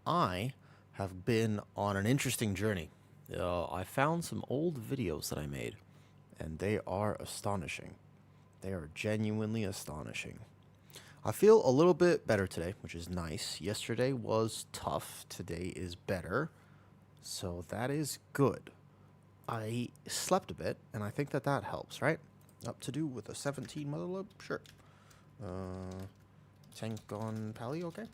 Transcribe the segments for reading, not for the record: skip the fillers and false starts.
I have been on an interesting journey. I found some old videos that I made, and they are astonishing. They are genuinely astonishing. I feel a little bit better today, which is nice. Yesterday was tough. Today is better. So that is good. I slept a bit, and I think that that helps, right? Up to do with a 17 Motherlode? Sure. Tank on Pally, okay?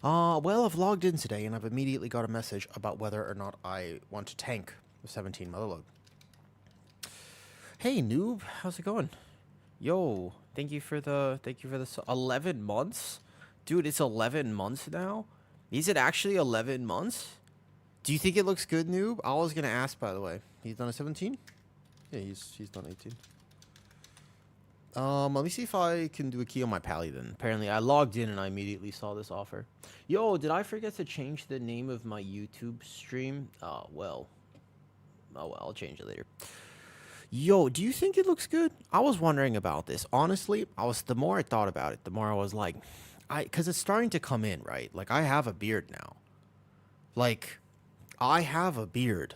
Well, I've logged in today, and I've immediately got a message about whether or not I want to tank the 17 Motherlode. Hey, noob, how's it going? Yo, thank you for the 11 months? Dude, it's 11 months now? Is it actually 11 months? Do you think it looks good, noob? I was gonna ask, by the way. He's done a 17? Yeah, he's done 18. Let me see if I can do a key on my Pally then. Apparently, I logged in and I immediately saw this offer. Yo, did I forget to change the name of my YouTube stream? Oh, well, I'll change it later. Yo, do you think it looks good? I was wondering about this. Honestly, the more I thought about it, the more I was like, because it's starting to come in, right? Like, I have a beard now. Like, I have a beard.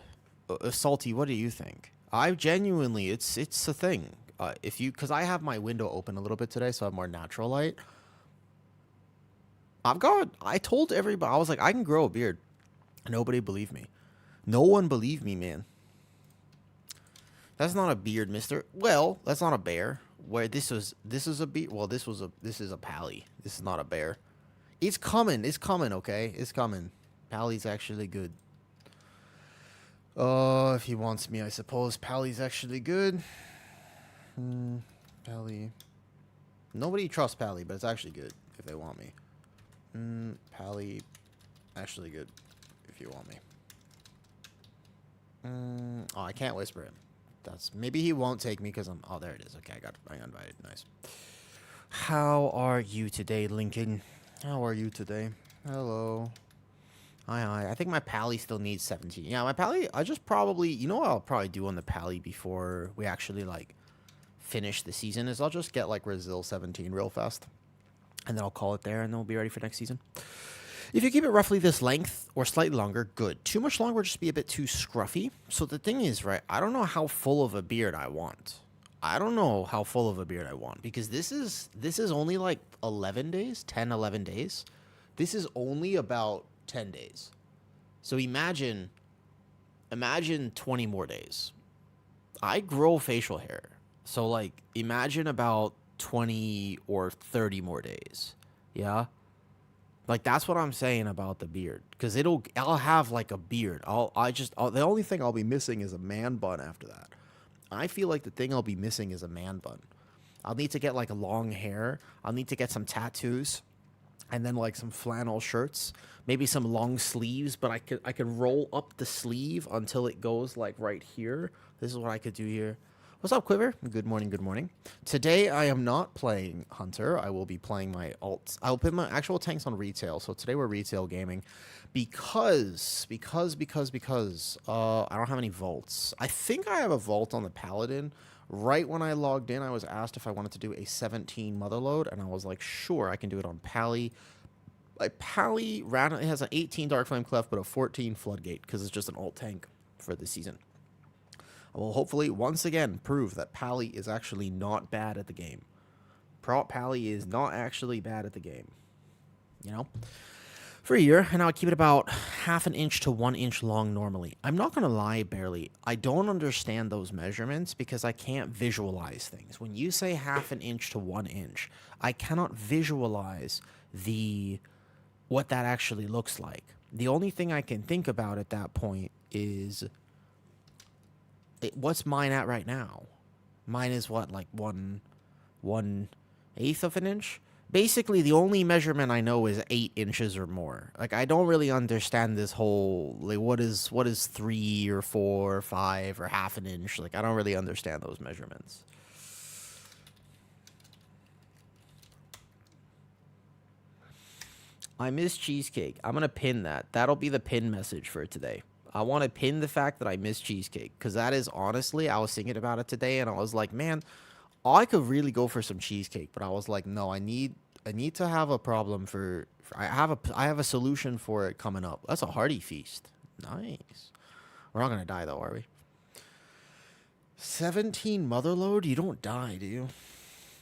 Salty, what do you think? I genuinely, it's a thing. Because I have my window open a little bit today, so I have more natural light. I told everybody, I was like, I can grow a beard. Nobody believed me. No one believed me, man. That's not a beard, mister. Well, that's not a bear. Where this is a beard. Well, this is a Pally. This is not a bear. It's coming, okay? It's coming. Pally's actually good. If he wants me, I suppose Pally's actually good. Pally. Nobody trusts Pally, but it's actually good if they want me. Pally, actually good if you want me. Oh, I can't whisper him. Maybe he won't take me because I'm. Oh, there it is. Okay, I got invited. Nice. How are you today, Lincoln? How are you today? Hello. Hi. I think my Pally still needs 17. Yeah, my Pally. I just probably. You know what I'll probably do on the Pally before we actually like finish the season is I'll just get like Resil 17 real fast, and then I'll call it there, and then we'll be ready for next season. If you keep it roughly this length or slightly longer, good. Too much longer would just be a bit too scruffy. So the thing is, right, I don't know how full of a beard I want. Because this is only like 11 days, 10, 11 days. This is only about 10 days. So imagine 20 more days. I grow facial hair. So like imagine about 20 or 30 more days. Yeah? Like, that's what I'm saying about the beard. Because I'll have, like, a beard. The only thing I'll be missing is a man bun after that. I feel like the thing I'll be missing is a man bun. I'll need to get, like, long hair. I'll need to get some tattoos. And then, like, some flannel shirts. Maybe some long sleeves. But I could roll up the sleeve until it goes, like, right here. This is what I could do here. What's up, Quiver? Good morning. Today, I am not playing Hunter. I will be playing my alts. I'll put my actual tanks on retail. So today we're retail gaming because I don't have any vaults. I think I have a vault on the Paladin. Right when I logged in, I was asked if I wanted to do a 17 Motherlode, and I was like, sure, I can do it on Pally. Pally randomly has an 18 Dark Flame Clef, but a 14 Floodgate because it's just an alt tank for the season. I will hopefully once again prove that Pally is actually not bad at the game. Pally is not actually bad at the game. You know? For a year, and I would keep it about half an inch to 1 inch long normally. I'm not going to lie, barely. I don't understand those measurements because I can't visualize things. When you say half an inch to 1 inch, I cannot visualize what that actually looks like. The only thing I can think about at that point is what's mine at right now? Mine is what, like 1/8 of an inch? Basically, the only measurement I know is 8 inches or more. Like, I don't really understand this whole, like, what is 3 or 4 or 5 or half an inch? Like, I don't really understand those measurements. I miss cheesecake. I'm going to pin that. That'll be the pin message for today. I want to pin the fact that I miss cheesecake, because that is honestly, I was thinking about it today, and I was like, man, I could really go for some cheesecake, but I was like, no, I need I need to have a problem for I have a solution for it coming up. That's a hearty feast. Nice. We're not gonna die though, are we? 17 Motherlode? You don't die, do you?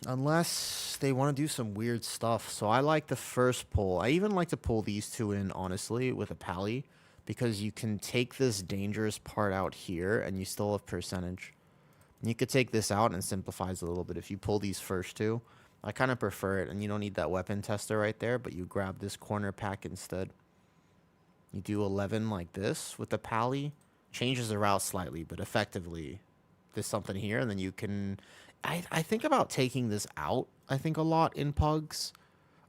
Unless they want to do some weird stuff. So I like the first pull. I even like to pull these two in, honestly, with a pally. Because you can take this dangerous part out here, and you still have percentage. You could take this out, and it simplifies a little bit. If you pull these first two, I kind of prefer it. And you don't need that weapon tester right there, but you grab this corner pack instead. You do 11 like this with the pally. Changes the route slightly, but effectively, there's something here, and then you can... I think about taking this out, I think, a lot in Pugs.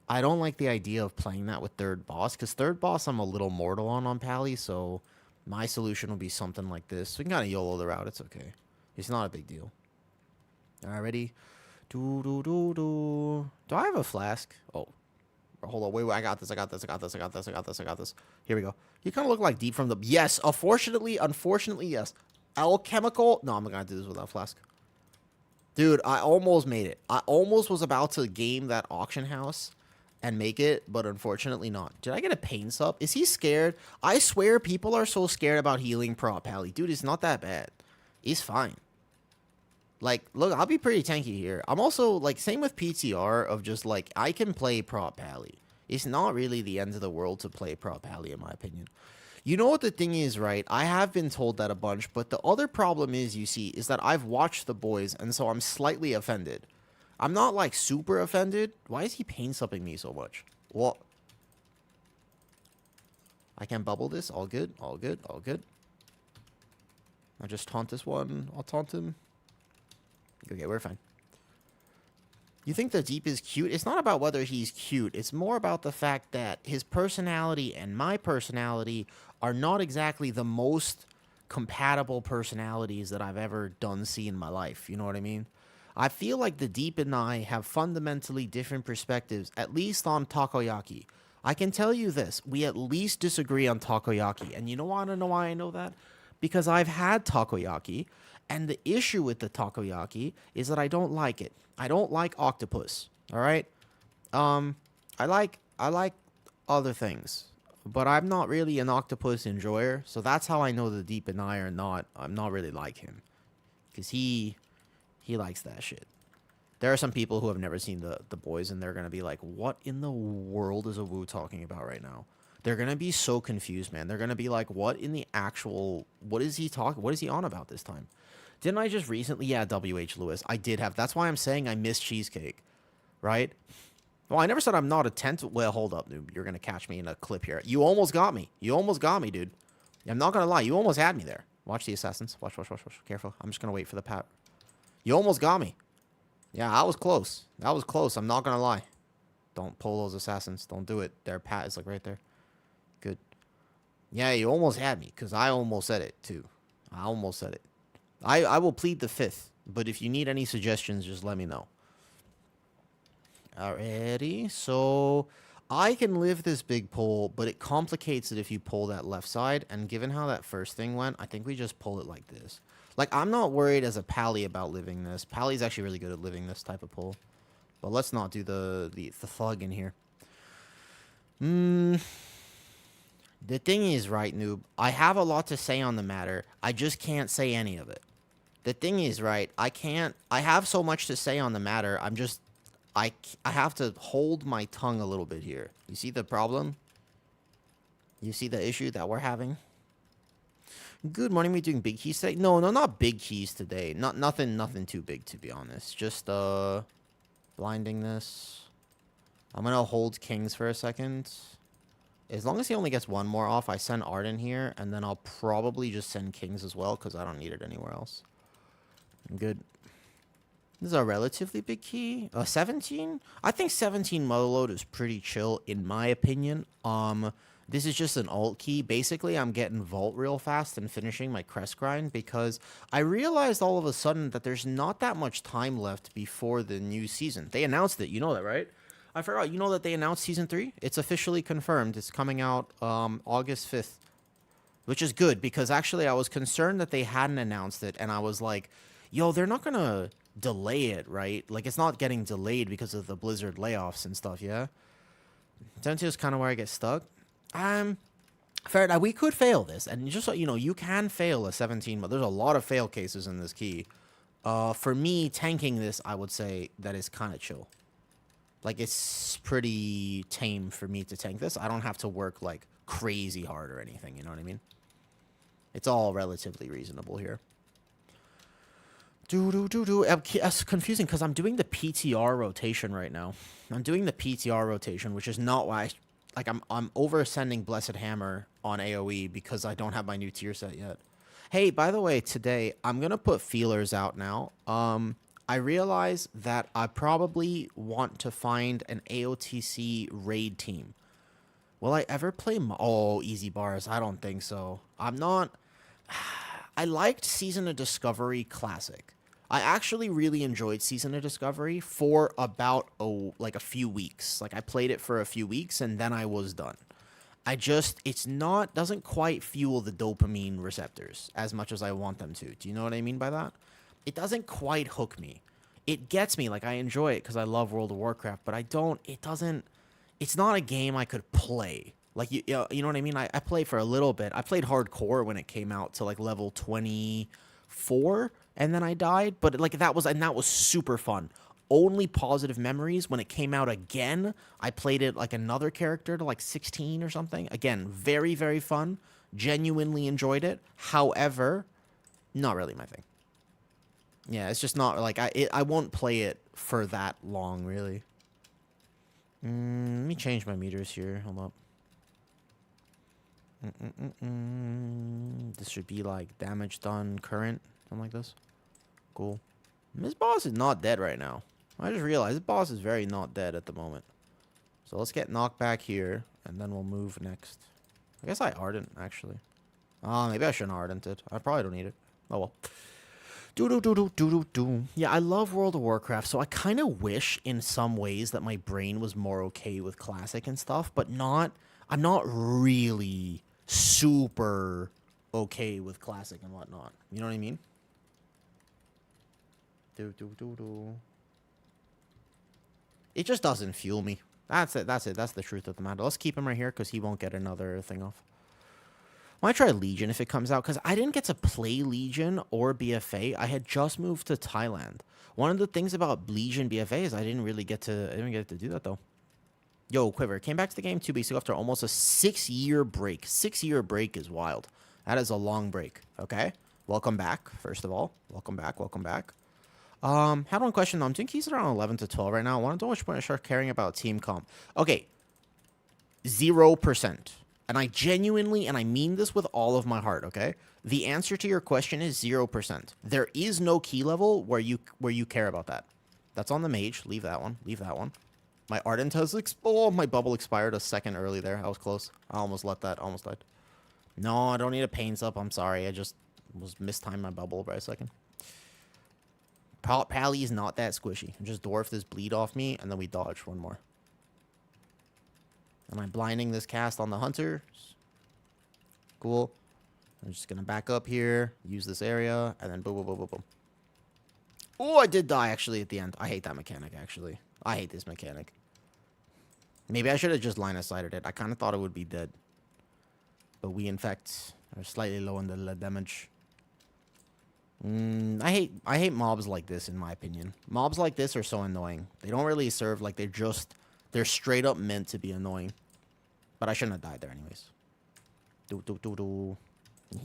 I don't like the idea of playing that with third boss, because third boss I'm a little mortal on pally, so my solution will be something like this. We can kind of YOLO the route, it's okay. It's not a big deal. Alright, ready? Do I have a flask? Oh. Hold on, wait, I got this. Here we go. You kind of look like Deep from the... Yes, unfortunately, yes. Alchemical... No, I'm not going to do this without flask. Dude, I almost made it. I almost was about to game that auction house and make it, but unfortunately not. Did I get a pain sub? Is he scared? I swear people are so scared about healing prop pally. Dude, it's not that bad. He's fine. Like, look, I'll be pretty tanky here. I'm also, like, same with PTR of just, like, I can play prop pally. It's not really the end of the world to play prop pally, in my opinion. You know what the thing is, right? I have been told that a bunch, but the other problem is, you see, is that I've watched the boys, and so I'm slightly offended. I'm not, like, super offended. Why is he pain supping me so much? What? I can bubble this. All good. All good. All good. I'll just taunt this one. I'll taunt him. Okay, we're fine. You think the Deep is cute? It's not about whether he's cute. It's more about the fact that his personality and my personality are not exactly the most compatible personalities that I've ever see in my life. You know what I mean? I feel like the Deep and I have fundamentally different perspectives, at least on takoyaki. I can tell you this. We at least disagree on takoyaki. And you know why I know that? Because I've had takoyaki, and the issue with the takoyaki is that I don't like it. I don't like octopus, all right? I like other things, but I'm not really an octopus enjoyer, so that's how I know the Deep and I are not. I'm not really like him, because he likes that shit. There are some people who have never seen the boys, and they're gonna be like, "What in the world is a Woo talking about right now?" They're gonna be so confused, man. They're gonna be like, "What in the actual? What is he talking? What is he on about this time?" Didn't I just recently? Yeah, W.H. Lewis. I did have. That's why I'm saying I miss cheesecake, right? Well, I never said I'm not attentive. Well, hold up, dude. You're going to catch me in a clip here. You almost got me. You almost got me, dude. I'm not going to lie. You almost had me there. Watch the assassins. Watch. Careful. I'm just going to wait for the pat. You almost got me. Yeah, I was close. That was close. I'm not going to lie. Don't pull those assassins. Don't do it. Their pat is like right there. Good. Yeah, you almost had me because I almost said it too. I almost said it. I will plead the fifth, but if you need any suggestions, just let me know. Alrighty, so I can live this big pull, but it complicates it if you pull that left side, and given how that first thing went, I think we just pull it like this. Like, I'm not worried as a pally about living this. Pally's actually really good at living this type of pull. But let's not do the thug in here. The thing is, right, noob, I have a lot to say on the matter. I just can't say any of it. The thing is, right, I have so much to say on the matter. I have to hold my tongue a little bit here. You see the problem? You see the issue that we're having? Good morning. We doing big keys today? No, not big keys today. Nothing too big, to be honest. Just blinding this. I'm gonna hold kings for a second. As long as he only gets one more off, I send Arden here, and then I'll probably just send kings as well, because I don't need it anywhere else. I'm good. This is a relatively big key. 17? I think 17 Motherlode is pretty chill, in my opinion. This is just an alt key. Basically, I'm getting vault real fast and finishing my crest grind, because I realized all of a sudden that there's not that much time left before the new season. They announced it. You know that, right? I forgot. You know that they announced Season 3? It's officially confirmed. It's coming out August 5th, which is good, because actually I was concerned that they hadn't announced it, and I was like, yo, they're not going to delay it, right? Like, it's not getting delayed because of the Blizzard layoffs and stuff, yeah? 17 is kind of where I get stuck. Fair, we could fail this, and just so you know, you can fail a 17, but there's a lot of fail cases in this key. For me, tanking this, I would say that is kind of chill. Like, it's pretty tame for me to tank this. I don't have to work, like, crazy hard or anything, you know what I mean? It's all relatively reasonable here. It's confusing because I'm doing the PTR rotation right now. I'm doing the PTR rotation, which is not why I'm over-sending Blessed Hammer on AoE because I don't have my new tier set yet. Hey, by the way, today I'm going to put feelers out now. I realize that I probably want to find an AOTC raid team. Will I ever play... Oh, easy bars. I don't think so. I'm not... I liked Season of Discovery Classic. I actually really enjoyed Season of Discovery for about, like a few weeks. Like, I played it for a few weeks, and then I was done. Doesn't quite fuel the dopamine receptors as much as I want them to. Do you know what I mean by that? It doesn't quite hook me. It gets me, like, I enjoy it because I love World of Warcraft, but it's not a game I could play. Like, you know what I mean? I played for a little bit. I played hardcore when it came out to, like, level 24, and then I died. But, like, that was super fun. Only positive memories when it came out again. I played it, like, another character to, like, 16 or something. Again, very, very fun. Genuinely enjoyed it. However, not really my thing. Yeah, it's just not, like, I won't play it for that long, really. Let me change my meters here. Hold up. This should be like damage done current, something like this. Cool. This boss is not dead right now. I just realized this boss is very not dead at the moment. So let's get knocked back here, and then we'll move next. I guess I ardent, actually. Maybe I shouldn't ardent it. I probably don't need it. Oh well. Yeah, I love World of Warcraft, so I kind of wish in some ways that my brain was more okay with Classic and stuff, but I'm not really super okay with Classic and whatnot. You know what I mean? It just doesn't fuel me. That's it. That's the truth of the matter. Let's keep him right here because he won't get another thing off. Might try Legion if it comes out because I didn't get to play Legion or BFA. I had just moved to Thailand. One of the things about Legion BFA is I didn't get to do that though. Yo, Quiver came back to the game 2 weeks ago after almost a 6-year break. 6-year break is wild. That is a long break. Okay, welcome back. First of all, welcome back. Welcome back. Had one question though. I'm doing keys around 11 to 12 right now. I want to know which point I start caring about team comp. Okay, 0%. And I genuinely, and I mean this with all of my heart, okay? The answer to your question is 0%. There is no key level where you care about that. That's on the mage. Leave that one. Leave that one. My Ardent has... my bubble expired a second early there. I was close. I almost let that. Almost died. No, I don't need a Pains Up. I'm sorry. I just was mistimed my bubble by a second. Pally is not that squishy. Just dwarf this bleed off me, and then we dodge one more. Am I blinding this cast on the hunter? Cool. I'm just going to back up here, use this area, and then boom, boom, boom, boom, boom. Oh, I did die, actually, at the end. I hate that mechanic, actually. I hate this mechanic. Maybe I should have just line-of-sighted it. I kind of thought it would be dead. But we, in fact, are slightly low on the damage. I hate mobs like this, in my opinion. Mobs like this are so annoying. They don't really serve, like, they're straight up meant to be annoying. But I shouldn't have died there anyways.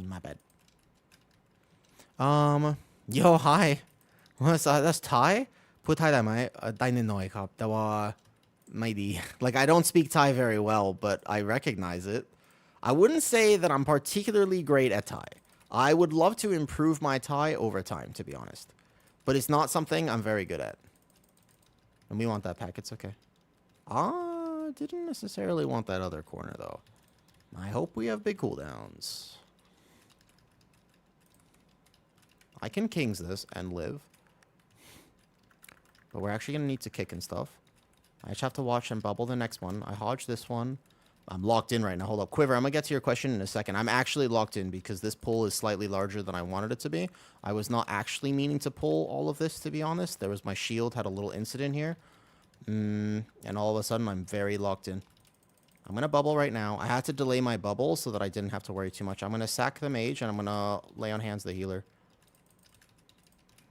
My bad. Yo, hi. What's that? That's Thai? พูดไทยได้ไหมได้นิดหน่อยครับแต่ว่าไม่ดี Like, I don't speak Thai very well, but I recognize it. I wouldn't say that I'm particularly great at Thai. I would love to improve my Thai over time, to be honest. But it's not something I'm very good at. And we want that pack. It's okay. Didn't necessarily want that other corner, though. I hope we have big cooldowns. I can Kings this and live. But we're actually going to need to kick and stuff. I just have to watch and bubble the next one. I hodge this one. I'm locked in right now. Hold up. Quiver, I'm going to get to your question in a second. I'm actually locked in because this pull is slightly larger than I wanted it to be. I was not actually meaning to pull all of this, to be honest. There was my shield, had a little incident here. And all of a sudden, I'm very locked in. I'm going to bubble right now. I had to delay my bubble so that I didn't have to worry too much. I'm going to sack the mage, and I'm going to lay on hands the healer.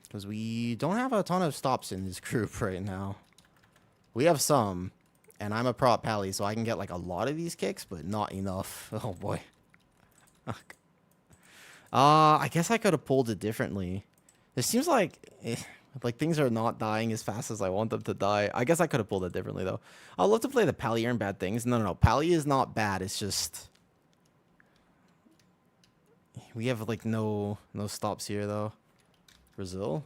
Because we don't have a ton of stops in this group right now. We have some. And I'm a prop pally, so I can get, like, a lot of these kicks, but not enough. Oh, boy. I guess I could have pulled it differently. It seems like things are not dying as fast as I want them to die. I guess I could have pulled it differently, though. I'd love to play the pally and bad things. No. Pally is not bad. It's just... We have, like, no stops here, though. Brazil?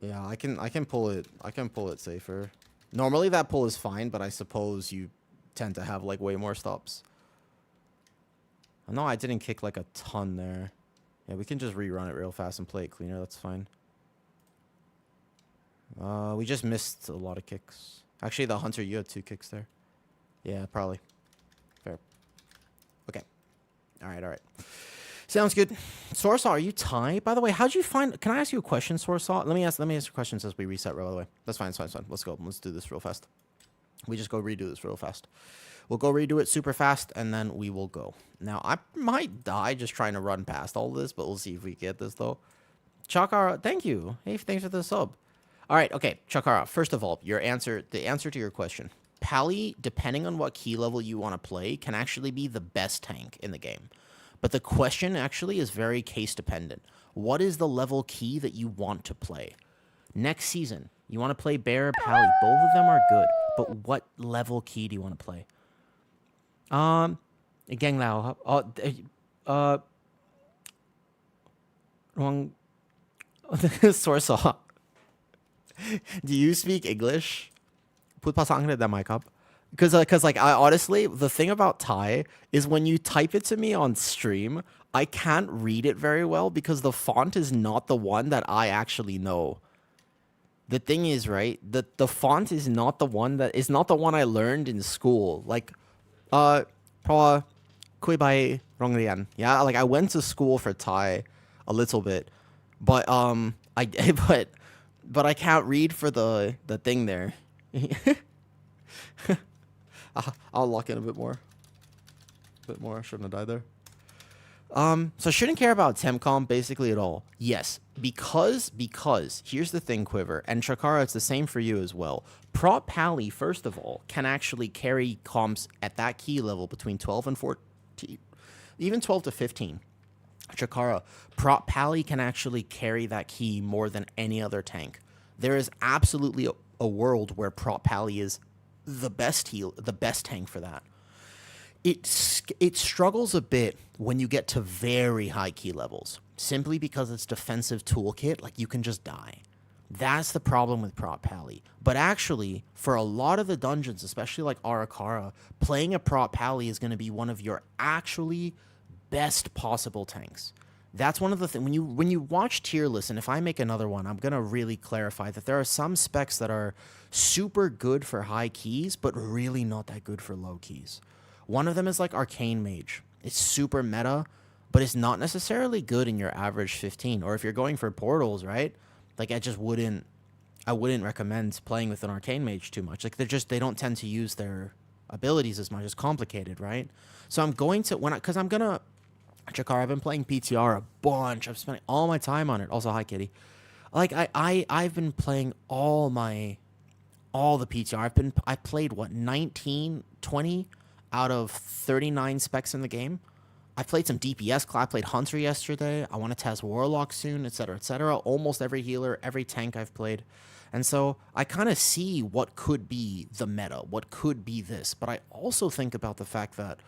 Yeah, I can pull it. I can pull it safer. Normally that pull is fine, but I suppose you tend to have, like, way more stops. No, I didn't kick, like, a ton there. Yeah, we can just rerun it real fast and play it cleaner. That's fine. We just missed a lot of kicks. Actually, the Hunter, you had 2 kicks there. Yeah, probably. Fair. Okay. All right. Sounds good. Sorsaw, are you tied? By the way, how'd you find... Can I ask you a question, Sorsaw? Let me ask you questions as we reset, by the way. That's fine. Let's go. Let's do this real fast. We just go redo this real fast. We'll go redo it super fast, and then we will go. Now, I might die just trying to run past all this, but we'll see if we get this, though. Chakara, thank you. Hey, thanks for the sub. All right, okay. Chakara, first of all, the answer to your question. Pally, depending on what key level you want to play, can actually be the best tank in the game. But the question actually is very case dependent. What is the level key that you want to play? Next season, you want to play Bear or Pally. Both of them are good. But what level key do you want to play? Gang Lao. Wrong. Sorsaw. Do you speak English? Put pasang na mic up. Because like, I honestly, the thing about Thai is when you type it to me on stream, I can't read it very well because the font is not the one that I actually know. The thing is, right, the font is not the one I learned in school. Like, Kui Bai Rong Rian. Yeah, like I went to school for Thai a little bit, but but I can't read for the thing there. I'll lock in a bit more. I shouldn't have died there. So I shouldn't care about Temcom basically at all. Yes, because here's the thing, Quiver, and Chakara, it's the same for you as well. Prop Pally, first of all, can actually carry comps at that key level between 12 and 14, even 12 to 15. Chakara, Prop Pally can actually carry that key more than any other tank. There is absolutely a world where Prop Pally is the best tank for that. It struggles a bit when you get to very high key levels, simply because its defensive toolkit, like, you can just die. That's the problem with Prop Pally. But actually, for a lot of the dungeons, especially like Arakara, playing a Prop Pally is going to be one of your actually best possible tanks. That's one of the things, when you watch tier lists, and if I make another one, I'm going to really clarify that there are some specs that are super good for high keys, but really not that good for low keys. One of them is like Arcane Mage. It's super meta, but it's not necessarily good in your average 15. Or if you're going for portals, right? Like, I wouldn't recommend playing with an Arcane Mage too much. Like, they don't tend to use their abilities as much. It's complicated, right? So I'm going to, Chakar, I've been playing PTR a bunch. I'm spending all my time on it. Also, hi, Kitty. Like, I've been playing all the PTR. I played, 19, 20 out of 39 specs in the game. I played some DPS. I played Hunter yesterday. I want to test Warlock soon, etc., etc. Almost every healer, every tank I've played. And so I kind of see what could be the meta, what could be this. But I also think about the fact that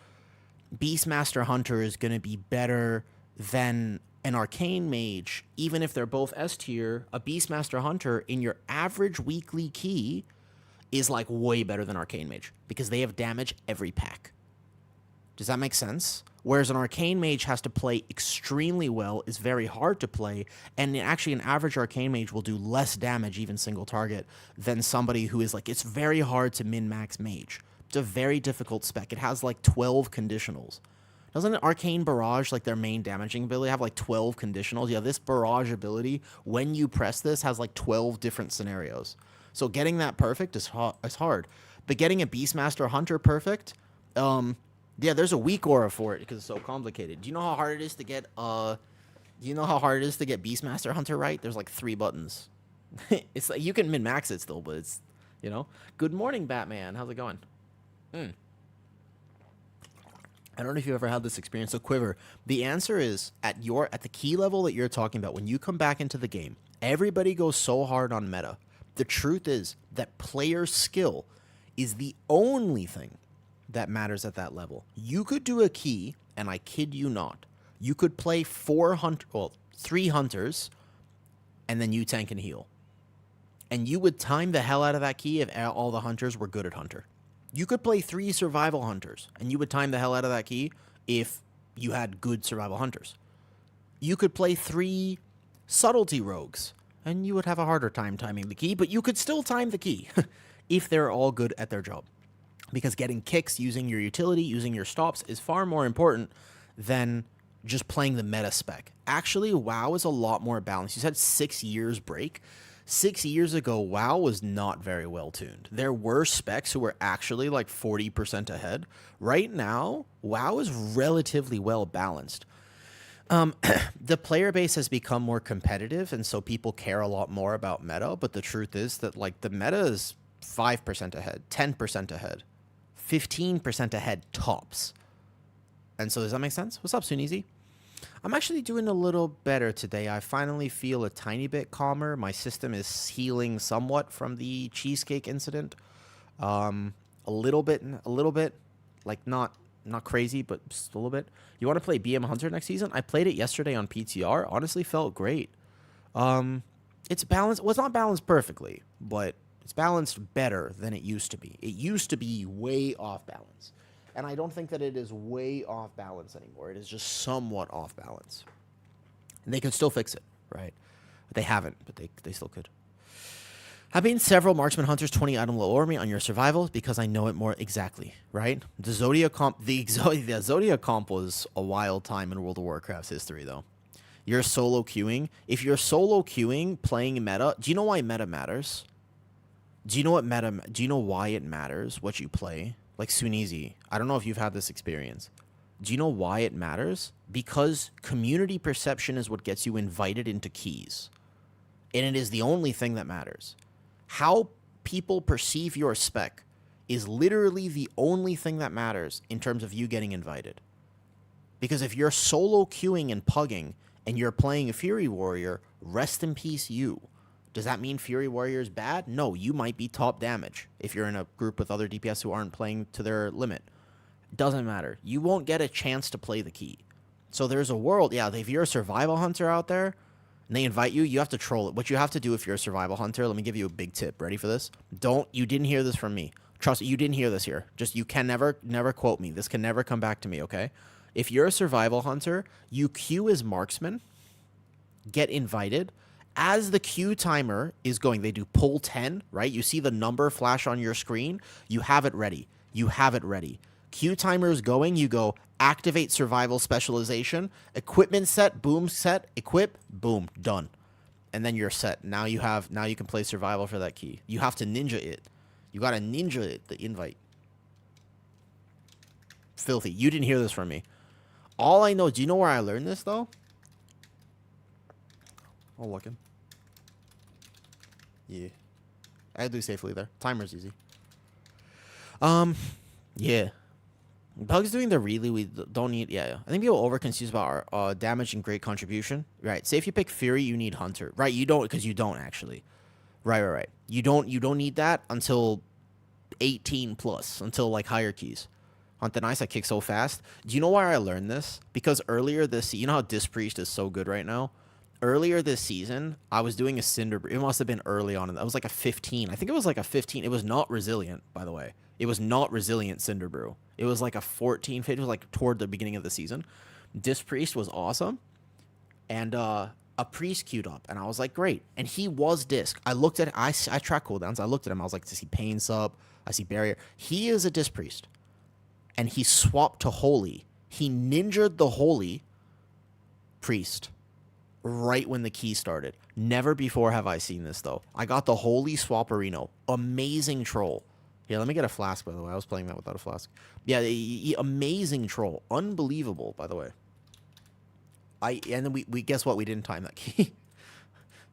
Beastmaster Hunter is going to be better than an Arcane Mage. Even if they're both S tier, a Beastmaster Hunter in your average weekly key is like way better than Arcane Mage because they have damage every pack. Does that make sense? Whereas an Arcane Mage has to play extremely well, is very hard to play, and actually an average Arcane Mage will do less damage, even single target, than somebody who is like, it's very hard to min-max Mage It's a very difficult spec. It has like 12 conditionals. Doesn't an Arcane Barrage, like their main damaging ability, have like 12 conditionals? Yeah, this Barrage ability, when you press this, has like 12 different scenarios. So getting that perfect is hard. But getting a Beastmaster Hunter perfect, yeah, there's a weak aura for it because it's so complicated. Do you know how hard it is to get Beastmaster Hunter right? There's like 3 buttons. It's like you can min-max it still, but it's, you know. Good morning, Batman. How's it going? I don't know if you ever had this experience. So Quiver, the answer is at the key level that you're talking about, when you come back into the game, everybody goes so hard on meta. The truth is that player skill is the only thing that matters at that level. You could do a key, and I kid you not, you could play 3 hunters, and then you tank and heal. And you would time the hell out of that key if all the hunters were good at hunter. You could play 3 survival hunters, and you would time the hell out of that key if you had good survival hunters. You could play 3 subtlety rogues, and you would have a harder time timing the key, but you could still time the key if they're all good at their job. Because getting kicks, using your utility, using your stops is far more important than just playing the meta spec. Actually, WoW is a lot more balanced. You said 6 years break. 6 years ago, WoW was not very well tuned. There were specs who were actually like 40% ahead. Right now, WoW is relatively well balanced. The player base has become more competitive, and so people care a lot more about meta, but the truth is that like the meta is 5% ahead, 10% ahead, 15% ahead tops. And so does that make sense? What's up, Suneezy? I'm actually doing a little better today. I finally feel a tiny bit calmer. My system is healing somewhat from the cheesecake incident. A little bit, like not crazy, but just a little bit. You want to play BM Hunter next season? I played it yesterday on PTR. Honestly, felt great. It's balanced. Well, it's not balanced perfectly, but it's balanced better than it used to be. It used to be way off balance. And I don't think that it is way off balance anymore. It is just somewhat off balance. And they could still fix it, right? But they haven't, but they still could. I've been several Marksman Hunters 20 item low army on your survival because I know it more exactly, right? The Zodiac comp was a wild time in World of Warcraft's history, though. You're solo queuing. If you're solo queuing, playing meta, do you know why meta matters? Do you know why it matters what you play? Like Suneezy, I don't know if you've had this experience. Do you know why it matters? Because community perception is what gets you invited into keys. And it is the only thing that matters. How people perceive your spec is literally the only thing that matters in terms of you getting invited. Because if you're solo queuing and pugging and you're playing a Fury Warrior, rest in peace you. Does that mean Fury Warrior is bad? No, you might be top damage if you're in a group with other DPS who aren't playing to their limit. Doesn't matter. You won't get a chance to play the key. So there's a world, yeah, if you're a survival hunter out there and they invite you, you have to troll it. What you have to do if you're a survival hunter, let me give you a big tip. Ready for this? You didn't hear this from me. Trust me, you didn't hear this here. Just, you can never quote me. This can never come back to me, okay? If you're a survival hunter, you queue as marksman, get invited. As the queue timer is going, they do pull 10, right? You see the number flash on your screen. You have it ready. Queue timer is going. You go activate survival specialization, equipment set, boom, set, equip, boom, done. And then you're set. Now you can play survival for that key. You have to ninja it. You got to ninja it, the invite. Filthy. You didn't hear this from me. All I know, do you know where I learned this, though? I'll look in. Yeah. I do safely there. Timer's easy. Yeah. Pug's doing the really, we don't need, yeah. I think people over-confuse about our damage and great contribution. Right. Say if you pick Fury, you need Hunter. Right, you don't, because you don't actually. Right. You don't need that until 18 plus, until like higher keys. Hunt Nice, I kick so fast. Do you know why I learned this? Because earlier this, you know how Disc Priest is so good right now? Earlier this season, I was doing a Cinder Brew. It must have been early on. That was like a 15. I think it was like a 15. It was not resilient, by the way. It was not resilient Cinder Brew. It was like a 14. It was like toward the beginning of the season. Disc Priest was awesome. And a priest queued up, and I was like, great. And he was disc. I looked at, I track cooldowns. I looked at him. I was like, does he pain sub? I see barrier. He is a disc priest, and he swapped to holy. He ninja'd the holy priest right when the key started. Never before have I seen this, though. I got the holy swapperino. Amazing troll. Yeah, let me get a flask, by the way. I was playing that without a flask. Yeah, amazing troll. Unbelievable, by the way. And then we guess what? We didn't time that key.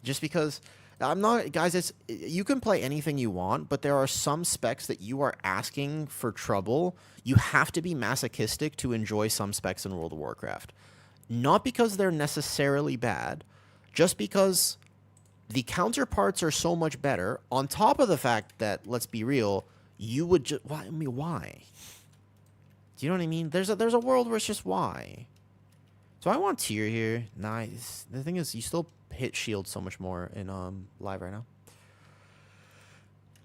Just because I'm not, guys, you can play anything you want, but there are some specs that you are asking for trouble. You have to be masochistic to enjoy some specs in World of Warcraft. Not because they're necessarily bad, just because the counterparts are so much better, on top of the fact that, let's be real, you would just, why? I mean, why? Do you know what I mean? There's a world where it's just why. So I want tier here. Nice. The thing is, you still hit shield so much more in live right now.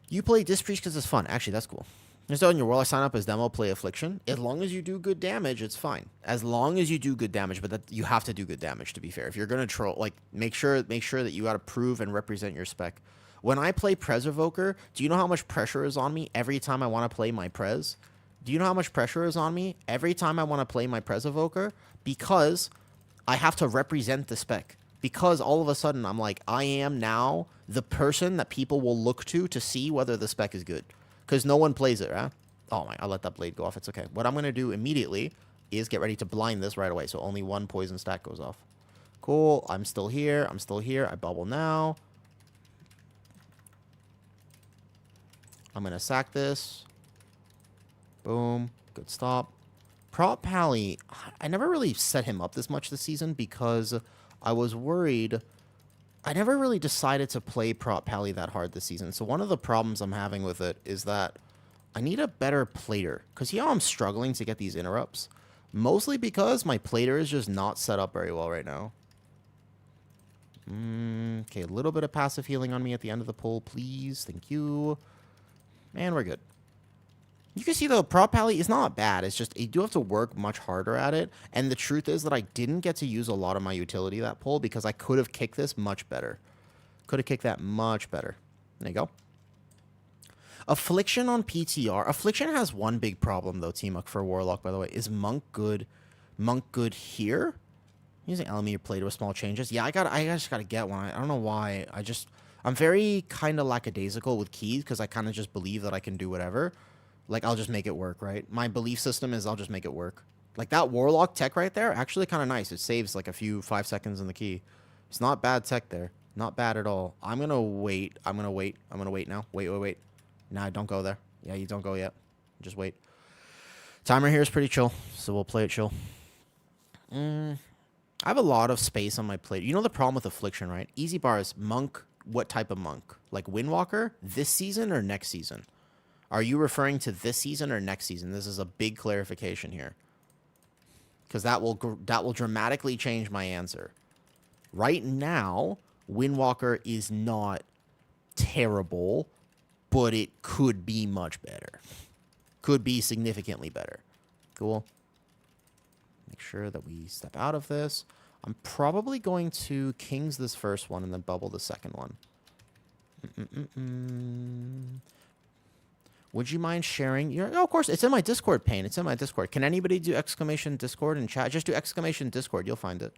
You play Disc Priest because it's fun. Actually, that's cool. So in your world, I sign up as demo, play Affliction. As long as you do good damage, it's fine. As long as you do good damage, but that you have to do good damage, to be fair. If you're gonna troll, like, make sure that you gotta prove and represent your spec. When I play Prez Evoker, do you know how much pressure is on me every time I want to play my Prez? Do you know how much pressure is on me every time I want to play my Prez Evoker? Because I have to represent the spec. Because all of a sudden, I'm like, I am now the person that people will look to see whether the spec is good. Because no one plays it, right? Oh my, I let that blade go off. It's okay. What I'm going to do immediately is get ready to blind this right away. So only one poison stack goes off. Cool. I'm still here. I'm still here. I bubble now. I'm going to sack this. Boom. Good stop. Prop Pally, I never really set him up this much this season because I was worried. I never really decided to play Prop Pally that hard this season. So one of the problems I'm having with it is that I need a better plater. Because I'm struggling to get these interrupts. Mostly because my plater is just not set up very well right now. Okay, a little bit of passive healing on me at the end of the pull, please. Thank you. And we're good. You can see, though, Prop Pally is not bad. It's just you do have to work much harder at it. And the truth is that I didn't get to use a lot of my utility that pull because I could have kicked this much better. Could have kicked that much better. There you go. Affliction on PTR. Affliction has one big problem, though, Teamuk, for Warlock, by the way. Is Monk good? Monk good here? Using Elmir played with small changes. Yeah, I just got to get one. I don't know why. I'm very kind of lackadaisical with keys because I kind of just believe that I can do whatever. Like, I'll just make it work, right? My belief system is I'll just make it work. Like, that Warlock tech right there, actually kind of nice. It saves, like, a few 5 seconds in the key. It's not bad tech there. Not bad at all. I'm going to wait. I'm going to wait now. Wait. Nah, don't go there. Yeah, you don't go yet. Just wait. Timer here is pretty chill, so we'll play it chill. I have a lot of space on my plate. You know the problem with Affliction, right? Easy bars. Monk. What type of monk? Like Windwalker? This season or next season? Are you referring to this season or next season? This is a big clarification here. Because that will dramatically change my answer. Right now, Windwalker is not terrible, but it could be much better. Could be significantly better. Cool. Make sure that we step out of this. I'm probably going to Kings this first one and then bubble the second one. Would you mind sharing your... Oh, of course, it's in my Discord pane. It's in my Discord. Can anybody do exclamation Discord in chat? Just do exclamation Discord. You'll find it.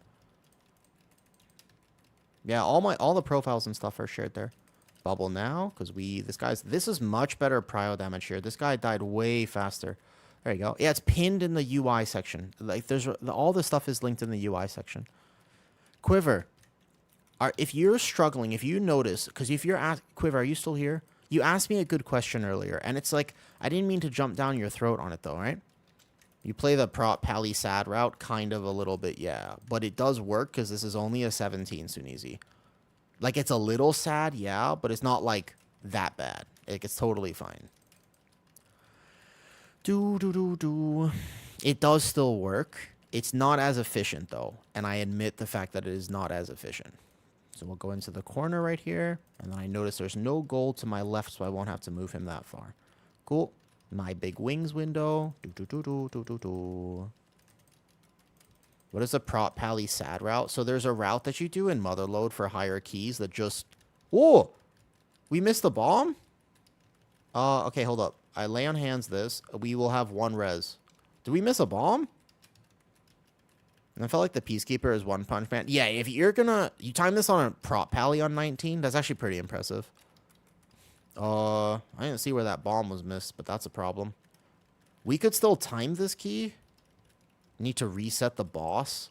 Yeah, all the profiles and stuff are shared there. Bubble now, because this is much better prio damage here. This guy died way faster. There you go. Yeah, it's pinned in the UI section. Like, all the stuff is linked in the UI section. Quiver. If you're struggling, if you notice, because if you're Quiver, are you still here? You asked me a good question earlier, and it's like, I didn't mean to jump down your throat on it, though, right? You play the Prop Pally sad route, kind of a little bit, yeah. But it does work, because this is only a 17 Sunisi. Like, it's a little sad, yeah, but it's not, like, that bad. Like, it's totally fine. It does still work. It's not as efficient, though, and I admit the fact that it is not as efficient. So we'll go into the corner right here, and then I notice there's no gold to my left, so I won't have to move him that far. Cool. My big wings window. What is the prop pally sad route? So there's a route that you do in Motherlode for higher keys that just... Whoa! We missed the bomb? Okay, hold up. I lay on hands this. We will have 1 res. Did we miss a bomb? I felt like the Peacekeeper is 1 punch man. Yeah, if you're gonna... You time this on a prop pally on 19? That's actually pretty impressive. I didn't see where that bomb was missed, but that's a problem. We could still time this key. Need to reset the boss.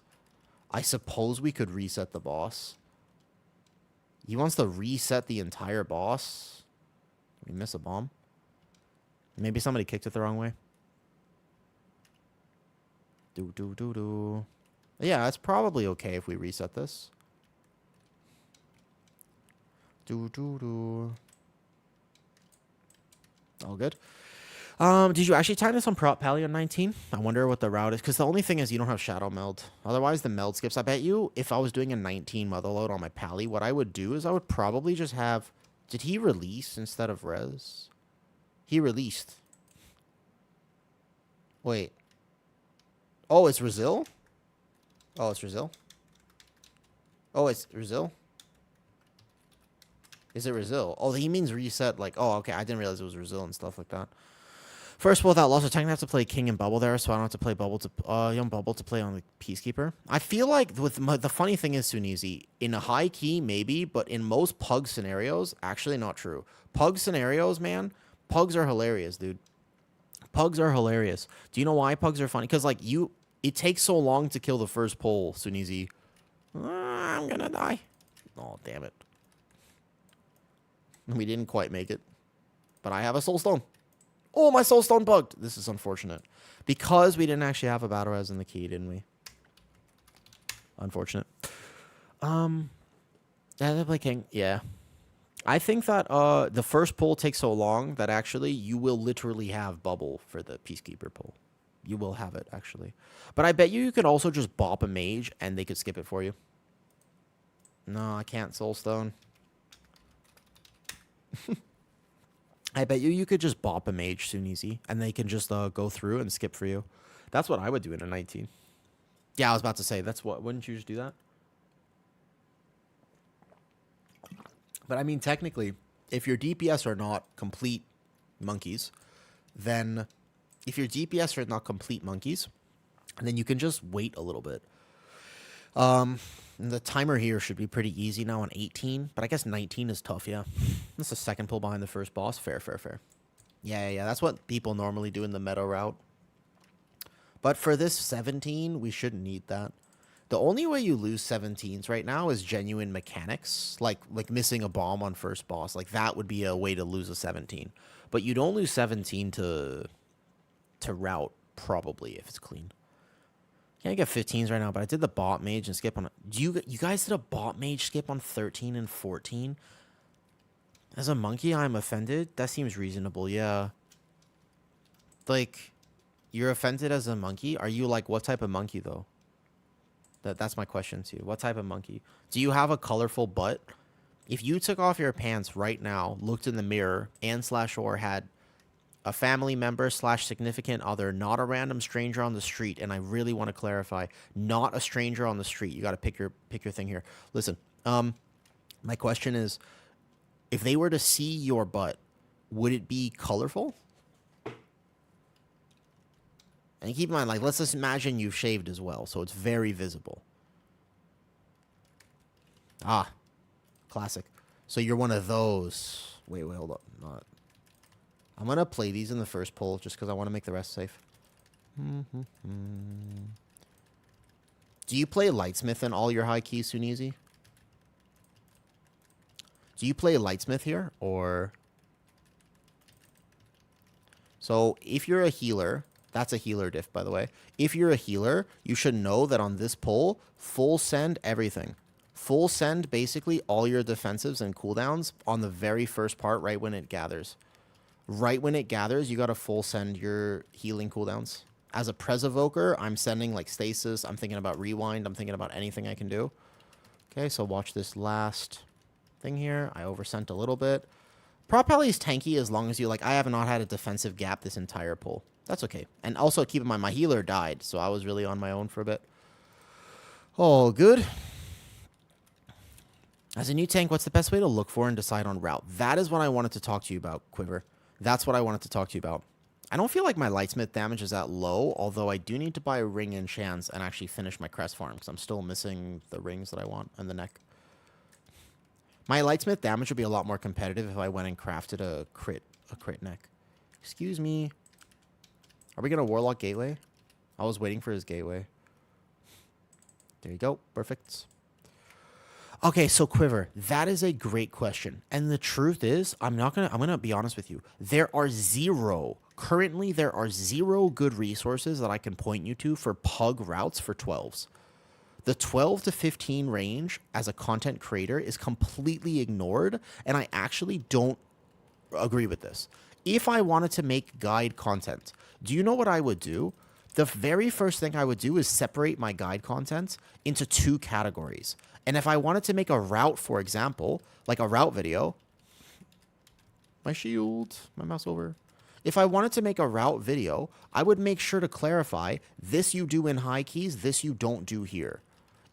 I suppose we could reset the boss. He wants to reset the entire boss. Did we miss a bomb? Maybe somebody kicked it the wrong way. Yeah, it's probably okay if we reset this. All good. Did you actually time this on prop pally on 19? I wonder what the route is, because the only thing is you don't have shadow meld. Otherwise, the meld skips. I bet you if I was doing a 19 Motherlode on my pally, what I would do is I would probably just have... Did he release instead of res? He released. Wait. Oh, it's Brazil? Oh, it's Brazil? Oh, it's Brazil? Is it Brazil? Oh, he means reset, like... Oh, okay, I didn't realize it was Brazil and stuff like that. First, without loss, I'm technically have to play King and Bubble there, so I don't have to play Bubble to young Bubble to play on the Peacekeeper. I feel like with the funny thing is, Sunisi, in a high key maybe, but in most pug scenarios, actually not true. Pug scenarios, man, pugs are hilarious, dude. Pugs are hilarious. Do you know why pugs are funny? Because like it takes so long to kill the first pole, Sunisi. I'm gonna die. Oh damn it. We didn't quite make it, but I have a soul stone. Oh, my soul stone bugged. This is unfortunate. Because we didn't actually have a battle res in the key, didn't we? Unfortunate. Yeah, they play king. Yeah. I think that the first pull takes so long that actually you will literally have bubble for the Peacekeeper pull. You will have it, actually. But I bet you could also just bop a mage and they could skip it for you. No, I can't soul stone. I bet you could just bop a mage soon easy, and they can just go through and skip for you. That's what I would do in a 19. Yeah, I was about to say, that's what... Wouldn't you just do that? But, I mean, technically, if your DPS are not complete monkeys, then... If your DPS are not complete monkeys, then you can just wait a little bit. The timer here should be pretty easy now on 18, but I guess 19 is tough, yeah. That's the second pull behind the first boss. Fair, fair, fair. Yeah. That's what people normally do in the meta route. But for this 17, we shouldn't need that. The only way you lose 17s right now is genuine mechanics, like missing a bomb on first boss. Like, that would be a way to lose a 17. But you don't lose 17 to route, probably, if it's clean. Can't get 15s right now, but I did the bot mage and skip on... You guys did a bot mage skip on 13 and 14? As a monkey, I'm offended? That seems reasonable, yeah. Like, you're offended as a monkey? Are you, like, what type of monkey, though? That's my question, too. What type of monkey? Do you have a colorful butt? If you took off your pants right now, looked in the mirror, and/or had a family member / significant other, not a random stranger on the street, and I really want to clarify, not a stranger on the street. You got to pick your thing here. Listen, my question is, if they were to see your butt, would it be colorful? And keep in mind, like, let's just imagine you've shaved as well, so it's very visible. Ah, classic. So you're one of those. Wait, hold up. Not. I'm going to play these in the first pull just because I want to make the rest safe. Do you play Lightsmith in all your high keys, Sunisi? Do you play Lightsmith here, or... So, if you're a healer... That's a healer diff, by the way. If you're a healer, you should know that on this pull, full send everything. Full send basically all your defensives and cooldowns on the very first part right when it gathers. Right when it gathers, you got to full send your healing cooldowns. As a Pres Evoker, I'm sending like Stasis. I'm thinking about Rewind. I'm thinking about anything I can do. Okay, so watch this last thing here. I oversent a little bit. Prop Pally is tanky as long as you, like, I have not had a defensive gap this entire pull. That's okay. And also, keep in mind, my healer died, so I was really on my own for a bit. Oh, good. As a new tank, what's the best way to look for and decide on route? That is what I wanted to talk to you about, Quiver. That's what I wanted to talk to you about. I don't feel like my lightsmith damage is that low, although I do need to buy a ring and chance and actually finish my crest farm because I'm still missing the rings that I want and the neck. My lightsmith damage would be a lot more competitive if I went and crafted a crit neck. Excuse me. Are we going to Warlock Gateway? I was waiting for his Gateway. There you go. Perfect. Okay, so Quiver, that is a great question. And the truth is, I'm going to be honest with you. Currently there are zero good resources that I can point you to for pug routes for 12s. The 12 to 15 range as a content creator is completely ignored, and I actually don't agree with this. If I wanted to make guide content, do you know what I would do? The very first thing I would do is separate my guide content into 2 categories. And if I wanted to make a route, for example, like a route video, my shield, my mouse over. If I wanted to make a route video, I would make sure to clarify, this you do in high keys, this you don't do here.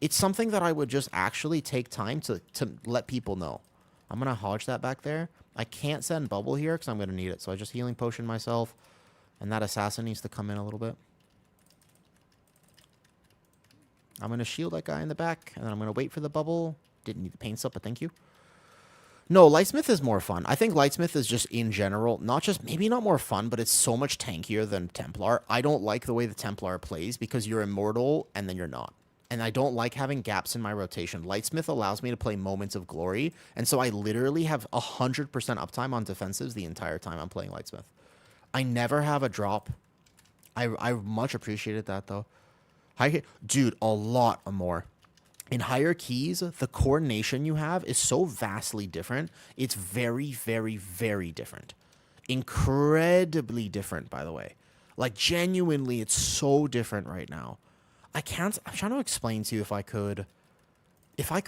It's something that I would just actually take time to let people know. I'm going to hodge that back there. I can't send bubble here because I'm going to need it. So I just healing potion myself. And that assassin needs to come in a little bit. I'm going to shield that guy in the back. And then I'm going to wait for the bubble. Didn't need the paint up, but thank you. No, Lightsmith is more fun. I think Lightsmith is just in general, not just, maybe not more fun, but it's so much tankier than Templar. I don't like the way the Templar plays because you're immortal and then you're not. And I don't like having gaps in my rotation. Lightsmith allows me to play Moments of Glory, and so I literally have 100% uptime on defensives the entire time I'm playing Lightsmith. I never have a drop. I much appreciated that, though. Dude, a lot more. In higher keys, the coordination you have is so vastly different. It's very, very, very different. Incredibly different, by the way. Like, genuinely, it's so different right now. I'm trying to explain to you if I could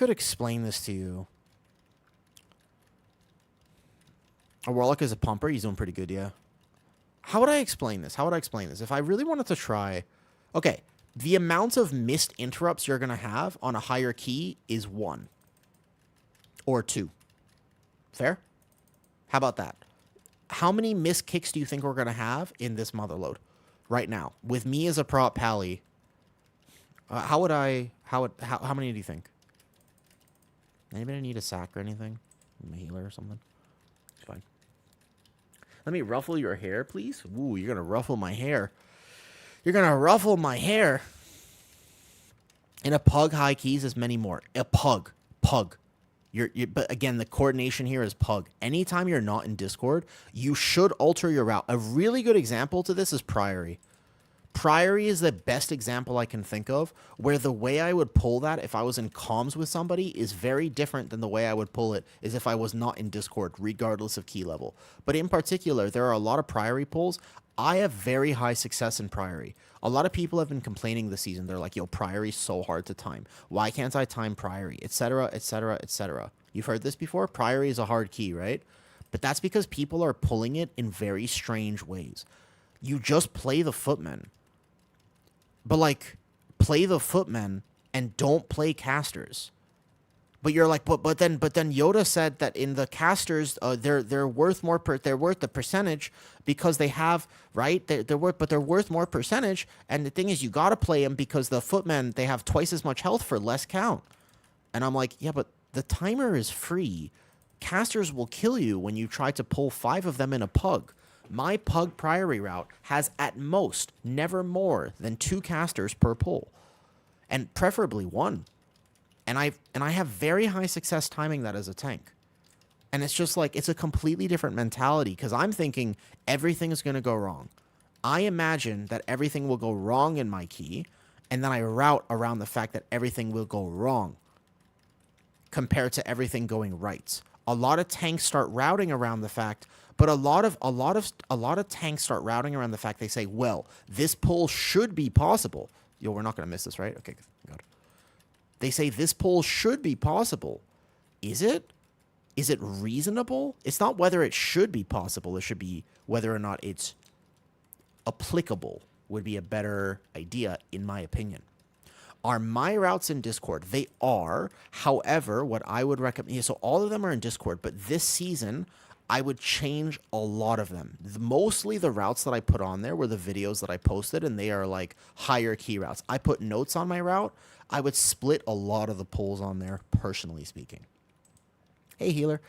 explain this to you. A Warlock is a pumper. He's doing pretty good, yeah. How would I explain this? If I really wanted to try... Okay, the amount of missed interrupts you're going to have on a higher key is 1. Or 2. Fair? How about that? How many missed kicks do you think we're going to have in this Motherlode right now? With me as a prop pally... how many do you think? Anybody need a sack or anything? A healer or something? It's fine. Let me ruffle your hair, please. Ooh, you're going to ruffle my hair. You're going to ruffle my hair. In a pug, high keys is many more. A pug. But again, the coordination here is pug. Anytime you're not in Discord, you should alter your route. A really good example to this is Priory. Priory is the best example I can think of, where the way I would pull that if I was in comms with somebody is very different than the way I would pull it is if I was not in Discord, regardless of key level. But in particular, there are a lot of Priory pulls. I have very high success in Priory. A lot of people have been complaining this season. They're like, yo, Priory's so hard to time. Why can't I time Priory? Etc., etc., etc. You've heard this before? Priory is a hard key, right? But that's because people are pulling it in very strange ways. You just play the footmen. But, like, play the footmen and don't play casters. But you're like, but then Yoda said that in the casters, they're worth more. They're worth the percentage because they have right. They're worth more percentage. And the thing is, you gotta play them because the footmen they have twice as much health for less count. And I'm like, yeah, but the timer is free. Casters will kill you when you try to pull 5 of them in a pug. My pug Priory route has at most never more than 2 casters per pull, and preferably 1. And I have very high success timing that as a tank. And it's just like, it's a completely different mentality because I'm thinking everything is going to go wrong. I imagine that everything will go wrong in my key, and then I route around the fact that everything will go wrong compared to everything going right. A lot of tanks start routing around the fact, but a lot of tanks start routing around the fact they say, well, this pull should be possible. Yo, we're not going to miss this, right? Okay, good. They say this pull should be possible. Is it? Is it reasonable? It's not whether it should be possible. It should be whether or not it's applicable would be a better idea, in my opinion. Are my routes in Discord? They are. However, what I would recommend, yeah, so all of them are in Discord, but this season, I would change a lot of them. Mostly the routes that I put on there were the videos that I posted, and they are like higher key routes. I put notes on my route. I would split a lot of the polls on there, personally speaking. Hey, healer.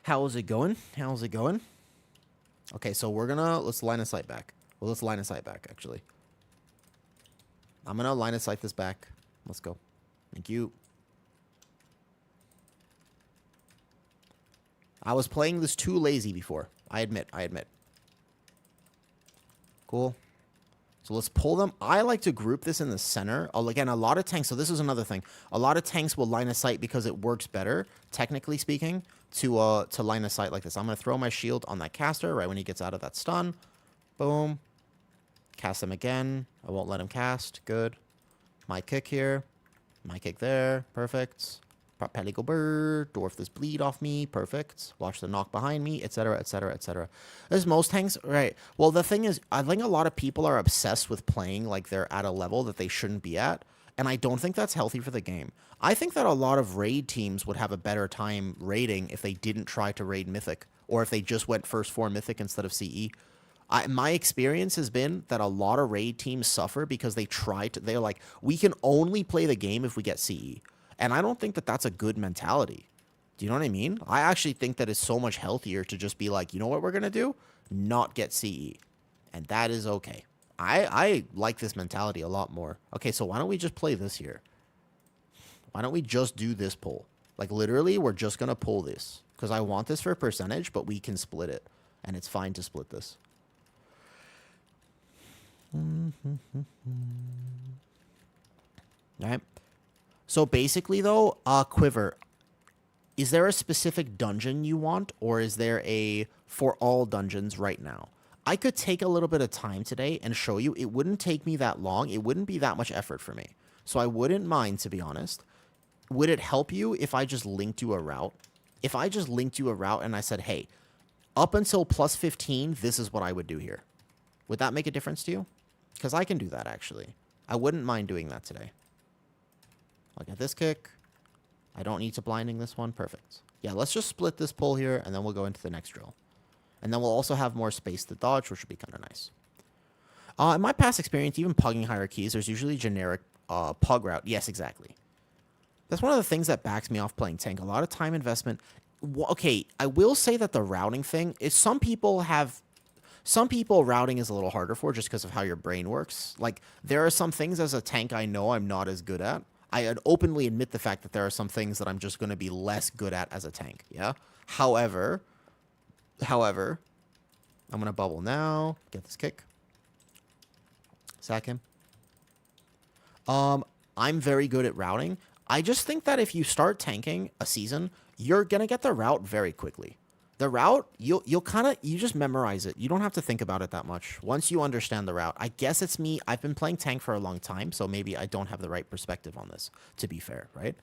How's it going? How's it going? Okay, so let's line of sight back. Well, let's line of sight back, actually. I'm going to line of sight this back. Let's go. Thank you. I was playing this too lazy before. I admit. Cool. So let's pull them. I like to group this in the center. Again, a lot of tanks. So this is another thing. A lot of tanks will line of sight because it works better, technically speaking, to line of sight like this. I'm going to throw my shield on that caster right when he gets out of that stun. Boom. Cast him again. I won't let him cast. Good. My kick here. My kick there. Perfect. Pelico bird. Dwarf this bleed off me. Perfect. Watch the knock behind me, etc., etc., etc. There's most tanks, right? Well, the thing is, I think a lot of people are obsessed with playing like they're at a level that they shouldn't be at, and I don't think that's healthy for the game. I think that a lot of raid teams would have a better time raiding if they didn't try to raid Mythic, or if they just went first 4 Mythic instead of CE. My experience has been that a lot of raid teams suffer because they're like, we can only play the game if we get CE. And I don't think that that's a good mentality. Do you know what I mean? I actually think that it's so much healthier to just be like, you know what we're going to do? Not get CE. And that is okay. I like this mentality a lot more. Okay, so why don't we just play this here? Why don't we just do this pull? Like, literally, we're just going to pull this. Because I want this for percentage, but we can split it. And it's fine to split this. Alright. So basically, though, Quiver, is there a specific dungeon you want, or is there a for all dungeons right now? I could take a little bit of time today and show you. It wouldn't take me that long. It wouldn't be that much effort for me. So I wouldn't mind, to be honest. Would it help you if I just linked you a route? If I just linked you a route and I said, hey, up until plus 15, this is what I would do here. Would that make a difference to you? Because I can do that, actually. I wouldn't mind doing that today. I'll get this kick. I don't need to blinding this one. Perfect. Yeah, let's just split this pull here, and then we'll go into the next drill. And then we'll also have more space to dodge, which would be kind of nice. In my past experience, even pugging higher keys, there's usually generic pug route. Yes, exactly. That's one of the things that backs me off playing tank. A lot of time investment. Okay, I will say that the routing thing is some people routing is a little harder for just because of how your brain works. Like, there are some things as a tank I know I'm not as good at. I openly admit the fact that there are some things that I'm just going to be less good at as a tank, yeah? However, I'm going to bubble now. Get this kick. Sack him. I'm very good at routing. I just think that if you start tanking a season, you're going to get the route very quickly. The route, you just memorize it. You don't have to think about it that much. Once you understand the route, I guess it's me. I've been playing tank for a long time, so maybe I don't have the right perspective on this, to be fair, right?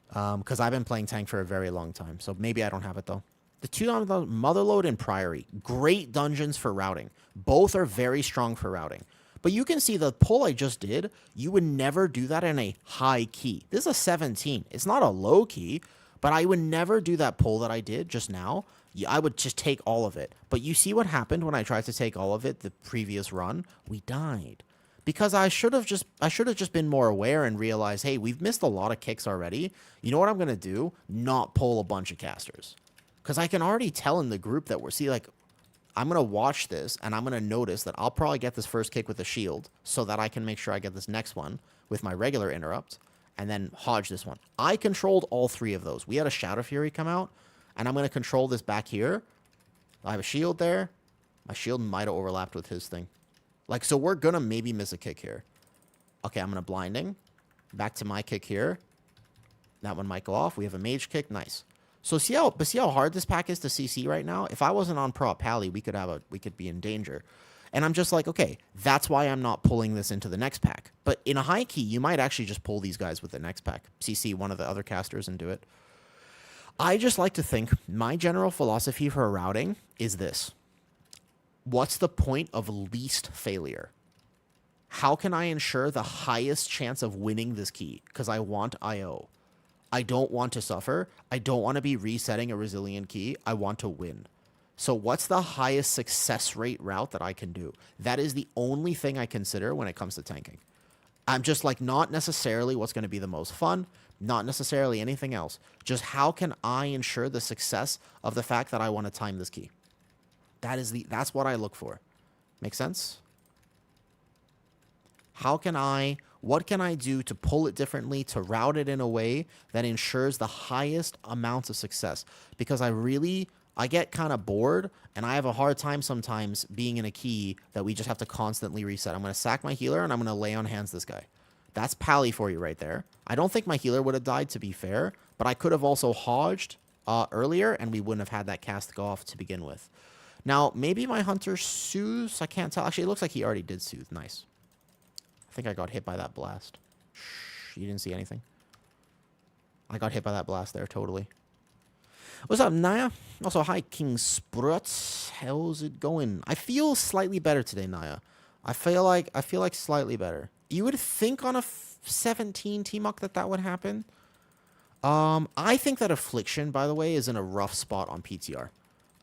Because I've been playing tank for a very long time, so maybe I don't have it, though. The two on the Motherlode and Priory, great dungeons for routing. Both are very strong for routing. But you can see the pull I just did, you would never do that in a high key. This is a 17. It's not a low key, but I would never do that pull that I did just now. I would just take all of it. But you see what happened when I tried to take all of it the previous run? We died. Because I should have just been more aware and realized, hey, we've missed a lot of kicks already. You know what I'm going to do? Not pull a bunch of casters. Because I can already tell in the group that I'm going to watch this, and I'm going to notice that I'll probably get this first kick with a shield so that I can make sure I get this next one with my regular interrupt, and then hodge this one. I controlled all three of those. We had a Shadow Fury come out, and I'm going to control this back here. I have a shield there. My shield might have overlapped with his thing. Like, so we're going to maybe miss a kick here. Okay, I'm going to blinding. Back to my kick here. That one might go off. We have a mage kick. Nice. So see how hard this pack is to CC right now? If I wasn't on Pro Pally, we could be in danger. And I'm just like, okay, that's why I'm not pulling this into the next pack. But in a high key, you might actually just pull these guys with the next pack. CC one of the other casters and do it. I just like to think my general philosophy for routing is this. What's the point of least failure? How can I ensure the highest chance of winning this key? Because I want IO. I don't want to suffer. I don't want to be resetting a resilient key. I want to win. So what's the highest success rate route that I can do? That is the only thing I consider when it comes to tanking. I'm just like, not necessarily what's going to be the most fun, not necessarily anything else. Just how can I ensure the success of the fact that I want to time this key? That's what I look for. Make sense? What can I do to pull it differently, to route it in a way that ensures the highest amounts of success? Because I get kind of bored, and I have a hard time sometimes being in a key that we just have to constantly reset. I'm going to sack my healer, and I'm going to lay on hands this guy. That's Pally for you right there. I don't think my healer would have died, to be fair, but I could have also hodged earlier, and we wouldn't have had that cast go off to begin with. Now, maybe my hunter soothes. I can't tell. Actually, it looks like he already did soothe. Nice. I think I got hit by that blast. Shh, you didn't see anything. I got hit by that blast there, totally. What's up, Naya? Also, hi, King Spruts. How's it going? I feel slightly better today, Naya. I feel like slightly better. You would think on a 17 T-Muck that would happen. I think that Affliction, by the way, is in a rough spot on PTR.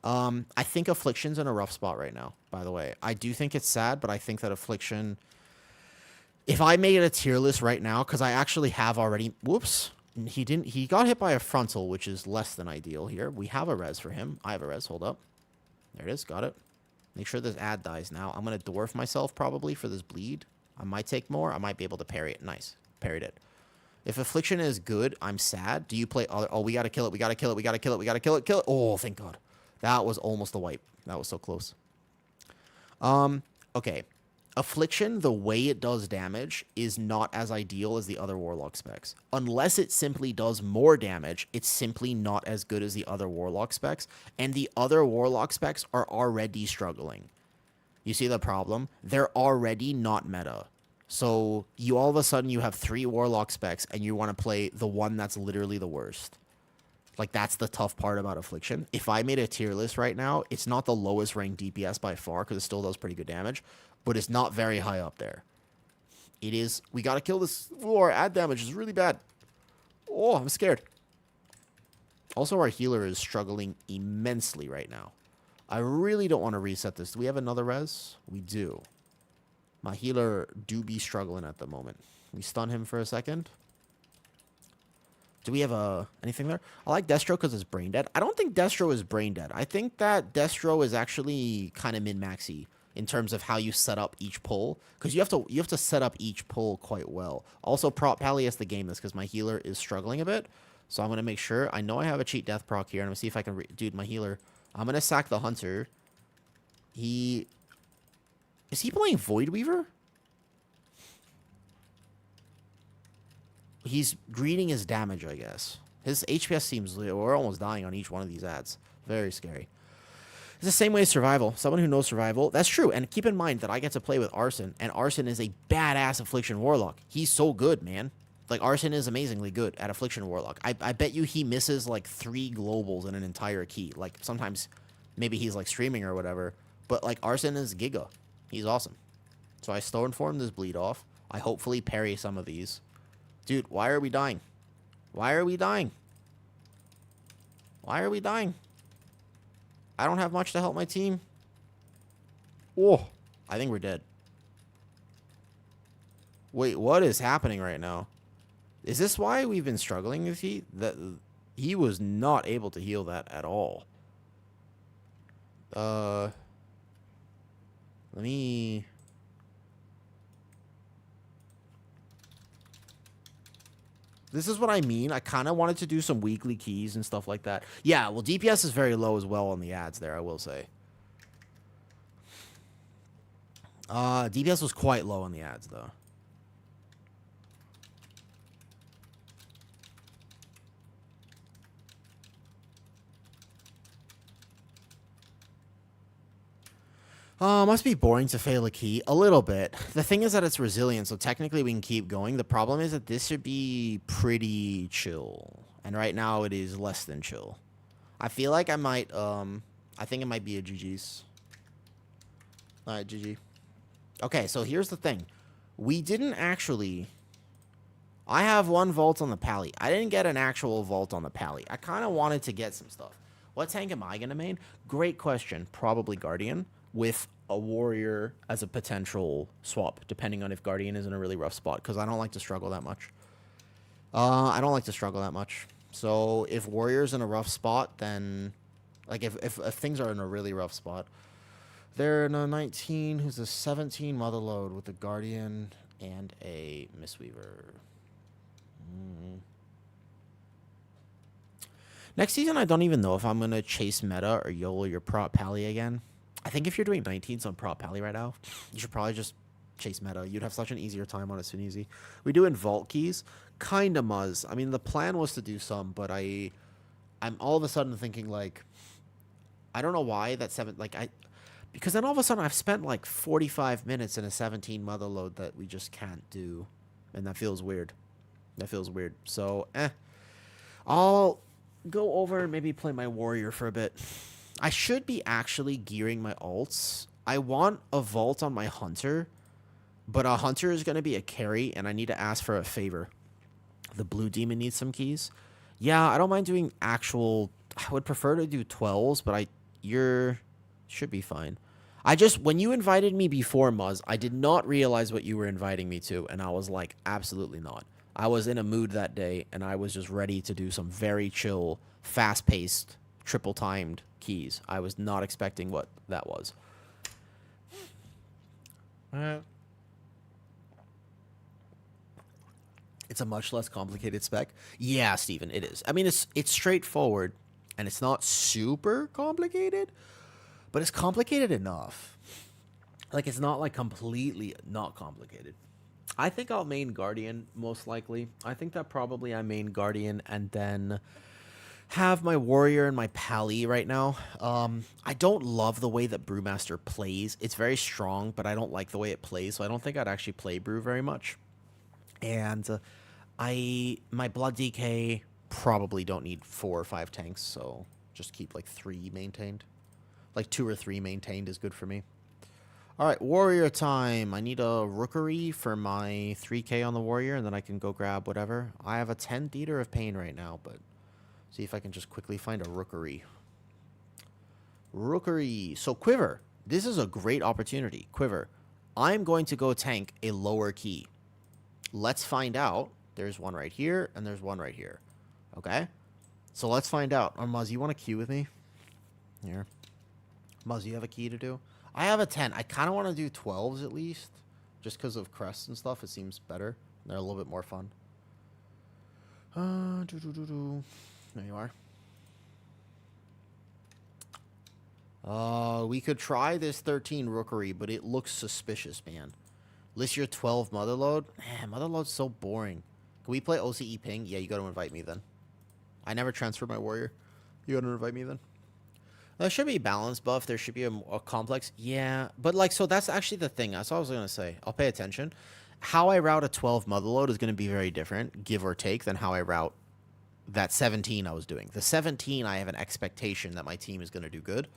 I think Affliction's in a rough spot right now, by the way. I do think it's sad, but I think that Affliction... If I made a tier list right now, because I actually have already... Whoops. He got hit by a frontal, which is less than ideal here. We have a res for him. I have a res. Hold up. There it is. Got it. Make sure this ad dies now. I'm going to dwarf myself probably for this bleed. I might take more. I might be able to parry it. Nice. Parried it. If Affliction is good, I'm sad. Do you play other... Oh, we got to kill it. We got to kill it. We got to kill it. We got to kill it. Kill it. Oh, thank God. That was almost a wipe. That was so close. Okay. Affliction, the way it does damage, is not as ideal as the other Warlock specs. Unless it simply does more damage, it's simply not as good as the other Warlock specs, and the other Warlock specs are already struggling. You see the problem? They're already not meta. So you all of a sudden you have 3 Warlock specs, and you want to play the one that's literally the worst. Like, that's the tough part about Affliction. If I made a tier list right now, it's not the lowest ranked DPS by far, because it still does pretty good damage, but it's not very high up there. It is... We gotta kill this... Oh, our ad damage is really bad. Oh, I'm scared. Also, our healer is struggling immensely right now. I really don't want to reset this. Do we have another res? We do. My healer do be struggling at the moment. We stun him for a second. Do we have anything there? I like Destro because it's brain dead. I don't think Destro is brain dead. I think that Destro is actually kind of min-maxy in terms of how you set up each pull, because you have to set up each pull quite well. Also, prop Pally has to game this because my healer is struggling a bit, so I'm gonna make sure. I know I have a cheat death proc here, and I'm gonna see if I can dude, my healer. I'm gonna sack the hunter. Is he playing Void Weaver? He's greeting his damage, I guess. His HPS seems... We're almost dying on each one of these ads. Very scary. It's the same way as Survival. Someone who knows Survival. That's true. And keep in mind that I get to play with Arson. And Arson is a badass Affliction Warlock. He's so good, man. Like, Arson is amazingly good at Affliction Warlock. I bet you he misses, like, 3 globals in an entire key. Like, sometimes maybe he's, like, streaming or whatever. But, like, Arson is Giga. He's awesome. So I Stormform this bleed off. I hopefully parry some of these. Dude, why are we dying? Why are we dying? Why are we dying? I don't have much to help my team. Oh, I think we're dead. Wait, what is happening right now? Is this why we've been struggling with he was not able to heal that at all. Let me... This is what I mean. I kind of wanted to do some weekly keys and stuff like that. Yeah, well, DPS is very low as well on the ads there, I will say. DPS was quite low on the ads, though. Must be boring to fail a key. A little bit. The thing is that it's resilient, so technically we can keep going. The problem is that this should be pretty chill. And right now it is less than chill. I feel like I might, I think it might be a GG's. Alright, GG. Okay, so here's the thing. We didn't actually... I have one vault on the pally. I didn't get an actual vault on the pally. I kind of wanted to get some stuff. What tank am I going to main? Great question. Probably Guardian with a Warrior as a potential swap, depending on if Guardian is in a really rough spot, because I don't like to struggle that much. I don't like to struggle that much. So if Warrior's in a rough spot, then... Like, if things are in a really rough spot, they're in a 19, who's a 17 Motherlode with a Guardian and a Mistweaver. Next season, I don't even know if I'm going to chase meta or YOLO your prop pally again. I think if you're doing 19s on prop pally right now, you should probably just chase meta. You'd have such an easier time on it soon easy. We do in vault keys. Kind of muzz. I mean, the plan was to do some, but I'm all of a sudden thinking, like, I don't know why that because then all of a sudden I've spent like 45 minutes in a 17 Motherlode that we just can't do. And that feels weird. That feels weird. So, I'll go over and maybe play my Warrior for a bit. I should be actually gearing my ults. I want a vault on my Hunter, but a Hunter is going to be a carry, and I need to ask for a favor. The blue demon needs some keys. Yeah, I don't mind doing actual... I would prefer to do 12s, but you're... should be fine. When you invited me before, Muzz, I did not realize what you were inviting me to, and I was like, absolutely not. I was in a mood that day, and I was just ready to do some very chill, fast-paced, triple-timed keys. I was not expecting what that was. It's a much less complicated spec. Yeah, Steven, it is. I mean, it's straightforward, and it's not super complicated, but it's complicated enough. Like, it's not, like, completely not complicated. I think I'll main Guardian, most likely. I think that probably I main Guardian and then have my Warrior and my Pally right now. I don't love the way that Brewmaster plays. It's very strong, but I don't like the way it plays, so I don't think I'd actually play Brew very much. And my Blood DK probably don't need 4 or 5 tanks, so just keep, like, 3 maintained. Like, 2 or 3 maintained is good for me. All right, Warrior time. I need a Rookery for my 3k on the Warrior, and then I can go grab whatever. I have a 10 Theater of Pain right now, but see if I can just quickly find a Rookery. Rookery. So, Quiver. This is a great opportunity. Quiver. I'm going to go tank a lower key. Let's find out. There's one right here, and there's one right here. Okay? So, let's find out. Muzz, you want to queue with me? Here. Muzz, you have a key to do? I have a 10. I kind of want to do 12s at least. Just because of crests and stuff. It seems better. They're a little bit more fun. There you are. We could try this 13 Rookery, but it looks suspicious, man. List your 12 Motherlode. Man, Motherlode's so boring. Can we play OCE ping? Yeah, you got to invite me then. I never transferred my Warrior. You got to invite me then. There should be a balance buff. There should be a complex. Yeah, but like, so that's actually the thing. That's what I was going to say. I'll pay attention. How I route a 12 Motherlode is going to be very different, give or take, than how I route that 17 I was doing. The 17, I have an expectation that my team is going to do good.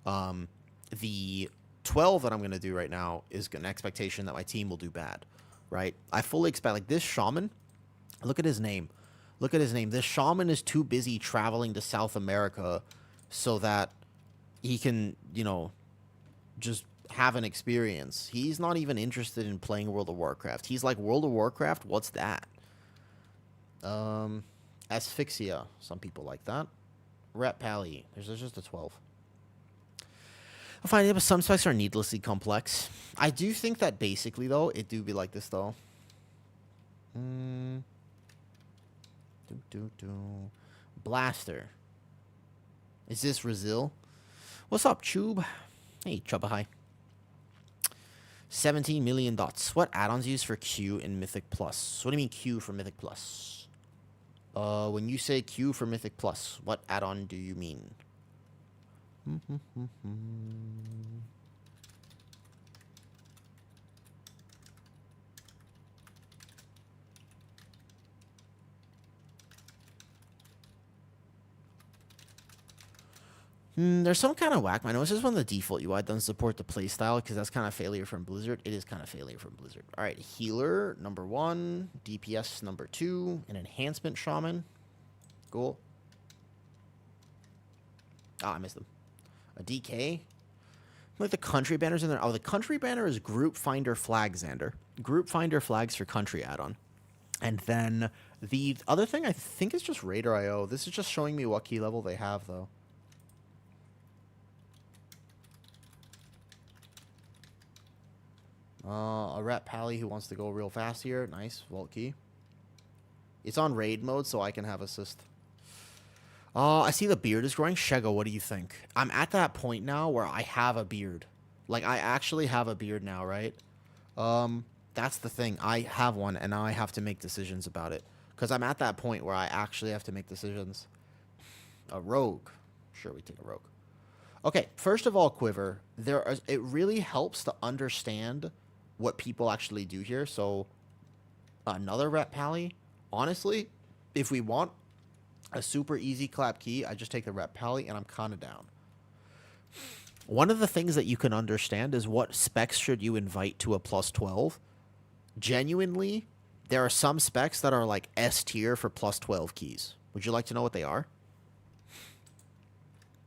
The 12 that I'm going to do right now is an expectation that my team will do bad, right? I fully expect, like, this Shaman, look at his name. Look at his name. This Shaman is too busy traveling to South America so that he can, you know, just have an experience. He's not even interested in playing World of Warcraft. He's like, World of Warcraft? What's that? Asphyxia. Some people like that. Rep Pally. There's just a 12. I find it, but some specs are needlessly complex. I do think that basically, though, it do be like this, though. Blaster. Is this Brazil? What's up, Chube? Hey, Chubba, hi. 17 million dots. What add-ons used for Q in Mythic Plus? What do you mean Q for Mythic Plus? When you say Q for Mythic Plus, what add-on do you mean? There's some kind of whack. I know this is one of the default UI doesn't support the playstyle because that's kind of failure from Blizzard. It is kind of failure from Blizzard. All right, healer number 1, DPS number 2, an enhancement shaman. Cool. Ah, I missed them. A DK. Like the country banners in there. Oh, the country banner is Group Finder Flag, Xander. Group Finder Flags for country add-on. And then the other thing I think is just Raider IO. This is just showing me what key level they have, though. A Rat Pally who wants to go real fast here. Nice. Vault key. It's on raid mode, so I can have assist. I see the beard is growing. Shego, what do you think? I'm at that point now where I have a beard. Like, I actually have a beard now, right? That's the thing. I have one, and now I have to make decisions about it. Because I'm at that point where I actually have to make decisions. A rogue. Sure, we take a rogue. Okay, first of all, Quiver, it really helps to understand what people actually do here. So, another Rat Pally. Honestly, if we want a super easy clap key, I just take the Rat Pally, and I'm kind of down. One of the things that you can understand is what specs should you invite to a plus 12. Genuinely, there are some specs that are like S tier for plus 12 keys. Would you like to know what they are?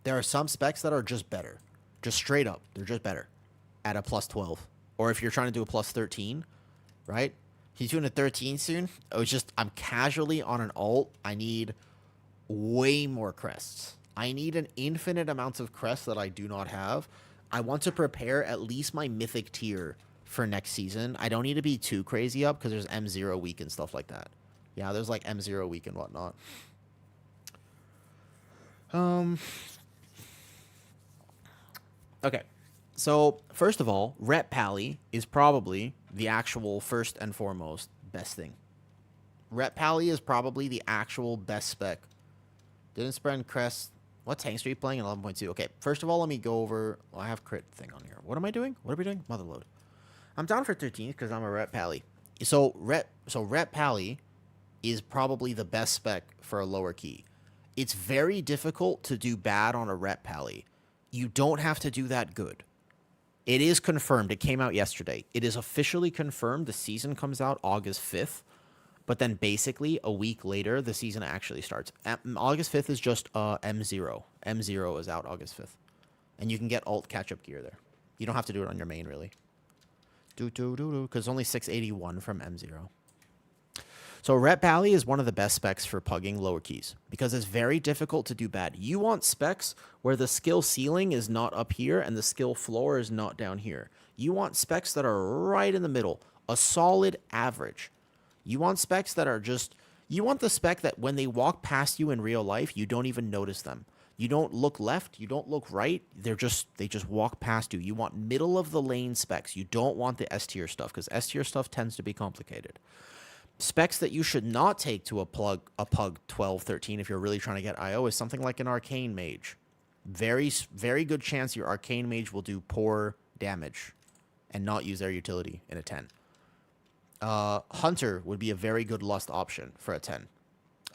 There are some specs that are just better. Just straight up. They're just better at a plus 12. Or if you're trying to do a plus 13, right? He's doing a 13 soon. I'm casually on an alt. I need way more crests. I need an infinite amount of crests that I do not have. I want to prepare at least my mythic tier for next season. I don't need to be too crazy up because there's M0 week and stuff like that. Yeah, there's like M0 week and whatnot. Okay. So, first of all, Ret Pally is probably the actual first and foremost best thing. Ret Pally is probably the actual best spec. Didn't spread crest. What tanks are you playing in 11.2? Okay, first of all, let me go over... Well, I have crit thing on here. What am I doing? What are we doing? Motherlode. I'm down for 13th because I'm a Ret Pally. So Ret Pally is probably the best spec for a lower key. It's very difficult to do bad on a Ret Pally. You don't have to do that good. It is confirmed. It came out yesterday. It is officially confirmed. The season comes out August 5th. But then basically a week later, the season actually starts. August 5th is just M0. M0 is out August 5th. And you can get alt catch-up gear there. You don't have to do it on your main, really. Because it's only 681 from M0. So Ret Pally is one of the best specs for pugging lower keys. Because it's very difficult to do bad. You want specs where the skill ceiling is not up here and the skill floor is not down here. You want specs that are right in the middle. A solid average. You want specs that are just... You want the spec that when they walk past you in real life, you don't even notice them. You don't look left. You don't look right. They just walk past you. You want middle of the lane specs. You don't want the S tier stuff because S tier stuff tends to be complicated. Specs that you should not take to a pug 12, 13 if you're really trying to get IO is something like an Arcane Mage. Very, very good chance your Arcane Mage will do poor damage and not use their utility in a 10. Hunter would be a very good lust option for a 10.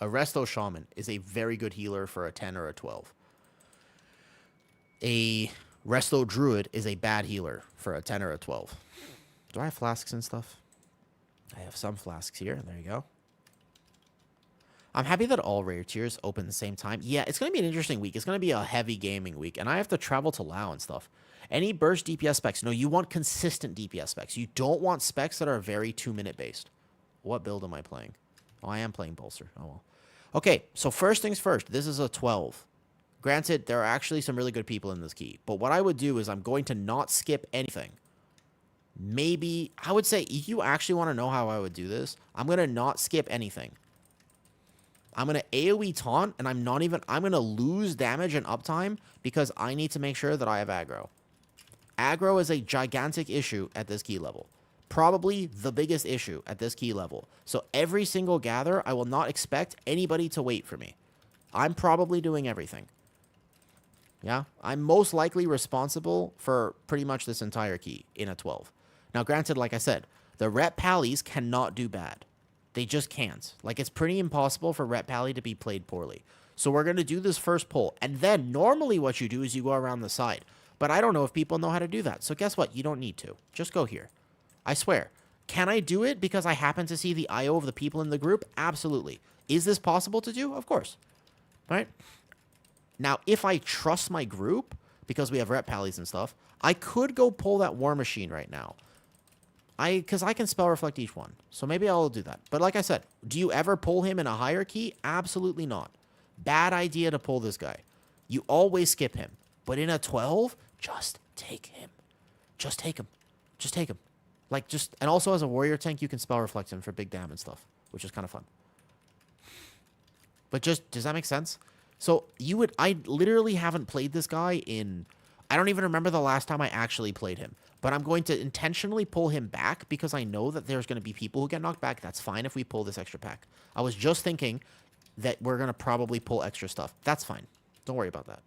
A Resto Shaman is a very good healer for a 10 or a 12. A Resto Druid is a bad healer for a 10 or a 12. Do I have flasks and stuff? I have some flasks here. There you go. I'm happy that all rare tiers open at the same time. Yeah, it's going to be an interesting week. It's going to be a heavy gaming week, and I have to travel to Lao and stuff. Any burst DPS specs? No, you want consistent DPS specs. You don't want specs that are very 2-minute based. What build am I playing? Oh, I am playing Bolster. Oh, well. Okay, so first things first. This is a 12. Granted, there are actually some really good people in this key. But what I would do is I'm going to not skip anything. Maybe, I would say, if you actually want to know how I would do this, I'm going to not skip anything. I'm going to AoE taunt, and I'm going to lose damage and uptime because I need to make sure that I have aggro. Aggro is a gigantic issue at this key level. Probably the biggest issue at this key level. So every single gather, I will not expect anybody to wait for me. I'm probably doing everything. Yeah? I'm most likely responsible for pretty much this entire key in a 12. Now, granted, like I said, the Ret Pallies cannot do bad. They just can't. Like, it's pretty impossible for Ret Pally to be played poorly. So we're going to do this first pull. And then normally what you do is you go around the side. But I don't know if people know how to do that. So guess what? You don't need to. Just go here. I swear. Can I do it because I happen to see the IO of the people in the group? Absolutely. Is this possible to do? Of course. Right? Now, if I trust my group, because we have rep pallies and stuff, I could go pull that War Machine right now. Because I can spell reflect each one. So maybe I'll do that. But like I said, do you ever pull him in a hierarchy? Absolutely not. Bad idea to pull this guy. You always skip him. But in a 12, just take him. Just take him. Just take him. Like, just... And also as a warrior tank, you can spell reflect him for big damage and stuff, which is kind of fun. But just... Does that make sense? So, you would... I literally haven't played this guy in... I don't even remember the last time I actually played him. But I'm going to intentionally pull him back because I know that there's going to be people who get knocked back. That's fine if we pull this extra pack. I was just thinking that we're going to probably pull extra stuff. That's fine. Don't worry about that.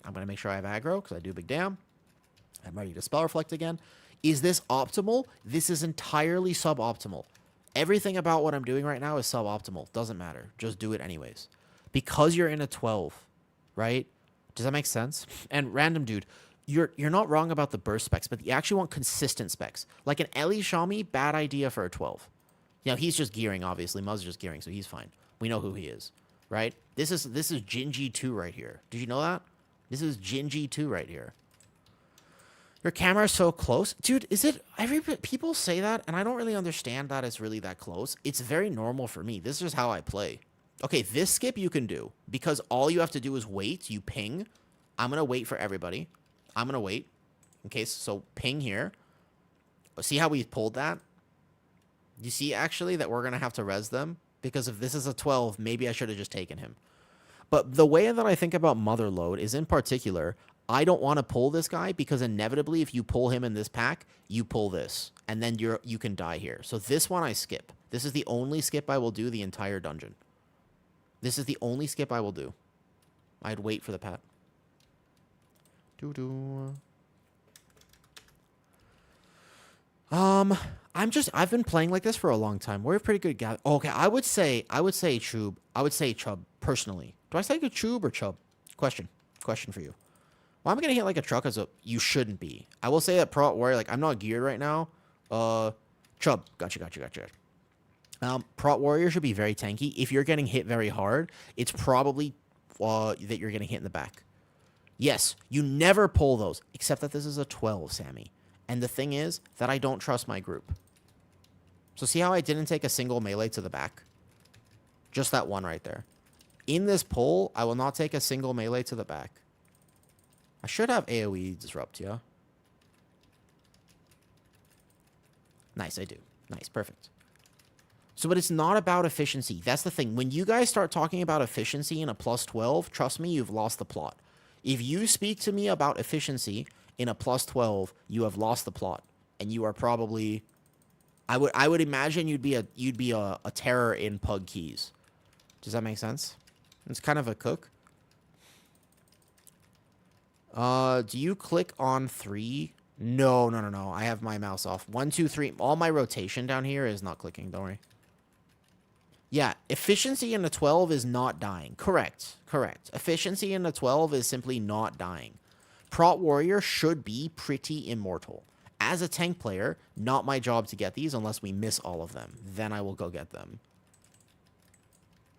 I'm going to make sure I have aggro because I do big damn. I'm ready to spell reflect again. Is this optimal? This is entirely suboptimal. Everything about what I'm doing right now is suboptimal. Doesn't matter. Just do it anyways. Because you're in a 12, right? Does that make sense? And random dude, you're not wrong about the burst specs, but you actually want consistent specs. Like an Ellie Shami, bad idea for a 12. You know, he's just gearing, obviously. Muzz is just gearing, so he's fine. We know who he is, right? This is Jinji 2 right here. Did you know that? This is Jinji 2 right here. Your camera is so close. Dude, is it... People say that, and I don't really understand that it's really that close. It's very normal for me. This is just how I play. Okay, this skip you can do, because all you have to do is wait. You ping. I'm going to wait for everybody. I'm going to wait. Okay, so ping here. See how we pulled that? You see, actually, that we're going to have to res them? Because if this is a 12, maybe I should have just taken him. But the way that I think about Motherlode is, in particular, I don't want to pull this guy because inevitably, if you pull him in this pack, you pull this. And then you can die here. So this one I skip. This is the only skip I will do the entire dungeon. This is the only skip I will do. I'd wait for the pat. I've been playing like this for a long time. We're a pretty good guy. Okay, I would say Chub. I would say Chub, personally. Do I say good Chub or Chub? Question for you. Well, I'm gonna hit like a truck as a... You shouldn't be. I will say that Pro Warrior, like, I'm not geared right now. Chub. Gotcha. Prot Warrior should be very tanky. If you're getting hit very hard, it's probably that you're getting hit in the back. Yes, you never pull those, except that this is a 12, Sammy. And the thing is that I don't trust my group. So see how I didn't take a single melee to the back? Just that one right there. In this pull, I will not take a single melee to the back. I should have AoE disrupt, yeah? Nice, I do. Nice, perfect. So, but it's not about efficiency. That's the thing. When you guys start talking about efficiency in a plus 12, trust me, you've lost the plot. If you speak to me about efficiency in a plus 12, you have lost the plot. And you are probably... I would imagine you'd be a terror in Pug Keys. Does that make sense? It's kind of a cook. Do you click on 3? No. I have my mouse off. 1, 2, 3. All my rotation down here is not clicking. Don't worry. Yeah, efficiency in a 12 is not dying. Correct. Efficiency in a 12 is simply not dying. Prot Warrior should be pretty immortal. As a tank player, not my job to get these unless we miss all of them. Then I will go get them.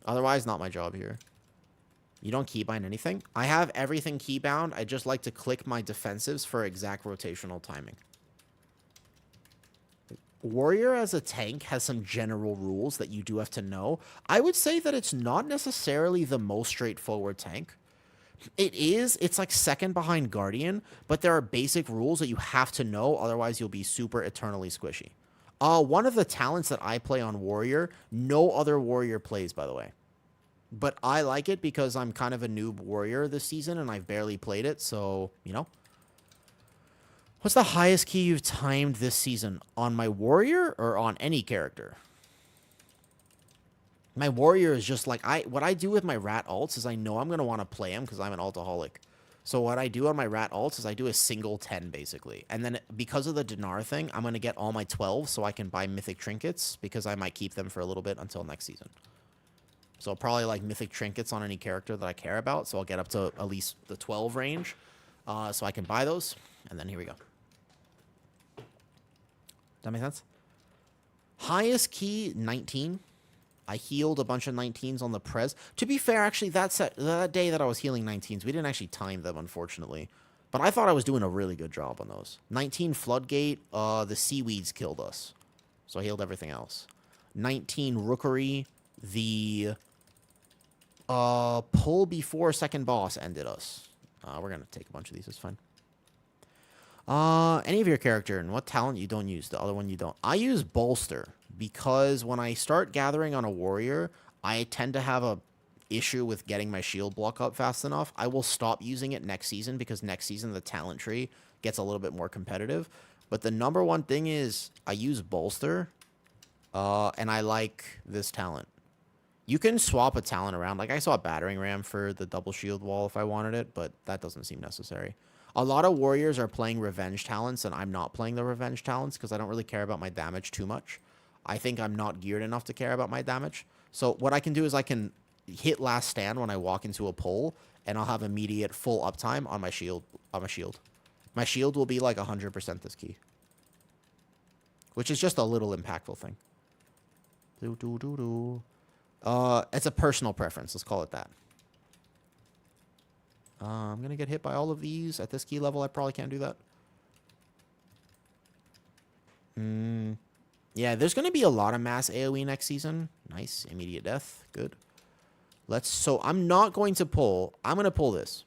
Otherwise, not my job here. You don't keybind anything? I have everything keybound. I just like to click my defensives for exact rotational timing. Warrior as a tank has some general rules that you do have to know. I would say that it's not necessarily the most straightforward tank. It's like second behind Guardian, but there are basic rules that you have to know, otherwise you'll be super eternally squishy. One of the talents that I play on Warrior, no other Warrior plays, by the way. But I like it because I'm kind of a noob Warrior this season, and I've barely played it, so, you know. What's the highest key you've timed this season? On my Warrior or on any character? My Warrior is just like... What I do with my rat alts is I know I'm going to want to play him because I'm an altaholic. So what I do on my rat alts is I do a single 10, basically. And then because of the Dinar thing, I'm going to get all my 12 so I can buy mythic trinkets because I might keep them for a little bit until next season. So probably like mythic trinkets on any character that I care about. So I'll get up to at least the 12 range. So I can buy those. And then here we go. Does that make sense? Highest key, 19. I healed a bunch of 19s on the Prez. To be fair, actually, that day that I was healing 19s, we didn't actually time them, unfortunately. But I thought I was doing a really good job on those. 19 Floodgate, the Seaweeds killed us. So I healed everything else. 19 Rookery, the pull before second boss ended us. We're going to take a bunch of these, it's fine. Any of your character and what talent you don't use, the other one you don't. I use Bolster because when I start gathering on a warrior, I tend to have a issue with getting my shield block up fast enough. I will stop using it next season because next season the talent tree gets a little bit more competitive. But the number one thing is I use Bolster, and I like this talent. You can swap a talent around. Like I saw a Battering Ram for the double shield wall if I wanted it, but that doesn't seem necessary. A lot of warriors are playing revenge talents, and I'm not playing the revenge talents because I don't really care about my damage too much. I think I'm not geared enough to care about my damage. So what I can do is I can hit last stand when I walk into a pull, and I'll have immediate full uptime on my shield. My shield will be like 100% this key, which is just a little impactful thing. It's a personal preference. Let's call it that. I'm going to get hit by all of these. At this key level, I probably can't do that. Yeah, there's going to be a lot of mass AoE next season. Nice. Immediate death. Good. So I'm not going to pull. I'm going to pull this.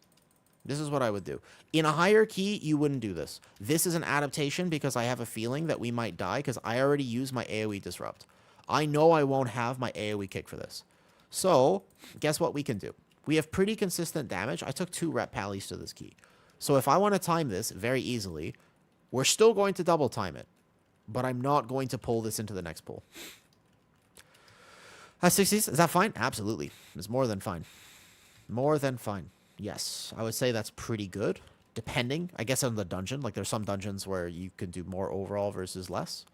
This is what I would do. In a higher key, you wouldn't do this. This is an adaptation because I have a feeling that we might die because I already used my AoE Disrupt. I know I won't have my AoE kick for this. So, guess what we can do? We have pretty consistent damage. I took 2 rep pallies to this key. So if I want to time this very easily, we're still going to double time it. But I'm not going to pull this into the next pull. That's 60s. Is that fine? Absolutely. It's more than fine. More than fine. Yes. I would say that's pretty good. Depending, I guess, on the dungeon. Like, there's some dungeons where you can do more overall versus less.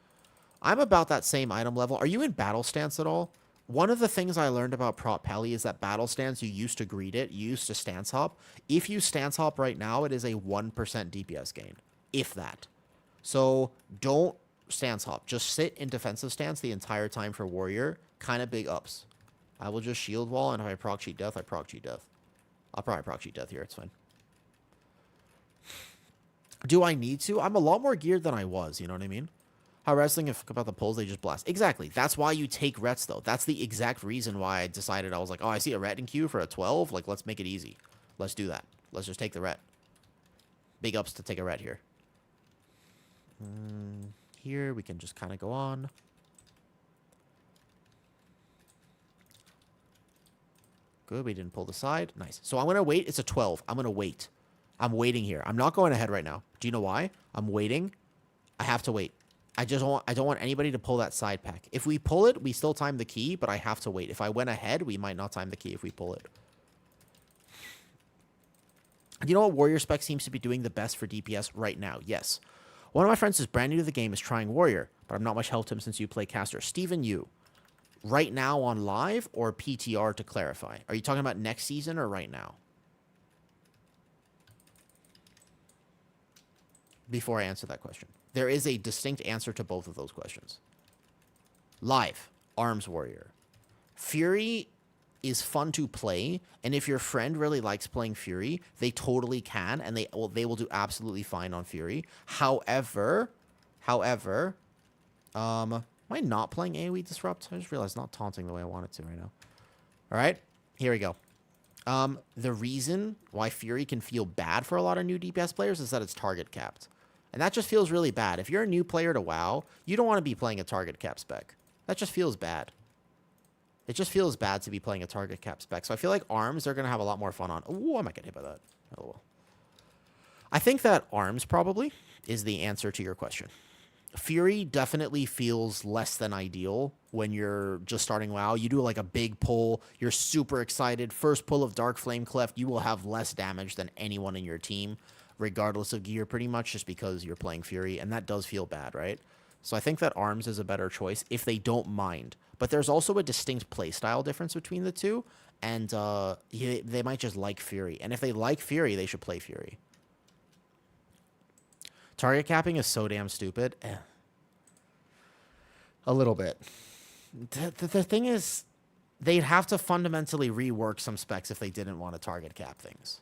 I'm about that same item level. Are you in battle stance at all? One of the things I learned about prop pally is that battle stance, you used to greet it. You used to stance hop. If you stance hop right now, it is a 1% DPS gain. If that. So, don't stance hop. Just sit in defensive stance the entire time for warrior. Kind of big ups. I will just shield wall, and if I proc cheat death, I proc cheat death. I'll probably proc cheat death here. It's fine. Do I need to? I'm a lot more geared than I was. You know what I mean? How wrestling about the pulls, they just blast. Exactly. That's why you take rets, though. That's the exact reason why I decided I was like, oh, I see a ret in queue for a 12. Like, let's make it easy. Let's do that. Let's just take the ret. Big ups to take a ret here. Here, we can just kind of go on. Good, we didn't pull the side. Nice. So I'm going to wait. It's a 12. I'm going to wait. I'm waiting here. I'm not going ahead right now. Do you know why? I'm waiting. I have to wait. I don't want anybody to pull that side pack. If we pull it, we still time the key, but I have to wait. If I went ahead, we might not time the key if we pull it. Do you know what warrior spec seems to be doing the best for DPS right now? Yes. One of my friends is brand new to the game, is trying warrior, but I'm not much help to him since you play caster. Steven Yu. Right now on live or PTR to clarify? Are you talking about next season or right now? Before I answer that question. There is a distinct answer to both of those questions. Live, Arms Warrior. Fury is fun to play, and if your friend really likes playing Fury, they totally can, and they will do absolutely fine on Fury. However, am I not playing AoE Disrupt? I just realized not taunting the way I want it to right now. All right, here we go. The reason why Fury can feel bad for a lot of new DPS players is that it's target capped. And that just feels really bad. If you're a new player to WoW, you don't want to be playing a target cap spec. That just feels bad. It just feels bad to be playing a target cap spec. So I feel like Arms they're going to have a lot more fun on. Ooh, I might get hit by that. Oh, well. I think that Arms probably is the answer to your question. Fury definitely feels less than ideal when you're just starting WoW. You do like a big pull. You're super excited. First pull of Dark Flame Cleft, you will have less damage than anyone in your team, regardless of gear pretty much, just because you're playing Fury. And that does feel bad, right? So I think that arms is a better choice if they don't mind. But there's also a distinct playstyle difference between the two, and they might just like Fury. And if they like Fury, they should play Fury. Target capping is so damn stupid. A little bit. The thing is, they'd have to fundamentally rework some specs if they didn't want to target cap things.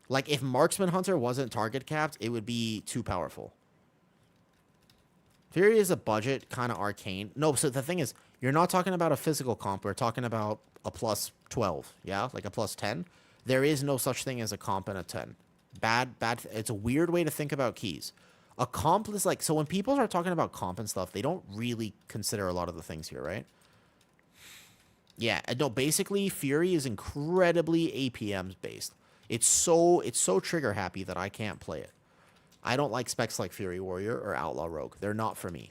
Like, if Marksman Hunter wasn't target capped, it would be too powerful. Fury is a budget, kind of arcane. No, so the thing is, you're not talking about a physical comp. We're talking about a plus 12, yeah? Like a plus 10. There is no such thing as a comp and a 10. Bad. It's a weird way to think about keys. A comp is like, so when people are talking about comp and stuff, they don't really consider a lot of the things here, right? Yeah, no, basically, Fury is incredibly APMs based. It's so trigger happy that I can't play it. I don't like specs like Fury Warrior or Outlaw Rogue. They're not for me.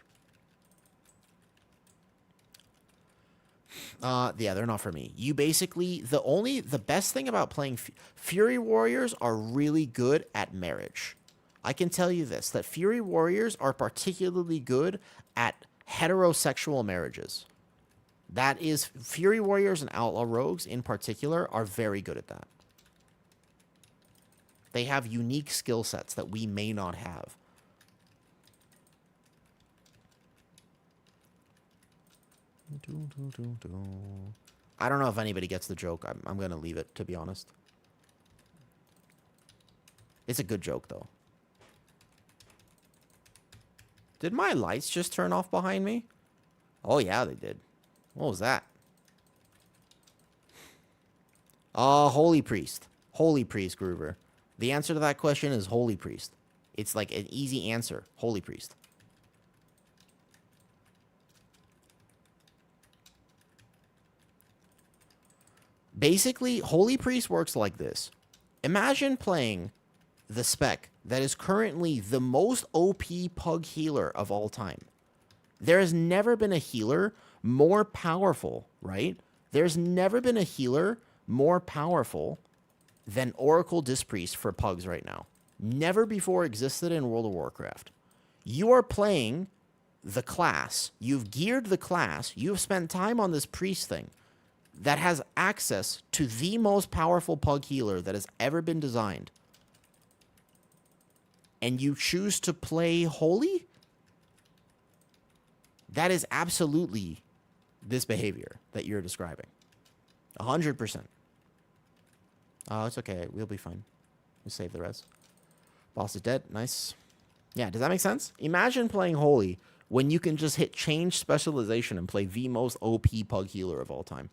Yeah, they're not for me. You basically, the best thing about playing Fury Warriors are really good at marriage. I can tell you this, that Fury Warriors are particularly good at heterosexual marriages. That is, Fury Warriors and Outlaw Rogues in particular are very good at that. They have unique skill sets that we may not have. I don't know if anybody gets the joke. I'm going to leave it, to be honest. It's a good joke, though. Did my lights just turn off behind me? Oh, yeah, they did. What was that? Holy Priest. Holy Priest, Groover. The answer to that question is Holy Priest. It's like an easy answer. Holy Priest. Basically, Holy Priest works like this. Imagine playing the spec that is currently the most OP pug healer of all time. There has never been a healer more powerful, right? There's never been a healer more powerful than Oracle Dispriest for pugs right now. Never before existed in World of Warcraft. You are playing the class. You've geared the class. You've spent time on this priest thing that has access to the most powerful pug healer that has ever been designed. And you choose to play Holy? That is absolutely this behavior that you're describing. 100%. Oh, it's okay. We'll be fine. We'll save the res. Boss is dead. Nice. Yeah, does that make sense? Imagine playing Holy when you can just hit change specialization and play the most OP pug healer of all time.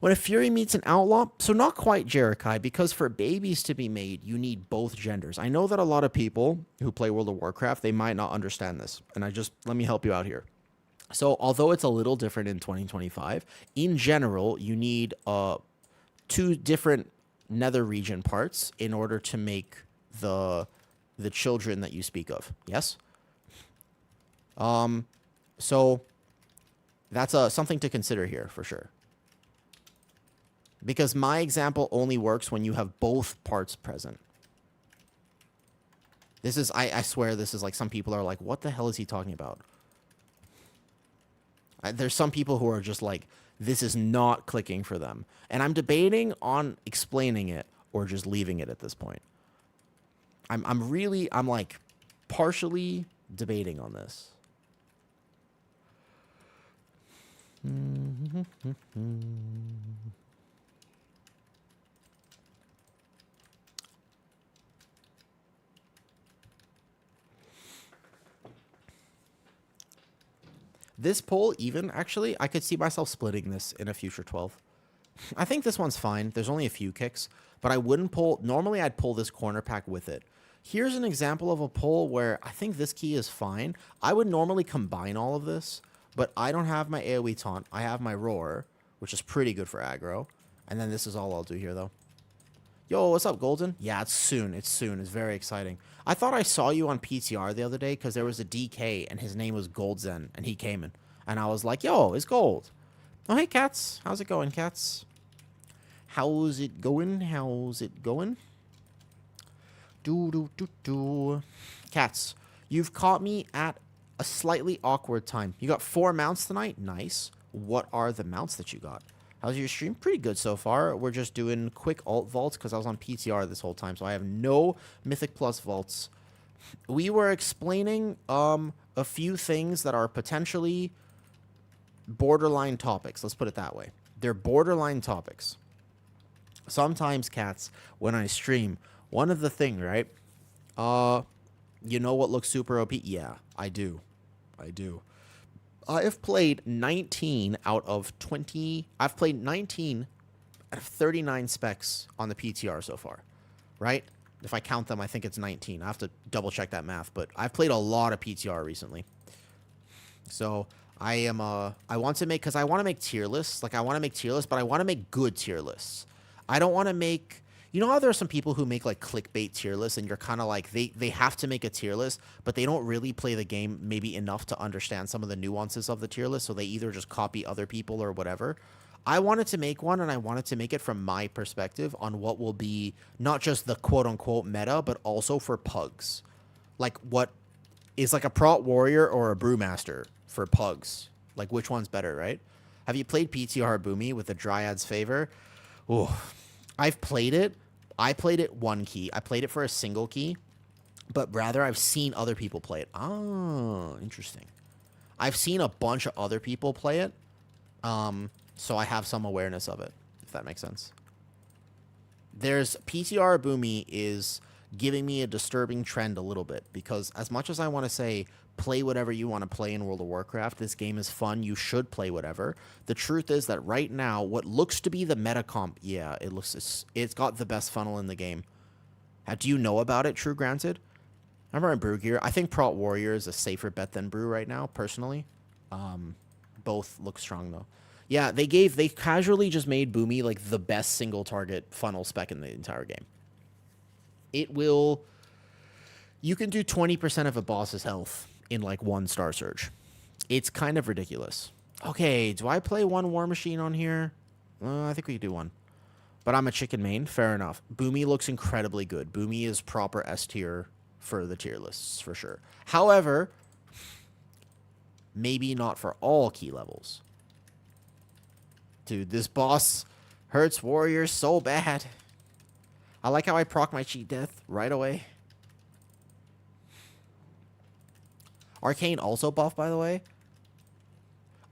When a Fury meets an Outlaw, so not quite Jerikai, because for babies to be made, you need both genders. I know that a lot of people who play World of Warcraft, they might not understand this. And let me help you out here. So although it's a little different in 2025, in general, you need 2 different nether region parts in order to make the children that you speak of. Yes? So that's something to consider here for sure. Because my example only works when you have both parts present. This is, I swear this is like, some people are like, what the hell is he talking about? There's some people who are just like, this is not clicking for them. And I'm debating on explaining it or just leaving it at this point. I'm like partially debating on this. This poll, even, actually, I could see myself splitting this in a future 12. I think this one's fine. There's only a few kicks, but I wouldn't pull... Normally, I'd pull this corner pack with it. Here's an example of a poll where I think this key is fine. I would normally combine all of this, but I don't have my AoE taunt. I have my roar, which is pretty good for aggro. And then this is all I'll do here, though. Yo, what's up, Golden? Yeah, it's soon. It's soon. It's very exciting. I thought I saw you on PTR the other day because there was a DK and his name was Goldzen and he came in. And I was like, yo, it's Gold. Oh, hey, Cats. How's it going, Cats? How's it going? How's it going? Do. Cats, you've caught me at A slightly awkward time. You got 4 mounts tonight? Nice. What are the mounts that you got? How's your stream? Pretty good so far. We're just doing quick alt vaults because I was on PTR this whole time, so I have no Mythic Plus vaults. We were explaining a few things that are potentially borderline topics. Let's put it that way. They're borderline topics. Sometimes, cats, when I stream, one of the thing, right? You know what looks super OP? Yeah, I do. I do. I have played 19 out of 20. I've played 19 out of 39 specs on the PTR so far, right? If I count them, I think it's 19. I have to double check that math, but I've played a lot of PTR recently. So I am, I want to make, because I want to make tier lists. Like, I want to make tier lists, but I want to make good tier lists. I don't want to make, you know how there are some people who make, like, clickbait tier lists, and you're kind of like, they have to make a tier list, but they don't really play the game maybe enough to understand some of the nuances of the tier list, so they either just copy other people or whatever. I wanted to make one, and I wanted to make it from my perspective on what will be not just the quote-unquote meta, but also for pugs. Like, what is like a Prot Warrior or a Brewmaster for pugs? Like, which one's better, right? Have you played PTR Boomy with the Dryad's Favor? Oh, I've played it. I played it one key. I played it for a single key, but rather I've seen other people play it. Oh, interesting. I've seen a bunch of other people play it. So I have some awareness of it, if that makes sense. There's PTR Boomy is giving me a disturbing trend a little bit, because as much as I want to say play whatever you want to play in World of Warcraft, this game is fun, you should play whatever, the truth is that right now what looks to be the meta comp, yeah, it's got the best funnel in the game. Do you know about it, True Granted? I remember in Brew Gear, I think Prot Warrior is a safer bet than Brew right now, personally. Both look strong though. Yeah, they casually just made Boomy like the best single target funnel spec in the entire game. You can do 20% of a boss's health in like 1 Star Surge. It's kind of ridiculous. Okay, do I play 1 War Machine on here? I think we could do 1. But I'm a chicken main, fair enough. Boomy looks incredibly good. Boomy is proper S tier for the tier lists, for sure. However, maybe not for all key levels. Dude, this boss hurts warriors so bad. I like how I proc my cheat death right away. Arcane also buff, by the way.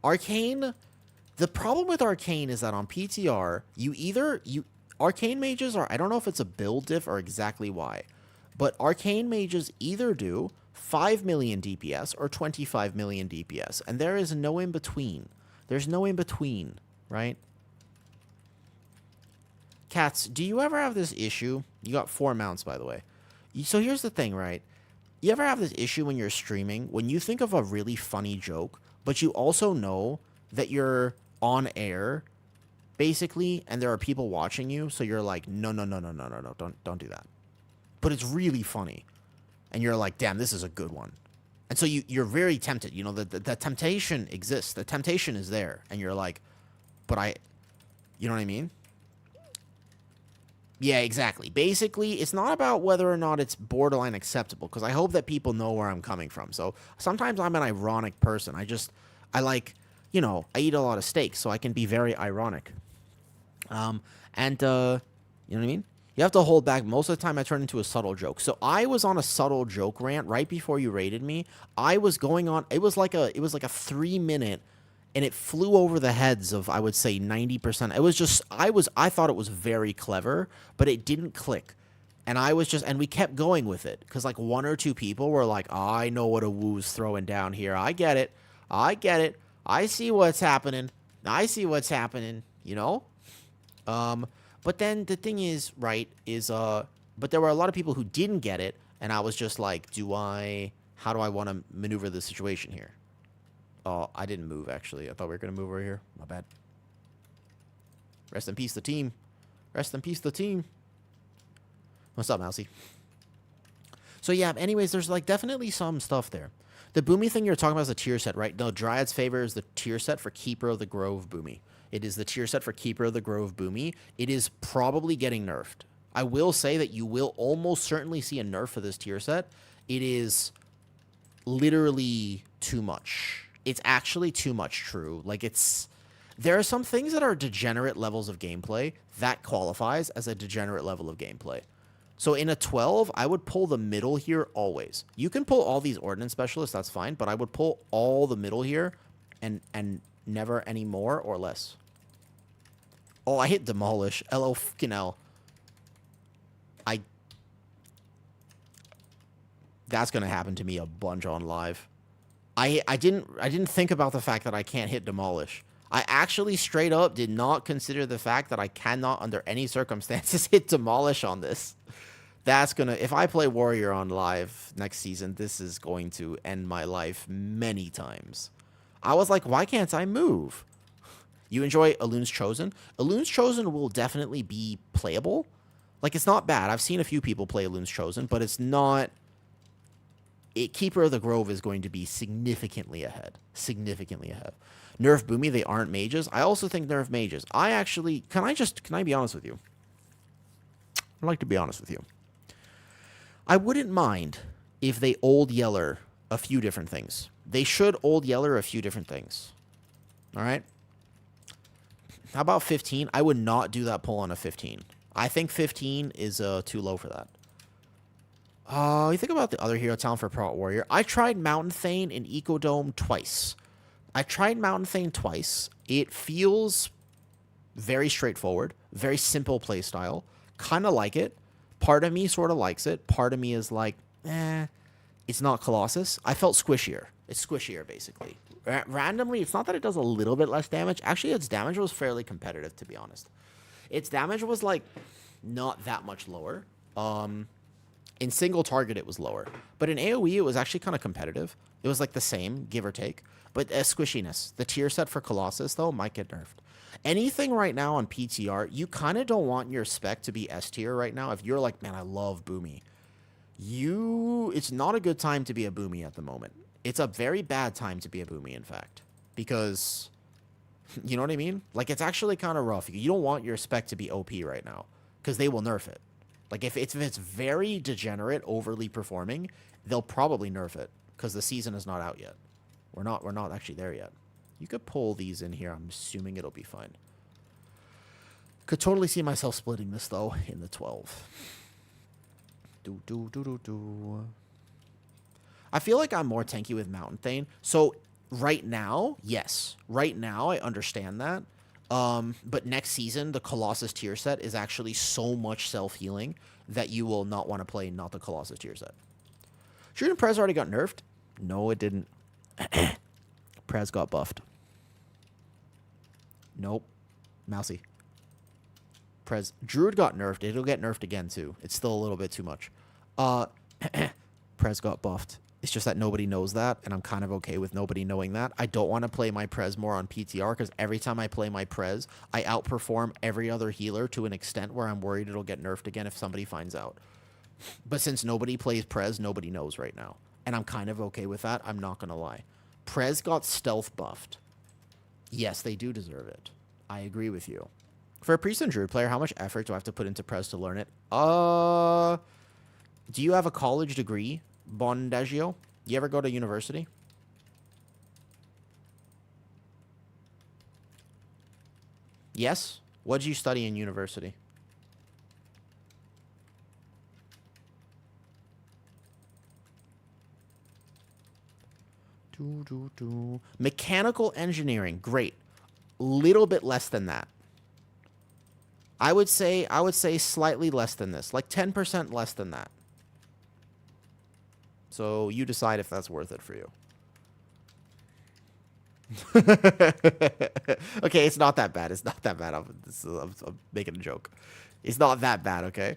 Arcane, the problem with Arcane is that on PTR, Arcane mages are, I don't know if it's a build diff or exactly why, but Arcane mages either do 5 million DPS or 25 million DPS, and there is no in between. There's no in between, right? Cats, do you ever have this issue? You got 4 mounts, by the way. So here's the thing, right? You ever have this issue when you're streaming, when you think of a really funny joke, but you also know that you're on air, basically, and there are people watching you, so you're like, no, don't do that. But it's really funny. And you're like, damn, this is a good one. And so you're very tempted. You know, the temptation exists. The temptation is there. And you're like, but you know what I mean? Yeah, exactly. Basically, it's not about whether or not it's borderline acceptable, because I hope that people know where I'm coming from. So sometimes I'm an ironic person. I like, you know, I eat a lot of steak, so I can be very ironic. You know what I mean? You have to hold back. Most of the time I turn into a subtle joke. So I was on a subtle joke rant right before you raided me. I was going on, it was like a 3-minute, and it flew over the heads of, I would say, 90%. It was just, I thought it was very clever, but it didn't click. And and we kept going with it. Because like 1 or 2 people were like, oh, I know what a woo's throwing down here. I get it. I see what's happening. You know? But then the thing is, right, but there were a lot of people who didn't get it. And I was just like, how do I want to maneuver the situation here? Oh, I didn't move, actually. I thought we were going to move over here. My bad. Rest in peace, the team. Rest in peace, the team. What's up, Mousy? So, yeah, anyways, there's, like, definitely some stuff there. The Boomy thing you're talking about is a tier set, right? No, Dryad's Favor is the tier set for Keeper of the Grove Boomy. It is the tier set for Keeper of the Grove Boomy. It is probably getting nerfed. I will say that you will almost certainly see a nerf for this tier set. It is literally too much. It's actually too much true. Like, there are some things that are degenerate levels of gameplay that qualifies as a degenerate level of gameplay. So in a 12, I would pull the middle here always. You can pull all these ordnance specialists, that's fine, but I would pull all the middle here and never any more or less. Oh, I hit demolish. LO fucking L. That's gonna happen to me a bunch on live. I didn't think about the fact that I can't hit demolish. I actually straight up did not consider the fact that I cannot under any circumstances hit demolish on this. That's gonna, if I play warrior on live next season, this is going to end my life many times. I was like, why can't I move? You enjoy Elun's Chosen? Elun's Chosen will definitely be playable. Like, it's not bad. I've seen a few people play Elun's Chosen, but it's not... Keeper of the Grove is going to be significantly ahead. Significantly ahead. Nerf Boomy, they aren't mages. I also think nerf mages. I actually... Can I be honest with you? I'd like to be honest with you. I wouldn't mind if they old yeller a few different things. They should old yeller a few different things. All right? How about 15? I would not do that pull on a 15. I think 15 is too low for that. You think about the other hero talent for Pro Warrior. I tried Mountain Thane in Ecodome twice. It feels very straightforward, very simple playstyle. Kind of like it. Part of me sort of likes it. Part of me is like, it's not Colossus. I felt squishier. It's squishier, basically. Randomly, it's not that it does a little bit less damage. Actually, its damage was fairly competitive, to be honest. Its damage was, like, not that much lower. In single target, it was lower. But in AoE, it was actually kind of competitive. It was, like, the same, give or take. But squishiness. The tier set for Colossus, though, might get nerfed. Anything right now on PTR, you kind of don't want your spec to be S tier right now. If you're like, man, I love Boomy. It's not a good time to be a Boomy at the moment. It's a very bad time to be a Boomy, in fact. Because, you know what I mean? Like, it's actually kind of rough. You don't want your spec to be OP right now. Because they will nerf it. Like, if it's very degenerate, overly performing, they'll probably nerf it. Because the season is not out yet. We're not actually there yet. You could pull these in here. I'm assuming it'll be fine. Could totally see myself splitting this, though, in the 12. I feel like I'm more tanky with Mountain Thane. So, right now, yes. Right now, I understand that. But next season, the Colossus tier set is actually so much self-healing that you will not want to play not the Colossus tier set. Shooting Prez already got nerfed? No, it didn't. Prez got buffed. Nope. Mousy. Prez. Druid got nerfed. It'll get nerfed again, too. It's still a little bit too much. Prez got buffed. It's just that nobody knows that, and I'm kind of okay with nobody knowing that. I don't want to play my Prez more on PTR, because every time I play my Prez, I outperform every other healer to an extent where I'm worried it'll get nerfed again if somebody finds out. But since nobody plays Prez, nobody knows right now. And I'm kind of okay with that. I'm not going to lie. Prez got stealth buffed. Yes, they do deserve it. I agree with you. For a Priest and Druid player, how much effort do I have to put into Prez to learn it? Do you have a college degree, Bondagio? You ever go to university? Yes? What did you study in university? Mechanical engineering, great. Little bit less than that. I would say slightly less than this, like 10% less than that. So you decide if that's worth it for you. Okay, it's not that bad. It's not that bad. I'm making a joke. It's not that bad, okay?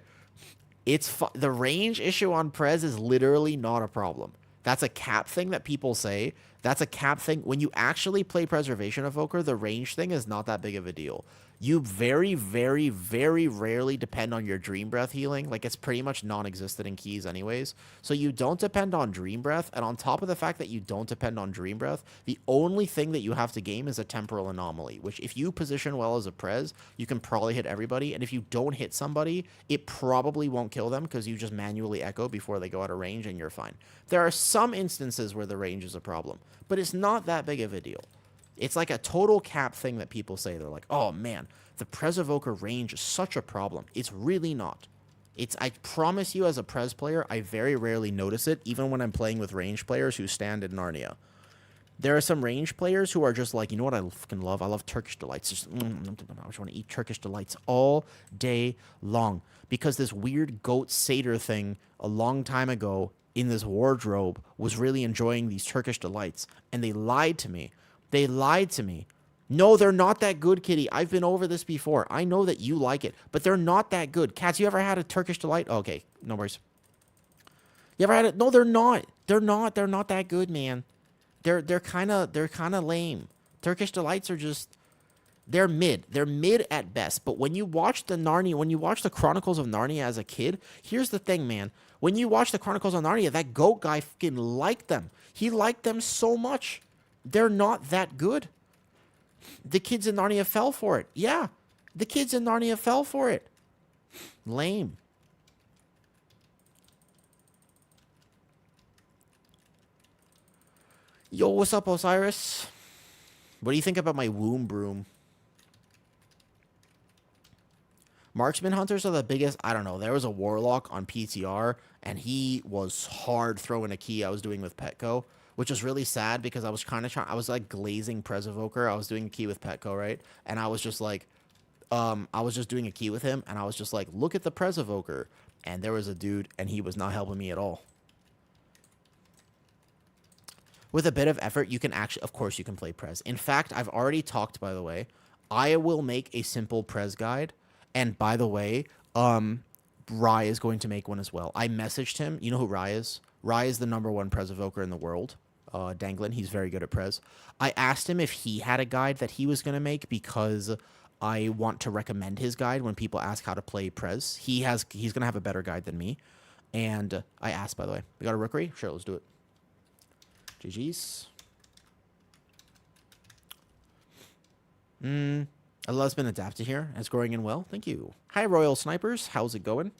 The range issue on Prez is literally not a problem. That's a cap thing that people say. That's a cap thing. When you actually play Preservation Evoker, the range thing is not that big of a deal. You very, very, very rarely depend on your Dream Breath healing. Like, it's pretty much non-existent in keys anyways. So you don't depend on Dream Breath. And on top of the fact that you don't depend on Dream Breath, the only thing that you have to game is a Temporal Anomaly, which if you position well as a Prez, you can probably hit everybody. And if you don't hit somebody, it probably won't kill them because you just manually echo before they go out of range and you're fine. There are some instances where the range is a problem. but it's not that big of a deal. It's like a total cap thing that people say. They're like, oh man, the Prez Evoker range is such a problem. It's really not. I promise you, as a Prez player, I very rarely notice it, even when I'm playing with range players who stand in Narnia. There are some range players who are just like, you know what I fucking love? I love Turkish Delights. I just want to eat Turkish Delights all day long. Because this weird goat satyr thing a long time ago in this wardrobe was really enjoying these Turkish Delights. And they lied to me. They lied to me. No, they're not that good, Kitty. I've been over this before. I know that you like it, but they're not that good. Cats, you ever had a Turkish Delight? Okay, no worries. You ever had it? No, they're not. They're not that good, man. They're kind of lame. Turkish Delights are just, they're mid. They're mid at best. But when you watch the Chronicles of Narnia as a kid, here's the thing, man. When you watch the Chronicles of Narnia, that goat guy fucking liked them. He liked them so much. They're not that good. The kids in Narnia fell for it. Yeah, the kids in Narnia fell for it. Lame. Yo, what's up, Osiris? What do you think about my womb broom? Marksman hunters are the biggest. I don't know. There was a warlock on PTR, and he was hard throwing a key I was doing with Petco, which was really sad because I was kind of trying. I was like glazing Prez Evoker. I was doing a key with Petco, right? And I was just like, I was just doing a key with him, and I was just like, look at the Prez Evoker. And there was a dude, and he was not helping me at all. With a bit of effort, you can actually, of course, you can play Prez. In fact, I've already talked, by the way. I will make a simple Prez guide. And by the way, Rye is going to make one as well. I messaged him. You know who Rye is? Rye is the #1 Prez Evoker in the world. Danglin. He's very good at Prez. I asked him if he had a guide that he was going to make because I want to recommend his guide when people ask how to play Prez. He's going to have a better guide than me. And I asked, by the way. We got a rookery? Sure, let's do it. GG's. Allah's been adapted here. It's growing in well. Thank you. Hi, Royal Snipers. How's it going?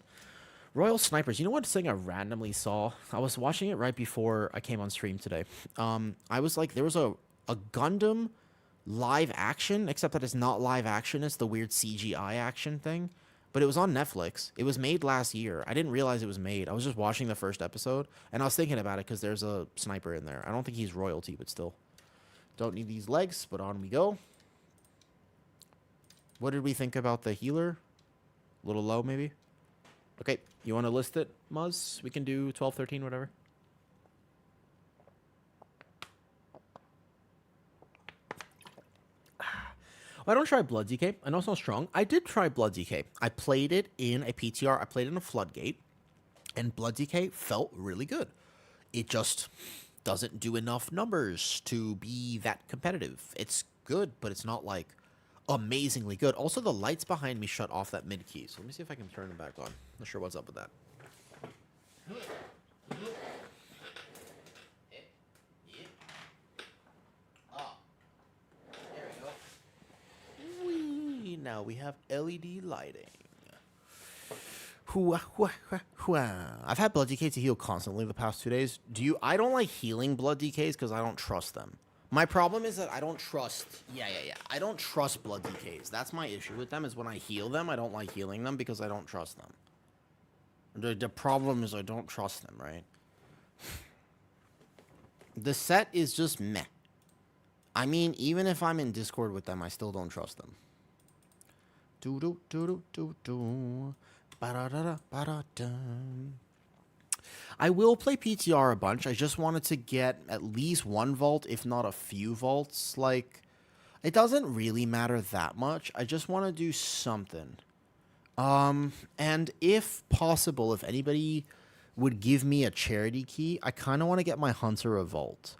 Royal Snipers. You know what thing I randomly saw? I was watching it right before I came on stream today. I was like, there was a Gundam live action, except that it's not live action. It's the weird CGI action thing. But it was on Netflix. It was made last year. I didn't realize it was made. I was just watching the first episode, and I was thinking about it because there's a sniper in there. I don't think he's royalty, but still. Don't need these legs, but on we go. What did we think about the healer? A little low, maybe? Okay, you want to list it, Muzz? We can do 12, 13, whatever. I don't try Blood DK. I know it's not strong. I did try Blood DK. I played it in a PTR. I played it in a Floodgate. And Blood DK felt really good. It just doesn't do enough numbers to be that competitive. It's good, but it's not, like, amazingly good. Also, the lights behind me shut off that mid key. So let me see if I can turn them back on. Not sure what's up with that. Now we have LED lighting. I've had Blood DK to heal constantly the past 2 days. I don't like healing Blood DKs because I don't trust them. My problem is that I don't trust... I don't trust Blood DKs. That's my issue with them, is when I heal them, I don't like healing them because I don't trust them. The problem is I don't trust them, right? The set is just meh. I mean, even if I'm in Discord with them, I still don't trust them. I will play PTR a bunch. I just wanted to get at least one vault, if not a few vaults. Like, it doesn't really matter that much. I just want to do something. And if possible, if anybody would give me a charity key, I kind of want to get my hunter a vault.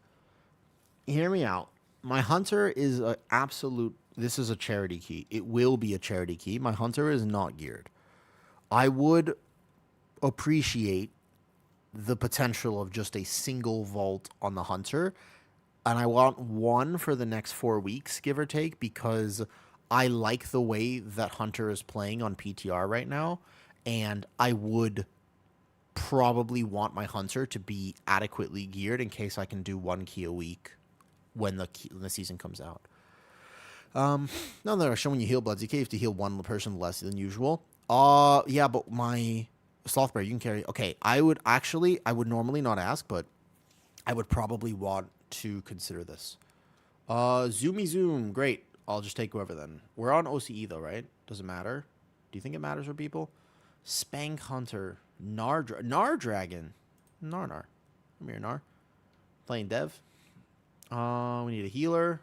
Hear me out. My hunter is an absolute... This is a charity key. It will be a charity key. My hunter is not geared. I would appreciate the potential of just a single vault on the hunter. And I want one for the next 4 weeks, give or take, because I like the way that hunter is playing on PTR right now. And I would probably want my hunter to be adequately geared in case I can do 1 key a week when the season comes out. No, they're showing you heal bloods. You have to heal one person less than usual. Yeah, but my sloth bear, you can carry. Okay, I would normally not ask, but I would probably want to consider this. Zoomy zoom, great. I'll just take whoever then. We're on OCE though, right? Does it matter? Do you think it matters for people? Spank Hunter, Nar Dragon, Nar. Come here, Nar. Playing Dev. We need a healer.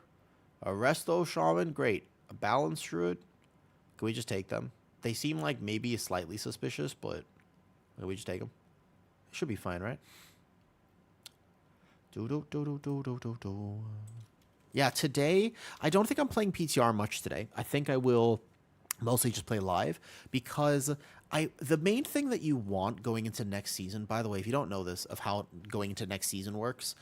A Resto Shaman, great. A Balanced Druid. Can we just take them? They seem like maybe slightly suspicious, but can we just take them? It should be fine, right? Yeah, today, I don't think I'm playing PTR much today. I think I will mostly just play live because the main thing that you want going into next season, by the way, if you don't know this, of how going into next season works,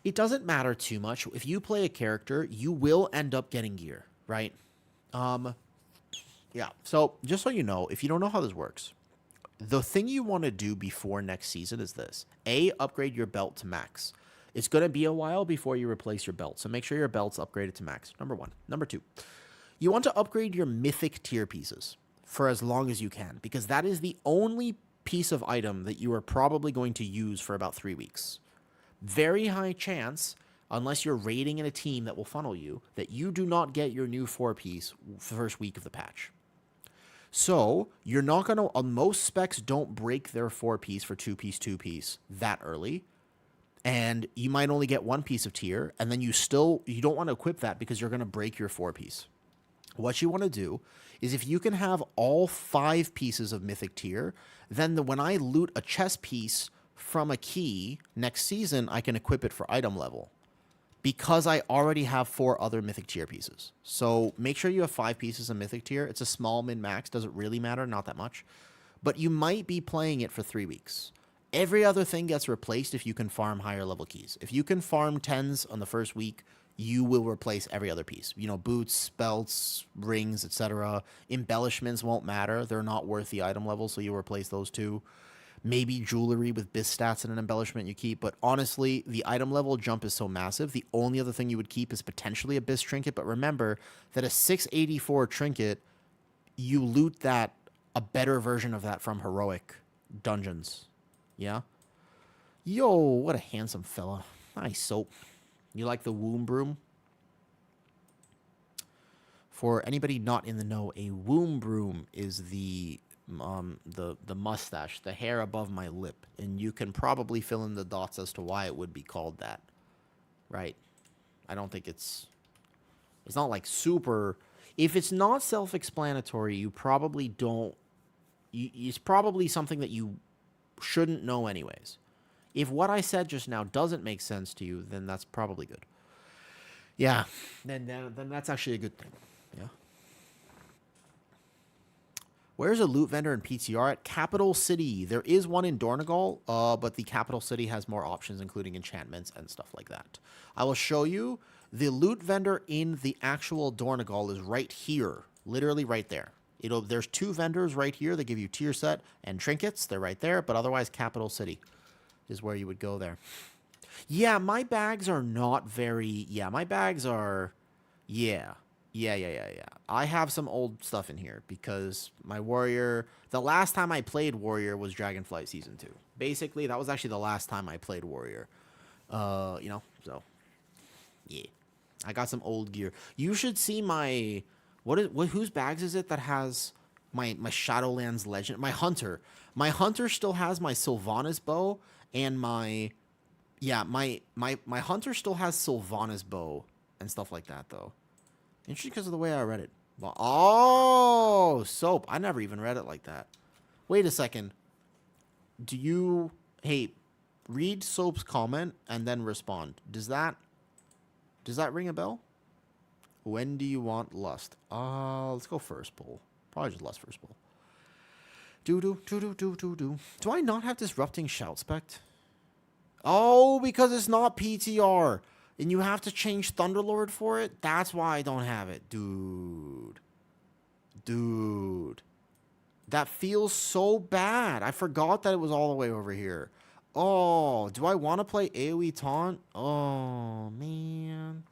it doesn't matter too much. If you play a character, you will end up getting gear, right? Yeah. So just so you know, if you don't know how this works, the thing you want to do before next season is this. A, upgrade your belt to max. It's going to be a while before you replace your belt, so make sure your belt's upgraded to max. Number 1. Number 2, you want to upgrade your mythic tier pieces for as long as you can, because that is the only piece of item that you are probably going to use for about 3 weeks. Very high chance, unless you're raiding in a team that will funnel you, that you do not get your new 4-piece first week of the patch. So you're not going to, most specs don't break their 4-piece for 2-piece that early. And you might only get 1 piece of tier, and then you don't want to equip that because you're going to break your 4-piece. What you want to do is if you can have all 5 pieces of mythic tier, then when I loot a chest piece from a key next season, I can equip it for item level because I already have 4 other mythic tier pieces. So make sure you have 5 pieces of mythic tier. It's a small min-max. Doesn't really matter. Not that much. But you might be playing it for 3 weeks. Every other thing gets replaced if you can farm higher level keys. If you can farm 10s on the first week, you will replace every other piece. You know, boots, belts, rings, etc. Embellishments won't matter. They're not worth the item level, so you'll replace those too. Maybe jewelry with biz stats and an embellishment you keep. But honestly, the item level jump is so massive. The only other thing you would keep is potentially a biz trinket. But remember that a 684 trinket, you loot that, a better version of that from heroic dungeons. Yeah? Yo, what a handsome fella. Nice soap. You like the womb broom? For anybody not in the know, a womb broom is the mustache, the hair above my lip, and you can probably fill in the dots as to why it would be called that, right? I don't think it's not like super. If it's not self-explanatory, you probably don't. It's probably something that you shouldn't know anyways. If what I said just now doesn't make sense to you, then that's probably good. Yeah, then that's actually a good thing. Yeah. Where's a loot vendor in PTR? At Capital City. There is one in Dornegal, but the Capital City has more options, including enchantments and stuff like that. I will show you. The loot vendor in the actual Dornegal is right here. Literally right there. There's 2 vendors right here. They give you tier set and trinkets. They're right there. But otherwise, Capital City is where you would go there. Yeah, my bags are not very... Yeah, my bags are... Yeah. I have some old stuff in here because my warrior... The last time I played warrior was Dragonflight Season 2. Basically, that was actually the last time I played warrior. So... Yeah. I got some old gear. You should see my... Whose bags is it that has my Shadowlands Legend? My Hunter. My Hunter still has my Sylvanas bow and my... Yeah, my Hunter still has Sylvanas bow and stuff like that, though. Interesting because of the way I read it. Well, oh, Soap. I never even read it like that. Wait a second. Do you... Hey, read Soap's comment and then respond. Does that ring a bell? When do you want lust? Let's go first pull. Probably just lust first pull. Do. Do I not have Disrupting Shout Spec? Oh, because it's not PTR. And you have to change Thunderlord for it? That's why I don't have it. Dude. That feels so bad. I forgot that it was all the way over here. Oh, do I want to play AoE taunt? Oh, man.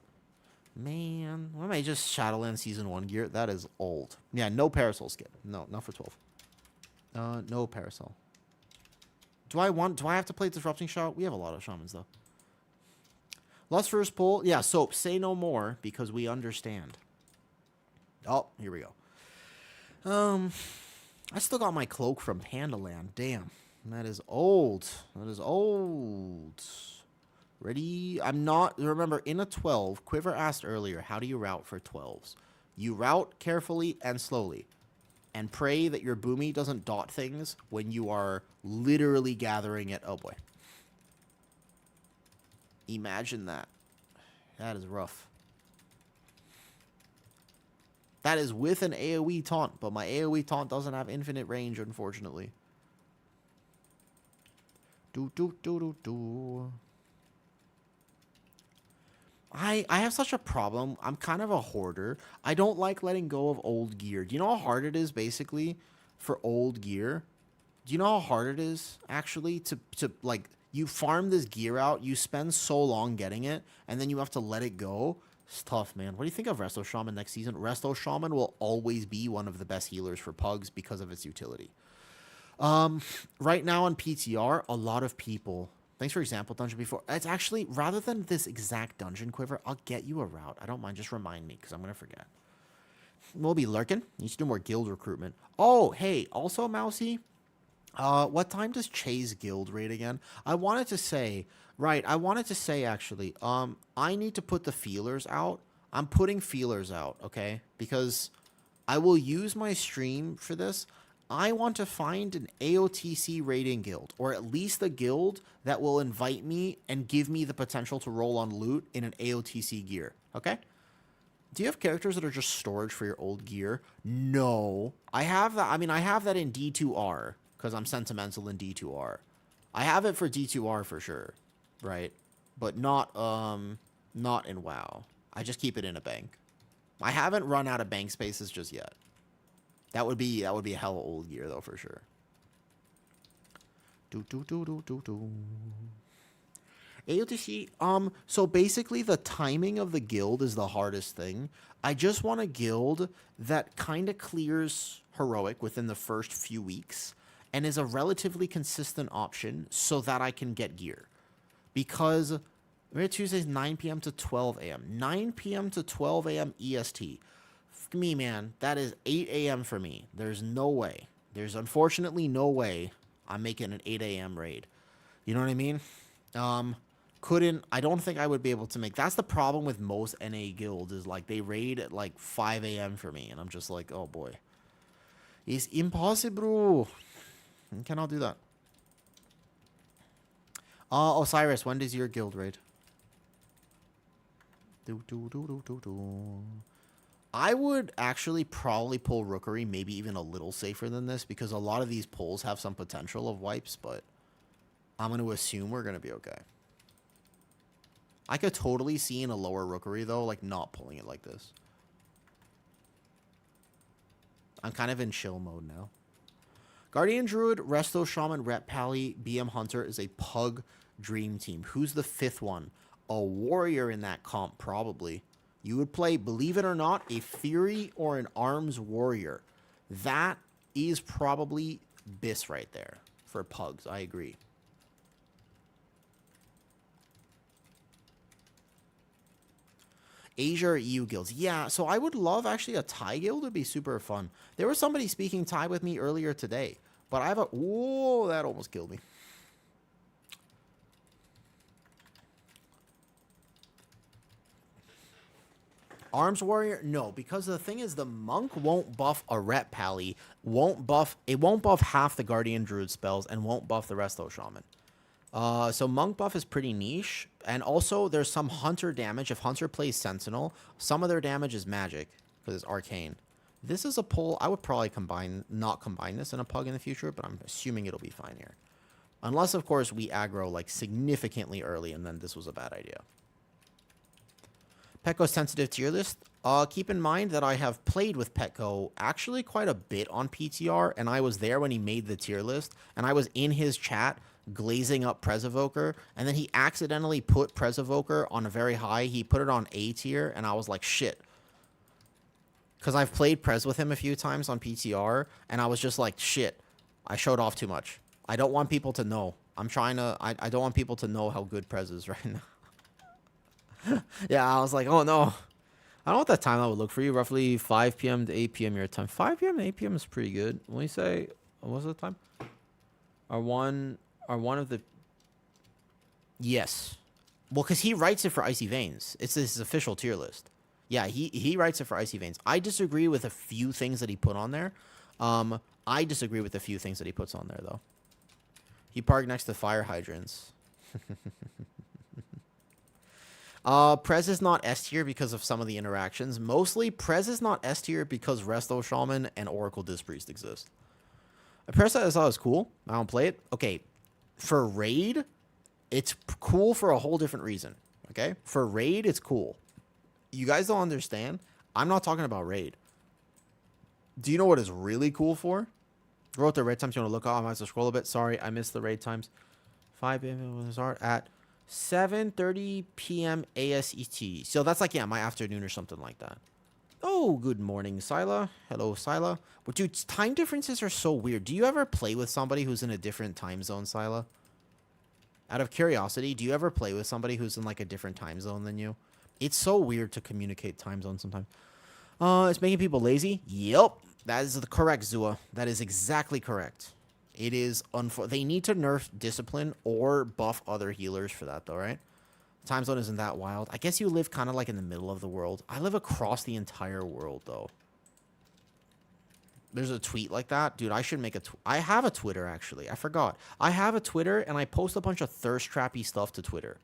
Man. Why am I just Shadowland Season 1 gear? That is old. Yeah, no Parasol skip. No, not for 12. No Parasol. Do I have to play Disrupting Shot? We have a lot of Shamans, though. Lust first pull. Yeah, Soap, say no more, because we understand. Oh, here we go. I still got my cloak from Pandaland. Damn. That is old. That is old. Ready? I'm not... Remember, in a 12, Quiver asked earlier, how do you route for 12s? You route carefully and slowly. And pray that your Boomy doesn't dot things when you are literally gathering it. Oh, boy. Imagine that. That is rough. That is with an AoE taunt, but my AoE taunt doesn't have infinite range, unfortunately. I have such a problem. I'm kind of a hoarder. I don't like letting go of old gear. Do you know how hard it is, basically, for old gear? Do you know how hard it is, actually, to like, you farm this gear out, you spend so long getting it, and then you have to let it go? It's tough, man. What do you think of Resto Shaman next season? Resto Shaman will always be one of the best healers for pugs because of its utility. Right now on PTR, a lot of people... Thanks for example dungeon before. It's actually, rather than this exact dungeon, Quiver, I'll get you a route. I don't mind. Just remind me, because I'm going to forget. We'll be lurking. Need to do more guild recruitment. Oh, hey, also, Mousy, what time does Chase guild raid again? I wanted to say, actually, I need to put the feelers out. I'm putting feelers out, okay? Because I will use my stream for this. I want to find an AOTC raiding guild, or at least a guild that will invite me and give me the potential to roll on loot in an AOTC gear, okay? Do you have characters that are just storage for your old gear? No. I have that. I mean, I have that in D2R, because I'm sentimental in D2R. I have it for D2R for sure, right? But not in WoW. I just keep it in a bank. I haven't run out of bank spaces just yet. That would be a hella old gear though, for sure. AOTC, so basically the timing of the guild is the hardest thing. I just want a guild that kind of clears heroic within the first few weeks and is a relatively consistent option so that I can get gear. Because Tuesday's 9 p.m. to 12 a.m. 9 p.m. to 12 a.m. EST. Me, man, that is 8 a.m. for me. There's no way. There's unfortunately no way I'm making an 8 a.m. raid. You know what I mean? I don't think I would be able to make... That's the problem with most NA guilds, is like they raid at like 5 a.m. for me, and I'm just like, oh boy. It's impossible. I cannot do that. Osiris, when does your guild raid? I would actually probably pull Rookery, maybe even a little safer than this, because a lot of these pulls have some potential of wipes, but I'm going to assume we're going to be okay. I could totally see in a lower Rookery, though, like, not pulling it like this. I'm kind of in chill mode now. Guardian Druid, Resto Shaman, Rep Pally, BM Hunter is a pug dream team. Who's the fifth one? A warrior in that comp, probably. You would play, believe it or not, a Fury or an Arms Warrior. That is probably BIS right there for pugs. I agree. Asia or EU guilds. Yeah, so I would love, actually, a Thai guild would be super fun. There was somebody speaking Thai with me earlier today, but I have a... Whoa, that almost killed me. Arms Warrior? No, because the thing is, the Monk won't buff a Rep Pally, it won't buff half the Guardian Druid spells, and won't buff the Resto Shaman. So Monk buff is pretty niche, and also there's some Hunter damage. If Hunter plays Sentinel, some of their damage is magic, because it's arcane. This is a pull. I would probably not combine this in a pug in the future, but I'm assuming it'll be fine here. Unless, of course, we aggro like significantly early, and then this was a bad idea. Petco sensitive tier list. Keep in mind that I have played with Petco actually quite a bit on PTR, and I was there when he made the tier list, and I was in his chat glazing up Prez Evoker, and then he accidentally put Prez Evoker on a very high. He put it on A tier, and I was like, shit. Because I've played Prez with him a few times on PTR, and I was just like, shit, I showed off too much. I don't want people to know. I don't want people to know how good Prez is right now. Yeah, I was like, oh no. I don't know what that timeline would look for you. Roughly 5 p.m. to 8 p.m. your time. 5 p.m. to 8 p.m. is pretty good. When you say, what was the time? Are one of the... Yes. Well, because he writes it for Icy Veins. It's his official tier list. Yeah, he writes it for Icy Veins. I disagree with a few things that he put on there. I disagree with a few things that he puts on there, though. He parked next to fire hydrants. Prez is not S tier because of some of the interactions. Mostly, Prez is not S tier because Resto Shaman and Oracle Dispriest exist. Prez I thought was cool. I don't play it. Okay, for Raid, it's cool for a whole different reason. Okay? For Raid, it's cool. You guys don't understand. I'm not talking about Raid. Do you know what it's really cool for? Wrote the raid times you want to look up. I might have to scroll a bit. Sorry, I missed the raid times. 5 p.m. start at 7:30 p.m. ASET. So that's like, yeah, my afternoon or something like that. Oh, good morning, Sila. Hello, Sila. But dude, time differences are so weird. Do you ever play with somebody who's in a different time zone, Sila? Out of curiosity, do you ever play with somebody who's in like a different time zone than you? It's so weird to communicate time zones sometimes. It's making people lazy. Yep, that is the correct, Zua. That is exactly correct. It is they need to nerf discipline or buff other healers for that, though, right? Time zone isn't that wild. I guess you live kind of like in the middle of the world. I live across the entire world, though. There's a tweet like that. Dude, I should make a I have a Twitter, actually. I forgot. I have a Twitter, and I post a bunch of thirst trappy stuff to Twitter.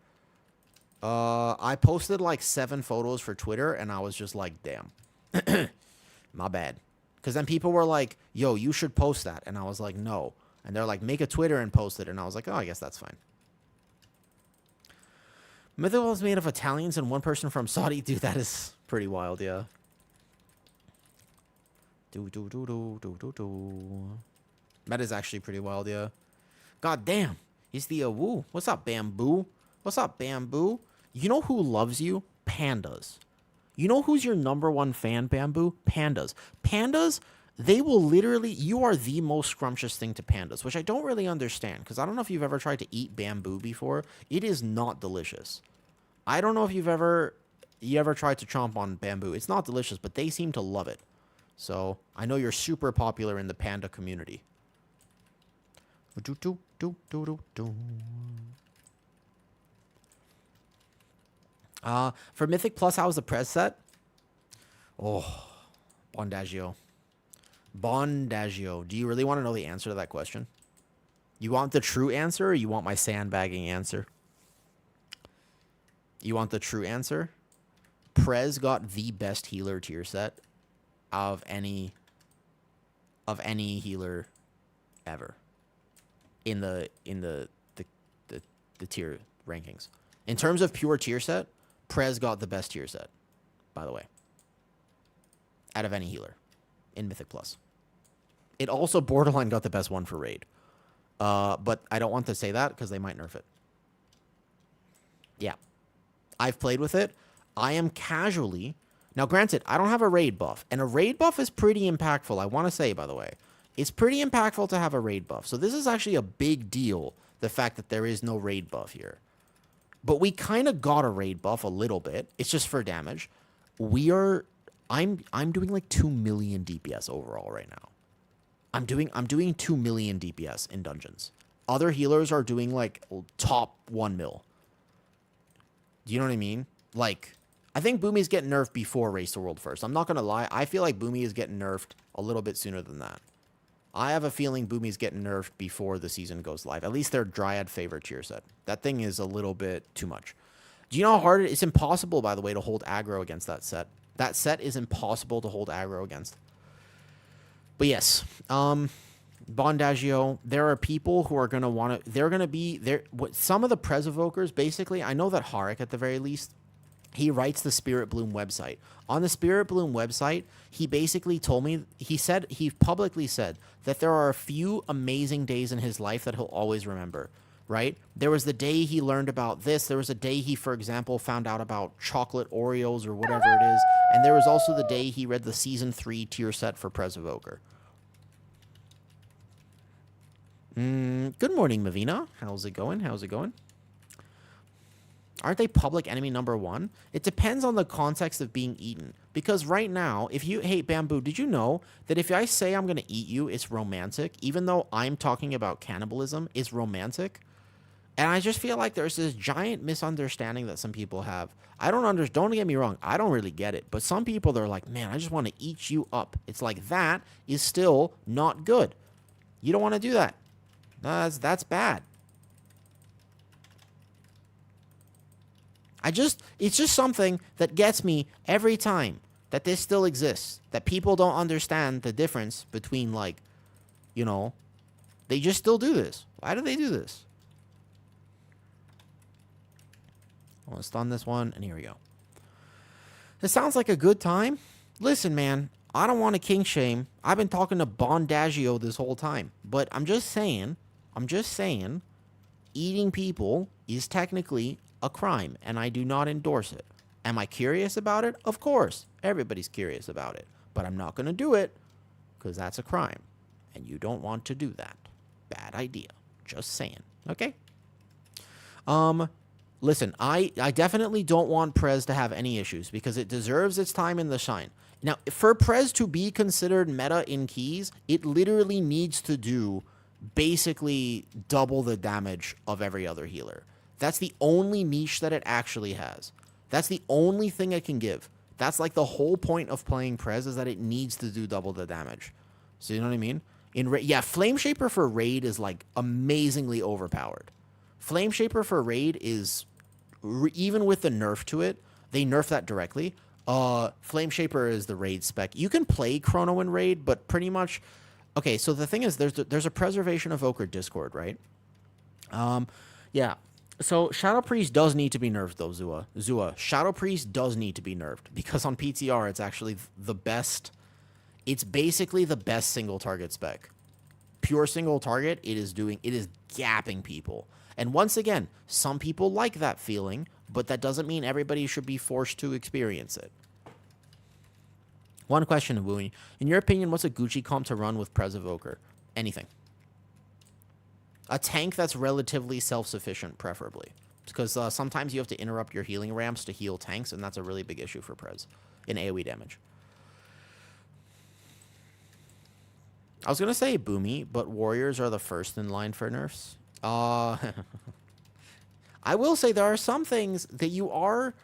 I posted like 7 photos for Twitter, and I was just like, damn. My bad. Because then people were like, yo, you should post that. And I was like, no. And they're like, make a Twitter and post it. And I was like, oh, I guess that's fine. Mythical is made of Italians and one person from Saudi. Dude, that is pretty wild, yeah. That is actually pretty wild, yeah. God damn. He's the woo. What's up, Bamboo? What's up, Bamboo? You know who loves you? Pandas. You know who's your #1 fan, Bamboo? Pandas. Pandas, they will literally... You are the most scrumptious thing to pandas, which I don't really understand, because I don't know if you've ever tried to eat bamboo before. It is not delicious. I don't know if you ever tried to chomp on bamboo. It's not delicious, but they seem to love it. So, I know you're super popular in the panda community. For Mythic Plus, how was the Prez set? Oh, Bondagio. Bondagio. Do you really want to know the answer to that question? You want the true answer, or you want my sandbagging answer? You want the true answer? Prez got the best healer tier set of any healer ever in the tier rankings. In terms of pure tier set, Prez got the best tier set, by the way, out of any healer in Mythic Plus. It also borderline got the best one for Raid. But I don't want to say that because they might nerf it. Yeah. I've played with it. I am casually... Now, granted, I don't have a Raid buff. And a Raid buff is pretty impactful, I want to say, by the way. It's pretty impactful to have a Raid buff. So this is actually a big deal, the fact that there is no Raid buff here. But we kind of got a Raid buff a little bit. It's just for damage. I'm doing like 2 million DPS overall right now. I'm doing 2 million DPS in dungeons. Other healers are doing like top 1 mil. Do you know what I mean? Like, I think Boomy's getting nerfed before Race the World First. I'm not going to lie. I feel like Boomy is getting nerfed a little bit sooner than that. I have a feeling Boomy's getting nerfed before the season goes live. At least their Dryad favorite tier set. That thing is a little bit too much. Do you know how hard it is? It's impossible, by the way, to hold aggro against that set. That set is impossible to hold aggro against. But yes, Bondagio, there are people who are going to want to... They're going to be... Some of the Prez Evokers, basically, I know that Harik, at the very least, he writes the Spirit Bloom website. On the Spirit Bloom website, he basically told me... He publicly said that there are a few amazing days in his life that he'll always remember. right? There was the day he learned about this. There was a day he, for example, found out about chocolate Oreos or whatever it is. And there was also the day he read the Season 3 tier set for Prez Evoker. Good morning, Mavina. How's it going? How's it going? Aren't they public enemy number 1? It depends on the context of being eaten. Because right now, if you... Hey, Bamboo, did you know that if I say I'm going to eat you, it's romantic? Even though I'm talking about cannibalism, it's romantic? And I just feel like there's this giant misunderstanding that some people have. Don't get me wrong, I don't really get it. But some people, they're like, man, I just want to eat you up. It's like, that is still not good. You don't want to do that. That's bad. It's just something that gets me every time that this still exists. That people don't understand the difference between, like, you know, they just still do this. Why do they do this? I want to stun this one, and here we go. This sounds like a good time. Listen, man, I don't want to king shame. I've been talking to Bondagio this whole time. But I'm just saying, eating people is technically a crime, and I do not endorse it. Am I curious about it? Of course. Everybody's curious about it. But I'm not going to do it, because that's a crime. And you don't want to do that. Bad idea. Just saying. Okay? Listen, I definitely don't want Prez to have any issues, because it deserves its time in the shine. Now, for Prez to be considered meta in keys, it literally needs to do basically double the damage of every other healer. That's the only niche that it actually has. That's the only thing it can give. That's like the whole point of playing Prez, is that it needs to do double the damage. So you know what I mean? Yeah, Flame Shaper for Raid is like amazingly overpowered. Flame Shaper for Raid is, even with the nerf to it, they nerf that directly. Flame Shaper is the Raid spec. You can play Chrono in Raid, but pretty much... Okay, so the thing is, there's a Preservation Evoker Discord, right? Yeah. So Shadow Priest does need to be nerfed, though, Zua. Shadow Priest does need to be nerfed, because on PTR, it's actually the best... It's basically the best single target spec. Pure single target, it is gapping people. And once again, some people like that feeling, but that doesn't mean everybody should be forced to experience it. One question, Wooey. In your opinion, what's a Gucci comp to run with Prez Evoker? Anything. A tank that's relatively self-sufficient, preferably. Because sometimes you have to interrupt your healing ramps to heal tanks, and that's a really big issue for Prez in AoE damage. I was going to say Boomy, but warriors are the first in line for nerfs. I will say there are some things that you are...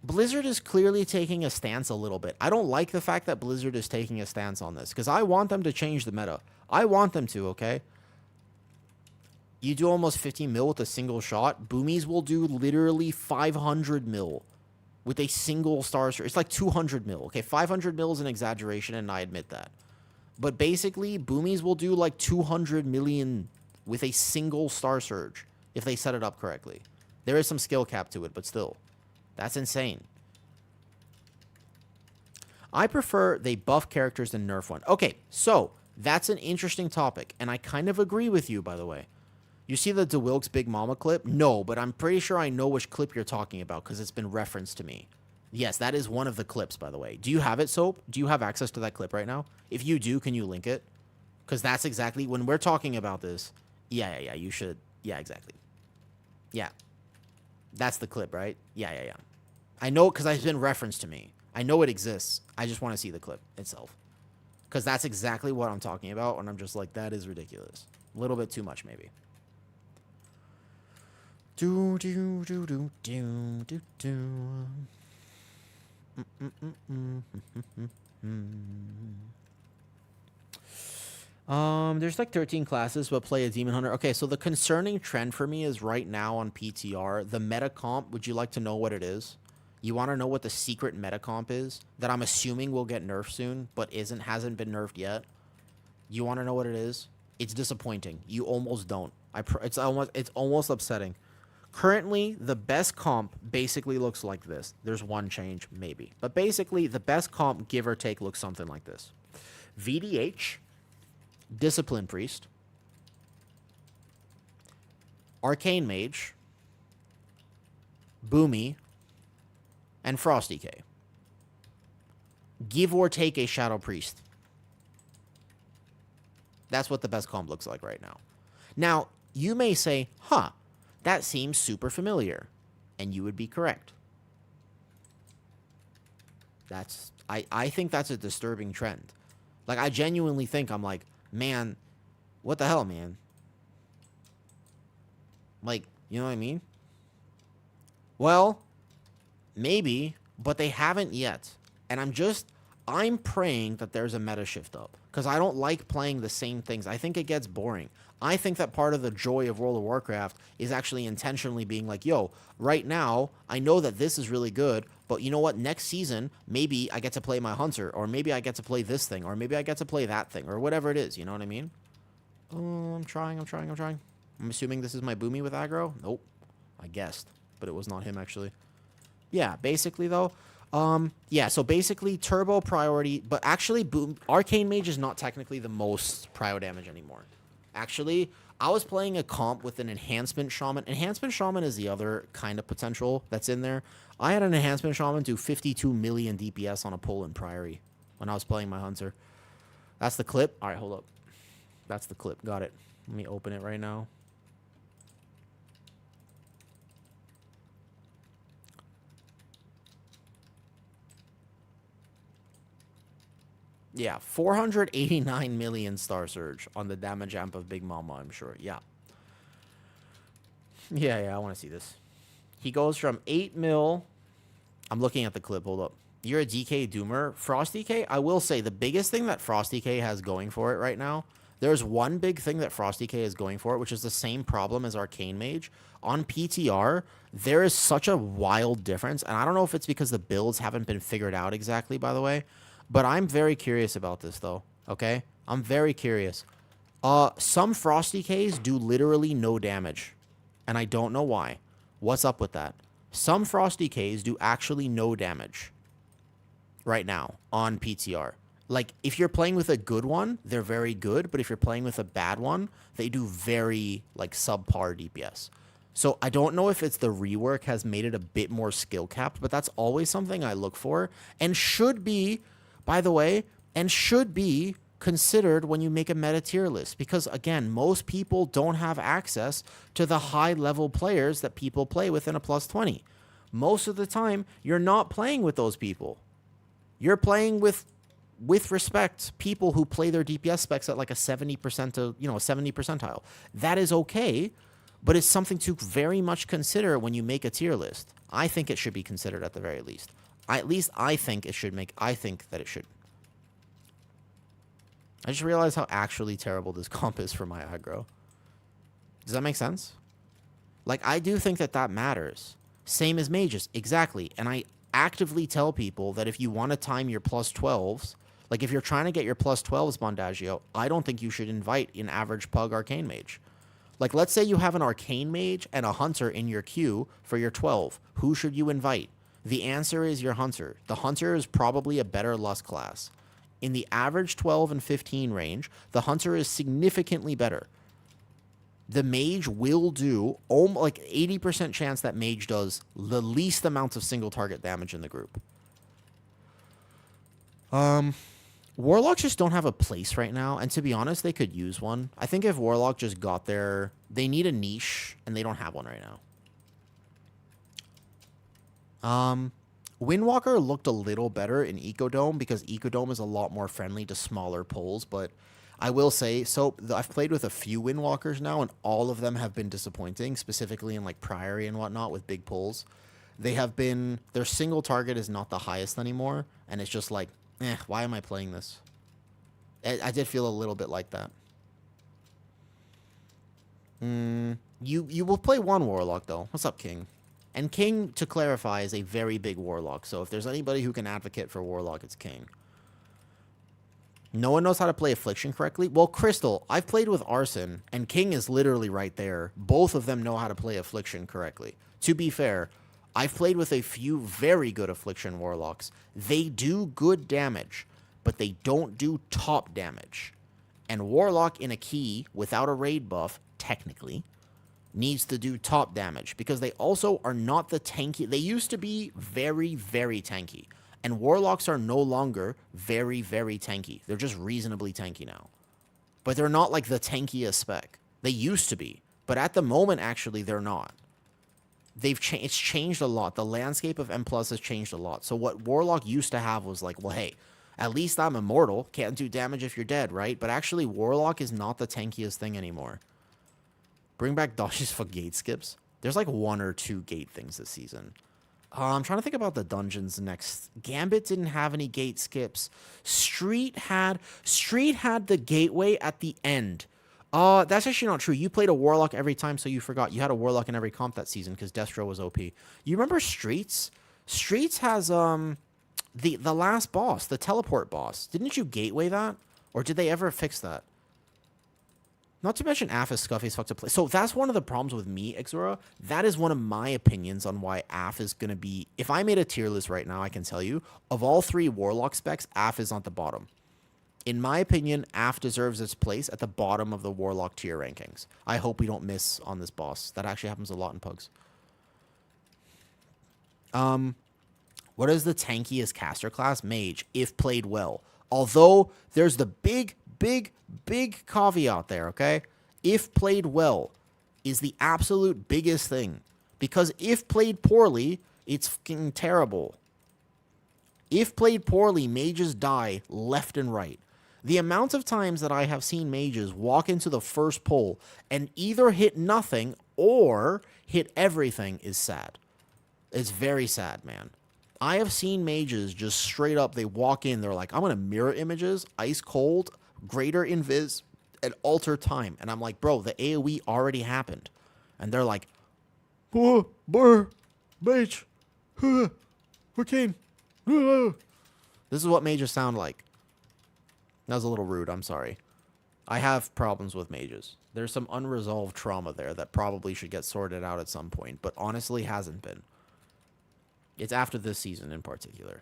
Blizzard is clearly taking a stance a little bit. I don't like the fact that Blizzard is taking a stance on this, because I want them to change the meta. I want them to, okay? You do almost 15 mil with a single shot. Boomies will do literally 500 mil with a single star surge. It's like 200 mil, okay? 500 mil is an exaggeration, and I admit that. But basically, Boomies will do like 200 million with a single star surge if they set it up correctly. There is some skill cap to it, but still. That's insane. I prefer they buff characters than nerf one. Okay, so that's an interesting topic, and I kind of agree with you, by the way. You see the DeWilkes Big Mama clip? No, but I'm pretty sure I know which clip you're talking about, because it's been referenced to me. Yes, that is one of the clips, by the way. Do you have it, Soap? Do you have access to that clip right now? If you do, can you link it? Because that's exactly... When we're talking about this... Yeah, you should... Yeah, exactly. Yeah. That's the clip, right? Yeah. I know it because it's been referenced to me. I know it exists. I just want to see the clip itself. Because that's exactly what I'm talking about, and I'm just like, that is ridiculous. A little bit too much, maybe. There's like 13 classes, but play a Demon Hunter. Okay, so the concerning trend for me is right now on PTR, the meta comp. Would you like to know what it is? You want to know what the secret meta comp is that I'm assuming will get nerfed soon, but hasn't been nerfed yet? You want to know what it is? It's disappointing. You almost don't. It's almost upsetting. Currently, the best comp basically looks like this. There's one change, maybe. But basically, the best comp, give or take, looks something like this. VDH, Discipline Priest, Arcane Mage, Boomy, and Frosty K. Give or take a Shadow Priest. That's what the best comp looks like right now. Now, you may say, huh, that seems super familiar. And you would be correct. I think that's a disturbing trend. Like, I genuinely think, I'm like, man, what the hell, man? Like, you know what I mean? Well, maybe, but they haven't yet. And I'm praying that there's a meta shift up. Because I don't like playing the same things. I think it gets boring. I think that part of the joy of World of Warcraft is actually intentionally being like, yo, right now, I know that this is really good, but you know what? Next season, maybe I get to play my Hunter, or maybe I get to play this thing, or maybe I get to play that thing, or whatever it is. You know what I mean? Oh, I'm trying. I'm assuming this is my Boomy with aggro. Nope. I guessed, but it was not him, actually. Yeah, basically, though. Yeah, so basically, turbo priority, but actually, Arcane Mage is not technically the most prio damage anymore. Actually, I was playing a comp with an Enhancement Shaman. Enhancement Shaman is the other kind of potential that's in there. I had an Enhancement Shaman do 52 million DPS on a pull in Priory when I was playing my Hunter. That's the clip. All right, hold up. That's the clip. Got it. Let me open it right now. Yeah, 489 million Star Surge on the damage amp of Big Mama, I'm sure. Yeah. Yeah, I want to see this. He goes from 8 mil. I'm looking at the clip. Hold up. You're a DK Doomer. Frosty K, I will say the biggest thing that Frosty K has going for it right now, there's one big thing that Frosty K is going for it, which is the same problem as Arcane Mage. On PTR, there is such a wild difference, and I don't know if it's because the builds haven't been figured out exactly, by the way. But I'm very curious about this, though, okay? I'm very curious. Some Frosty Ks do literally no damage, and I don't know why. What's up with that? Some Frosty Ks do actually no damage right now on PTR. Like, if you're playing with a good one, they're very good, but if you're playing with a bad one, they do very, like, subpar DPS. So I don't know if it's the rework has made it a bit more skill capped, but that's always something I look for, and should be... By the way, and should be considered when you make a meta tier list. Because, again, most people don't have access to the high-level players that people play with in a plus 20. Most of the time, you're not playing with those people. You're playing with respect, people who play their DPS specs at like a 70% to, 70 percentile. That is okay, but it's something to very much consider when you make a tier list. I think it should be considered at the very least. At least I think it should I think that it should. I just realized how actually terrible this comp is for my aggro. Does that make sense? Like, I do think that matters. Same as mages, exactly. And I actively tell people that if you want to time your plus 12s, like if you're trying to get your plus 12s, Bondagio, I don't think you should invite an average pug Arcane Mage. Like, let's say you have an Arcane Mage and a Hunter in your queue for your 12. Who should you invite? The answer is your Hunter. The Hunter is probably a better Lust class. In the average 12 and 15 range, the Hunter is significantly better. The Mage will do, like 80% chance that Mage does the least amount of single target damage in the group. Warlocks just don't have a place right now, and to be honest, they could use one. I think if Warlock just got there, they need a niche, and they don't have one right now. Windwalker looked a little better in Ecodome because Ecodome is a lot more friendly to smaller pulls, but I will say, so I've played with a few Windwalkers now, and all of them have been disappointing, specifically in like Priory and whatnot with big pulls. Their single target is not the highest anymore, and it's just like, why am I playing this? I did feel a little bit like that. You will play one Warlock, though. What's up, King? And King, to clarify, is a very big Warlock. So if there's anybody who can advocate for Warlock, it's King. No one knows how to play Affliction correctly? Well, Crystal, I've played with Arson, and King is literally right there. Both of them know how to play Affliction correctly. To be fair, I've played with a few very good Affliction Warlocks. They do good damage, but they don't do top damage. And Warlock in a key, without a raid buff, technically, needs to do top damage because they also are not the tanky. They used to be very, very tanky. And Warlocks are no longer very, very tanky. They're just reasonably tanky now. But they're not like the tankiest spec. They used to be. But at the moment, actually, they're not. It's changed a lot. The landscape of M+ has changed a lot. So what Warlock used to have was like, well, hey, at least I'm immortal. Can't do damage if you're dead, right? But actually, Warlock is not the tankiest thing anymore. Bring back dodges for gate skips. There's like 1 or 2 gate things this season. I'm trying to think about the dungeons next. Gambit didn't have any gate skips. Street had the gateway at the end. That's actually not true. You played a Warlock every time, so you forgot. You had a Warlock in every comp that season because Destro was OP. You remember Streets? Streets has the last boss, the teleport boss. Didn't you gateway that? Or did they ever fix that? Not to mention AF is scuffy as fuck to play. So that's one of the problems with me, Ixora. That is one of my opinions on why AF is going to be... If I made a tier list right now, I can tell you, of all 3 Warlock specs, AF is on the bottom. In my opinion, AF deserves its place at the bottom of the Warlock tier rankings. I hope we don't miss on this boss. That actually happens a lot in Pugs. What is the tankiest caster class? Mage, if played well. Although, there's the big caveat there, okay? If played well is the absolute biggest thing. Because if played poorly, it's fucking terrible. If played poorly, mages die left and right. The amount of times that I have seen mages walk into the first pull and either hit nothing or hit everything is sad. It's very sad, man. I have seen mages just straight up, they walk in, they're like, I'm going to mirror images, ice cold, greater invis, and alter time. And I'm like, bro, the AoE already happened. And they're like, oh, brr, mage, arcane. This is what mages sound like. That was a little rude, I'm sorry. I have problems with mages. There's some unresolved trauma there that probably should get sorted out at some point, but honestly hasn't been. It's after this season in particular.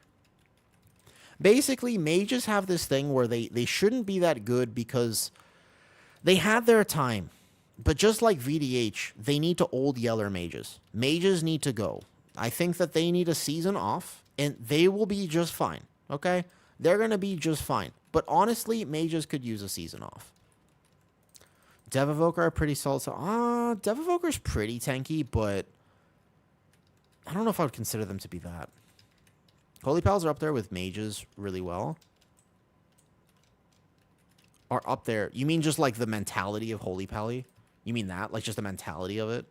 Basically, mages have this thing where they shouldn't be that good because they had their time. But just like VDH, they need to old yeller mages. Mages need to go. I think that they need a season off, and they will be just fine, okay? They're going to be just fine. But honestly, mages could use a season off. Dev-Evoker are pretty solid. So, Dev-Evoker's pretty tanky, but I don't know if I would consider them to be that. Holy Pals are up there with mages really well. Are up there. You mean just like the mentality of Holy Pally? You mean that? Like just the mentality of it?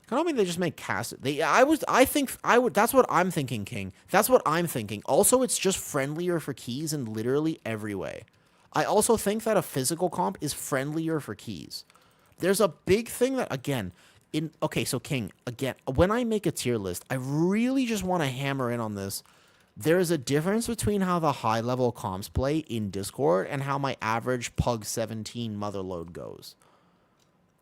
I don't mean they just make cast. That's what I'm thinking, King. That's what I'm thinking. Also, it's just friendlier for keys in literally every way. I also think that a physical comp is friendlier for keys. There's a big thing that, again, okay, so King, again, when I make a tier list, I really just want to hammer in on this. There is a difference between how the high-level comps play in Discord and how my average Pug 17 Motherlode goes.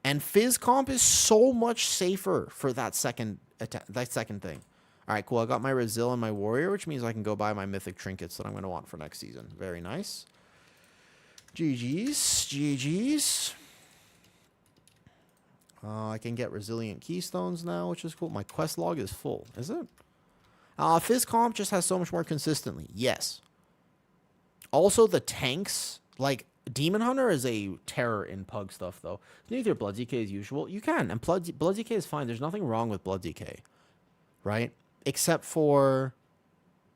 And Fizz comp is so much safer for that second thing. All right, cool. I got my Resil and my Warrior, which means I can go buy my Mythic Trinkets that I'm going to want for next season. Very nice. GG's. GG's. I can get Resilient Keystones now, which is cool. My quest log is full. Is it? Fizz comp just has so much more consistently. Yes. Also, the tanks, like, Demon Hunter is a terror in Pug stuff, though. You can either Blood DK as usual. You can, and Blood DK is fine. There's nothing wrong with Blood DK, right? Except for,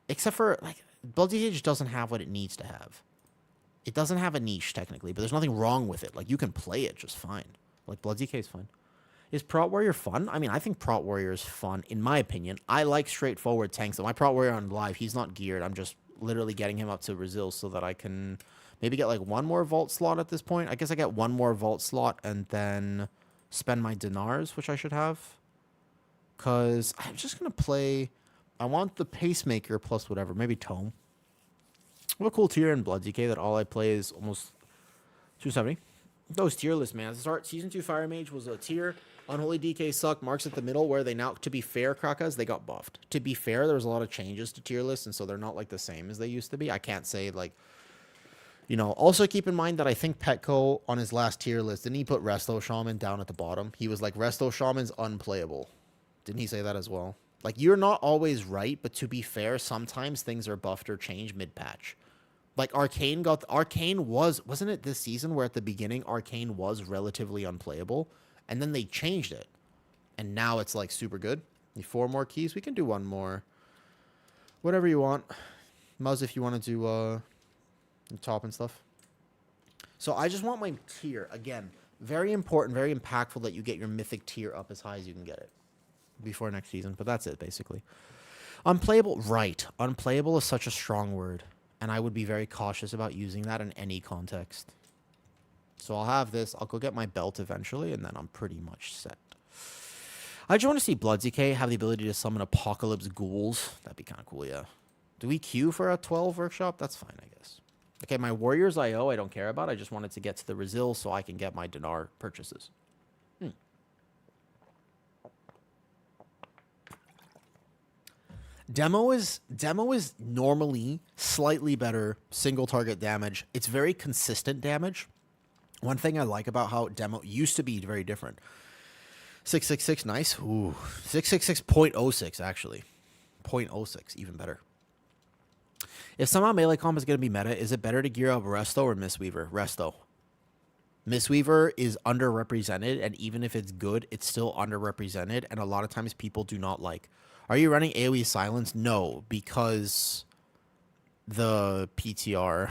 like, Blood DK just doesn't have what it needs to have. It doesn't have a niche, technically, but there's nothing wrong with it. Like, you can play it just fine. Like, Blood DK is fine. Is Prot Warrior fun? I mean, I think Prot Warrior is fun, in my opinion. I like straightforward tanks. So my Prot Warrior on live, he's not geared. I'm just literally getting him up to Resil so that I can maybe get, like, one more vault slot at this point. I guess I get one more vault slot and then spend my dinars, which I should have. Because I'm just going to play... I want the Pacemaker plus whatever. Maybe Tome. What a cool tier in Blood DK that all I play is almost 270. Those tier lists, man. Start Season 2 Fire Mage was a tier. Unholy DK sucked. Marks at the middle where they now, to be fair, Krakas, they got buffed. To be fair, there was a lot of changes to tier lists, and so they're not, like, the same as they used to be. I can't say, like... You know, also keep in mind that I think Petco on his last tier list, didn't he put Resto Shaman down at the bottom? He was like, Resto Shaman's unplayable. Didn't he say that as well? Like, you're not always right, but to be fair, sometimes things are buffed or changed mid-patch. Like, Arcane wasn't it this season where at the beginning Arcane was relatively unplayable? And then they changed it. And now it's, like, super good. Need 4 more keys. We can do 1 more. Whatever you want. Muzz, if you want to do, top and stuff. So I just want my tier. Again, very important, very impactful that you get your mythic tier up as high as you can get it before next season. But that's it, basically. Unplayable, right. Unplayable is such a strong word. And I would be very cautious about using that in any context. So I'll have this. I'll go get my belt eventually, and then I'm pretty much set. I just want to see Blood ZK have the ability to summon Apocalypse Ghouls. That'd be kind of cool, yeah. Do we queue for a 12 workshop? That's fine, I guess. Okay, my Warriors IO I don't care about. I just wanted to get to the Resil so I can get my Dinar purchases. Demo is normally slightly better single target damage. It's very consistent damage. One thing I like about how Demo used to be very different. 666, nice. Ooh, 666.06 actually. 0.06, even better. If somehow melee comp is going to be meta, is it better to gear up Resto or Mistweaver? Resto. Mistweaver is underrepresented, and even if it's good, it's still underrepresented, and a lot of times people do not like. Are you running AoE Silence? No, because the PTR.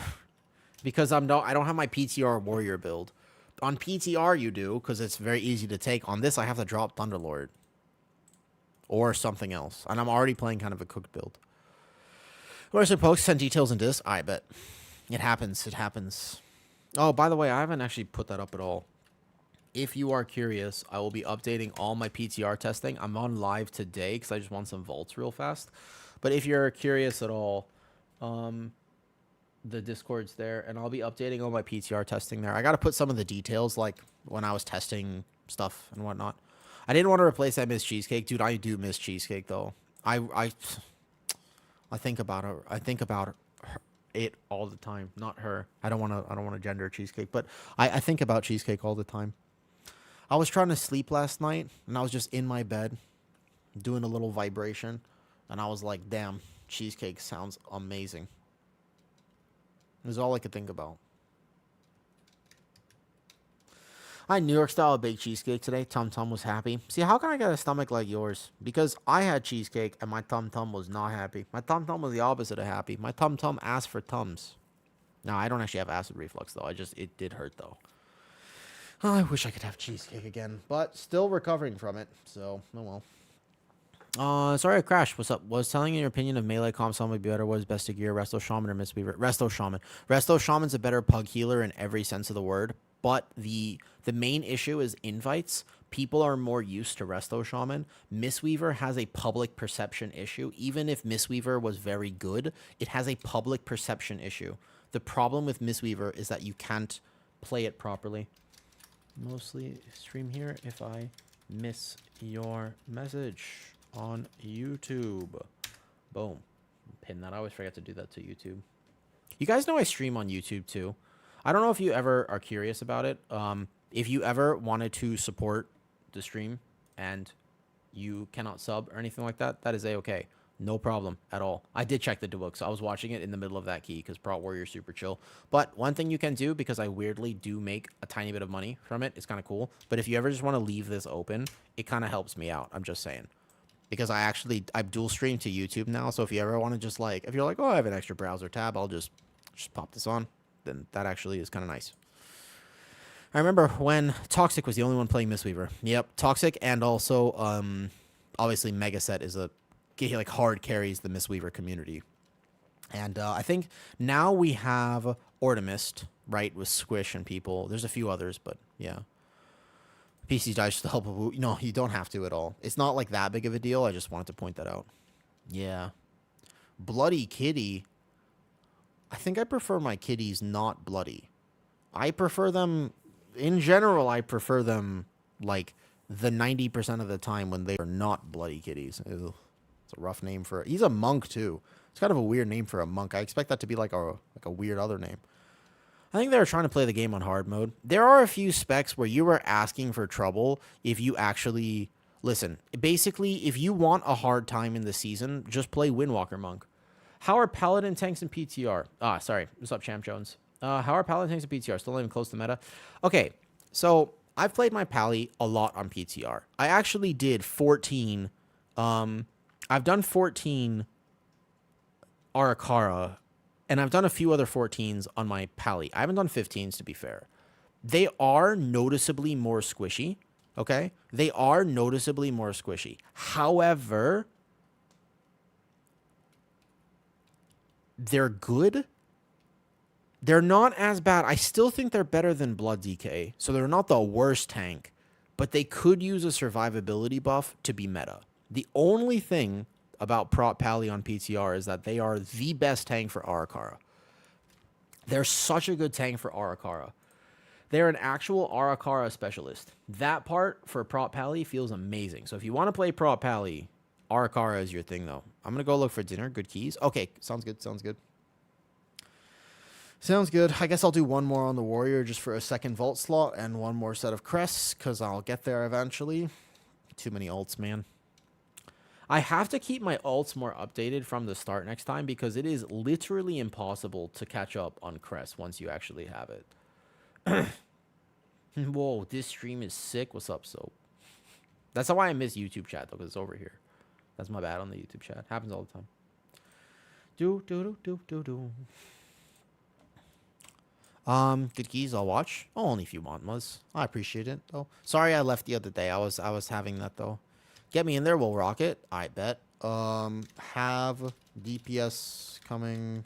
Because I don't have my PTR warrior build. On PTR you do, because it's very easy to take. On this, I have to drop Thunderlord. Or something else. And I'm already playing kind of a cooked build. What are some posts? Send details in this? I bet. It happens. It happens. Oh, by the way, I haven't actually put that up at all. If you are curious, I will be updating all my PTR testing. I'm on live today because I just want some vaults real fast. But if you're curious at all, the Discord's there, and I'll be updating all my PTR testing there. I got to put some of the details, like when I was testing stuff and whatnot. I didn't want to replace that Miss Cheesecake. Dude, I do miss Cheesecake, though. I think about her. I think about it all the time. Not her. I don't want to gender Cheesecake, but I think about Cheesecake all the time. I was trying to sleep last night, and I was just in my bed doing a little vibration, and I was like, damn, Cheesecake sounds amazing. It was all I could think about. I had New York style baked cheesecake today. Tum Tum was happy. See, how can I get a stomach like yours? Because I had cheesecake, and my Tum Tum was not happy. My Tum Tum was the opposite of happy. My Tum Tum asked for Tums. Now, I don't actually have acid reflux, though. It did hurt, though. Oh, I wish I could have cheesecake again, but still recovering from it, so, oh well. Sorry I crashed. What's up? Was telling you your opinion of melee comp some would be better. What is best to gear? Resto Shaman or Mistweaver? Resto Shaman. Resto Shaman's a better pug healer in every sense of the word, but the main issue is invites. People are more used to Resto Shaman. Mistweaver has a public perception issue. Even if Mistweaver was very good, it has a public perception issue. The problem with Mistweaver is that you can't play it properly. Mostly stream here if I miss your message on YouTube. Boom. Pin that. I always forget to do that to YouTube. You guys know I stream on YouTube too. I don't know if you ever are curious about it. If you ever wanted to support the stream and you cannot sub or anything like that, that is a-okay. No problem at all. I did check the book, so I was watching it in the middle of that key because Prot Warrior's super chill. But one thing you can do, because I weirdly do make a tiny bit of money from it, it's kind of cool. But if you ever just want to leave this open, it kind of helps me out. I'm just saying. Because I dual stream to YouTube now, so if you ever want to just like, if you're like, oh, I have an extra browser tab, I'll just pop this on. Then that actually is kind of nice. I remember when Toxic was the only one playing Mistweaver. Yep, Toxic, and also, obviously Megaset is he like hard carries the Mistweaver community. And I think now we have Ortimist, right, with Squish and people. There's a few others, but yeah. PC dies just to help. No, you don't have to at all. It's not like that big of a deal. I just wanted to point that out. Yeah. Bloody Kitty. I think I prefer my kitties not bloody. I prefer them, in general, I prefer them like the 90% of the time when they are not bloody kitties. Ew. It's a rough name for he's a monk too. It's kind of a weird name for a monk. I expect that to be like a weird other name. I think they were trying to play the game on hard mode. There are a few specs where you are asking for trouble if you actually listen. Basically, if you want a hard time in the season, just play Windwalker Monk. How are Paladin tanks in PTR? Ah, sorry. What's up, Champ Jones? How are Paladin tanks in PTR? Still not even close to meta. Okay, so I've played my Pally a lot on PTR. I actually did 14. I've done 14 Arakara, and I've done a few other 14s on my Pally. I haven't done 15s, to be fair. They are noticeably more squishy, okay? They are noticeably more squishy. However, they're good. They're not as bad. I still think they're better than Blood DK, so they're not the worst tank, but they could use a survivability buff to be meta. The only thing about Prot Pally on PTR is that they are the best tank for Arakara. They're such a good tank for Arakara. They're an actual Arakara specialist. That part for Prot Pally feels amazing. So if you want to play Prot Pally, Arakara is your thing, though. I'm going to go look for dinner. Good keys. Okay, sounds good. Sounds good. Sounds good. I guess I'll do one more on the Warrior just for a second vault slot and one more set of crests because I'll get there eventually. Too many ults, man. I have to keep my ults more updated from the start next time because it is literally impossible to catch up on crest once you actually have it. Whoa, this stream is sick. What's up, Soap? That's why I miss YouTube chat, though, because it's over here. That's my bad on the YouTube chat. Happens all the time. Good keys, I'll watch. Oh, only if you want, Muzz. I appreciate it, though. Sorry I left the other day. I was having that, though. Get me in there, we'll rock it. I bet. Have DPS coming.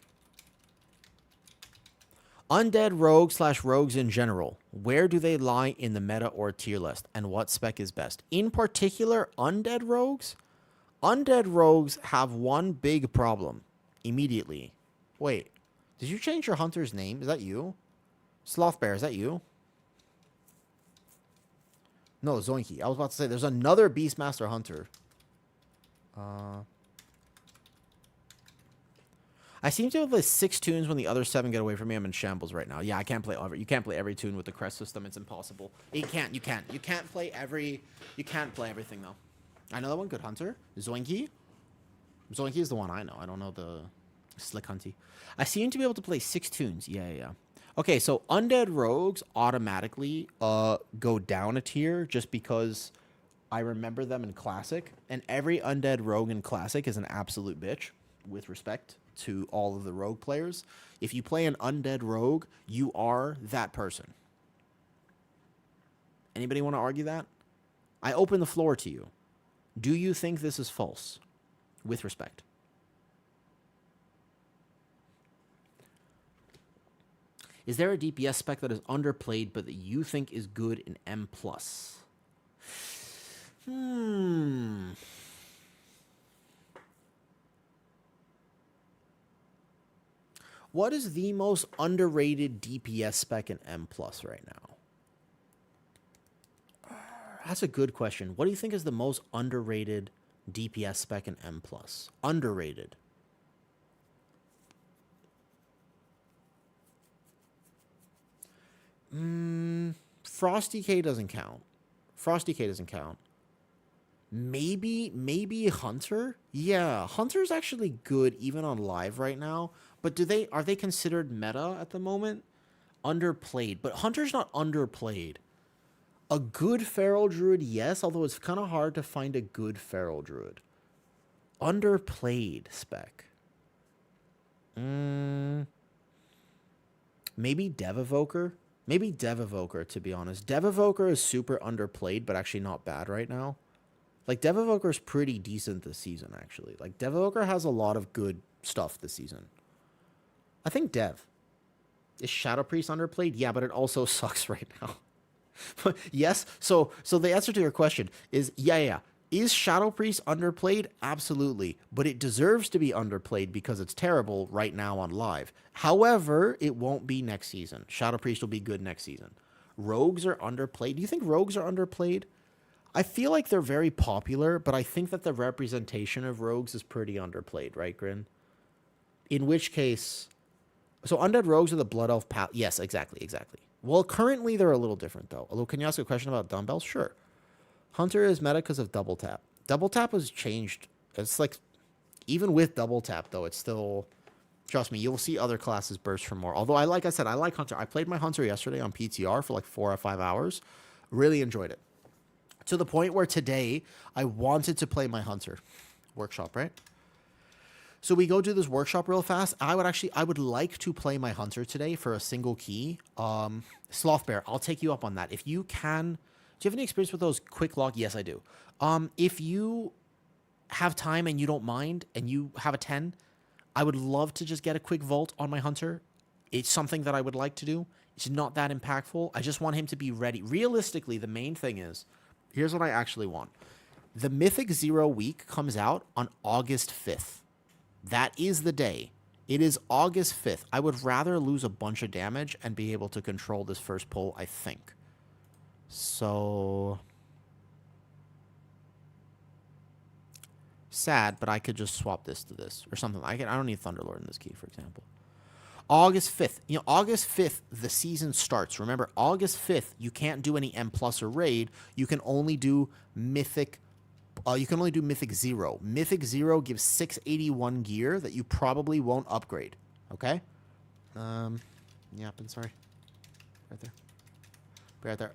Undead rogue / rogues in general. Where do they lie in the meta or tier list? And what spec is best? In particular, undead rogues? Undead rogues have one big problem. Immediately. Wait. Did you change your hunter's name? Is that you? Sloth Bear, is that you? No, Zoinky. I was about to say, there's another Beastmaster Hunter. I seem to have the 6 tunes when the other 7 get away from me. I'm in shambles right now. Yeah, I can't play every. You can't play every tune with the crest system. It's impossible. You can't. You can't play every. You can't play everything though. I know that one. Good Hunter. Zoinky. Zoinky is the one I know. I don't know the Slick Hunty. I seem to be able to play 6 tunes. Yeah. Okay, so Undead Rogues automatically go down a tier just because I remember them in Classic. And every Undead Rogue in Classic is an absolute bitch, with respect to all of the Rogue players. If you play an Undead Rogue, you are that person. Anybody want to argue that? I open the floor to you. Do you think this is false? With respect. Is there a DPS spec that is underplayed but that you think is good in M+? What is the most underrated DPS spec in M+ right now? That's a good question. What do you think is the most underrated DPS spec in M+? Underrated. Frosty K doesn't count. Frosty K doesn't count. Maybe Hunter? Yeah, Hunter's actually good even on live right now. But are they considered meta at the moment? Underplayed. But Hunter's not underplayed. A good Feral Druid, yes, although it's kind of hard to find a good Feral Druid. Underplayed spec. Maybe Dev Evoker? Maybe Dev Evoker, to be honest. Dev Evoker is super underplayed, but actually not bad right now. Like, Dev Evoker is pretty decent this season, actually. Like, Dev Evoker has a lot of good stuff this season. I think Dev. Is Shadow Priest underplayed? Yeah, but it also sucks right now. Yes, so the answer to your question is, yeah. Is Shadow Priest underplayed? Absolutely. But it deserves to be underplayed because it's terrible right now on live. However, it won't be next season. Shadow Priest will be good next season. Rogues are underplayed. Do you think rogues are underplayed? I feel like they're very popular, but I think that the representation of rogues is pretty underplayed, right, Grin? In which case, So undead rogues are the blood elf pal. Yes, exactly. Well, currently they're a little different though. Although, can you ask a question about dumbbells? Sure. Hunter is meta because of double tap. Double tap was changed. It's like, even with double tap though, it's still. Trust me, you'll see other classes burst for more. Although like I said, I like Hunter. I played my Hunter yesterday on PTR for like 4 or 5 hours. Really enjoyed it. To the point where today I wanted to play my Hunter workshop, right? So we go do this workshop real fast. I would like to play my Hunter today for a single key. Sloth Bear, I'll take you up on that. If you can, do you have any experience with those quick lock? Yes, I do. If you have time and you don't mind and you have a 10, I would love to just get a quick vault on my Hunter. It's something that I would like to do. It's not that impactful. I just want him to be ready. Realistically, the main thing is, here's what I actually want. The Mythic 0 week comes out on August 5th. That is the day. It is August 5th. I would rather lose a bunch of damage and be able to control this first pull, I think. So sad, but I could just swap this to this or something. I don't need Thunderlord in this key, for example. August 5th. You know, August 5th, the season starts. Remember, August 5th, you can't do any M+ or raid. You can only do Mythic. You can only do Mythic 0. Mythic 0 gives 681 gear that you probably won't upgrade. Okay? Yep, I'm sorry. Right there. Right there.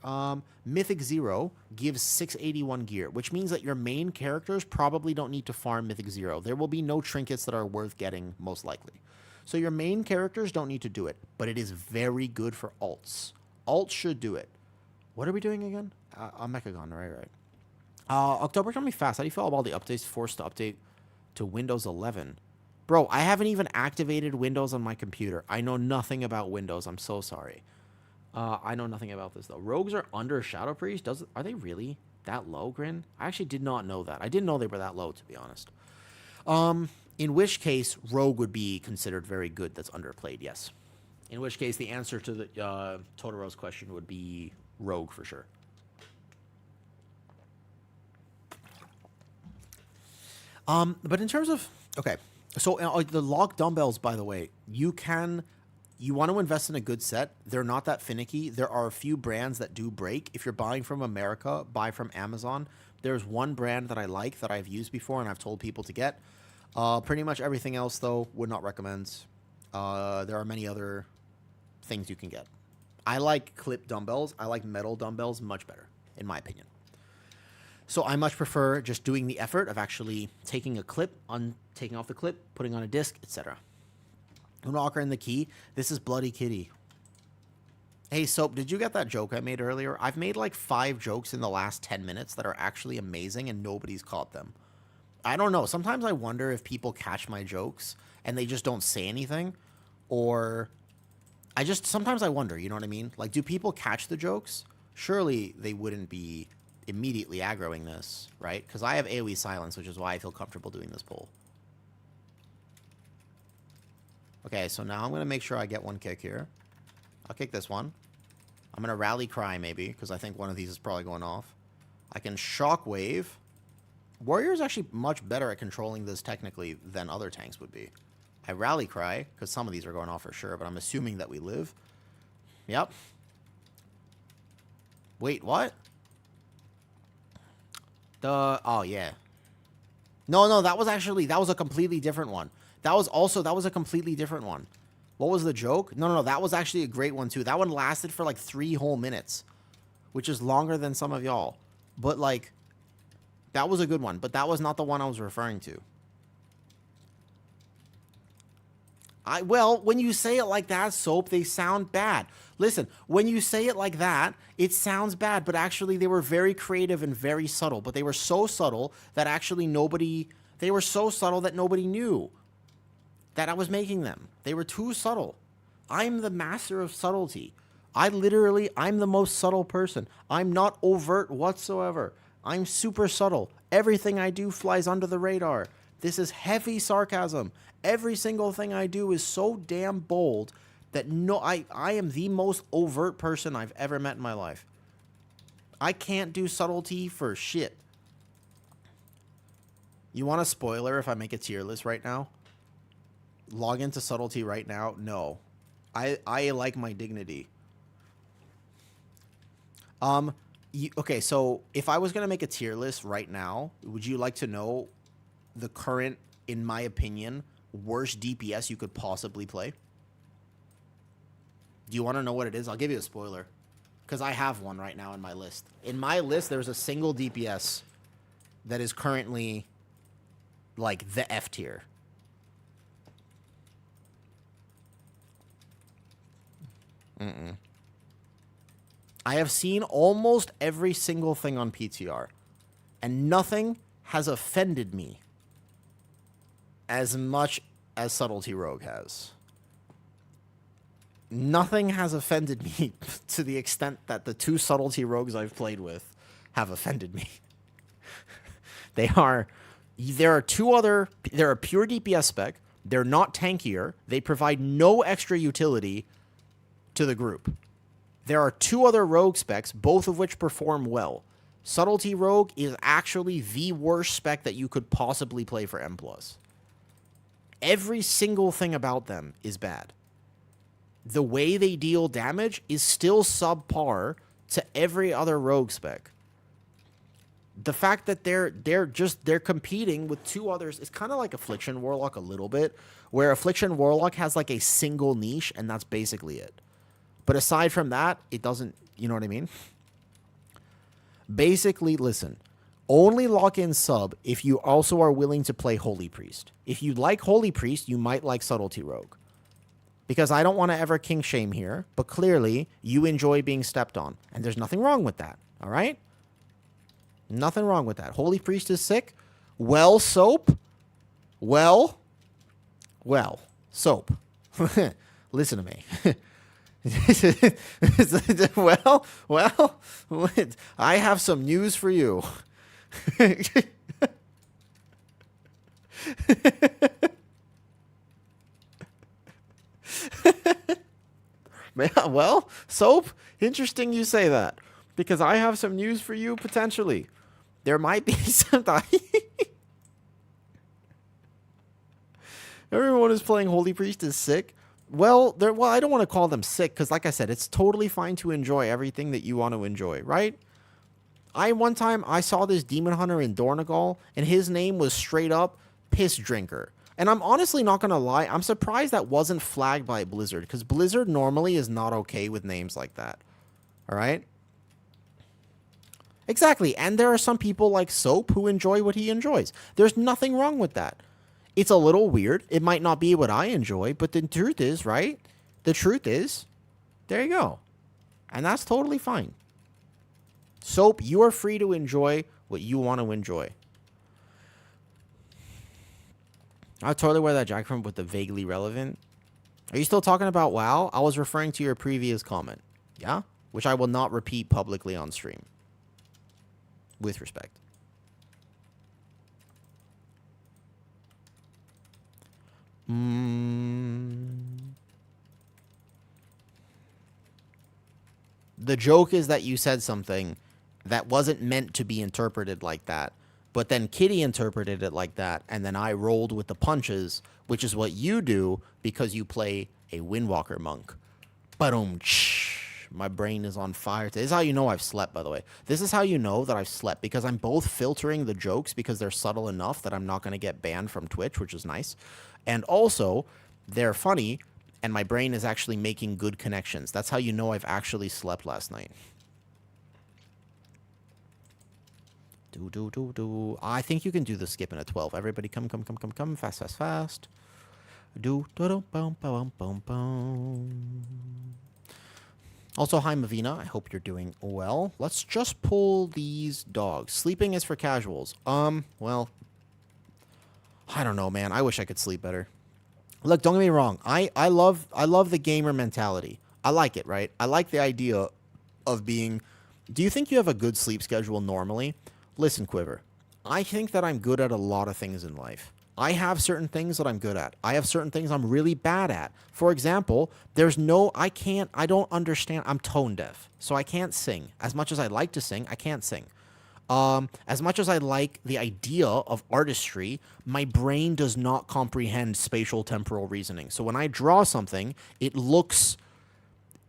Mythic 0 gives 681 gear, which means that your main characters probably don't need to farm Mythic 0. There will be no trinkets that are worth getting, most likely. So your main characters don't need to do it, but it is very good for alts. Alts should do it. What are we doing again? Mechagon, right. October's gonna be fast. How do you feel about the updates forced to update to Windows 11? Bro, I haven't even activated Windows on my computer. I know nothing about Windows. I'm so sorry. I know nothing about this, though. Rogues are under Shadow Priest? Are they really that low, Grin? I actually did not know that. I didn't know they were that low, to be honest. In which case, Rogue would be considered very good that's underplayed, yes. In which case, the answer to the Totoro's question would be Rogue for sure. But in terms of... Okay. So the lock dumbbells, by the way, you want to invest in a good set. They're not that finicky. There are a few brands that do break. If you're buying from America, buy from Amazon. There's one brand that I like that I've used before and I've told people to get. Pretty much everything else, though, would not recommend. There are many other things you can get. I like clip dumbbells. I like metal dumbbells much better, in my opinion. So I much prefer just doing the effort of actually taking a clip, taking off the clip, putting on a disc, etc. Unlocker in the key. This is Bloody Kitty. Hey, Soap, did you get that joke I made earlier? I've made like 5 jokes in the last 10 minutes that are actually amazing and nobody's caught them. I don't know. Sometimes I wonder if people catch my jokes and they just don't say anything. Or sometimes I wonder, you know what I mean? Like, do people catch the jokes? Surely they wouldn't be immediately aggroing this, right? Because I have AoE silence, which is why I feel comfortable doing this pull. Okay, so now I'm going to make sure I get one kick here. I'll kick this one. I'm going to Rally Cry, maybe, because I think one of these is probably going off. I can Shockwave. Warrior is actually much better at controlling this technically than other tanks would be. I Rally Cry, because some of these are going off for sure, but I'm assuming that we live. Yep. Wait, what? Oh, yeah. No, that was a completely different one. That was a completely different one. What was the joke? No, that was actually a great one, too. That one lasted for, like, 3 whole minutes, which is longer than some of y'all. But, like, that was a good one, but that was not the one I was referring to. Well, when you say it like that, Soap, they sound bad. Listen, when you say it like that, it sounds bad, but actually they were very creative and very subtle. But they were so subtle that actually nobody knew that I was making them. They were too subtle. I'm the master of subtlety. I'm the most subtle person. I'm not overt whatsoever. I'm super subtle. Everything I do flies under the radar. This is heavy sarcasm. Every single thing I do is so damn bold that I am the most overt person I've ever met in my life. I can't do subtlety for shit. You want a spoiler if I make a tier list right now? Log into subtlety right now? No. I like my dignity. Okay, so if I was gonna make a tier list right now, would you like to know the current, in my opinion, worst DPS you could possibly play? Do you want to know what it is? I'll give you a spoiler, because I have one right now in my list. In my list, there's a single DPS that is currently like the F tier. I have seen almost every single thing on PTR, and nothing has offended me as much as Subtlety Rogue has. Nothing has offended me to the extent that the 2 Subtlety Rogues I've played with have offended me. There are pure DPS spec. They're not tankier. They provide no extra utility to the group. There are 2 other rogue specs, both of which perform well. Subtlety Rogue is actually the worst spec that you could possibly play for M+. Every single thing about them is bad. The way they deal damage is still subpar to every other rogue spec. The fact that they're competing with 2 others is kind of like Affliction Warlock a little bit, where Affliction Warlock has like a single niche and that's basically it. But aside from that, it doesn't, you know what I mean? Basically, listen, only lock in sub if you also are willing to play Holy Priest. If you like Holy Priest, you might like Subtlety Rogue. Because I don't want to ever kink shame here, but clearly you enjoy being stepped on. And there's nothing wrong with that, all right? Nothing wrong with that. Holy Priest is sick. Well, Soap. Well, Soap. Listen to me. well, I have some news for you. Well, Soap, interesting you say that, because I have some news for you potentially. There might be some... Everyone who's playing Holy Priest is sick. Well, I don't want to call them sick, because like I said, it's totally fine to enjoy everything that you want to enjoy, right? One time I saw this demon hunter in Dornegal, and his name was straight up Piss Drinker. And I'm honestly not going to lie, I'm surprised that wasn't flagged by Blizzard, because Blizzard normally is not okay with names like that. All right? Exactly, and there are some people like Soap who enjoy what he enjoys. There's nothing wrong with that. It's a little weird. It might not be what I enjoy, but the truth is, right? The truth is, there you go. And that's totally fine. Soap, you are free to enjoy what you want to enjoy. I'll totally wear that jacket from with the vaguely relevant. Are you still talking about WoW? I was referring to your previous comment. Yeah? Which I will not repeat publicly on stream. With respect. The joke is that you said something that wasn't meant to be interpreted like that, but then Kitty interpreted it like that, and then I rolled with the punches, which is what you do because you play a Windwalker monk. Ba-dum. My brain is on fire. This is how you know I've slept, by the way. This is how you know that I've slept, because I'm both filtering the jokes because they're subtle enough that I'm not going to get banned from Twitch, which is nice. And also, they're funny, and my brain is actually making good connections. That's how you know I've actually slept last night. I think you can do the skip in a 12. Everybody come. Fast. Also, hi, Mavina. I hope you're doing well. Let's just pull these dogs. Sleeping is for casuals. Well, I don't know, man. I wish I could sleep better. Look, don't get me wrong. I love the gamer mentality. I like it, right? I like the idea of being... Do you think you have a good sleep schedule normally? Listen, Quiver. I think that I'm good at a lot of things in life. I have certain things that I'm good at. I have certain things I'm really bad at. For example, I don't understand. I'm tone deaf, so I can't sing. As much as I like to sing, I can't sing. As much as I like the idea of artistry, my brain does not comprehend spatial temporal reasoning. So when I draw something, it looks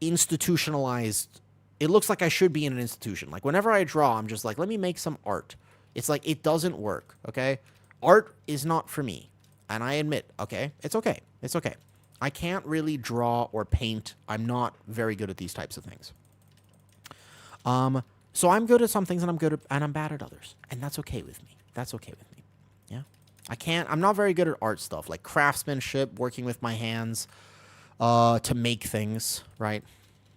institutionalized. It looks like I should be in an institution. Like whenever I draw, I'm just like, let me make some art. It's like, it doesn't work, okay? Art is not for me. And I admit, okay, it's okay. It's okay. I can't really draw or paint. I'm not very good at these types of things. So I'm good at some things and I'm bad at others. And that's okay with me. That's okay with me. Yeah. I'm not very good at art stuff, like craftsmanship, working with my hands, to make things, right?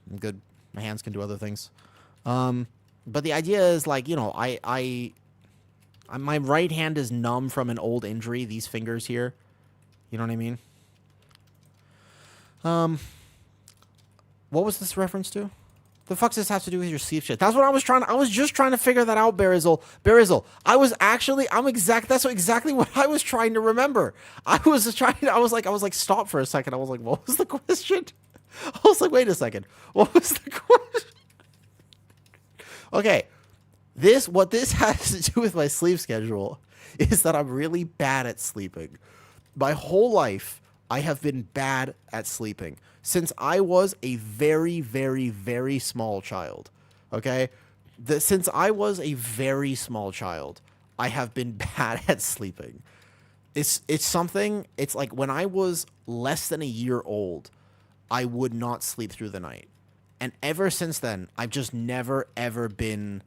I'm good. My hands can do other things. But the idea is like, you know, my right hand is numb from an old injury. These fingers here, you know what I mean? What was this reference to? The fuck does this have to do with your sleep shit? That's what I was just trying to figure that out, Barizzle. That's exactly what I was trying to remember. I was like, stop for a second. I was like, what was the question? I was like, wait a second. What was the question? Okay. What this has to do with my sleep schedule is that I'm really bad at sleeping. My whole life, I have been bad at sleeping since I was a very, very, very small child. Okay? Since I was a very small child, I have been bad at sleeping. It's like when I was less than a year old, I would not sleep through the night. And ever since then, I've just never, ever been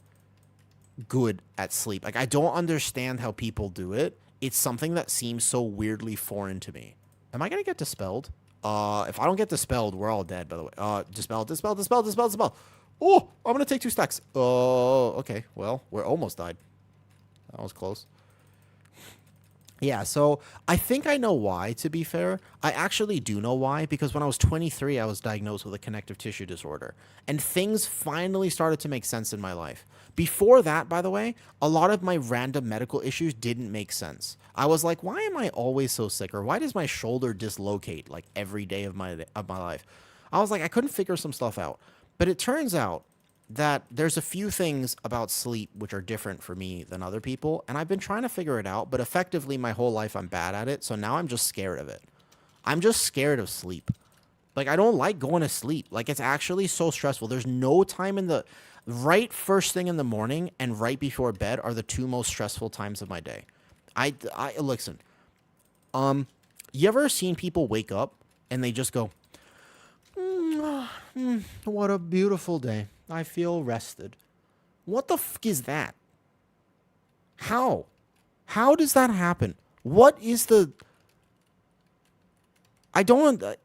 good at sleep. Like, I don't understand how people do it. It's something that seems so weirdly foreign to me. Am I going to get dispelled? If I don't get dispelled, we're all dead, by the way. Dispelled. Oh, I'm going to take 2 stacks. Oh, okay. Well, we're almost died. That was close. Yeah, so I think I know why, to be fair. I actually do know why, because when I was 23, I was diagnosed with a connective tissue disorder. And things finally started to make sense in my life. Before that, by the way, a lot of my random medical issues didn't make sense. I was like, why am I always so sick? Or why does my shoulder dislocate like every day of my life? I was like, I couldn't figure some stuff out. But it turns out that there's a few things about sleep which are different for me than other people, and I've been trying to figure it out, but effectively my whole life I'm bad at it, so now I'm just scared of it. I'm just scared of sleep. Like, I don't like going to sleep. Like, it's actually so stressful. There's no time in the... Right first thing in the morning and right before bed are the 2 most stressful times of my day. Listen. You ever seen people wake up and they just go, what a beautiful day. I feel rested. What the fuck is that? How? How does that happen? What is the... I don't... have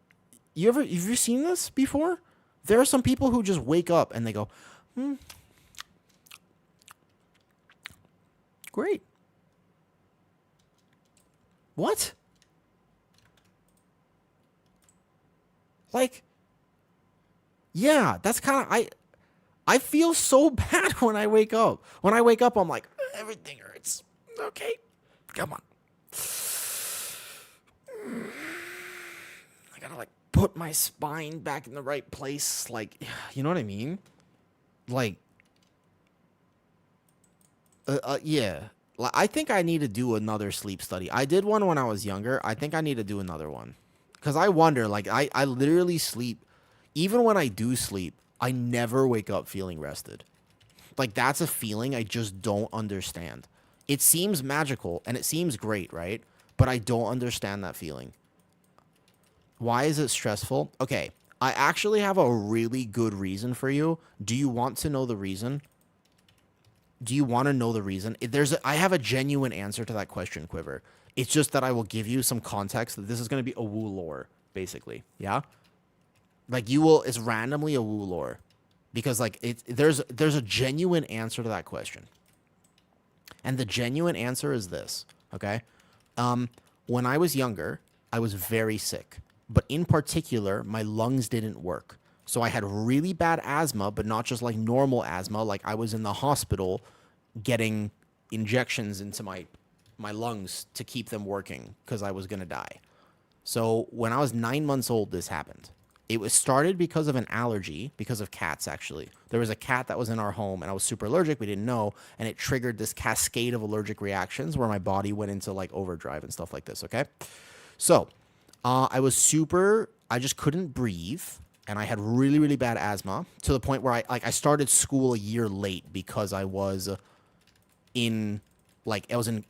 you seen this before? There are some people who just wake up and they go, great. What? Like, yeah, that's kind of... I feel so bad when I wake up. When I wake up, I'm like, everything hurts. Okay, come on. I gotta, like, put my spine back in the right place. Like, you know what I mean? Like, yeah. I think I need to do another sleep study. I did one when I was younger. I think I need to do another one. Because I wonder, like, I literally sleep. Even when I do sleep, I never wake up feeling rested. Like, that's a feeling I just don't understand. It seems magical, and it seems great, right? But I don't understand that feeling. Why is it stressful? Okay, I actually have a really good reason for you. Do you want to know the reason? Do you want to know the reason? I have a genuine answer to that question, Quiver. It's just that I will give you some context that this is going to be a woo lore, basically. Yeah? Like, it's randomly a woo lore. Because, like, there's a genuine answer to that question. And the genuine answer is this, okay? When I was younger, I was very sick. But in particular, my lungs didn't work. So I had really bad asthma, but not just, like, normal asthma. Like, I was in the hospital getting injections into my lungs to keep them working because I was going to die. So when I was 9 months old, this happened. It was started because of an allergy, because of cats, actually. There was a cat that was in our home, and I was super allergic. We didn't know, and it triggered this cascade of allergic reactions where my body went into, like, overdrive and stuff like this, okay? So, I just couldn't breathe, and I had really, really bad asthma to the point where I started school a year late because I was in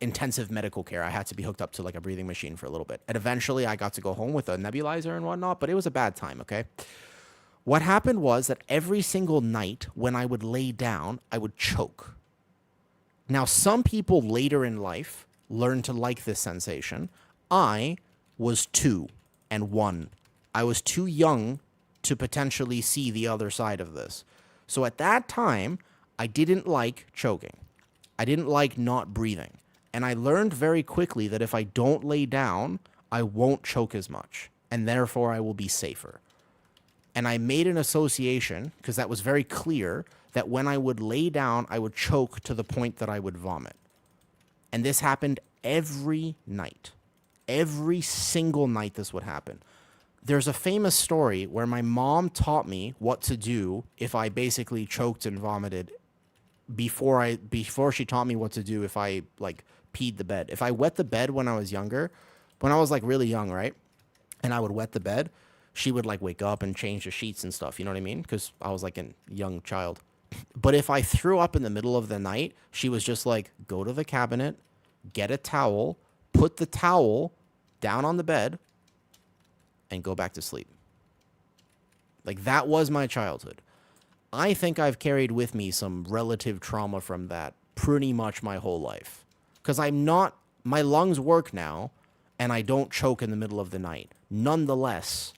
intensive medical care. I had to be hooked up to, like, a breathing machine for a little bit. And eventually I got to go home with a nebulizer and whatnot, but it was a bad time, okay? What happened was that every single night when I would lay down, I would choke. Now, some people later in life learn to like this sensation. I was 2 and 1. I was too young to potentially see the other side of this. So at that time, I didn't like choking. I didn't like not breathing. And I learned very quickly that if I don't lay down, I won't choke as much. And therefore, I will be safer. And I made an association, because that was very clear, that when I would lay down, I would choke to the point that I would vomit. And this happened every night. Every single night this would happen. There's a famous story where my mom taught me what to do if I basically choked and vomited before she taught me what to do if I, like, peed the bed. If I wet the bed when I was younger, when I was, like, really young, right? And I would wet the bed, she would, like, wake up and change the sheets and stuff, you know what I mean? Because I was, like, a young child. But if I threw up in the middle of the night, she was just like, go to the cabinet, get a towel, put the towel down on the bed, and go back to sleep. Like, that was my childhood. I think I've carried with me some relative trauma from that pretty much my whole life. Because my lungs work now, and I don't choke in the middle of the night. Nonetheless,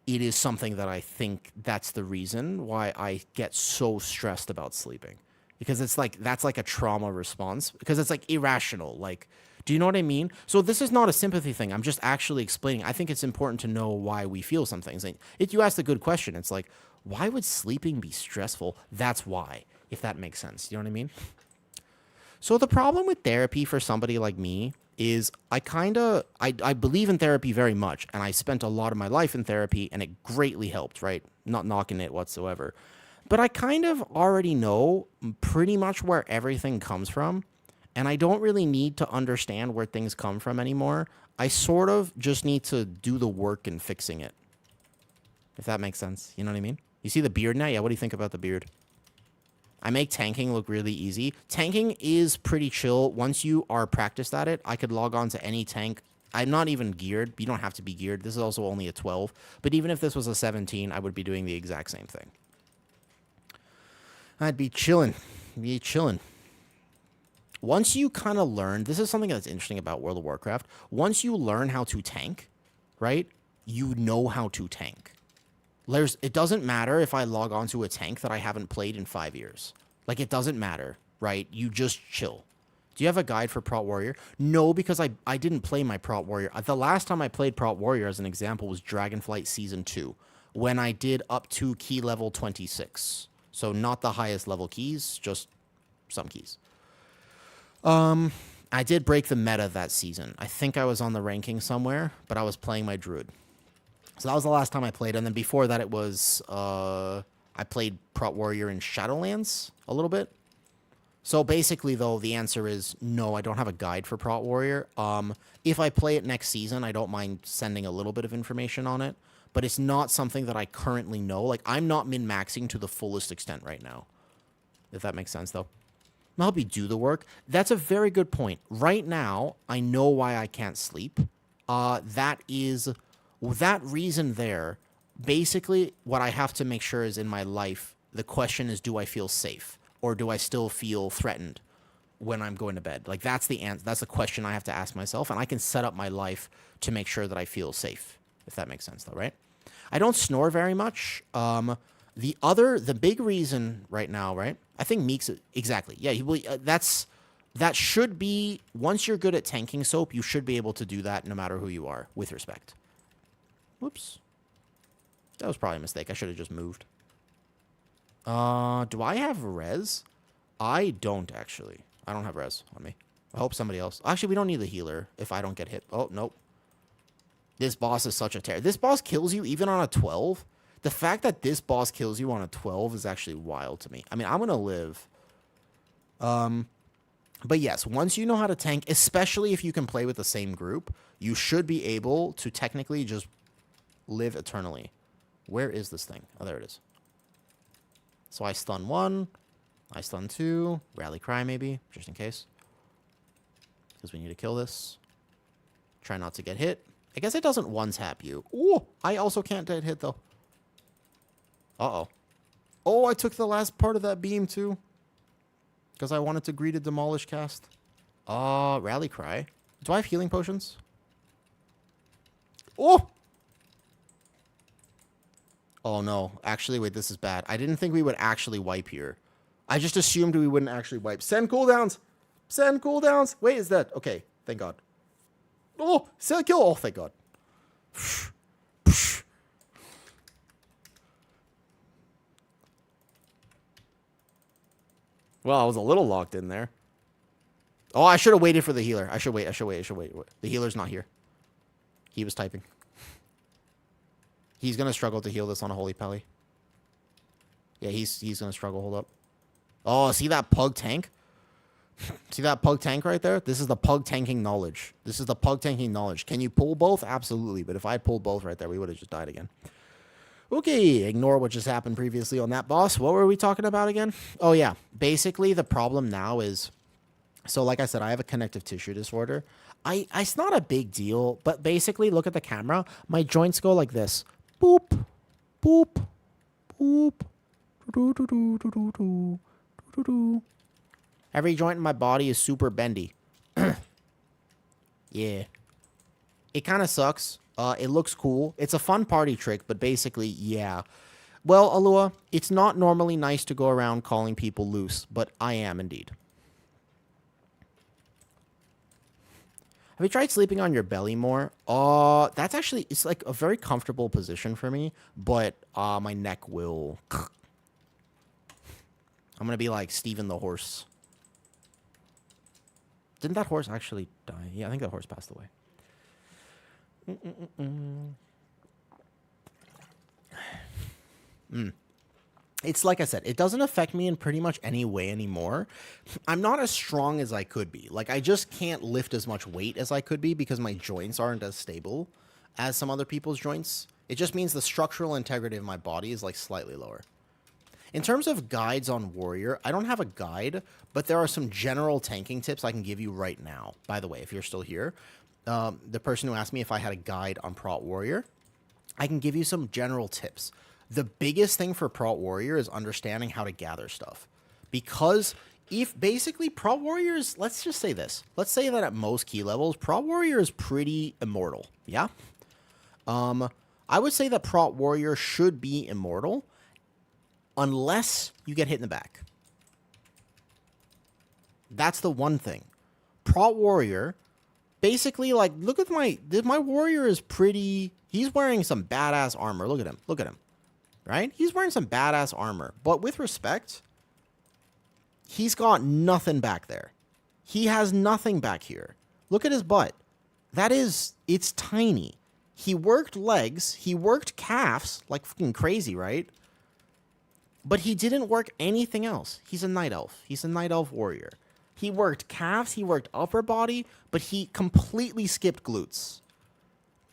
it is something that I think that's the reason why I get so stressed about sleeping. Because it's like, that's like a trauma response. Because it's like irrational. Like, do you know what I mean? So this is not a sympathy thing. I'm just actually explaining. I think it's important to know why we feel some things. And if you asked a good question, it's like, why would sleeping be stressful? That's why, if that makes sense. You know what I mean? So the problem with therapy for somebody like me is I believe in therapy very much, and I spent a lot of my life in therapy, and it greatly helped, right? Not knocking it whatsoever. But I kind of already know pretty much where everything comes from, and I don't really need to understand where things come from anymore. I sort of just need to do the work in fixing it, if that makes sense. You know what I mean? You see the beard now? Yeah, what do you think about the beard? I make tanking look really easy. Tanking is pretty chill. Once you are practiced at it, I could log on to any tank. I'm not even geared. You don't have to be geared. This is also only a 12. But even if this was a 17, I would be doing the exact same thing. I'd be chilling. Once you kind of learn, this is something that's interesting about World of Warcraft. Once you learn how to tank, right, you know how to tank. It doesn't matter if I log onto a tank that I haven't played in 5 years. Like, it doesn't matter, right? You just chill. Do you have a guide for Prot Warrior? No, because I didn't play my Prot Warrior. The last time I played Prot Warrior, as an example, was Dragonflight Season 2, when I did up to key level 26. So not the highest level keys, just some keys. I did break the meta that season. I think I was on the ranking somewhere, but I was playing my Druid. So that was the last time I played, and then before that it was, I played Prot Warrior in Shadowlands a little bit. So basically, though, the answer is no, I don't have a guide for Prot Warrior. If I play it next season, I don't mind sending a little bit of information on it, but it's not something that I currently know. Like, I'm not min-maxing to the fullest extent right now, if that makes sense, though. I'll help you do the work. That's a very good point. Right now, I know why I can't sleep. That reason there, basically, what I have to make sure is in my life, the question is, do I feel safe? Or do I still feel threatened when I'm going to bed? Like, that's the answer. That's the question I have to ask myself, and I can set up my life to make sure that I feel safe, if that makes sense, though, right? I don't snore very much. The big reason right now, right? I think Meek's, exactly. Yeah, that should be, once you're good at tanking soap, you should be able to do that no matter who you are, with respect. Whoops. That was probably a mistake. I should have just moved. Do I have res? I don't, actually. I don't have res on me. I hope somebody else. Actually, we don't need the healer if I don't get hit. Oh, nope. This boss is such a terror. This boss kills you even on a 12. The fact that this boss kills you on a 12 is actually wild to me. I mean, I'm going to live. But yes, once you know how to tank, especially if you can play with the same group, you should be able to technically just live eternally. Where is this thing? Oh, there it is. So I stun 1. I stun 2. Rally cry maybe, just in case. Because we need to kill this. Try not to get hit. I guess it doesn't one-tap you. Ooh, I also can't get hit, though. Uh-oh. Oh, I took the last part of that beam, too. Because I wanted to greet a demolish cast. Rally cry. Do I have healing potions? Oh! Oh, no. Actually, wait, this is bad. I didn't think we would actually wipe here. I just assumed we wouldn't actually wipe. Send cooldowns! Send cooldowns! Wait, is that... Okay, thank God. Oh! Send kill! Oh, thank God. Well, I was a little locked in there. Oh, I should have waited for the healer. I should wait. The healer's not here. He was typing. He's going to struggle to heal this on a Holy Pally. Yeah, he's going to struggle. Hold up. Oh, see that pug tank? See that pug tank right there? This is the pug tanking knowledge. Can you pull both? Absolutely. But if I pulled both right there, we would have just died again. Okay, ignore what just happened previously on that boss. What were we talking about again? Oh, yeah. Basically, the problem now is... So, like I said, I have a connective tissue disorder. It's not a big deal, but basically, look at the camera. My joints go like this. Boop, boop, boop. Every joint in my body is super bendy. Yeah. It kind of sucks. It looks cool. It's a fun party trick, but basically, yeah. Well, Alua, it's not normally nice to go around calling people loose, but I am indeed. Have you tried sleeping on your belly more? That's actually, it's like a very comfortable position for me, but my neck will... I'm going to be like Steven the horse. Didn't that horse actually die? Yeah, I think that horse passed away. It's like I said, it doesn't affect me in pretty much any way anymore. I'm not as strong as I could be. Like, I just can't lift as much weight as I could be because my joints aren't as stable as some other people's joints. It just means the structural integrity of my body is, like, slightly lower. In terms of guides on Warrior, I don't have a guide, but there are some general tanking tips I can give you right now. By the way, if you're still here, the person who asked me if I had a guide on Prot Warrior, I can give you some general tips. The biggest thing for Prot Warrior is understanding how to gather stuff. Because if basically Prot Warrior is, let's just say this. Let's say that at most key levels, Prot Warrior is pretty immortal. Yeah? I would say that Prot Warrior should be immortal unless you get hit in the back. That's the one thing. Prot Warrior, basically, like, look at my Warrior is pretty, he's wearing some badass armor. Look at him. Right? He's wearing some badass armor. But with respect, he's got nothing back there. He has nothing back here. Look at his butt. It's tiny. He worked legs. He worked calves like fucking crazy, right? But he didn't work anything else. He's a night elf. He's a night elf warrior. He worked calves. He worked upper body. But he completely skipped glutes.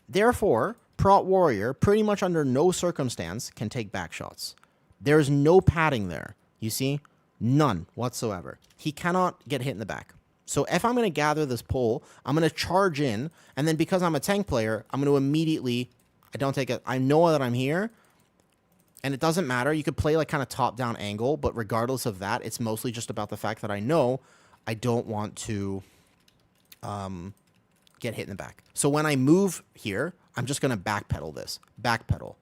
Therefore, Prot Warrior, pretty much under no circumstance, can take back shots. There's no padding there. You see? None whatsoever. He cannot get hit in the back. So if I'm going to gather this pull, I'm going to charge in, and then because I'm a tank player, I'm going to immediately, I know that I'm here, and it doesn't matter. You could play like kind of top-down angle, but regardless of that, it's mostly just about the fact that I know I don't want to get hit in the back. So when I move here, I'm just going to backpedal this. Backpedal.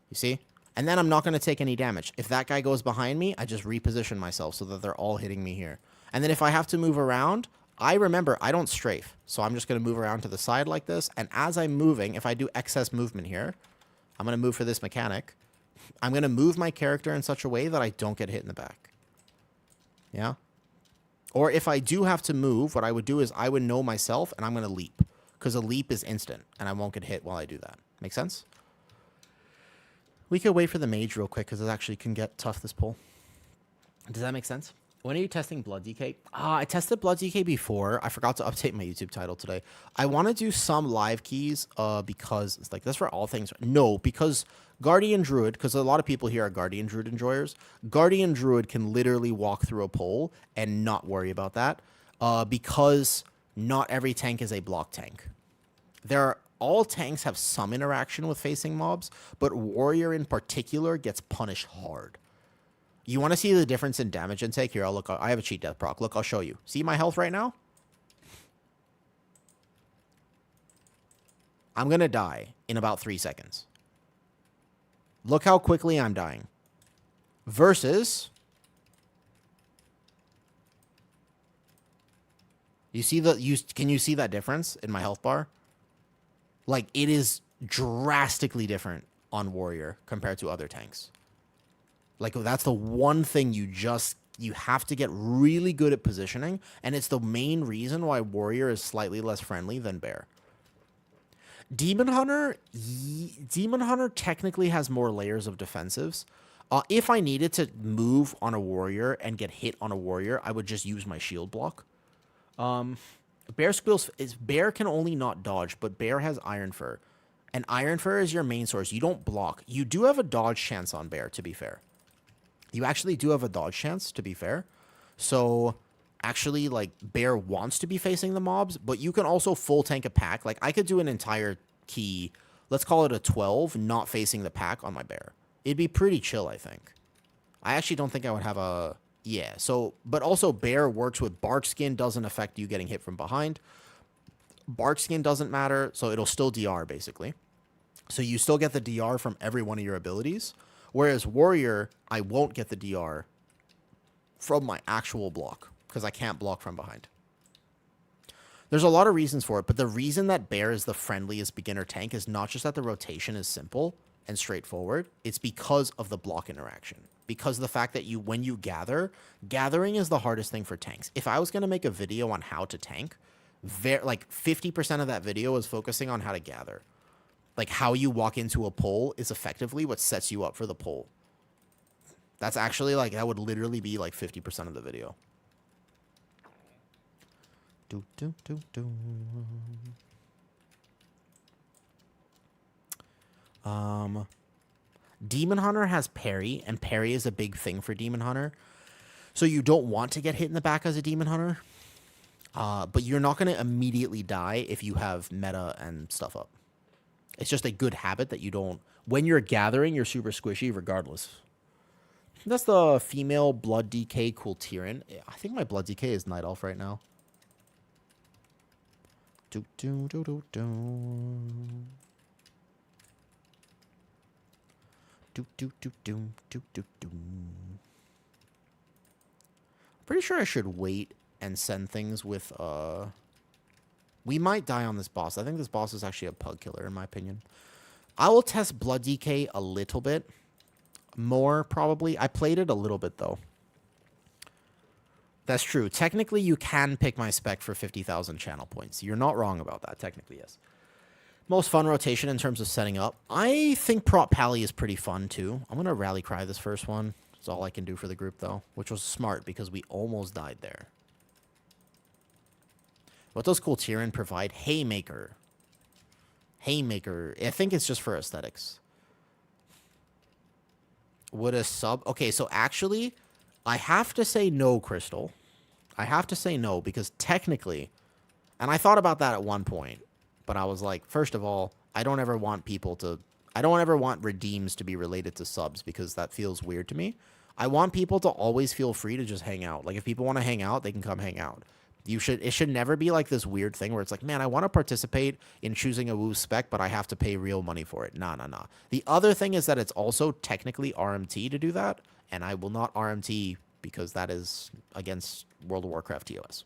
You see? And then I'm not going to take any damage. If that guy goes behind me, I just reposition myself so that they're all hitting me here. And then if I have to move around, I don't strafe. So I'm just going to move around to the side like this. And as I'm moving, if I do excess movement here, I'm going to move for this mechanic. I'm going to move my character in such a way that I don't get hit in the back. Yeah? Or if I do have to move, what I would do is I would know myself and I'm going to leap. because a leap is instant, and I won't get hit while I do that. Make sense? We could wait for the mage real quick, because it actually can get tough, this pull. Does that make sense? When are you testing Blood DK? I tested Blood DK before. I forgot to update my YouTube title today. I want to do some live keys because it's like that's for all things. No, because Guardian Druid, because a lot of people here are Guardian Druid enjoyers. Guardian Druid can literally walk through a pole and not worry about that because not every tank is a block tank. All tanks have some interaction with facing mobs, but Warrior in particular gets punished hard. You want to see the difference in damage intake? Here, I'll look. I have a cheat death proc. Look, I'll show you. See my health right now? I'm going to die in about 3 seconds. Look how quickly I'm dying. Versus... Can you see that difference in my health bar? Like, it is drastically different on Warrior compared to other tanks. Like, that's the one thing you have to get really good at positioning, and it's the main reason why Warrior is slightly less friendly than Bear. Demon Hunter technically has more layers of defensives. If I needed to move on a Warrior and get hit on a Warrior, I would just use my shield block. Bear can only not dodge, but Bear has Iron Fur. And Iron Fur is your main source. You don't block. You do have a dodge chance on Bear, to be fair. You actually do have a dodge chance, to be fair. So, actually, like, Bear wants to be facing the mobs, but you can also full tank a pack. Like, I could do an entire key, let's call it a 12, not facing the pack on my Bear. It'd be pretty chill, I think. I actually don't think I would have a... Yeah, so... But also, Bear works with Bark Skin, doesn't affect you getting hit from behind. Bark Skin doesn't matter, so it'll still DR, basically. So you still get the DR from every one of your abilities. Whereas Warrior, I won't get the DR from my actual block, because I can't block from behind. There's a lot of reasons for it, but the reason that Bear is the friendliest beginner tank is not just that the rotation is simple and straightforward, it's because of the block interaction. Because of the fact that when you gathering is the hardest thing for tanks. If I was going to make a video on how to tank, like 50% of that video is focusing on how to gather. Like, how you walk into a pole is effectively what sets you up for the pole. That's actually, like, that would literally be, like, 50% of the video. Demon Hunter has parry, and parry is a big thing for Demon Hunter. So you don't want to get hit in the back as a Demon Hunter. But you're not going to immediately die if you have meta and stuff up. It's just a good habit that you don't... When you're gathering, you're super squishy regardless. That's the female Blood DK Kultiran. I think my Blood DK is Night Elf right now. Pretty sure I should wait and send things with... We might die on this boss. I think this boss is actually a pug killer, in my opinion. I will test Blood DK a little bit more, probably. I played it a little bit, though. That's true. Technically, you can pick my spec for 50,000 channel points. You're not wrong about that, technically, yes. Most fun rotation in terms of setting up. I think Prop Pally is pretty fun, too. I'm going to Rally Cry this first one. That's all I can do for the group, though, which was smart because we almost died there. What does Kultiran provide? Haymaker. Haymaker. I think it's just for aesthetics. Would a sub... Okay, so actually, I have to say no, Crystal. I have to say no, because technically... And I thought about that at one point. But I was like, first of all, I don't ever want people to... I don't ever want redeems to be related to subs, because that feels weird to me. I want people to always feel free to just hang out. Like, if people want to hang out, they can come hang out. It should never be like this weird thing where it's like, man, I want to participate in choosing a WoW spec, but I have to pay real money for it. Nah. The other thing is that it's also technically RMT to do that, and I will not RMT because that is against World of Warcraft TOS.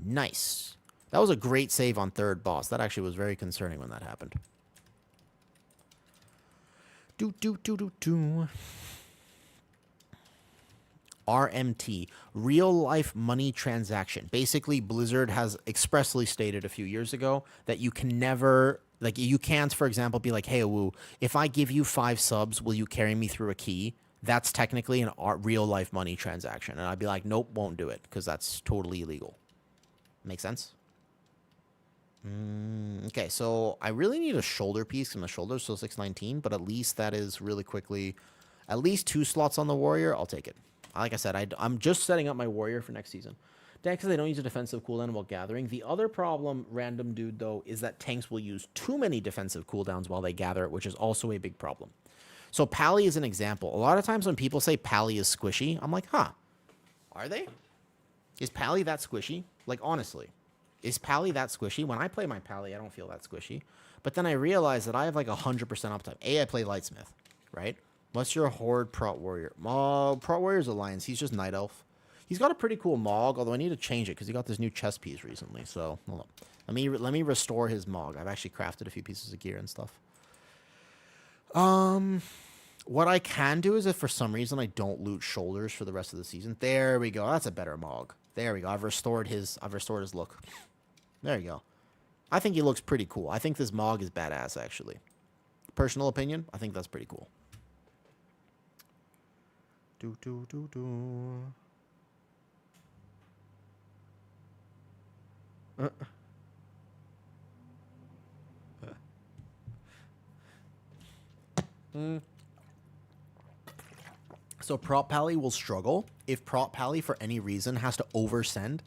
Nice. That was a great save on third boss. That actually was very concerning when that happened. Do do do do do. RMT, real life money transaction. Basically, Blizzard has expressly stated a few years ago that you can never, like, you can't, for example, be like, hey, Woo, if I give you 5 subs, will you carry me through a key? That's technically an real life money transaction. And I'd be like, nope, won't do it because that's totally illegal. Make sense? Okay, so I really need a shoulder piece because my shoulder's still 619, but at least that is really quickly, at least 2 slots on the warrior. I'll take it. Like I said, I'm just setting up my warrior for next season. Tanks, they don't use a defensive cooldown while gathering. The other problem, random dude, though, is that tanks will use too many defensive cooldowns while they gather, which is also a big problem. So Pally is an example. A lot of times when people say Pally is squishy, I'm like, huh, are they? Is Pally that squishy? Like, honestly, is Pally that squishy? When I play my Pally, I don't feel that squishy. But then I realize that I have like 100% uptime. I play Lightsmith, right? What's your Horde Prot Warrior? Prot Warrior's Alliance. He's just Night Elf. He's got a pretty cool Mog, although I need to change it because he got this new chess piece recently. So, hold on. Let me restore his Mog. I've actually crafted a few pieces of gear and stuff. What I can do is if for some reason I don't loot shoulders for the rest of the season. There we go. That's a better Mog. There we go. I've restored his look. There you go. I think he looks pretty cool. I think this Mog is badass, actually. Personal opinion, I think that's pretty cool. So Prot Pally will struggle if Prot Pally for any reason has to oversend.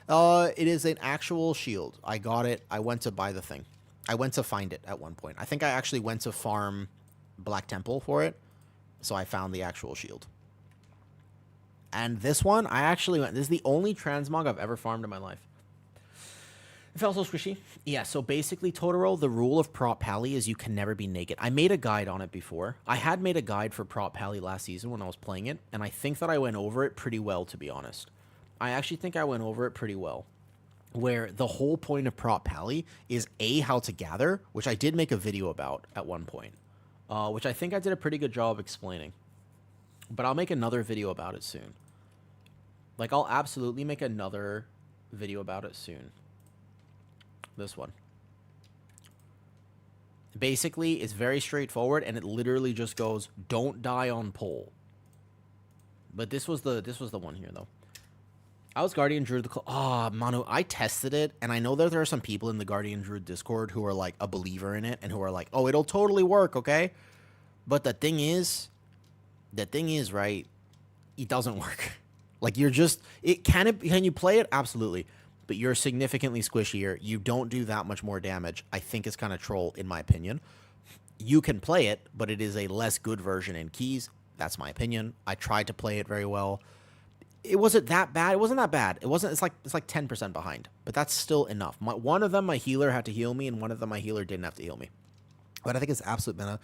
It is an actual shield. I got it. I went to buy the thing. I went to find it at one point. I think I actually went to farm Black Temple for it. So I found the actual shield. And this one, I actually went. This is the only transmog I've ever farmed in my life. It felt so squishy. Yeah, so basically, Totoro, the rule of Prot Pally is you can never be naked. I made a guide on it before. I had made a guide for Prot Pally last season when I was playing it, and I think that I went over it pretty well, to be honest. I actually think I went over it pretty well. Where the whole point of Prot Pally is A, how to gather, which I did make a video about at one point. Which I think I did a pretty good job explaining. But I'll make another video about it soon. Like, I'll absolutely make another video about it soon. This one. Basically, it's very straightforward, and it literally just goes, don't die on pole. But this was the one here, though. I was Guardian Druid. Manu, I tested it, and I know that there are some people in the Guardian Druid Discord who are, like, a believer in it, and who are like, oh, it'll totally work, okay? But the thing is, right, it doesn't work. Like, you're just, can you play it? Absolutely. But you're significantly squishier. You don't do that much more damage. I think it's kind of troll, in my opinion. You can play it, but it is a less good version in keys. That's my opinion. I tried to play it very well. It wasn't that bad. It wasn't that bad. It's like 10% behind. But that's still enough. One of them, my healer had to heal me, and one of them, my healer didn't have to heal me. But I think it's absolute meta.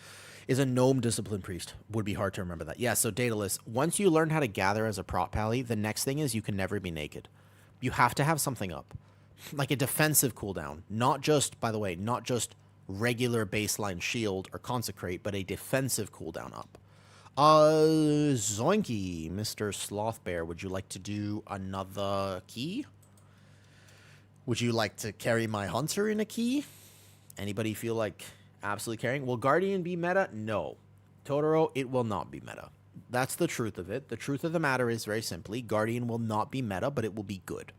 Is a gnome discipline priest. Would be hard to remember that. Yeah, so Daedalus, once you learn how to gather as a Prot Pally, the next thing is you can never be naked. You have to have something up. Like a defensive cooldown. Not just, by the way, not just regular baseline shield or consecrate, but a defensive cooldown up. Zoinky, Mr. Slothbear, would you like to do another key? Would you like to carry my hunter in a key? Anybody feel like absolutely carrying? Will Guardian be meta? No. Totoro, it will not be meta. That's the truth of it. The truth of the matter is very simply, Guardian will not be meta, but it will be good.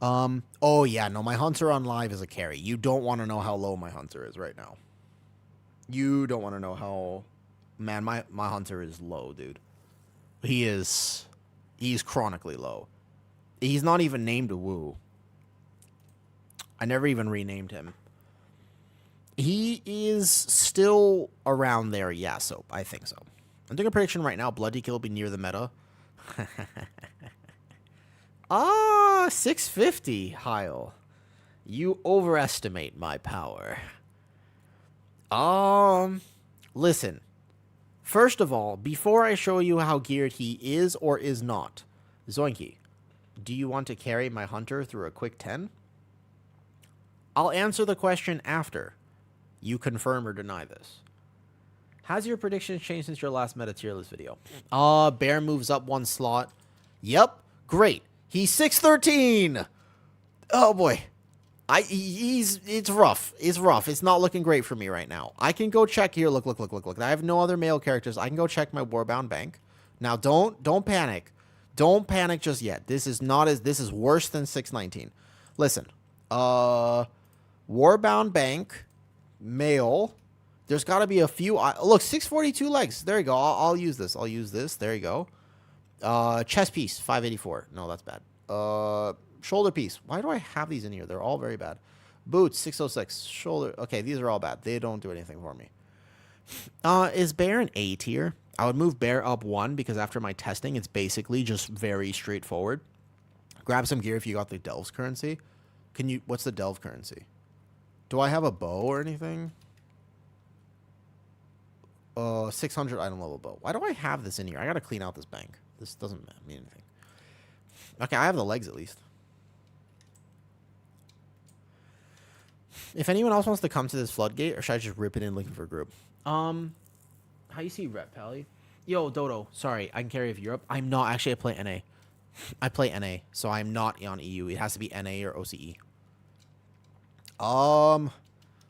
Oh yeah, no, my hunter on live is a carry. You don't want to know how low my hunter is right now. You don't want to know how... Man, my hunter is low, dude. He's chronically low. He's not even named a Woo. I never even renamed him. He is still around there, yeah, so I think so. I'm doing a prediction right now. Bloody Kill will be near the meta. 650, Heil. You overestimate my power. Listen. First of all, before I show you how geared he is or is not, Zoinky, do you want to carry my hunter through a quick 10? I'll answer the question after you confirm or deny this. Has your prediction changed since your last meta tier list video? Bear moves up 1 slot. Yep, great. He's 613. Oh boy. It's rough. It's rough. It's not looking great for me right now. I can go check here. Look. I have no other male characters. I can go check my Warbound bank. Now don't panic. Don't panic just yet. This is worse than 619. Listen. Warbound bank, male. There's got to be a few. Look, 642 legs. There you go. I'll use this. There you go. Chest piece, 584. No, that's bad. Shoulder piece. Why do I have these in here? They're all very bad. Boots, 606. Shoulder. Okay, these are all bad. They don't do anything for me. Is Bear an A tier? I would move Bear up 1 because after my testing, it's basically just very straightforward. Grab some gear if you got the Delves currency. What's the Delve currency? Do I have a bow or anything? 600 item level bow. Why do I have this in here? I gotta clean out this bank. This doesn't mean anything. Okay, I have the legs at least. If anyone else wants to come to this floodgate, or should I just rip it in looking for a group? How you see Rep Pally? Yo, Dodo. Sorry, I can carry if Europe. I'm not actually. I play NA. I play NA, so I'm not on EU. It has to be NA or OCE.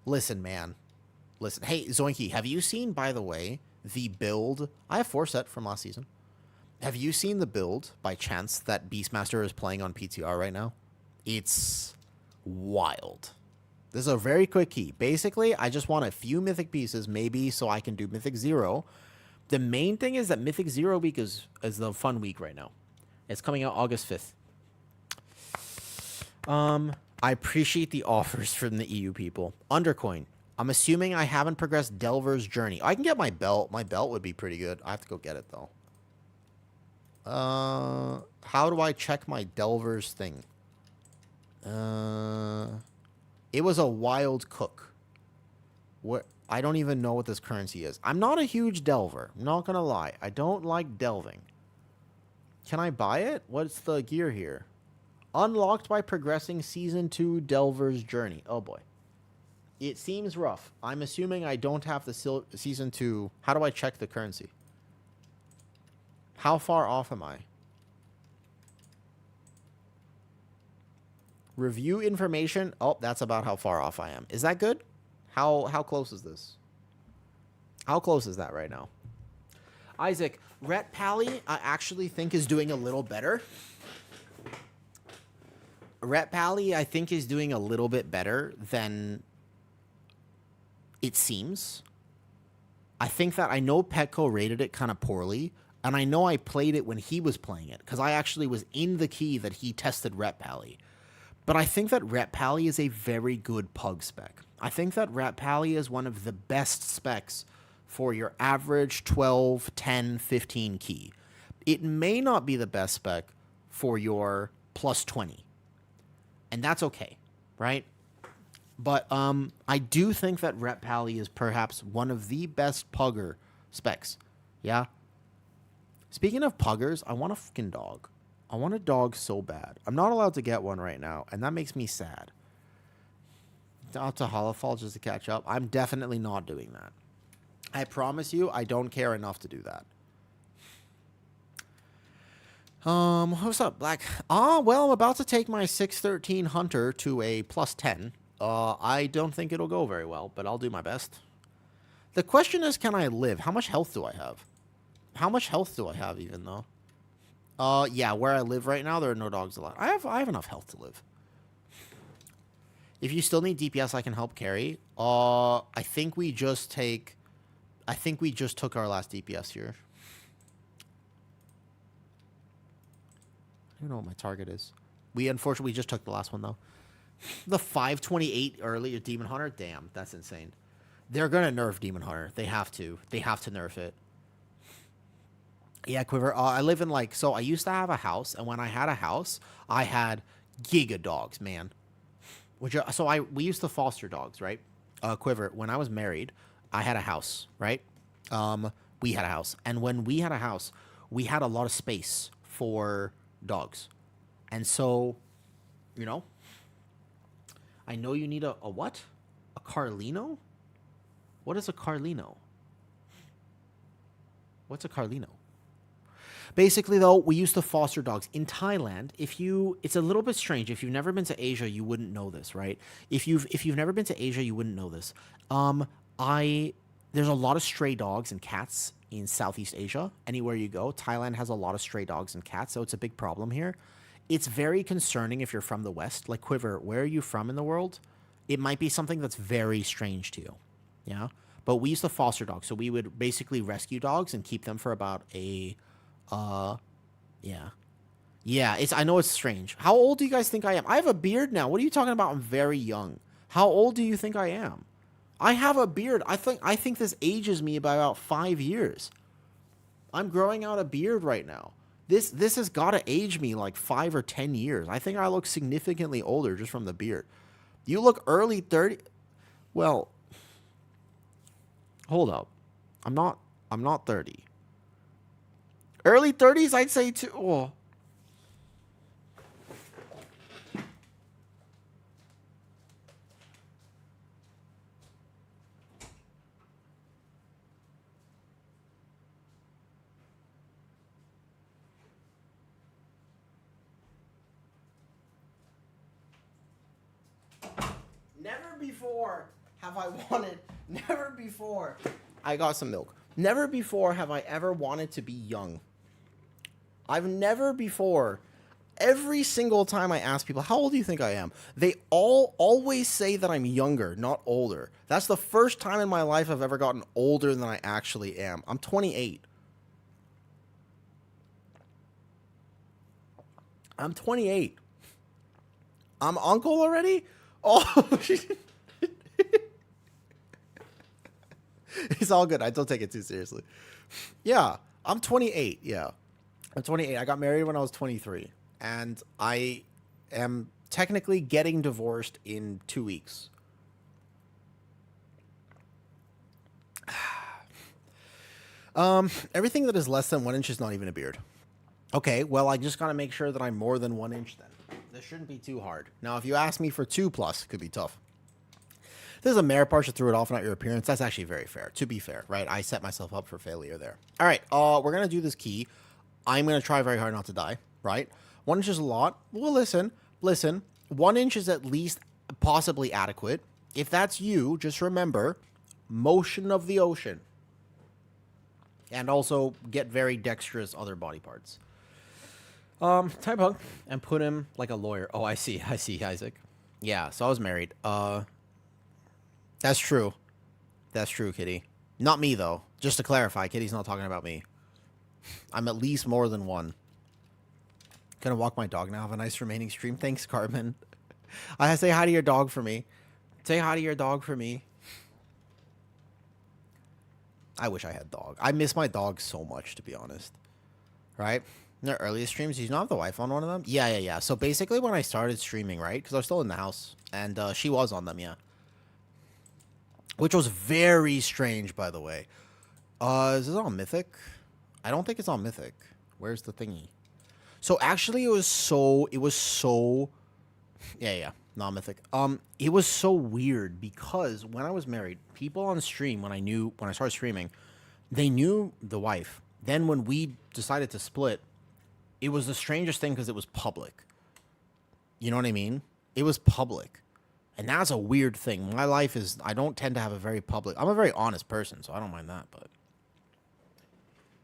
Listen, man. Listen, hey, Zoinky, have you seen, by the way, the build? I have 4 set from last season. Have you seen the build, by chance, that Beastmaster is playing on PTR right now? It's wild. This is a very quick key. Basically, I just want a few Mythic pieces, maybe, so I can do Mythic 0. The main thing is that Mythic 0 week is the fun week right now. It's coming out August 5th. I appreciate the offers from the EU people. Undercoin. I'm assuming I haven't progressed Delver's Journey. I can get my belt. My belt would be pretty good. I have to go get it, though. How do I check my Delver's thing? It was a wild cook. What? I don't even know what this currency is. I'm not a huge delver. I'm not going to lie. I don't like delving. Can I buy it? What's the gear here? Unlocked by progressing Season 2 Delver's Journey. Oh, boy. It seems rough. I'm assuming I don't have the Season 2. How do I check the currency? How far off am I? Review information. Oh, that's about how far off I am. Is that good? How close is this? How close is that right now? Isaac, Rhett Pally, I actually think is doing a little better. Rhett Pally, I think, is doing a little bit better than it seems. I think that I know Petco rated it kind of poorly, and I know I played it when he was playing it, because I actually was in the key that he tested Rhett Pally. But I think that Rhett Pally is a very good pug spec. I think that Rhett Pally is one of the best specs for your average 12, 10, 15 key. It may not be the best spec for your plus 20. And that's okay, right? But I do think that Rhett Pally is perhaps one of the best pugger specs. Yeah? Speaking of puggers, I want a fucking dog. I want a dog so bad. I'm not allowed to get one right now, and that makes me sad. Out to Holofall just to catch up. I'm definitely not doing that. I promise you, I don't care enough to do that. What's up, Black? Well, I'm about to take my 613 Hunter to a plus 10. I don't think it'll go very well, but I'll do my best. The question is, can I live? How much health do I have? How much health do I have even, though? Yeah, where I live right now, there are no dogs allowed. I have enough health to live. If you still need DPS, I can help carry. I think we just took our last DPS here. I don't know what my target is. We unfortunately just took the last one, though. The 528 earlier Demon Hunter? Damn, that's insane. They're going to nerf Demon Hunter. They have to. They have to nerf it. Yeah, Quiver. I live in, like... So, I used to have a house, and when I had a house, I had giga dogs, man. We used to foster dogs, right? Quiver, when I was married, I had a house, right? We had a house. And when we had a house, we had a lot of space for dogs. And so, you know, I know you need a what? A Carlino? What is a Carlino? What's a Carlino? Basically, though, we used to foster dogs in Thailand. It's a little bit strange. If you've never been to Asia, you wouldn't know this, right? If you've never been to Asia, you wouldn't know this. I There's a lot of stray dogs and cats in Southeast Asia. Anywhere you go, Thailand has a lot of stray dogs and cats, so it's a big problem here. It's very concerning if you're from the West. Like Quiver, where are you from in the world? It might be something that's very strange to you. Yeah. But we used to foster dogs, so we would basically rescue dogs and keep them for about yeah. Yeah, I know it's strange. How old do you guys think I am? I have a beard now. What are you talking about? I'm very young. How old do you think I am? I have a beard. I think this ages me by about 5 years. I'm growing out a beard right now. This has got to age me like 5 or 10 years. I think I look significantly older just from the beard. You look early 30. Well, hold up. I'm not 30. Early 30s, I'd say too. Oh. Never before. I got some milk. Never before have I ever wanted to be young. I've never before. Every single time I ask people, how old do you think I am? They all always say that I'm younger, not older. That's the first time in my life I've ever gotten older than I actually am. I'm 28. I'm 28. I'm uncle already? Oh, it's all good. I don't take it too seriously. Yeah, I'm 28. Yeah, I'm 28. I got married when I was 23. And I am technically getting divorced in 2 weeks. Everything that is less than 1 inch is not even a beard. Okay, well, I just gotta make sure that I'm more than 1 inch then. This shouldn't be too hard. Now, if you ask me for 2+, it could be tough. This is a mare partial through it off, not your appearance. That's actually very fair. To be fair, right? I set myself up for failure there. All right, we're gonna do this key. I'm gonna try very hard not to die, right? 1 inch is a lot. Well, listen. 1 inch is at least possibly adequate. If that's you, just remember, motion of the ocean. And also get very dexterous other body parts. Type hug and put him like a lawyer. Oh, I see, Isaac. Yeah, so I was married. That's true. That's true, Kitty. Not me, though. Just to clarify, Kitty's not talking about me. I'm at least more than one. Gonna walk my dog now. Have a nice remaining stream. Thanks, Carmen. I say hi to your dog for me. Say hi to your dog for me. I wish I had a dog. I miss my dog so much, to be honest. Right? In the earliest streams, did you not have the wife on one of them? Yeah. So basically when I started streaming, right? Because I was still in the house. And she was on them, yeah. Which was very strange, by the way. Is this on Mythic? I don't think it's on Mythic. Where's the thingy? So actually it was so yeah, not Mythic. It was so weird because when I was married, people on stream when I started streaming, they knew the wife. Then when we decided to split, it was the strangest thing because it was public. You know what I mean? It was public. And that's a weird thing. My life is, I don't tend to have a very public, I'm a very honest person, so I don't mind that, but.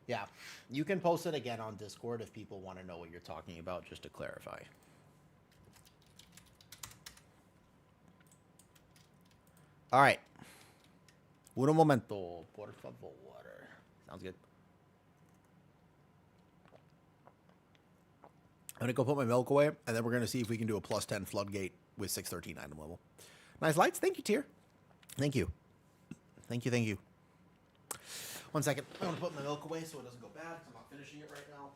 Yeah, you can post it again on Discord if people want to know what you're talking about, just to clarify. All right. Un momento, por favor. Sounds good. I'm going to go put my milk away, and then we're going to see if we can do a +10 floodgate with 613 item level. Nice lights. Thank you, Tier. Thank you. Thank you. 1 second. I'm going to put my milk away so it doesn't go bad, because I'm not finishing it right now.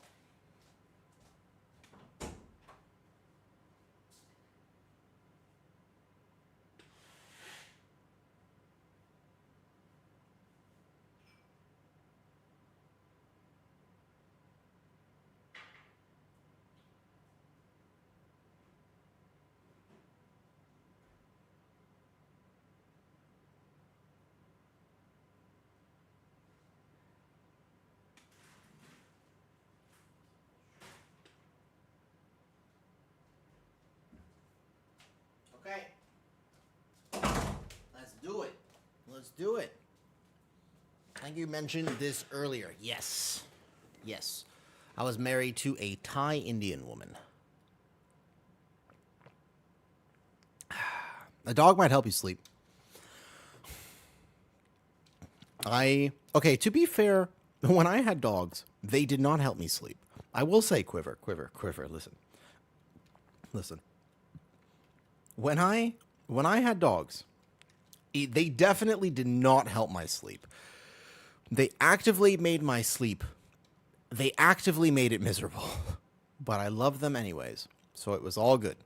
do it. I think you mentioned this earlier. Yes. Yes. I was married to a Thai Indian woman. A dog might help you sleep. Okay, to be fair, when I had dogs, they did not help me sleep. I will say, Quiver, listen. When I had dogs, they definitely did not help my sleep. They actively made my sleep. They actively made it miserable. But I loved them anyways, so it was all good.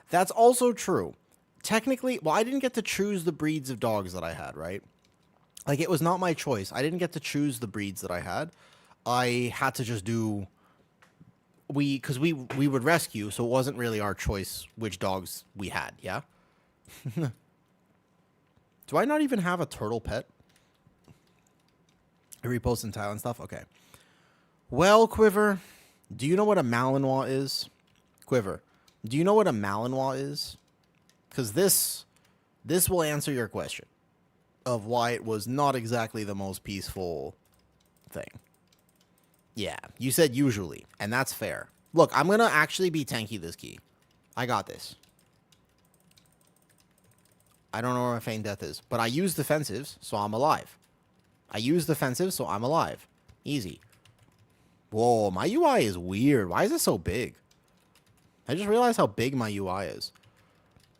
That's also true. Technically, well, I didn't get to choose the breeds of dogs that I had, right? Like, it was not my choice. I didn't get to choose the breeds that I had. I had to just do... Because we would rescue, so it wasn't really our choice which dogs we had, yeah? Do I not even have a turtle pet? I repost in Thailand stuff? Okay. Well, Quiver, do you know what a Malinois is? Quiver, do you know what a Malinois is? Because this will answer your question of why it was not exactly the most peaceful thing. Yeah, you said usually, and that's fair. Look, I'm going to actually be tanky this key. I got this. I don't know where my feign death is, but I use defensives, so I'm alive. I use defensives, so I'm alive. Easy. Whoa, my UI is weird. Why is it so big? I just realized how big my UI is.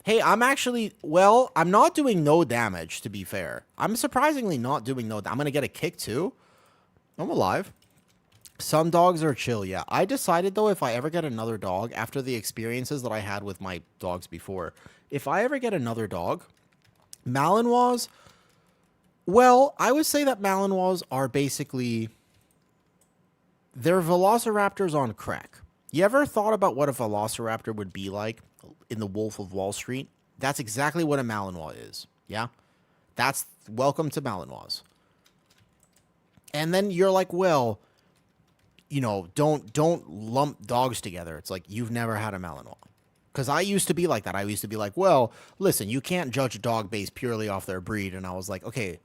Hey, I'm actually... Well, I'm not doing no damage, to be fair. I'm surprisingly not doing no... I'm going to get a kick, too. I'm alive. Some dogs are chill, yeah. I decided, though, if I ever get another dog, after the experiences that I had with my dogs before, if I ever get another dog, Malinois... Well, I would say that Malinois are basically... They're velociraptors on crack. You ever thought about what a velociraptor would be like in The Wolf of Wall Street? That's exactly what a Malinois is. Yeah? That's welcome to Malinois. And then you're like, well, you know, don't lump dogs together. It's like you've never had a Malinois. Because I used to be like that. I used to be like, well, listen, you can't judge a dog based purely off their breed. And I was like, okay,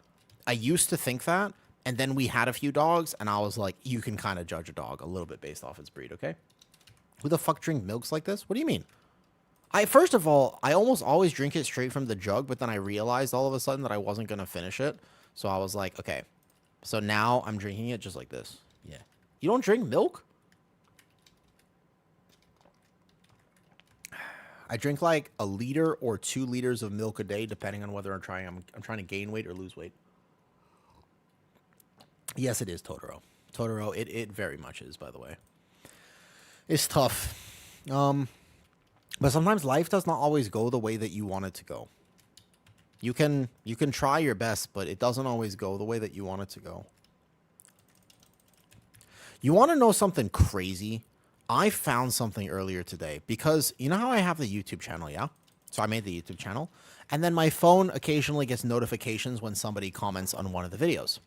I used to think that. And then we had a few dogs, and I was like, you can kind of judge a dog a little bit based off its breed, okay? Who the fuck drink milks like this? What do you mean? First of all, I almost always drink it straight from the jug, but then I realized all of a sudden that I wasn't going to finish it. So I was like, okay. So now I'm drinking it just like this. Yeah. You don't drink milk? I drink like 1 liter or 2 liters of milk a day, depending on whether I'm trying to gain weight or lose weight. Yes, it is Totoro. Totoro, it very much is, by the way. It's tough. But sometimes life does not always go the way that you want it to go. You can try your best, but it doesn't always go the way that you want it to go. You want to know something crazy? I found something earlier today because you know how I have the YouTube channel, yeah? So I made the YouTube channel, and then my phone occasionally gets notifications when somebody comments on one of the videos.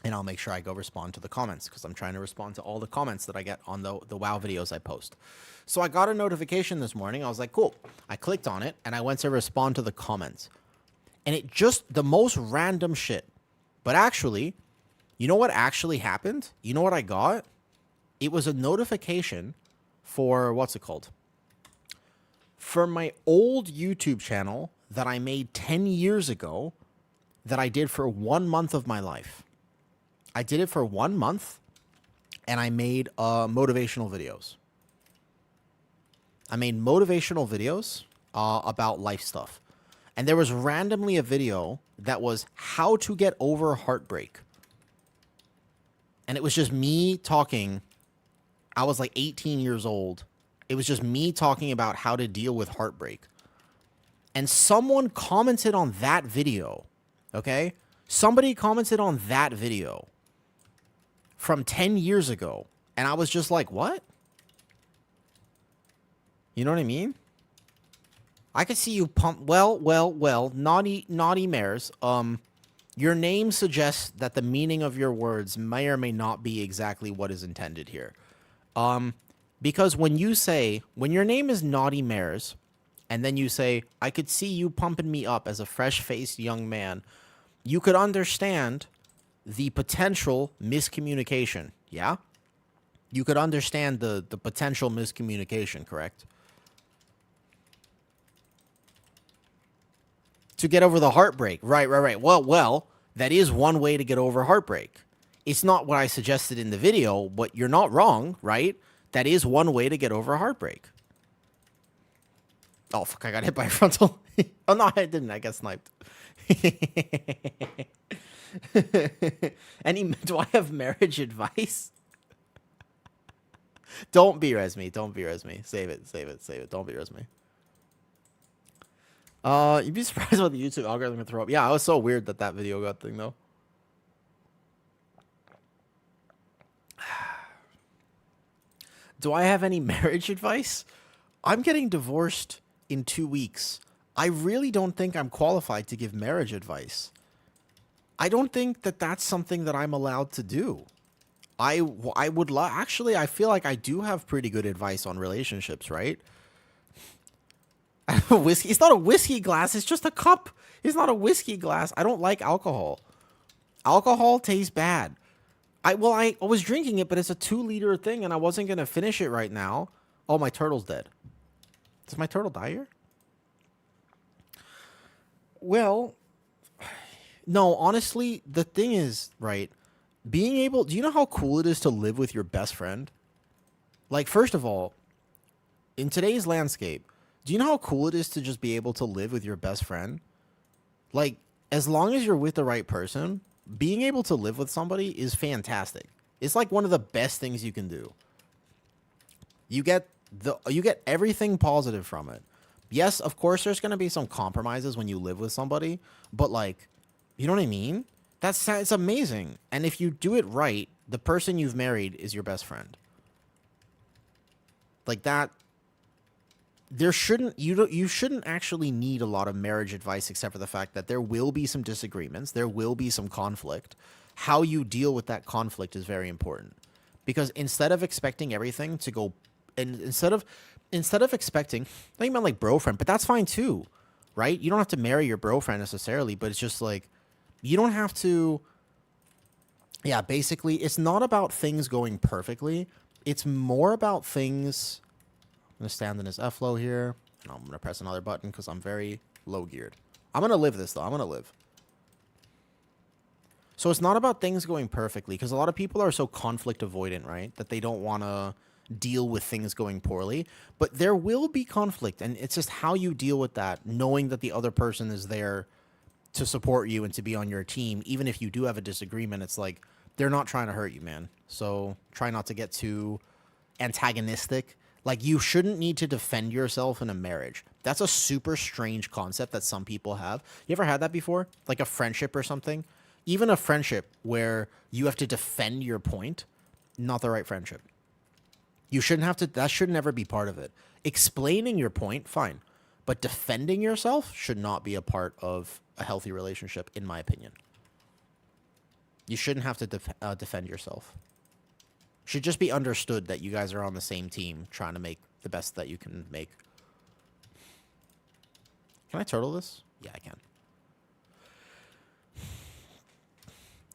And I'll make sure I go respond to the comments because I'm trying to respond to all the comments that I get on the WoW videos I post. So I got a notification this morning. I was like, cool. I clicked on it and I went to respond to the comments. And it just, the most random shit. But actually, you know what actually happened? You know what I got? It was a notification for, what's it called? For my old YouTube channel that I made 10 years ago that I did for 1 month of my life. I did it for 1 month, and I made motivational videos. I made motivational videos about life stuff. And there was randomly a video that was how to get over heartbreak. And it was just me talking. I was like 18 years old. It was just me talking about how to deal with heartbreak. And someone commented on that video, okay? Somebody commented on that video from 10 years ago. And I was just like, what? You know what I mean? I could see you pump. Well, naughty mares. Your name suggests that the meaning of your words may or may not be exactly what is intended here. Because when your name is Naughty Mares, and then you say, I could see you pumping me up as a fresh-faced young man, you could understand the potential miscommunication. Yeah? You could understand the potential miscommunication, correct? To get over the heartbreak. Right. Well, that is one way to get over heartbreak. It's not what I suggested in the video, but you're not wrong, right? That is one way to get over heartbreak. Oh, fuck, I got hit by a frontal. Oh, no, I didn't. I got sniped. Do I have marriage advice? Don't BRes me. Don't BRes me. Save it. Don't BRes me. You'd be surprised what the YouTube algorithm can throw up. Yeah, it was so weird that video got thing, though. Do I have any marriage advice? I'm getting divorced in 2 weeks. I really don't think I'm qualified to give marriage advice. I don't think that that's something that I'm allowed to do. I would actually, I feel like I do have pretty good advice on relationships, right? Whiskey. It's not a whiskey glass. It's just a cup. It's not a whiskey glass. I don't like alcohol. Alcohol tastes bad. I was drinking it, but it's a 2-liter thing, and I wasn't going to finish it right now. Oh, my turtle's dead. Does my turtle die here? Well, no, honestly, the thing is, right, being able... Do you know how cool it is to live with your best friend? Like, first of all, in today's landscape, do you know how cool it is to just be able to live with your best friend? Like, as long as you're with the right person... Being able to live with somebody is fantastic. It's like one of the best things you can do. You get everything positive from it. Yes, of course, there's going to be some compromises when you live with somebody, but like, you know what I mean? It's amazing. And if you do it right, the person you've married is your best friend. Like that. You shouldn't actually need a lot of marriage advice except for the fact that there will be some disagreements, there will be some conflict. How you deal with that conflict is very important. Because instead of expecting everything to go, and instead of expecting, not even like bro friend, but that's fine too, right? You don't have to marry your bro friend necessarily, but it's just like, you don't have to, yeah, basically, it's not about things going perfectly. It's more about things... I'm going to stand in this F-low here, and I'm going to press another button because I'm very low-geared. I'm going to live this, though. I'm going to live. So it's not about things going perfectly, because a lot of people are so conflict avoidant, right, that they don't want to deal with things going poorly. But there will be conflict, and it's just how you deal with that, knowing that the other person is there to support you and to be on your team. Even if you do have a disagreement, it's like, they're not trying to hurt you, man. So try not to get too antagonistic. Like, you shouldn't need to defend yourself in a marriage. That's a super strange concept that some people have. You ever had that before? Like a friendship or something? Even a friendship where you have to defend your point, not the right friendship. You shouldn't have to, that should never be part of it. Explaining your point, fine. But defending yourself should not be a part of a healthy relationship, in my opinion. You shouldn't have to defend yourself. Should just be understood that you guys are on the same team trying to make the best that you can make. Can I turtle this? Yeah, I can.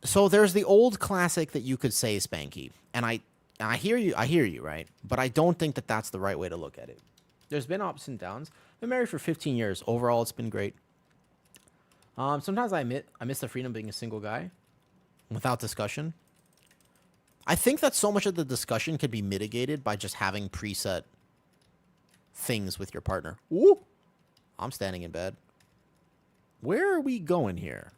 So there's the old classic that you could say, Spanky. And I hear you, right? But I don't think that that's the right way to look at it. There's been ups and downs. I've been married for 15 years. Overall, it's been great. Sometimes I admit I miss the freedom of being a single guy without discussion. I think that so much of the discussion can be mitigated by just having preset things with your partner. Ooh, I'm standing in bed. Where are we going here?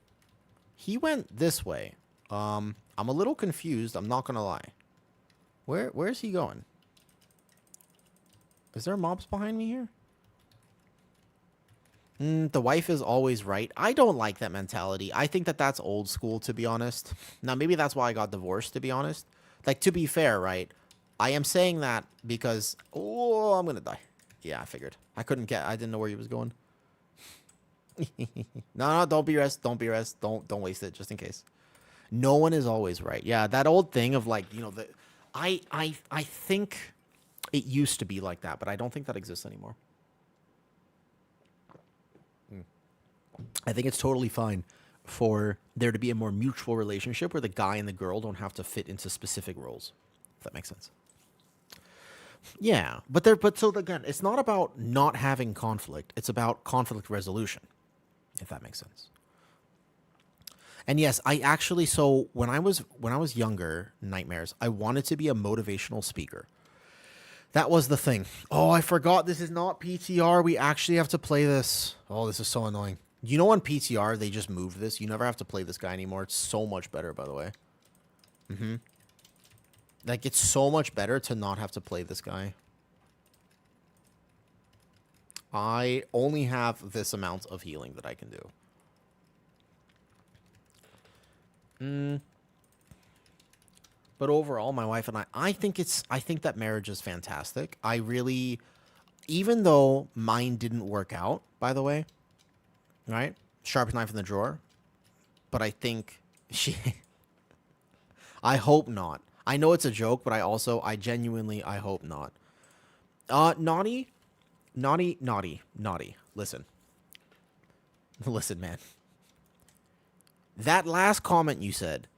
He went this way. I'm a little confused. I'm not gonna lie. Where's he going? Is there mobs behind me here? The wife is always right. I don't like that mentality. I think that that's old school, to be honest. Now, maybe that's why I got divorced, to be honest. Like, to be fair, right? I am saying that because... Oh, I'm gonna die. Yeah, I figured. I didn't know where he was going. No, don't be rest. Don't be rest. Don't waste it, just in case. No one is always right. Yeah, that old thing of, like, you know, I think it used to be like that, but I don't think that exists anymore. I think it's totally fine. for there to be a more mutual relationship where the guy and the girl don't have to fit into specific roles. If that makes sense. Yeah, but so again, it's not about not having conflict. It's about conflict resolution, if that makes sense. And yes, I actually so when I was younger, Nightmares, I wanted to be a motivational speaker. That was the thing. Oh, I forgot this is not PTR. We actually have to play this. Oh, this is so annoying. You know on PTR they just moved this. You never have to play this guy anymore. It's so much better, by the way. Like, it's so much better to not have to play this guy. I only have this amount of healing that I can do. But overall, my wife and I think that marriage is fantastic. I really, even though mine didn't work out, by the way, right? Sharpest knife in the drawer. But I think I hope not. I know it's a joke, but I genuinely hope not. Naughty. Listen, man. That last comment you said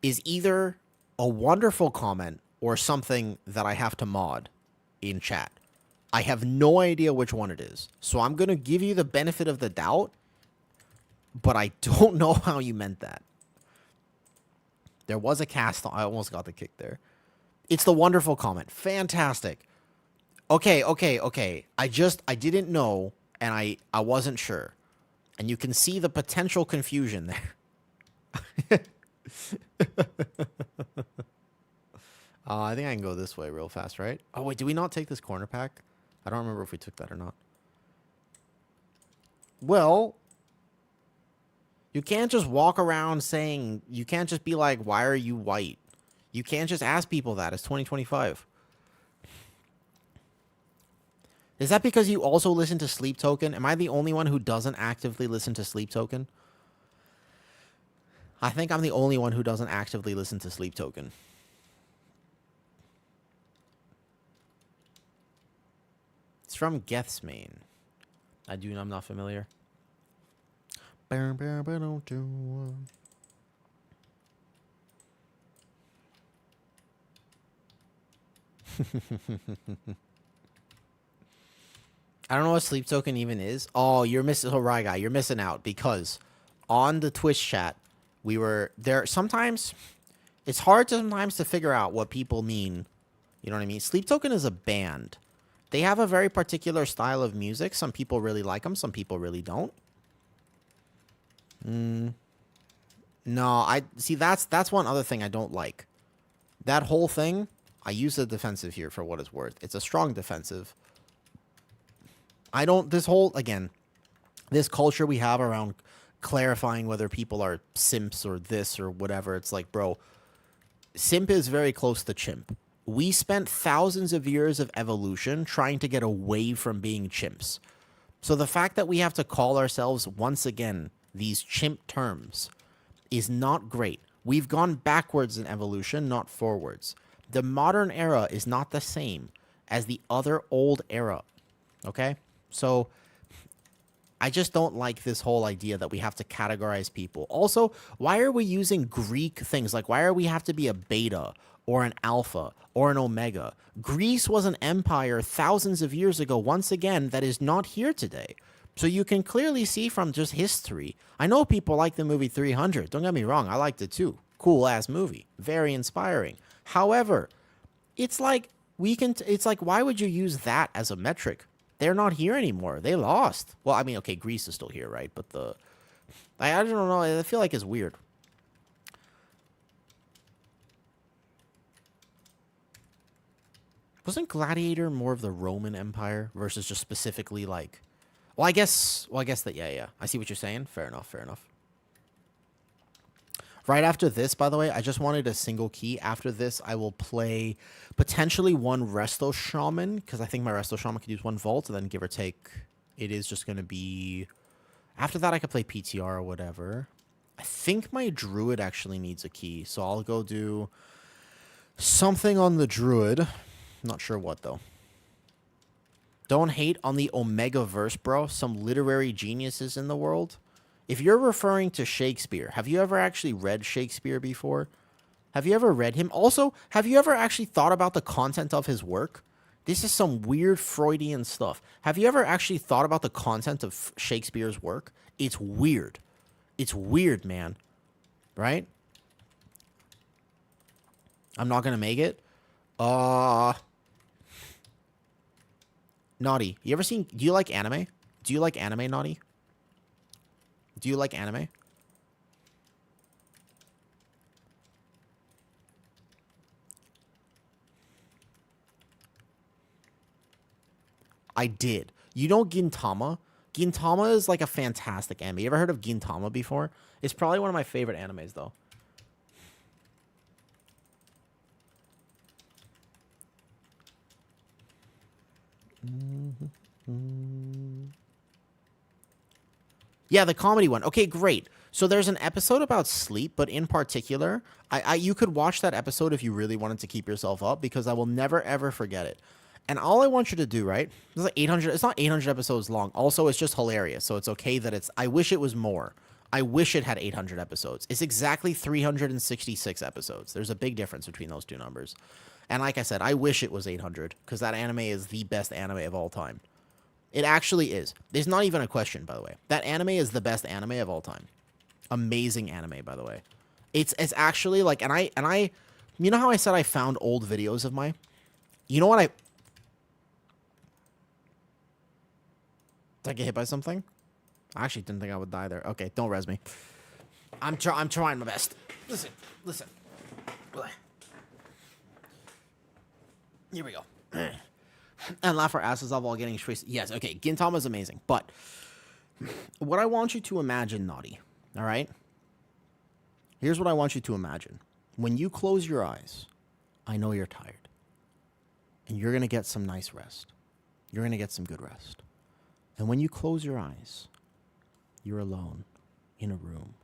is either a wonderful comment or something that I have to mod in chat. I have no idea which one it is. So I'm going to give you the benefit of the doubt, but I don't know how you meant that. There was a cast. I almost got the kick there. It's the wonderful comment. Fantastic. Okay. I didn't know, and I wasn't sure. And you can see the potential confusion there. I think I can go this way real fast, right? Oh, wait, did we not take this corner pack? I don't remember if we took that or not. Well, you can't just walk around saying, you can't just be like, why are you white? You can't just ask people that. It's 2025. Is that because you also listen to Sleep Token? Am I the only one who doesn't actively listen to Sleep Token? I think I'm the only one who doesn't actively listen to Sleep Token. It's from Gethsmane. I'm not familiar. I don't know what Sleep Token even is. Oh, you're missing. Oh, right, guy, you're missing out because on the Twitch chat, we were there. Sometimes it's hard sometimes to figure out what people mean. You know what I mean? Sleep Token is a band. They have a very particular style of music. Some people really like them. Some people really don't. No, I see. That's one other thing I don't like. That whole thing. I use the defensive here for what it's worth. It's a strong defensive. This culture we have around clarifying whether people are simps or this or whatever. It's like, bro, simp is very close to chimp. We spent thousands of years of evolution trying to get away from being chimps. So the fact that we have to call ourselves once again these chimp terms is not great. We've gone backwards in evolution, not forwards. The modern era is not the same as the other old era. Okay? So I just don't like this whole idea that we have to categorize people. Also, why are we using Greek things? Like, why are we have to be a beta or an alpha or an omega? Greece was an empire thousands of years ago, once again, that is not here today. So you can clearly see from just history. I know people like the movie 300. Don't get me wrong. I liked it too. Cool-ass movie. Very inspiring. However, it's like, why would you use that as a metric? They're not here anymore. They lost. Well, I mean, okay, Greece is still here, right? But I don't know. I feel like it's weird. Wasn't Gladiator more of the Roman Empire versus just specifically like... I guess that, yeah. I see what you're saying. Fair enough. Right after this, by the way, I just wanted a single key. After this, I will play potentially one Resto Shaman, because I think my Resto Shaman could use one Vault, and then give or take, it is just going to be... After that, I could play PTR or whatever. I think my Druid actually needs a key, so I'll go do something on the Druid. Not sure what, though. Don't hate on the Omega verse, bro. Some literary geniuses in the world. If you're referring to Shakespeare, have you ever actually read Shakespeare before? Have you ever read him? Also, have you ever actually thought about the content of his work? This is some weird Freudian stuff. Have you ever actually thought about the content of Shakespeare's work? It's weird. It's weird, man. Right? I'm not gonna make it. Naughty. You ever seen... Do you like anime? Do you like anime, Naughty? Do you like anime? I did. You know Gintama? Gintama is like a fantastic anime. You ever heard of Gintama before? It's probably one of my favorite animes, though. Yeah, the comedy one. Okay, great. So there's an episode about sleep, but in particular, you could watch that episode if you really wanted to keep yourself up, because I will never ever forget it. And all I want you to do, right? It's like 800. It's not 800 episodes long. Also, it's just hilarious. So it's okay that it's. I wish it was more. I wish it had 800 episodes. It's exactly 366 episodes. There's a big difference between those two numbers. And like I said, I wish it was 800, because that anime is the best anime of all time. It actually is. There's not even a question, by the way. That anime is the best anime of all time. Amazing anime, by the way. It's actually like, and I, you know how I said I found old videos of my, you know what Did I get hit by something? I actually didn't think I would die there. Okay, don't res me. I'm trying my best. Listen. Here we go. And laugh our asses off while getting straight. Yes, okay, Gintama is amazing. But what I want you to imagine, Naughty, all right? Here's what I want you to imagine. When you close your eyes, I know you're tired. And you're going to get some nice rest. You're going to get some good rest. And when you close your eyes, you're alone in a room.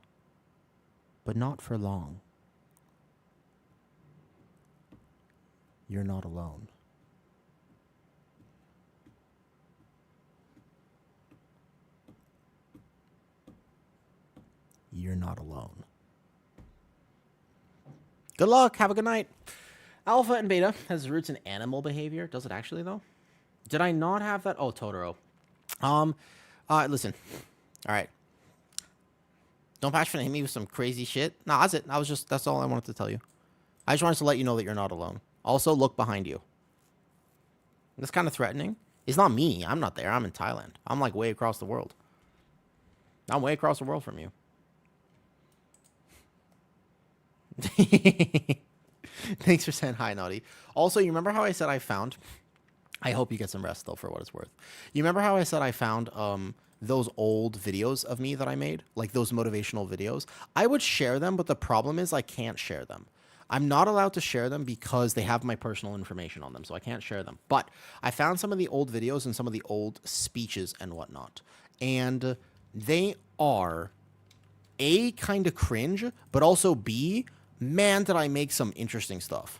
But not for long. You're not alone. You're not alone. Good luck. Have a good night. Alpha and Beta has roots in animal behavior. Does it actually, though? Did I not have that? Oh, Totoro. Listen. All right. Don't passionate hit me with some crazy shit. No, that's it. That's all I wanted to tell you. I just wanted to let you know that you're not alone. Also, look behind you. That's kind of threatening. It's not me. I'm not there. I'm in Thailand. I'm like way across the world. I'm way across the world from you. Thanks for saying hi, Naughty. Also, you remember how I said I found... I hope you get some rest, though, for what it's worth. You remember how I said I found those old videos of me that I made? Like those motivational videos? I would share them, but the problem is I can't share them. I'm not allowed to share them because they have my personal information on them, so I can't share them. But I found some of the old videos and some of the old speeches and whatnot. And they are, A, kind of cringe, but also B, man, did I make some interesting stuff.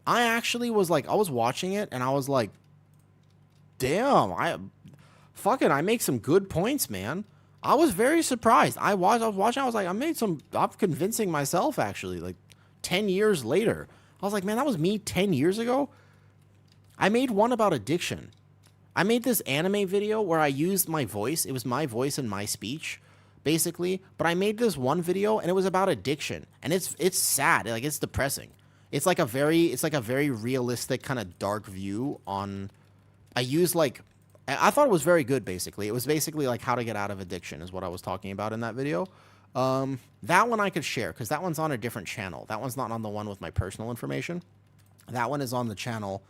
I actually was like, I was watching it and I was like, damn, I make some good points, man. I was very surprised. I was watching, I was like, I'm convincing myself, actually, like 10 years later. I was like, man, that was me 10 years ago. I made one about addiction. I made this anime video where I used my voice. It was my voice and my speech, basically. But I made this one video and it was about addiction. And it's sad. Like, it's depressing. It's like a very realistic kind of dark view on... I thought it was very good, basically. It was basically like how to get out of addiction is what I was talking about in that video. That one I could share because that one's on a different channel. That one's not on the one with my personal information. That one is on the channel.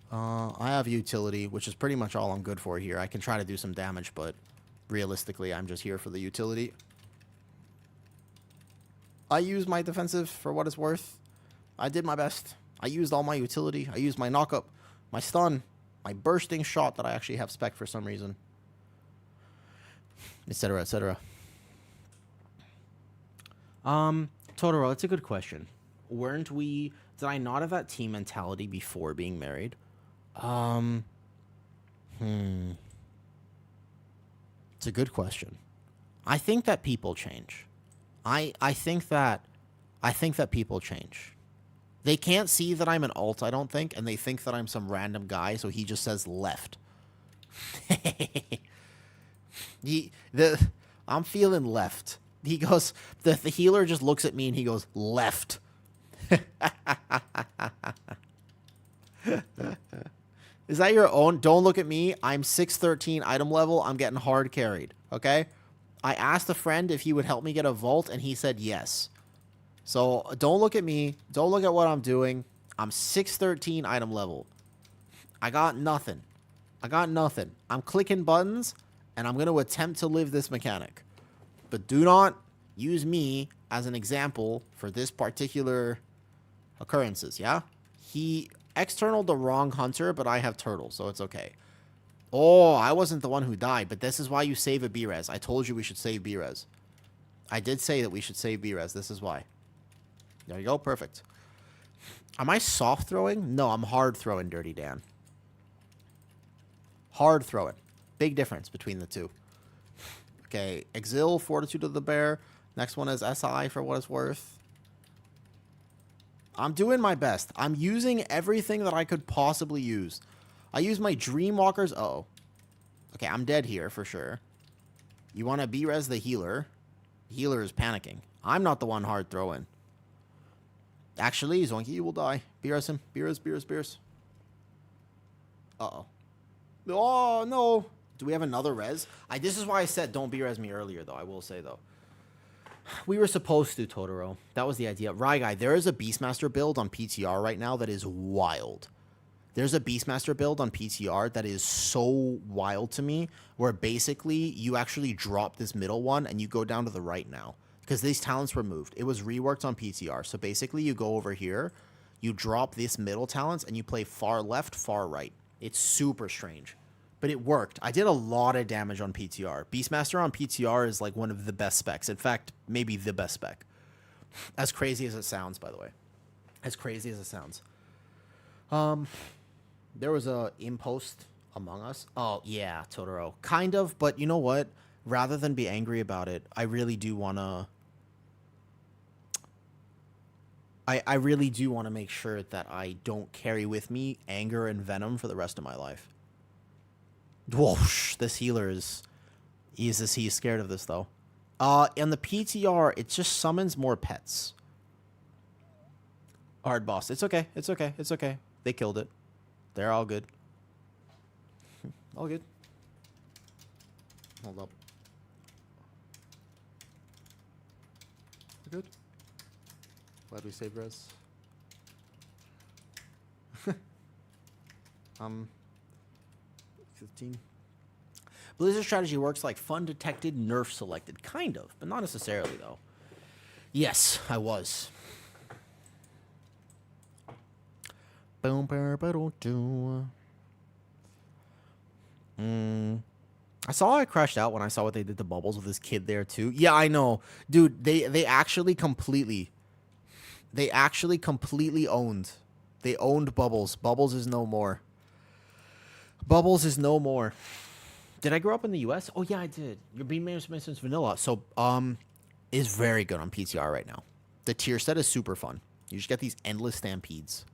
I have utility, which is pretty much all I'm good for here. I can try to do some damage, but realistically, I'm just here for the utility. I use my defensive for what it's worth. I did my best. I used all my utility. I used my knockup, my stun, my bursting shot that I actually have spec for some reason, etc., etc. Totoro, that's a good question. Did I not have that team mentality before being married? It's a good question. I think that people change. I think that people change. They can't see that I'm an alt, I don't think, and they think that I'm some random guy, so he just says left. I'm feeling left. He goes, the healer just looks at me and he goes, left. Is that your own? Don't look at me. I'm 613 item level. I'm getting hard carried. Okay? I asked a friend if he would help me get a vault, and he said yes. So don't look at me. Don't look at what I'm doing. I'm 613 item level. I got nothing. I'm clicking buttons, and I'm going to attempt to live this mechanic. But do not use me as an example for this particular occurrences, yeah? He external the wrong hunter, but I have turtle, so it's okay. Oh, I wasn't the one who died, but this is why you save a B-res. I told you we should save B-res. I did say that we should save B-res. This is why. There you go. Perfect. Am I soft throwing? No, I'm hard throwing, Dirty Dan. Hard throwing. Big difference between the two. Okay, Exil, Fortitude of the Bear. Next one is SI for what it's worth. I'm doing my best. I'm using everything that I could possibly use. I use my Dreamwalkers. Uh-oh. Okay, I'm dead here for sure. You want to B-res the healer. The healer is panicking. I'm not the one hard throwing. Actually, Zonky, you will die. B-res him. B-res. Uh-oh. Oh, no. Do we have another res? This is why I said don't B-res me earlier, though. I will say, though. We were supposed to, Totoro. That was the idea. Right, guy, there is a Beastmaster build on PTR right now that is wild. There's a Beastmaster build on PTR that is so wild to me, where basically you actually drop this middle one and you go down to the right now. Because these talents were moved. It was reworked on PTR. So basically you go over here, you drop this middle talents, and you play far left, far right. It's super strange. But it worked. I did a lot of damage on PTR. Beastmaster on PTR is like one of the best specs. In fact, maybe the best spec. As crazy as it sounds, by the way. As crazy as it sounds. There was a impost Among Us. Oh, yeah, Totoro. Kind of, but you know what? Rather than be angry about it, I really do want to... I really do want to make sure that I don't carry with me anger and venom for the rest of my life. Whoosh, this healer is... He's scared of this, though. In the PTR, it just summons more pets. Hard boss. It's okay. They killed it. They're all good. All good. Hold up. We're good. Glad we saved res. 15. Blizzard strategy works like fun detected, nerf selected. Kind of, but not necessarily, though. Yes, I was. I saw I crashed out when I saw what they did to Bubbles with this kid there, too. Yeah, I know. Dude, they actually completely owned. They owned Bubbles. Bubbles is no more. Bubbles is no more. Did I grow up in the U.S.? Oh, yeah, I did. Your Bean Man since vanilla. So, is very good on PTR right now. The tier set is super fun. You just get these endless stampedes.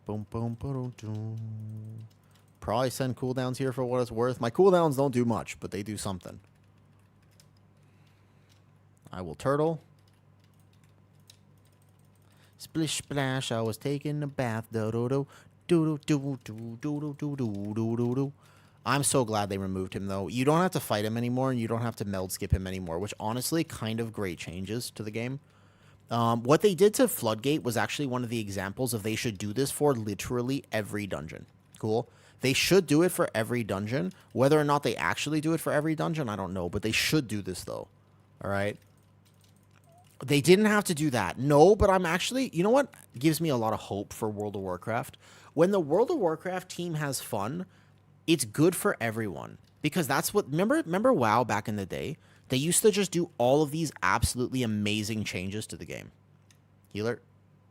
Boom, boom, boom, boom. Probably send cooldowns here for what it's worth. My cooldowns don't do much, but they do something. I will turtle. Splish splash, I was taking a bath. Do-do-do. Do-do-do-do-do-do-do-do-do-do. I'm so glad they removed him, though. You don't have to fight him anymore, and you don't have to meld skip him anymore, which honestly, kind of great changes to the game. What they did to Floodgate was actually one of the examples of they should do this for literally every dungeon. Cool. They should do it for every dungeon. Whether or not they actually do it for every dungeon, I don't know, but they should do this, though. All right? They didn't have to do that. No, but I'm actually... You know what gives me a lot of hope for World of Warcraft? When the World of Warcraft team has fun, it's good for everyone. Because that's what... Remember WoW back in the day? They used to just do all of these absolutely amazing changes to the game. Healer.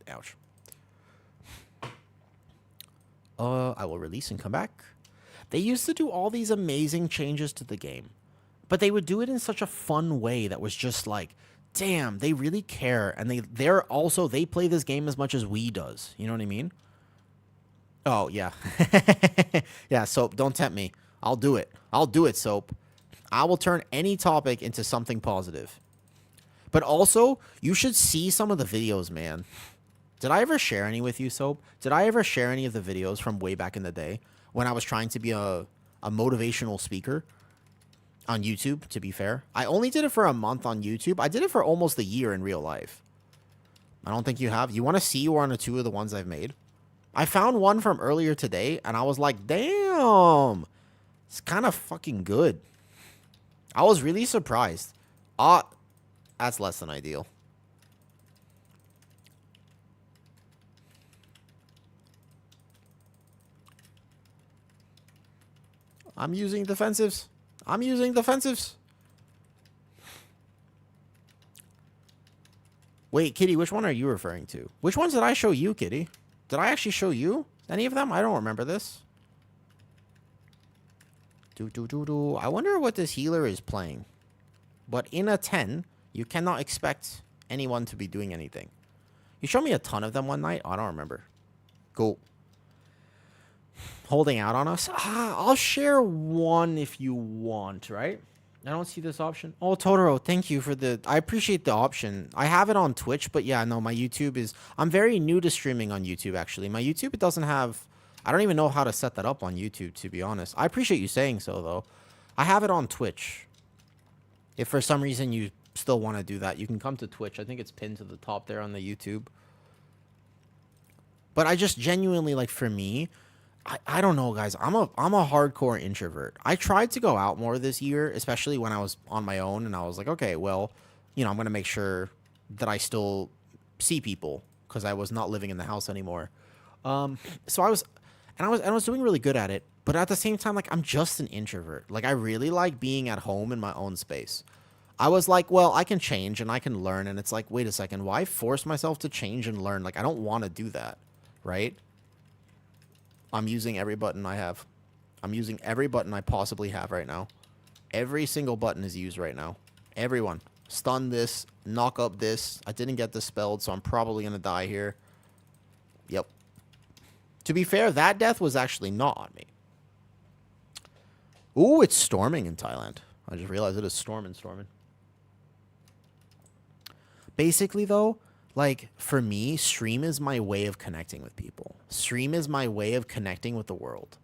Ouch. I will release and come back. They used to do all these amazing changes to the game, but they would do it in such a fun way that was just like, damn, they really care, and they play this game as much as we does. You know what I mean? Oh yeah, yeah. Soap, don't tempt me. I'll do it. I'll do it, Soap. I will turn any topic into something positive. But also, you should see some of the videos, man. Did I ever share any with you, Soap? Did I ever share any of the videos from way back in the day when I was trying to be a motivational speaker on YouTube, to be fair? I only did it for a month on YouTube. I did it for almost a year in real life. I don't think you have. You want to see one or two of the ones I've made? I found one from earlier today, and I was like, damn, it's kind of fucking good. I was really surprised. That's less than ideal. I'm using defensives. I'm using defensives. Wait, Kitty, which one are you referring to? Which ones did I show you, Kitty? Did I actually show you any of them? I don't remember this. I wonder what this healer is playing. But in a 10, you cannot expect anyone to be doing anything. You showed me a ton of them one night. I don't remember. Cool. Holding out on us. I'll share one if you want, right? I don't see this option. Oh, Totoro, thank you for the... I appreciate the option. I have it on Twitch, but yeah, no, my YouTube is... I'm very new to streaming on YouTube, actually. My YouTube, it doesn't have... I don't even know how to set that up on YouTube, to be honest. I appreciate you saying so, though. I have it on Twitch. If for some reason you still want to do that, you can come to Twitch. I think it's pinned to the top there on the YouTube. But I just genuinely, like, for me... I don't know, guys. I'm a hardcore introvert. I tried to go out more this year, especially when I was on my own, and I was like, okay, well, you know, I'm gonna make sure that I still see people because I was not living in the house anymore. So I was doing really good at it, but at the same time, like, I'm just an introvert. Like, I really like being at home in my own space. I was like, well, I can change and I can learn, and it's like, wait a second, why force myself to change and learn? Like, I don't want to do that, right? I'm using every button I have. I'm using every button I possibly have right now. Every single button is used right now. Everyone. Stun this. Knock up this. I didn't get dispelled, so I'm probably going to die here. Yep. To be fair, that death was actually not on me. Ooh, it's storming in Thailand. I just realized it is storming. Basically, though... Like, for me, stream is my way of connecting with people. Stream is my way of connecting with the world.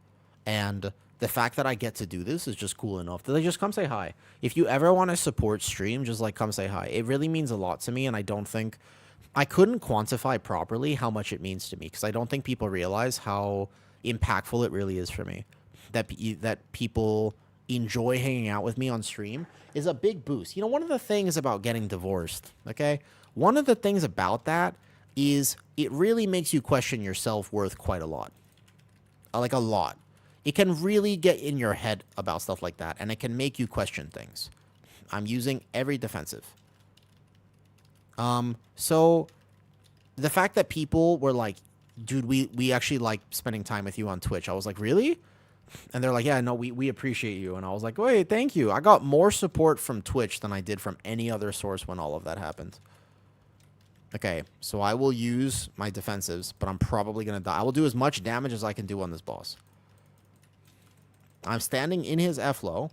And the fact that I get to do this is just cool enough that they just come say hi. If you ever want to support stream, just, like, come say hi. It really means a lot to me, and I don't think... I couldn't quantify properly how much it means to me, because I don't think people realize how impactful it really is for me. That people enjoy hanging out with me on stream is a big boost. You know, one of the things about getting divorced, okay? One of the things about that is it really makes you question your self-worth quite a lot. Like, a lot. It can really get in your head about stuff like that, and it can make you question things. I'm using every defensive. So the fact that people were like, dude, we actually like spending time with you on Twitch. I was like, really? And they're like, yeah, no, we appreciate you. And I was like, wait, thank you. I got more support from Twitch than I did from any other source when all of that happened. Okay, so I will use my defensives, but I'm probably going to die. I will do as much damage as I can do on this boss. I'm standing in his F-low,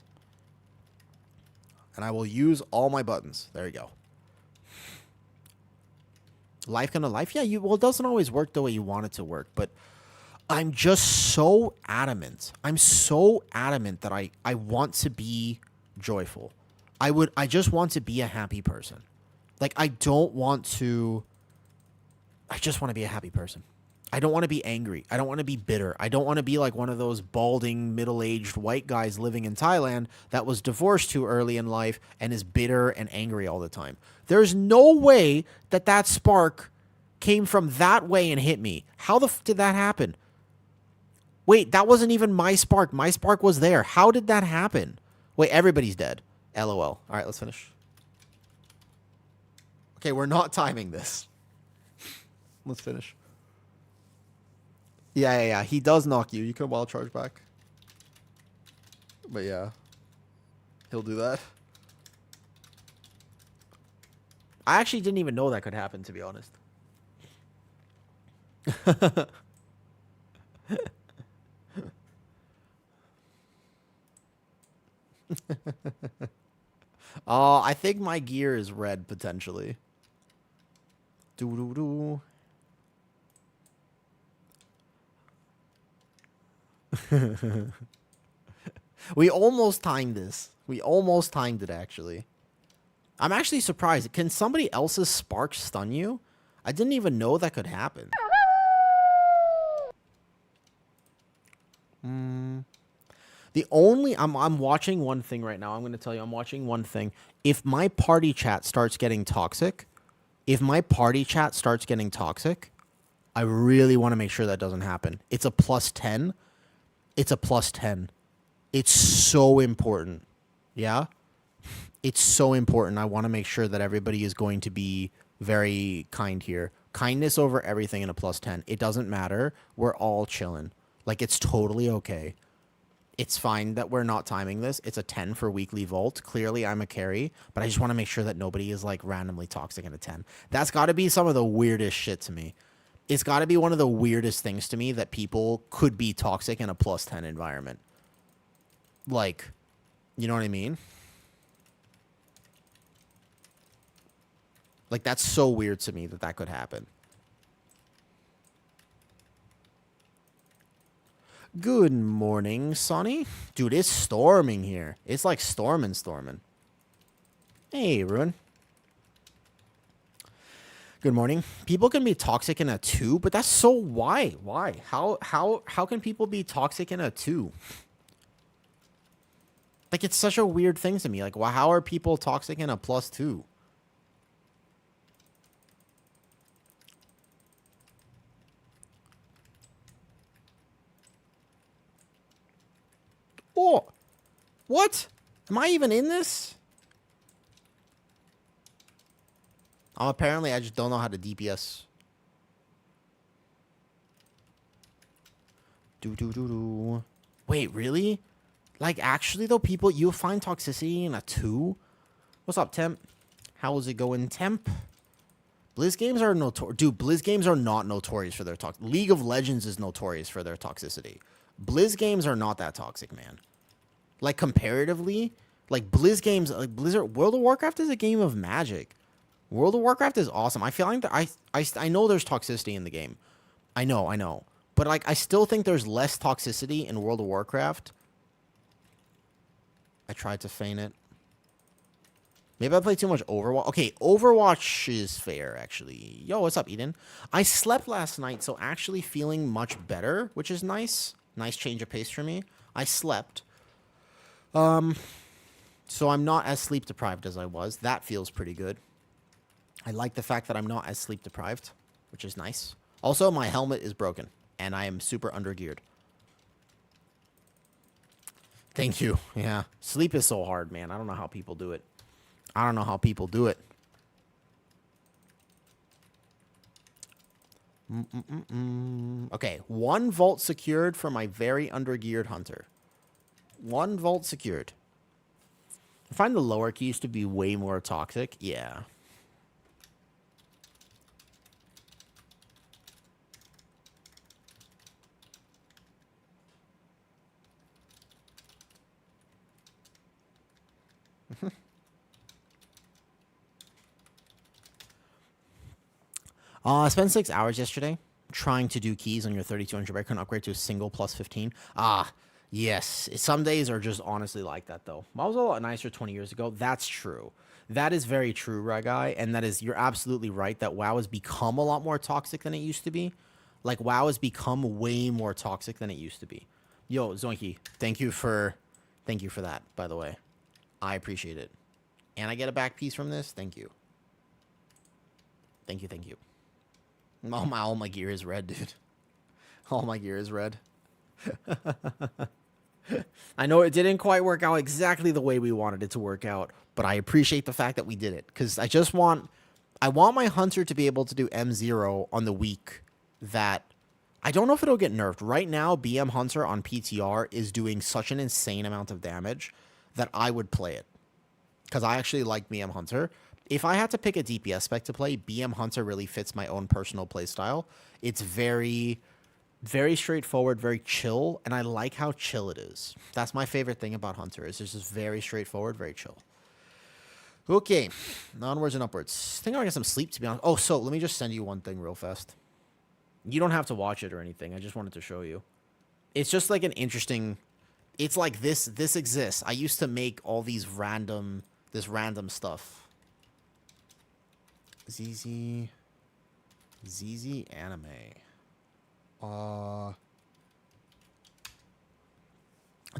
and I will use all my buttons. There you go. Life gonna life? Yeah, well, it doesn't always work the way you want it to work, but I'm just so adamant. I'm so adamant that I want to be joyful. I just want to be a happy person. Like, I just want to be a happy person. I don't want to be angry. I don't want to be bitter. I don't want to be like one of those balding, middle-aged white guys living in Thailand that was divorced too early in life and is bitter and angry all the time. There's no way that spark came from that way and hit me. How the f did that happen? Wait, that wasn't even my spark. My spark was there. How did that happen? Wait, everybody's dead. LOL. All right, let's finish. Okay, we're not timing this. Let's finish. Yeah. He does knock you. You can wild charge back. But yeah, he'll do that. I actually didn't even know that could happen, to be honest. Oh, I think my gear is red, potentially. Doo-doo-doo. We almost timed this. We almost timed it, actually. I'm actually surprised. Can somebody else's spark stun you? I didn't even know that could happen. The only... I'm watching one thing right now. I'm going to tell you. I'm watching one thing. If my party chat starts getting toxic... I really want to make sure that doesn't happen. It's a +10. It's a +10. It's so important. Yeah? It's so important. I want to make sure that everybody is going to be very kind here. Kindness over everything in a +10. It doesn't matter. We're all chilling. Like, it's totally okay. It's fine that we're not timing this. It's a 10 for weekly vault. Clearly, I'm a carry, but I just want to make sure that nobody is, like, randomly toxic in a 10. That's got to be some of the weirdest shit to me. It's got to be one of the weirdest things to me that people could be toxic in a +10 environment. Like, you know what I mean? Like, that's so weird to me that that could happen. Good morning, Sonny. Dude, it's storming here. It's like storming. Hey, Ruin. Good morning. People can be toxic in a 2, but that's so... Why? Why? How can people be toxic in a 2? Like, it's such a weird thing to me. Like, how are people toxic in a +2? Oh, what? Am I even in this? Apparently, I just don't know how to DPS. Wait, really? Like, actually, though, people, you'll find toxicity in a 2? What's up, Temp? How's it going, Temp? Blizz games are notorious. Dude, Blizz games are not notorious for their toxic. League of Legends is notorious for their toxicity. Blizz games are not that toxic, man. Like, comparatively, like, Blizz games, like, Blizzard, World of Warcraft is a game of magic. World of Warcraft is awesome. I feel like I know there's toxicity in the game. I know. But, like, I still think there's less toxicity in World of Warcraft. I tried to feign it. Maybe I played too much Overwatch. Okay, Overwatch is fair, actually. Yo, what's up, Eden? I slept last night, so actually feeling much better, which is nice. Nice change of pace for me. I slept. So I'm not as sleep deprived as I was. That feels pretty good. I like the fact that I'm not as sleep deprived, which is nice. Also, my helmet is broken, and I am super undergeared. Thank you. Yeah. Sleep is so hard, man. I don't know how people do it. Okay, 1 vault secured for my very undergeared hunter. 1 vault secured. I find the lower keys to be way more toxic. Yeah. I spent 6 hours yesterday trying to do keys on your 3200, but I couldn't upgrade to a single +15. Yes. Some days are just honestly like that, though. I was a lot nicer 20 years ago. That's true. That is very true, Ragai. And that is, you're absolutely right that WoW has become a lot more toxic than it used to be. Like, WoW has become way more toxic than it used to be. Yo, Zoinky, thank you for that, by the way. I appreciate it. And I get a back piece from this. Thank you. Thank you. All my gear is red, dude. All my gear is red. I know it didn't quite work out exactly the way we wanted it to work out, but I appreciate the fact that we did it. Because I want my hunter to be able to do M0 on the week that I don't know if it'll get nerfed. Right now, BM Hunter on PTR is doing such an insane amount of damage that I would play it. Because I actually like BM Hunter. If I had to pick a DPS spec to play, BM Hunter really fits my own personal playstyle. It's very, very straightforward, very chill, and I like how chill it is. That's my favorite thing about Hunter. It's just very straightforward, very chill. Okay, onwards and upwards. I think I'm gonna get some sleep, to be honest. Oh, so let me just send you one thing real fast. You don't have to watch it or anything. I just wanted to show you. It's just like an interesting... It's like this exists. I used to make all these random stuff. ZZ anime.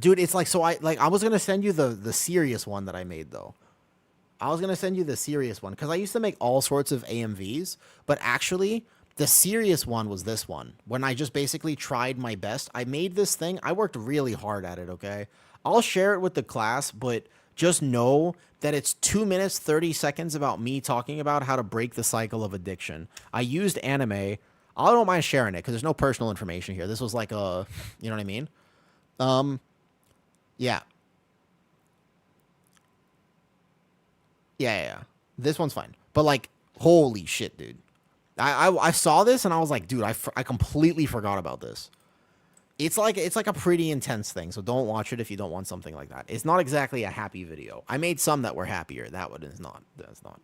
Dude, it's like, so I was gonna send you the serious one that I made though. I was gonna send you the serious one because I used to make all sorts of AMVs, but actually the serious one was this one. When I just basically tried my best, I made this thing. I worked really hard at it. Okay, I'll share it with the class, but just know that it's 2 minutes 30 seconds about me talking about how to break the cycle of addiction. I used anime. I don't mind sharing it because there's no personal information here. This was like a, you know what I mean? Yeah. Yeah. This one's fine. But like, holy shit, dude. I saw this and I was like, dude, I completely forgot about this. It's like a pretty intense thing, so don't watch it if you don't want something like that. It's not exactly a happy video. I made some that were happier. That one is not. That's not.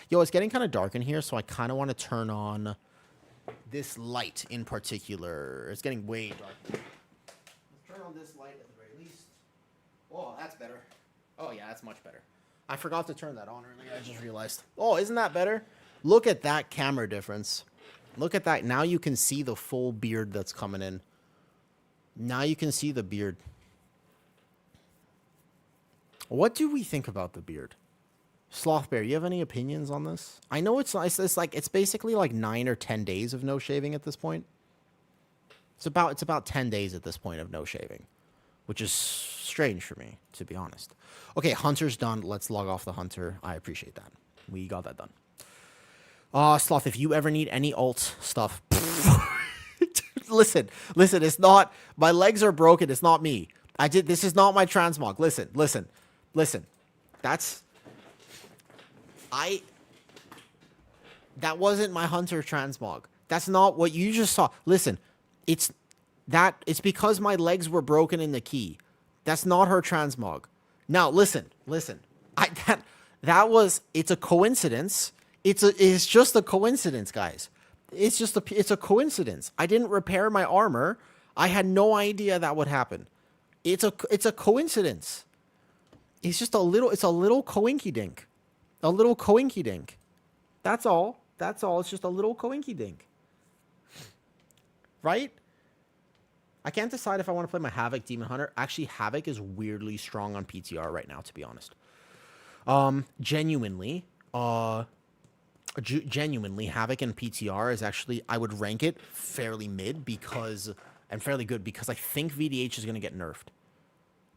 Yo, it's getting kind of dark in here, so I kind of want to turn on this light in particular. It's getting way dark. Let's turn on this light at the very least. Oh, that's better. Oh, yeah, that's much better. I forgot to turn that on earlier. I just realized. Oh, isn't that better? Look at that camera difference. Look at that. Now you can see the full beard that's coming in. Now you can see the beard. What do we think about the beard? Sloth Bear, you have any opinions on this? I know it's basically like 9 or 10 days of no shaving at this point. It's about 10 days at this point of no shaving, which is strange for me, to be honest. Okay, Hunter's done. Let's log off the Hunter. I appreciate that. We got that done. Sloth, if you ever need any alt stuff, listen, it's not, my legs are broken. It's not me. This is not my transmog. Listen. That wasn't my Hunter transmog. That's not what you just saw. Listen, it's because my legs were broken in the key. That's not her transmog. Now, listen. It's a coincidence. It's just a coincidence, guys. It's a coincidence. I didn't repair my armor. I had no idea that would happen. It's a coincidence. It's just a little coinky dink. A little coinky dink. That's all. It's just a little coinky dink. Right? I can't decide if I want to play my Havoc Demon Hunter. Actually, Havoc is weirdly strong on PTR right now, to be honest. Genuinely, Havoc and PTR is actually, I would rank it fairly mid and fairly good because I think VDH is going to get nerfed.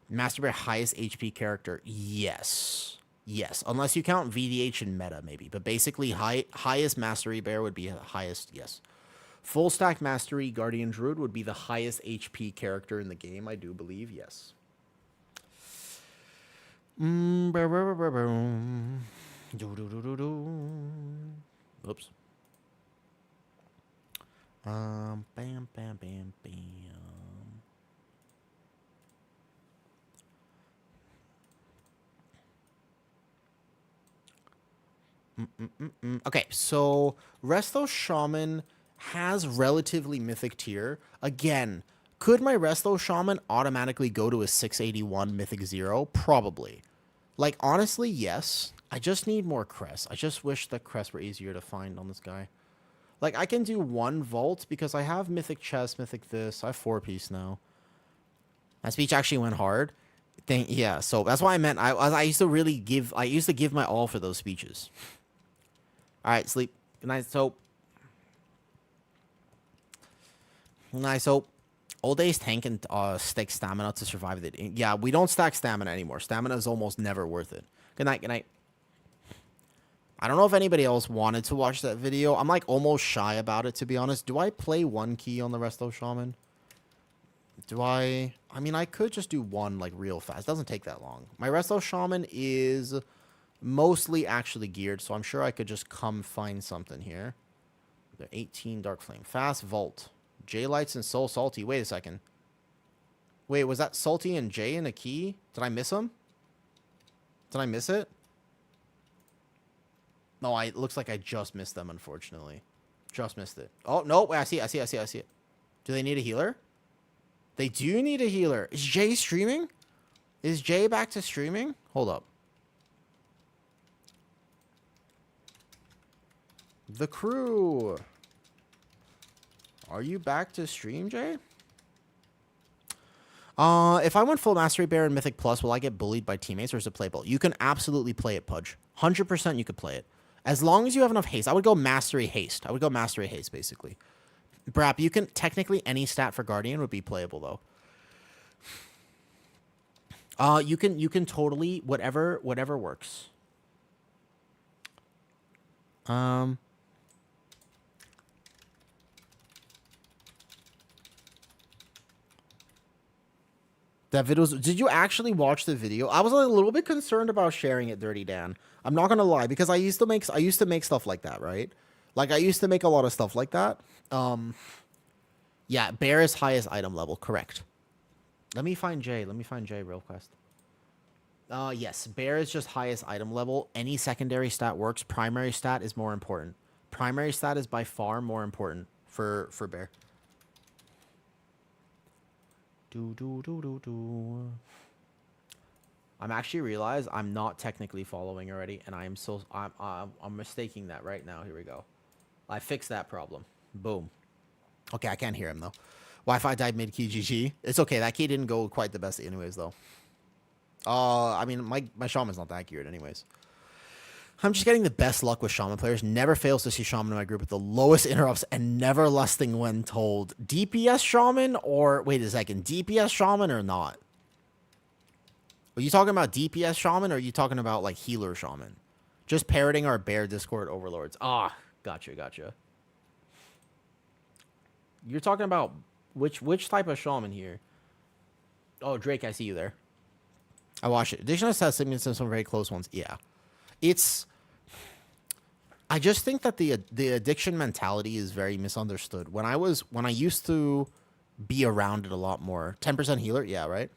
Master Bear highest HP character, yes, unless you count VDH and meta maybe, but basically highest Mastery Bear would be highest, yes. Full stack Mastery Guardian Druid would be the highest HP character in the game, I do believe, yes. Oops. Bam, bam, bam, bam. Okay, so Resto Shaman has relatively mythic tier. Again, could my Resto Shaman automatically go to a 681 mythic 0? Probably. Like, honestly, yes. I just need more crests. I just wish the crests were easier to find on this guy. Like, I can do 1 vault because I have mythic chest, mythic this. I have 4-piece now. That speech actually went hard. Yeah, so that's why I meant I used to give my all for those speeches. All right, sleep. Good night, Soap. Good night, Soap. Old days tank and stick stamina to survive the day. Yeah, we don't stack stamina anymore. Stamina is almost never worth it. Good night, good night. I don't know if anybody else wanted to watch that video. I'm like almost shy about it, to be honest. Do I play one key on the Resto Shaman? Do I? I mean, I could just do one like real fast. It doesn't take that long. My Resto Shaman is mostly actually geared, so I'm sure I could just come find something here. They're 18 Dark Flame. Fast Vault. J-Lights and Soul Salty. Wait a second. Wait, was that Salty and J in a key? Did I miss them? Did I miss it? No, it looks like I just missed them, unfortunately. Just missed it. Oh, no. Wait, I see it. Do they need a healer? They do need a healer. Is Jay streaming? Is Jay back to streaming? Hold up. The crew. Are you back to stream, Jay? If I went full Mastery Bear and Mythic Plus, will I get bullied by teammates or is it playable? You can absolutely play it, Pudge. 100% you could play it. As long as you have enough haste. I would go Mastery Haste. Basically. Brap, you can... Technically, any stat for Guardian would be playable, though. You can totally... Whatever works. That video was... Did you actually watch the video? I was a little bit concerned about sharing it, Dirty Dan. I'm not gonna lie, because I used to make stuff like that, right? Like, I used to make a lot of stuff like that. Yeah, Bear is highest item level, correct. Let me find Jay real quest. Yes, Bear is just highest item level. Any secondary stat works. Primary stat is more important. Primary stat is by far more important for Bear. I'm actually realized I'm not technically following already, and I'm mistaking that right now. Here we go. I fixed that problem. Boom. Okay, I can't hear him though. Wi-Fi died mid key. GG. It's okay. That key didn't go quite the best anyways though. I mean my shaman's not that geared anyways. I'm just getting the best luck with shaman players. Never fails to see shaman in my group with the lowest interrupts and never lusting when told. DPS shaman or... Wait a second. DPS shaman or not? Are you talking about DPS shaman or are you talking about like healer shaman? Just parroting our bear Discord overlords. Ah, gotcha. You're talking about which type of shaman here? Oh, Drake, I see you there. I watched it. Additionalist has some very close ones. Yeah. I just think that the addiction mentality is very misunderstood. When I used to be around it a lot more. 10% healer, yeah, right?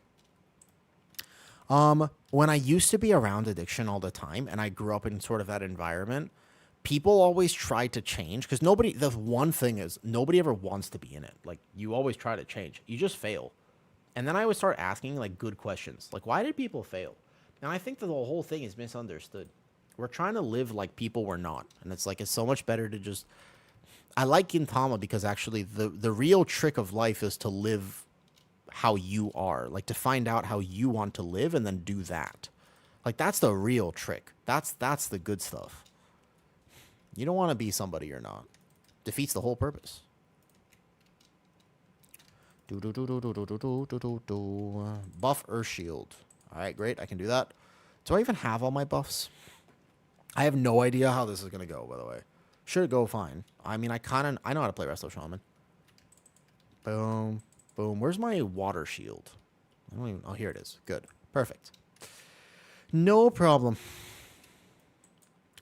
When I used to be around addiction all the time and I grew up in sort of that environment, people always try to change because the one thing is nobody ever wants to be in it. Like you always try to change. You just fail. And then I would start asking like good questions. Like why did people fail? And I think that the whole thing is misunderstood. We're trying to live like people were not. And it's like, it's so much better to just... I like Gintama because actually the real trick of life is to live how you are. Like to find out how you want to live and then do that. Like that's the real trick. That's the good stuff. You don't want to be somebody you're not. Defeats the whole purpose. Buff Earth Shield. Alright, great. I can do that. Do I even have all my buffs? I have no idea how this is going to go, by the way. Should go fine. I mean, I know how to play Resto Shaman. Boom. Boom. Where's my water shield? I don't even... Oh, here it is. Good. Perfect. No problem.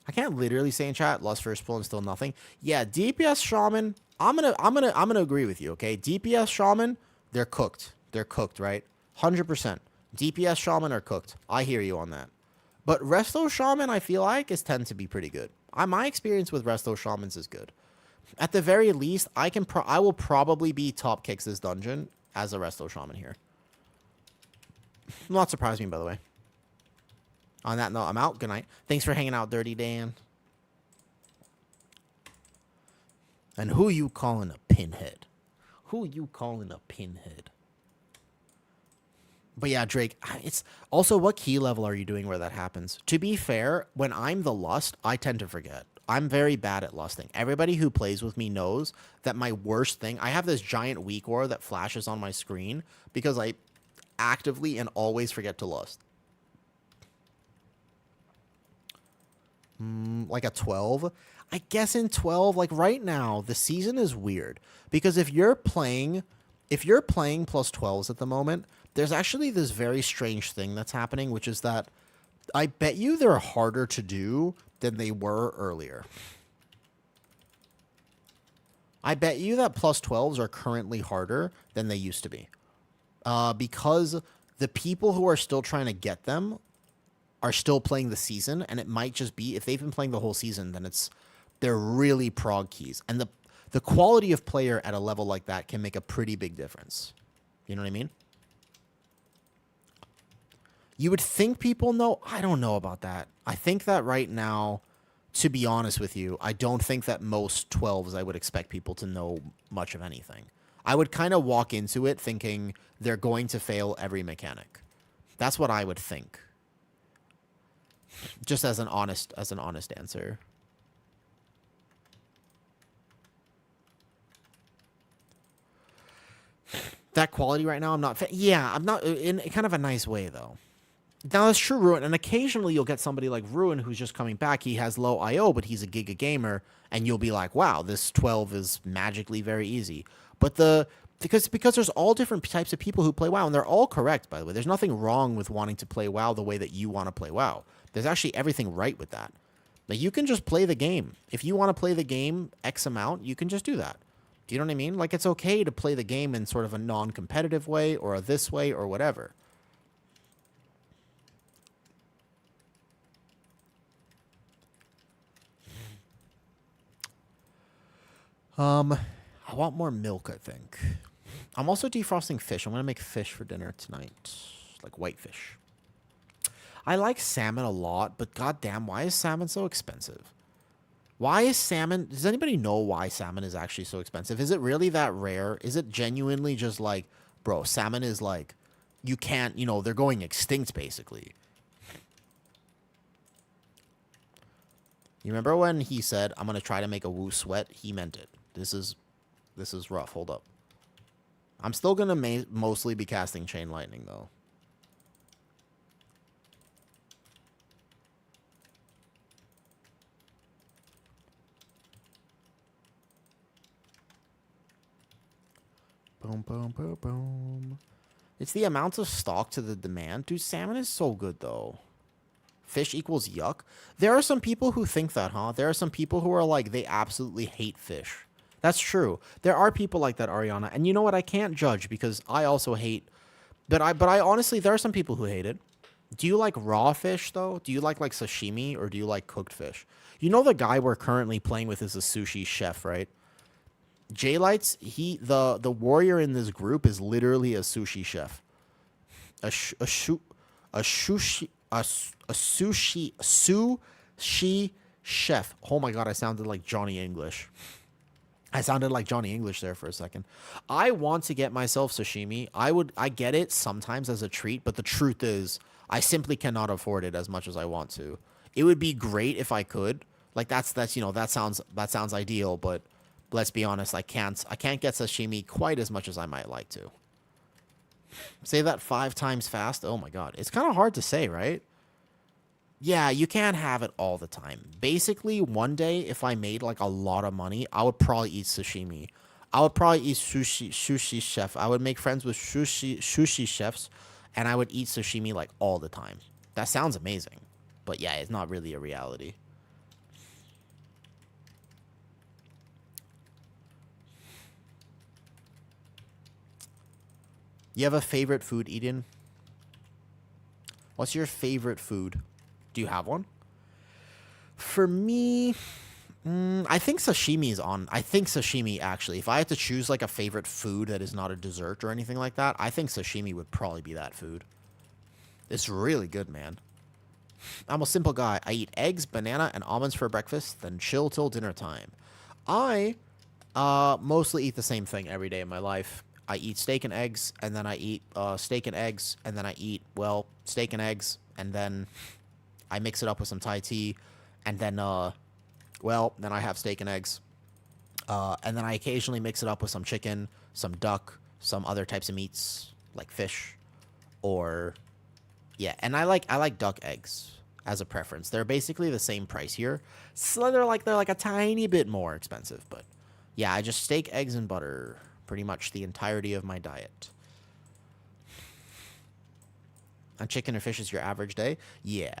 I can't literally say in chat, lost first pull and still nothing. Yeah, DPS Shaman, I'm gonna agree with you, okay? DPS Shaman, they're cooked. They're cooked, right? 100%. DPS Shaman are cooked. I hear you on that. But Resto Shaman, I feel like, tend to be pretty good. My experience with Resto Shamans is good. At the very least, I will probably be top kicks this dungeon as a Resto Shaman here. Not surprised me, by the way. On that note, I'm out. Good night. Thanks for hanging out, Dirty Dan. And who you calling a pinhead? Who you calling a pinhead? But yeah, Drake, it's also what key level are you doing where that happens? To be fair, when I'm the lust, I tend to forget. I'm very bad at lusting. Everybody who plays with me knows that my worst thing, I have this giant weak aura that flashes on my screen because I actively and always forget to lust. Like a 12. I guess in 12, like right now, the season is weird because if you're playing plus 12s at the moment, there's actually this very strange thing that's happening, which is that I bet you they're harder to do than they were earlier. I bet you that plus 12s are currently harder than they used to be. Because the people who are still trying to get them are still playing the season, and it might just be, if they've been playing the whole season, then they're really prog keys. And the quality of player at a level like that can make a pretty big difference. You know what I mean? You would think people know. I don't know about that. I think that right now, to be honest with you, I don't think that most 12s I would expect people to know much of anything. I would kind of walk into it thinking they're going to fail every mechanic. That's what I would think. Just as an honest answer. That quality right now, I'm not in kind of a nice way though. Now that's true, Ruin, and occasionally you'll get somebody like Ruin who's just coming back. He has low IO, but he's a Giga gamer, and you'll be like, "Wow, this 12 is magically very easy." But because there's all different types of people who play WoW, and they're all correct, by the way. There's nothing wrong with wanting to play WoW the way that you want to play WoW. There's actually everything right with that. Like, you can just play the game. If you want to play the game X amount, you can just do that. Do you know what I mean? Like, it's okay to play the game in sort of a non-competitive way or a this way or whatever. I want more milk, I think. I'm also defrosting fish. I'm going to make fish for dinner tonight. Like whitefish. I like salmon a lot, but goddamn, why is salmon so expensive? Why is salmon... Does anybody know why salmon is actually so expensive? Is it really that rare? Is it genuinely just like... Bro, salmon is like... You can't... You know, they're going extinct, basically. You remember when he said, I'm going to try to make a woo sweat? He meant it. This is rough. Hold up. I'm still going to mostly be casting Chain Lightning, though. Boom, boom, boom, boom. It's the amount of stock to the demand. Dude, salmon is so good, though. Fish equals yuck. There are some people who think that, huh? There are some people who are like, they absolutely hate fish. That's true. There are people like that, Ariana. And you know what? I can't judge because I also hate... But I honestly, there are some people who hate it. Do you like raw fish, though? Do you like sashimi, or do you like cooked fish? You know the guy we're currently playing with is a sushi chef, right? J-Lights, the warrior in this group is literally a sushi chef. A sushi chef. Oh my god, I sounded like Johnny English. I sounded like Johnny English there for a second. I want to get myself sashimi. I get it sometimes as a treat, but the truth is, I simply cannot afford it as much as I want to. It would be great if I could. Like that's you know, that sounds ideal, but let's be honest, I can't get sashimi quite as much as I might like to. Say that 5 times fast. Oh my god. It's kind of hard to say, right? Yeah, you can't have it all the time. Basically, one day, if I made like a lot of money, I would probably eat sashimi. I would probably eat sushi chef. I would make friends with sushi chefs, and I would eat sashimi like all the time. That sounds amazing. But yeah, it's not really a reality. You have a favorite food, Eden? What's your favorite food? Do you have one? For me, I think sashimi is on. I think sashimi, actually. If I had to choose like a favorite food that is not a dessert or anything like that, I think sashimi would probably be that food. It's really good, man. I'm a simple guy. I eat eggs, banana, and almonds for breakfast, then chill till dinner time. I mostly eat the same thing every day in my life. I eat steak and eggs, and then I eat steak and eggs, and then I eat, well, steak and eggs, and then I mix it up with some Thai tea, and then, then I have steak and eggs. And then I occasionally mix it up with some chicken, some duck, some other types of meats, like fish, or, yeah, and I like duck eggs. as a preference. They're basically the same price here. So they're like a tiny bit more expensive, but yeah, I just steak, eggs, and butter pretty much the entirety of my diet. And chicken and fish is your average day? Yeah.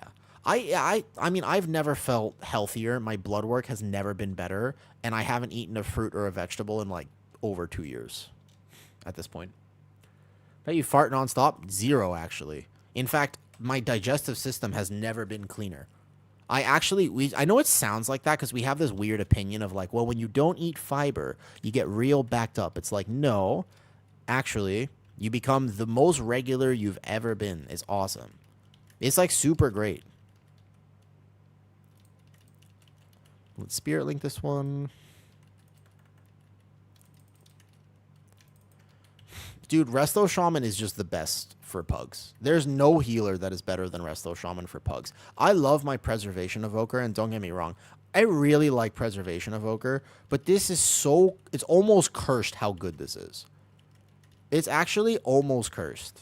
I mean, I've never felt healthier. My blood work has never been better, and I haven't eaten a fruit or a vegetable in like over 2 years at this point. Bet you fart nonstop? 0, actually. In fact, my digestive system has never been cleaner. I know it sounds like that because we have this weird opinion of like, well, when you don't eat fiber, you get real backed up. It's like, no, actually, you become the most regular you've ever been. It's awesome. It's like super great. Let's spirit link this one. Dude, Resto Shaman is just the best for pugs. There's no healer that is better than Resto Shaman for pugs. I love my Preservation Evoker, and don't get me wrong, I really like Preservation Evoker, but this is so... It's almost cursed how good this is. It's actually almost cursed.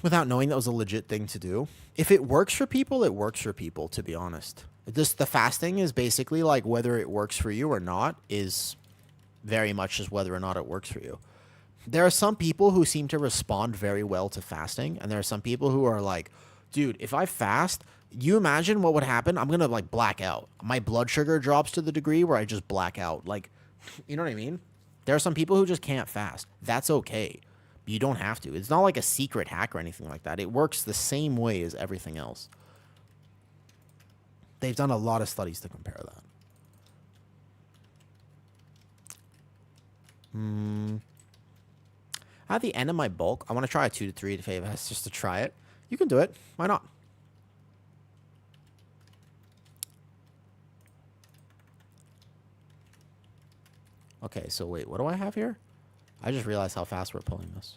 Without knowing that was a legit thing to do. If it works for people, it works for people, to be honest. The fasting is basically like whether it works for you or not is very much just whether or not it works for you. There are some people who seem to respond very well to fasting, and there are some people who are like, dude, if I fast, you imagine what would happen? I'm going to like black out. My blood sugar drops to the degree where I just black out. Like, you know what I mean? There are some people who just can't fast. That's okay. You don't have to. It's not like a secret hack or anything like that. It works the same way as everything else. They've done a lot of studies to compare that. At the end of my bulk, I want to try a 2 to 3 to favors just to try it. You can do it. Why not? Okay, so wait, what do I have here? I just realized how fast we're pulling this.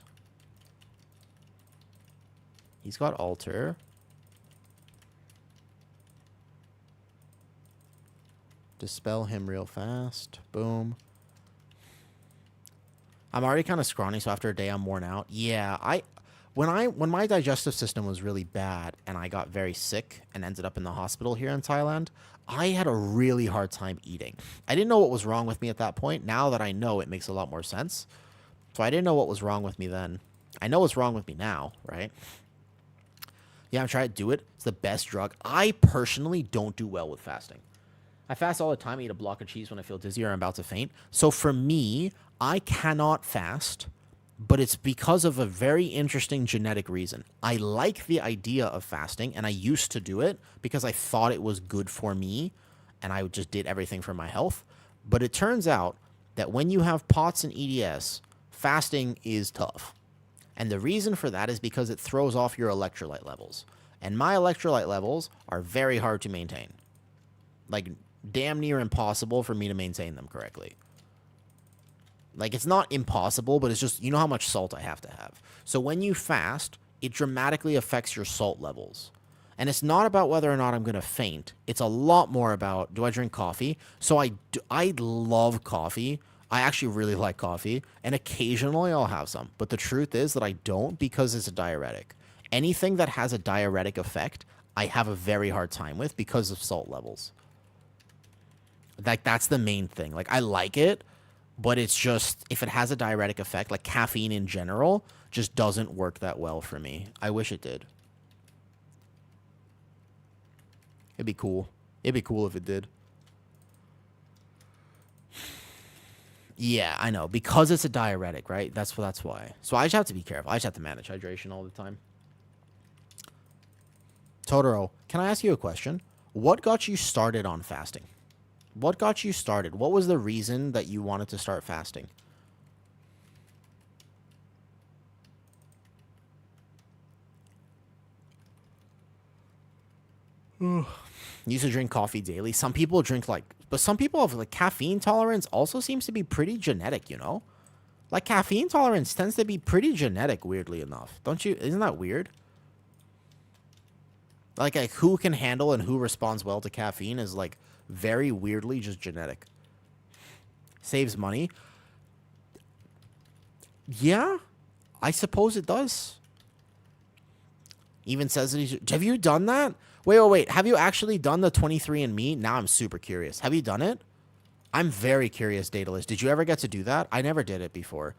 He's got altar. Dispel him real fast. Boom. I'm already kind of scrawny, so after a day I'm worn out. Yeah, when my digestive system was really bad and I got very sick and ended up in the hospital here in Thailand, I had a really hard time eating. I didn't know what was wrong with me at that point. Now that I know, it makes a lot more sense. So I didn't know what was wrong with me then. I know what's wrong with me now, right? Yeah, I'm trying to do it. It's the best drug. I personally don't do well with fasting. I fast all the time. I eat a block of cheese when I feel dizzy or I'm about to faint. So for me, I cannot fast, but it's because of a very interesting genetic reason. I like the idea of fasting, and I used to do it because I thought it was good for me, and I just did everything for my health. But it turns out that when you have POTS and EDS, fasting is tough. And the reason for that is because it throws off your electrolyte levels. And my electrolyte levels are very hard to maintain. Like, damn near impossible for me to maintain them correctly. Like, it's not impossible, but it's just, you know how much salt I have to have. So when you fast, it dramatically affects your salt levels. And it's not about whether or not I'm going to faint. It's a lot more about, do I drink coffee? So I love coffee. I actually really like coffee, and occasionally I'll have some. But the truth is that I don't because it's a diuretic. Anything that has a diuretic effect, I have a very hard time with because of salt levels. Like, that's the main thing. Like, I like it, but it's just, if it has a diuretic effect, like caffeine in general, just doesn't work that well for me. I wish it did. It'd be cool. It'd be cool if it did. Yeah, I know. Because it's a diuretic, right? That's why. So I just have to be careful. I just have to manage hydration all the time. Totoro, can I ask you a question? What got you started on fasting? What got you started? What was the reason that you wanted to start fasting? You used to drink coffee daily. Some people drink but some people have like caffeine tolerance also seems to be pretty genetic, you know? Like caffeine tolerance tends to be pretty genetic, weirdly enough. Don't you? Isn't that weird? Like who can handle and who responds well to caffeine is like very weirdly just genetic. Saves money. Yeah, I suppose it does. Even says that he's... Have you done that? Wait. Have you actually done the 23andMe? Now I'm super curious. Have you done it? I'm very curious, Daedalus. Did you ever get to do that? I never did it before.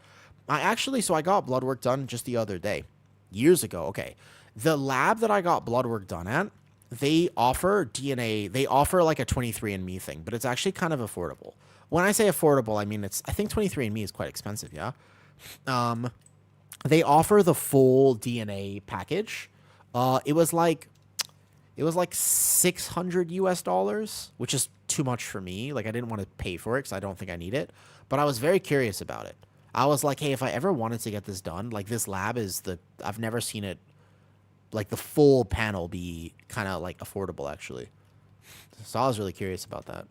So I got blood work done just the other day. Years ago. Okay. The lab that I got blood work done at, they offer DNA. They offer like a 23andMe thing, but it's actually kind of affordable. When I say affordable, I mean I think 23andMe is quite expensive, yeah? They offer the full DNA package. It was like $600 US, which is too much for me. Like, I didn't want to pay for it because I don't think I need it. But I was very curious about it. I was like, hey, if I ever wanted to get this done, like, this lab is I've never seen it, like, the full panel be kind of, like, affordable, actually. So I was really curious about that.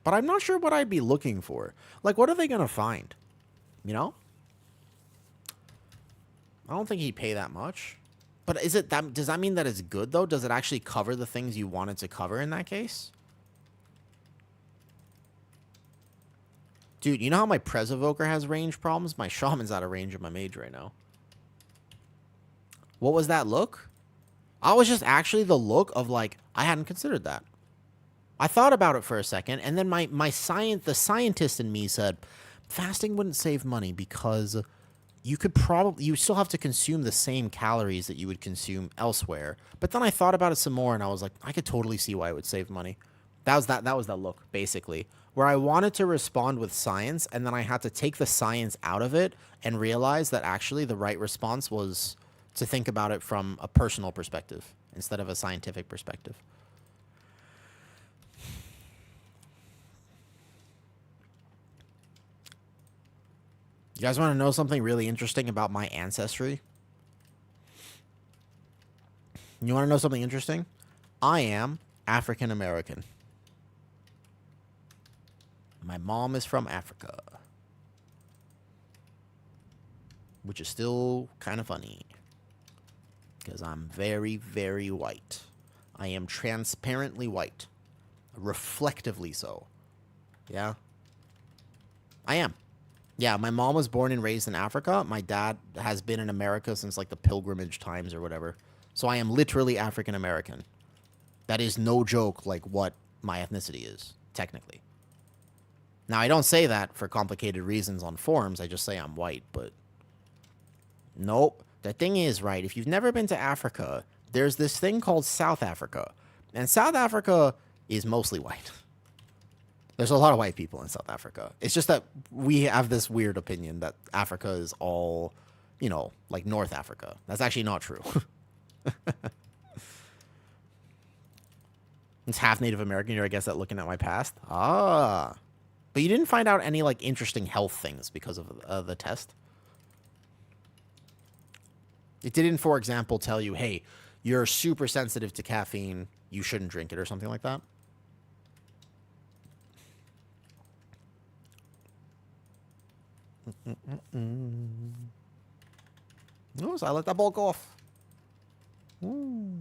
But I'm not sure what I'd be looking for. Like, what are they going to find? You know? I don't think he'd pay that much. But is it that? Does that mean that it's good, though? Does it actually cover the things you wanted to cover in that case? Dude, you know how my Prez Evoker has range problems? My Shaman's out of range of my Mage right now. What was that look? I was just actually the look of, like, I hadn't considered that. I thought about it for a second, and then the scientist in me said, fasting wouldn't save money because you still have to consume the same calories that you would consume elsewhere. But then I thought about it some more, and I was like, I could totally see why it would save money. That was that look, basically, where I wanted to respond with science, and then I had to take the science out of it and realize that actually the right response was to think about it from a personal perspective instead of a scientific perspective. You guys want to know something really interesting about my ancestry? You want to know something interesting? I am African American. My mom is from Africa. Which is still kind of funny. Because I'm very, very white. I am transparently white. Reflectively so. Yeah? I am. Yeah, my mom was born and raised in Africa. My dad has been in America since, like, the pilgrimage times or whatever. So I am literally African American. That is no joke, like, what my ethnicity is, technically. Now, I don't say that for complicated reasons on forums. I just say I'm white, but... Nope. The thing is, right, if you've never been to Africa, there's this thing called South Africa. And South Africa is mostly white. There's a lot of white people in South Africa. It's just that we have this weird opinion that Africa is all, you know, like North Africa. That's actually not true. It's half Native American. You're, I guess, looking at my past. Ah. But you didn't find out any, like, interesting health things because of the test? It didn't, for example, tell you, hey, you're super sensitive to caffeine. You shouldn't drink it or something like that? No, so I let that ball go off. Ooh.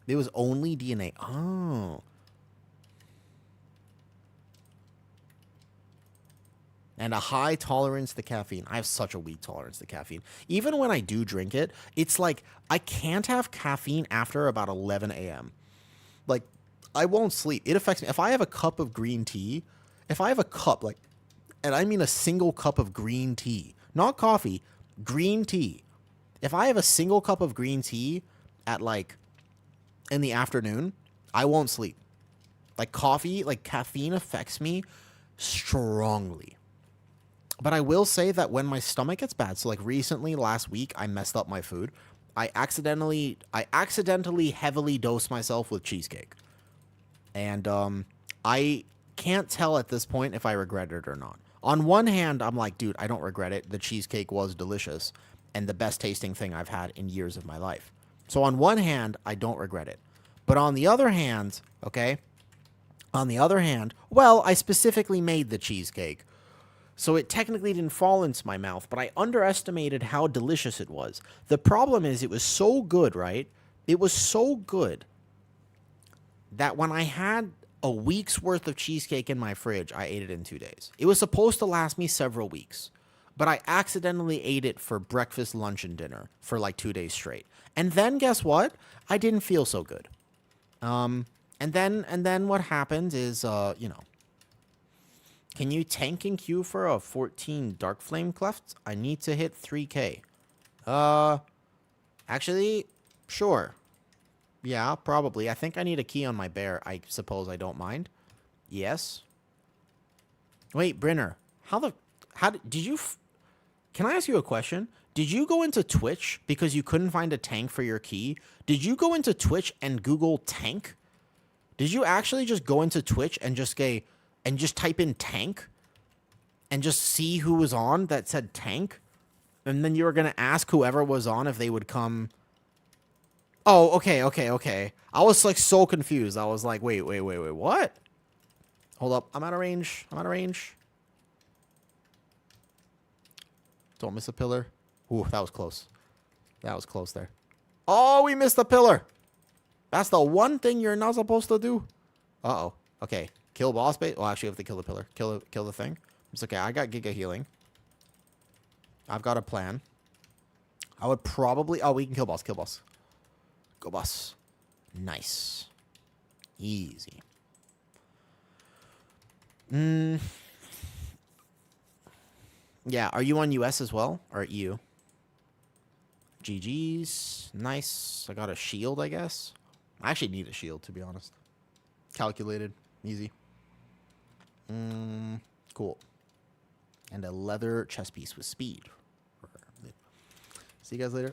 It was only DNA. Oh. And a high tolerance to caffeine. I have such a weak tolerance to caffeine. Even when I do drink it, it's like I can't have caffeine after about 11 a.m. Like, I won't sleep. It affects me. If I have a cup of green tea, if I have a cup, like, and I mean a single cup of green tea, not coffee, green tea. If I have a single cup of green tea at, like, in the afternoon, I won't sleep. Like, caffeine affects me strongly. But I will say that when my stomach gets bad, so, like, recently, last week, I messed up my food. I accidentally heavily dosed myself with cheesecake. And I can't tell at this point if I regret it or not. On one hand, I'm like, dude, I don't regret it. The cheesecake was delicious and the best tasting thing I've had in years of my life. So on one hand, I don't regret it. But on the other hand, okay, well, I specifically made the cheesecake. So it technically didn't fall into my mouth, but I underestimated how delicious it was. The problem is it was so good, right? It was so good that when I had a week's worth of cheesecake in my fridge. I ate it in 2 days. It was supposed to last me several weeks, but I accidentally ate it for breakfast, lunch, and dinner for like 2 days straight. And then guess what? I didn't feel so good. And then what happens is, you know, can you tank and queue for a 14 Dark Flame Cleft? I need to hit 3K. Actually, sure. Yeah, probably. I think I need a key on my bear. I suppose I don't mind. Yes. Wait, Brenner. Did you... Can I ask you a question? Did you go into Twitch because you couldn't find a tank for your key? Did you go into Twitch and Google tank? Did you actually just go into Twitch and just type in tank and just see who was on that said tank? And then you were going to ask whoever was on if they would come. Oh, okay. I was like so confused. I was like, wait, what? Hold up. I'm out of range. Don't miss a pillar. Ooh, that was close. That was close there. Oh, we missed the pillar. That's the one thing you're not supposed to do. Uh-oh. Okay. Kill boss bait. Well, actually, you have to kill the pillar. Kill the thing. It's okay. I got Giga healing. I've got a plan. I would probably... Oh, we can kill boss. Kill boss. Go boss. Nice. Easy. Yeah, are you on US as well? Or EU? GG's. Nice. I got a shield, I guess. I actually need a shield, to be honest. Calculated. Easy. Cool. And a leather chest piece with speed. See you guys later.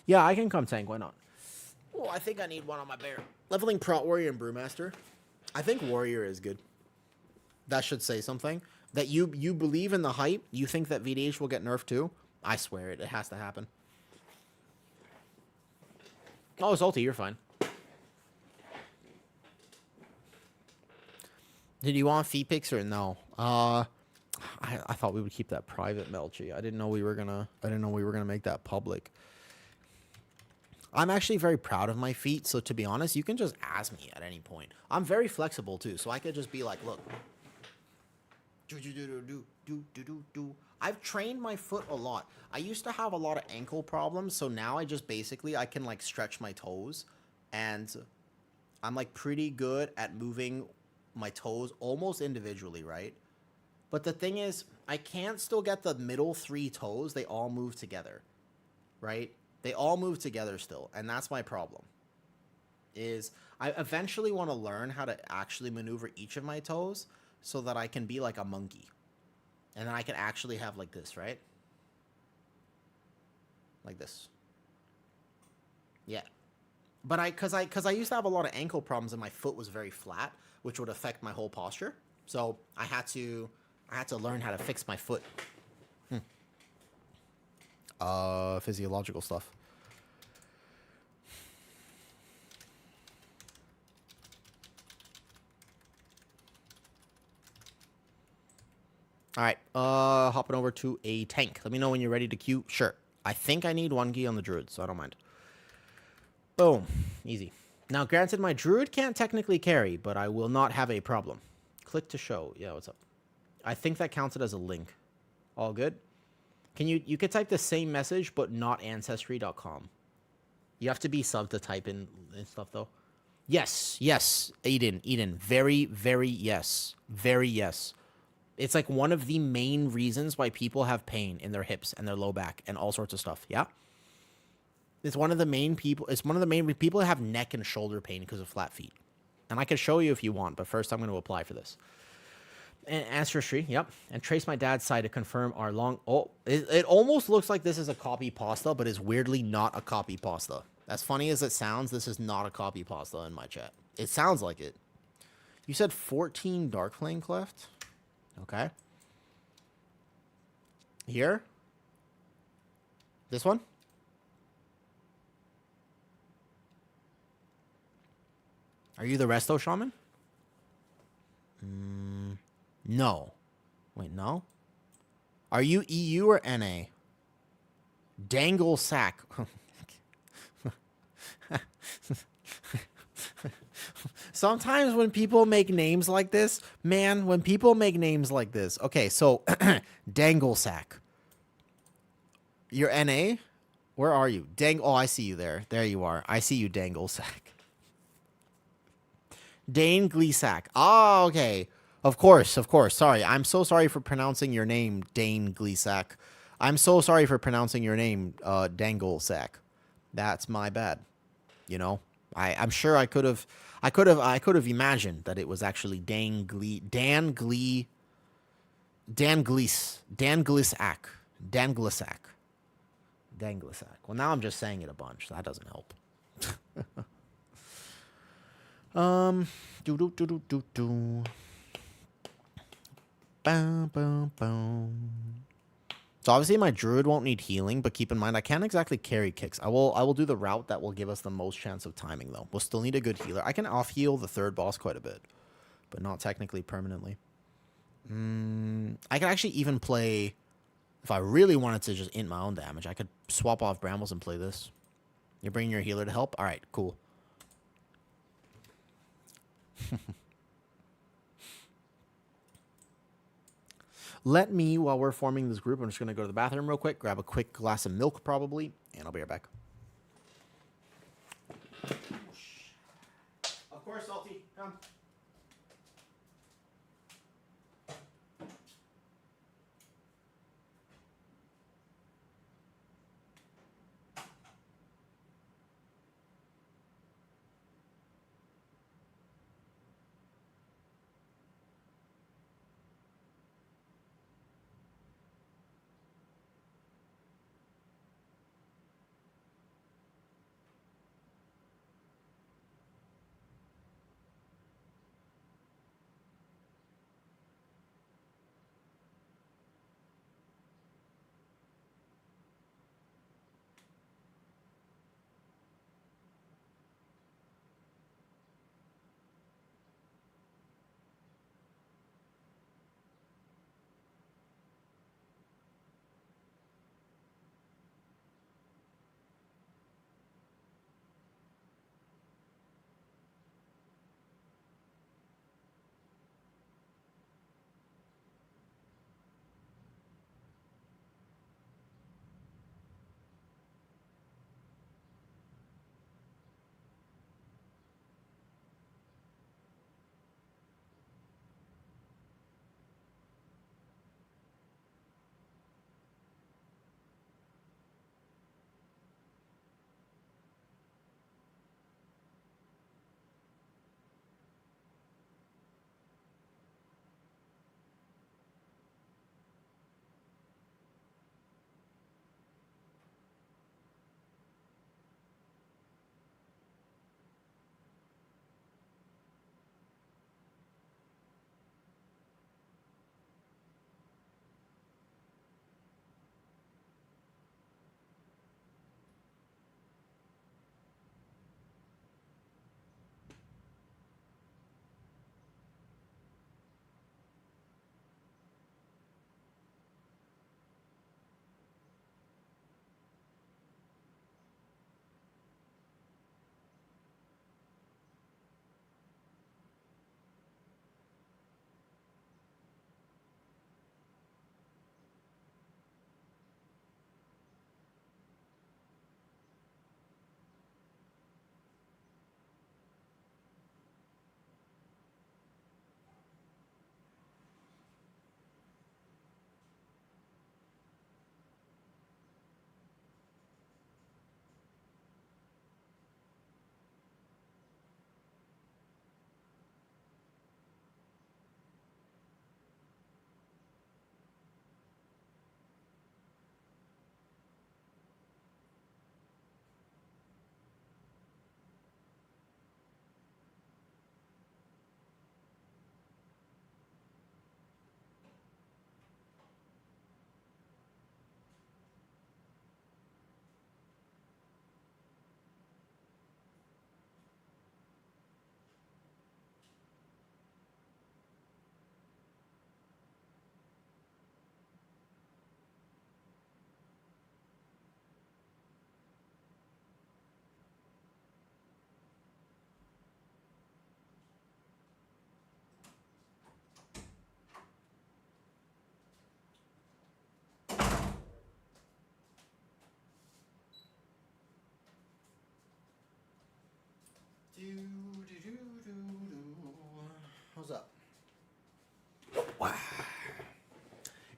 Yeah, I can come tank. Why not? Oh, I think I need one on my bear. Leveling Prot Warrior and Brewmaster. I think Warrior is good. That should say something. That you believe in the hype. You think that VDH will get nerfed too. I swear it. It has to happen. Oh, Salty, you're fine. Did you want feet pics or no? I thought we would keep that private, Melchi. I didn't know we were gonna make that public. I'm actually very proud of my feet, so to be honest, you can just ask me at any point. I'm very flexible too, so I could just be like, look. I've trained my foot a lot. I used to have a lot of ankle problems, so now I just basically I can like stretch my toes, and I'm like pretty good at moving my toes almost individually, right? But the thing is, I can't still get the middle 3 toes. They all move together, right? They all move together still, and that's my problem. Is I eventually want to learn how to actually maneuver each of my toes so that I can be like a monkey. And then I can actually have like this, right? Like this. Yeah. But cause I used to have a lot of ankle problems and my foot was very flat, which would affect my whole posture. So I had to learn how to fix my foot. Physiological stuff. All right, hopping over to a tank. Let me know when you're ready to queue. Sure. I think I need 1 key on the Druid, so I don't mind. Boom. Easy. Now, granted, my Druid can't technically carry, but I will not have a problem. Click to show. Yeah, what's up? I think that counted as a link. All good? Can you could type the same message, but not ancestry.com. You have to be sub to type in and stuff, though. Yes. Eden. Very, very yes. Very yes. It's like one of the main reasons why people have pain in their hips and their low back and all sorts of stuff. Yeah. It's one of the main people that have neck and shoulder pain because of flat feet. And I can show you if you want, but first I'm going to apply for this. And ancestry, yep. And trace my dad's side to confirm our long... Oh, it almost looks like this is a copy pasta, but is weirdly not a copy pasta. As funny as it sounds, this is not a copy pasta in my chat. It sounds like it. You said 14 Dark Flame Cleft? Okay. Here? This one? Are you the Resto Shaman? No. Wait, no? Are you EU or NA? Dangle sack. Sometimes when people make names like this, man, when people make names like this. Okay, so Dangle Sack. You're NA? Where are you? Oh, I see you there. There you are. I see you, Dangle Sack. Dane Gleesack. Oh, okay. Of course, of course. Sorry. I'm so sorry for pronouncing your name, Dane Gleesack. I'm so sorry for pronouncing your name, Dangle Sack. That's my bad. You know? I'm sure I could have imagined that it was actually Dan Gleesack. Well, now I'm just saying it a bunch. That doesn't help. Do do do do do do. Boom boom boom. So obviously my Druid won't need healing, but keep in mind I can't exactly carry kicks. I will do the route that will give us the most chance of timing though. We'll still need a good healer. I can off heal the third boss quite a bit, but not technically permanently. I could actually even play, if I really wanted to just int my own damage, I could swap off Brambles and play this. You're bringing your healer to help? All right, cool. Let me, while we're forming this group, I'm just going to go to the bathroom real quick, grab a quick glass of milk probably, and I'll be right back. Of course, Salty, come.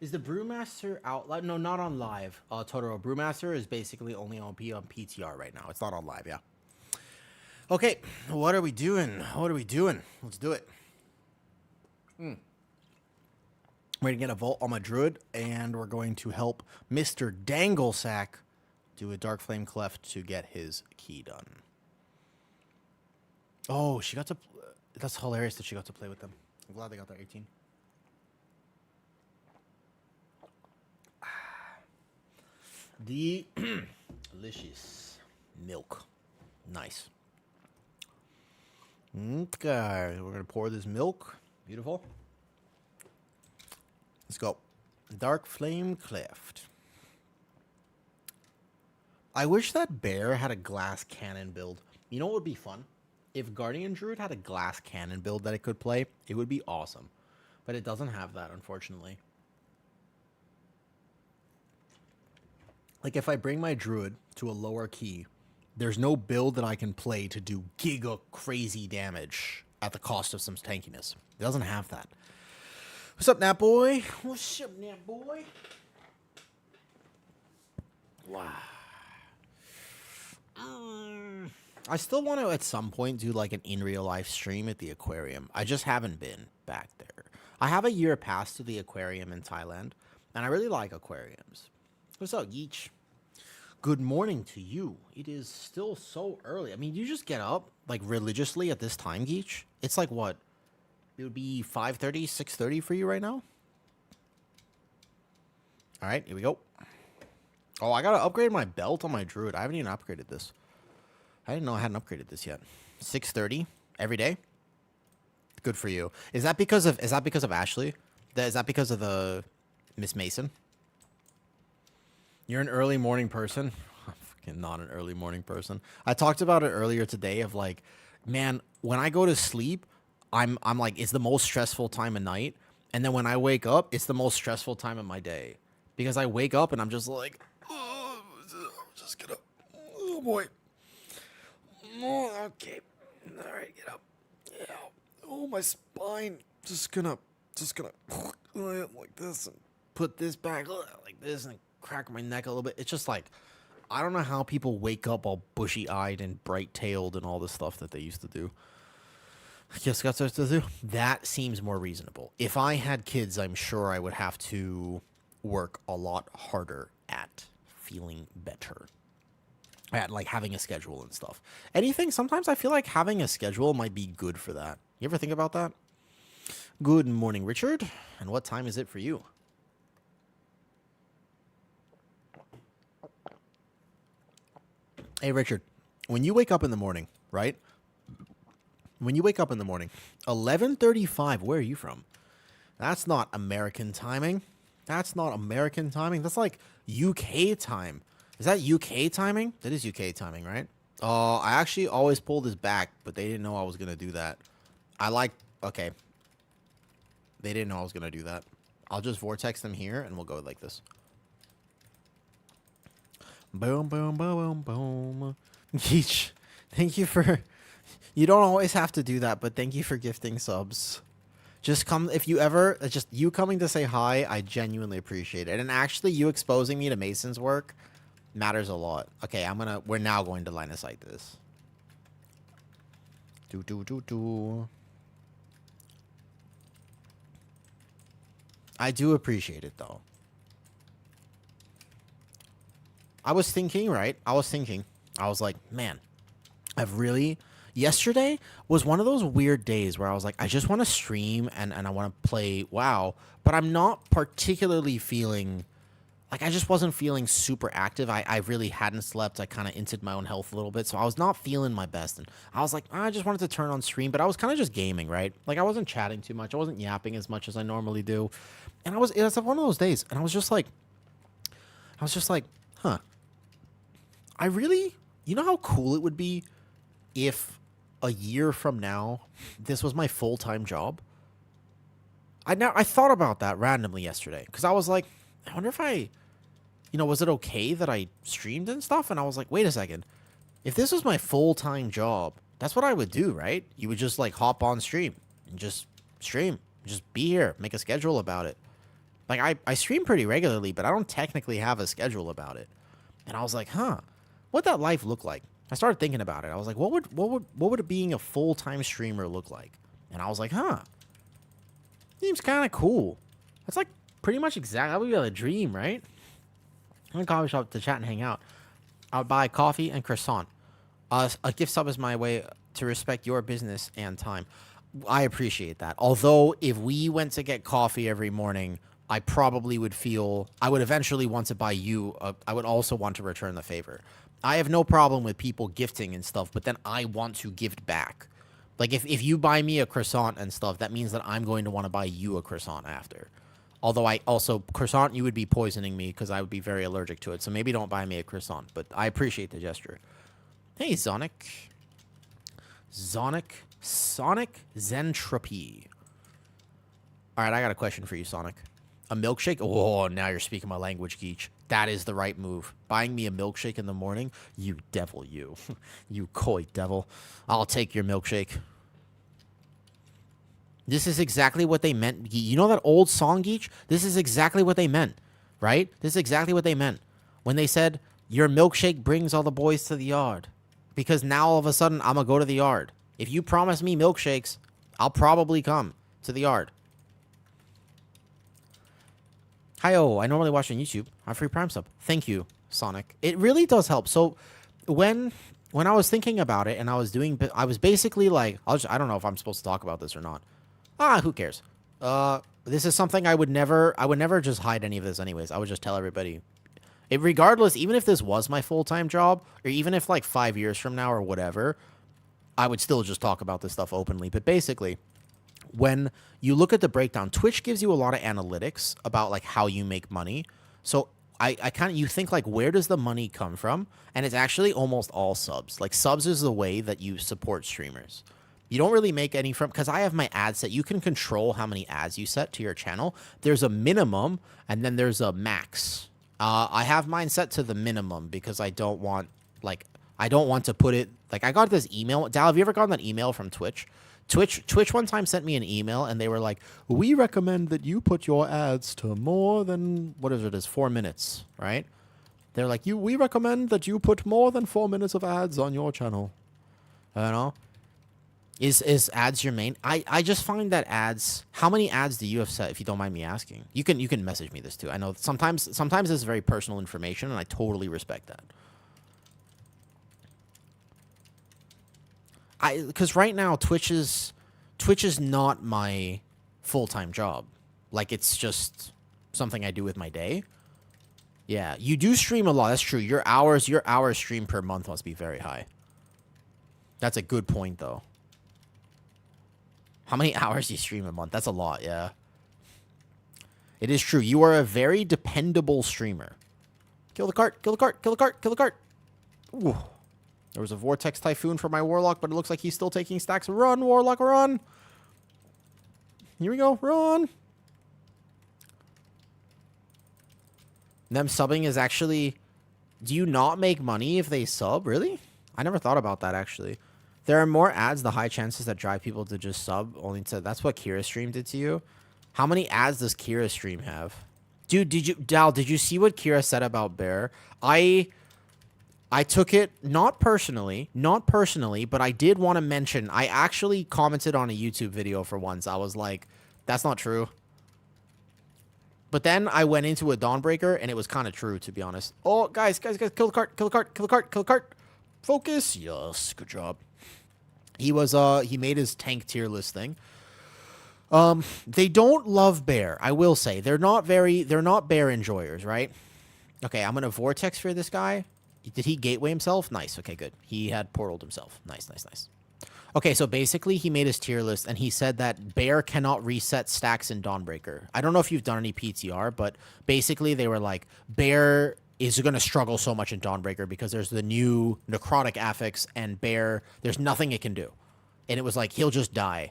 Is the Brewmaster out live? No, not on live. Totoro, Brewmaster is basically only on PTR right now. It's not on live, yeah. Okay, what are we doing? What are we doing? Let's do it. I'm going to get a Vault on my Druid, and we're going to help Mr. Danglesack do a Dark Flame Cleft to get his key done. Oh, she got to... That's hilarious that she got to play with them. I'm glad they got their 18. Delicious milk. Nice. Okay, we're going to pour this milk. Beautiful. Let's go. Dark Flame Cleft. I wish that bear had a glass cannon build. You know what would be fun? If Guardian Druid had a glass cannon build that it could play, it would be awesome. But it doesn't have that, unfortunately. Like, if I bring my Druid to a lower key, there's no build that I can play to do giga crazy damage at the cost of some tankiness. It doesn't have that. What's up, Nat Boy? What's up, Nat Boy? Wow. I still want to, at some point, do, like, an in-real-life stream at the aquarium. I just haven't been back there. I have a year pass to the aquarium in Thailand, and I really like aquariums. What's up, Yeech? Good morning to you. It is still so early. I mean, you just get up, like, religiously at this time, Geech? It's like, what? It would be 5:30, 6:30 for you right now? All right, here we go. Oh, I got to upgrade my belt on my Druid. I haven't even upgraded this. I didn't know I hadn't upgraded this yet. 6:30 every day? Good for you. Is that because of Ashley? Is that because of the Miss Mason? You're an early morning person? I'm fucking not an early morning person. I talked about it earlier today of like, man, when I go to sleep, I'm like, it's the most stressful time of night. And then when I wake up, it's the most stressful time of my day. Because I wake up and I'm just like, oh, just get up. Oh, boy. Oh, okay. All right, get up. Yeah. Oh, my spine. Just gonna like this and put this back like this and crack my neck a little bit. It's just like, I don't know how people wake up all bushy-eyed and bright-tailed and all the stuff that they used to do. I guess that's what to do. That seems more reasonable. If I had kids, I'm sure I would have to work a lot harder at feeling better. At like having a schedule and stuff. Sometimes I feel like having a schedule might be good for that. You ever think about that? Good morning, Richard. And what time is it for you? Hey, Richard, when you wake up in the morning, right? When you wake up in the morning, 11:35, where are you from? That's not American timing. That's not American timing. That's like UK time. Is that UK timing? That is UK timing, right? I actually always pull this back, but they didn't know I was going to do that. Okay. They didn't know I was going to do that. I'll just vortex them here, and we'll go like this. Boom, boom, boom, boom. Yeesh. Thank you for... You don't always have to do that, but thank you for gifting subs. Just come... If you ever... Just you coming to say hi, I genuinely appreciate it. And actually, you exposing me to Mason's work matters a lot. Okay, we're now going to line of sight this. I do appreciate it, though. I was thinking, right? I was like, man, yesterday was one of those weird days where I was like, I just want to stream and I want to play WoW, but I'm not particularly feeling, like, I just wasn't feeling super active. I really hadn't slept. I kind of inted my own health a little bit, so I was not feeling my best. And I was like, I just wanted to turn on stream, but I was kind of just gaming, right? Like, I wasn't chatting too much. I wasn't yapping as much as I normally do. And it was one of those days, and I was just like, huh. You know how cool it would be if a year from now, this was my full-time job? I thought about that randomly yesterday, because I was like, I wonder if was it okay that I streamed and stuff? And I was like, wait a second. If this was my full-time job, that's what I would do, right? You would just, like, hop on stream and just stream. Just be here. Make a schedule about it. Like, I stream pretty regularly, but I don't technically have a schedule about it. And I was like, huh, what'd that life look like? I started thinking about it. I was like, what would it being a full-time streamer look like? And I was like, huh, seems kind of cool. That's like pretty much exactly, that would be a dream, right? I'm in a coffee shop to chat and hang out. I would buy coffee and croissant. A gift sub is my way to respect your business and time. I appreciate that. Although, if we went to get coffee every morning, I probably would feel... I would eventually want to buy you... I would also want to return the favor. I have no problem with people gifting and stuff, but then I want to gift back. Like, if you buy me a croissant and stuff, that means that I'm going to want to buy you a croissant after. Although I also... Croissant, you would be poisoning me because I would be very allergic to it. So maybe don't buy me a croissant, but I appreciate the gesture. Hey, Sonic Zentropy. All right, I got a question for you, Sonic. A milkshake? Oh, now you're speaking my language, Geech. That is the right move. Buying me a milkshake in the morning? You devil, you. You coy devil. I'll take your milkshake. This is exactly what they meant. You know that old song, Geech? This is exactly what they meant, right? This is exactly what they meant. When they said, your milkshake brings all the boys to the yard. Because now all of a sudden, I'm going to go to the yard. If you promise me milkshakes, I'll probably come to the yard. Hi-oh, I normally watch on YouTube. I'm free Prime sub. Thank you, Sonic. It really does help. So when I was thinking about it and I was basically like, I don't know if I'm supposed to talk about this or not. Who cares? This is something I would never just hide any of this anyways. I would just tell everybody. Regardless, even if this was my full-time job, or even if like 5 years from now or whatever, I would still just talk about this stuff openly. But basically, when you look at the breakdown, Twitch gives you a lot of analytics about like how you make money. So I kind of, you think like, where does the money come from? And it's actually almost all subs. Like, subs is the way that you support streamers. You don't really make any from, because I have my ad set. You can control how many ads you set to your channel. There's a minimum and then there's a max. I have mine set to the minimum because I don't want to put it, like, I got this email. Dal, have you ever gotten that email from Twitch? Twitch one time sent me an email and they were like, we recommend that you put your ads to more than, 4 minutes, right? They're like, we recommend that you put more than 4 minutes of ads on your channel. You know? Is ads your main? I just find that ads... How many ads do you have set, if you don't mind me asking? You can message me this too. I know sometimes this is very personal information, and I totally respect that. Because right now, Twitch is not my full-time job. Like, it's just something I do with my day. Yeah, you do stream a lot. That's true. Your hours stream per month must be very high. That's a good point, though. How many hours do you stream a month? That's a lot, yeah. It is true. You are a very dependable streamer. Kill the cart, kill the cart, kill the cart, kill the cart. Ooh. There was a Vortex Typhoon for my Warlock, but it looks like he's still taking stacks. Run, Warlock, run! Here we go, run! Them subbing is actually... Do you not make money if they sub? Really? I never thought about that, actually. There are more ads, the high chances that drive people to just sub. Only to... That's what Kira's stream did to you. How many ads does Kira's stream have? Dude, did you see what Kira said about Bear? I took it not personally, but I did want to mention, I actually commented on a YouTube video for once. I was like, that's not true. But then I went into a Dawnbreaker, and it was kind of true, to be honest. Oh, guys, kill the cart, kill the cart, kill the cart, kill the cart. Focus. Yes, good job. He made his tank tier list thing. They don't love Bear, I will say. They're not Bear enjoyers, right? Okay, I'm going to Vortex for this guy. Did he gateway himself? Nice. Okay, good. He had portaled himself. Nice, nice, nice. Okay, so basically he made his tier list, and he said that Bear cannot reset stacks in Dawnbreaker. I don't know if you've done any PTR, but basically they were like, Bear is going to struggle so much in Dawnbreaker because there's the new necrotic affix, and Bear, there's nothing it can do. And it was like, he'll just die.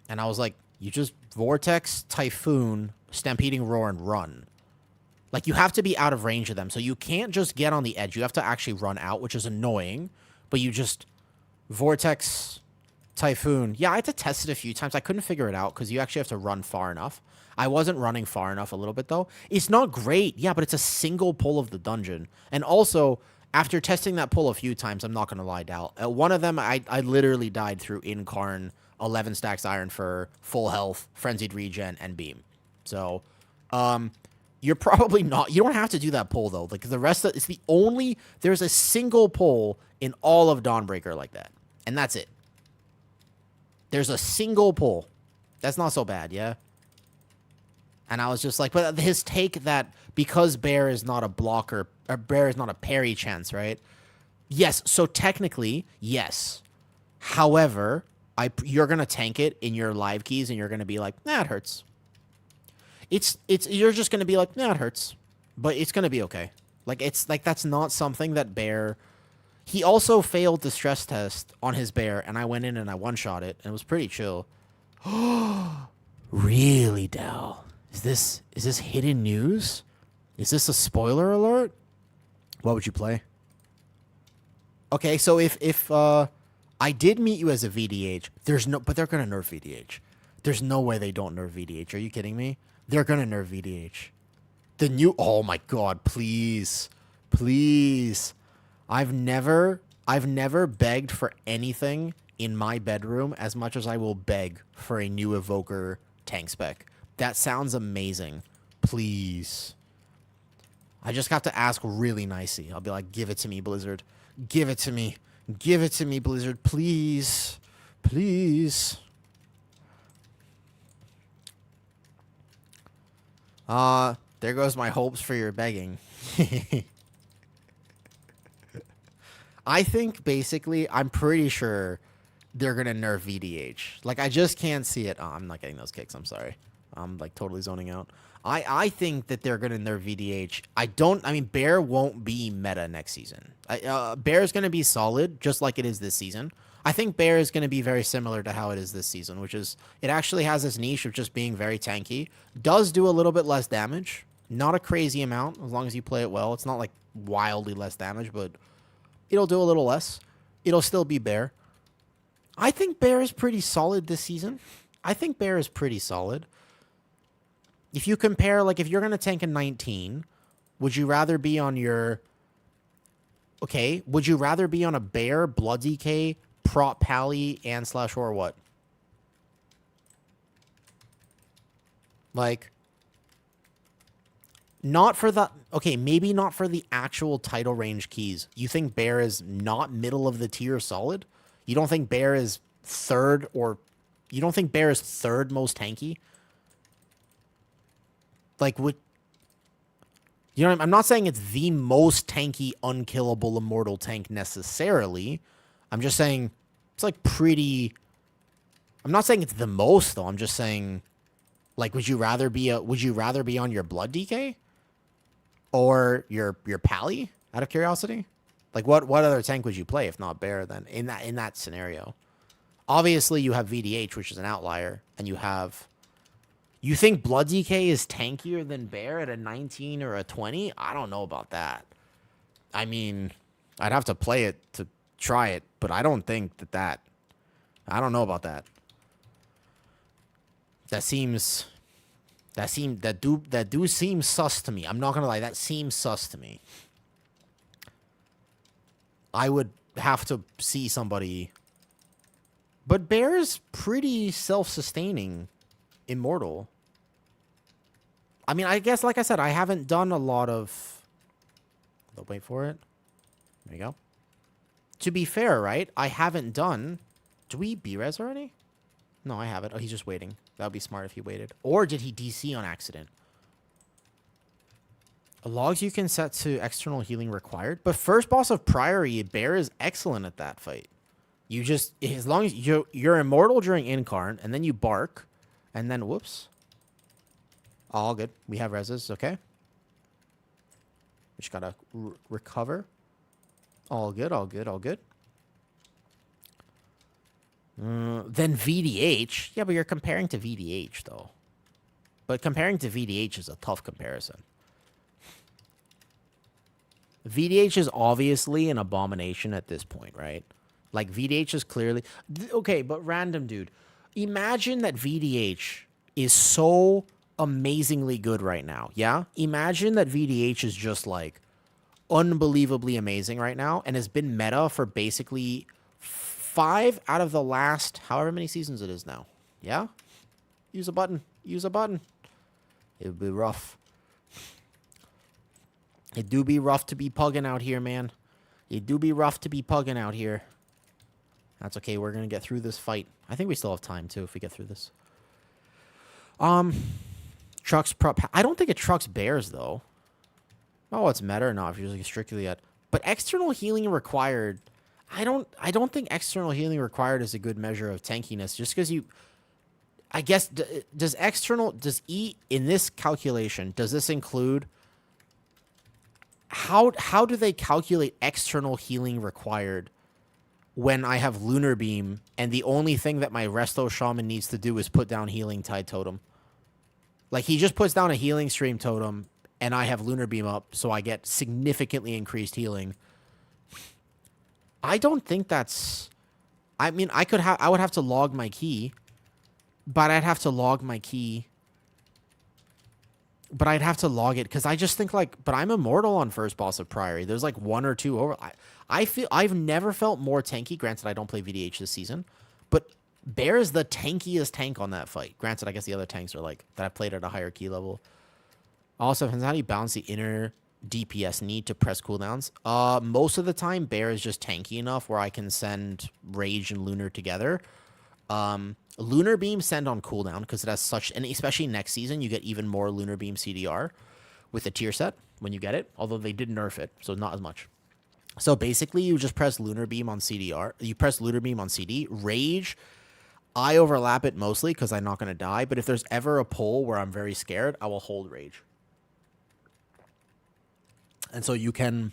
And I was like, you just Vortex, Typhoon, Stampeding Roar, and run. Like, you have to be out of range of them, so you can't just get on the edge. You have to actually run out, which is annoying. But you just Vortex, Typhoon. Yeah, I had to test it a few times. I couldn't figure it out because you actually have to run far enough. I wasn't running far enough a little bit, though. It's not great. Yeah, but it's a single pull of the dungeon. And also, after testing that pull a few times, I'm not going to lie, Dal. One of them, I literally died through Incarn, 11 stacks Iron Fur, full health, Frenzied Regen, and Beam. So, you're probably not... You don't have to do that pull, though. Like, the rest of... It's the only... There's a single pull in all of Dawnbreaker like that. And that's it. There's a single pull. That's not so bad, yeah? And I was just like, but his take that because Bear is not a blocker, or Bear is not a parry chance, right? Yes, so technically, yes. However, you're going to tank it in your live keys and you're going to be like, nah, it hurts. You're just going to be like, nah, it hurts. But it's going to be okay. Like, it's like, that's not something that Bear... He also failed the stress test on his Bear, and I went in and I one-shot it, and it was pretty chill. Really, Dal? Is this hidden news? Is this a spoiler alert? What would you play? Okay, so if I did meet you as a VDH, but they're gonna nerf VDH. There's no way they don't nerf VDH. Are you kidding me? They're gonna nerf VDH. The new... Oh my god, please. Please. I've never begged for anything in my bedroom as much as I will beg for a new Evoker tank spec. That sounds amazing. Please. I just have to ask really nicely. I'll be like, give it to me, Blizzard. Give it to me. Give it to me, Blizzard. Please. Please. There goes my hopes for your begging. I think, basically, I'm pretty sure they're going to nerf VDH. Like, I just can't see it. Oh, I'm not getting those kicks. I'm sorry. I'm, like, totally zoning out. I think that they're going to nerf VDH. I mean, Bear won't be meta next season. Bear is going to be solid, just like it is this season. I think Bear is going to be very similar to how it is this season, which is, it actually has this niche of just being very tanky. Does do a little bit less damage. Not a crazy amount, as long as you play it well. It's not, like, wildly less damage, but... It'll do a little less. It'll still be Bear. I think Bear is pretty solid this season. I think Bear is pretty solid. If you compare, like, if you're going to tank a 19, would you rather be on your... Okay, would you rather be on a Bear, Blood DK, Prot Pally, and / or what? Like... Not for the... Okay, maybe not for the actual title range keys. You think Bear is not middle of the tier solid? You don't think Bear is third or... You don't think Bear is third most tanky? Like, what... You know, I'm not saying it's the most tanky, unkillable, immortal tank necessarily. I'm just saying it's, like, pretty... I'm not saying it's the most, though. I'm just saying... Like, would you rather be on your Blood DK? Or your Pally, out of curiosity? Like, what other tank would you play if not Bear, then, in that scenario? Obviously, you have VDH, which is an outlier, and you have... You think Blood DK is tankier than Bear at a 19 or a 20? I don't know about that. I mean, I'd have to play it to try it, but I don't think that... I don't know about that. That do seem sus to me. I'm not gonna lie, that seems sus to me. I would have to see somebody. But Bear's pretty self-sustaining immortal. I mean, I guess, like I said, I haven't done a lot of... Wait for it. There you go. To be fair, right? I haven't done... Do we B-res already? No, I haven't. Oh, he's just waiting. That would be smart if he waited. Or did he DC on accident? Logs you can set to external healing required. But first boss of Priory, Bear is excellent at that fight. You just... As long as you're immortal during Incarn, and then you bark, and then... Whoops. All good. We have reses, okay? We just gotta recover. All good, all good, all good. Then VDH. Yeah, but you're comparing to VDH, though. But comparing to VDH is a tough comparison. VDH is obviously an abomination at this point, right? Like, VDH is clearly... Okay, but random, dude. Imagine that VDH is so amazingly good right now, yeah? Imagine that VDH is just, like, unbelievably amazing right now and has been meta for basically 5 out of the last however many seasons it is now. Yeah? Use a button. Use a button. It would be rough. It do be rough to be pugging out here, man. It do be rough to be pugging out here. That's okay. We're going to get through this fight. I think we still have time, too, if we get through this. Trucks prop. I don't think it trucks bears, though. Oh, it's meta or not if you're using strictly at. But external healing required. I don't think external healing required is a good measure of tankiness. Just because you. I guess does E in this calculation, does this include how do they calculate external healing required when I have Lunar Beam and the only thing that my Resto Shaman needs to do is put down Healing Tide Totem? Like, he just puts down a Healing Stream Totem and I have Lunar Beam up, so I get significantly increased healing. I don't think that's... I mean, I would have to log my key, but I'd have to log my key. But I'd have to log it, because I just think, like... But I'm immortal on first boss of Priory. There's, like, 1 or 2 over... I feel... I've never felt more tanky. Granted, I don't play VDH this season. But Bear is the tankiest tank on that fight. Granted, I guess the other tanks are, like... That I played at a higher key level. Also, how do you balance the inner DPS need to press cooldowns? Most of the time, Bear is just tanky enough where I can send Rage and Lunar together. Lunar Beam send on cooldown because it has such... And especially next season, you get even more Lunar Beam CDR with the tier set when you get it. Although they did nerf it, so not as much. So basically, you just press Lunar Beam on CDR. You press Lunar Beam on CD. Rage, I overlap it mostly because I'm not going to die. But if there's ever a pull where I'm very scared, I will hold Rage. And so you can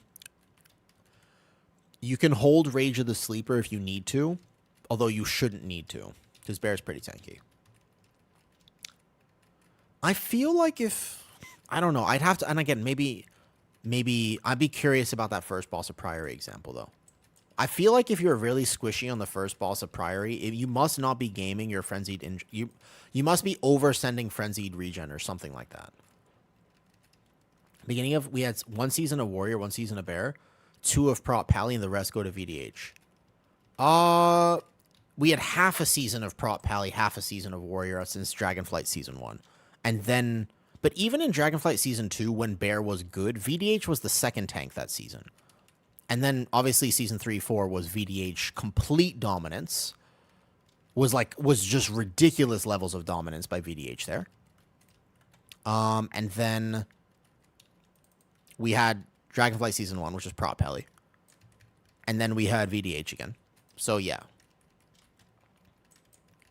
hold Rage of the Sleeper if you need to, although you shouldn't need to, because Bear's pretty tanky. I feel like if... I don't know. I'd have to... And again, maybe I'd be curious about that first boss of Priory example, though. I feel like if you're really squishy on the first boss of Priory, you must not be gaming your Frenzied... You must be over-sending Frenzied Regen or something like that. Beginning of... We had 1 season of Warrior, 1 season of Bear, 2 of Prop Pally, and the rest go to VDH. We had half a season of Prop Pally, half a season of Warrior since Dragonflight Season 1. And then... But even in Dragonflight Season 2, when Bear was good, VDH was the second tank that season. And then, obviously, Season 3, 4 was VDH complete dominance. Was just ridiculous levels of dominance by VDH there. And then... We had Dragonflight Season 1, which is Prop Pally. And then we had VDH again. So, yeah.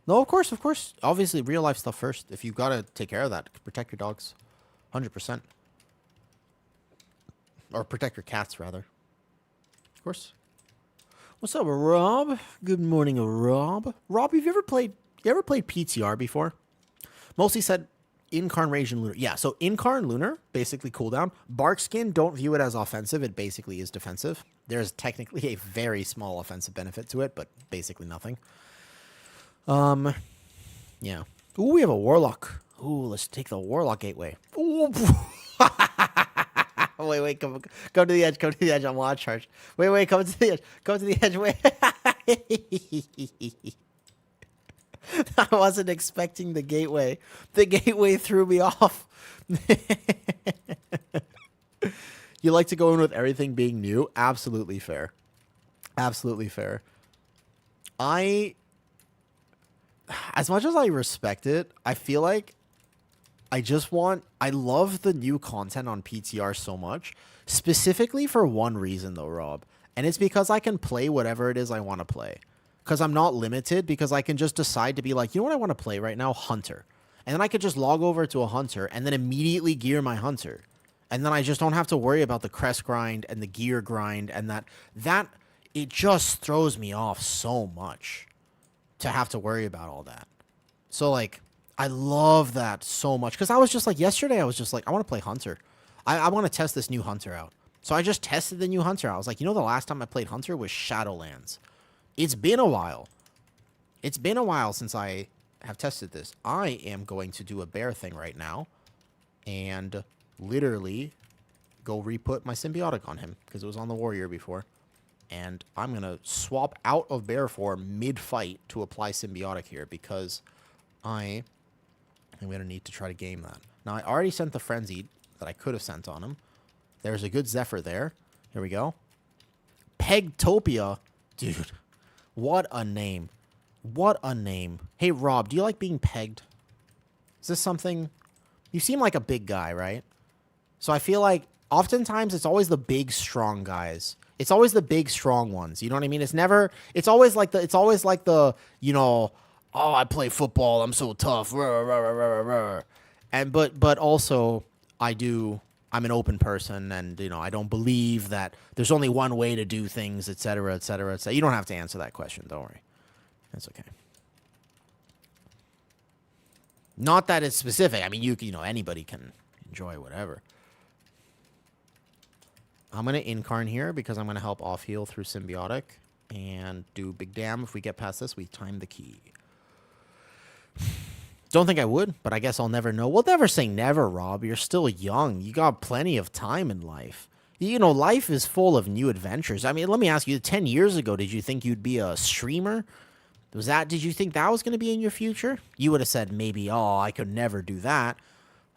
No, of course. Obviously, real life stuff first. If you've got to take care of that, protect your dogs. 100%. Or protect your cats, rather. Of course. What's up, Rob? Good morning, Rob. Rob, you ever played PTR before? Mostly said Incarn, Rage, and Lunar. Yeah, so Incarn, Lunar, basically cooldown. Barkskin, don't view it as offensive. It basically is defensive. There's technically a very small offensive benefit to it, but basically nothing. Yeah. Ooh, we have a Warlock. Ooh, let's take the Warlock Gateway. Ooh. Wait, come to the edge on watch charge. Wait, come to the edge, wait. I wasn't expecting the gateway. The gateway threw me off. You like to go in with everything being new? Absolutely fair. Absolutely fair. As much as I respect it, I feel like I love the new content on PTR so much. Specifically for one reason, though, Rob. And it's because I can play whatever it is I want to play. Because I'm not limited, because I can just decide to be like, you know what I want to play right now? Hunter. And then I could just log over to a Hunter and then immediately gear my Hunter. And then I just don't have to worry about the crest grind and the gear grind and that it just throws me off so much to have to worry about all that. So, like, I love that so much. Because I was just like, yesterday I was just like, I want to play Hunter. I want to test this new Hunter out. So I just tested the new Hunter out. I was like, you know, the last time I played Hunter was Shadowlands. It's been a while. It's been a while since I have tested this. I am going to do a bear thing right now and literally go re-put my symbiotic on him because it was on the warrior before. And I'm going to swap out of bear form mid-fight to apply symbiotic here because I am going to need to try to game that. Now, I already sent the frenzied that I could have sent on him. There's a good Zephyr there. Here we go. Pegtopia. Dude, what a name. What a name. Hey, Rob, do you like being pegged? Is this something... You seem like a big guy, right? So I feel like oftentimes it's always the big, strong guys. It's always the big, strong ones. You know what I mean? It's never... It's always like the, you know... Oh, I play football. I'm so tough. And but also I'm an open person, and you know I don't believe that there's only one way to do things, etc., etc., etc. You don't have to answer that question. Don't worry, that's okay. Not that it's specific. I mean, you know anybody can enjoy whatever. I'm gonna incarn here because I'm gonna help off heal through symbiotic and do big damn. If we get past this, we time the key. Don't think I would, but I guess I'll never know. We'll never say never, Rob. You're still young. You got plenty of time in life. You know, life is full of new adventures. I mean, let me ask you, 10 years ago, did you think you'd be a streamer? Did you think that was going to be in your future? You would have said maybe, oh, I could never do that.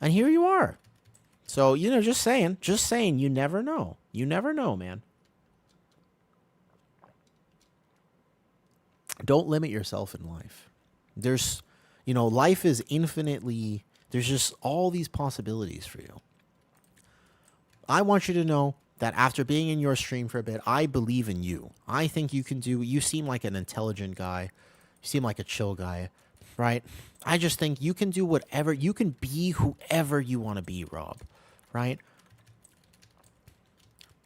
And here you are. So, you know, just saying, you never know. You never know, man. Don't limit yourself in life. You know, life is infinitely... There's just all these possibilities for you. I want you to know that after being in your stream for a bit, I believe in you. I think you can do... You seem like an intelligent guy. You seem like a chill guy, right? I just think you can do whatever... You can be whoever you want to be, Rob, right?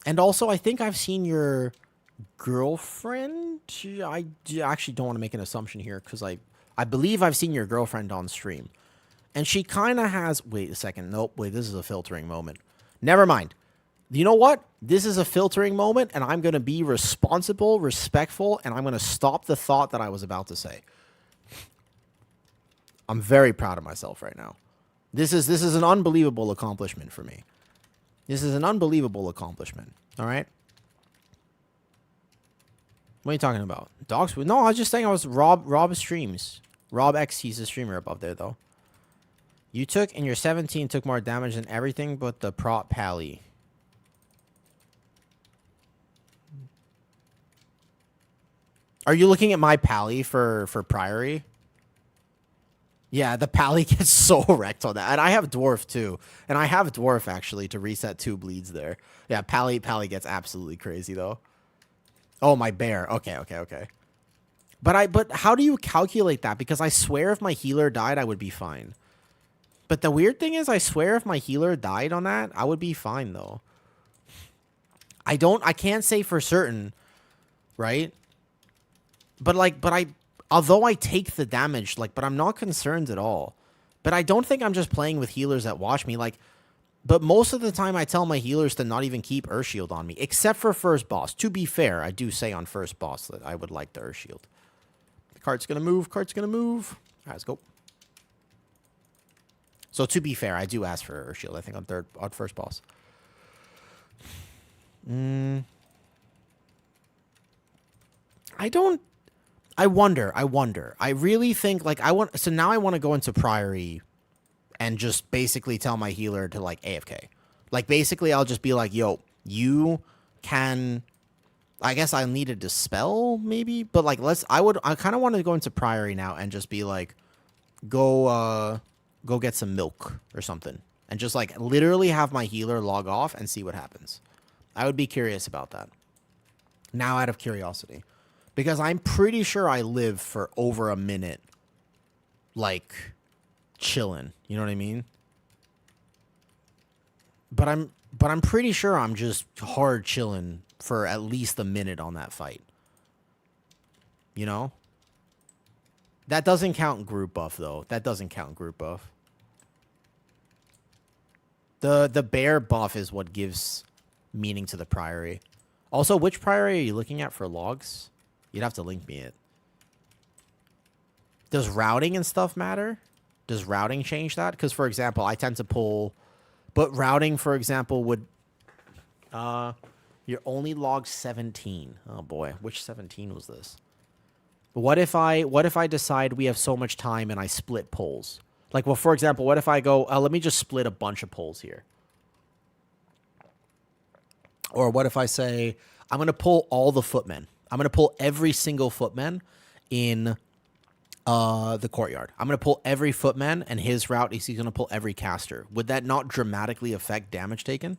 And also, I think I've seen your girlfriend. I actually don't want to make an assumption here because I believe I've seen your girlfriend on stream. And she kind of has... Wait a second. Nope. Wait, this is a filtering moment. Never mind. You know what? This is a filtering moment, and I'm going to be responsible, respectful, and I'm going to stop the thought that I was about to say. I'm very proud of myself right now. This is an unbelievable accomplishment for me. This is an unbelievable accomplishment. All right? What are you talking about? Dogs? No, I was just saying I was Rob streams. Rob X, he's a streamer above there, though. You took, in your 17, took more damage than everything but the prop pally. Are you looking at my pally for Priory? Yeah, the pally gets so wrecked on that. And I have Dwarf, too. And I have Dwarf, actually, to reset 2 bleeds there. Yeah, pally gets absolutely crazy, though. Oh, my bear. Okay. But how do you calculate that? Because I swear if my healer died, I would be fine. But the weird thing is, I swear if my healer died on that, I would be fine, though. I can't say for certain, right? But although I take the damage, but I'm not concerned at all. But I don't think I'm just playing with healers that watch me, but most of the time I tell my healers to not even keep Urshield on me, except for first boss. To be fair, I do say on first boss that I would like the Urshield. The cart's gonna move, All right, let's go. So to be fair, I do ask for Urshield, I think, on first boss. I wonder. I really think, so now I want to go into Priory and just basically tell my healer to, AFK. Basically, I'll just be like, yo, you can... I guess I need a dispel, maybe? But, I kind of want to go into Priory now and just be like, go get some milk or something. And just, literally have my healer log off and see what happens. I would be curious about that. Now, out of curiosity. Because I'm pretty sure I live for over a minute, chilling. You know what I mean? But I'm pretty sure I'm just hard chilling for at least a minute on that fight. You know? That doesn't count group buff, though. That doesn't count group buff. The bear buff is what gives meaning to the Priory. Also, which Priory are you looking at for logs? You'd have to link me it. Does routing and stuff matter? Does routing change that? Because, for example, I tend to pull... But routing, for example, would... you're only logged 17. Oh, boy. Which 17 was this? What if I decide we have so much time and I split polls? Like, well, for example, what if I go... let me just split a bunch of polls here. Or what if I say, I'm going to pull all the footmen. I'm going to pull every single footman in... the courtyard. I'm going to pull every footman, and his route is he's going to pull every caster. Would that not dramatically affect damage taken?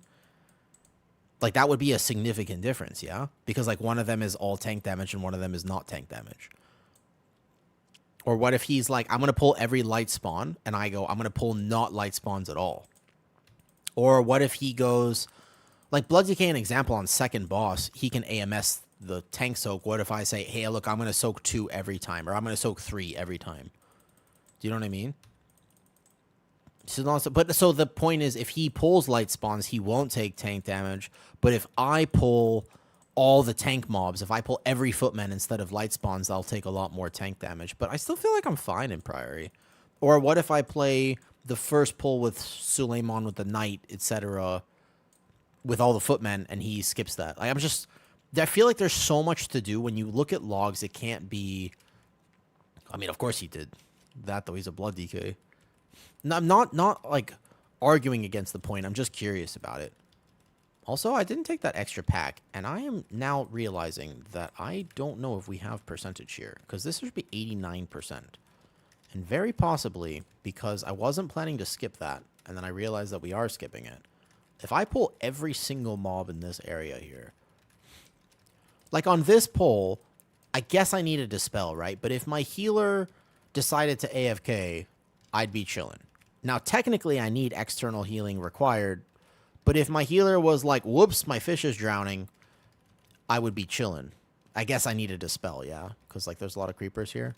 Like, that would be a significant difference, yeah? Because, like, one of them is all tank damage and one of them is not tank damage. Or what if he's like, I'm going to pull every light spawn, and I go, I'm going to pull not light spawns at all. Or what if he goes, like, Blood DK, an example on second boss, he can AMS the tank soak. What if I say, hey, look, I'm going to soak 2 every time, or I'm going to soak 3 every time? Do you know what I mean? So the point is, if he pulls light spawns, he won't take tank damage. But if I pull all the tank mobs, if I pull every footman instead of light spawns, I'll take a lot more tank damage. But I still feel like I'm fine in Priory. Or what if I play the first pull with Suleiman with the knight, etc., with all the footmen, and he skips that? Like, I feel like there's so much to do. When you look at logs, it can't be... I mean, of course he did that, though. He's a Blood DK. No, I'm not like, arguing against the point. I'm just curious about it. Also, I didn't take that extra pack, and I am now realizing that I don't know if we have percentage here, because this should be 89%. And very possibly, because I wasn't planning to skip that, and then I realized that we are skipping it. If I pull every single mob in this area here... Like, on this poll, I guess I need a Dispel, right? But if my healer decided to AFK, I'd be chilling. Now, technically, I need external healing required. But if my healer was like, whoops, my fish is drowning, I would be chilling. I guess I need a Dispel, yeah? Because, like, there's a lot of creepers here.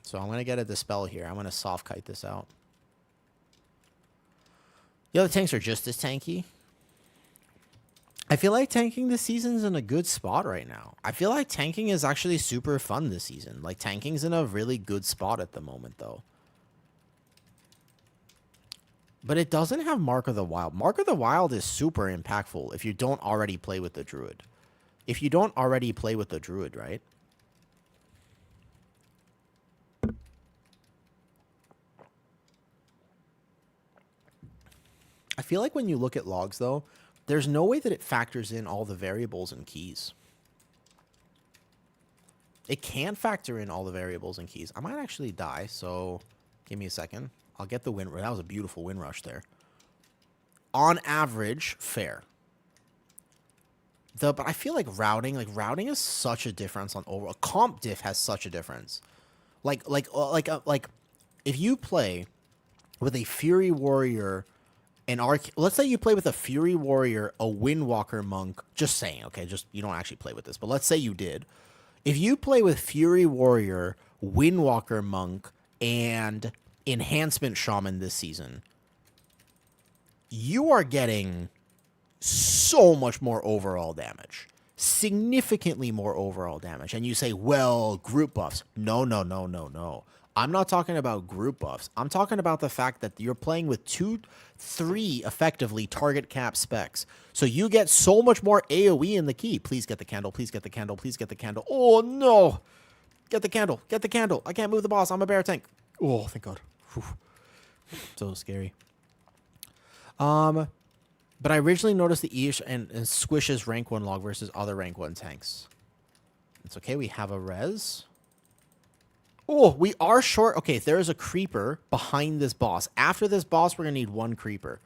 So I'm going to get a Dispel here. I'm going to soft kite this out. The other tanks are just as tanky. I feel like tanking this season's in a good spot right now. I feel like tanking is actually super fun this season. Like, tanking's in a really good spot at the moment, though. But it doesn't have Mark of the Wild. Mark of the Wild is super impactful if you don't already play with the Druid. If you don't already play with the Druid, right? I feel like when you look at logs, though, there's no way that it factors in all the variables and keys. It can factor in all the variables and keys. I might actually die, so give me a second. I'll get the win. That was a beautiful win rush there. On average, fair. But I feel like routing is such a difference on overall. Comp diff has such a difference. Like if you play with a Fury Warrior, let's say you play with a Fury Warrior, a Windwalker Monk. Just saying, okay, just you don't actually play with this, but let's say you did. If you play with Fury Warrior, Windwalker Monk, and Enhancement Shaman this season, you are getting so much more overall damage. Significantly more overall damage. And you say, well, group buffs. No. I'm not talking about group buffs. I'm talking about the fact that you're playing with 3 effectively target cap specs. So you get so much more AoE in the key. Please get the candle. Please get the candle. Please get the candle. Oh, no. Get the candle. Get the candle. I can't move the boss. I'm a bear tank. Oh, thank God. Whew. So scary. But I originally noticed the Eish and Squish's rank 1 log versus other rank 1 tanks. It's okay. We have a res. Oh, we are short. Okay, there is a creeper behind this boss. After this boss, we're going to need 1 creeper.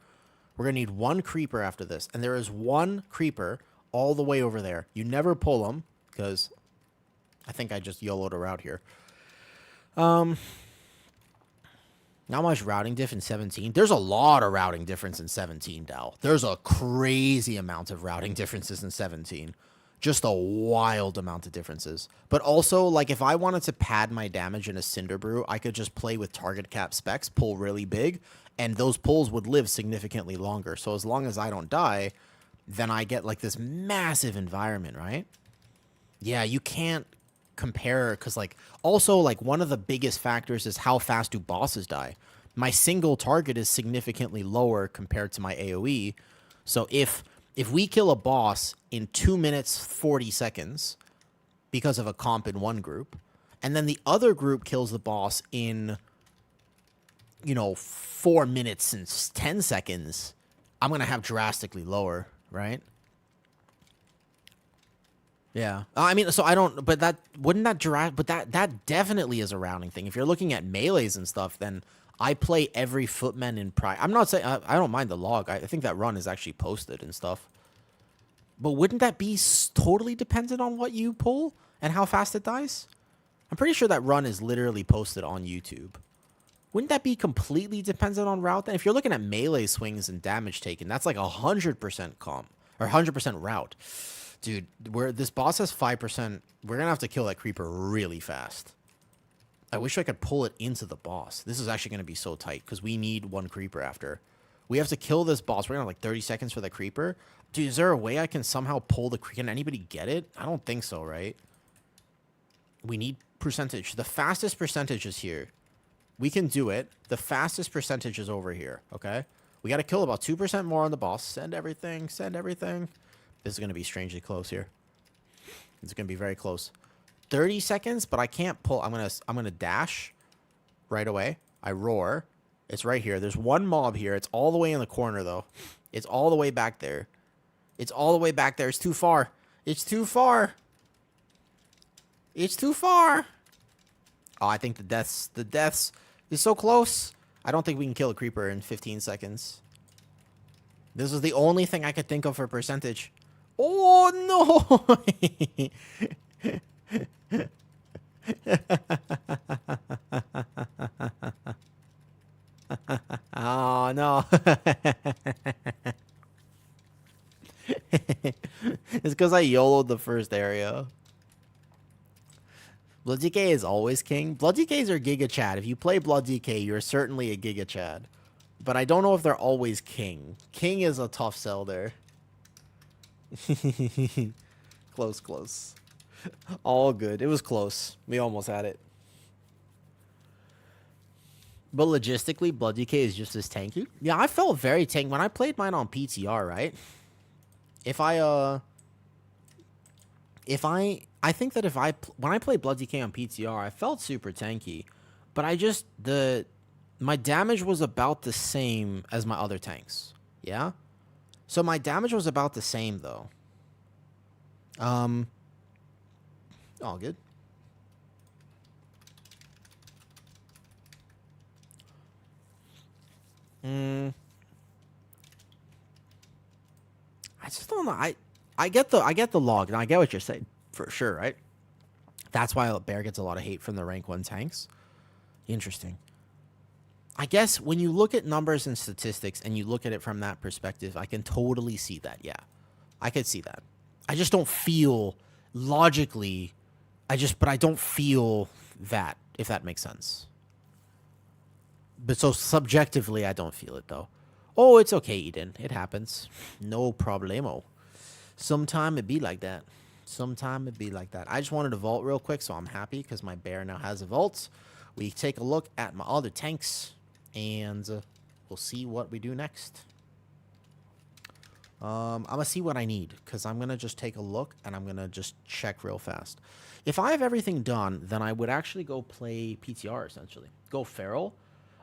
We're going to need 1 creeper after this. And there is 1 creeper all the way over there. You never pull them because I think I just YOLO'd a route here. Not much routing diff in 17. There's a lot of routing difference in 17, Dal. There's a crazy amount of routing differences in 17. Just a wild amount of differences. But also, like, if I wanted to pad my damage in a Cinder Brew, I could just play with target cap specs, pull really big, and those pulls would live significantly longer. So as long as I don't die, then I get, like, this massive environment, right? Yeah, you can't compare because like also like one of the biggest factors is how fast do bosses die. My single target is significantly lower compared to my AoE. So if we kill a boss in 2 minutes 40 seconds because of a comp in one group, and then the other group kills the boss in 4 minutes and 10 seconds, I'm going to have drastically lower, right? Yeah. I mean, so I don't, but that, wouldn't that but that definitely is a rounding thing. If you're looking at melees and stuff, then I play every footman in Pride. I'm not saying, I don't mind the log. I think that run is actually posted and stuff. But wouldn't that be totally dependent on what you pull and how fast it dies? I'm pretty sure that run is literally posted on YouTube. Wouldn't that be completely dependent on route then? If you're looking at melee swings and damage taken, that's like 100% comp or 100% route. Dude, where this boss has 5%, we're going to have to kill that creeper really fast. I wish I could pull it into the boss. This is actually going to be so tight because we need one creeper after. We have to kill this boss. We're going to have like 30 seconds for the creeper. Dude, is there a way I can somehow pull the creeper? Can anybody get it? I don't think so, right? We need percentage. The fastest percentage is here. We can do it. The fastest percentage is over here, okay? We got to kill about 2% more on the boss. Send everything. Send everything. This is going to be strangely close here. It's going to be very close. 30 seconds, but I can't pull. I'm going to dash right away. I roar. It's right here. There's one mob here. It's all the way in the corner, though. It's all the way back there. It's all the way back there. It's too far. It's too far. It's too far. Oh, I think the deaths is so close. I don't think we can kill a creeper in 15 seconds. This is the only thing I could think of for percentage. Oh, no. Oh, no. It's because I YOLO'd the first area. Blood DK is always king. Blood DKs are Giga Chad. If you play Blood DK, you're certainly a Giga Chad. But I don't know if they're always king. King is a tough sell there. Close, close. All good. It was close. We almost had it. But logistically, Blood DK is just as tanky. Yeah, I felt very tanky when I played mine on PTR, right? I think that when I played Blood DK on PTR, I felt super tanky, but my damage was about the same as my other tanks. Yeah? So my damage was about the same though. All good. I just don't know. I get the log, and I get what you're saying for sure, right? That's why Bear gets a lot of hate from the rank 1 tanks. Interesting. I guess when you look at numbers and statistics and you look at it from that perspective, I can totally see that. Yeah, I could see that. I just don't feel logically. But I don't feel that, if that makes sense. But so subjectively, I don't feel it though. Oh, it's okay, Eden. It happens. No problemo. Sometime it be like that. Sometime it be like that. I just wanted to vault real quick, so I'm happy because my bear now has a vault. We take a look at my other tanks, and we'll see what we do next. I'm going to see what I need, because I'm going to just take a look, and I'm going to just check real fast. If I have everything done, then I would actually go play PTR, essentially. Go Feral.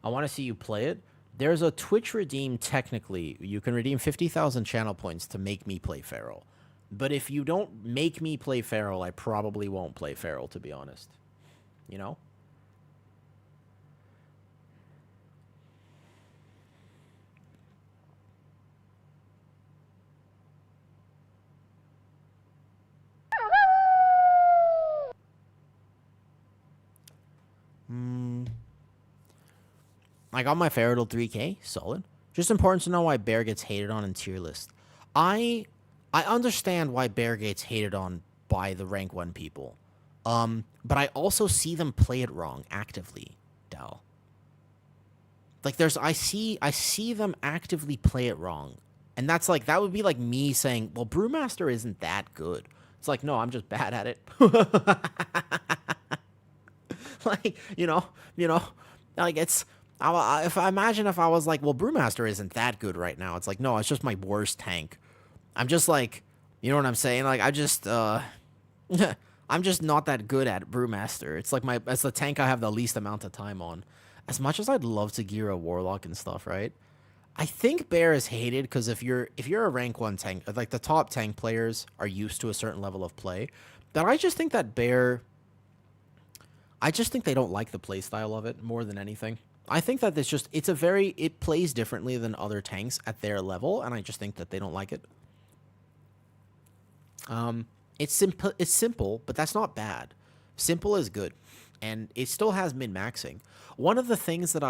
I want to see you play it. There's a Twitch redeem, technically. You can redeem 50,000 channel points to make me play Feral. But if you don't make me play Feral, I probably won't play Feral, to be honest. You know? I got my Feral 3K, solid. Just important to know why Bear gets hated on in tier list. I understand why Bear gets hated on by the rank 1 people. But I also see them play it wrong actively, Dal. Like I see them actively play it wrong. And that's like, that would be like me saying, well, Brewmaster isn't that good. It's It's like, no, I'm just bad at it. Like, like it's, if I imagine if I was like, well, Brewmaster isn't that good right now. It's like, no, it's just my worst tank. I'm just like, you know what I'm saying? Like, I'm just not that good at Brewmaster. It's like it's the tank I have the least amount of time on. As much as I'd love to gear a Warlock and stuff, right? I think Bear is hated because if you're a rank 1 tank, like the top tank players are used to a certain level of play. But I just think that Bear, I just think they don't like the playstyle of it more than anything. I think that it plays differently than other tanks at their level, and I just think that they don't like it. It's simple, but that's not bad. Simple is good, and it still has min-maxing. One of the things that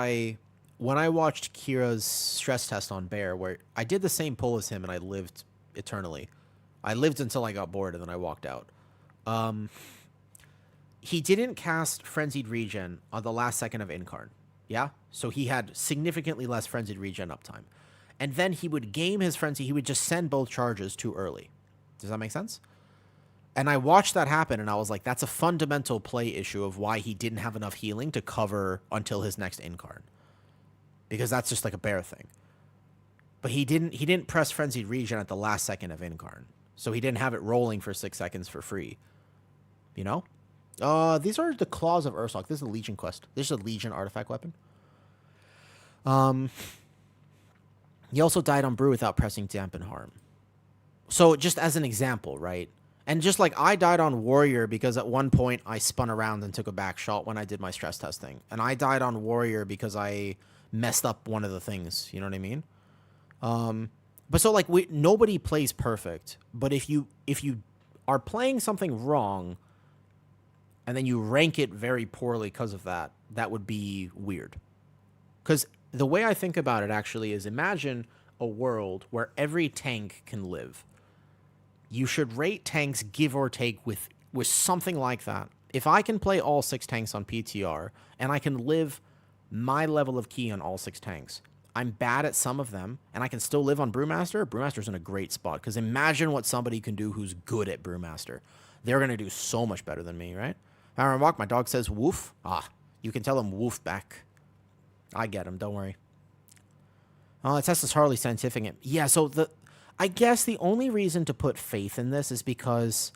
when I watched Kira's stress test on Bear, where I did the same pull as him and I lived eternally. I lived until I got bored and then I walked out. He didn't cast Frenzied Regen on the last second of Incarn. Yeah? So he had significantly less Frenzied Regen uptime. And then he would game his Frenzy. He would just send both charges too early. Does that make sense? And I watched that happen, and I was like, that's a fundamental play issue of why he didn't have enough healing to cover until his next Incarn. Because that's just like a Bear thing. But he didn't press Frenzied Regen at the last second of Incarn. So he didn't have it rolling for 6 seconds for free. You know? These are the Claws of Ursoc. This is a Legion quest. This is a Legion artifact weapon. He also died on Brew without pressing Dampen Harm. So just as an example, right? And just like I died on Warrior because at one point I spun around and took a back shot when I did my stress testing. And I died on Warrior because I messed up one of the things. You know what I mean? But so like nobody plays perfect. But if you are playing something wrong and then you rank it very poorly because of that, that would be weird. Because the way I think about it actually is imagine a world where every tank can live. You should rate tanks give or take with something like that. If I can play all 6 tanks on PTR and I can live my level of key on all 6 tanks, I'm bad at some of them and I can still live on Brewmaster. Brewmaster's in a great spot because imagine what somebody can do who's good at Brewmaster. They're going to do so much better than me, right? Aaron Walk, my dog says woof. You can tell him woof back. I get him, don't worry. The test is hardly scientific. Yeah, so I guess the only reason to put faith in this is because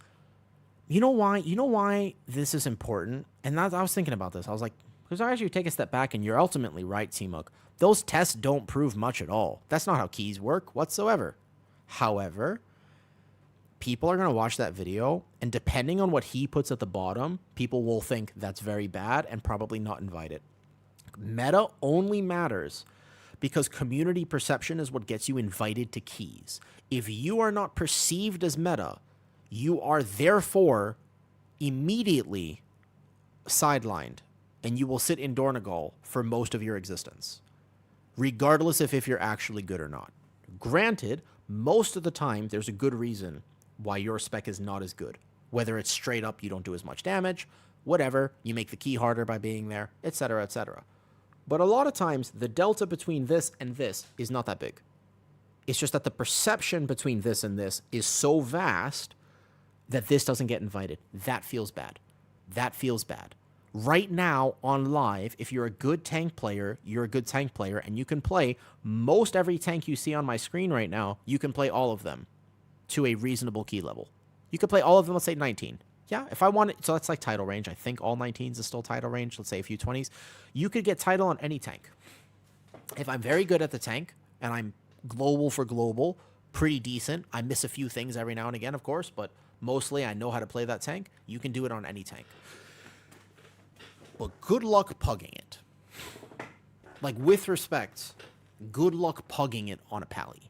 you know why this is important? And I was thinking about this. I was like, because I actually take a step back and you're ultimately right, T-Muk. Those tests don't prove much at all. That's not how keys work whatsoever. However, people are going to watch that video, and depending on what he puts at the bottom, people will think that's very bad and probably not invite it. Meta only matters because community perception is what gets you invited to keys. If you are not perceived as meta, you are therefore immediately sidelined, and you will sit in Dornegal for most of your existence, regardless of if you're actually good or not. Granted, most of the time, there's a good reason why your spec is not as good. Whether it's straight up you don't do as much damage, whatever, you make the key harder by being there, etc., etc. But a lot of times, the delta between this and this is not that big. It's just that the perception between this and this is so vast that this doesn't get invited. That feels bad. That feels bad. Right now, on live, if you're a good tank player, you're a good tank player, and you can play most every tank you see on my screen right now, you can play all of them to a reasonable key level. You could play all of them, let's say 19. Yeah, if I wanted, so that's like title range. I think all 19s is still title range. Let's say a few 20s. You could get title on any tank. If I'm very good at the tank, and I'm global for global, pretty decent. I miss a few things every now and again, of course, but mostly I know how to play that tank. You can do it on any tank. But good luck pugging it. Like, with respect, good luck pugging it on a pally.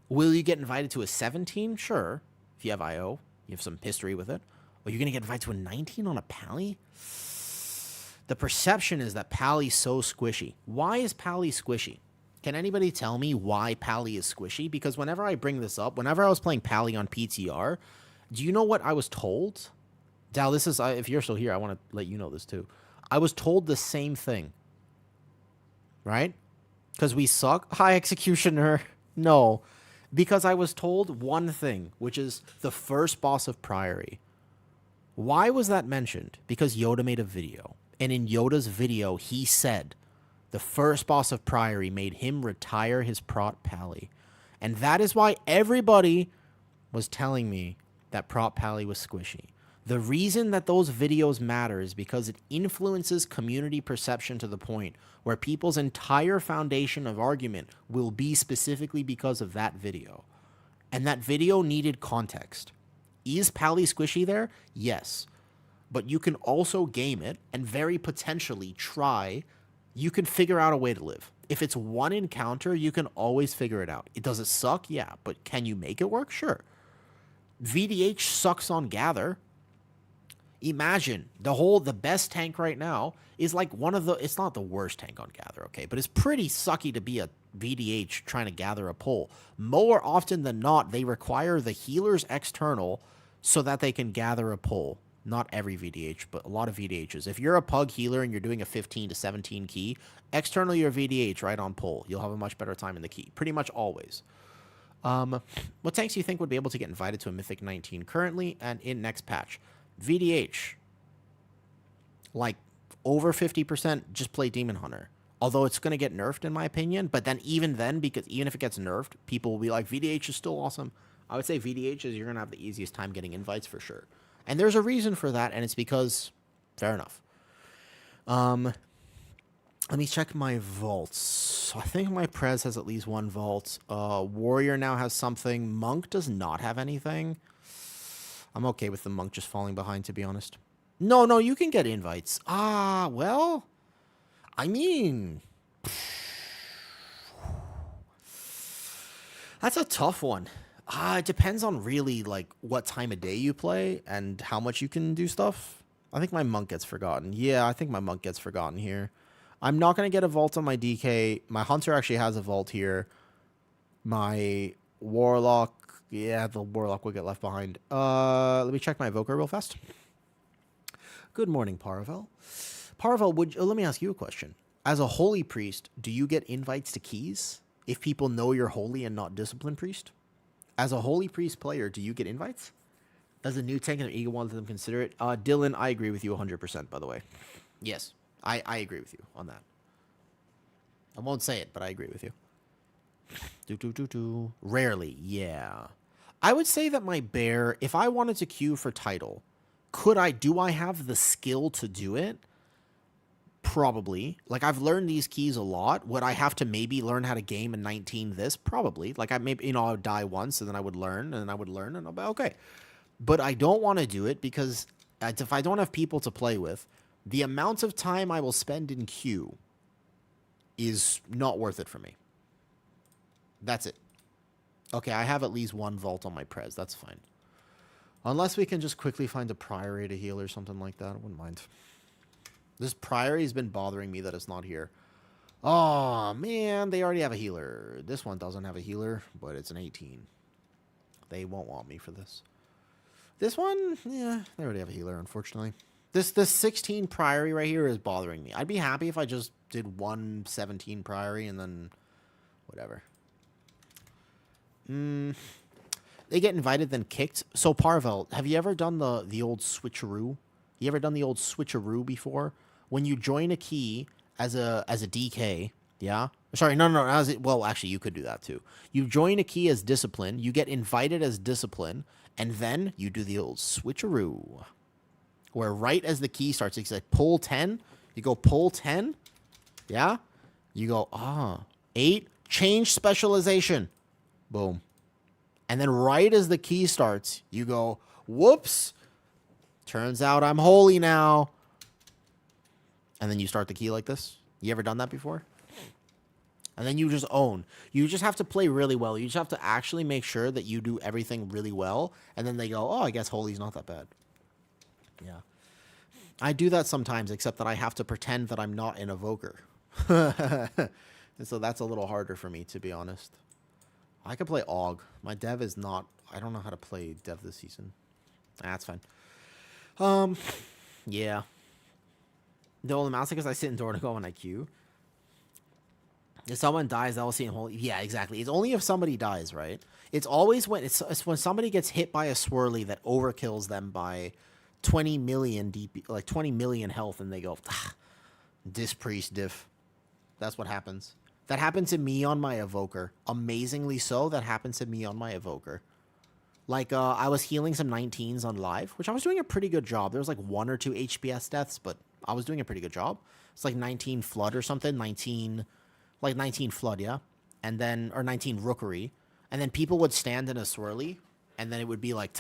Will you get invited to a 17? Sure. If you have IO, you have some history with it. Are you going to get invited to a 19 on a pally? The perception is that pally's so squishy. Why is pally squishy? Can anybody tell me why pally is squishy? Because whenever I bring this up, whenever I was playing pally on PTR, do you know what I was told? Dal, this is, if you're still here, I want to let you know this too. I was told the same thing. Right? Because we suck? High executioner. No. Because I was told one thing, which is the first boss of Priory. Why was that mentioned? Because Yoda made a video. And in Yoda's video, he said the first boss of Priory made him retire his Prot Pally. And that is why everybody was telling me that Prot Pally was squishy. The reason that those videos matter is because it influences community perception to the point where people's entire foundation of argument will be specifically because of that video. And that video needed context. Is Pally squishy there? Yes. But you can also game it and very potentially try. You can figure out a way to live. If it's one encounter, you can always figure it out. Does it suck? Yeah. But can you make it work? Sure. VDH sucks on gather. Imagine the best tank right now is like it's not the worst tank on gather, okay, but it's pretty sucky to be a VDH trying to gather a pull. More often than not, they require the healers external so that they can gather a pull. Not every VDH, but a lot of VDHs. If you're a pug healer and you're doing a 15 to 17 key, externally your VDH right on pull. You'll have a much better time in the key, pretty much always. What tanks do you think would be able to get invited to a Mythic 19 currently and in next patch? VDH, like over 50%, just play Demon Hunter. Although it's going to get nerfed in my opinion, but then even because even if it gets nerfed, people will be like, VDH is still awesome. I would say VDH is you're going to have the easiest time getting invites for sure. And there's a reason for that, and it's because, fair enough. Let me check my vaults. I think my Prez has at least one vault. Warrior now has something. Monk does not have anything. I'm okay with the Monk just falling behind, to be honest. No, you can get invites. Well, I mean, that's a tough one. It depends on really, like, what time of day you play and how much you can do stuff. I think my Monk gets forgotten. Yeah, I think my Monk gets forgotten here. I'm not going to get a vault on my DK. My Hunter actually has a vault here. My Warlock... Yeah, the Warlock will get left behind. Let me check my Evoker real fast. Good morning, Paravel. Paravel, let me ask you a question. As a Holy Priest, do you get invites to keys if people know you're Holy and not Disciplined Priest? As a Holy Priest player, do you get invites? Does a new tank and Eagle want them consider it? Dylan, I agree with you 100%, by the way. Yes, I agree with you on that. I won't say it, but I agree with you. Rarely, yeah. I would say that my bear, if I wanted to queue for title, do I have the skill to do it? Probably. Like, I've learned these keys a lot. Would I have to maybe learn how to game in 19 this? Probably. Like, I would die once, and then I would learn, and I'll be okay. But I don't want to do it because if I don't have people to play with, the amount of time I will spend in queue is not worth it for me. That's it. Okay, I have at least one vault on my Prez. That's fine. Unless we can just quickly find a Priory to heal or something like that. I wouldn't mind. This Priory has been bothering me that it's not here. Oh, man. They already have a healer. This one doesn't have a healer, but it's an 18. They won't want me for this. This one, yeah, they already have a healer, unfortunately. This 16 Priory right here is bothering me. I'd be happy if I just did one 17 Priory and then whatever. They get invited, then kicked. So, Parvel, have you ever done the old switcheroo? You ever done the old switcheroo before? When you join a key as a DK, yeah? Sorry, no. Well, actually, you could do that too. You join a key as Discipline, you get invited as Discipline, and then you do the old switcheroo. Where right as the key starts, it's like pull 10. You go pull 10. Yeah? You go, 8. Change specialization. Boom. And then right as the key starts, you go, whoops. Turns out I'm holy now. And then you start the key like this. You ever done that before? And then you just own. You just have to play really well. You just have to actually make sure that you do everything really well. And then they go, I guess holy's not that bad. Yeah. I do that sometimes, except that I have to pretend that I'm not an evoker. And so that's a little harder for me, to be honest. I could play AUG. My dev is not... I don't know how to play dev this season. That's fine. Yeah. The only mouse because I sit in Dornigo when I queue. If someone dies, they'll see him whole. Yeah, exactly. It's only if somebody dies, right? It's always when it's when somebody gets hit by a swirly that overkills them by 20 million DP, like 20 million health, and they go, dis priest diff. That's what happens. That happened to me on my evoker. Amazingly so, that happened to me on my evoker. Like, I was healing some 19s on live, which I was doing a pretty good job. There was like 1 or 2 HPS deaths, but I was doing a pretty good job. It's like 19 flood or something, 19 flood, yeah, and then or 19 rookery, and then people would stand in a swirly, and then it would be like,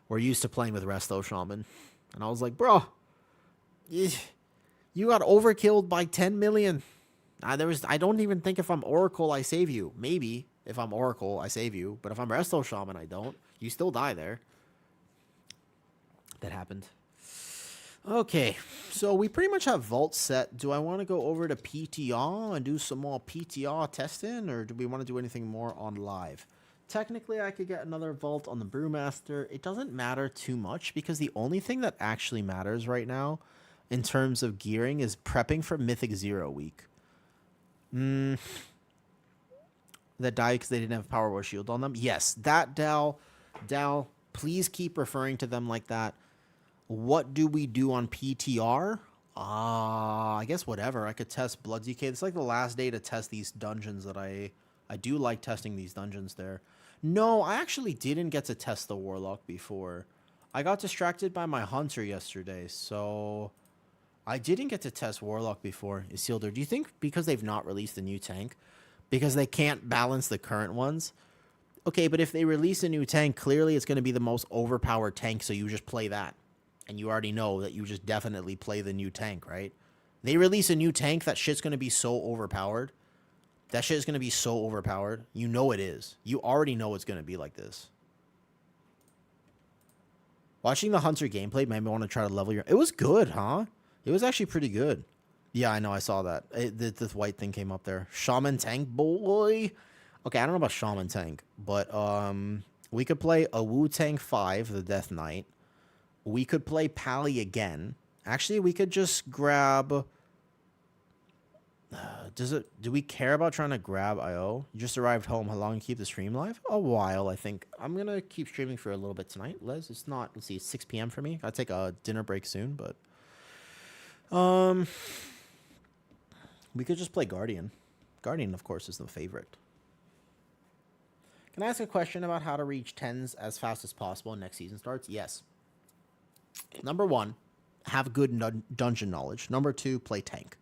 we're used to playing with Resto Shaman, and I was like, bro, you got overkilled by 10 million. I don't even think if I'm Oracle I save you. Maybe if I'm Oracle I save you, but if I'm Resto Shaman I don't. You still die there. That happened. Okay, so we pretty much have Vault set. Do I want to go over to PTR and do some more PTR testing, or do we want to do anything more on live? Technically, I could get another Vault on the Brewmaster. It doesn't matter too much because the only thing that actually matters right now in terms of gearing is prepping for Mythic 0 week. That died because they didn't have Power War Shield on them? Yes, that Dal, please keep referring to them like that. What do we do on PTR? I guess whatever. I could test Blood DK. It's like the last day to test these dungeons that I do like testing these dungeons there. No, I actually didn't get to test the Warlock before. I got distracted by my Hunter yesterday, so I didn't get to test Warlock before. Isildur, do you think because they've not released a new tank, because they can't balance the current ones? Okay, but if they release a new tank, clearly it's going to be the most overpowered tank, so you just play that. And you already know that you just definitely play the new tank, right? They release a new tank, that shit's going to be so overpowered. That shit is going to be so overpowered. You know it is. You already know it's going to be like this. Watching the Hunter gameplay made me want to try to level your... It was good, huh? It was actually pretty good. Yeah, I know. I saw that. This white thing came up there. Shaman tank, boy. Okay, I don't know about Shaman tank, but we could play a Wu Tank 5, the Death Knight. We could play Pally again. Actually, we could just grab... do we care about trying to grab IO? You just arrived home. How long you keep the stream live? A while, I think. I'm going to keep streaming for a little bit tonight, Les. It's not... Let's see, it's 6 p.m. for me. I'll take a dinner break soon, but... we could just play Guardian. Guardian, of course, is the favorite. Can I ask a question about how to reach 10s as fast as possible when next season starts? Yes. Number 1, have good dungeon knowledge. Number 2, play tank.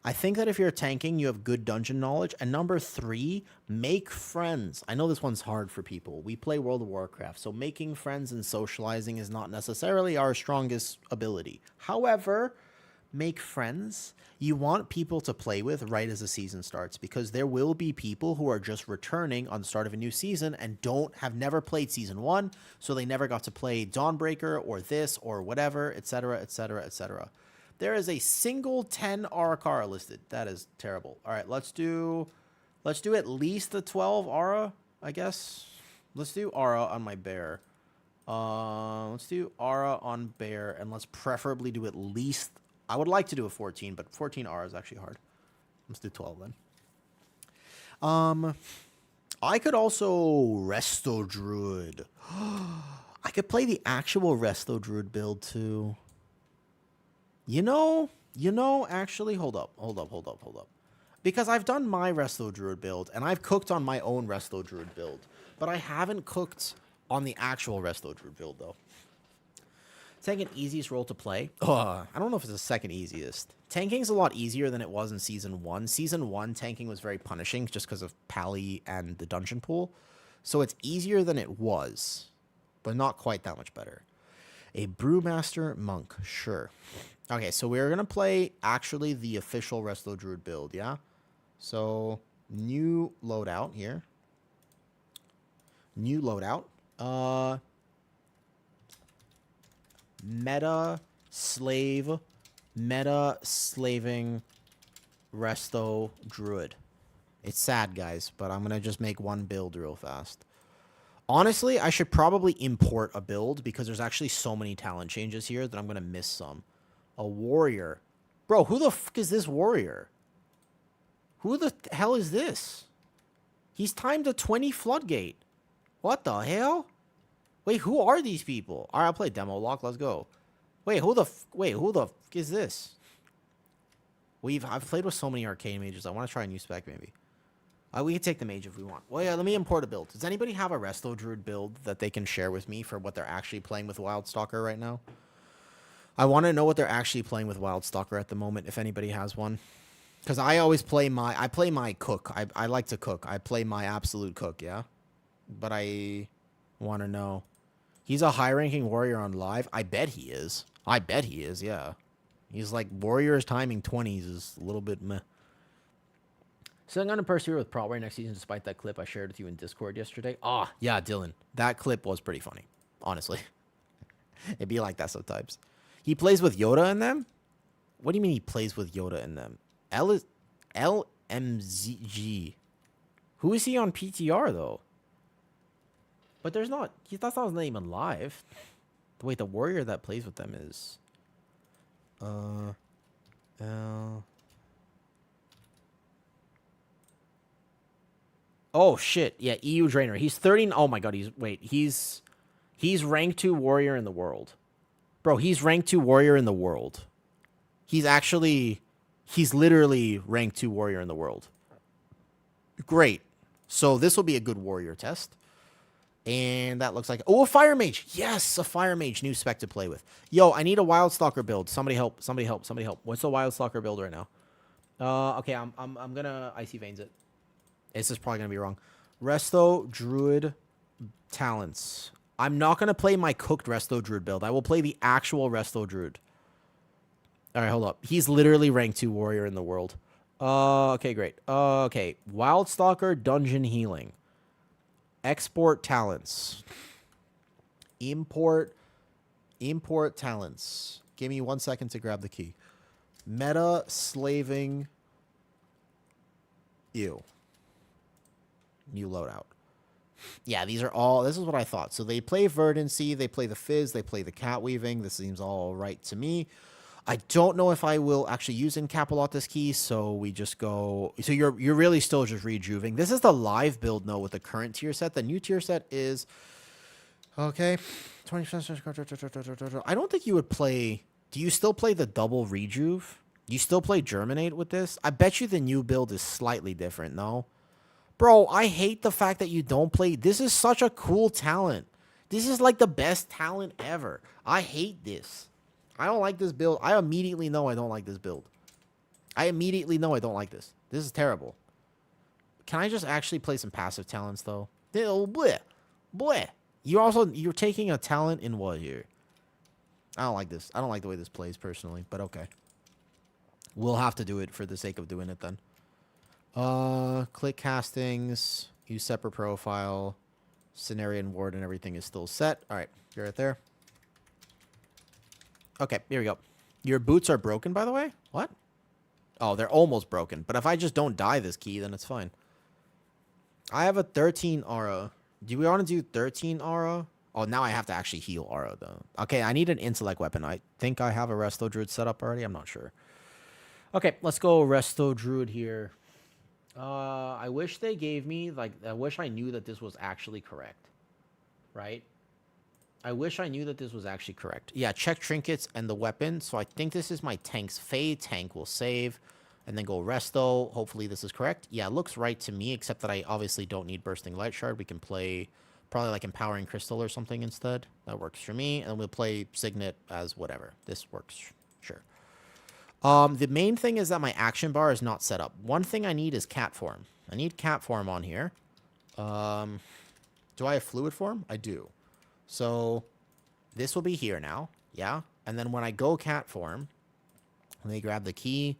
I think that if you're tanking, you have good dungeon knowledge. And number 3, make friends. I know this one's hard for people. We play World of Warcraft, so making friends and socializing is not necessarily our strongest ability. However, make friends. You want people to play with right as the season starts, because there will be people who are just returning on the start of a new season and have never played season 1, so they never got to play Dawnbreaker or this or whatever, etc., etc., etc. There is a single 10 Arakara listed. That is terrible. All right, let's do at least the 12 Ara, I guess. Let's do Ara on my bear. Let's do Ara on bear, and let's preferably do at least... I would like to do a 14, but 14 R is actually hard. Let's do 12 then. I could also Resto Druid. I could play the actual Resto Druid build too. You know, actually, hold up. Because I've done my Resto Druid build, and I've cooked on my own Resto Druid build, but I haven't cooked on the actual Resto Druid build though. Second easiest role to play. I don't know if it's the second easiest. Tanking's a lot easier than it was in Season 1. Season 1, tanking was very punishing just because of Pally and the dungeon pool. So it's easier than it was, but not quite that much better. A Brewmaster Monk, sure. Okay, so we're going to play actually the official Resto Druid build, yeah? So, new loadout here. New loadout. Meta slaving Resto Druid. It's sad, guys, but I'm gonna just make one build real fast. Honestly, I should probably import a build because there's actually so many talent changes here that I'm gonna miss some. A warrior. Bro, who the fuck is this warrior? Who the hell is this? He's timed a 20 floodgate. What the hell? Wait, who are these people? All right, I'll play demo lock. Let's go. Wait, who the f is this? I've played with so many arcane mages. I want to try a new spec maybe. We can take the mage if we want. Well, yeah, let me import a build. Does anybody have a Resto Druid build that they can share with me for what they're actually playing with Wildstalker right now? I want to know what they're actually playing with Wildstalker at the moment, if anybody has one. Because I always play my cook. I like to cook. I play my absolute cook, yeah? But I want to know. He's a high-ranking warrior on live? I bet he is. I bet he is, yeah. He's like, warriors timing 20s is a little bit meh. So I'm going to persevere with Prot next season despite that clip I shared with you in Discord yesterday. Ah, yeah, Dylan. That clip was pretty funny, honestly. It'd be like that sometimes. He plays with Yoda in them? What do you mean he plays with Yoda in them? LMZG. Who is he on PTR, though? But there's not... That's not his name in live. Wait, the warrior that plays with them is... Oh shit! Yeah, EU Drainer. He's 30. Oh my god. He's rank 2 warrior in the world, bro. He's rank 2 warrior in the world. He's literally rank 2 warrior in the world. Great. So this will be a good warrior test. And that looks like... Oh, a Fire Mage. Yes, a Fire Mage. New spec to play with. Yo, I need a Wildstalker build. Somebody help. Somebody help. Somebody help. What's the Wildstalker build right now? Okay, I'm gonna Icy Veins it. This is probably gonna be wrong. Resto Druid talents. I'm not gonna play my cooked Resto Druid build. I will play the actual Resto Druid. All right, hold up. He's literally rank 2 warrior in the world. Okay, great. Okay, Wildstalker Dungeon Healing. Export talents. Import talents. Give me 1 second to grab the key. Meta slaving. Ew. New loadout. Yeah, these are all... This is what I thought. So they play Verdancy, they play the Fizz, they play the Cat Weaving. This seems all right to me. I don't know if I will actually use Encapsulate key, so we just go... So you're really still just rejuving. This is the live build, no, with the current tier set. The new tier set is... Okay. 20%. I don't think you would play... Do you still play the double rejuve? Do you still play Germinate with this? I bet you the new build is slightly different, no? Bro, I hate the fact that you don't play... This is such a cool talent. This is like the best talent ever. I hate this. I don't like this build. I immediately know I don't like this build. I immediately know I don't like this. This is terrible. Can I just actually play some passive talents, though? Bleh. Bleh. You're taking a talent in what here? I don't like this. I don't like the way this plays, personally, but okay. We'll have to do it for the sake of doing it, then. Click castings. Use separate profile. Cenarian ward and everything is still set. All right. You're right there. Okay, here we go. Your boots are broken, by the way? What? Oh, they're almost broken. But if I just don't die this key, then it's fine. I have a 13 aura. Do we want to do 13 aura? Oh, now I have to actually heal aura, though. Okay, I need an intellect weapon. I think I have a Resto Druid set up already. I'm not sure. Okay, let's go Resto Druid here. I wish they gave me, like, I wish I knew that this was actually correct. Right? I wish I knew that this was actually correct. Yeah, check trinkets and the weapon. So I think this is my tank's fade. Tank will save. And then go resto. Hopefully this is correct. Yeah, it looks right to me, except that I obviously don't need Bursting Light Shard. We can play probably like Empowering Crystal or something instead. That works for me. And we'll play Signet as whatever. This works. Sure. The main thing is that my action bar is not set up. One thing I need is cat form. I need cat form on here. Do I have fluid form? I do. So this will be here now. Yeah. And then when I go cat form, let me grab the key.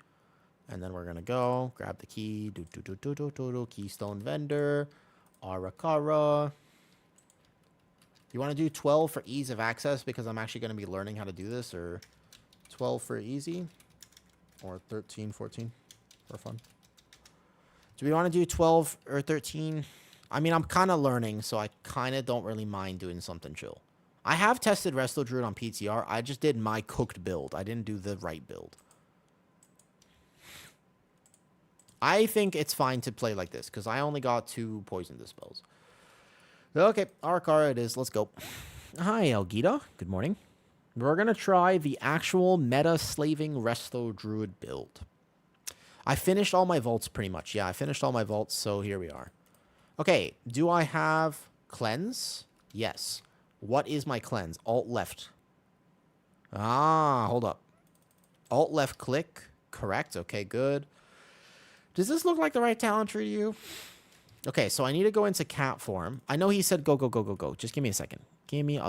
And then we're going to go grab the key. Keystone Vendor. Arakara. You want to do 12 for ease of access because I'm actually going to be learning how to do this, or 12 for easy, or 13, 14 for fun. Do we want to do 12 or 13? I mean, I'm kind of learning, so I kind of don't really mind doing something chill. I have tested Resto Druid on PTR. I just did my cooked build. I didn't do the right build. I think it's fine to play like this because I only got 2 poison dispels. Okay, Arcara it is. Let's go. Hi, Elgita. Good morning. We're going to try the actual meta slaving resto druid build. I finished all my vaults pretty much. Yeah, I finished all my vaults, so here we are. Okay, do I have cleanse? Yes. What is my cleanse? Alt left. Ah, hold up. Alt left click. Correct. Okay, good. Does this look like the right talent tree to you? Okay, so I need to go into cat form. I know he said go, go, go, go, go. Just give me a second. Give me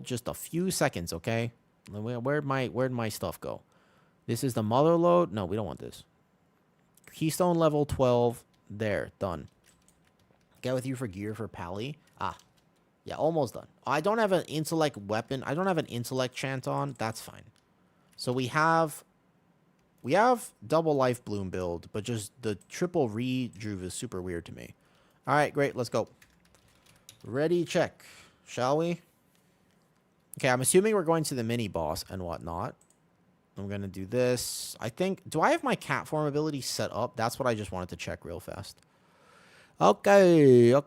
just a few seconds, okay? Where'd my stuff go? This is the Motherlode. No, we don't want this. Keystone level 12. There, done. Get with you for gear for Pally. Ah, yeah, almost done. I don't have an intellect weapon. I don't have an intellect chant on. That's fine. So we have double life bloom build, but just the triple re-druve is super weird to me. All right, great. Let's go. Ready, check. Shall we? Okay, I'm assuming we're going to the mini boss and whatnot. I'm going to do this. I think, do I have my cat form ability set up? That's what I just wanted to check real fast. Okay. All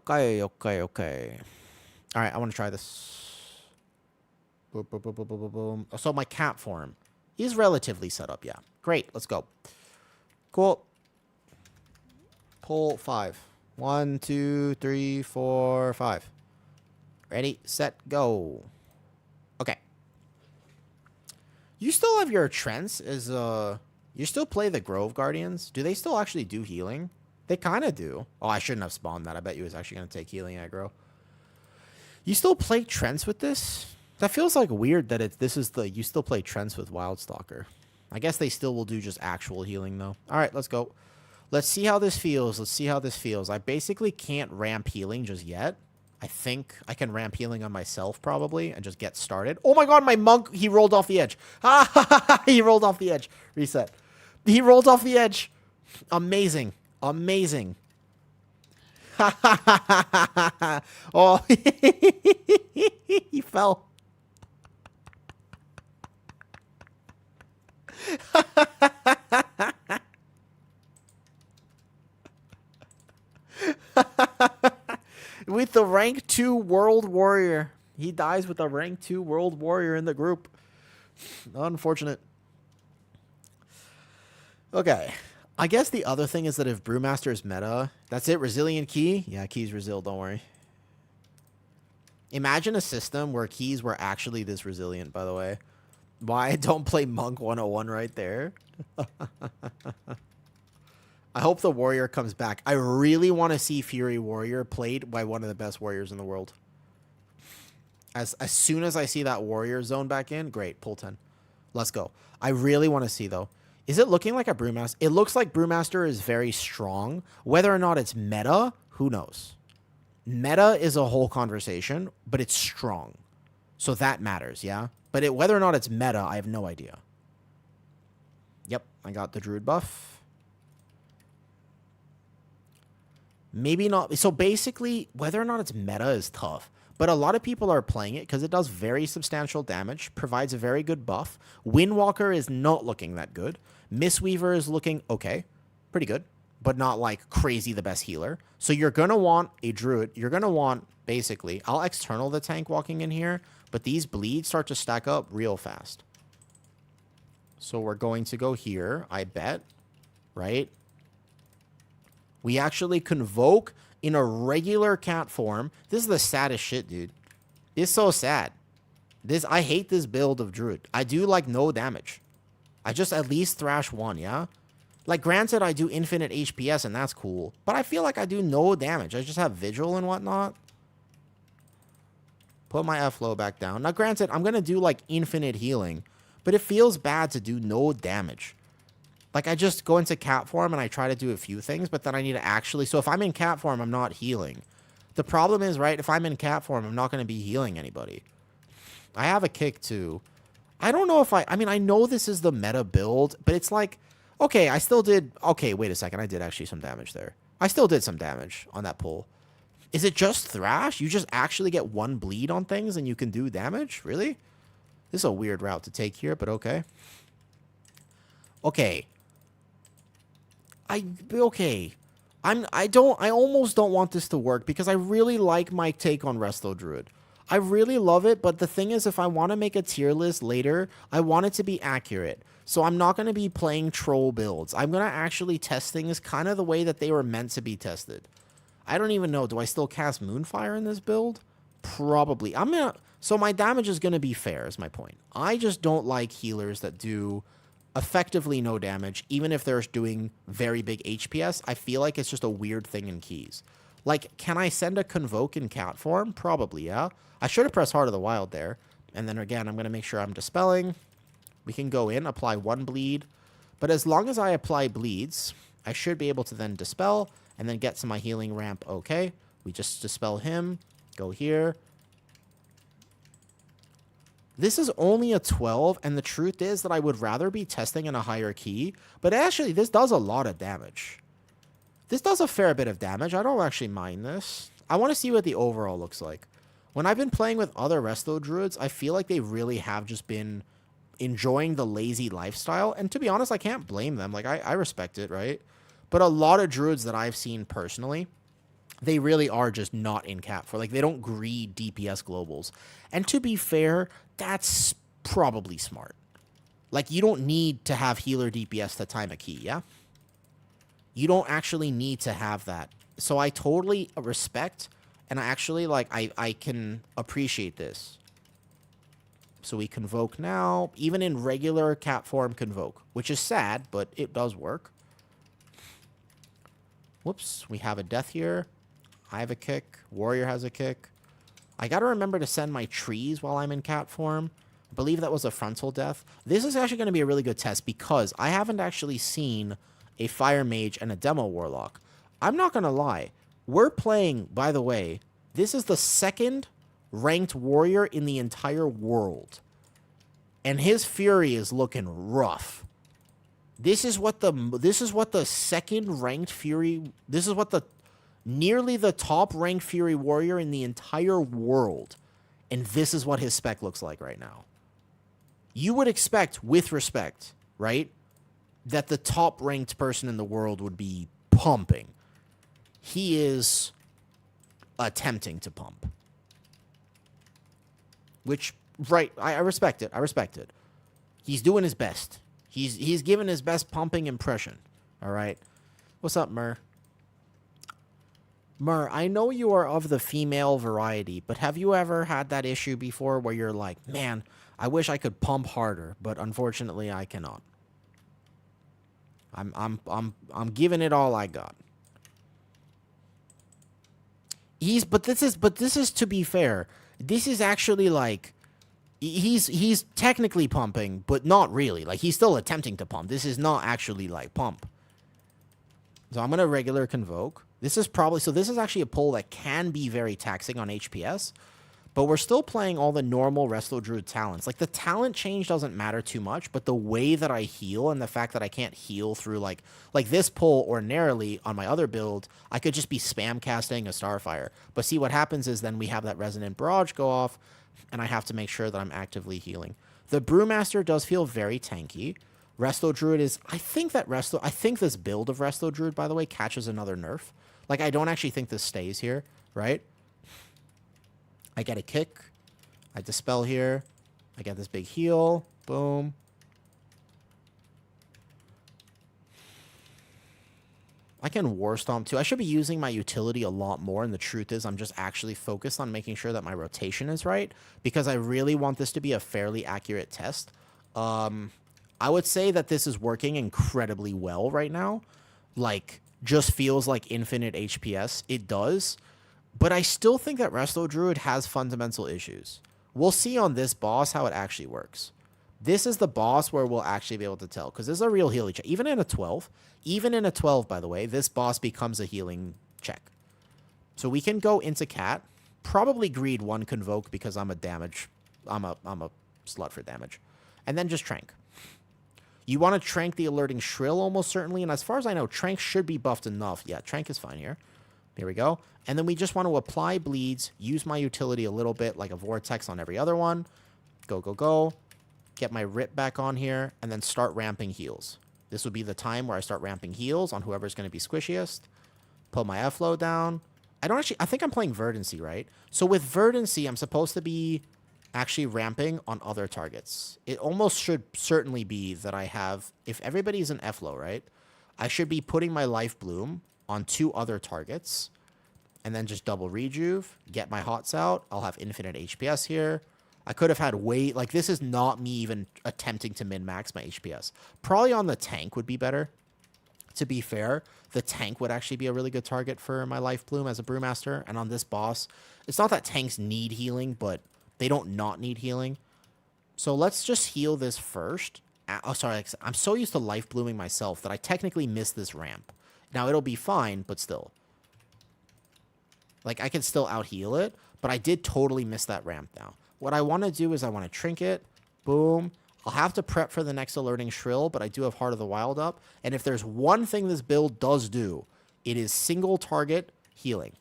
right, I want to try this. Boom, boom, boom, boom, boom, boom. So my cat form is relatively set up, yeah. Great, let's go. Cool. Pull 5. 1, 2, 3, 4, 5. Ready, set, go. Okay. You still have your Trents as you still play the Grove Guardians? Do they still actually do healing? They kind of do. Oh, I shouldn't have spawned that. I bet you was actually going to take healing aggro. You still play Trents with this? That feels like weird that you still play Trents with Wildstalker. I guess they still will do just actual healing though. All right, let's go. Let's see how this feels. I basically can't ramp healing just yet. I think I can ramp healing on myself probably and just get started. Oh my god, my monk, he rolled off the edge. He rolled off the edge. Reset. He rolled off the edge. Amazing. Amazing. Oh, he fell. With the rank 2 world warrior. He dies with a rank 2 world warrior in the group. Unfortunate. Okay. I guess the other thing is that if Brewmaster is meta, that's it. Resilient key. Yeah, keys resil, don't worry. Imagine a system where keys were actually this resilient, by the way. Why I don't play Monk 101 right there. I hope the warrior comes back. I really want to see Fury Warrior played by one of the best warriors in the world. As soon as I see that warrior zone back in, great, pull 10. Let's go. I really want to see, though. Is it looking like a Brewmaster? It looks like Brewmaster is very strong. Whether or not it's meta, who knows? Meta is a whole conversation, but it's strong. So that matters, yeah? But whether or not it's meta, I have no idea. Yep, I got the Druid buff. Maybe not. So basically, whether or not it's meta is tough. But a lot of people are playing it because it does very substantial damage, provides a very good buff. Windwalker is not looking that good. Mistweaver is looking okay, pretty good, but not like crazy the best healer. So you're going to want a Druid. You're going to want, basically, I'll external the tank walking in here, but these bleeds start to stack up real fast. So we're going to go here, I bet, right? We actually convoke in a regular cat form. This is the saddest shit, dude. It's so sad. I hate this build of Druid. I do like no damage. I just at least thrash 1, yeah? Like, granted, I do infinite HPS and that's cool. But I feel like I do no damage. I just have Vigil and whatnot. Put my F-low back down. Now, granted, I'm going to do, like, infinite healing. But it feels bad to do no damage. Like, I just go into cat form and I try to do a few things, but then I need to actually... So if I'm in cat form, I'm not healing. The problem is, right, if I'm in cat form, I'm not going to be healing anybody. I have a kick, too. I don't know if I mean, I know this is the meta build, but it's like... Okay, I still did... Okay, wait a second. I did actually some damage there. I still did some damage on that pull. Is it just thrash? You just actually get 1 bleed on things and you can do damage? Really? This is a weird route to take here, but okay. Okay. Okay. I almost don't want this to work because I really like my take on Resto Druid. I really love it, but the thing is, if I want to make a tier list later, I want it to be accurate. So I'm not going to be playing troll builds. I'm going to actually test things kind of the way that they were meant to be tested. I don't even know. Do I still cast Moonfire in this build? Probably. So my damage is going to be fair, is my point. I just don't like healers that do effectively no damage, even if they're doing very big HPS. I feel like it's just a weird thing in keys. Like, can I send a Convoke in cat form? Probably, yeah. I should have pressed Heart of the Wild there. And then again, I'm going to make sure I'm dispelling. We can go in, apply 1 bleed. But as long as I apply bleeds, I should be able to then dispel and then get to my healing ramp. Okay, we just dispel him. Go here. This is only a 12, and the truth is that I would rather be testing in a higher key. But actually, this does a lot of damage. This does a fair bit of damage. I don't actually mind this. I want to see what the overall looks like. When I've been playing with other Resto Druids, I feel like they really have just been enjoying the lazy lifestyle. And to be honest, I can't blame them. Like, I respect it, right? But a lot of Druids that I've seen personally, they really are just not in cap for. Like, they don't greed DPS globals. And to be fair, that's probably smart. Like, you don't need to have healer DPS to time a key, yeah? You don't actually need to have that. So I totally respect, and I actually, like, I can appreciate this. So we Convoke now. Even in regular cat form, Convoke. Which is sad, but it does work. Whoops, we have a death here. I have a kick. Warrior has a kick. I gotta remember to send my trees while I'm in cat form. I believe that was a frontal death. This is actually going to be a really good test because I haven't actually seen a Fire Mage and a Demo Warlock. I'm not going to lie. We're playing, by the way, this is the second ranked warrior in the entire world. And his Fury is looking rough. This is what the second ranked Fury, this is what the nearly the top ranked Fury warrior in the entire world. And this is what his spec looks like right now. You would expect, with respect, right, that the top ranked person in the world would be pumping. He is attempting to pump. Which, right, I respect it. I respect it. He's doing his best. He's giving his best pumping impression. All right. What's up, Mur? Mur, I know you are of the female variety, but have you ever had that issue before where you're like, man, I wish I could pump harder, but unfortunately I cannot. I'm giving it all I got. But this is to be fair. This is actually like he's technically pumping, but not really. Like, he's still attempting to pump. This is not actually like pump. So I'm gonna regular Convoke. This is probably, so this is actually a pull that can be very taxing on HPS, but we're still playing all the normal Resto Druid talents. Like, the talent change doesn't matter too much, but the way that I heal and the fact that I can't heal through like this pull ordinarily on my other build, I could just be spam casting a Starfire. But see, what happens is then we have that Resonant Barrage go off, and I have to make sure that I'm actively healing. The Brewmaster does feel very tanky. Resto Druid is, I think this build of Resto Druid, by the way, catches another nerf. Like, I don't actually think this stays here, right? I get a kick. I dispel here. I get this big heal. Boom. I can War Stomp too. I should be using my utility a lot more, and the truth is I'm just actually focused on making sure that my rotation is right because I really want this to be a fairly accurate test. I would say that this is working incredibly well right now. Like, just feels like infinite HPS. It does. But I still think that Resto Druid has fundamental issues. We'll see on this boss how it actually works. This is the boss where we'll actually be able to tell, because this is a real healing check. Even in a 12, by the way, this boss becomes a healing check. So we can go into cat, probably greed 1 Convoke because I'm a slut for damage, and then just Trank. You want to Trank the Alerting Shrill almost certainly, and as far as I know, Trank should be buffed enough. Yeah, Trank is fine here. Here we go. And then we just want to apply bleeds, use my utility a little bit like a Vortex on every other one. Go, go, go. Get my Rip back on here, and then start ramping heals. This would be the time where I start ramping heals on whoever's going to be squishiest. Put my F-low down. I think I'm playing Verdancy, right? So with Verdancy, I'm supposed to be actually ramping on other targets. It almost should certainly be that I have, if everybody's an F-low, right? I should be putting my Life Bloom on 2 other targets and then just double rejuve, get my hots out. I'll have infinite HPS here. I could have had like this is not me even attempting to min-max my HPS. Probably on the tank would be better. To be fair, the tank would actually be a really good target for my Life Bloom as a Brewmaster. And on this boss, it's not that tanks need healing, but they don't not need healing. So let's just heal this first. Oh, sorry. I'm so used to Life Blooming myself that I technically missed this ramp. Now, it'll be fine, but still. Like, I can still out-heal it, but I did totally miss that ramp now. What I want to do is I want to Trinket. Boom. I'll have to prep for the next Alerting Shrill, but I do have Heart of the Wild up. And if there's one thing this build does do, it is single target healing.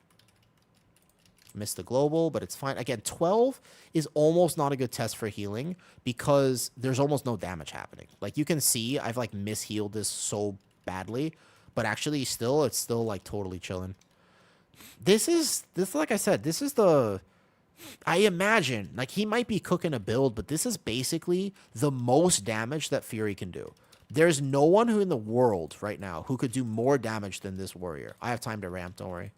Missed the global, but it's fine. Again, 12 is almost not a good test for healing because there's almost no damage happening. Like, you can see I've, like, mishealed this so badly, but actually still, it's still, like, totally chilling. This like I said, this is the... I imagine, like, he might be cooking a build, but this is basically the most damage that Fury can do. There's no one who in the world right now who could do more damage than this warrior. I have time to ramp, don't worry.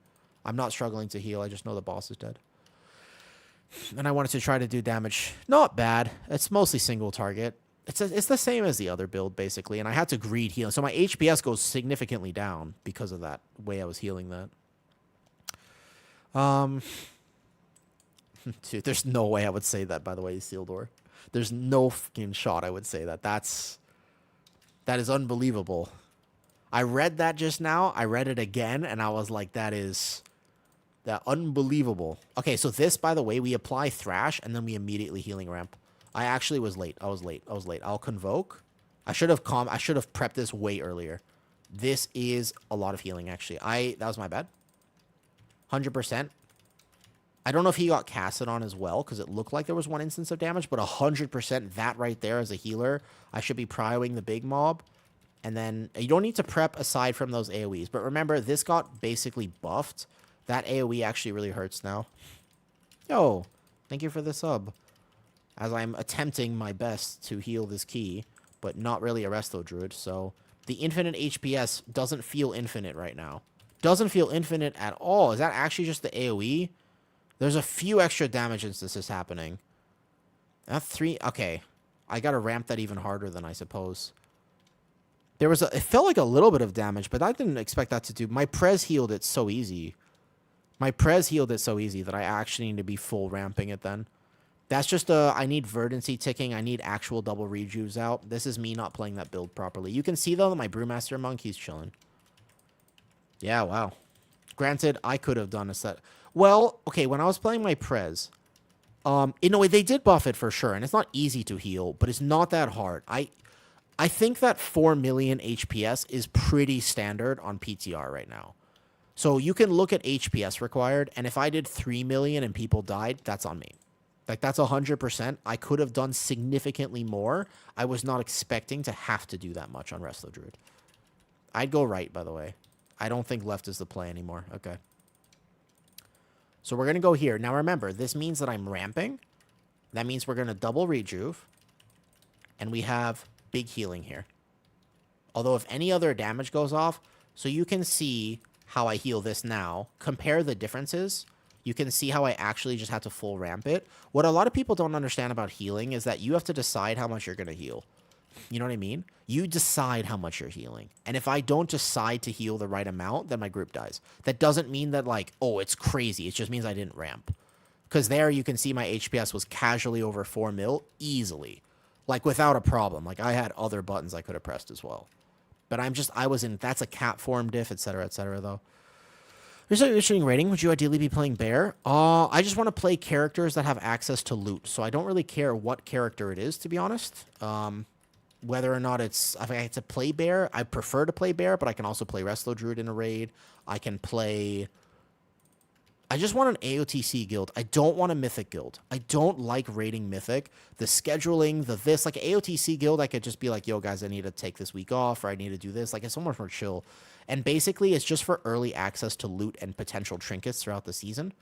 I'm not struggling to heal. I just know the boss is dead. And I wanted to try to do damage. Not bad. It's mostly single target. It's the same as the other build, basically. And I had to greed heal. So my HPS goes significantly down because of that way I was healing that. Dude, there's no way I would say that, by the way, Sealdor. There's no fucking shot I would say that. That is unbelievable. I read that just now. I read it again, and I was like, that unbelievable. Okay, so this, by the way, we apply Thrash, and then we immediately healing ramp. I actually was late. I was late. I'll Convoke. I should have prepped this way earlier. This is a lot of healing, actually. That was my bad. 100%. I don't know if he got casted on as well, because it looked like there was one instance of damage, but 100% that right there as a healer, I should be prioing the big mob. And then you don't need to prep aside from those AoEs. But remember, this got basically buffed. That AoE actually really hurts now. Yo, thank you for the sub. As I'm attempting my best to heal this key, but not really a Resto Druid. So the infinite HPS doesn't feel infinite right now. Doesn't feel infinite at all. Is that actually just the AoE? There's a few extra damage instances happening. That 3... Okay. I gotta ramp that even harder than I suppose. It felt like a little bit of damage, but I didn't expect that to do... My Prez healed it so easy. That I actually need to be full ramping it then. That's just I need Verdancy ticking. I need actual double rejuves out. This is me not playing that build properly. You can see, though, that my Brewmaster monk, he's chilling. Yeah, wow. Granted, I could have done a set... Well, okay, when I was playing my Prez... in a way, they did buff it for sure, and it's not easy to heal, but it's not that hard. I think that 4 million HPS is pretty standard on PTR right now. So you can look at HPS required, and if I did 3 million and people died, that's on me. Like, that's 100%. I could have done significantly more. I was not expecting to have to do that much on Resto Druid. I'd go right, by the way. I don't think left is the play anymore. Okay. So we're going to go here. Now, remember, this means that I'm ramping. That means we're going to double rejuve. And we have big healing here. Although if any other damage goes off, so you can see how I heal this now. Compare the differences. You can see how I actually just have to full ramp it. What a lot of people don't understand about healing is that you have to decide how much you're going to heal. You know what I mean? You decide how much you're healing. And if I don't decide to heal the right amount, then my group dies. That doesn't mean that, like, oh, it's crazy. It just means I didn't ramp. Because there you can see my HPS was casually over 4 mil easily. Like, without a problem. Like, I had other buttons I could have pressed as well. But that's a cat form diff, etc., though. Here's an interesting rating. Would you ideally be playing Bear? I just want to play characters that have access to loot. So I don't really care what character it is, to be honest. Whether or not if I had to play Bear, I prefer to play Bear, but I can also play Resto Druid in a raid. I can play I just want an AOTC guild. I don't want a Mythic guild. I don't like raiding Mythic. The scheduling, the this, like an AOTC guild, I could just be like, yo, guys, I need to take this week off, or I need to do this. Like, it's so much more chill. And basically, it's just for early access to loot and potential trinkets throughout the season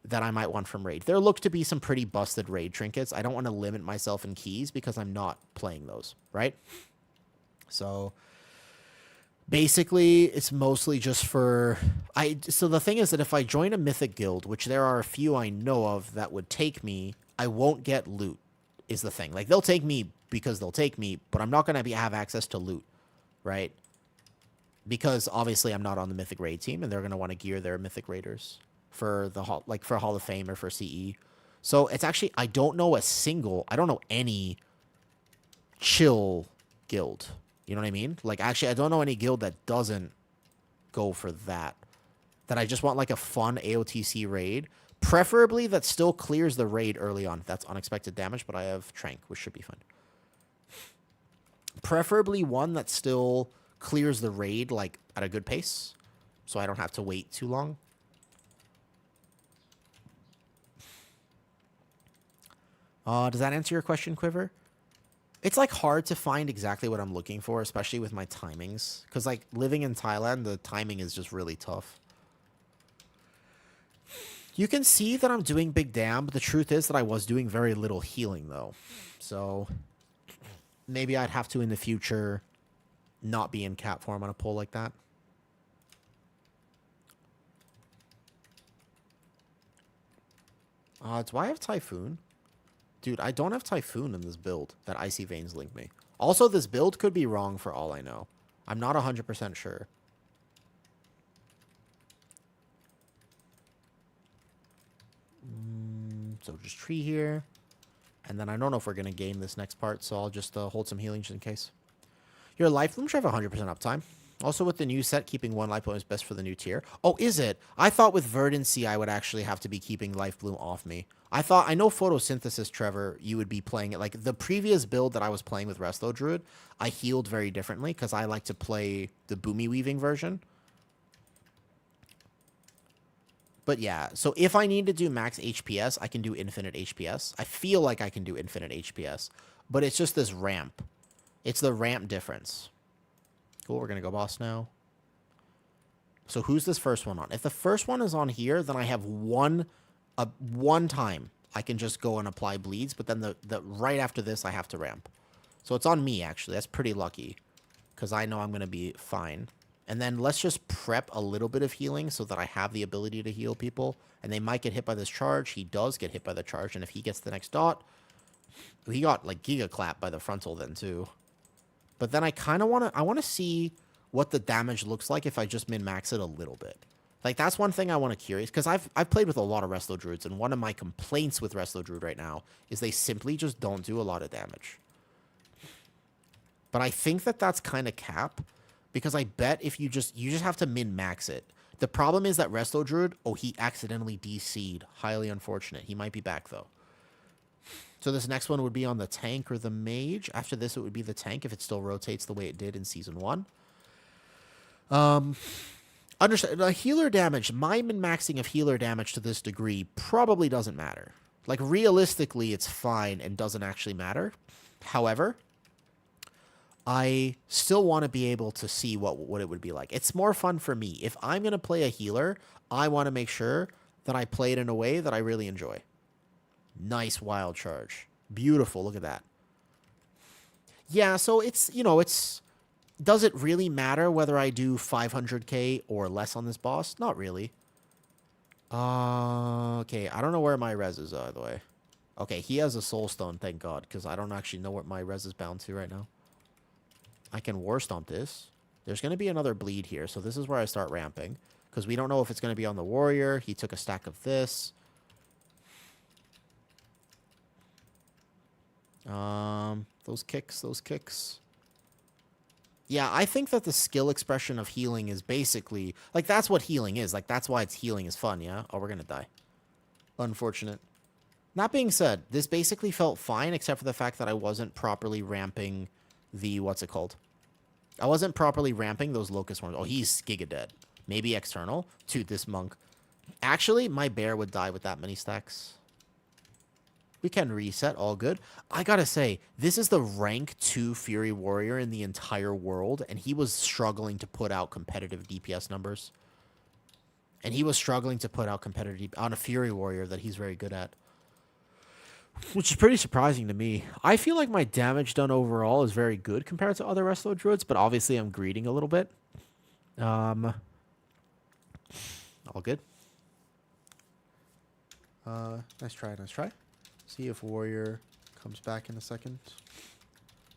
that I might want from raid. There look to be some pretty busted raid trinkets. I don't want to limit myself in keys because I'm not playing those, right? So basically, it's mostly just for... So the thing is that if I join a Mythic guild, which there are a few I know of that would take me, I won't get loot, is the thing. Like, they'll take me because they'll take me, but I'm not going to have access to loot, right? Because obviously I'm not on the Mythic raid team, and they're going to want to gear their Mythic raiders for the for Hall of Fame or for CE. So it's actually... I don't know any chill guild. You know what I mean? Like, actually, I don't know any guild that doesn't go for that. That I just want, like, a fun AOTC raid. Preferably that still clears the raid early on. That's unexpected damage, but I have Trank, which should be fun. Preferably one that still clears the raid, like, at a good pace. So I don't have to wait too long. Does that answer your question, Quiver? It's, like, hard to find exactly what I'm looking for, especially with my timings. Because, like, living in Thailand, the timing is just really tough. You can see that I'm doing big dam, but the truth is that I was doing very little healing, though. So, maybe I'd have to, in the future, not be in cat form on a pull like that. Do I have Typhoon? Dude, I don't have Typhoon in this build that Icy Veins link me. Also, this build could be wrong for all I know. I'm not 100% sure. So just tree here. And then I don't know if we're going to gain this next part, so I'll just hold some healing just in case. Your life bloom should have 100% uptime. Also, with the new set, keeping one life bloom is best for the new tier. Oh, is it? I thought with Verdancy, I would actually have to be keeping life bloom off me. I know photosynthesis, Trevor, you would be playing it. Like, the previous build that I was playing with Resto Druid, I healed very differently because I like to play the Boomy Weaving version. But yeah, so if I need to do max HPS, I can do infinite HPS. I feel like I can do infinite HPS, but it's just this ramp. It's the ramp difference. Cool, we're going to go boss now. So who's this first one on? If the first one is on here, then I have one time I can just go and apply bleeds, but then the right after this, I have to ramp. So it's on me, actually. That's pretty lucky because I know I'm going to be fine. And then let's just prep a little bit of healing so that I have the ability to heal people. And they might get hit by this charge. He does get hit by the charge. And if he gets the next dot, he got like Giga Clap by the frontal then too. But then I kind of want to see what the damage looks like if I just min-max it a little bit. Like, that's one thing I want to curious. Because I've played with a lot of Resto Druids. And one of my complaints with Resto Druid right now is they simply just don't do a lot of damage. But I think that that's kind of cap. Because I bet if you just have to min-max it. The problem is that Resto Druid, he accidentally DC'd. Highly unfortunate. He might be back, though. So this next one would be on the tank or the mage. After this, it would be the tank if it still rotates the way it did in Season 1. Understand, healer damage, my min-maxing of healer damage to this degree probably doesn't matter. Like, realistically, it's fine and doesn't actually matter. However, I still want to be able to see what it would be like. It's more fun for me. If I'm going to play a healer, I want to make sure that I play it in a way that I really enjoy. Nice wild charge. Beautiful. Look at that. Yeah, so it's, does it really matter whether I do 500k or less on this boss? Not really. Okay, I don't know where my res is, by the way. Okay, he has a soul stone, thank God, because I don't actually know what my res is bound to right now. I can war stomp this. There's going to be another bleed here, so this is where I start ramping. Because we don't know if it's going to be on the warrior. He took a stack of this. Those kicks. Yeah, I think that the skill expression of healing is basically... Like, that's what healing is. Like, that's why it's healing is fun, yeah? Oh, we're going to die. Unfortunate. That being said, this basically felt fine, except for the fact that I wasn't properly ramping the... What's it called? I wasn't properly ramping those locust horns. Oh, he's giga dead. Maybe external. Dude, this monk. Actually, my bear would die with that many stacks. We can reset, all good. I gotta say, this is the rank 2 Fury Warrior in the entire world, and he was struggling to put out competitive DPS numbers. And he was struggling to put out competitive on a Fury Warrior that he's very good at. Which is pretty surprising to me. I feel like my damage done overall is very good compared to other Resto Druids, but obviously I'm greeding a little bit. All good. Nice try, nice try. See if Warrior comes back in a second.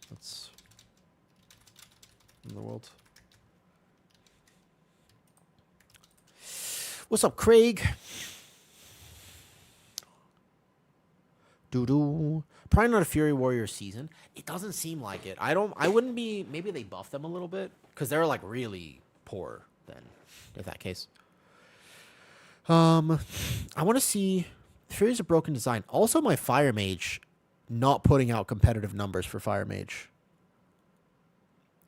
That's in the world. What's up, Craig? Doo-doo. Probably not a Fury Warrior season. It doesn't seem like it. I wouldn't be... Maybe they buffed them a little bit. Because they're, like, really poor then. In that case. I want to see... Fury's a broken design. Also, my Fire Mage not putting out competitive numbers for Fire Mage.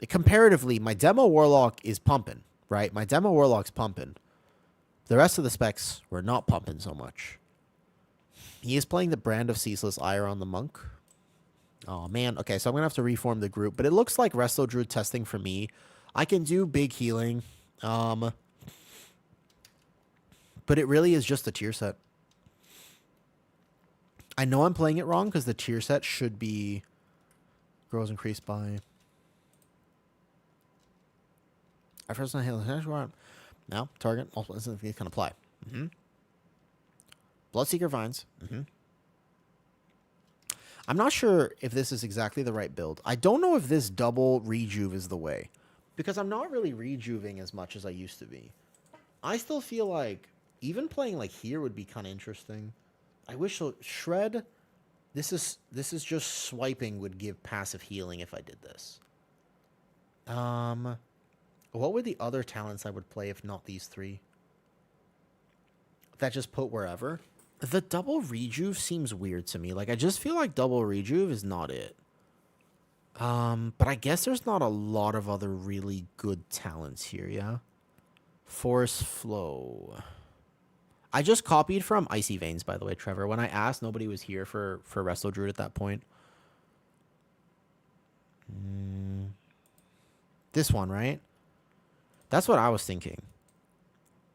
Comparatively, my Demo Warlock is pumping, right? My Demo Warlock's pumping. The rest of the specs were not pumping so much. He is playing the Brand of Ceaseless Ire on the Monk. Oh, man. Okay, so I'm going to have to reform the group. But it looks like Resto Druid testing for me. I can do big healing. But it really is just a tier set. I know I'm playing it wrong because the tier set should be... Grows increased by... I first not healing. Now, target, multiple instances can apply. Bloodseeker Vines. I'm not sure if this is exactly the right build. I don't know if this double rejuve is the way. Because I'm not really rejuving as much as I used to be. I still feel like even playing like here would be kind of interesting. I wish so. Shred. This is just swiping would give passive healing if I did this. What were the other talents I would play if not these three? That just put wherever. The double rejuve seems weird to me. Like, I just feel like double rejuve is not it. But I guess there's not a lot of other really good talents here, yeah? Force Flow. I just copied from Icy Veins, by the way, Trevor. When I asked, nobody was here for Resto Druid at that point. This one, right? That's what I was thinking.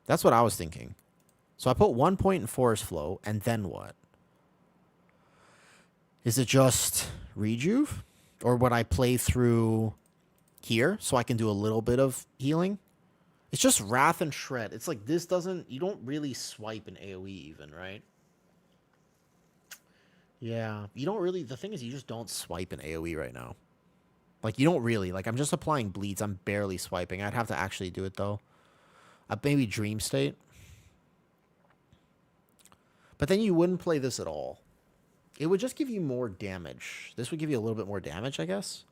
That's what I was thinking. So I put 1 point in Forest Flow, and then what? Is it just Rejuve? Or would I play through here so I can do a little bit of healing? It's just Wrath and Shred. It's like this doesn't... You don't really swipe in AoE even, right? Yeah. You don't really... The thing is, you just don't swipe in AoE right now. Like, you don't really. Like, I'm just applying bleeds. I'm barely swiping. I'd have to actually do it, though. Maybe Dream State. But then you wouldn't play this at all. It would just give you more damage. This would give you a little bit more damage, I guess.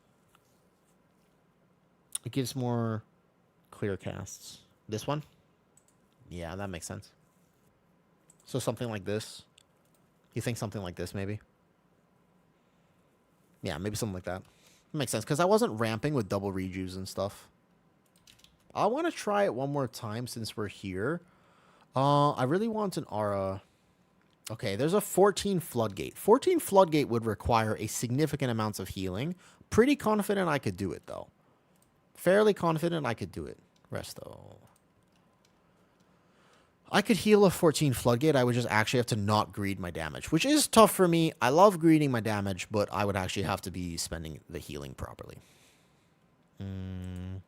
It gives more clear casts. This one? Yeah, that makes sense. So something like this. You think something like this, maybe? Yeah, maybe something like that. Makes sense, because I wasn't ramping with double rejuves and stuff. I want to try it one more time since we're here. I really want an aura. Okay, there's a 14 Floodgate. 14 Floodgate would require a significant amount of healing. Pretty confident I could do it, though. Fairly confident I could do it. Resto. I could heal a 14 Floodgate. I would just actually have to not greed my damage, which is tough for me. I love greeding my damage, but I would actually have to be spending the healing properly. I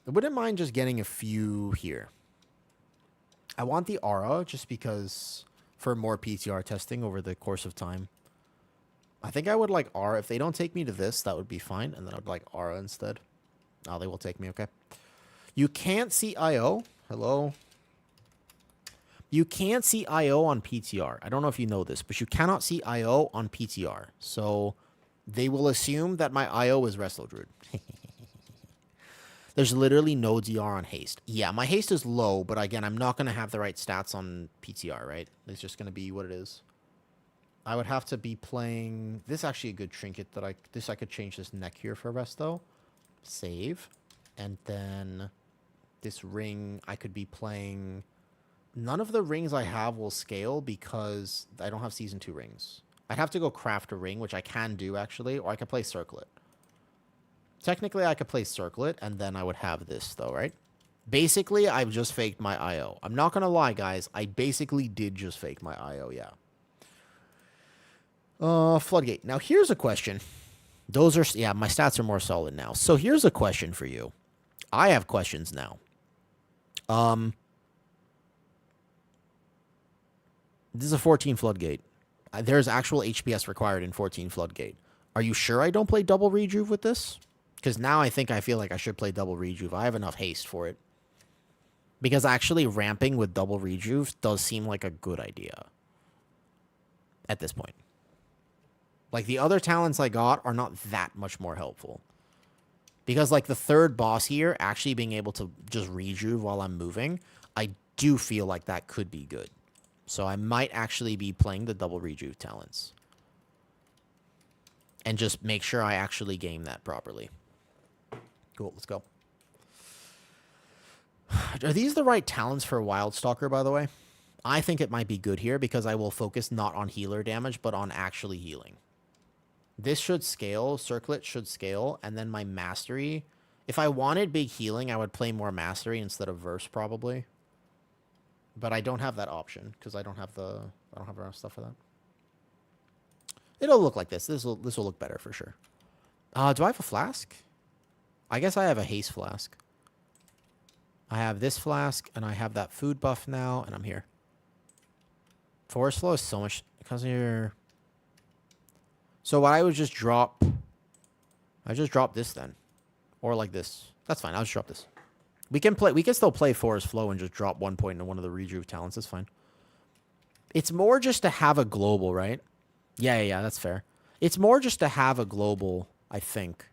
wouldn't mind just getting a few here. I want the aura just because for more PTR testing over the course of time. I think I would like aura. If they don't take me to this, that would be fine. And then I'd like aura instead. Oh, they will take me. Okay. You can't see IO. Hello. You can't see IO on PTR. I don't know if you know this, but you cannot see IO on PTR. So they will assume that my IO is Resto Druid. There's literally no DR on haste. Yeah, my haste is low, but again, I'm not going to have the right stats on PTR, right? It's just going to be what it is. I would have to be playing... This is actually a good trinket that I could change this neck here for Resto. Save. And then this ring, I could be playing None of the rings I have will scale because I don't have Season 2 rings. I'd have to go craft a ring, which I can do, actually, or I could play Circlet. Technically, I could play Circlet, and then I would have this, though, right? Basically, I've just faked my IO. I'm not going to lie, guys. I basically did just fake my IO, yeah. Floodgate. Now, here's a question. Those are... Yeah, my stats are more solid now. So, here's a question for you. I have questions now. This is a 14 Floodgate. There's actual HPS required in 14 Floodgate. Are you sure I don't play double rejuve with this? Because now I feel like I should play double rejuve. I have enough haste for it. Because actually ramping with double rejuve does seem like a good idea. At this point. Like, the other talents I got are not that much more helpful. Because, like, the third boss here, actually being able to just rejuve while I'm moving, I do feel like that could be good. So I might actually be playing the double rejuve talents. And just make sure I actually game that properly. Cool, let's go. Are these the right talents for Wildstalker, by the way? I think it might be good here because I will focus not on healer damage, but on actually healing. This should scale, Circlet should scale, and then my Mastery. If I wanted big healing, I would play more Mastery instead of Verse, probably. But I don't have that option because I don't have enough stuff for that. It'll look like this. This will look better for sure. Do I have a flask? I guess I have a haste flask. I have this flask and I have that food buff now, and I'm here. Forest flow is so much because here. So what I would just drop. I just drop this then, or like this. That's fine. I'll just drop this. We can still play Forest Flow and just drop 1 point into one of the rejuve talents. That's fine. It's more just to have a global, right? Yeah, that's fair. It's more just to have a global, I think.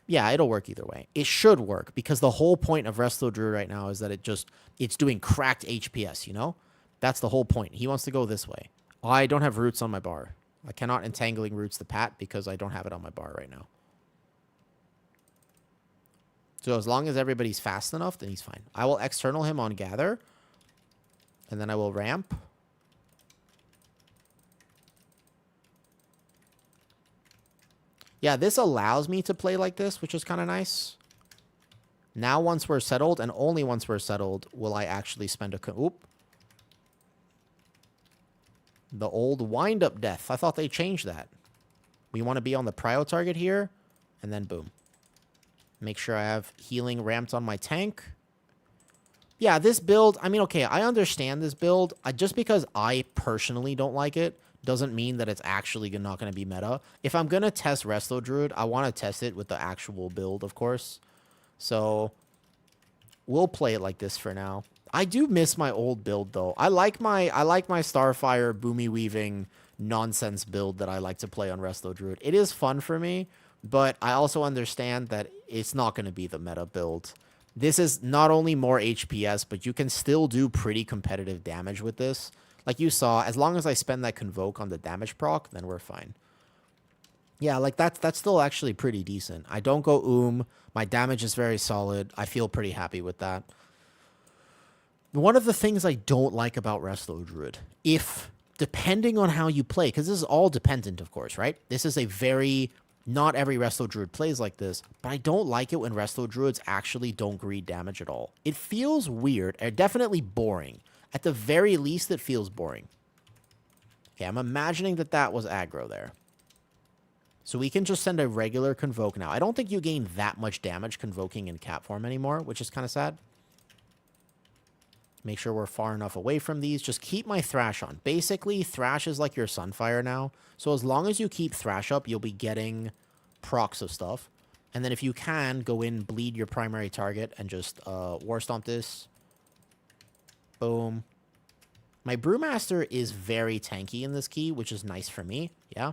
Yeah, it'll work either way. It should work because the whole point of Resto Druid right now is that it's doing cracked HPS, you know? That's the whole point. He wants to go this way. I don't have roots on my bar. I cannot Entangling Roots the Pat because I don't have it on my bar right now. So as long as everybody's fast enough, then he's fine. I will external him on Gather. And then I will ramp. Yeah, this allows me to play like this, which is kind of nice. Now once we're settled, and only once we're settled, will I actually spend a... Oop. The old wind-up death. I thought they changed that. We want to be on the prio target here. And then boom. Make sure I have healing ramped on my tank. Yeah, this build, I mean, okay, I understand this build. Just because I personally don't like it doesn't mean that it's actually not going to be meta. If I'm going to test Resto Druid, I want to test it with the actual build, of course. So we'll play it like this for now. I do miss my old build, though. I like my Starfire Boomy Weaving nonsense build that I like to play on Resto Druid. It is fun for me. But I also understand that it's not going to be the meta build. This is not only more HPS, but you can still do pretty competitive damage with this. Like you saw, as long as I spend that Convoke on the damage proc, then we're fine. Yeah, like that's still actually pretty decent. I don't go My damage is very solid. I feel pretty happy with that. One of the things I don't like about Resto Druid, depending on how you play, because this is all dependent, of course, right? This is a very... Not every Resto Druid plays like this, but I don't like it when Resto Druids actually don't greed damage at all. It feels weird, and definitely boring. At the very least, it feels boring. Okay, I'm imagining that was aggro there. So we can just send a regular Convoke now. I don't think you gain that much damage Convoking in Cat form anymore, which is kind of sad. Make sure we're far enough away from these. Just keep my Thrash on. Basically, Thrash is like your Sunfire now. So as long as you keep Thrash up, you'll be getting procs of stuff. And then if you can, go in, bleed your primary target, and just War Stomp this. Boom. My Brewmaster is very tanky in this key, which is nice for me. Yeah.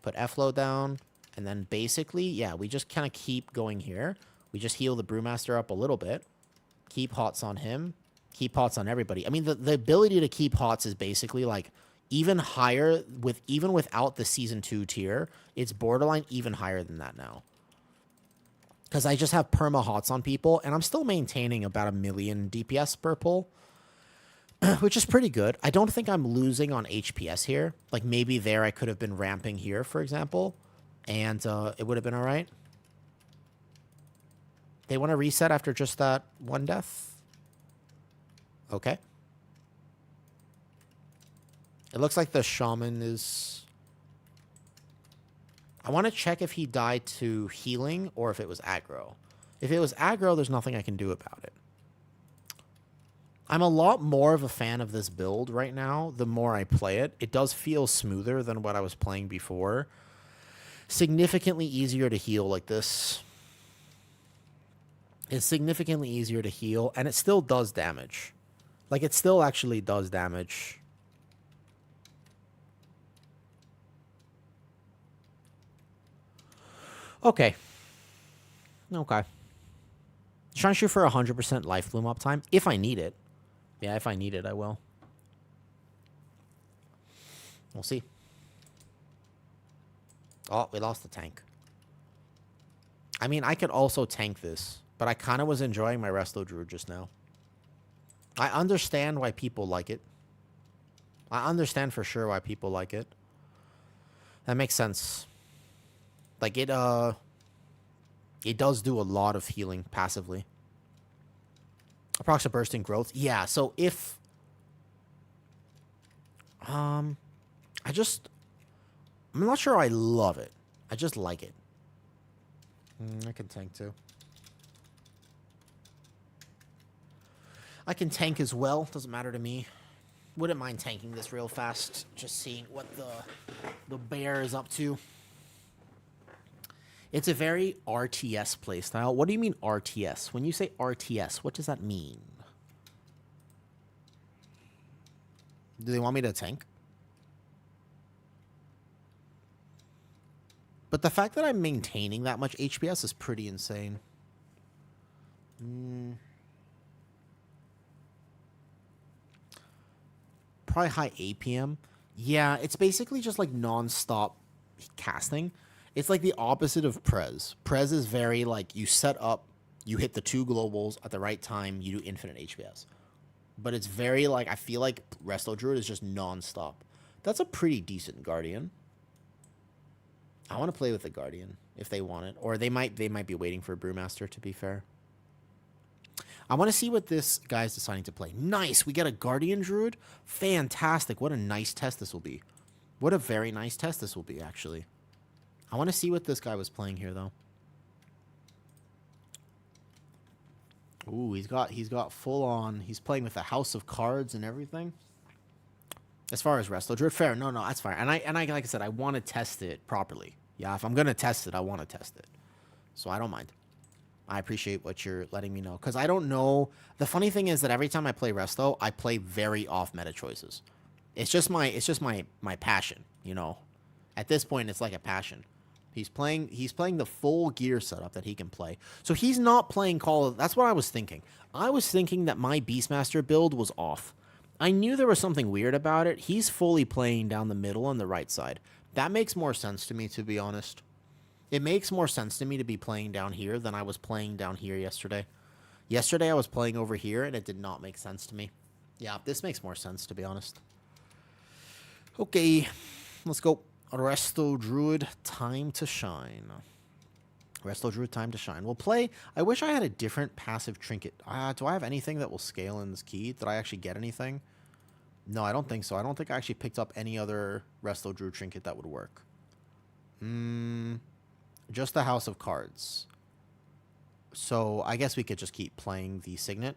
Put F-Low down. And then basically, yeah, we just kind of keep going here. We just heal the Brewmaster up a little bit. Keep Hots on him. Keep Hots on everybody. I mean, the ability to keep Hots is basically like even higher even without the Season 2 tier. It's borderline even higher than that now. Because I just have perma hots on people, and I'm still maintaining about 1 million DPS per pull, which is pretty good. I don't think I'm losing on HPS here. Like, maybe there I could have been ramping here, for example, and it would have been all right. They want to reset after just that one death? Okay. It looks like the shaman is... I want to check if he died to healing or if it was aggro. If it was aggro, there's nothing I can do about it. I'm a lot more of a fan of this build right now the more I play it. It does feel smoother than what I was playing before. Significantly easier to heal like this. It's significantly easier to heal, and it still does damage. Like, it still actually does damage. Okay. Okay. Trying to shoot for 100% life bloom uptime. If I need it. Yeah, if I need it, I will. We'll see. Oh, we lost the tank. I mean, I could also tank this, but I kind of was enjoying my Resto Druid just now. I understand why people like it. I understand for sure why people like it. That makes sense. Like, it does do a lot of healing passively. Approximate bursting growth. Yeah, so if... I'm not sure I love it. I just like it. I can tank too. I can tank as well. Doesn't matter to me. Wouldn't mind tanking this real fast. Just seeing what the bear is up to. It's a very RTS playstyle. What do you mean RTS? When you say RTS, what does that mean? Do they want me to tank? But the fact that I'm maintaining that much HPS is pretty insane. Probably high APM. Yeah, it's basically just like non-stop casting. It's like the opposite of Prez. Prez is very like you set up, you hit the 2 globals at the right time, you do infinite HPS. But it's very like, I feel like Resto Druid is just non-stop. That's a pretty decent Guardian. I want to play with the Guardian if they want it. Or they might be waiting for a Brewmaster, to be fair. I want to see what this guy's deciding to play. Nice! We get a Guardian Druid? Fantastic. What a nice test this will be. What a very nice test this will be, actually. I want to see what this guy was playing here, though. Ooh, he's got full on. He's playing with a house of cards and everything. As far as Resto Druid, fair. No, that's fine. And I like I said, I want to test it properly. Yeah, if I'm gonna test it, I want to test it. So I don't mind. I appreciate what you're letting me know because I don't know. The funny thing is that every time I play Resto, I play very off meta choices. It's just my passion, you know. At this point, it's like a passion. He's playing the full gear setup that he can play. So he's not playing Call of... That's what I was thinking. I was thinking that my Beastmaster build was off. I knew there was something weird about it. He's fully playing down the middle on the right side. That makes more sense to me, to be honest. It makes more sense to me to be playing down here than I was playing down here yesterday. Yesterday I was playing over here, and it did not make sense to me. Yeah, this makes more sense, to be honest. Okay, let's go. Resto Druid, time to shine. Resto Druid, time to shine. We'll play... I wish I had a different passive trinket. Do I have anything that will scale in this key? Did I actually get anything? No, I don't think so. I don't think I actually picked up any other Resto Druid trinket that would work. Just the House of Cards. So I guess we could just keep playing the Signet.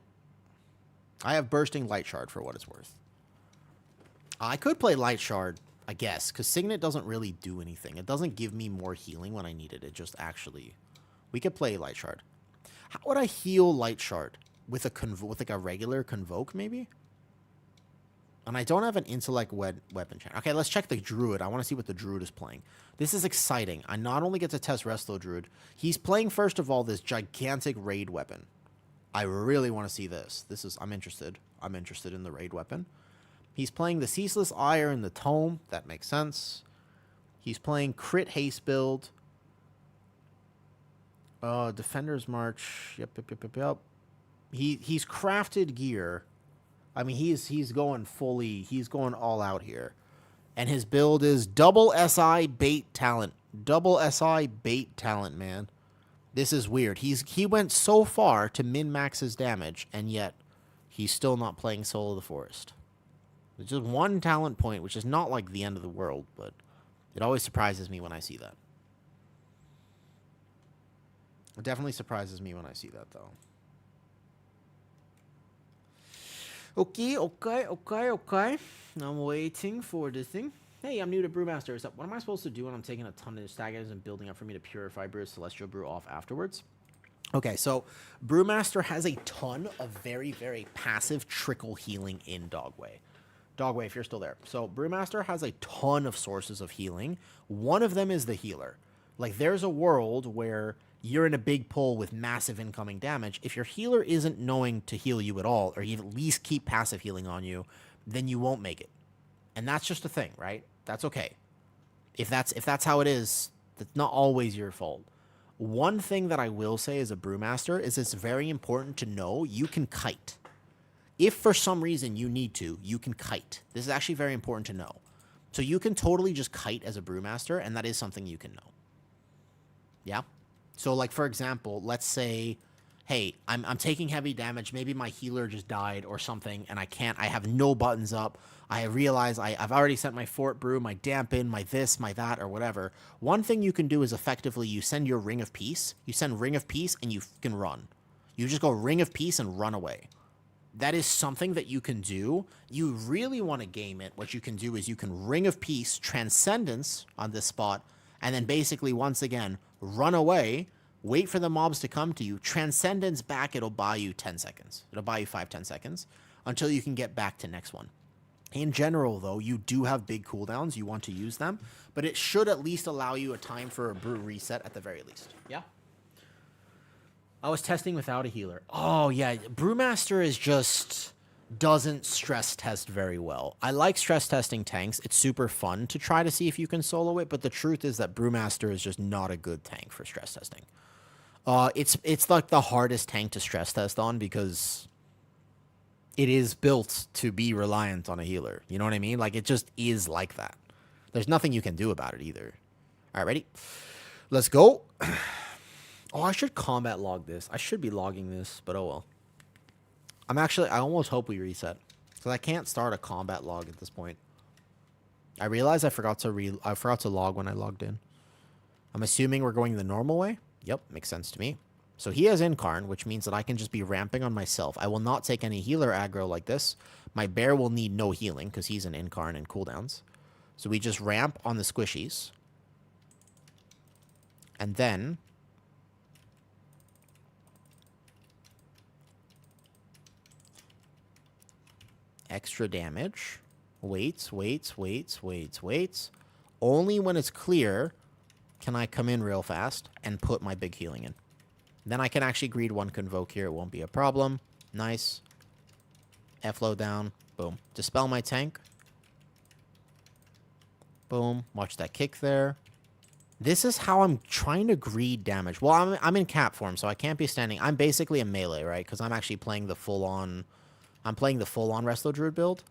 I have Bursting Light Shard for what it's worth. I could play Light Shard, I guess, because Signet doesn't really do anything. It doesn't give me more healing when I need it. It just actually... We could play Light Shard. How would I heal Light Shard? With like a regular Convoke, maybe? And I don't have an Intellect weapon chain. Okay, let's check the Druid. I want to see what the Druid is playing. This is exciting. I not only get to test Resto Druid, he's playing, first of all, this gigantic raid weapon. I really want to see this. I'm interested. I'm interested in the raid weapon. He's playing the Ceaseless Ire and the Tome. That makes sense. He's playing Crit Haste build. Defender's March. Yep. He's crafted gear. I mean, he's going all out here. And his build is double SI bait talent. Double SI bait talent, man. This is weird. He went so far to min-max his damage, and yet he's still not playing Soul of the Forest. It's just one talent point, which is not like the end of the world, but it always surprises me when I see that. It definitely surprises me when I see that, though. Okay. I'm waiting for this thing. Hey, I'm new to Brewmaster. So what am I supposed to do when I'm taking a ton of staggers and building up for me to purify brew, celestial brew off afterwards? Okay, so Brewmaster has a ton of very, very passive trickle healing in Dogway. Dogway, if you're still there. So Brewmaster has a ton of sources of healing. One of them is the healer. Like, there's a world where you're in a big pull with massive incoming damage. If your healer isn't knowing to heal you at all, or you at least keep passive healing on you, then you won't make it. And that's just a thing, right? That's okay. If that's how it is, that's not always your fault. One thing that I will say as a Brewmaster is it's very important to know you can kite. If for some reason you need to, you can kite. This is actually very important to know. So you can totally just kite as a Brewmaster, and that is something you can know. Yeah? So, like, for example, let's say, hey, I'm taking heavy damage. Maybe my healer just died or something, and I have no buttons up. I realize I've already sent my Fort Brew, my Dampen, my this, my that, or whatever. One thing you can do is effectively you send your Ring of Peace. You send Ring of Peace, and you can run. You just go Ring of Peace and run away. That is something that you can do. You really want to game it. What you can do is you can Ring of Peace, Transcendence on this spot, and then basically, once again, run away, wait for the mobs to come to you, Transcendence back, it'll buy you 10 seconds. It'll buy you 5-10 seconds until you can get back to next one. In general, though, you do have big cooldowns. You want to use them, but it should at least allow you a time for a brew reset at the very least. Yeah? I was testing without a healer. Oh, yeah. Brewmaster is just doesn't stress test very well. I like stress testing tanks. It's super fun to try to see if you can solo it, but the truth is that Brewmaster is just not a good tank for stress testing. It's like the hardest tank to stress test on because it is built to be reliant on a healer. You know what I mean? Like, it just is like that. There's nothing you can do about it either. All right, ready? Let's go. Oh, I should combat log this. I should be logging this, but oh well. I almost hope we reset. Because I can't start a combat log at this point. I realized I forgot to log when I logged in. I'm assuming we're going the normal way. Yep, makes sense to me. So he has Incarn, which means that I can just be ramping on myself. I will not take any healer aggro like this. My bear will need no healing because he's an Incarn and cooldowns. So we just ramp on the squishies. And then extra damage. Waits. Only when it's clear can I come in real fast and put my big healing in. Then I can actually greed one Convoke here. It won't be a problem. Nice. F-low down. Boom. Dispel my tank. Boom. Watch that kick there. This is how I'm trying to greed damage. Well, I'm in cap form, so I can't be standing. I'm basically a melee, right? Because I'm actually playing the full-on... I'm playing the full-on Resto Druid build.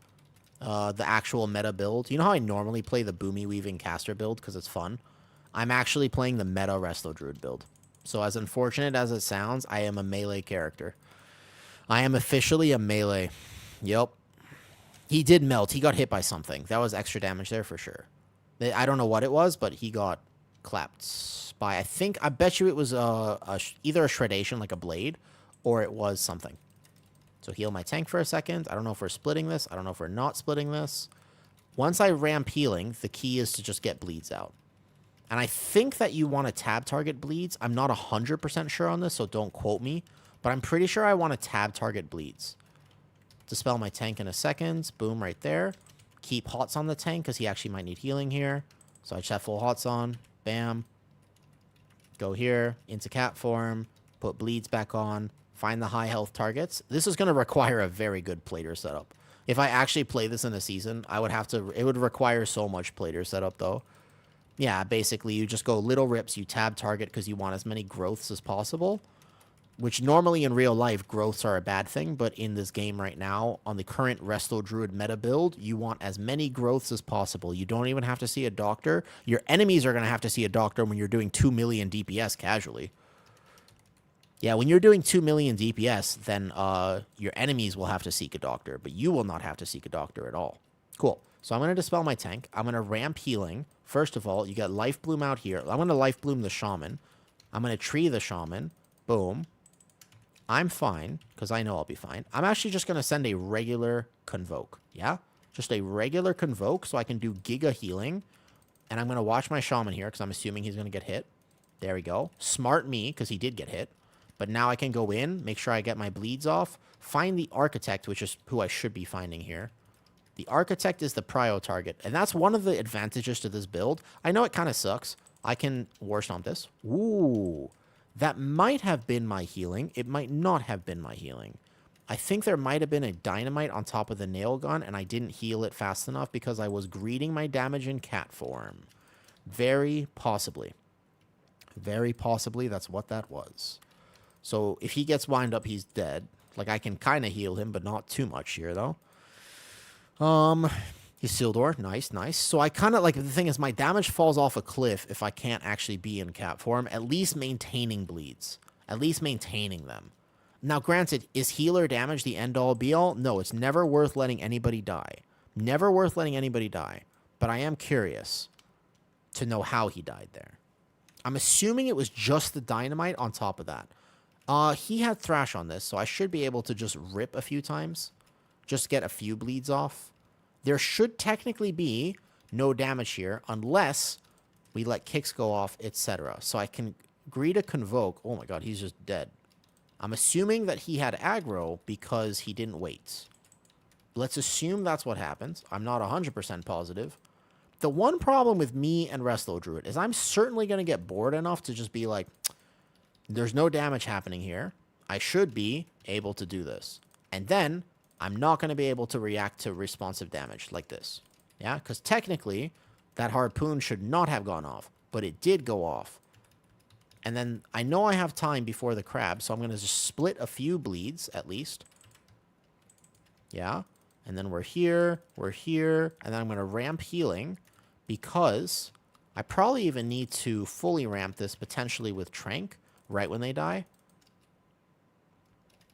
The actual meta build. You know how I normally play the Boomy Weaving Caster build because it's fun? I'm actually playing the meta Resto Druid build. So as unfortunate as it sounds, I am a melee character. I am officially a melee. Yep. He did melt. He got hit by something. That was extra damage there for sure. I don't know what it was, but he got clapped by, I bet you it was either a shredation, like a blade, or it was something. So heal my tank for a second. I don't know if we're splitting this. I don't know if we're not splitting this. Once I ramp healing, the key is to just get bleeds out. And I think that you want to tab target bleeds. I'm not 100% sure on this, so don't quote me. But I'm pretty sure I want to tab target bleeds. Dispel my tank in a second. Boom, right there. Keep hots on the tank, because he actually might need healing here. So I just have full hots on. Bam. Go here, into cat form. Put bleeds back on. Find the high health targets. This is going to require a very good plater setup. If I actually play this in a season, it would require so much plater setup, though. Yeah, basically you just go little rips, you tab target because you want as many growths as possible, which normally in real life growths are a bad thing, but in this game right now, on the current Resto Druid meta build, you want as many growths as possible. You don't even have to see a doctor. Your enemies are going to have to see a doctor when you're doing 2 million DPS casually. Yeah, when you're doing 2 million DPS, then your enemies will have to seek a doctor, but you will not have to seek a doctor at all. Cool. So I'm going to dispel my tank. I'm going to ramp healing. First of all, you got Life Bloom out here. I'm going to Life Bloom the Shaman. I'm going to tree the Shaman. Boom. I'm fine, because I know I'll be fine. I'm actually just going to send a regular Convoke. Yeah? Just a regular Convoke so I can do Giga healing. And I'm going to watch my Shaman here, because I'm assuming he's going to get hit. There we go. Smart me, because he did get hit. But now I can go in, make sure I get my bleeds off, find the Architect, which is who I should be finding here. The Architect is the prio target, and that's one of the advantages to this build. I know it kind of sucks. I can War Stomp this. Ooh, that might have been my healing. It might not have been my healing. I think there might have been a Dynamite on top of the Nail Gun, and I didn't heal it fast enough because I was greeting my damage in cat form. Very possibly. Very possibly that's what that was. So if he gets wind up, he's dead. Like, I can kind of heal him, but not too much here, though. He's Sildor. Nice, nice. So I kind of, like, the thing is, my damage falls off a cliff if I can't actually be in cat form. At least maintaining bleeds. At least maintaining them. Now, granted, is healer damage the end-all, be-all? No, it's never worth letting anybody die. Never worth letting anybody die. But I am curious to know how he died there. I'm assuming it was just the Dynamite on top of that. He had Thrash on this, so I should be able to just rip a few times. Just get a few bleeds off. There should technically be no damage here, unless we let kicks go off, etc. So I can greet a Convoke. Oh my god, he's just dead. I'm assuming that he had aggro because he didn't wait. Let's assume that's what happened. I'm not 100% positive. The one problem with me and Resto Druid is I'm certainly going to get bored enough to just be like, there's no damage happening here. I should be able to do this. And then I'm not going to be able to react to responsive damage like this. Yeah, because technically that harpoon should not have gone off, but it did go off. And then I know I have time before the crab, so I'm going to just split a few bleeds at least. Yeah, and then we're here, and then I'm going to ramp healing because I probably even need to fully ramp this potentially with Trank right when they die.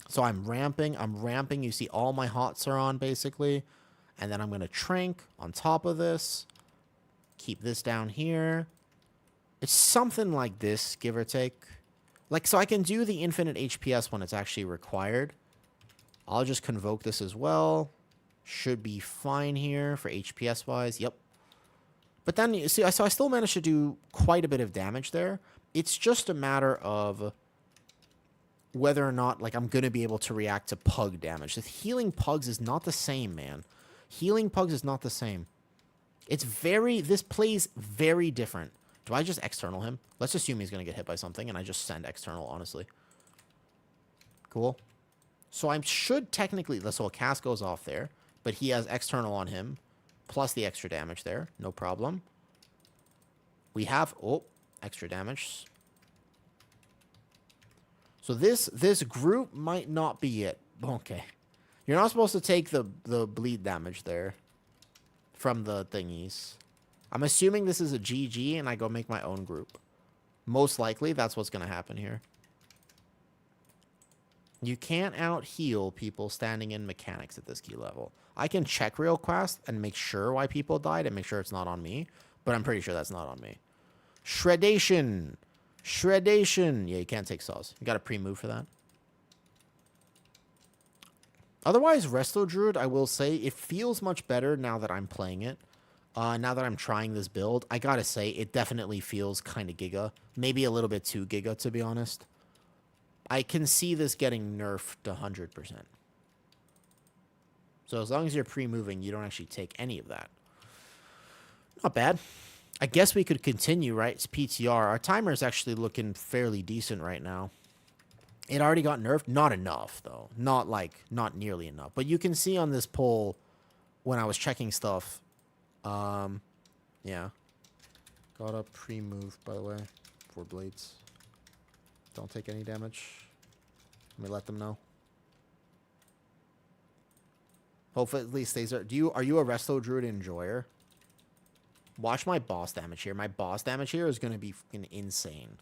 So I'm ramping. You see all my hots are on basically. And then I'm going to Trank on top of this. Keep this down here. It's something like this, give or take. Like, so I can do the infinite HPS when it's actually required. I'll just Convoke this as well. Should be fine here for HPS wise. Yep. But then, you see, so I still managed to do quite a bit of damage there. It's just a matter of whether or not, like, I'm going to be able to react to Pug damage. The healing Pugs is not the same, man. Healing Pugs is not the same. It's very, this plays very different. Do I just external him? Let's assume he's going to get hit by something, and I just send external, honestly. Cool. So I should technically, so a cast goes off there, but he has external on him, plus the extra damage there. No problem. We have, oh, extra damage. So this group might not be it. Okay. You're not supposed to take the bleed damage there from the thingies. I'm assuming this is a GG and I go make my own group. Most likely, that's what's going to happen here. You can't out-heal people standing in mechanics at this key level. I can check real fast and make sure why people died and make sure it's not on me, but I'm pretty sure that's not on me. Shreddation. Shreddation. Yeah, you can't take saws. You got to pre-move for that. Otherwise, Resto Druid, I will say, it feels much better now that I'm playing it. Now that I'm trying this build, I gotta say, it definitely feels kind of giga. Maybe a little bit too giga, to be honest. I can see this getting nerfed 100%. So as long as you're pre-moving, you don't actually take any of that. Not bad. I guess we could continue, right? It's PTR. Our timer is actually looking fairly decent right now. It already got nerfed. Not enough, though. Not nearly enough. But you can see on this poll, when I was checking stuff, yeah. Got a pre-move, by the way, for blades. Don't take any damage. Let me let them know. Hopefully at least stays there. Are you a Resto Druid enjoyer? Watch my boss damage here. My boss damage here is going to be fucking insane.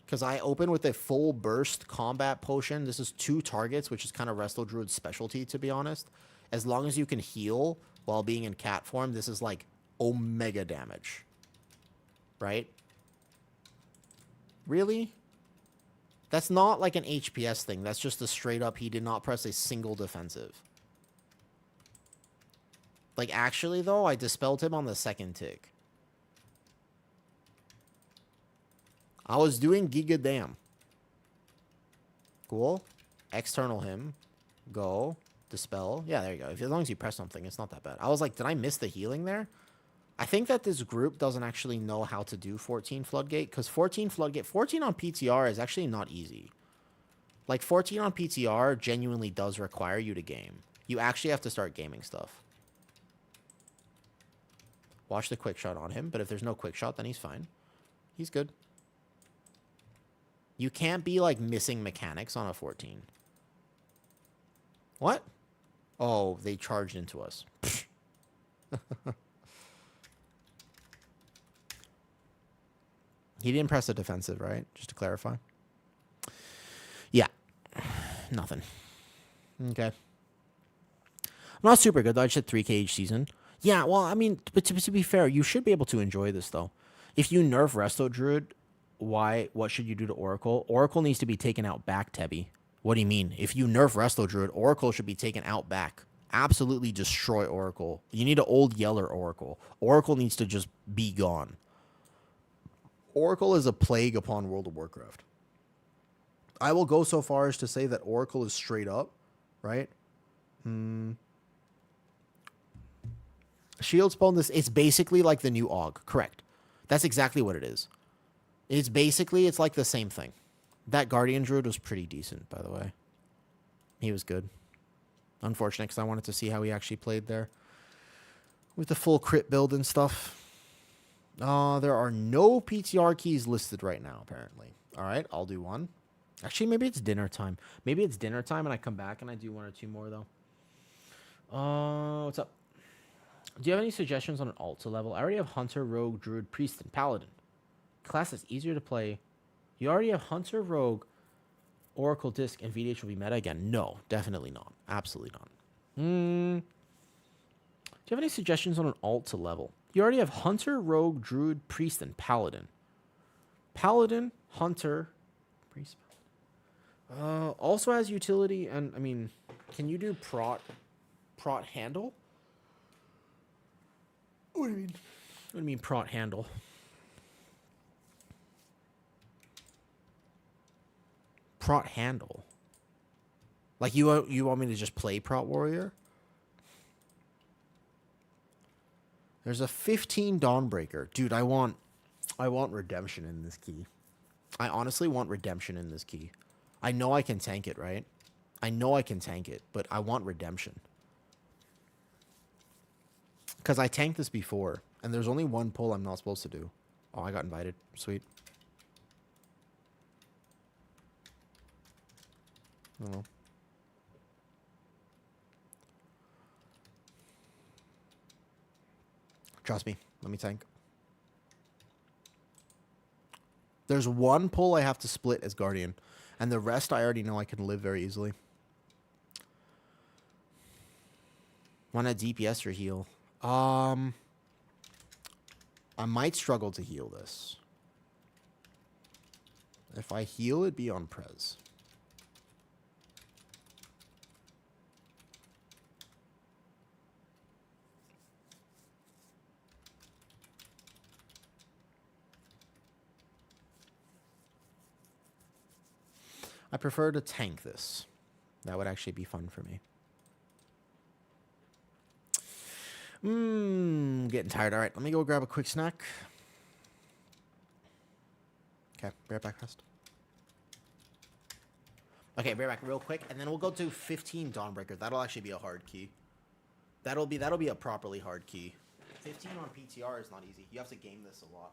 Because I open with a full burst combat potion. This is 2 targets, which is kind of Resto Druid's specialty, to be honest. As long as you can heal while being in cat form, this is like omega damage. Right? Really? That's not like an HPS thing. That's just a straight up, he did not press a single defensive. Like, actually, though, I dispelled him on the 2nd tick. I was doing giga damn. Cool. External him. Go. Dispel. Yeah, there you go. As long as you press something, it's not that bad. I was like, did I miss the healing there? I think that this group doesn't actually know how to do 14 Floodgate, because 14 Floodgate, 14 on PTR is actually not easy. Like, 14 on PTR genuinely does require you to game. You actually have to start gaming stuff. Watch the quick shot on him, but if there's no quick shot, then he's fine. He's good. You can't be, like, missing mechanics on a 14. What? Oh, they charged into us. He didn't press a defensive, right? Just to clarify. Yeah. Nothing. Okay. I'm not super good, though. I just had 3K each season. Yeah, well, I mean, but to be fair, you should be able to enjoy this, though. If you nerf Resto Druid, what should you do to Oracle? Oracle needs to be taken out back, Tebby. What do you mean? If you nerf Resto Druid, Oracle should be taken out back. Absolutely destroy Oracle. You need an old Yeller Oracle. Oracle needs to just be gone. Oracle is a plague upon World of Warcraft. I will go so far as to say that Oracle is straight up, right? Shield spawn this. It's basically like the new AUG. Correct. That's exactly what it is. It's like the same thing. That Guardian Druid was pretty decent, by the way. He was good. Unfortunate, because I wanted to see how he actually played there. With the full crit build and stuff. There are no PTR keys listed right now, apparently. All right, I'll do one. Actually, maybe it's dinner time. Maybe it's dinner time and I come back and I do 1 or 2 more, though. What's up? Do you have any suggestions on an alt to level? I already have Hunter, Rogue, Druid, Priest, and Paladin. Class is easier to play. You already have Hunter, Rogue, Oracle, Disc, and VDH will be meta again. No, definitely not. Absolutely not. Do you have any suggestions on an alt to level? You already have Hunter, Rogue, Druid, Priest, and Paladin. Paladin, Hunter, Priest. Also has utility, and I mean, can you do prot handle? What do you mean? What do you mean prot handle? Prot handle. Like you want me to just play Prot Warrior? There's a 15 Dawnbreaker. Dude, I want redemption in this key. I honestly want redemption in this key. I know I can tank it, right? I know I can tank it, but I want redemption. Because I tanked this before, and there's only one pull I'm not supposed to do. Oh, I got invited. Sweet. I don't know. Trust me. Let me tank. There's one pull I have to split as Guardian, and the rest I already know I can live very easily. Want a DPS or heal? I might struggle to heal this. If I heal, it'd be on Prez. I prefer to tank this. That would actually be fun for me. Getting tired. All right, let me go grab a quick snack. Okay, be right back, fast. Okay, be right back real quick, and then we'll go to 15 Dawnbreaker. That'll actually be a hard key. That'll be a properly hard key. 15 on PTR is not easy. You have to game this a lot.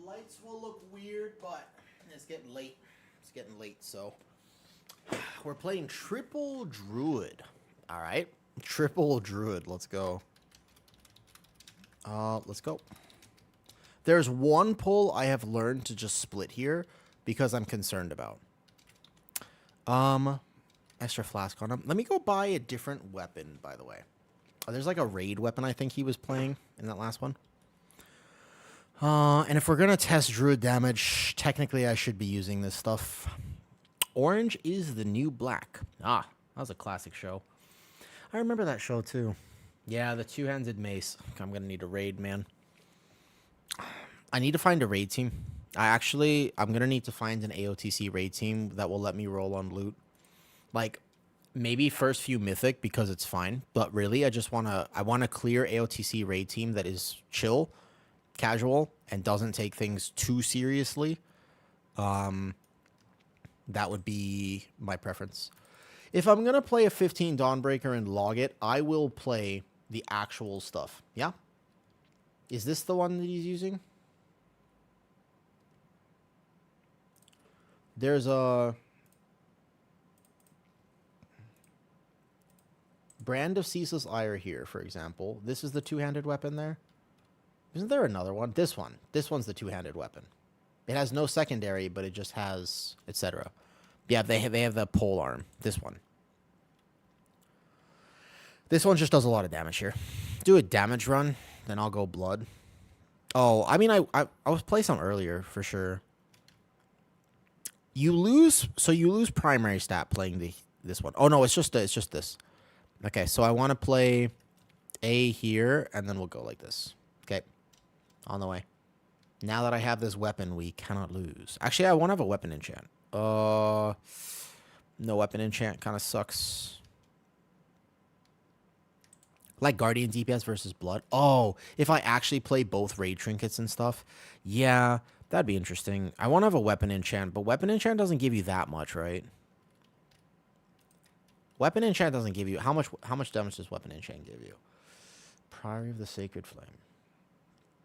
Lights will look weird, but it's getting late. It's getting late, so we're playing triple Druid. All right, triple Druid. Let's go. Let's go. There's one pull I have learned to just split here because I'm concerned about. Extra flask on him. Let me go buy a different weapon, by the way. There's like a raid weapon I think he was playing in that last one. And if we're going to test Druid damage, technically I should be using this stuff. Orange is the new black. Ah, that was a classic show. I remember that show too. Yeah, the two-handed mace. I'm going to need a raid, man. I need to find a raid team. I'm going to need to find an AOTC raid team that will let me roll on loot. Like, maybe first few mythic because it's fine. But really, I want to clear AOTC raid team that is chill, casual, and doesn't take things too seriously. That would be my preference. If I'm going to play a 15 Dawnbreaker and log it, I will play the actual stuff. Yeah? Is this the one that he's using? There's a Brand of Ceaseless Ire here, for example. This is the two-handed weapon there. Isn't there another one? This one. This one's the two-handed weapon. It has no secondary, but it just has, etc. Yeah, they have the pole arm. This one. This one just does a lot of damage here. Do a damage run, then I'll go blood. Oh, I mean, I was play some earlier for sure. You lose primary stat playing this one. Oh no, it's just this. Okay, so I want to play A here, and then we'll go like this. Okay, on the way. Now that I have this weapon, we cannot lose. Actually, I want to have a weapon enchant. No weapon enchant kind of sucks. Like Guardian DPS versus Blood. Oh, if I actually play both raid trinkets and stuff, yeah, that'd be interesting. I want to have a weapon enchant, but weapon enchant doesn't give you that much, right? Weapon enchant doesn't give you how much damage does weapon enchant give you? Priory of the Sacred Flame.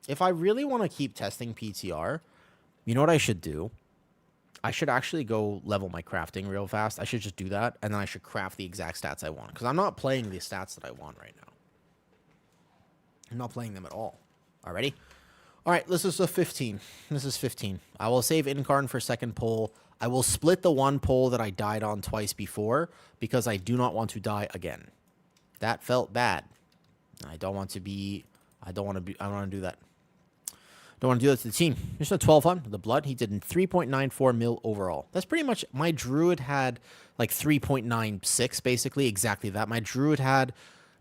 If I really want to keep testing PTR, you know what I should do? I should actually go level my crafting real fast. I should just do that, and then I should craft the exact stats I want. Because I'm not playing the stats that I want right now. I'm not playing them at all. Alrighty? Alright, this is a 15. This is 15. I will save Incarn for second pull. I will split the one pull that I died on twice before, because I do not want to die again. That felt bad. I don't want to do that. Don't want to do that to the team. There's no 12 on the blood. He did 3.94 mil overall. That's pretty much, my Druid had like 3.96, basically, exactly that. My Druid had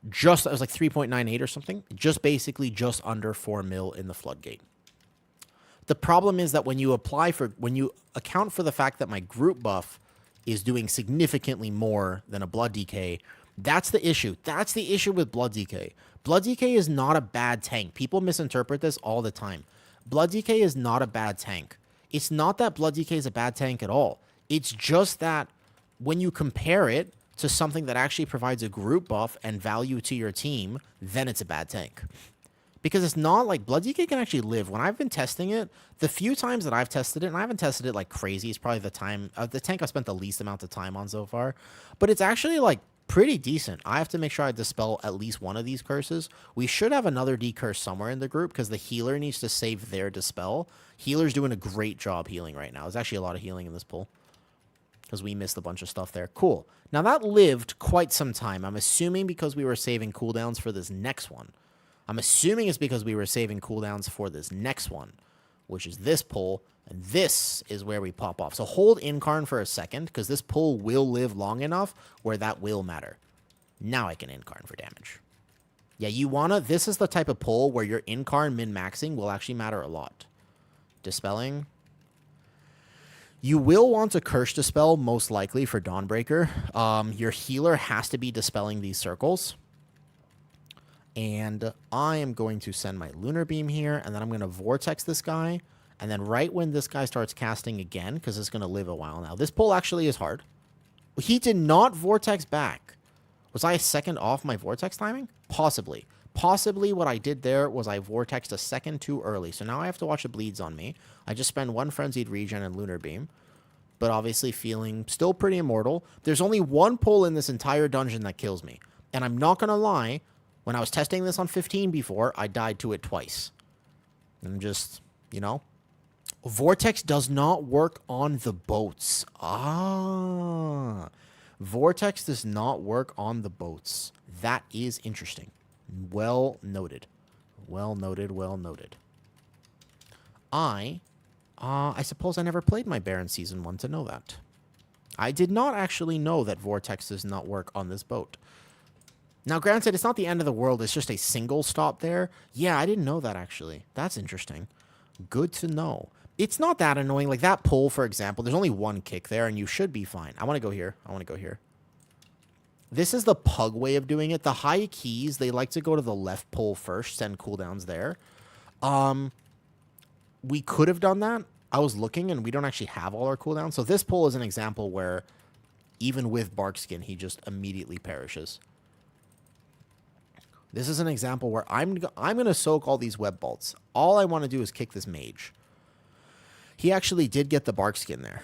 it was like 3.98 or something. Just basically just under 4 mil in the Floodgate. The problem is that when you account for the fact that my group buff is doing significantly more than a Blood DK, that's the issue. That's the issue with Blood DK. Blood DK is not a bad tank. People misinterpret this all the time. Blood DK is not a bad tank. It's not that Blood DK is a bad tank at all. It's just that when you compare it to something that actually provides a group buff and value to your team, then it's a bad tank. Because it's not like Blood DK can actually live. When I've been testing it, the few times that I've tested it, and I haven't tested it like crazy, it's probably the tank I've spent the least amount of time on so far. But it's actually like pretty decent. I have to make sure I dispel at least one of these curses. We should have another decurse somewhere in the group because the healer needs to save their dispel. Healer's doing a great job healing right now. There's actually a lot of healing in this pull because we missed a bunch of stuff there. Cool. Now that lived quite some time. I'm assuming because we were saving cooldowns for this next one. I'm assuming it's because we were saving cooldowns for this next one, which is this pull, and this is where we pop off. So hold Incarn for a second, because this pull will live long enough where that will matter. Now I can Incarn for damage. Yeah, this is the type of pull where your Incarn min-maxing will actually matter a lot. Dispelling. You will want to Curse Dispel, most likely, for Dawnbreaker. Your healer has to be dispelling these circles. And I am going to send my Lunar Beam here, and then I'm going to Vortex this guy. And then right when this guy starts casting again, because it's going to live a while now. This pull actually is hard. He did not Vortex back. Was I a second off my Vortex timing? Possibly. Possibly what I did there was I Vortexed a second too early. So now I have to watch the bleeds on me. I just spend one Frenzied Regen and Lunar Beam. But obviously feeling still pretty immortal. There's only one pull in this entire dungeon that kills me. And I'm not going to lie. When I was testing this on 15 before, I died to it twice. And just, you know. Vortex does not work on the boats. Vortex does not work on the boats. That is interesting. Well noted. Well noted, well noted. I suppose I never played my Baron Season 1 to know that. I did not actually know that Vortex does not work on this boat. Now, granted, it's not the end of the world. It's just a single stop there. Yeah, I didn't know that, actually. That's interesting. Good to know. It's not that annoying. Like, that pull, for example, there's only one kick there, and you should be fine. I want to go here. I want to go here. This is the pug way of doing it. The high keys, they like to go to the left pull first, send cooldowns there. We could have done that. I was looking, and we don't actually have all our cooldowns. So this pull is an example where, even with Barkskin, he just immediately perishes. This is an example where I'm going to soak all these web bolts. All I want to do is kick this mage. He actually did get the Barkskin there.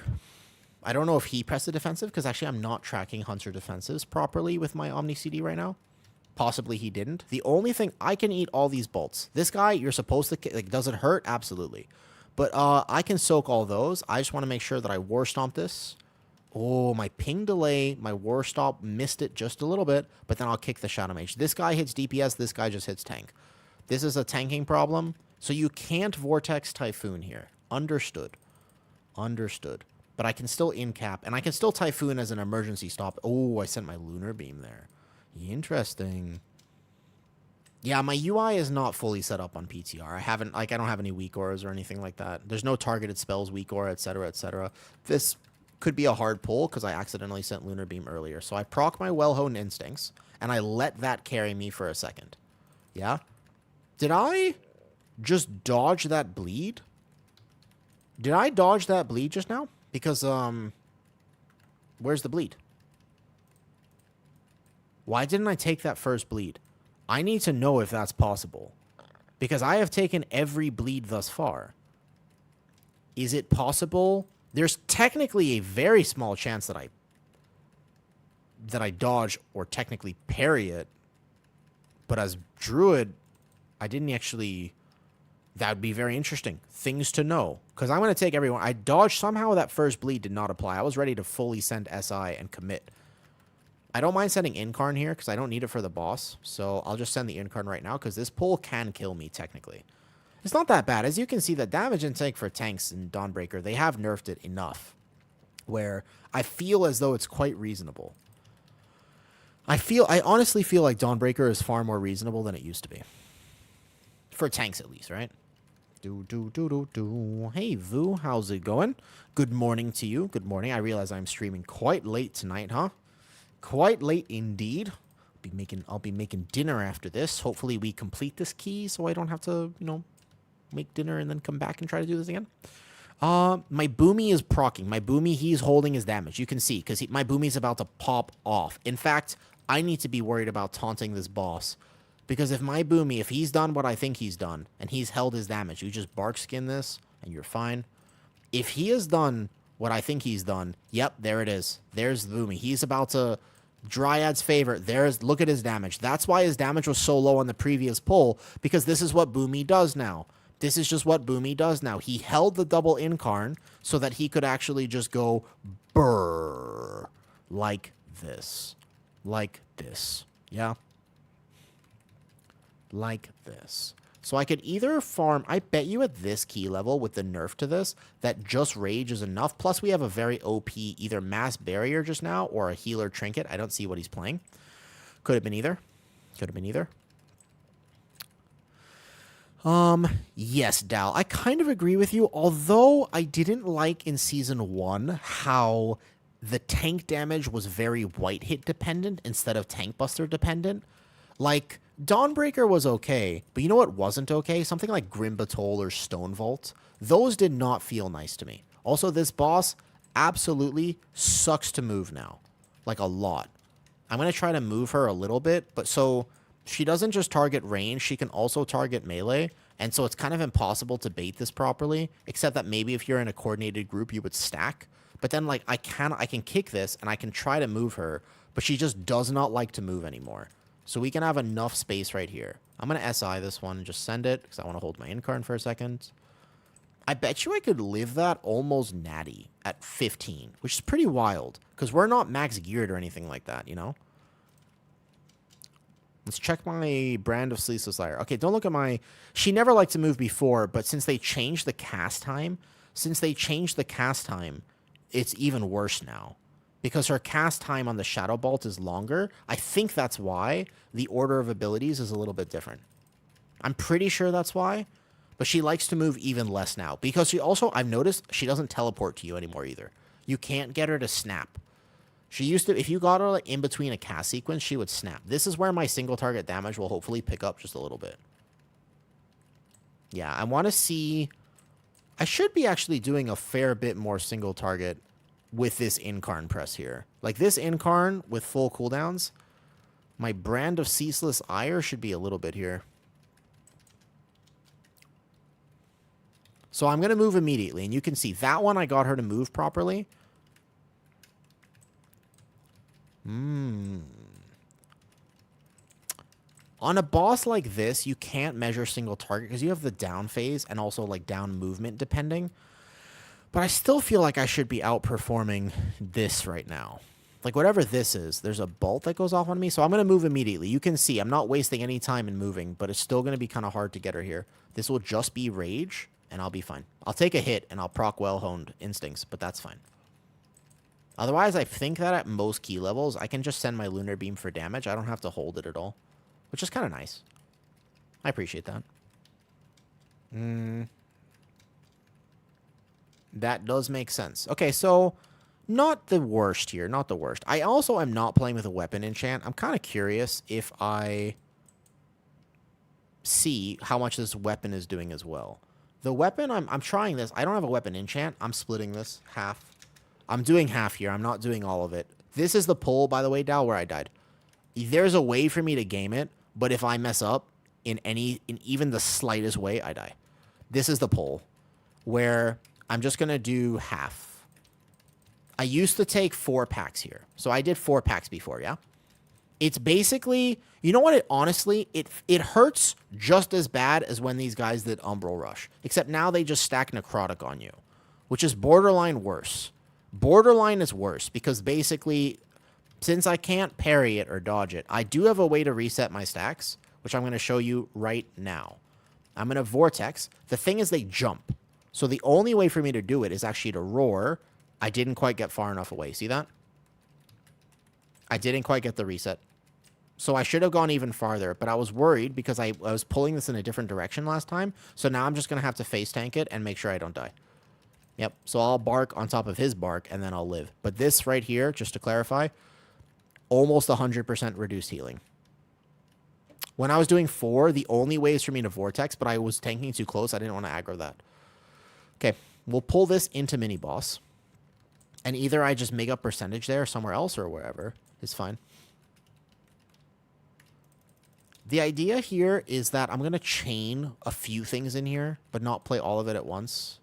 I don't know if he pressed the defensive, because actually I'm not tracking Hunter defensives properly with my Omni CD right now. Possibly he didn't. The only thing, I can eat all these bolts. This guy, you're supposed to, like, does it hurt? Absolutely. But I can soak all those. I just want to make sure that I War Stomp this. Oh, my ping delay, my War Stomp missed it just a little bit, but then I'll kick the Shadow Mage. This guy hits DPS, this guy just hits tank. This is a tanking problem, so you can't Vortex Typhoon here. Understood. Understood. But I can still incap, and I can still Typhoon as an emergency stop. Oh, I sent my Lunar Beam there. Interesting. Yeah, my UI is not fully set up on PTR. I don't have any weak auras or anything like that. There's no targeted spells, weak aura, etc., etc. This could be a hard pull because I accidentally sent Lunar Beam earlier. So I proc my Well-Honed Instincts, and I let that carry me for a second. Yeah? Did I just dodge that bleed? Did I dodge that bleed just now? Because, where's the bleed? Why didn't I take that first bleed? I need to know if that's possible. Because I have taken every bleed thus far. Is it possible? There's technically a very small chance that I dodge or technically parry it. But as Druid, I didn't actually... That would be very interesting. Things to know. Because I'm going to take everyone. I dodged. Somehow that first bleed did not apply. I was ready to fully send SI and commit. I don't mind sending Incarn here because I don't need it for the boss. So I'll just send the Incarn right now because this pull can kill me technically. It's not that bad. As you can see, the damage intake for tanks in Dawnbreaker, they have nerfed it enough where I feel as though it's quite reasonable. I honestly feel like Dawnbreaker is far more reasonable than it used to be. For tanks, at least, right? Hey, Vu, how's it going? Good morning to you. Good morning. I realize I'm streaming quite late tonight, huh? Quite late indeed. I'll be making dinner after this. Hopefully we complete this key so I don't have to, make dinner and then come back and try to do this again. My Boomy is proccing. My Boomy, he's holding his damage. You can see, because my Boomy's about to pop off. In fact, I need to be worried about taunting this boss. Because if my Boomy, if he's done what I think he's done, and he's held his damage, you just bark skin this, and you're fine. If he has done what I think he's done, yep, there it is. There's the Boomy. He's about to... Dryad's favor. Look at his damage. That's why his damage was so low on the previous pull, because this is what Boomy does now. This is just what Boomy does now. He held the double incarn so that he could actually just go brrr like this. Like this. Yeah? Like this. So I could either farm... I bet you at this key level with the nerf to this, that just Rage is enough. Plus we have a very OP either Mass Barrier just now or a Healer Trinket. I don't see what he's playing. Could have been either. Could have been either. Yes, Dal. I kind of agree with you, although I didn't like in Season 1 how the tank damage was very white hit dependent instead of tank buster dependent. Like, Dawnbreaker was okay, but you know what wasn't okay? Something like Grim Batol or Stone Vault. Those did not feel nice to me. Also, this boss absolutely sucks to move now. Like, a lot. I'm going to try to move her a little bit, but so... She doesn't just target range, she can also target melee, and so it's kind of impossible to bait this properly, except that maybe if you're in a coordinated group, you would stack. But then, like, I can kick this, and I can try to move her, but she just does not like to move anymore. So we can have enough space right here. I'm going to SI this one and just send it, because I want to hold my incarn for a second. I bet you I could live that almost natty at 15, which is pretty wild, because we're not max geared or anything like that, you know? Let's check my brand of Sleeceless Liar. Okay, don't look at my... She never liked to move before, but since they changed the cast time, it's even worse now. Because her cast time on the Shadow Bolt is longer. I think that's why the order of abilities is a little bit different. I'm pretty sure that's why. But she likes to move even less now. Because she also, I've noticed, she doesn't teleport to you anymore either. You can't get her to snap. She used to, if you got her like in between a cast sequence, she would snap. This is where my single target damage will hopefully pick up just a little bit. Yeah, I want to see... I should be actually doing a fair bit more single target with this incarn press here. Like this incarn with full cooldowns, my brand of Ceaseless Ire should be a little bit here. So I'm going to move immediately, and you can see that one I got her to move properly. On a boss like this, you can't measure single target because you have the down phase and also like down movement depending. But I still feel like I should be outperforming this right now. Like whatever this is, there's a bolt that goes off on me, so I'm going to move immediately. You can see I'm not wasting any time in moving, but it's still going to be kind of hard to get her here. This will just be rage, and I'll be fine. I'll take a hit, and I'll proc well-honed instincts, but that's fine. Otherwise, I think that at most key levels, I can just send my Lunar Beam for damage. I don't have to hold it at all, which is kind of nice. I appreciate that. That does make sense. Okay, so not the worst here, not the worst. I also am not playing with a weapon enchant. I'm kind of curious if I see how much this weapon is doing as well. The weapon, I'm trying this. I don't have a weapon enchant. I'm splitting this half. I'm doing half here. I'm not doing all of it. This is the pull, by the way, Dal, where I died. There's a way for me to game it, but if I mess up in even the slightest way, I die. This is the pull, where I'm just going to do half. I used to take 4 packs here. So I did 4 packs before, yeah? It's basically, you know what, honestly, it hurts just as bad as when these guys did Umbral Rush. Except now they just stack Necrotic on you, which is borderline worse. Borderline is worse because basically, since I can't parry it or dodge it, I do have a way to reset my stacks, which I'm going to show you right now. I'm going to Vortex. The thing is they jump. So the only way for me to do it is actually to roar. I didn't quite get far enough away. See that? I didn't quite get the reset. So I should have gone even farther, but I was worried because I was pulling this in a different direction last time. So now I'm just going to have to face tank it and make sure I don't die. Yep, so I'll bark on top of his bark, and then I'll live. But this right here, just to clarify, almost 100% reduced healing. When I was doing 4, the only way is for me to vortex, but I was tanking too close. I didn't want to aggro that. Okay, we'll pull this into mini-boss. And either I just make up percentage there somewhere else or wherever is fine. The idea here is that I'm going to chain a few things in here, but not play all of it at once.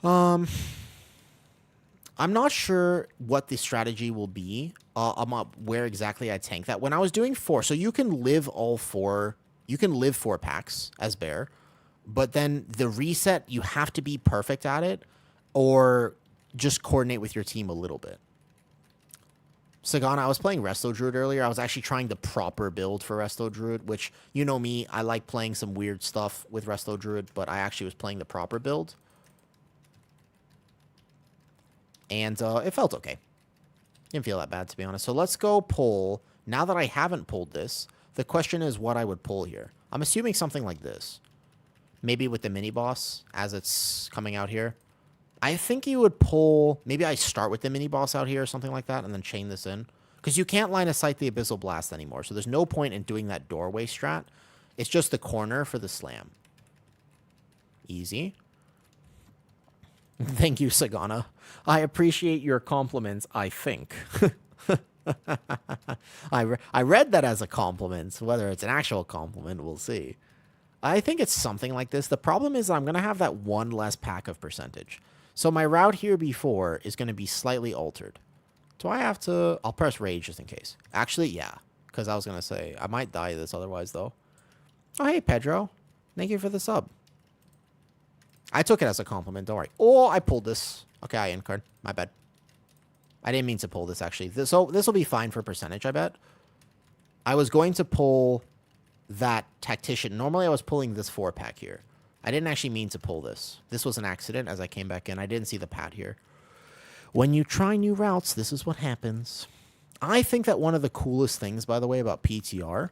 I'm not sure what the strategy will be. Where exactly I tank that. When I was doing 4, so you can live all 4. You can live 4 packs as bear, but then the reset, you have to be perfect at it, or just coordinate with your team a little bit. Sagana, I was playing Resto Druid earlier. I was actually trying the proper build for Resto Druid, which, you know me, I like playing some weird stuff with Resto Druid, but I actually was playing the proper build. And it felt okay. Didn't feel that bad, to be honest. So let's go pull. Now that I haven't pulled this, the question is what I would pull here. I'm assuming something like this. Maybe with the mini-boss as it's coming out here. I think you would pull... Maybe I start with the mini-boss out here or something like that and then chain this in. Because you can't line of sight the Abyssal Blast anymore. So there's no point in doing that doorway strat. It's just the corner for the slam. Easy. Thank you, Sagana. I appreciate your compliments, I think. I read that as a compliment. Whether it's an actual compliment, we'll see. I think it's something like this. The problem is I'm going to have that one less pack of percentage. So my route here before is going to be slightly altered. Do I have to... I'll press rage just in case. Actually, yeah. Because I was going to say, I might die this otherwise, though. Oh, hey, Pedro. Thank you for the sub. I took it as a compliment, don't worry. Oh, I pulled this. Okay, I in-card. My bad. I didn't mean to pull this, actually. So this will be fine for percentage, I bet. I was going to pull that Tactician. Normally, I was pulling this 4-pack here. I didn't actually mean to pull this. This was an accident as I came back in. I didn't see the pad here. When you try new routes, this is what happens. I think that one of the coolest things, by the way, about PTR...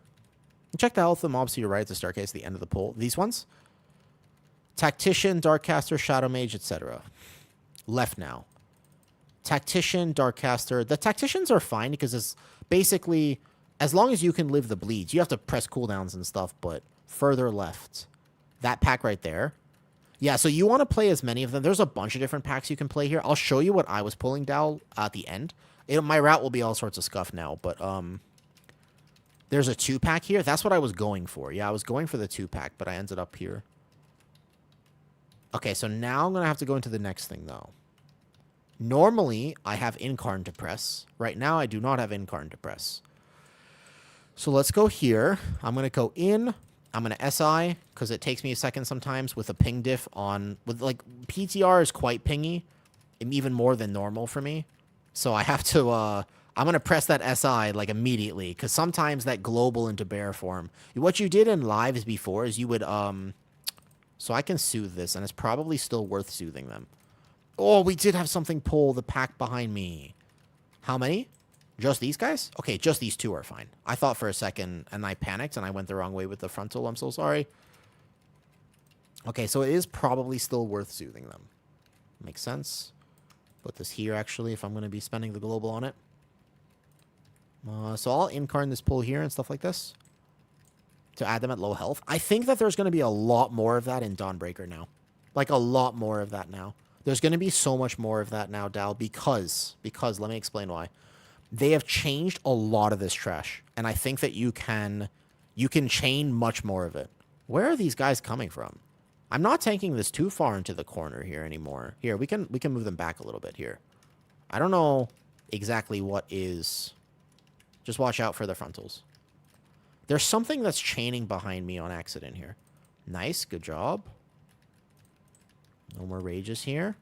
Check the health of the mobs to your right at the staircase at the end of the pull. These ones... Tactician, Darkcaster, Shadow Mage, etc. Left now. Tactician, Darkcaster. The Tacticians are fine because it's basically, as long as you can live the bleeds, you have to press cooldowns and stuff, but further left. That pack right there. Yeah, so you want to play as many of them. There's a bunch of different packs you can play here. I'll show you what I was pulling down at the end. My route will be all sorts of scuff now, but there's a 2-pack here. That's what I was going for. Yeah, I was going for the 2-pack, but I ended up here. Okay, so now I'm going to have to go into the next thing, though. Normally, I have Incarn to press. Right now, I do not have Incarn to press. So let's go here. I'm going to go in. I'm going to SI, because it takes me a second sometimes with a ping diff on... PTR is quite pingy, even more than normal for me. So I have to... I'm going to press that SI, immediately, because sometimes that global into bear form... What you did in lives before is you would... So I can soothe this, and it's probably still worth soothing them. Oh, we did have something pull the pack behind me. How many? Just these guys? Okay, just these 2 are fine. I thought for a second, and I panicked, and I went the wrong way with the frontal. I'm so sorry. Okay, so it is probably still worth soothing them. Makes sense. Put this here, actually, if I'm going to be spending the global on it. So I'll incarn this pull here and stuff like this. To add them at low health. I think that there's going to be a lot more of that in Dawnbreaker now. A lot more of that now. There's going to be so much more of that now, Dal, because, let me explain why. They have changed a lot of this trash, and I think that you can chain much more of it. Where are these guys coming from? I'm not tanking this too far into the corner here anymore. Here, we can move them back a little bit here. I don't know exactly what is... Just watch out for the frontals. There's something that's chaining behind me on accident here. Nice, good job. No more rages here.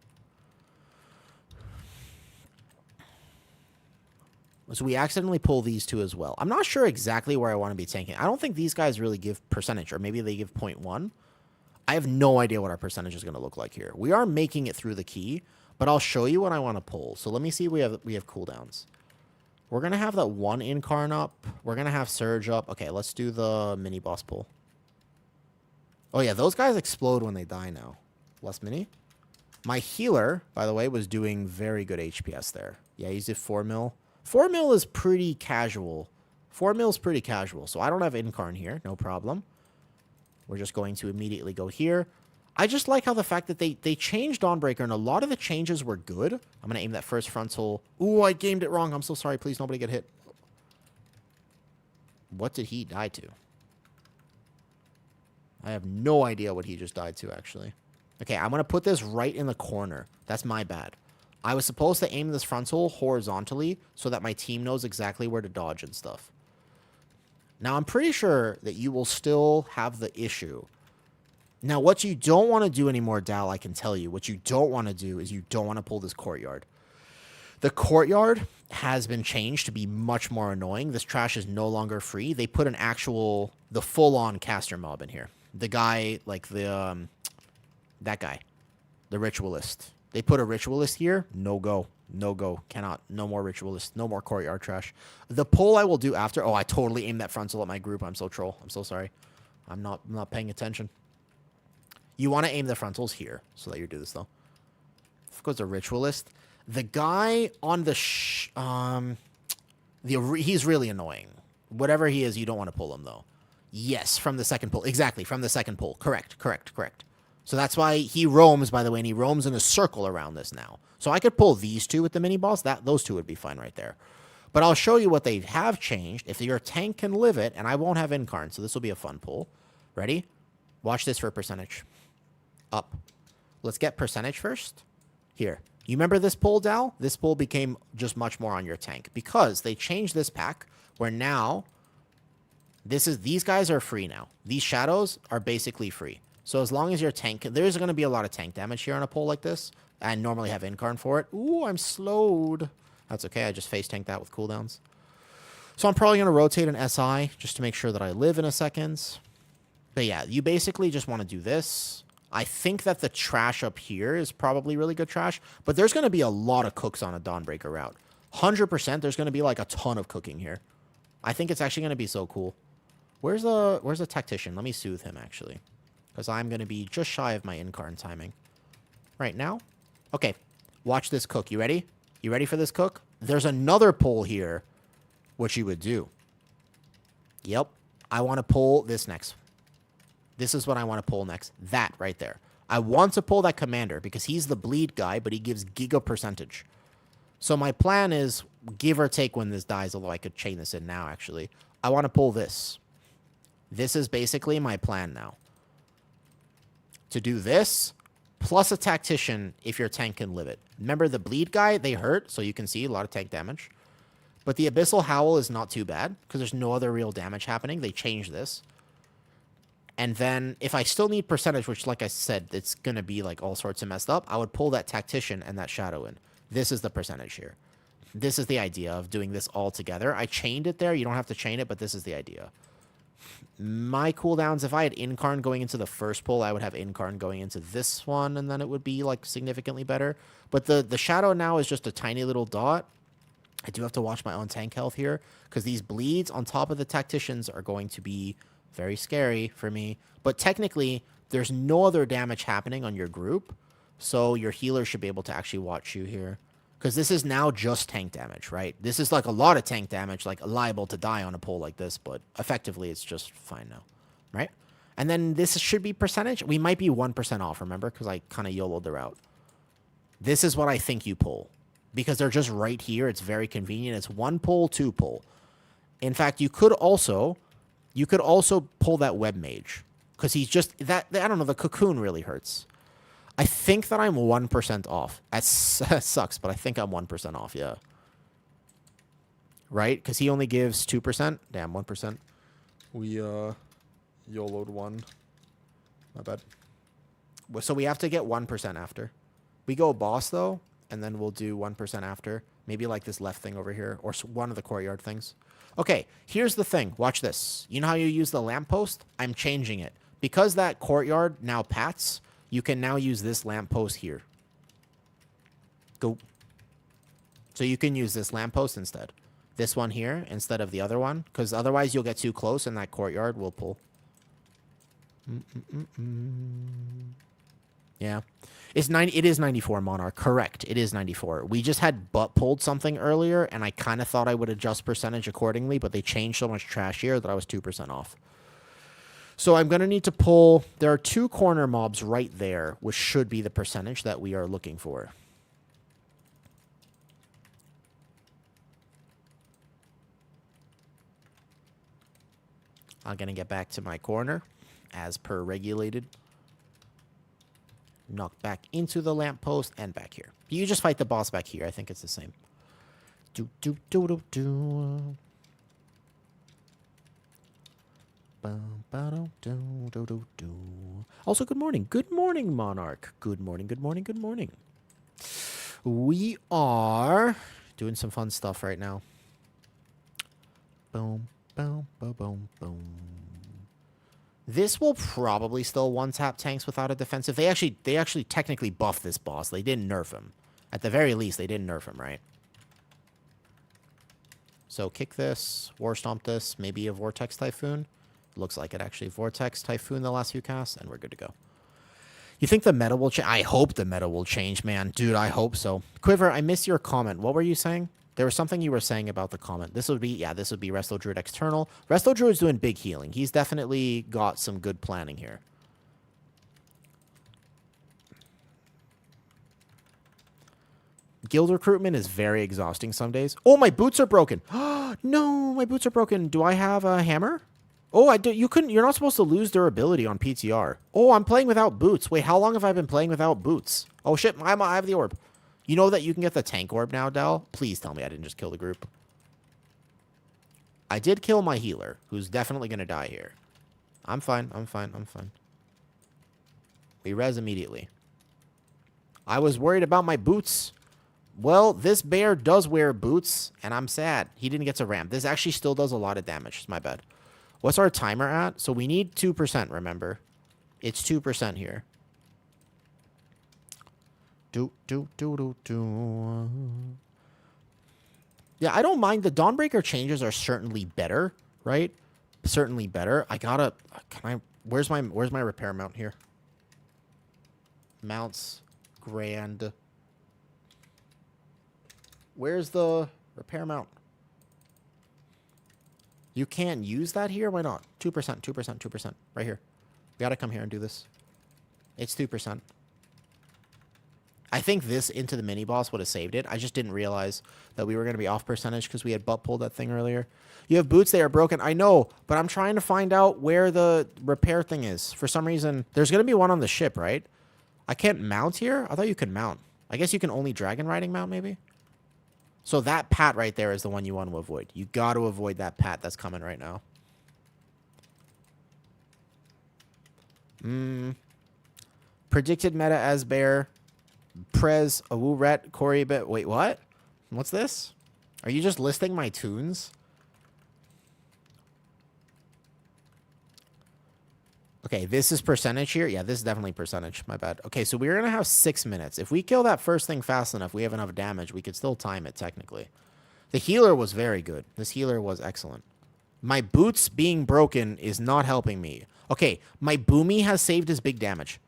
So we accidentally pull these 2 as well. I'm not sure exactly where I want to be tanking. I don't think these guys really give percentage, or maybe they give 0.1. I have no idea what our percentage is going to look like here. We are making it through the key, but I'll show you what I want to pull. So let me see if we have cooldowns. We're going to have that one Incarn up. We're going to have Surge up. Okay, let's do the mini boss pull. Oh, yeah, those guys explode when they die now. Less mini. My healer, by the way, was doing very good HPS there. Yeah, he's at 4 mil. 4 mil is pretty casual. 4 mil is pretty casual, so I don't have Incarn here. No problem. We're just going to immediately go here. I just like how the fact that they changed Dawnbreaker, and a lot of the changes were good. I'm going to aim that first frontal. Ooh, I gamed it wrong. I'm so sorry. Please, nobody get hit. What did he die to? I have no idea what he just died to, actually. Okay, I'm going to put this right in the corner. That's my bad. I was supposed to aim this frontal horizontally so that my team knows exactly where to dodge and stuff. Now, I'm pretty sure that you will still have the issue. Now, what you don't want to do anymore, Dal, I can tell you. What you don't want to do is you don't want to pull this courtyard. The courtyard has been changed to be much more annoying. This trash is no longer free. They put the full-on caster mob in here. The guy, like that guy, the ritualist. They put a ritualist here. No go. No go. Cannot. No more ritualist. No more courtyard trash. The pull I will do after. Oh, I totally aimed that frontal at my group. I'm so troll. I'm so sorry. I'm not paying attention. You want to aim the frontals here so that you do this, though. Of course, the ritualist. The guy on the he's really annoying. Whatever he is, you don't want to pull him, though. Yes, from the second pull. Exactly, from the second pull. Correct. So that's why he roams, by the way, and he roams in a circle around this now. So I could pull these two with the mini boss. Those two would be fine right there. But I'll show you what they have changed. If your tank can live it, and I won't have Incarn, so this will be a fun pull. Ready? Watch this for percentage. Up. Let's get percentage first. Here. You remember this pull, Dal? This pull became just much more on your tank because they changed this pack where now these guys are free now. These shadows are basically free. So as long as your tank, there's going to be a lot of tank damage here on a pull like this. I normally have Incarn for it. Ooh, I'm slowed. That's okay. I just face tanked that with cooldowns. So I'm probably going to rotate an SI just to make sure that I live in a second. But yeah, you basically just want to do this. I think that the trash up here is probably really good trash, but there's going to be a lot of cooks on a Dawnbreaker route. 100% there's going to be like a ton of cooking here. I think it's actually going to be so cool. Where's the tactician? Let me soothe him, actually. Because I'm going to be just shy of my Incarn timing. Right now? Okay. Watch this cook. You ready? You ready for this cook? There's another pull here, which you would do. Yep. I want to pull this next. This is what I want to pull next. That right there. I want to pull that commander because he's the bleed guy, but he gives giga percentage. So my plan is, give or take when this dies, although I could chain this in now, actually. I want to pull this. This is basically my plan now. To do this, plus a tactician if your tank can live it. Remember the bleed guy, they hurt, so you can see a lot of tank damage. But the Abyssal Howl is not too bad, because there's no other real damage happening. They changed this. And then, if I still need percentage, which, like I said, it's going to be, like, all sorts of messed up, I would pull that tactician and that shadow in. This is the percentage here. This is the idea of doing this all together. I chained it there. You don't have to chain it, but this is the idea. My cooldowns, if I had Incarn going into the first pull, I would have Incarn going into this one, and then it would be, like, significantly better. But the shadow now is just a tiny little dot. I do have to watch my own tank health here, because these bleeds on top of the tacticians are going to be very scary for me. But technically, there's no other damage happening on your group, so your healer should be able to actually watch you here. Because this is now just tank damage, right? This is like a lot of tank damage, like liable to die on a pull like this, but effectively it's just fine now, right? And then this should be percentage. We might be 1% off, remember? Because I kind of YOLO'd the route. This is what I think you pull. Because they're just right here. It's very convenient. It's 1 pull, 2 pull. In fact, you could also pull that web mage. Because he's just, I don't know, the cocoon really hurts. I think that I'm 1% off. That sucks, but I think I'm 1% off, yeah. Right? Because he only gives 2%. Damn, 1%. We, YOLO'd 1. My bad. So we have to get 1% after. We go boss, though, and then we'll do 1% after. Maybe like this left thing over here, or one of the courtyard things. Okay, here's the thing. Watch this. You know how you use the lamppost? I'm changing it. Because that courtyard now pats, you can now use this lamppost here. Go. So you can use this lamppost instead. This one here instead of the other one, because otherwise you'll get too close and that courtyard will pull. Yeah. It is 94 Monarch. Correct. It is 94. We just had butt pulled something earlier, and I kind of thought I would adjust percentage accordingly, but they changed so much trash here that I was 2% off. So I'm going to need to pull... There are 2 corner mobs right there, which should be the percentage that we are looking for. I'm going to get back to my corner, as per regulated. Knock back into the lamppost and back here. You just fight the boss back here. I think it's the same. Also, good morning. Good morning, Monarch. Good morning, good morning, good morning. We are doing some fun stuff right now. Boom, boom, boom, boom, boom. This will probably still one-tap tanks without a defensive. They actually technically buffed this boss. They didn't nerf him. At the very least, they didn't nerf him, right? So kick this, War Stomp this, maybe a Vortex Typhoon. Looks like it actually. Vortex Typhoon the last few casts, and we're good to go. You think the meta will change? I hope the meta will change, man. Dude, I hope so. Quiver, I missed your comment. What were you saying? There was something you were saying about the comment. This would be Resto Druid External. Resto Druid's doing big healing. He's definitely got some good planning here. Guild recruitment is very exhausting some days. Oh, my boots are broken. No, my boots are broken. Do I have a hammer? Oh, I do. You're not supposed to lose durability on PTR. Oh, I'm playing without boots. Wait, how long have I been playing without boots? Oh, shit. I have the orb. You know that you can get the tank orb now, Dal? Please tell me I didn't just kill the group. I did kill my healer, who's definitely going to die here. I'm fine. I'm fine. I'm fine. We res immediately. I was worried about my boots. Well, this bear does wear boots, and I'm sad. He didn't get to ramp. This actually still does a lot of damage. It's my bad. What's our timer at? So we need 2%, remember. It's 2% here. Yeah, I don't mind. The Dawnbreaker changes are certainly better, right? Certainly better. Where's my repair mount here? Mounts, grand. Where's the repair mount? You can't use that here? Why not? 2%, 2%, 2%. Right here. We gotta come here and do this. It's 2%. I think this into the mini-boss would have saved it. I just didn't realize that we were going to be off percentage because we had butt pulled that thing earlier. You have boots, they are broken. I know, but I'm trying to find out where the repair thing is. For some reason, there's going to be one on the ship, right? I can't mount here? I thought you could mount. I guess you can only dragon riding mount, maybe? So that pat right there is the one you want to avoid. You got to avoid that pat that's coming right now. Predicted meta as bear. Prez, Awuret, Corey, but wait, what? What's this? Are you just listing my tunes? Okay, this is percentage here. Yeah, this is definitely percentage. My bad. Okay, so we're going to have 6 minutes. If we kill that first thing fast enough, we have enough damage. We could still time it, technically. The healer was very good. This healer was excellent. My boots being broken is not helping me. Okay, my Boomy has saved his big damage.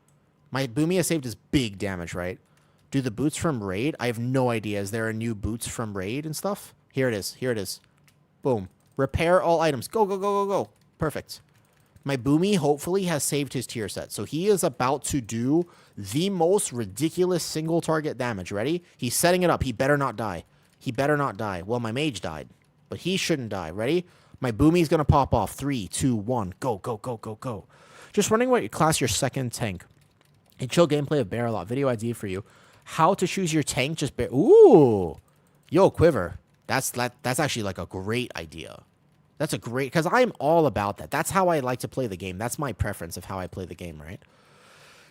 My Boomy has saved his big damage, right? Do the boots from Raid? I have no idea. Is there a new boots from Raid and stuff? Here it is. Here it is. Boom. Repair all items. Go, go, go, go, go. Perfect. My Boomy hopefully has saved his tier set. So he is about to do the most ridiculous single target damage. Ready? He's setting it up. He better not die. He better not die. Well, my mage died. But he shouldn't die. Ready? My Boomy's going to pop off. 3, 2, 1. Go, go, go, go, go. Just running what class your second tank. A chill gameplay of Bear a lot. Video idea for you. How to choose your tank, just bear. Ooh. Yo, Quiver. That's actually like a great idea. That's a great, because I'm all about that. That's how I like to play the game. That's my preference of how I play the game, right?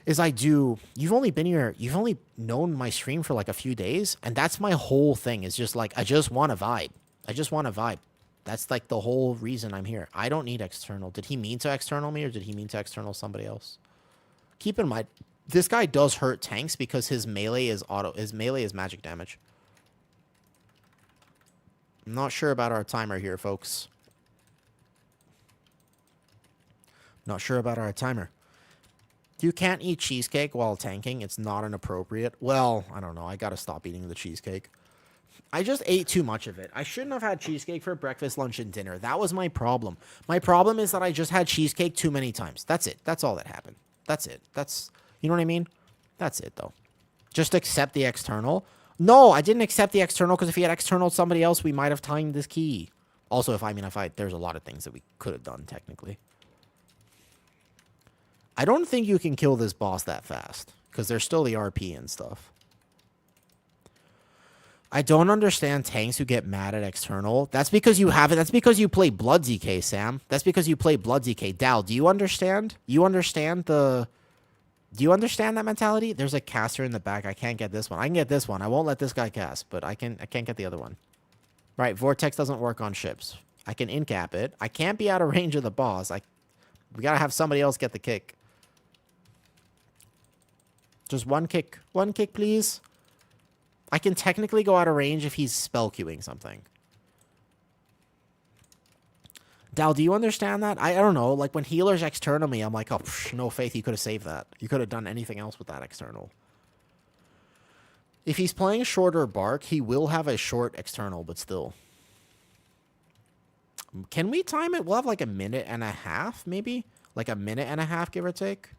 Is you've only been here, you've only known my stream for like a few days, and that's my whole thing, is just like, I just want to vibe. I just want to vibe. That's like the whole reason I'm here. I don't need external. Did he mean to external me, or did he mean to external somebody else? Keep in mind, this guy does hurt tanks because his melee is magic damage. I'm not sure about our timer here, folks. Not sure about our timer. You can't eat cheesecake while tanking. It's not inappropriate. Well, I don't know. I gotta stop eating the cheesecake. I just ate too much of it. I shouldn't have had cheesecake for breakfast, lunch, and dinner. That was my problem. My problem is that I just had cheesecake too many times. That's it. That's all that happened. That's it. That's, you know what I mean? That's it, though. Just accept the external. No, I didn't accept the external because if he had external somebody else, we might have timed this key. Also, there's a lot of things that we could have done, technically. I don't think you can kill this boss that fast because there's still the RP and stuff. I don't understand tanks who get mad at external. That's because you have it. That's because you play Blood ZK, Sam. That's because you play Blood ZK. Dal, do you understand? Do you understand that mentality? There's a caster in the back. I can't get this one. I can get this one. I won't let this guy cast, but I can't get the other one. Right, Vortex doesn't work on ships. I can incap it. I can't be out of range of the boss. We gotta have somebody else get the kick. Just one kick. One kick, please. I can technically go out of range if he's spell queuing something. Dal, do you understand that? I don't know. Like, when healers external me, I'm like, oh, no faith, you could have saved that. You could have done anything else with that external. If he's playing shorter bark, he will have a short external, but still. Can we time it? We'll have like a minute and a half, maybe? Like a minute and a half, give or take.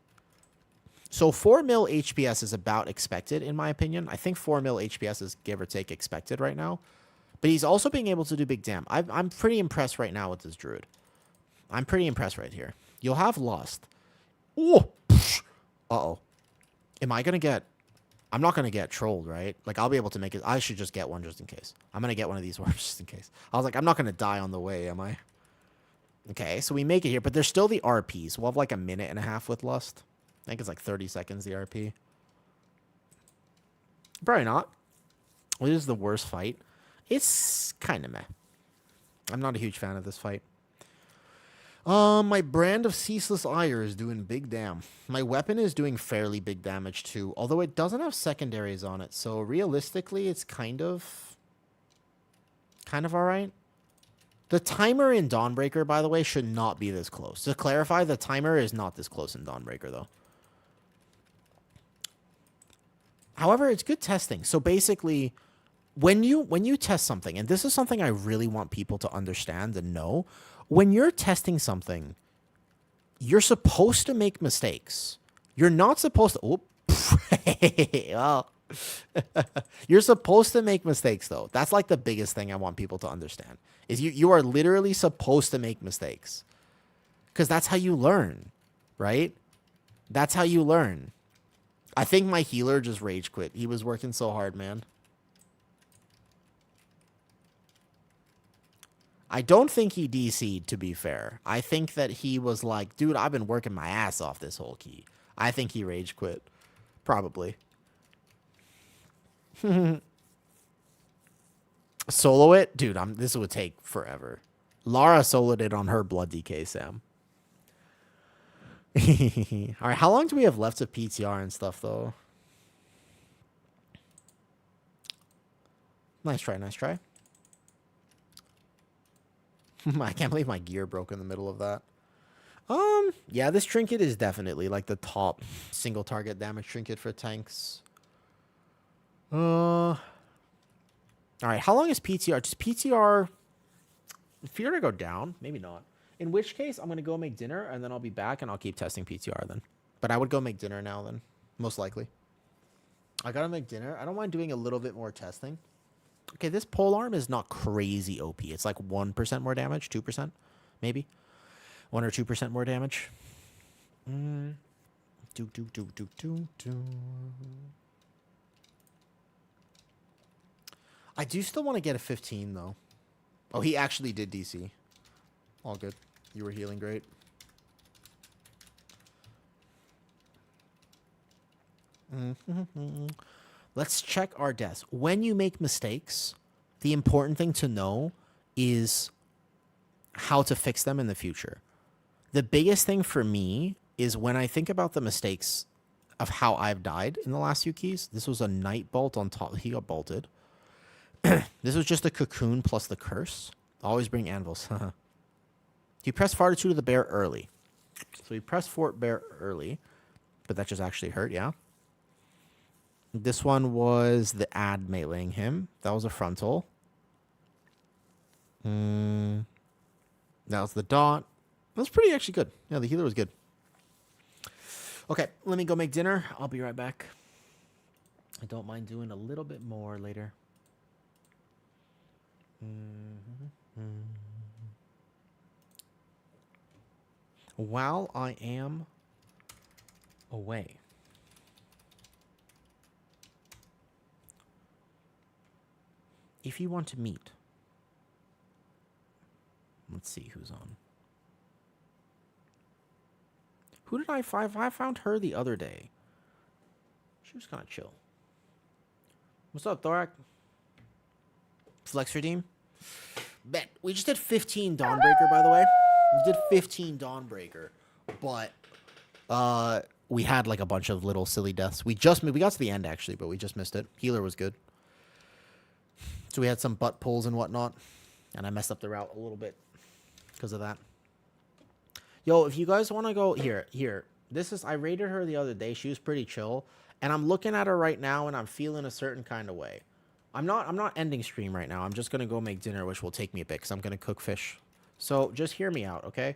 So 4 mil HPS is about expected, in my opinion. I think 4 mil HPS is give or take expected right now. But he's also being able to do big dam. I'm pretty impressed right now with this Druid. I'm pretty impressed right here. You'll have Lust. Oh! Uh-oh. Am I going to get... I'm not going to get trolled, right? Like, I'll be able to make it... I should just get one just in case. I'm going to get one of these orbs just in case. I was like, I'm not going to die on the way, am I? Okay, so we make it here. But there's still the RP. So we'll have like a minute and a half with Lust. I think it's like 30 seconds, the RP. Probably not. Well, this is the worst fight. It's kind of meh. I'm not a huge fan of this fight. My brand of Ceaseless Ire is doing big damn. My weapon is doing fairly big damage too, although it doesn't have secondaries on it. So realistically, it's kind of all right. The timer in Dawnbreaker, by the way, should not be this close. To clarify, the timer is not this close in Dawnbreaker, though. However, it's good testing. So basically, when you test something, and this is something I really want people to understand and know, when you're testing something, you're supposed to make mistakes. You're not supposed to... Oh, well, you're supposed to make mistakes, though. That's like the biggest thing I want people to understand. Is you are literally supposed to make mistakes. Because that's how you learn, right? That's how you learn. I think my healer just rage quit. He was working so hard, man. I don't think he DC'd, to be fair. I think that he was like, dude, I've been working my ass off this whole key. I think he rage quit. Probably. Solo it? Dude, this would take forever. Lara soloed it on her Blood DK, Sam. All right, how long do we have left of PTR and stuff, though? Nice try, nice try. I can't believe my gear broke in the middle of that. Yeah, this trinket is definitely like the top single target damage trinket for tanks. All right, how long is PTR? Does PTR fear to go down? Maybe not. In which case, I'm going to go make dinner, and then I'll be back, and I'll keep testing PTR then. But I would go make dinner now then, most likely. I got to make dinner. I don't mind doing a little bit more testing. Okay, this polearm is not crazy OP. It's like 1% more damage, 2%, maybe. 1 or 2% more damage. I do still want to get a 15, though. Oh, he actually did DC. All good. You were healing great. Let's check our deaths. When you make mistakes, the important thing to know is how to fix them in the future. The biggest thing for me is when I think about the mistakes of how I've died in the last few keys. This was a Night Bolt on top. He got bolted. This was just a cocoon plus the curse. Always bring anvils. You press fortitude of the bear early. So you press fort bear early, but that just actually hurt, yeah. This one was the ad meleeing him. That was a frontal. That was the dot. That was pretty actually good. Yeah, the healer was good. Okay, let me go make dinner. I'll be right back. I don't mind doing a little bit more later. While I am away. If you want to meet, let's see who's on. Who did I find? I found her the other day. She was kind of chill. What's up, Thorak? Flex redeem? Bet. We just did 15 Dawnbreaker, by the way. We did 15 Dawnbreaker, but we had like a bunch of little silly deaths. We got to the end actually, but we just missed it. Healer was good. So we had some butt pulls and whatnot, and I messed up the route a little bit because of that. Yo, if you guys want to go here. I raided her the other day. She was pretty chill, and I'm looking at her right now, and I'm feeling a certain kind of way. I'm not ending stream right now. I'm just gonna go make dinner, which will take me a bit because I'm gonna cook fish. So just hear me out, okay?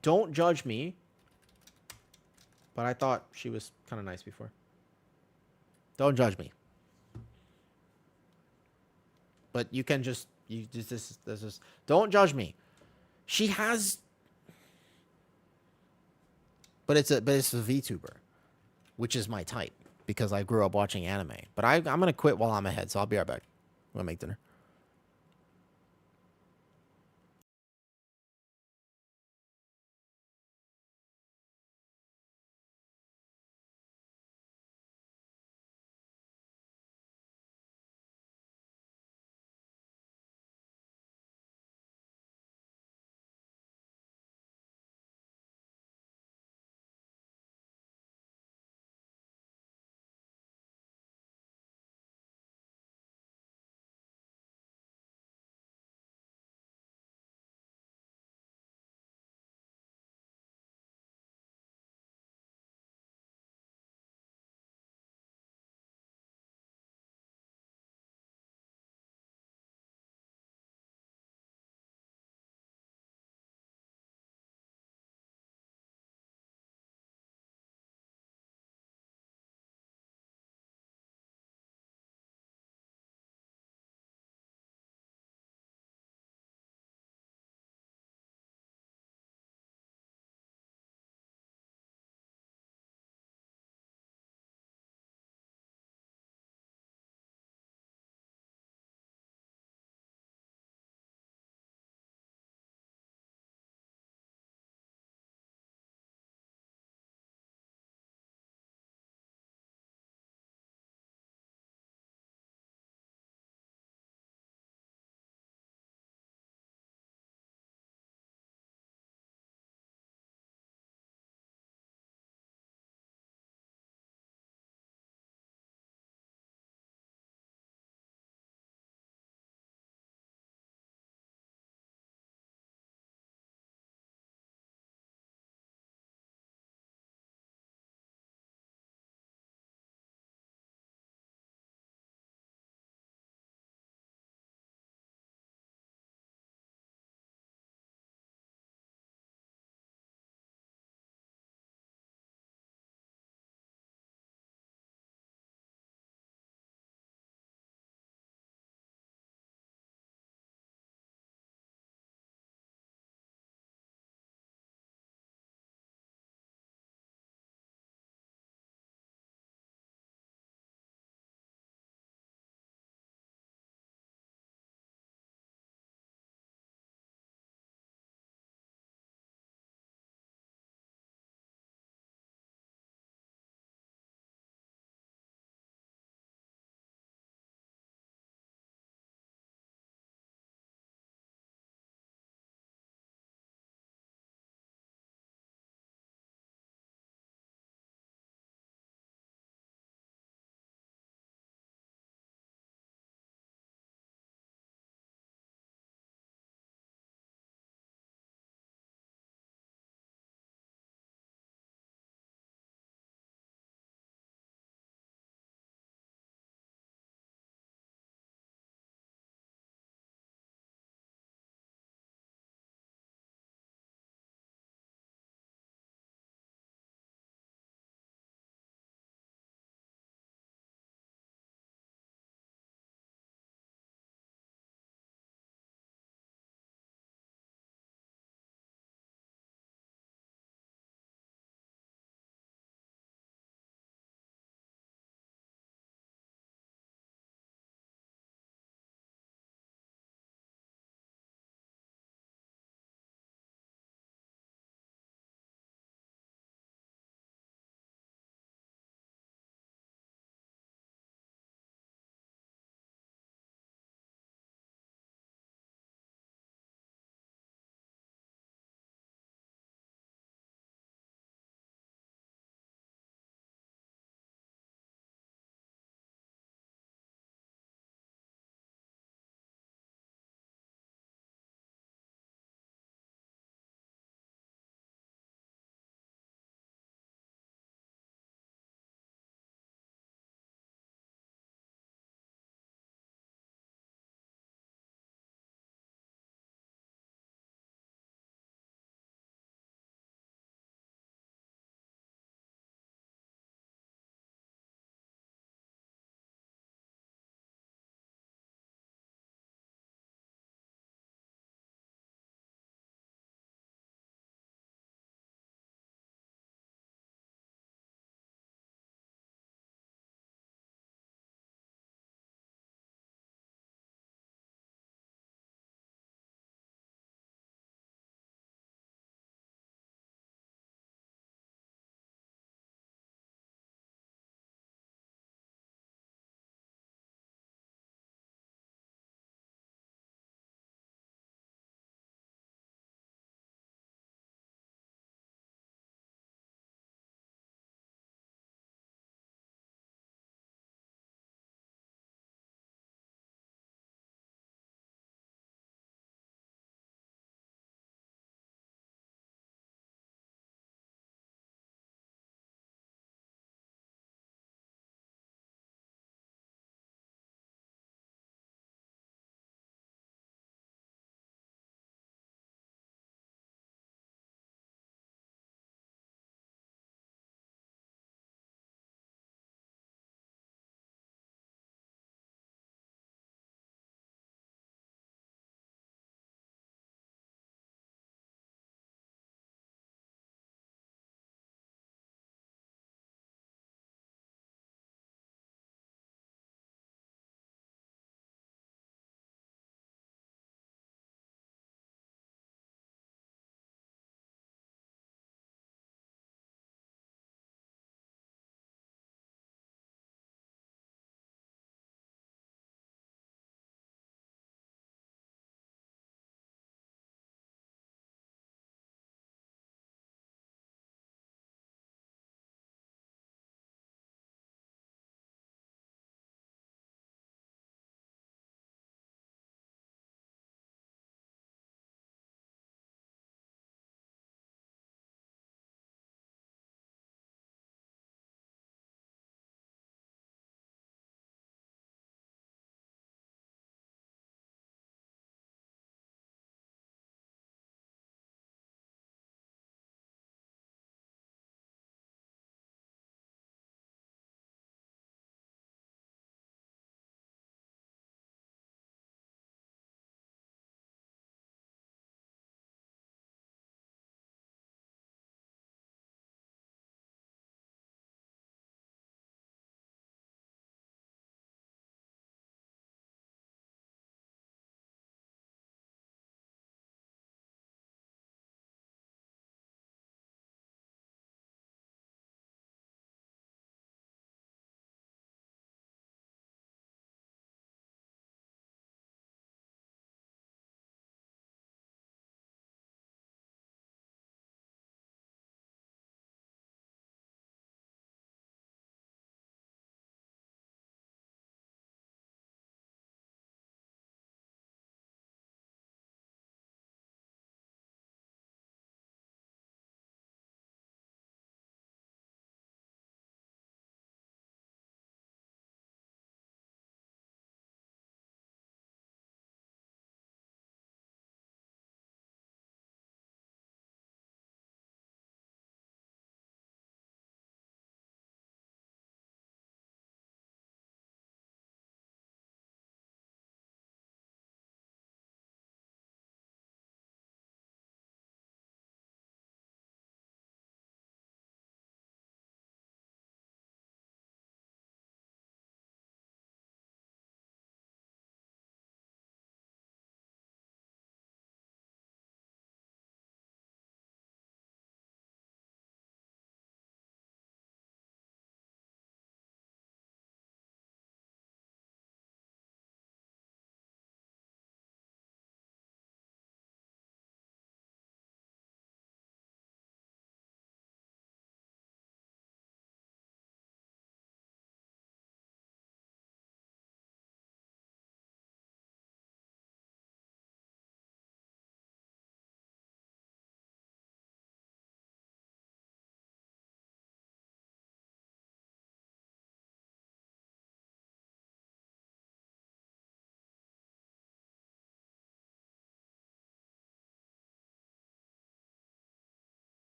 Don't judge me. But I thought she was kind of nice before. Don't judge me. But you can just this is don't judge me. She has, but it's a VTuber, which is my type because I grew up watching anime. But I'm gonna quit while I'm ahead, so I'll be right back. I'm gonna make dinner.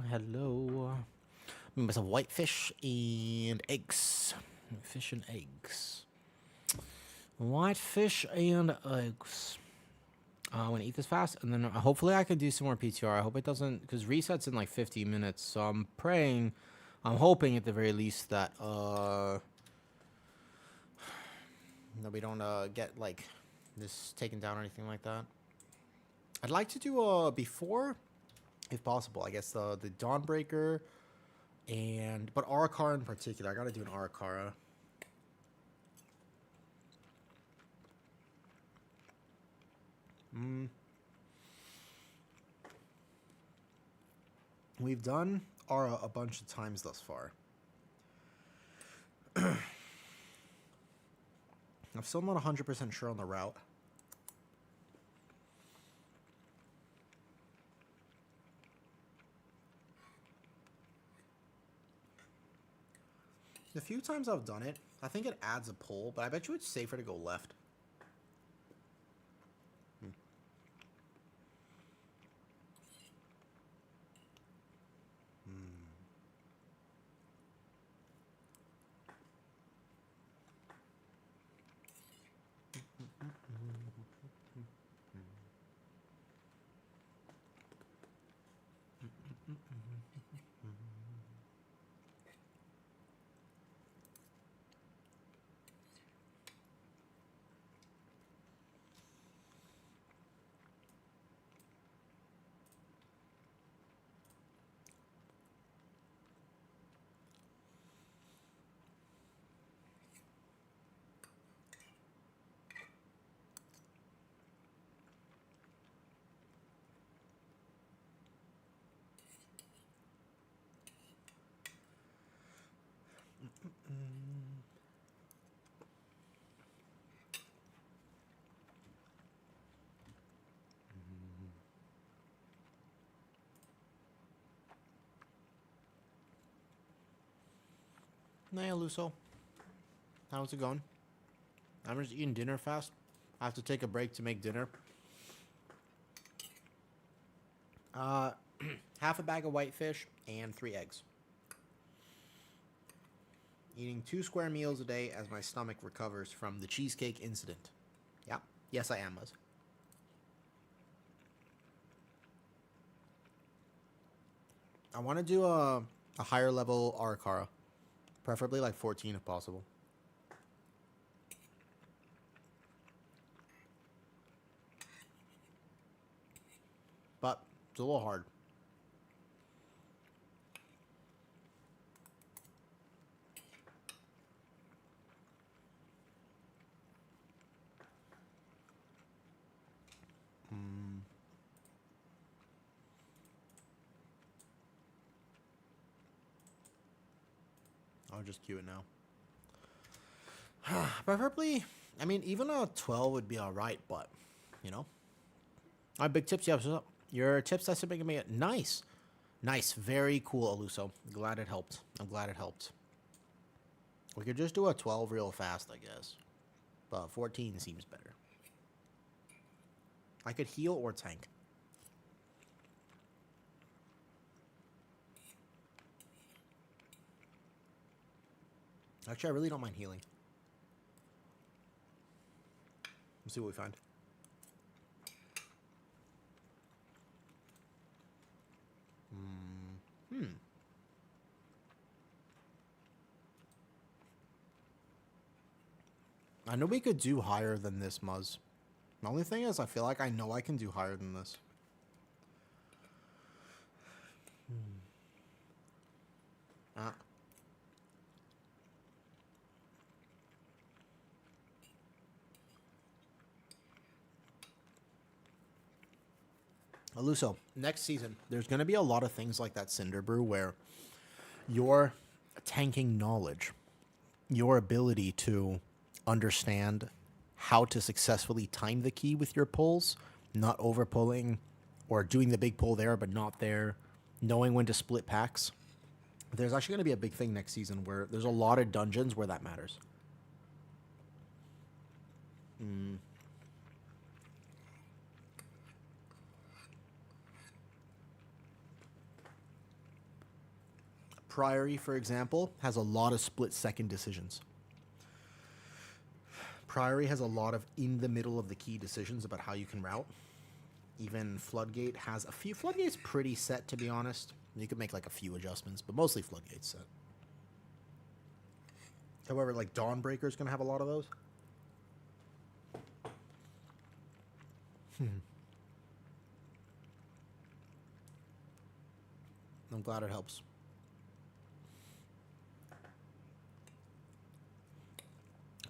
Hello. Make some white fish and eggs. Fish and eggs. White fish and eggs. I'm gonna eat this fast, and then hopefully I can do some more PTR. I hope it doesn't, because resets in like 50 minutes. So I'm praying, I'm hoping at the very least that we don't get like this taken down or anything like that. I'd like to do before, if possible, I guess the Dawnbreaker, but Arakara in particular. I gotta do an Arakara. We've done Aura a bunch of times thus far. I'm still not 100% sure on the route. The few times I've done it, I think it adds a pull, but I bet you it's safer to go left. Naya Luso, how's it going? I'm just eating dinner fast. I have to take a break to make dinner. Half a bag of whitefish and 3 eggs. Eating 2 square meals a day as my stomach recovers from the cheesecake incident. Yeah, yes I am, Liz. I want to do a higher level Arakara. Preferably like 14 if possible. But it's a little hard. I'll just queue it now. Preferably, I mean, even a 12 would be alright, but, you know. Alright, big tips. Yeah, so your tips that's making me nice. Nice. Very cool, Aluso. Glad it helped. I'm glad it helped. We could just do a 12 real fast, I guess. But 14 seems better. I could heal or tank. Actually, I really don't mind healing. Let's see what we find. I know we could do higher than this, Muzz. The only thing is, I feel like I know I can do higher than this. Aluso, next season, there's going to be a lot of things like that Cinder Brew where your tanking knowledge, your ability to understand how to successfully time the key with your pulls, not over pulling or doing the big pull there but not there, knowing when to split packs. There's actually going to be a big thing next season where there's a lot of dungeons where that matters. Priory, for example, has a lot of split-second decisions. Priory has a lot of in-the-middle-of-the-key decisions about how you can route. Even Floodgate has a few. Floodgate's pretty set, to be honest. You could make like a few adjustments, but mostly Floodgate's set. However, like Dawnbreaker's going to have a lot of those. I'm glad it helps.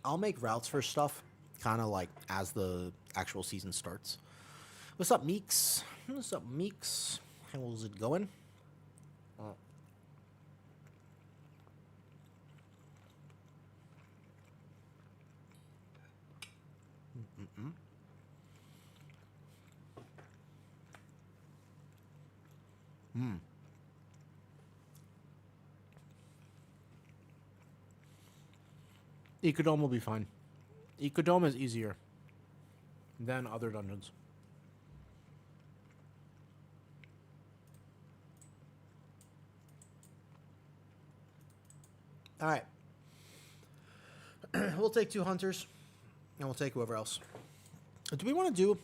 I'll make routes for stuff kind of like as the actual season starts. What's up, Meeks? What's up, Meeks? How's it going? Ecodome will be fine. Ecodome is easier than other dungeons. All right. We'll take 2 hunters, and we'll take whoever else. Do we want to do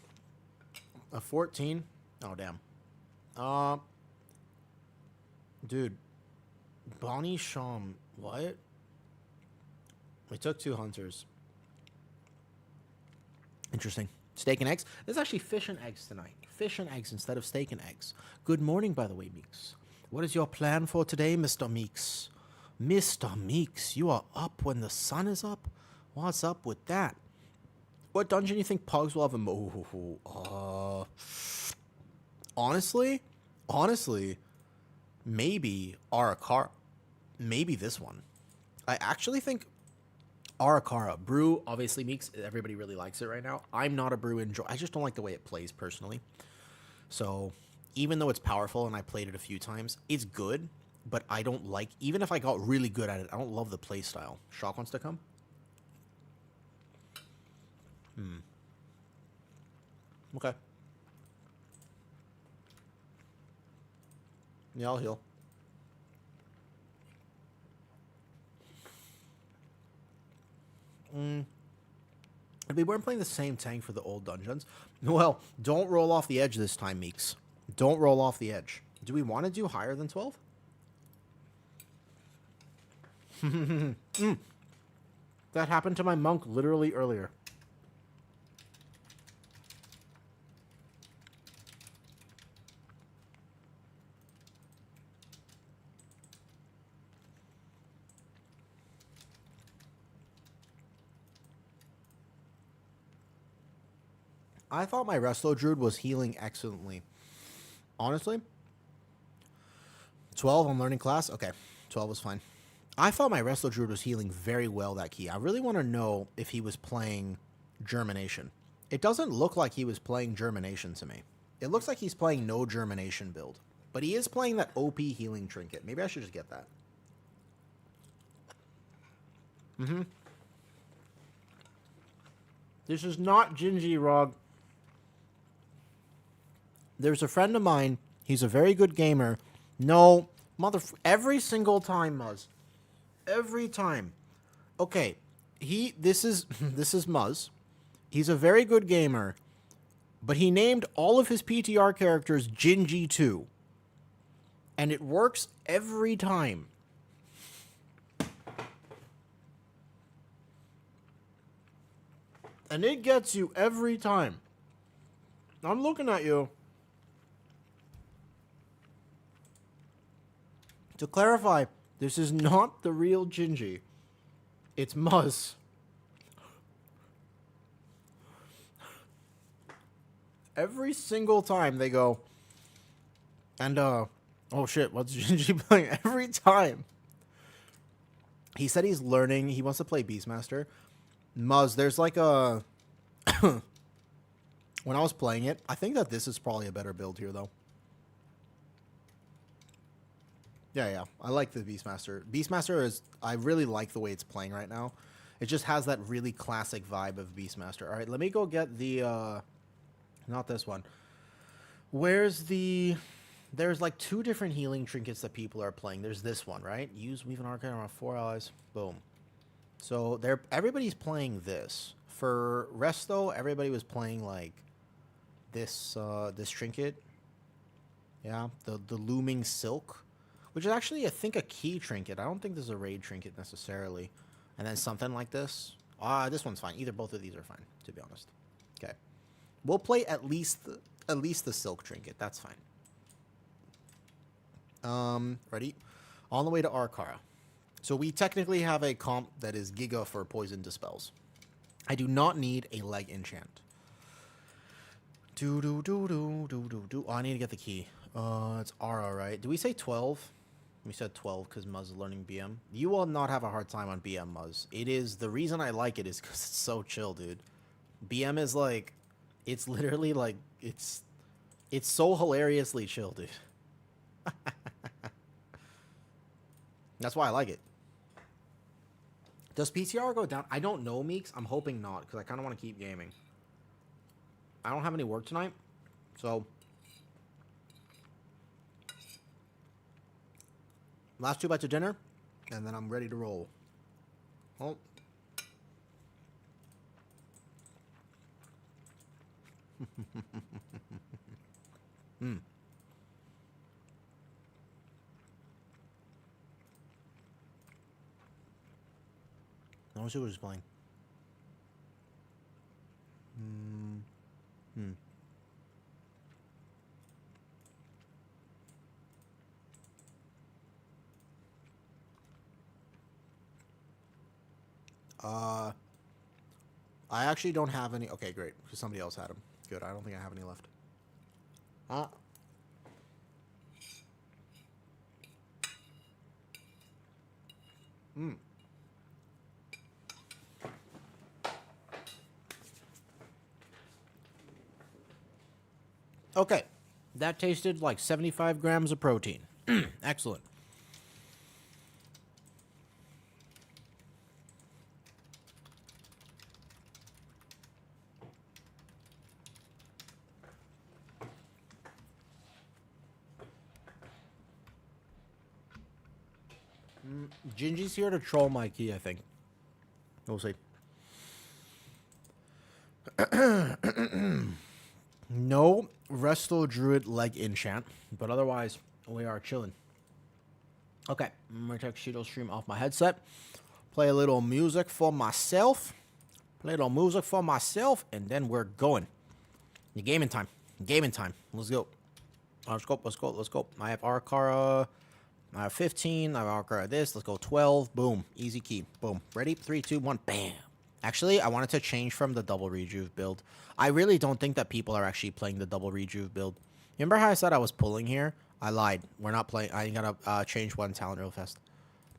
a 14? Oh, damn. Dude. Bonnie Sham. What? We took 2 hunters. Interesting. Steak and eggs? There's actually fish and eggs tonight. Fish and eggs instead of steak and eggs. Good morning, by the way, Meeks. What is your plan for today, Mr. Meeks? Mr. Meeks, you are up when the sun is up? What's up with that? What dungeon do you think Pugs will have a honestly, maybe Arakara. Maybe this one. I actually think Arakara. Brew, obviously, Meeks, everybody really likes it right now. I'm not a Brew enjoy. I just don't like the way it plays, personally. So, even though it's powerful and I played it a few times, it's good, but I don't like, even if I got really good at it, I don't love the play style. Shock wants to come? Okay. Yeah, I'll heal. If we weren't playing the same tank for the old dungeons, well, don't roll off the edge this time, Meeks. Don't roll off the edge. Do we want to do higher than 12? That happened to my monk literally earlier. I thought my Resto Druid was healing excellently. Honestly. 12 on learning class? Okay, 12 was fine. I thought my Resto Druid was healing very well that key. I really want to know if he was playing Germination. It doesn't look like he was playing Germination to me. It looks like he's playing no Germination build. But he is playing that OP healing trinket. Maybe I should just get that. This is not Gingy, Rog. There's a friend of mine. He's a very good gamer. No, every single time, Muzz. Every time. Okay, this is Muzz. He's a very good gamer, but he named all of his PTR characters Gingy 2. And it works every time. And it gets you every time. I'm looking at you. To clarify, this is not the real Gingy. It's Muzz. Every single time they go, and, oh shit, what's Gingy playing? Every time. He said he's learning, he wants to play Beastmaster. Muzz, there's like a... When I was playing it, I think that this is probably a better build here, though. Yeah. I like the Beastmaster. Beastmaster is... I really like the way it's playing right now. It just has that really classic vibe of Beastmaster. Alright, let me go get the... Not this one. Where's the... there's like 2 different healing trinkets that people are playing. There's this one, right? Use Weave and Arcane around 4 allies. Boom. So everybody's playing this. For Resto, everybody was playing like this this trinket. Yeah, the Looming Silk, which is actually, I think, a key trinket. I don't think this is a raid trinket necessarily. And then something like this. This one's fine. Both of these are fine, to be honest. Okay. We'll play at least the Silk trinket. That's fine. Ready? On the way to Arcara. So we technically have a comp that is Giga for Poison Dispels. I do not need a leg enchant. Oh, I need to get the key. It's Ara, right? Did we say 12? We said 12 because Muzz is learning BM. You will not have a hard time on BM, Muzz. It is, the reason I like it is because it's so chill, dude. BM is like, it's literally like, it's so hilariously chill, dude. That's why I like it. Does PTR go down? I don't know, Meeks. I'm hoping not, because I kind of want to keep gaming. I don't have any work tonight, so last 2 bites of dinner, and then I'm ready to roll. Oh. I want to see what he's playing. I actually don't have any. Okay, great. Because somebody else had them. Good. I don't think I have any left. Okay. That tasted like 75 grams of protein. Excellent. Gingy's here to troll my key, I think. We'll see. No Resto Druid leg enchant, but otherwise we are chilling. Okay, I'm gonna take Shido stream off my headset, play a little music for myself, and then we're going. The gaming time. Let's go. Let's go. I have Arcara. I have 15. I have Arcara this. Let's go 12. Boom. Easy key. Boom. Ready? 3, 2, 1. Bam. Actually, I wanted to change from the double rejuve build. I really don't think that people are actually playing the double rejuve build. Remember how I said I was pulling here? I lied. We're not playing. I gotta change one talent real fast.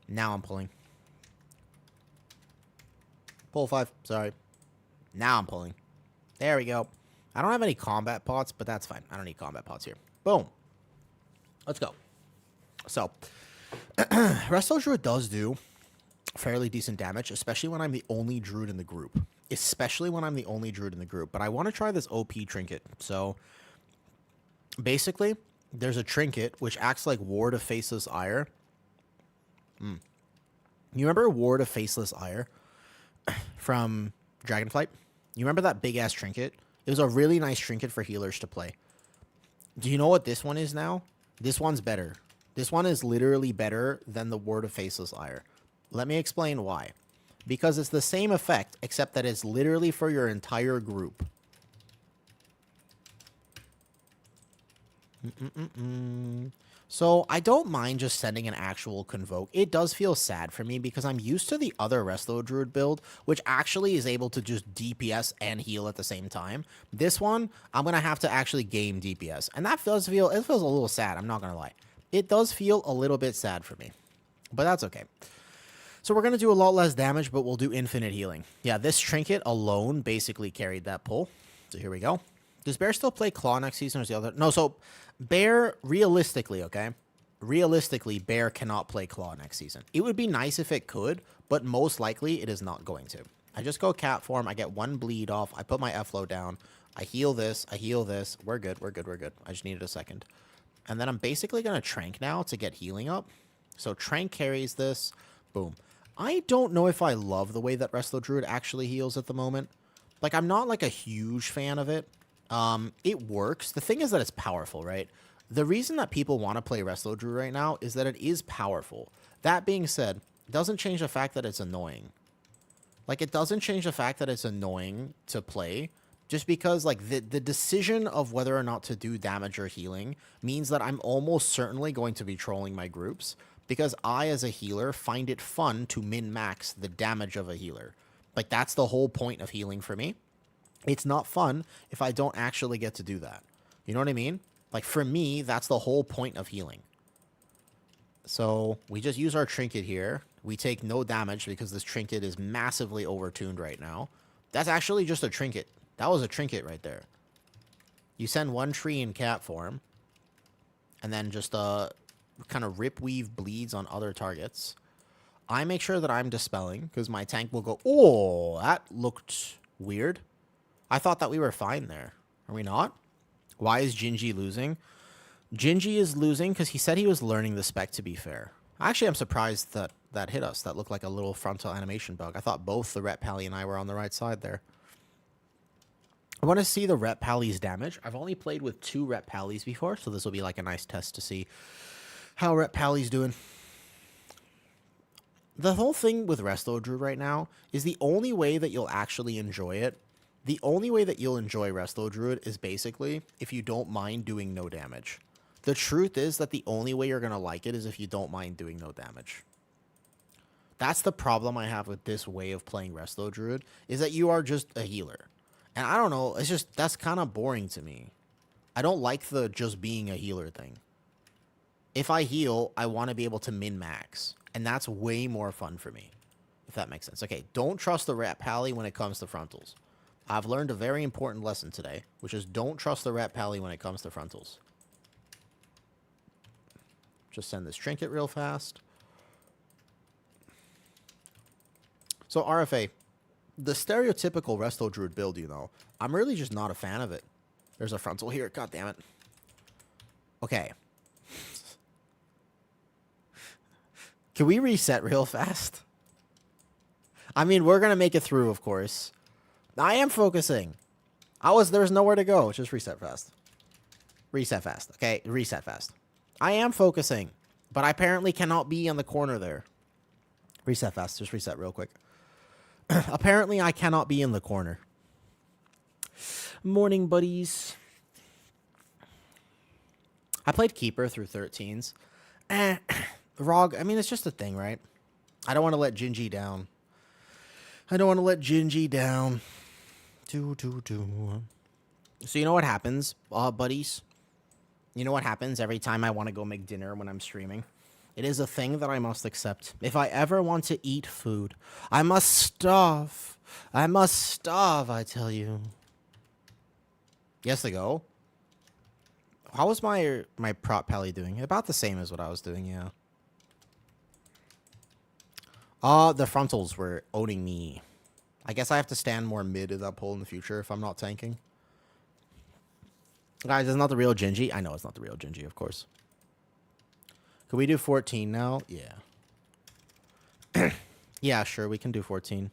Now I'm pulling. Pull 5. Sorry. Now I'm pulling. There we go. I don't have any combat pots, but that's fine. I don't need combat pots here. Boom. Let's go. So, Resto Druid does do fairly decent damage, especially when I'm the only Druid in the group. But I want to try this OP trinket. So, basically, there's a trinket which acts like Ward of Faceless Ire. You remember Ward of Faceless Ire from Dragonflight? You remember that big-ass trinket? It was a really nice trinket for healers to play. Do you know what this one is now? This one's better. This one is literally better than the Ward of Faceless Ire. Let me explain why. Because it's the same effect, except that it's literally for your entire group. So, I don't mind just sending an actual Convoke. It does feel sad for me because I'm used to the other Resto Druid build, which actually is able to just DPS and heal at the same time. This one, I'm going to have to actually game DPS. And that feels a little sad, I'm not going to lie. It does feel a little bit sad for me. But that's okay. So we're going to do a lot less damage, but we'll do infinite healing. Yeah, this trinket alone basically carried that pull. So here we go. Does Bear still play Claw next season or is the other? No, so Bear, realistically, okay? Realistically, Bear cannot play Claw next season. It would be nice if it could, but most likely it is not going to. I just go cat form. I get 1 bleed off. I put my F-low down. I heal this. We're good. I just needed a second. And then I'm basically going to Trank now to get healing up. So Trank carries this. Boom. I don't know if I love the way that Resto Druid actually heals at the moment. Like, I'm not, like, a huge fan of it. It works. The thing is that it's powerful, right? The reason that people want to play Resto Druid right now is that it is powerful. That being said, it doesn't change the fact that it's annoying. Like, it doesn't change the fact that it's annoying to play. Just because, like, the decision of whether or not to do damage or healing means that I'm almost certainly going to be trolling my groups. Because I, as a healer, find it fun to min-max the damage of a healer. Like, that's the whole point of healing for me. It's not fun if I don't actually get to do that. You know what I mean? Like, for me, that's the whole point of healing. So, we just use our trinket here. We take no damage because this trinket is massively overtuned right now. That's actually just a trinket. That was a trinket right there. You send one tree in cat form. And then just kind of rip weave bleeds on other targets. I make sure that I'm dispelling because my tank will go, oh, that looked weird. I thought that we were fine there. Are we not? Why is Gingy losing? Gingy is losing because he said he was learning the spec, to be fair. Actually, I'm surprised that that hit us. That looked like a little frontal animation bug. I thought both the Ret Pally and I were on the right side there. I want to see the Ret Pally's damage. I've only played with 2 Ret Pallys before, so this will be like a nice test to see how Ret Pally's doing. The whole thing with Resto Druid right now is the only way that you'll actually enjoy it. The only way that you'll enjoy Resto Druid is basically if you don't mind doing no damage. The truth is that the only way you're going to like it is if you don't mind doing no damage. That's the problem I have with this way of playing Resto Druid, is that you are just a healer. And I don't know, it's just, that's kind of boring to me. I don't like the just being a healer thing. If I heal, I want to be able to min-max. And that's way more fun for me, if that makes sense. Okay, don't trust the Rat Pally when it comes to frontals. I've learned a very important lesson today, which is don't trust the Rat Pally when it comes to frontals. Just send this trinket real fast. So RFA, the stereotypical Resto Druid build, you know, I'm really just not a fan of it. There's a frontal here. God damn it. Okay. Can we reset real fast? I mean, we're going to make it through, of course. I am focusing. There's nowhere to go. Just reset fast. Reset fast. Okay, reset fast. I am focusing, but I apparently cannot be on the corner there. Reset fast. Just reset real quick. Apparently, I cannot be in the corner. Morning, buddies. I played Keeper through 13s. Rog, I mean, it's just a thing, right? I don't want to let Gingy down. So you know what happens, buddies? You know what happens every time I want to go make dinner when I'm streaming? It is a thing that I must accept. If I ever want to eat food, I must starve. I must starve, I tell you. Yes, they go. How was my prop pally doing? About the same as what I was doing, yeah. The frontals were owning me. I guess I have to stand more mid in that pole in the future if I'm not tanking. Guys, it's not the real Gingy. I know it's not the real Gingy, of course. Can we do 14 now? Yeah. Yeah, sure, we can do 14.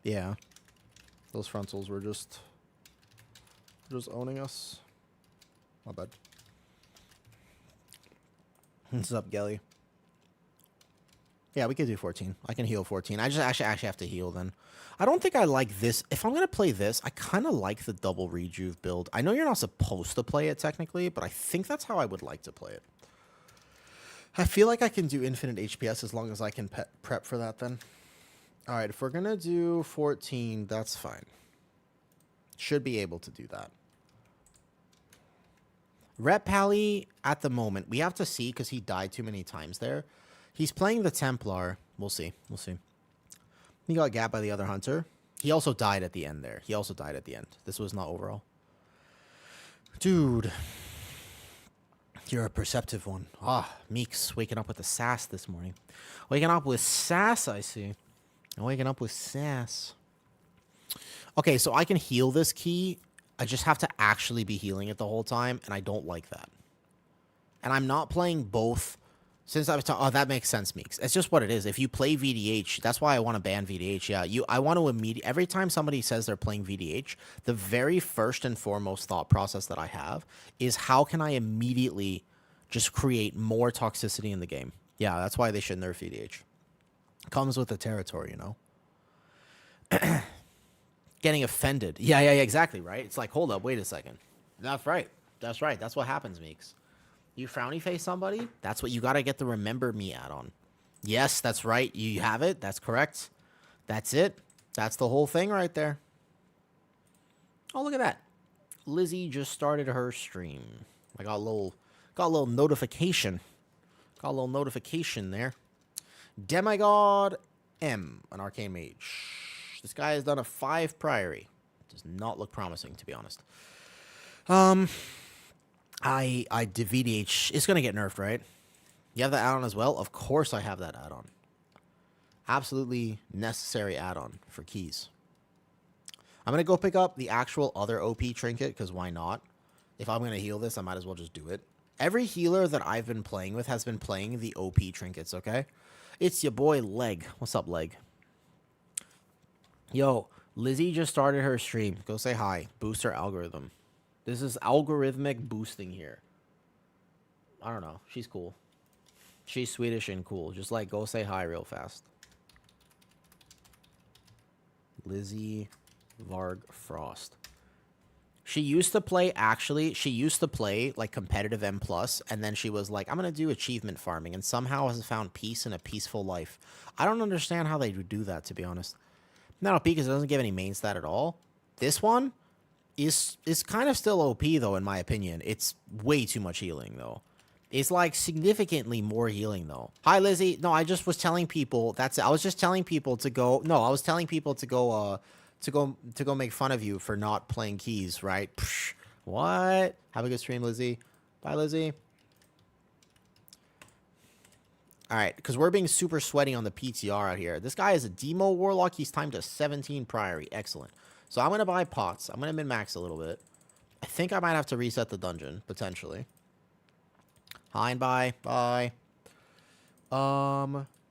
Yeah. Those frontals were just owning us. My bad. What's up, Gelly? Yeah, we could do 14. I can heal 14. I just actually have to heal then. I don't think I like this. If I'm going to play this, I kind of like the double rejuve build. I know you're not supposed to play it technically, but I think that's how I would like to play it. I feel like I can do infinite HPS as long as I can prep for that then. All right, if we're going to do 14, that's fine. Should be able to do that. Ret Pally, at the moment, we have to see because he died too many times there. He's playing the Templar. We'll see. We'll see. He got gapped by the other hunter. He also died at the end there. He also died at the end. This was not overall. Dude. You're a perceptive one. Ah, Meeks waking up with the sass this morning. Waking up with sass, I see. I'm waking up with sass. Okay, so I can heal this key I just have to actually be healing it the whole time, and I don't like that. And I'm not playing both. Since I was talking, oh, that makes sense, Meeks. It's just what it is. If you play VDH, that's why I want to ban VDH. Yeah, I want to immediately, every time somebody says they're playing VDH, the very first and foremost thought process that I have is how can I immediately just create more toxicity in the game? Yeah, that's why they should nerf VDH. Comes with the territory, you know? Getting offended. Yeah, exactly, right? It's like, hold up, wait a second. That's right. That's right. That's what happens, Meeks. You frowny face somebody, that's what you got to get the remember me add-on. Yes, that's right. You have it. That's correct. That's it. That's the whole thing right there. Oh, look at that. Lizzie just started her stream. I got a little notification. Got a little notification there. Demigod M, an arcane mage. This guy has done a 5 priory. Does not look promising, to be honest. I did VDH. It's gonna get nerfed, right? You have that add-on as well? Of course I have that add-on. Absolutely necessary add-on for keys. I'm gonna go pick up the actual other OP trinket, because why not? If I'm gonna heal this, I might as well just do it. Every healer that I've been playing with has been playing the OP trinkets, okay? It's your boy Leg. What's up, Leg? Yo, Lizzie just started her stream. Go say hi. Boost her algorithm. This is algorithmic boosting here. I don't know. She's cool. She's Swedish and cool. Just like go say hi real fast. Lizzie Varg Frost. She used to play, like competitive M+, and then she was like, I'm going to do achievement farming, and somehow has found peace in a peaceful life. I don't understand how they would do that, to be honest. Not OP because it doesn't give any main stat at all. This one is kind of still OP, though, in my opinion. It's way too much healing, though. It's like significantly more healing, though. Hi, Lizzie. No, I just was telling people. That's it. I was just telling people to go. No, I was telling people to go. To go make fun of you for not playing keys, right? Psh, what? Have a good stream, Lizzie. Bye, Lizzie. All right, because we're being super sweaty on the PTR out here. This guy is a demo warlock. He's timed to 17 priory. Excellent. So I'm going to buy pots. I'm going to min-max a little bit. I think I might have to reset the dungeon, potentially. Hi and bye. Bye.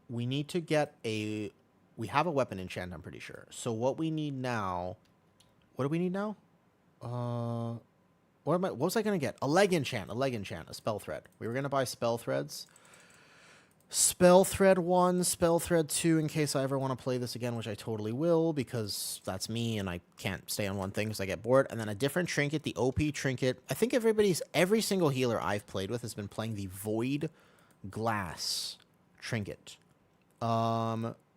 We need to get a... We have a weapon enchant, I'm pretty sure. So what we need now... What do we need now? What was I going to get? A leg enchant. A spell thread. We were going to buy spell threads. Spell thread 1, spell thread 2, in case I ever want to play this again, which I totally will, because that's me, and I can't stay on one thing because I get bored. And then a different trinket, the OP trinket. I think every single healer I've played with has been playing the Void Glass trinket.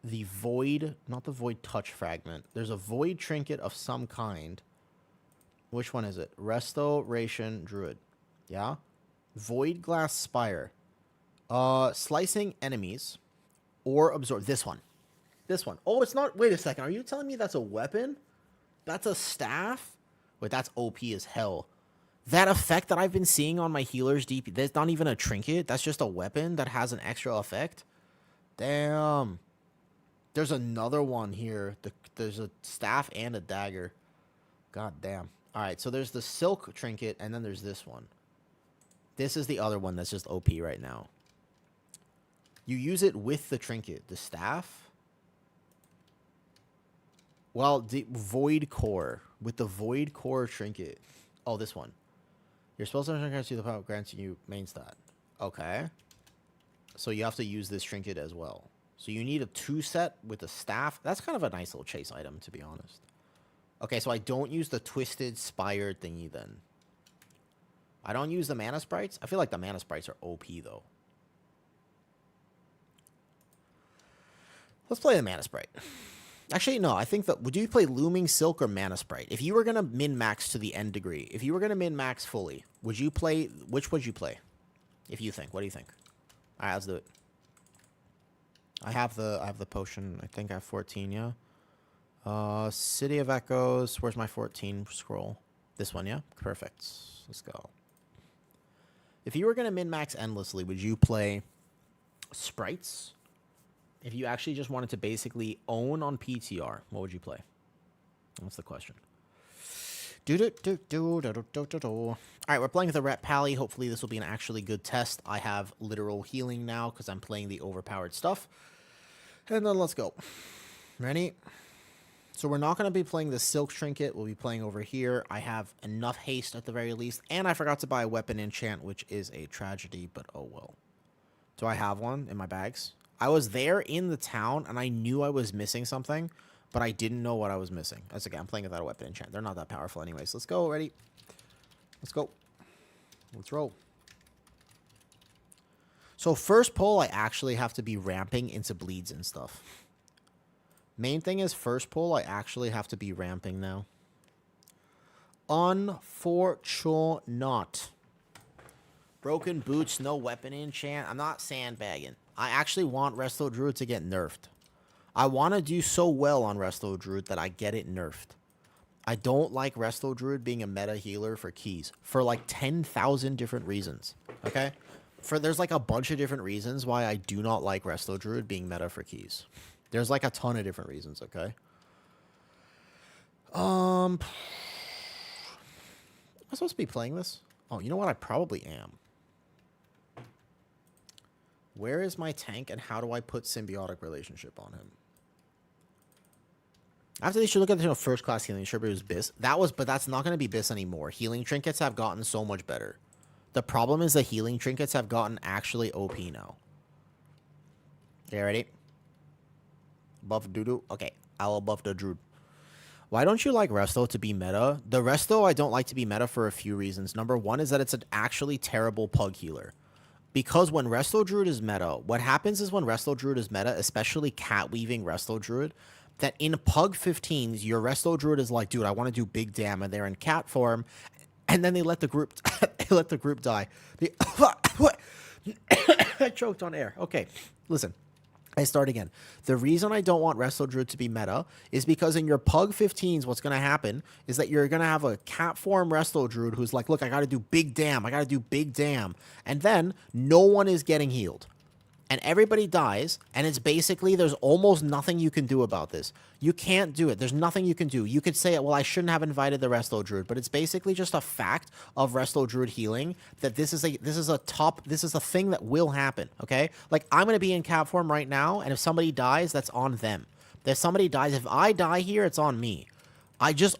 The Void, not the Void Touch Fragment. There's a Void trinket of some kind. Which one is it? Restoration Druid. Yeah? Void Glass Spire. Slicing enemies or absorb. This one. Oh, it's not. Wait a second. Are you telling me that's a weapon? That's a staff? Wait, that's OP as hell. That effect that I've been seeing on my healers DP, that's not even a trinket. That's just a weapon that has an extra effect. Damn. There's another one here. There's a staff and a dagger. God damn. All right, so there's the silk trinket, and then there's this one. This is the other one that's just OP right now. You use it with the trinket. The staff? Well, the Void Core. With the Void Core trinket. Oh, this one. Your spell trinket grants you the power, grants you main stat. Okay. So you have to use this trinket as well. So you need a 2-set with a staff. That's kind of a nice little chase item, to be honest. Okay, so I don't use the Twisted Spire thingy then. I don't use the Mana Sprites. I feel like the Mana Sprites are OP, though. Let's play the Mana Sprite. Actually, no. I think that... Would you play Looming Silk or Mana Sprite? If you were going to min-max to the end degree, if you were going to min-max fully, would you play... Which would you play? If you think. What do you think? All right, let's do it. I have the potion. I think I have 14, yeah? City of Echoes. Where's my 14 scroll? This one, yeah? Perfect. Let's go. If you were going to min-max endlessly, would you play Sprites? If you actually just wanted to basically own on PTR, what would you play? That's the question. Alright, we're playing with the Rep Pally. Hopefully this will be an actually good test. I have literal healing now because I'm playing the overpowered stuff. And then let's go. Ready? So we're not going to be playing the Silk Trinket. We'll be playing over here. I have enough haste at the very least. And I forgot to buy a weapon enchant, which is a tragedy, but oh well. Do I have one in my bags? I was there in the town, and I knew I was missing something, but I didn't know what I was missing. That's okay. I'm playing without a weapon enchant. They're not that powerful anyways. Let's go. Ready? Let's go. Let's roll. So first pull, I actually have to be ramping into bleeds and stuff. Main thing is first pull, I actually have to be ramping now. Unfortunate. Broken boots, no weapon enchant. I'm not sandbagging. I actually want Resto Druid to get nerfed. I want to do so well on Resto Druid that I get it nerfed. I don't like Resto Druid being a meta healer for keys. For like 10,000 different reasons. Okay? There's like a bunch of different reasons why I do not like Resto Druid being meta for keys. There's like a ton of different reasons, okay? Am I supposed to be playing this? Oh, you know what? I probably am. Where is my tank and how do I put symbiotic relationship on him? After they should look at the first class healing. Sure, it was Biss. But that's not going to be Biss anymore. Healing trinkets have gotten so much better. The problem is the healing trinkets have gotten actually OP now. Okay, ready? Buff Doodoo. Okay, I will buff the Druid. Why don't you like Resto to be meta? The Resto I don't like to be meta for a few reasons. Number one is that it's an actually terrible pug healer. Because when Resto Druid is meta, what happens is when Resto Druid is meta, especially cat weaving Resto Druid, that in pug 15s, your Resto Druid is like, dude, I want to do big damn, and they're in cat form, and then they let the group die. I choked on air. Okay, listen. I start again. The reason I don't want Resto Druid to be meta is because in your Pug 15s, what's going to happen is that you're going to have a cat form Resto Druid who's like, look, I got to do big damn. I got to do big damn. And then no one is getting healed. And everybody dies, and it's basically, there's almost nothing you can do about this. You can't do it. There's nothing you can do. You could say, well, I shouldn't have invited the Resto Druid, but it's basically just a fact of Resto Druid healing that this is a thing that will happen, okay? Like, I'm going to be in cat form right now, and if somebody dies, that's on them. If somebody dies, if I die here, it's on me.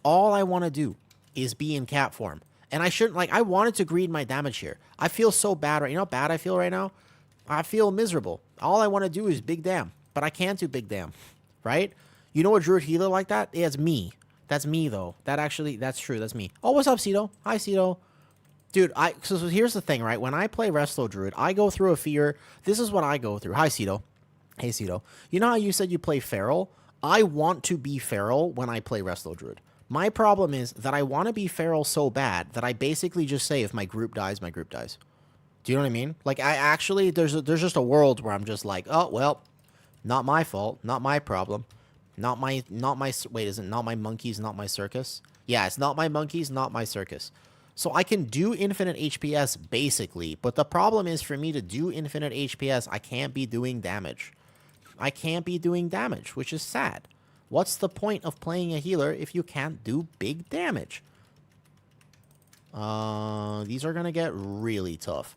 All I want to do is be in cat form. And I shouldn't, like, I wanted to greed my damage here. I feel so bad right, you know how bad I feel right now? I feel miserable. All I want to do is big damn, but I can't do big damn, right? You know a Druid healer like that? Yeah, it's me. That's me, though. That's true. That's me. Oh, what's up, Cito? Hi, Cito. Dude, so here's the thing, right? When I play Resto Druid, I go through a fear. This is what I go through. Hi, Cito. Hey, Cito. You know how you said you play Feral? I want to be Feral when I play Resto Druid. My problem is that I want to be Feral so bad that I basically just say, if my group dies, my group dies. Do you know what I mean? Like, there's just a world where I'm just like, oh, well, not my fault, not my problem, wait, is it not my monkeys, not my circus? Yeah, it's not my monkeys, not my circus. So I can do infinite HPS, basically, but the problem is for me to do infinite HPS, I can't be doing damage. I can't be doing damage, which is sad. What's the point of playing a healer if you can't do big damage? These are gonna get really tough.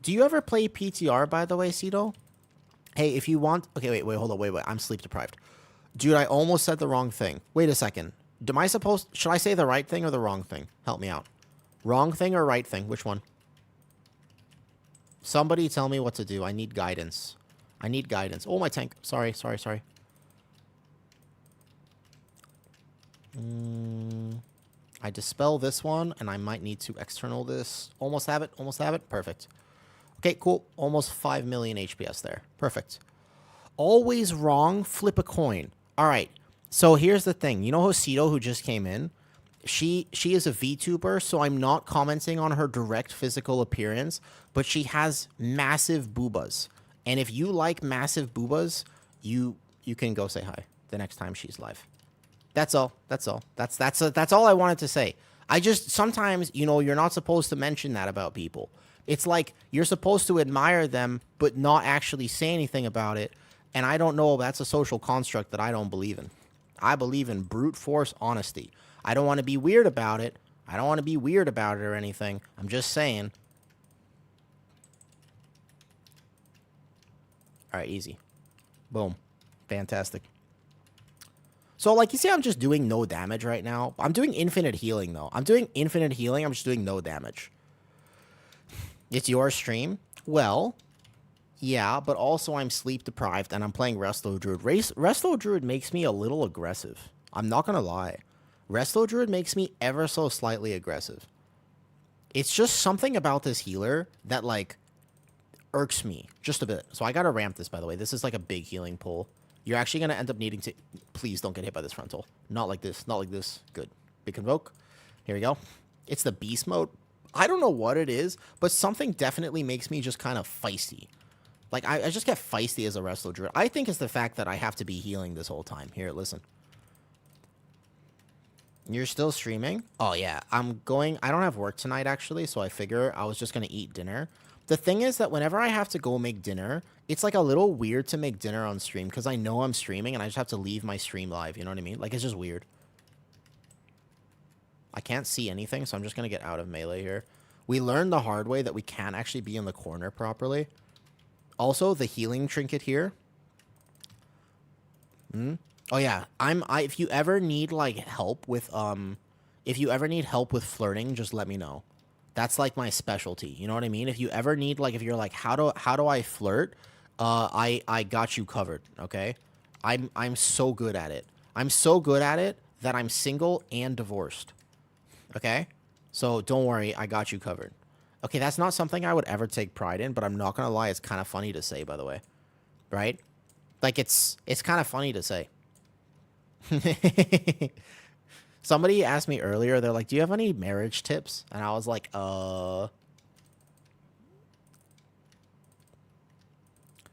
Do you ever play PTR, by the way, Cito? Hey, if you want... Okay, wait, hold on, wait. I'm sleep deprived. Dude, I almost said the wrong thing. Wait a second. Should I say the right thing or the wrong thing? Help me out. Wrong thing or right thing? Which one? Somebody tell me what to do. I need guidance. Oh, my tank. Sorry. I dispel this one, and I might need to external this. Almost have it. Perfect. Okay, cool. Almost 5 million HPS there. Perfect. Always wrong, flip a coin. All right. So here's the thing. You know Hosito, who just came in? She is a VTuber, so I'm not commenting on her direct physical appearance, but she has massive boobas. And if you like massive boobas, you can go say hi the next time she's live. That's all. That's all I wanted to say. Sometimes, you're not supposed to mention that about people. It's like you're supposed to admire them, but not actually say anything about it. And I don't know, that's a social construct that I don't believe in. I believe in brute force honesty. I don't want to be weird about it. I don't want to be weird about it or anything. I'm just saying. All right, easy. Boom. Fantastic. So, like, you see, I'm just doing no damage right now. I'm doing infinite healing, though. I'm doing infinite healing. I'm just doing no damage. It's your stream? Well, yeah, but also I'm sleep deprived, and I'm playing Resto Druid. Resto Druid makes me a little aggressive. I'm not going to lie. Resto Druid makes me ever so slightly aggressive. It's just something about this healer that, like, irks me just a bit. So I got to ramp this, by the way. This is, like, a big healing pull. You're actually going to end up needing to... Please don't get hit by this frontal. Not like this. Not like this. Good. Big Convoke. Here we go. It's the beast mode. I don't know what it is, but something definitely makes me just kind of feisty. Like, I just get feisty as a Resto Druid. I think it's the fact that I have to be healing this whole time. Here, listen. You're still streaming? Oh, yeah. I'm going... I don't have work tonight, actually, so I figure I was just going to eat dinner. The thing is that whenever I have to go make dinner, it's like a little weird to make dinner on stream because I know I'm streaming and I just have to leave my stream live. You know what I mean? Like, it's just weird. I can't see anything, so I'm just going to get out of melee here. We learned the hard way that we can't actually be in the corner properly. Also, the healing trinket here. Oh, yeah. If you ever need, like, help with, if you ever need help with flirting, just let me know. That's like my specialty. You know what I mean? If you ever need, like, if you're like, how do I flirt? I got you covered. Okay. I'm so good at it. I'm so good at it that I'm single and divorced. Okay. So don't worry. I got you covered. Okay. That's not something I would ever take pride in, but I'm not going to lie. It's kind of funny to say, by the way. Right? Like it's kind of funny to say. Somebody asked me earlier, they're like, do you have any marriage tips? And I was like,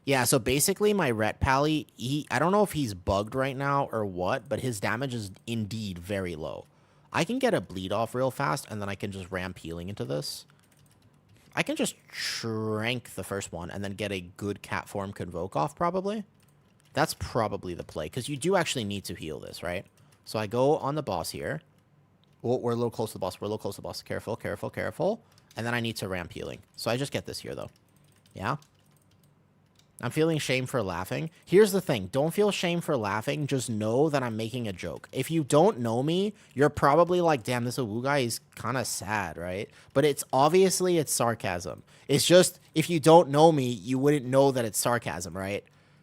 yeah, so basically my Ret Pally, I don't know if he's bugged right now or what, but his damage is indeed very low. I can get a bleed off real fast, and then I can just ramp healing into this. I can just trank the first one and then get a good cat form Convoke off, probably. That's probably the play, because you do actually need to heal this, right? So I go on the boss here. Oh, we're a little close to the boss. We're a little close to the boss. Careful, careful, careful. And then I need to ramp healing. So I just get this here, though. Yeah? I'm feeling shame for laughing. Here's the thing. Don't feel shame for laughing. Just know that I'm making a joke. If you don't know me, you're probably like, damn, this Awu guy is kind of sad, right? But it's obviously it's sarcasm. It's just, if you don't know me, you wouldn't know that it's sarcasm, right?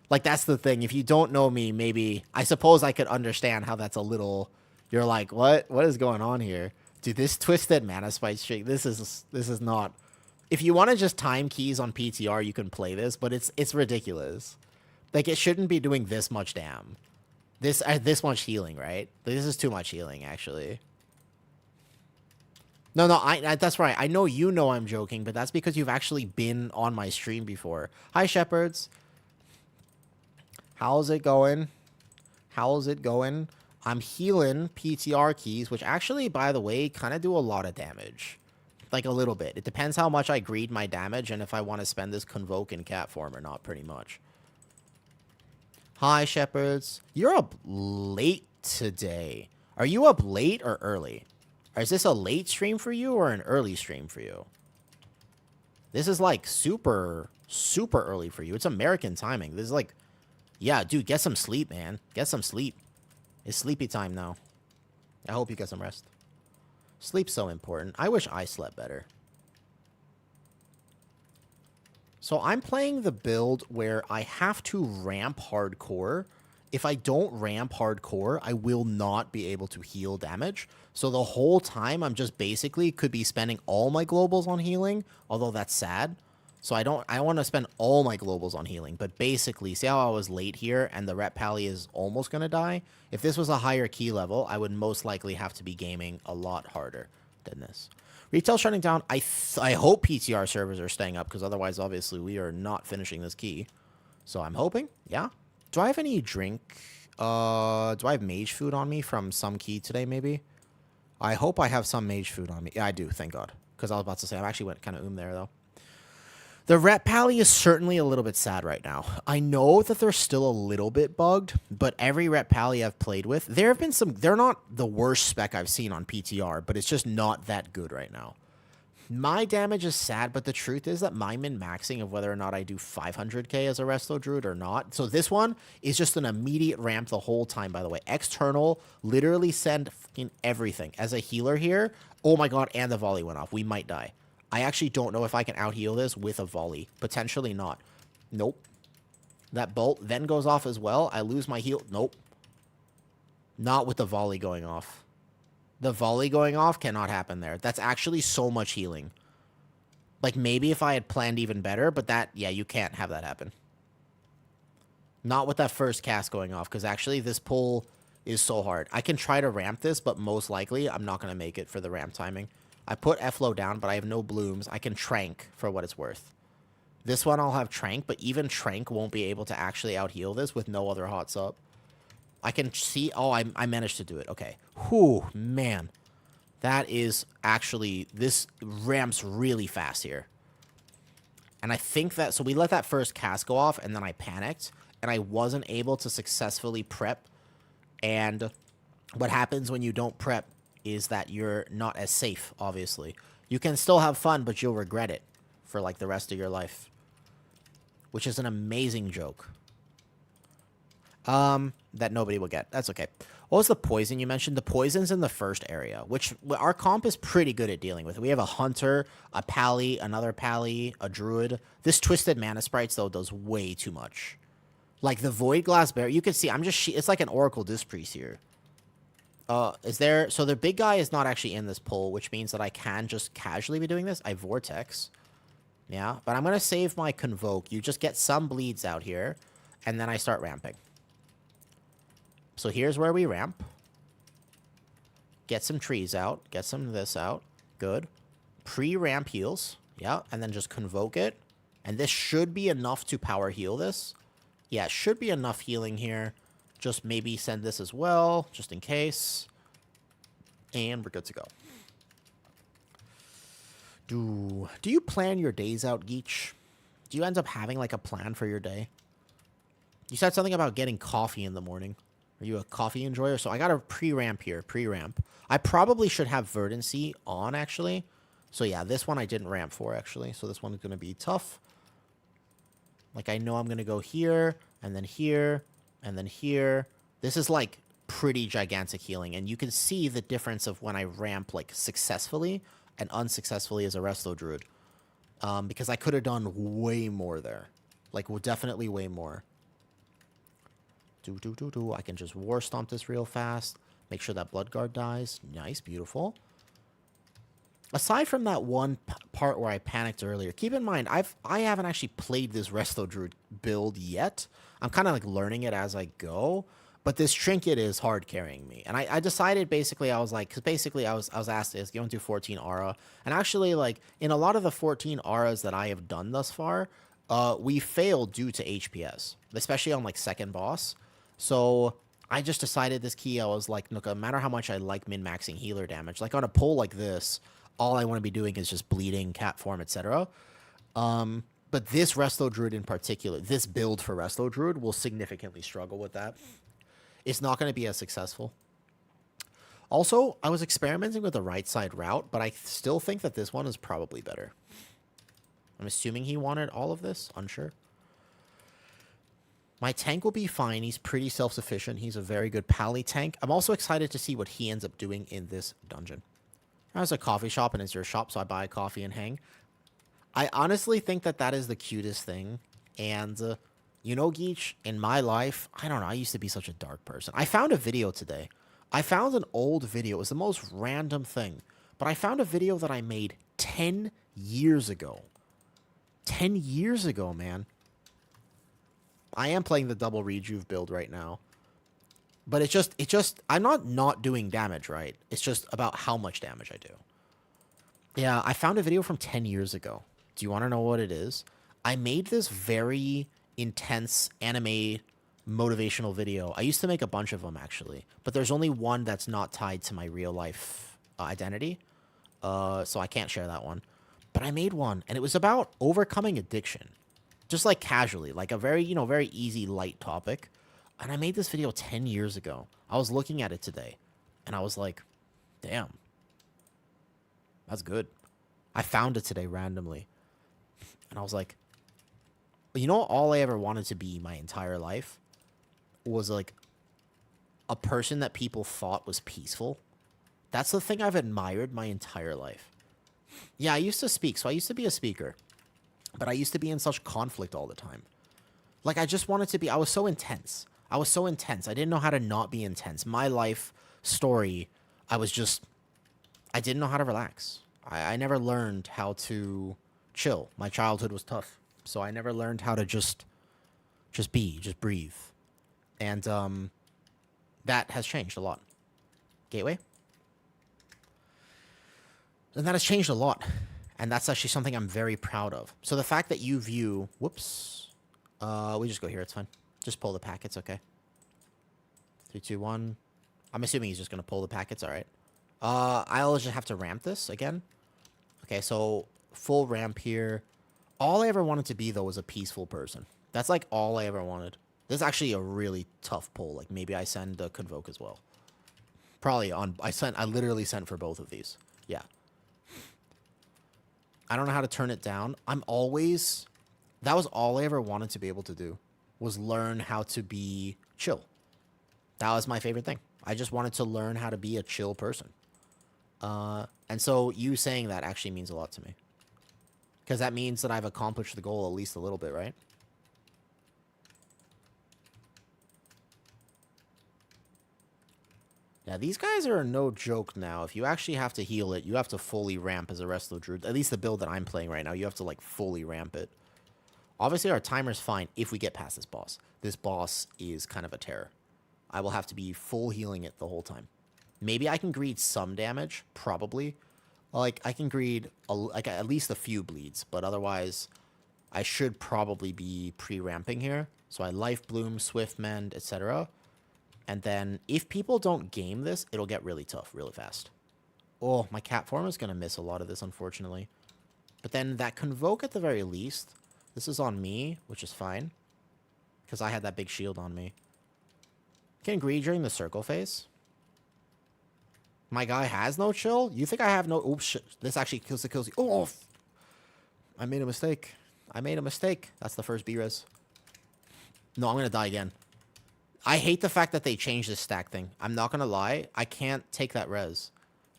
Like, that's the thing. If you don't know me, maybe... I suppose I could understand how that's a little... You're like, what? What is going on here? Dude, this twisted mana spike streak, this is not... If you want to just time keys on PTR, you can play this, but it's ridiculous. Like, it shouldn't be doing this much damn. This much healing, right? This is too much healing, actually. No, that's right. I know you know I'm joking, but that's because you've actually been on my stream before. Hi, Shepherds. How's it going? How's it going? I'm healing PTR keys, which actually, by the way, kind of do a lot of damage. Like, a little bit. It depends how much I greed my damage and if I want to spend this Convoke in cat form or not, pretty much. Hi, Shepherds. You're up late today. Are you up late or early? Or is this a late stream for you or an early stream for you? This is, like, super, super early for you. It's American timing. This is, like... Yeah, dude, get some sleep, man. Get some sleep. It's sleepy time now. I hope you get some rest. Sleep's so important. I wish I slept better. So I'm playing the build where I have to ramp hardcore. If I don't ramp hardcore, I will not be able to heal damage. So the whole time, I'm just basically could be spending all my globals on healing, although that's sad. So I want to spend all my globals on healing, but basically, see how I was late here and the Ret Pally is almost going to die? If this was a higher key level, I would most likely have to be gaming a lot harder than this. Retail shutting down. I hope PTR servers are staying up, because otherwise, obviously, we are not finishing this key. So I'm hoping, yeah. Do I have any drink? Do I have mage food on me from some key today, maybe? I hope I have some mage food on me. Yeah, I do, thank God. Because I was about to say, I actually went kind of there, though. The rep pally is certainly a little bit sad right now. I know that they're still a little bit bugged, but every rep pally I've played with, there have been some, they're not the worst spec I've seen on PTR, but it's just not that good right now. My damage is sad, but the truth is that my min-maxing of whether or not I do 500k as a Resto Druid or not. So this one is just an immediate ramp the whole time, by the way. External, literally send fucking everything. As a healer here, oh my god, and the volley went off. We might die. I actually don't know if I can out-heal this with a volley. Potentially not. Nope. That bolt then goes off as well. I lose my heal. Nope. Not with the volley going off. The volley going off cannot happen there. That's actually so much healing. Like, maybe if I had planned even better, but that, yeah, you can't have that happen. Not with that first cast going off, because actually this pull is so hard. I can try to ramp this, but most likely I'm not going to make it for the ramp timing. I put F-Low down, but I have no blooms. I can Trank for what it's worth. This one I'll have Trank, but even Trank won't be able to actually out-heal this with no other hot sub. I can see... Oh, I managed to do it. Okay. Whew, man. That is actually... This ramps really fast here. And I think that... So we let that first cast go off, and then I panicked, and I wasn't able to successfully prep. And what happens when you don't prep is that you're not as safe, obviously. You can still have fun, but you'll regret it for, like, the rest of your life. Which is an amazing joke. That nobody will get. That's okay. What was the poison you mentioned? The poison's in the first area, which our comp is pretty good at dealing with. We have a Hunter, a Pally, another Pally, a Druid. This Twisted Mana Sprites, though, does way too much. Like, the Void Glass Bear, you can see, it's like an Oracle Disc Priest here. So the big guy is not actually in this pull, which means that I can just casually be doing this. I Vortex. Yeah, but I'm going to save my Convoke. You just get some bleeds out here, and then I start ramping. So here's where we ramp. Get some trees out. Get some of this out. Good. Pre-ramp heals. Yeah, and then just Convoke it. And this should be enough to power heal this. Yeah, it should be enough healing here. Just maybe send this as well, just in case. And we're good to go. Do you plan your days out, Geech? Do you end up having, like, a plan for your day? You said something about getting coffee in the morning. Are you a coffee enjoyer? So I got a pre-ramp here, pre-ramp. I probably should have Verdancy on, actually. So yeah, this one I didn't ramp for, actually. So this one is going to be tough. Like, I know I'm going to go here, and then here, and then here. This is, like, pretty gigantic healing. And you can see the difference of when I ramp, like, successfully and unsuccessfully as a Resto Druid. Because I could have done way more there. Like, definitely way more. I can just War Stomp this real fast. Make sure that Bloodguard dies. Nice, beautiful. Aside from that one part where I panicked earlier, keep in mind, I haven't actually played this Resto Druid build yet. I'm kind of like learning it as I go. But this Trinket is hard carrying me. And I decided basically, I was like, because basically I was asked, is going to 14 aura. And actually, like, in a lot of the 14 auras that I have done thus far, we failed due to HPS. Especially on, like, second boss. So I just decided this key, I was like, look, no matter how much I like min-maxing healer damage, like on a pull like this, all I want to be doing is just bleeding, cat form, etc. But this Resto Druid in particular, this build for Resto Druid will significantly struggle with that. It's not going to be as successful. Also, I was experimenting with the right side route, but I still think that this one is probably better. I'm assuming he wanted all of this. Unsure. My tank will be fine. He's pretty self-sufficient. He's a very good Pally tank. I'm also excited to see what he ends up doing in this dungeon. There's a coffee shop and it's your shop, so I buy a coffee and hang. I honestly think that that is the cutest thing. And, you know, Geech, in my life, I don't know, I used to be such a dark person. I found a video today. I found an old video. It was the most random thing. But I found a video that I made 10 years ago. 10 years ago, man. I am playing the double rejuve build right now. But it just, I'm not doing damage, right? It's just about how much damage I do. Yeah, I found a video from 10 years ago. Do you want to know what it is? I made this very intense anime motivational video. I used to make a bunch of them, actually. But there's only one that's not tied to my real life identity. So I can't share that one. But I made one, and it was about overcoming addiction. Just like casually, like a very, very easy, light topic. And I made this video 10 years ago. I was looking at it today, and I was like, damn, that's good. I found it today randomly. And I was like, all I ever wanted to be my entire life was like a person that people thought was peaceful. That's the thing I've admired my entire life. Yeah, I used to speak, so I used to be a speaker. But I used to be in such conflict all the time. Like, I just wanted to be... I was so intense. I didn't know how to not be intense. My life story, I didn't know how to relax. I never learned how to chill. My childhood was tough. So I never learned how to just breathe. And that has changed a lot. Gateway? And that has changed a lot. And that's actually something I'm very proud of. So the fact that you view... Whoops. We just go here. It's fine. Just pull the packets, okay? 3, 2, 1. I'm assuming he's just going to pull the packets. All right. I'll just have to ramp this again. Okay, so full ramp here. All I ever wanted to be, though, was a peaceful person. That's, like, all I ever wanted. This is actually a really tough pull. Like, maybe I send the Convoke as well. Probably on... I literally sent for both of these. Yeah. I don't know how to turn it down. That was all I ever wanted to be able to do, was learn how to be chill. That was my favorite thing. I just wanted to learn how to be a chill person. And so you saying that actually means a lot to me. Because that means that I've accomplished the goal at least a little bit, right? Yeah, these guys are no joke now. If you actually have to heal it, you have to fully ramp as a rest of the Druid. At least the build that I'm playing right now, you have to, like, fully ramp it. Obviously, our timer's fine if we get past this boss. This boss is kind of a terror. I will have to be full healing it the whole time. Maybe I can greed some damage, probably. Like, I can greed at least a few bleeds, but otherwise, I should probably be pre-ramping here. So I Life Bloom, Swift Mend, etc. And then, if people don't game this, it'll get really tough really fast. Oh, my cat form is going to miss a lot of this, unfortunately. But then, that Convoke at the very least, this is on me, which is fine. Because I had that big shield on me. Can greed during the circle phase. My guy has no chill? You think I have no... Oops, shit. This actually kills you. Oh! I made a mistake. That's the first B-res. No, I'm going to die again. I hate the fact that they changed this stack thing. I'm not going to lie. I can't take that res.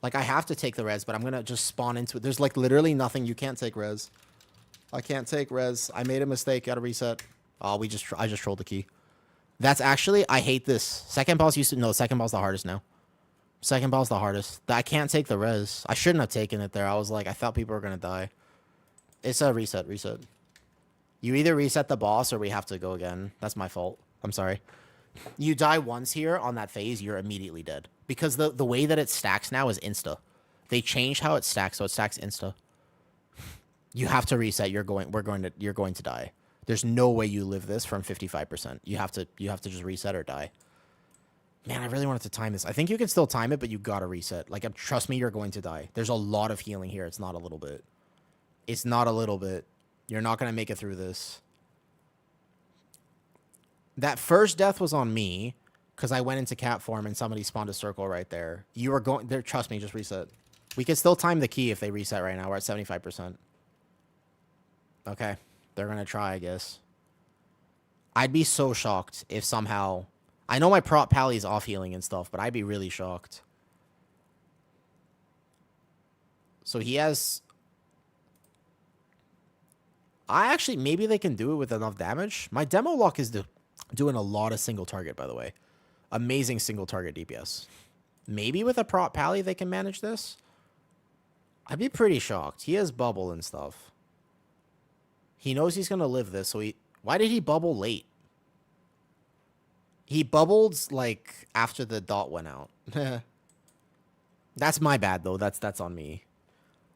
Like, I have to take the res, but I'm going to just spawn into it. There's, like, literally nothing. You can't take res. I can't take res. I made a mistake. Gotta reset. Oh, I just trolled the key. That's actually... I hate this. Second boss used to... No, second boss the hardest now. Second boss the hardest. I can't take the res. I shouldn't have taken it there. I was like... I thought people were going to die. It's a reset. You either reset the boss or we have to go again. That's my fault. I'm sorry. You die once here on that phase, you're immediately dead. Because the way that it stacks now is insta. They changed how it stacks, so it stacks insta. You have to reset. You're going to die. There's no way you live this from 55%. You have to just reset or die. Man, I really wanted to time this. I think you can still time it, but you gotta reset. Like, trust me, you're going to die. There's a lot of healing here. It's not a little bit. It's not a little bit. You're not gonna make it through this. That first death was on me, because I went into cat form and somebody spawned a circle right there. You are going there. Trust me, just reset. We can still time the key if they reset right now. We're at 75%. Okay. They're going to try, I guess. I'd be so shocked if somehow... I know my prop pally's off healing and stuff, but I'd be really shocked. So he has... Maybe they can do it with enough damage. My demo lock is doing a lot of single target, by the way. Amazing single target DPS. Maybe with a prop pally they can manage this? I'd be pretty shocked. He has bubble and stuff. He knows he's going to live this, so he... Why did he bubble late? He bubbled, like, after the dot went out. That's my bad, though. That's on me.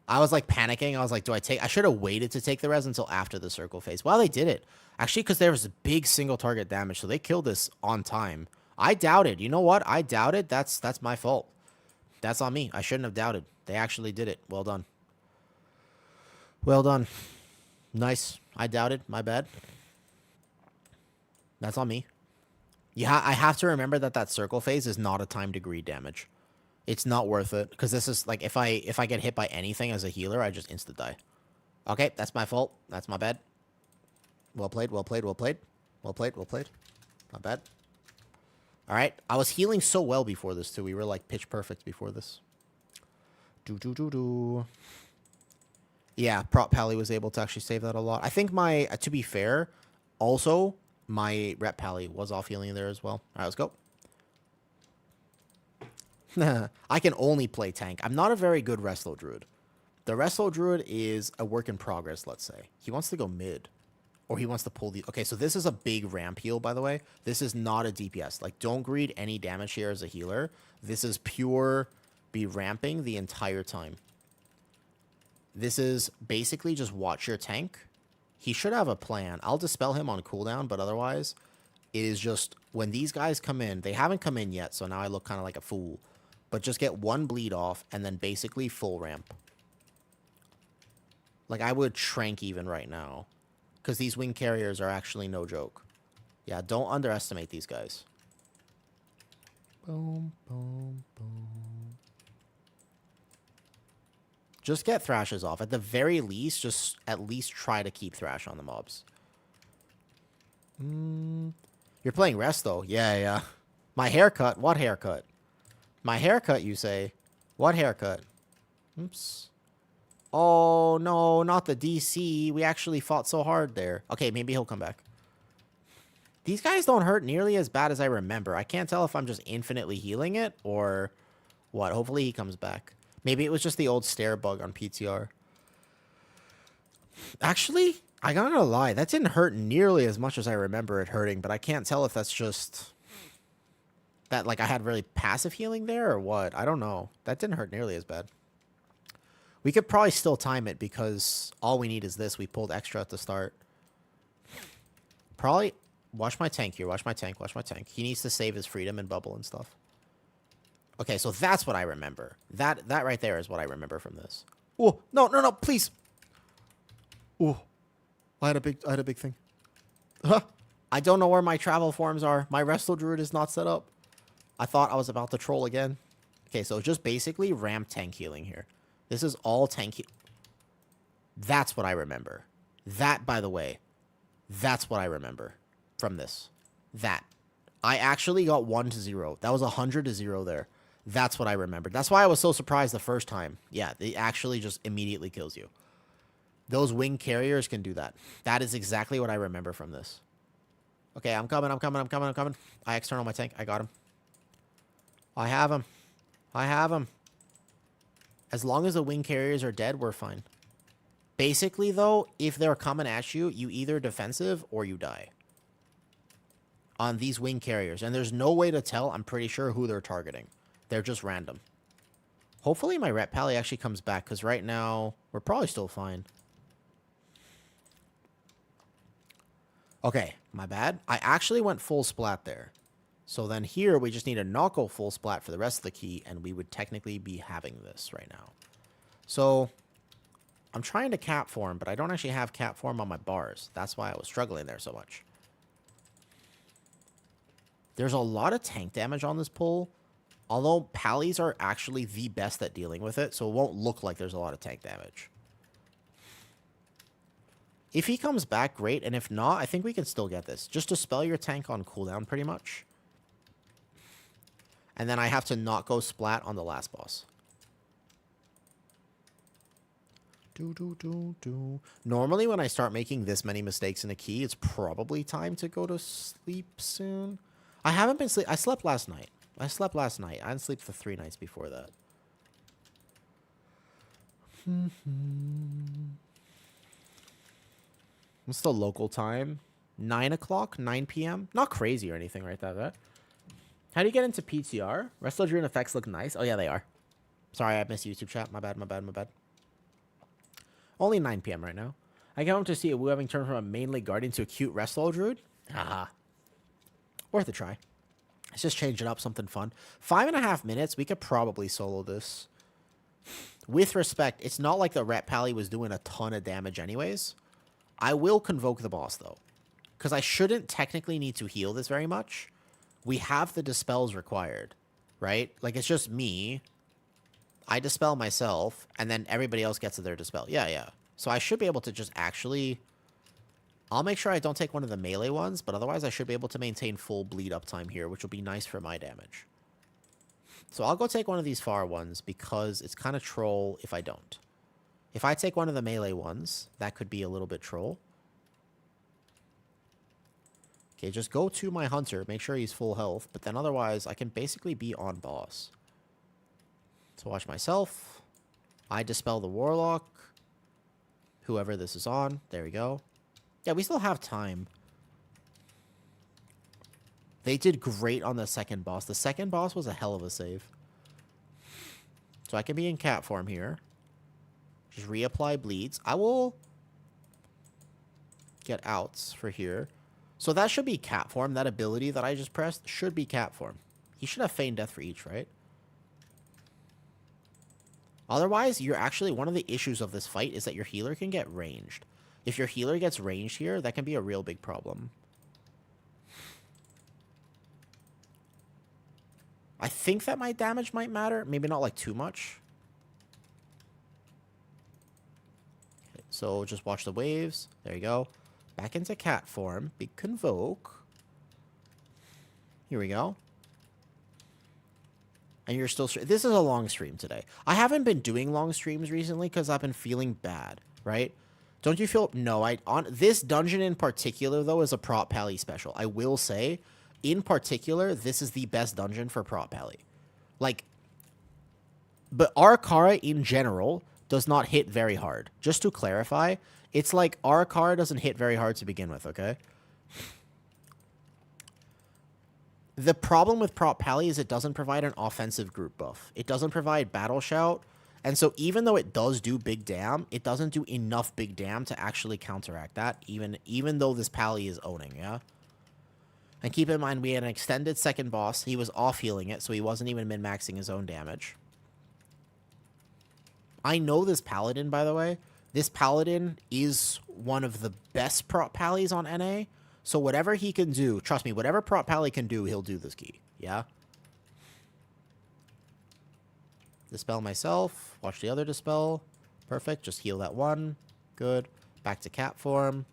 I was, like, panicking. I was like, I should have waited to take the res until after the circle phase. Well, they did it. Actually, because there was a big single target damage, so they killed this on time. I doubted. You know what? I doubted. That's my fault. That's on me. I shouldn't have doubted. They actually did it. Well done. Well done. Nice. I doubted. My bad. That's on me. Yeah, I have to remember that that circle phase is not a time to greed damage. It's not worth it because this is like if I get hit by anything as a healer, I just insta die. Okay, that's my fault. That's my bad. Well played. Well played. Well played. Well played. Well played. Not bad. All right, I was healing so well before this too. We were like pitch perfect before this. Do. Yeah, Prop Pally was able to actually save that a lot. I think my, to be fair, also my Rep Pally was off healing there as well. All right, let's go. I can only play tank. I'm not a very good Resto Druid. The Resto Druid is a work in progress, let's say. He wants to go mid. Or he wants to pull the... Okay, so this is a big ramp heal, by the way. This is not a DPS. Like, don't greed any damage here as a healer. This is pure be ramping the entire time. This is basically just watch your tank. He should have a plan. I'll dispel him on cooldown, but otherwise, it is just... When these guys come in, they haven't come in yet, so now I look kind of like a fool. But just get one bleed off, and then basically full ramp. Like, I would trank even right now. Because these wing carriers are actually no joke. Yeah, don't underestimate these guys. Boom, boom, boom. Just get Thrashes off. At the very least, just at least try to keep Thrash on the mobs. You're playing rest, though. Yeah. My haircut? What haircut? My haircut, you say? What haircut? Oops. Oh, no, not the DC. We actually fought so hard there. Okay, maybe he'll come back. These guys don't hurt nearly as bad as I remember. I can't tell if I'm just infinitely healing it or what. Hopefully he comes back. Maybe it was just the old stare bug on PTR. Actually, I gotta lie. That didn't hurt nearly as much as I remember it hurting, but I can't tell if that's just... that, like, I had really passive healing there or what. I don't know. That didn't hurt nearly as bad. We could probably still time it because all we need is this. We pulled extra at the start. Probably... Watch my tank here. Watch my tank. Watch my tank. He needs to save his freedom and bubble and stuff. Okay, so that's what I remember. That right there is what I remember from this. Oh, no, please. Oh, I had a big thing. Huh? I don't know where my travel forms are. My Resto Druid is not set up. I thought I was about to troll again. Okay, so just basically ramp tank healing here. This is all tank. That's what I remember. That, by the way, that's what I remember from this. That. I actually got 1-0. That was 100-0 there. That's what I remembered. That's why I was so surprised the first time. Yeah, it actually just immediately kills you. Those wing carriers can do that. That is exactly what I remember from this. Okay, I'm coming. I external my tank. I got him. I have him. As long as the wing carriers are dead, we're fine. Basically, though, if they're coming at you, you either defensive or you die. On these wing carriers. And there's no way to tell, I'm pretty sure, who they're targeting. They're just random. Hopefully my Rep Pally actually comes back, because right now, we're probably still fine. Okay, my bad. I actually went full splat there. So then here, we just need to not go full splat for the rest of the key, and we would technically be having this right now. So, I'm trying to cap form, but I don't actually have cap form on my bars. That's why I was struggling there so much. There's a lot of tank damage on this pull, although Pallies are actually the best at dealing with it, so it won't look like there's a lot of tank damage. If he comes back, great, and if not, I think we can still get this. Just dispel your tank on cooldown, pretty much. And then I have to not go splat on the last boss. Normally, when I start making this many mistakes in a key, it's probably time to go to sleep soon. I haven't been sleep. I slept last night. I didn't sleep for 3 nights before that. What's the local time? 9 o'clock? 9 p.m.? Not crazy or anything right there. How do you get into PTR? Resto Druid effects look nice. Oh, yeah, they are. Sorry, I missed YouTube chat. My bad. Only 9 p.m. right now. I came home to see a Wu having turned from a mainly guardian to a cute Resto Druid. Haha. Worth a try. Let's just change it up, something fun. 5.5 minutes. We could probably solo this. with respect, it's not like the Ret Pally was doing a ton of damage anyways. I will convoke the boss, though. Because I shouldn't technically need to heal this very much. We have the dispels required, right? Like, it's just me. I dispel myself, and then everybody else gets their dispel. Yeah. So I should be able to just actually... I'll make sure I don't take one of the melee ones, but otherwise I should be able to maintain full bleed uptime here, which will be nice for my damage. So I'll go take one of these far ones, because it's kind of troll if I don't. If I take one of the melee ones, that could be a little bit troll. Okay, just go to my hunter, make sure he's full health, but then otherwise I can basically be on boss. So watch myself. I dispel the warlock. Whoever this is on. There we go. Yeah, we still have time. They did great on the second boss. The second boss was a hell of a save. So I can be in cat form here. Just reapply bleeds. I will get outs for here. So that should be cat form. That ability that I just pressed should be cat form. He should have feigned death for each, right? Otherwise, you're actually... One of the issues of this fight is that your healer can get ranged. If your healer gets ranged here, that can be a real big problem. I think that my damage might matter. Maybe not like too much. Okay, so just watch the waves. There you go. Back into cat form. Big convoke. Here we go. And you're still... This is a long stream today. I haven't been doing long streams recently because I've been feeling bad, right? Don't you feel... No, on this dungeon in particular, though, is a prop pally special. I will say, in particular, this is the best dungeon for prop pally. Like, but Arakara in general does not hit very hard. Just to clarify, it's like Arakara doesn't hit very hard to begin with, okay? The problem with prop pally is it doesn't provide an offensive group buff. It doesn't provide battle shout. And so even though it does do big dam, it doesn't do enough big dam to actually counteract that, even though this pally is owning, yeah? And keep in mind, we had an extended second boss. He was off healing it, so he wasn't even min-maxing his own damage. I know this paladin, by the way. This paladin is one of the best prop pallies on NA. So whatever he can do, trust me, whatever prop pally can do, he'll do this key, yeah? Dispel myself. Watch the other dispel. Perfect. Just heal that one. Good. Back to cat form.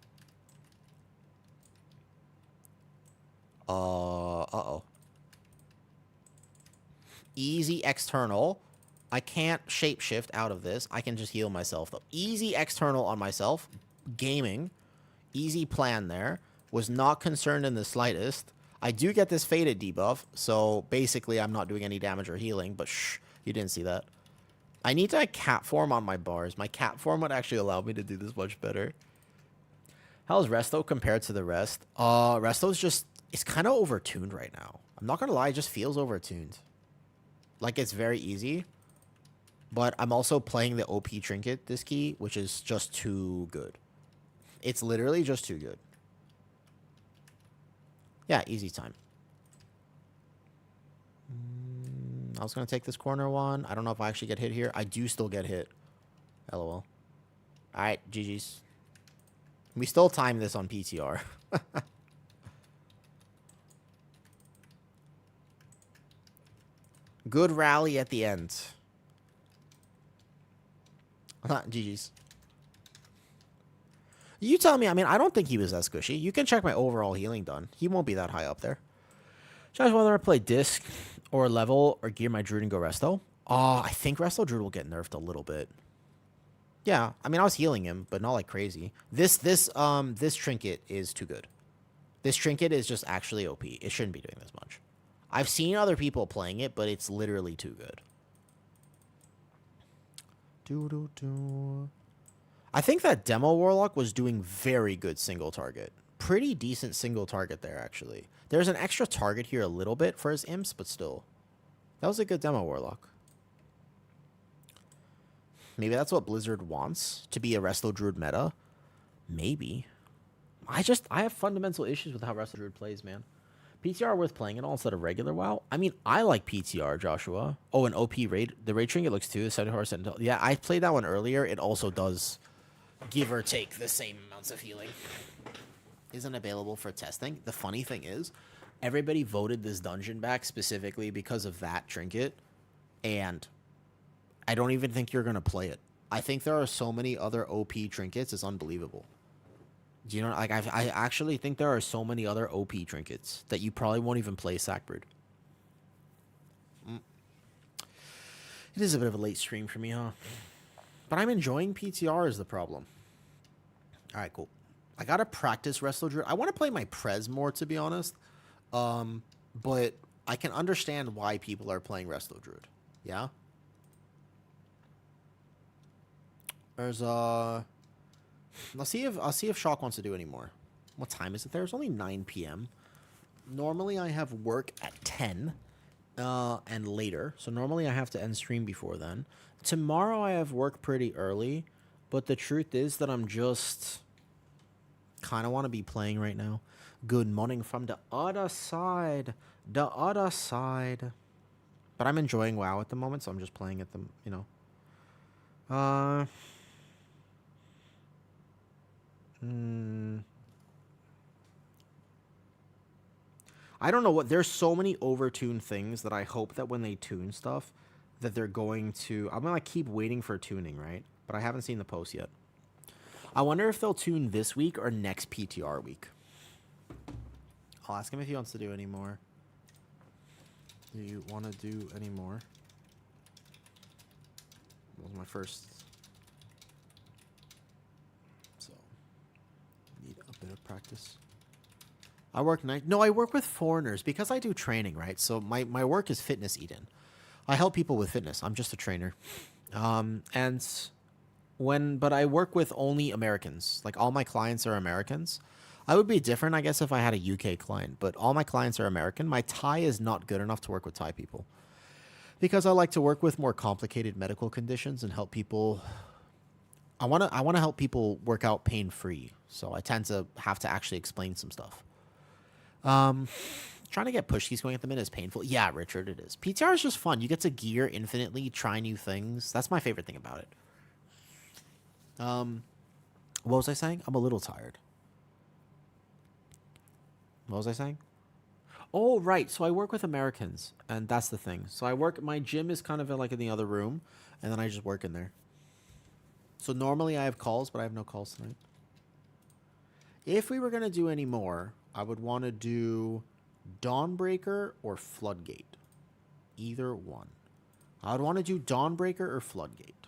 Uh-oh. Easy external. I can't shapeshift out of this. I can just heal myself, though. Easy external on myself. Gaming. Easy plan there. Was not concerned in the slightest. I do get this faded debuff, so basically I'm not doing any damage or healing, but shh. You didn't see that. I need to cat form on my bars. My cat form would actually allow me to do this much better. How's Resto compared to the rest? Resto's just... It's kind of overtuned right now. I'm not going to lie. It just feels overtuned. Like, it's very easy. But I'm also playing the OP trinket this key, which is just too good. It's literally just too good. Yeah, easy time. I was going to take this corner one. I don't know if I actually get hit here. I do still get hit. LOL. Alright, GG's. We still time this on PTR. Good rally at the end. GG's. You tell me. I mean, I don't think he was that squishy. You can check my overall healing done. He won't be that high up there. Judge whether I play disc or level or gear my Druid and go Resto. I think Resto Druid will get nerfed a little bit. Yeah, I mean, I was healing him, but not like crazy. This trinket is too good. This trinket is just actually OP. It shouldn't be doing this much. I've seen other people playing it, but it's literally too good. I think that Demo Warlock was doing very good single target. Pretty decent single target there, actually. There's an extra target here a little bit for his imps, but still. That was a good Demo Warlock. Maybe that's what Blizzard wants, to be a Resto Druid meta. Maybe. I have fundamental issues with how Resto Druid plays, man. PTR worth playing it all instead of regular WoW? I mean, I like PTR, Joshua. Oh, and OP raid. The raid trinket looks too. 74 Sentinel. Yeah, I played that one earlier. It also does give or take the same amounts of healing. Isn't available for testing. The funny thing is, everybody voted this dungeon back specifically because of that trinket, and I don't even think you're going to play it. I think there are so many other OP trinkets, it's unbelievable. Do you know, like, I actually think there are so many other OP trinkets that you probably won't even play Sackbird. It is a bit of a late stream for me, huh? But I'm enjoying PTR is the problem. All right, cool. I got to practice Wrestle Druid. I want to play my Prez more, to be honest. But I can understand why people are playing Wrestle Druid. Yeah? There's I'll see if Shock wants to do any more. What time is it there? It's only 9 p.m. Normally I have work at 10 and later. So normally I have to end stream before then. Tomorrow I have work pretty early, but the truth is that I'm just kind of want to be playing right now. Good morning from the other side. The other side. But I'm enjoying WoW at the moment, so I'm just playing at the, you know. I don't know what. There's so many overtuned things that I hope that when they tune stuff, that they're going to. I'm gonna keep waiting for tuning, right? But I haven't seen the post yet. I wonder if they'll tune this week or next PTR week. I'll ask him if he wants to do any more. Do you want to do any more? That was my first. So, need a bit of practice. I work night. No, I work with foreigners because I do training, right? So my work is Fitness Eden. I help people with fitness. I'm just a trainer. But I work with only Americans. Like, all my clients are Americans. I would be different, I guess, if I had a UK client, but all my clients are American. My Thai is not good enough to work with Thai people because I like to work with more complicated medical conditions and help people. I want to help people work out pain-free. So I tend to have to actually explain some stuff. Trying to get push keys going at the minute is painful. Yeah, Richard, it is. PTR is just fun. You get to gear infinitely, try new things. That's my favorite thing about it. What was I saying? I'm a little tired. What was I saying? Oh, right. So I work with Americans, and that's the thing. So my gym is kind of like in the other room, and then I just work in there. So normally I have calls, but I have no calls tonight. If we were going to do any more, I would want to do Dawnbreaker or Floodgate. Either one. I would want to do Dawnbreaker or Floodgate.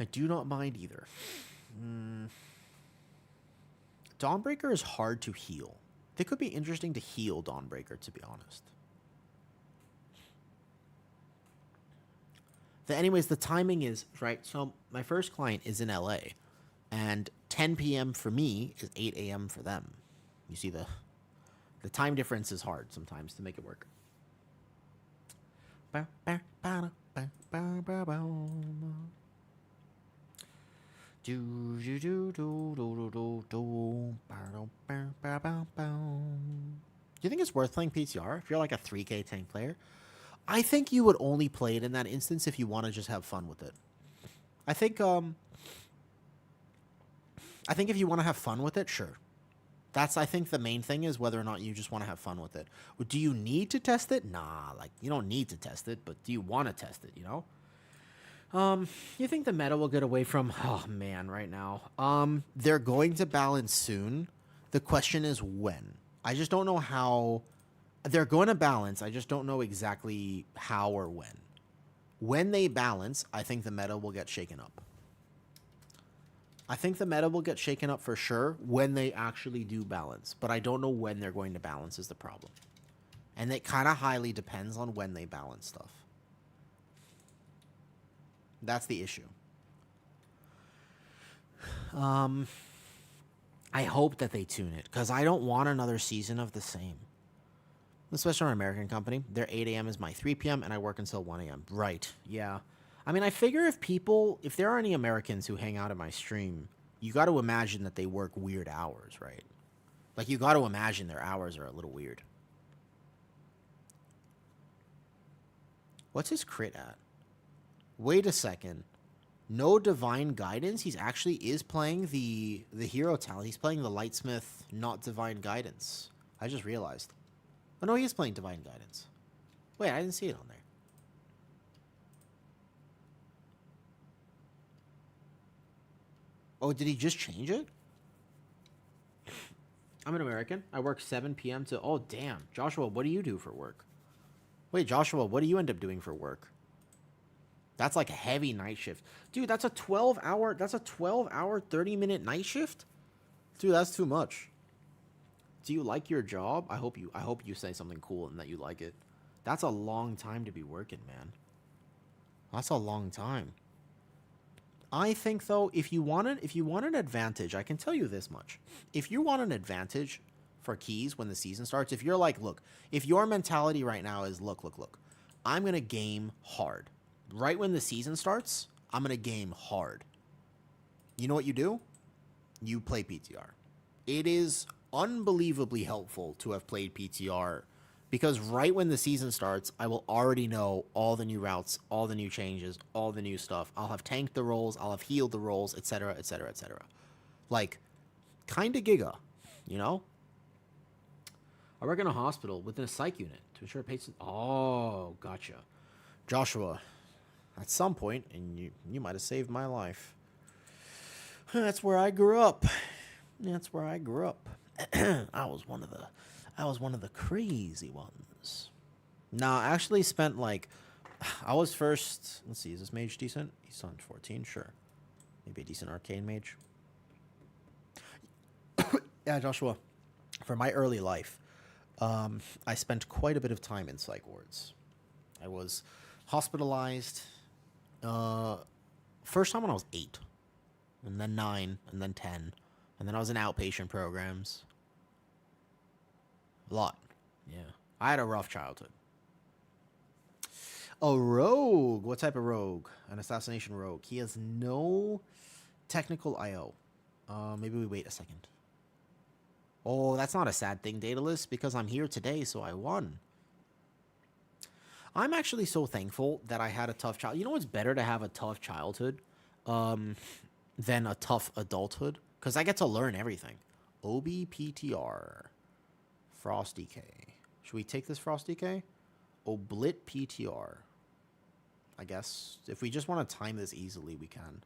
I do not mind either. Dawnbreaker is hard to heal. It could be interesting to heal Dawnbreaker, to be honest. Anyways, the timing is, right, so my first client is in LA, and 10 p.m. for me is 8 a.m. for them. You see, the time difference is hard sometimes to make it work. Do you think it's worth playing PTR if you're like a 3K tank player? I think you would only play it in that instance if you want to just have fun with it. I think if you want to have fun with it, sure. I think the main thing is whether or not you just want to have fun with it. Do you need to test it? Nah, like, you don't need to test it, but do you want to test it, you know? You think the meta will get away from, oh man, right now. They're going to balance soon. The question is when. I just don't know how. They're going to balance. I just don't know exactly how or when. When they balance, I think the meta will get shaken up. I think the meta will get shaken up for sure when they actually do balance. But I don't know when they're going to balance is the problem. And it kind of highly depends on when they balance stuff. That's the issue. I hope that they tune it, because I don't want another season of the same. Especially an American company. Their 8 a.m. is my 3 p.m., and I work until 1 a.m. Right, yeah. I mean, I figure if there are any Americans who hang out at my stream, you got to imagine that they work weird hours, right? Like, you got to imagine their hours are a little weird. What's his crit at? Wait a second. No divine guidance. He's actually is playing the hero talent. He's playing the lightsmith, not divine guidance. I just realized. Oh no, he is playing divine guidance. Wait, I didn't see it on there. Oh, did he just change it? I'm an American. I work 7 p.m. to... Oh, damn. Joshua, what do you do for work? Wait, Joshua, what do you end up doing for work? That's like a heavy night shift. Dude, that's a 12-hour... That's a 12-hour, 30-minute night shift? Dude, that's too much. Do you like your job? I hope you say something cool and that you like it. That's a long time to be working, man. That's a long time. I think though, if you want an advantage, I can tell you this much. If you want an advantage for keys when the season starts, if you're like, look, if your mentality right now is look, I'm going to game hard. Right when the season starts, I'm going to game hard. You know what you do? You play PTR. It is unbelievably helpful to have played PTR because right when the season starts, I will already know all the new routes, all the new changes, all the new stuff. I'll have tanked the roles, I'll have healed the roles, etc., etc., etc. Like, kind of giga, you know? I work in a hospital within a psych unit to ensure patients... Oh, gotcha. Joshua, at some point, and you might have saved my life. That's where I grew up. That's where I grew up. I was one of the crazy ones. Nah, I actually spent like... I was first... Let's see, is this mage decent? He's on 14, sure. Maybe a decent arcane mage. Yeah, Joshua, for my early life, I spent quite a bit of time in psych wards. I was hospitalized first time when I was 8, and then 9, and then 10, and then I was in outpatient programs. A lot. Yeah. I had a rough childhood. A rogue. What type of rogue? An assassination rogue. He has no technical IO. Maybe we wait a second. Oh, that's not a sad thing, Daedalus, because I'm here today, so I won. I'm actually so thankful that I had a tough child. You know what's better to have a tough childhood than a tough adulthood? Because I get to learn everything. OBPTR. Frosty K. Should we take this Frosty K? Oblit PTR. I guess. If we just want to time this easily, we can.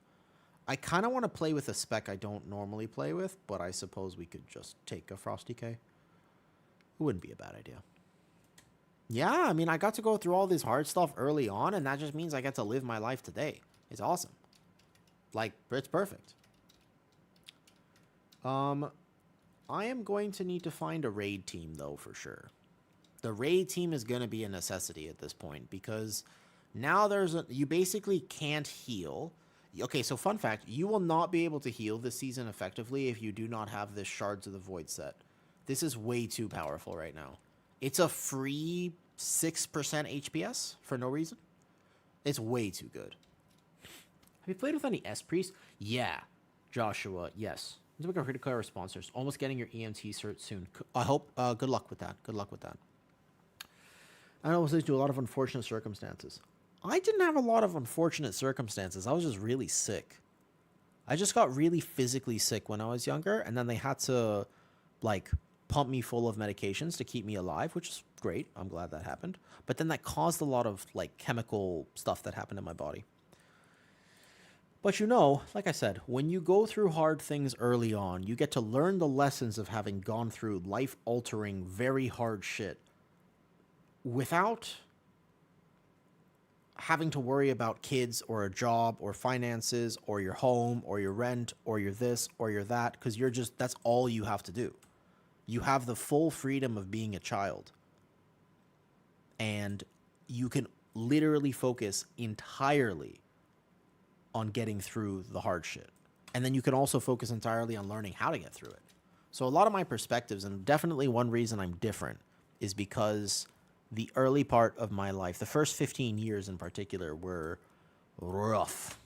I kind of want to play with a spec I don't normally play with, but I suppose we could just take a Frosty K. It wouldn't be a bad idea. Yeah, I mean, I got to go through all this hard stuff early on, and that just means I get to live my life today. It's awesome. Like, it's perfect. I am going to need to find a raid team, though, for sure. The raid team is going to be a necessity at this point, because now you basically can't heal. Okay, so fun fact, you will not be able to heal this season effectively if you do not have this Shards of the Void set. This is way too powerful right now. It's a free 6% HPS for no reason. It's way too good. Have you played with any S-Priest? Yeah. Joshua, yes. Let's make a critical sponsors. Almost getting your EMT cert soon. I hope. Good luck with that. Good luck with that. I know it was due to a lot of unfortunate circumstances. I didn't have a lot of unfortunate circumstances. I was just really sick. I just got really physically sick when I was younger, and then they had to, like, pump me full of medications to keep me alive, which is great. I'm glad that happened. But then that caused a lot of, like, chemical stuff that happened in my body. But you know, like I said, when you go through hard things early on, you get to learn the lessons of having gone through life-altering, very hard shit without having to worry about kids or a job or finances or your home or your rent or your this or your that, because that's all you have to do. You have the full freedom of being a child. And you can literally focus entirely on getting through the hard shit. And then you can also focus entirely on learning how to get through it. So a lot of my perspectives, and definitely one reason I'm different, is because the early part of my life, the first 15 years in particular, were rough.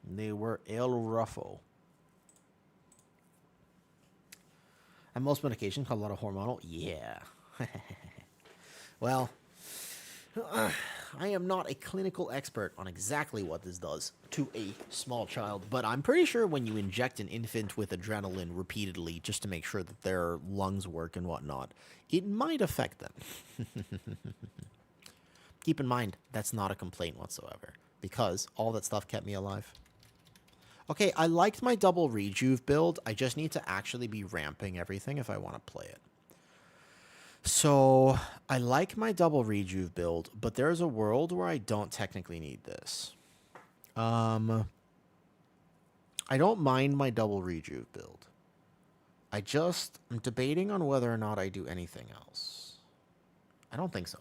They were el rougho. And most medication called a lot of hormonal. Yeah. Well, I am not a clinical expert on exactly what this does to a small child, but I'm pretty sure when you inject an infant with adrenaline repeatedly just to make sure that their lungs work and whatnot, it might affect them. Keep in mind, that's not a complaint whatsoever, because all that stuff kept me alive. Okay, I liked my double rejuve build. I just need to actually be ramping everything if I want to play it. So, I like my double rejuve build, but there's a world where I don't technically need this. I don't mind my double rejuve build. I'm debating on whether or not I do anything else. I don't think so.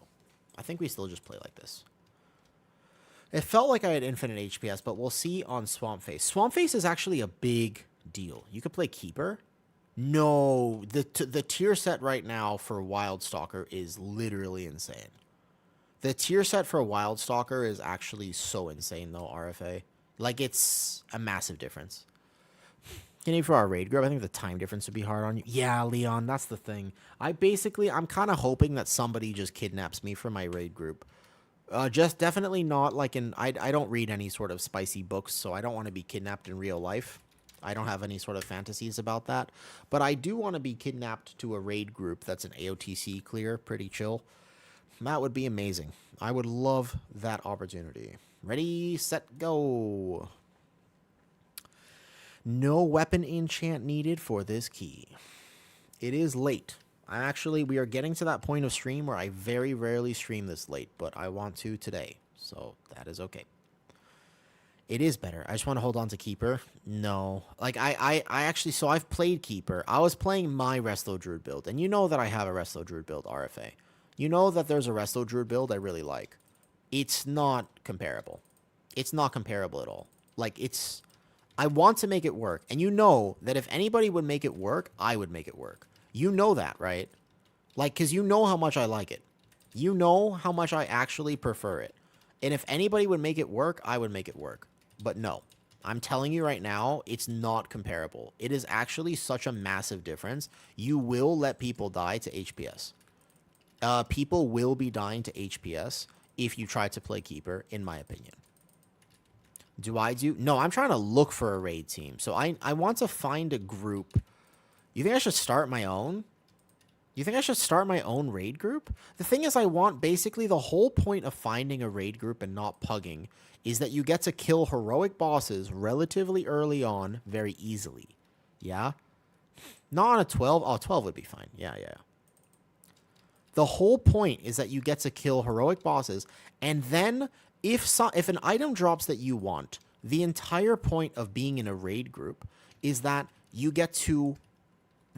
I think we still just play like this. It felt like I had infinite HPS, but we'll see on Swamp Face. Swamp Face is actually a big deal. You could play Keeper. No, the tier set right now for Wildstalker is literally insane. The tier set for Wildstalker is actually so insane, though, RFA. Like, it's a massive difference. For our raid group, I think the time difference would be hard on you. Yeah, Leon, that's the thing. I'm kind of hoping that somebody just kidnaps me for my raid group. Just definitely not like I don't read any sort of spicy books, so I don't want to be kidnapped in real life. I don't have any sort of fantasies about that. But I do want to be kidnapped to a raid group that's an AOTC clear, pretty chill. That would be amazing. I would love that opportunity. Ready, set, go. No weapon enchant needed for this key. It is late. We are getting to that point of stream where I very rarely stream this late, but I want to today, so that is okay. It is better. I just want to hold on to Keeper. No. Like, I actually, so I've played Keeper. I was playing my Resto Druid build, and you know that I have a Resto Druid build, RFA. You know that there's a Resto Druid build I really like. It's not comparable. It's not comparable at all. Like, I want to make it work, and you know that if anybody would make it work, I would make it work. You know that, right? Like, because you know how much I like it. You know how much I actually prefer it. And if anybody would make it work, I would make it work. But no, I'm telling you right now, it's not comparable. It is actually such a massive difference. You will let people die to HPS. People will be dying to HPS if you try to play Keeper, in my opinion. No, I'm trying to look for a raid team. So I want to find a group. You think I should start my own? You think I should start my own raid group? The thing is, basically the whole point of finding a raid group and not pugging is that you get to kill heroic bosses relatively early on very easily. Yeah? Not on a 12. Oh, 12 would be fine. Yeah. The whole point is that you get to kill heroic bosses, and then if an item drops that you want, the entire point of being in a raid group is that you get to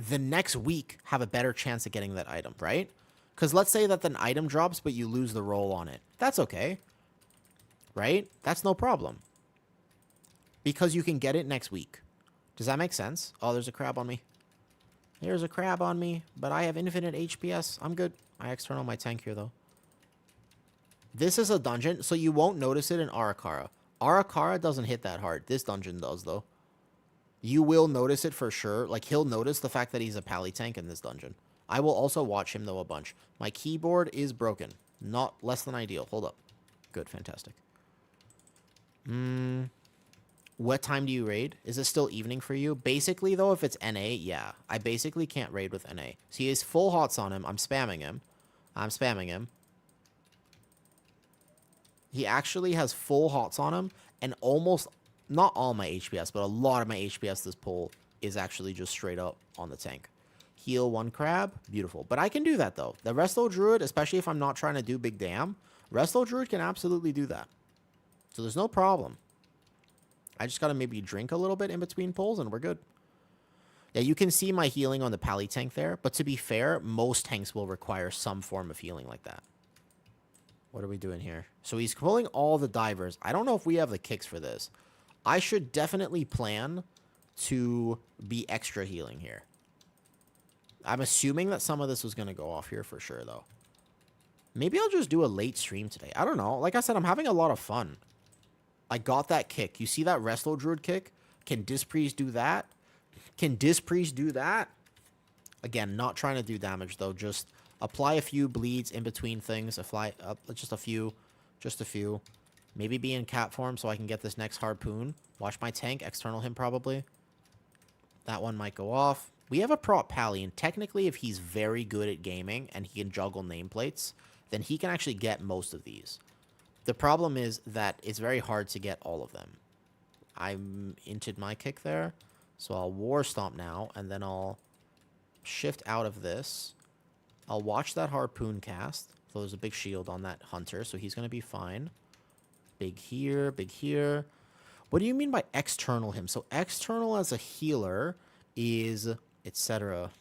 the next week have a better chance of getting that item, right? Because let's say that an item drops, but you lose the roll on it. That's okay. Right? That's no problem. Because you can get it next week. Does that make sense? Oh, there's a crab on me. There's a crab on me, but I have infinite HPS. I'm good. I external my tank here, though. This is a dungeon, so you won't notice it in Arakara. Arakara doesn't hit that hard. This dungeon does, though. You will notice it for sure. Like, he'll notice the fact that he's a pally tank in this dungeon. I will also watch him, though, a bunch. My keyboard is broken. Not less than ideal. Hold up. Good, fantastic. What time do you raid? Is it still evening for you? Basically, though, if it's NA, yeah. I basically can't raid with NA. So he has full hots on him. I'm spamming him. He actually has full hots on him, and almost, not all my HPS, but a lot of my HPS this pull is actually just straight up on the tank. Heal one crab. Beautiful. But I can do that, though. The Resto Druid, especially if I'm not trying to do big damn, Resto Druid can absolutely do that. So there's no problem. I just got to maybe drink a little bit in between pulls, and we're good. Yeah, you can see my healing on the pally tank there. But to be fair, most tanks will require some form of healing like that. What are we doing here? So he's pulling all the divers. I don't know if we have the kicks for this. I should definitely plan to be extra healing here. I'm assuming that some of this was going to go off here for sure, though. Maybe I'll just do a late stream today. I don't know. Like I said, I'm having a lot of fun. I got that kick. You see that Resto Druid kick? Can Dispriest do that? Can Dispriest do that? Again, not trying to do damage, though. Just apply a few bleeds in between things. Just a few. Just a few. Maybe be in cat form so I can get this next harpoon. Watch my tank. External him, probably. That one might go off. We have a prop pally, and technically, if he's very good at gaming and he can juggle nameplates, then he can actually get most of these. The problem is that it's very hard to get all of them. I'm inted my kick there, so I'll War Stomp now, and then I'll shift out of this. I'll watch that harpoon cast. So there's a big shield on that hunter, so he's going to be fine. Big here, big here. What do you mean by external him? So external as a healer is etc.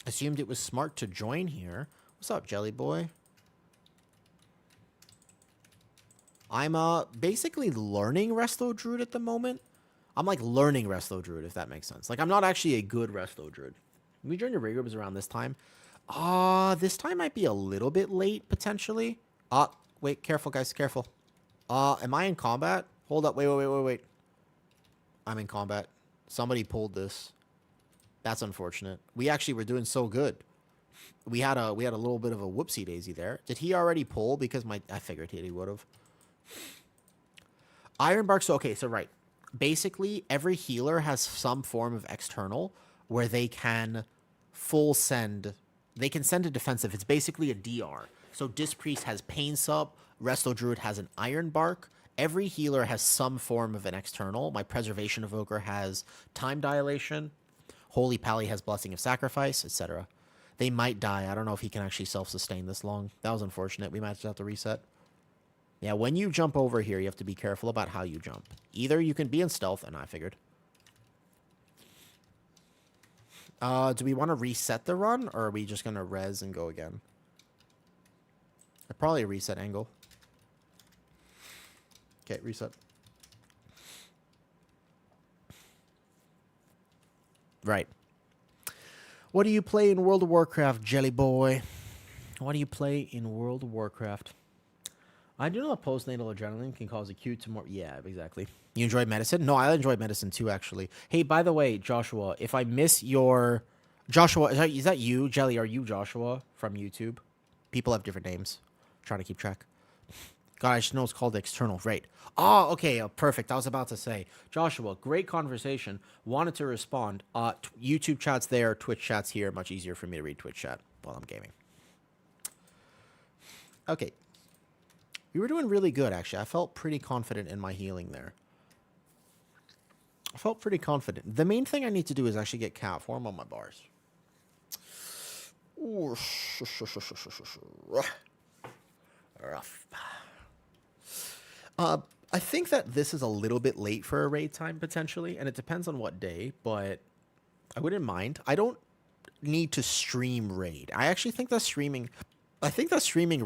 Assumed it was smart to join here. What's up, Jelly Boy? I'm basically learning Resto Druid at the moment. I'm like learning Resto Druid, if that makes sense. Like, I'm not actually a good Resto Druid. We joined the raid groups around this time. This time might be a little bit late, potentially. Wait, careful, guys, careful. Am I in combat? Hold up, wait. I'm in combat. Somebody pulled this. That's unfortunate. We actually were doing so good. We had a little bit of a whoopsie daisy there. Did he already pull? Because I figured he would have. Ironbark, so okay, so right. Basically, every healer has some form of external where they can send a defensive. It's basically a DR. So Disc Priest has Pain Sub, Resto Druid has an Ironbark. Every healer has some form of an external. My Preservation Evoker has Time Dilation. Holy Pally has Blessing of Sacrifice, etc. They might die. I don't know if he can actually self-sustain this long. That was unfortunate. We might just have to reset. Yeah, when you jump over here, you have to be careful about how you jump. Either you can be in stealth, and I figured. Do we want to reset the run, or are we just going to res and go again? Probably a reset angle. Okay, reset. Right. What do you play in World of Warcraft, Jelly Boy? What do you play in World of Warcraft? I do know that postnatal adrenaline can cause acute to more... Yeah, exactly. You enjoyed medicine? No, I enjoyed medicine too, actually. Hey, by the way, Joshua, if I miss your... Joshua, is that you? Jelly, are you Joshua from YouTube? People have different names. I'm trying to keep track. God, I should know it's called external. Right. Oh, okay. Perfect. I was about to say. Joshua, great conversation. Wanted to respond. YouTube chat's there. Twitch chat's here. Much easier for me to read Twitch chat while I'm gaming. Okay. We were doing really good, actually. I felt pretty confident in my healing there. I felt pretty confident. The main thing I need to do is actually get cat form on my bars. Ooh. Rough. I think that this is a little bit late for a raid time, potentially, and it depends on what day, but I wouldn't mind. I don't need to stream raid. I actually think that streaming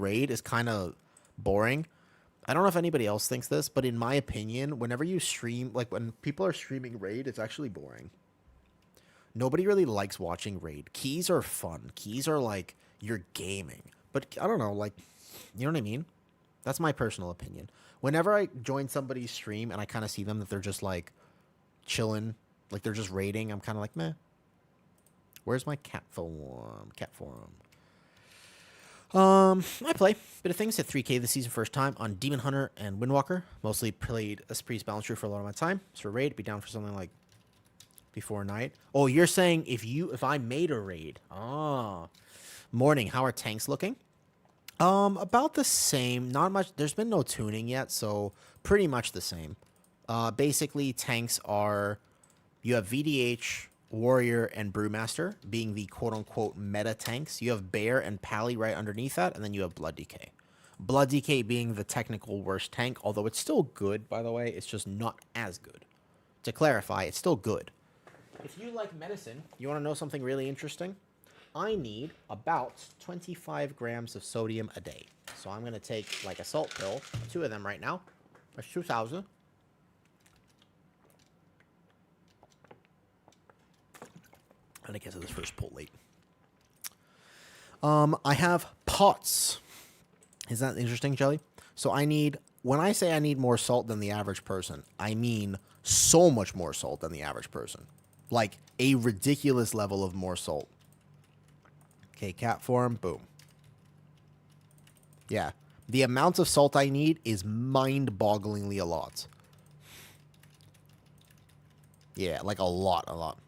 raid is kind of boring. I don't know if anybody else thinks this, but in my opinion, whenever you stream, like when people are streaming raid, it's actually boring. Nobody really likes watching raid. Keys are fun. Keys are like you're gaming. But I don't know, like, you know what I mean? That's my personal opinion. Whenever I join somebody's stream and I kind of see them that they're just like chilling, like they're just raiding, I'm kind of like, meh. Where's my cat form? Cat form. I play bit of things. Hit 3K this season first time on Demon Hunter and Windwalker. Mostly played a Priest Balance True for a lot of my time. So raid, be down for something like before night. Oh, you're saying if I made a raid. Ah. Morning, how are tanks looking? About the same. Not much. There's been no tuning yet, so pretty much the same. Basically, tanks are... You have VDH, Warrior, and Brewmaster being the quote-unquote meta tanks. You have Bear and Pally right underneath that, and then you have Blood DK. Blood DK being the technical worst tank, although it's still good, by the way. It's just not as good. To clarify, it's still good. If you like medicine, you want to know something really interesting? I need about 25 grams of sodium a day. So I'm going to take like a salt pill, 2 of them right now. That's 2,000. And I get to this first pull late. I have pots. Is that interesting, Jelly? So I need, when I say I need more salt than the average person, I mean so much more salt than the average person. Like a ridiculous level of more salt. Okay, cat form, boom. Yeah. The amount of salt I need is mind-bogglingly a lot. Yeah, like a lot, a lot.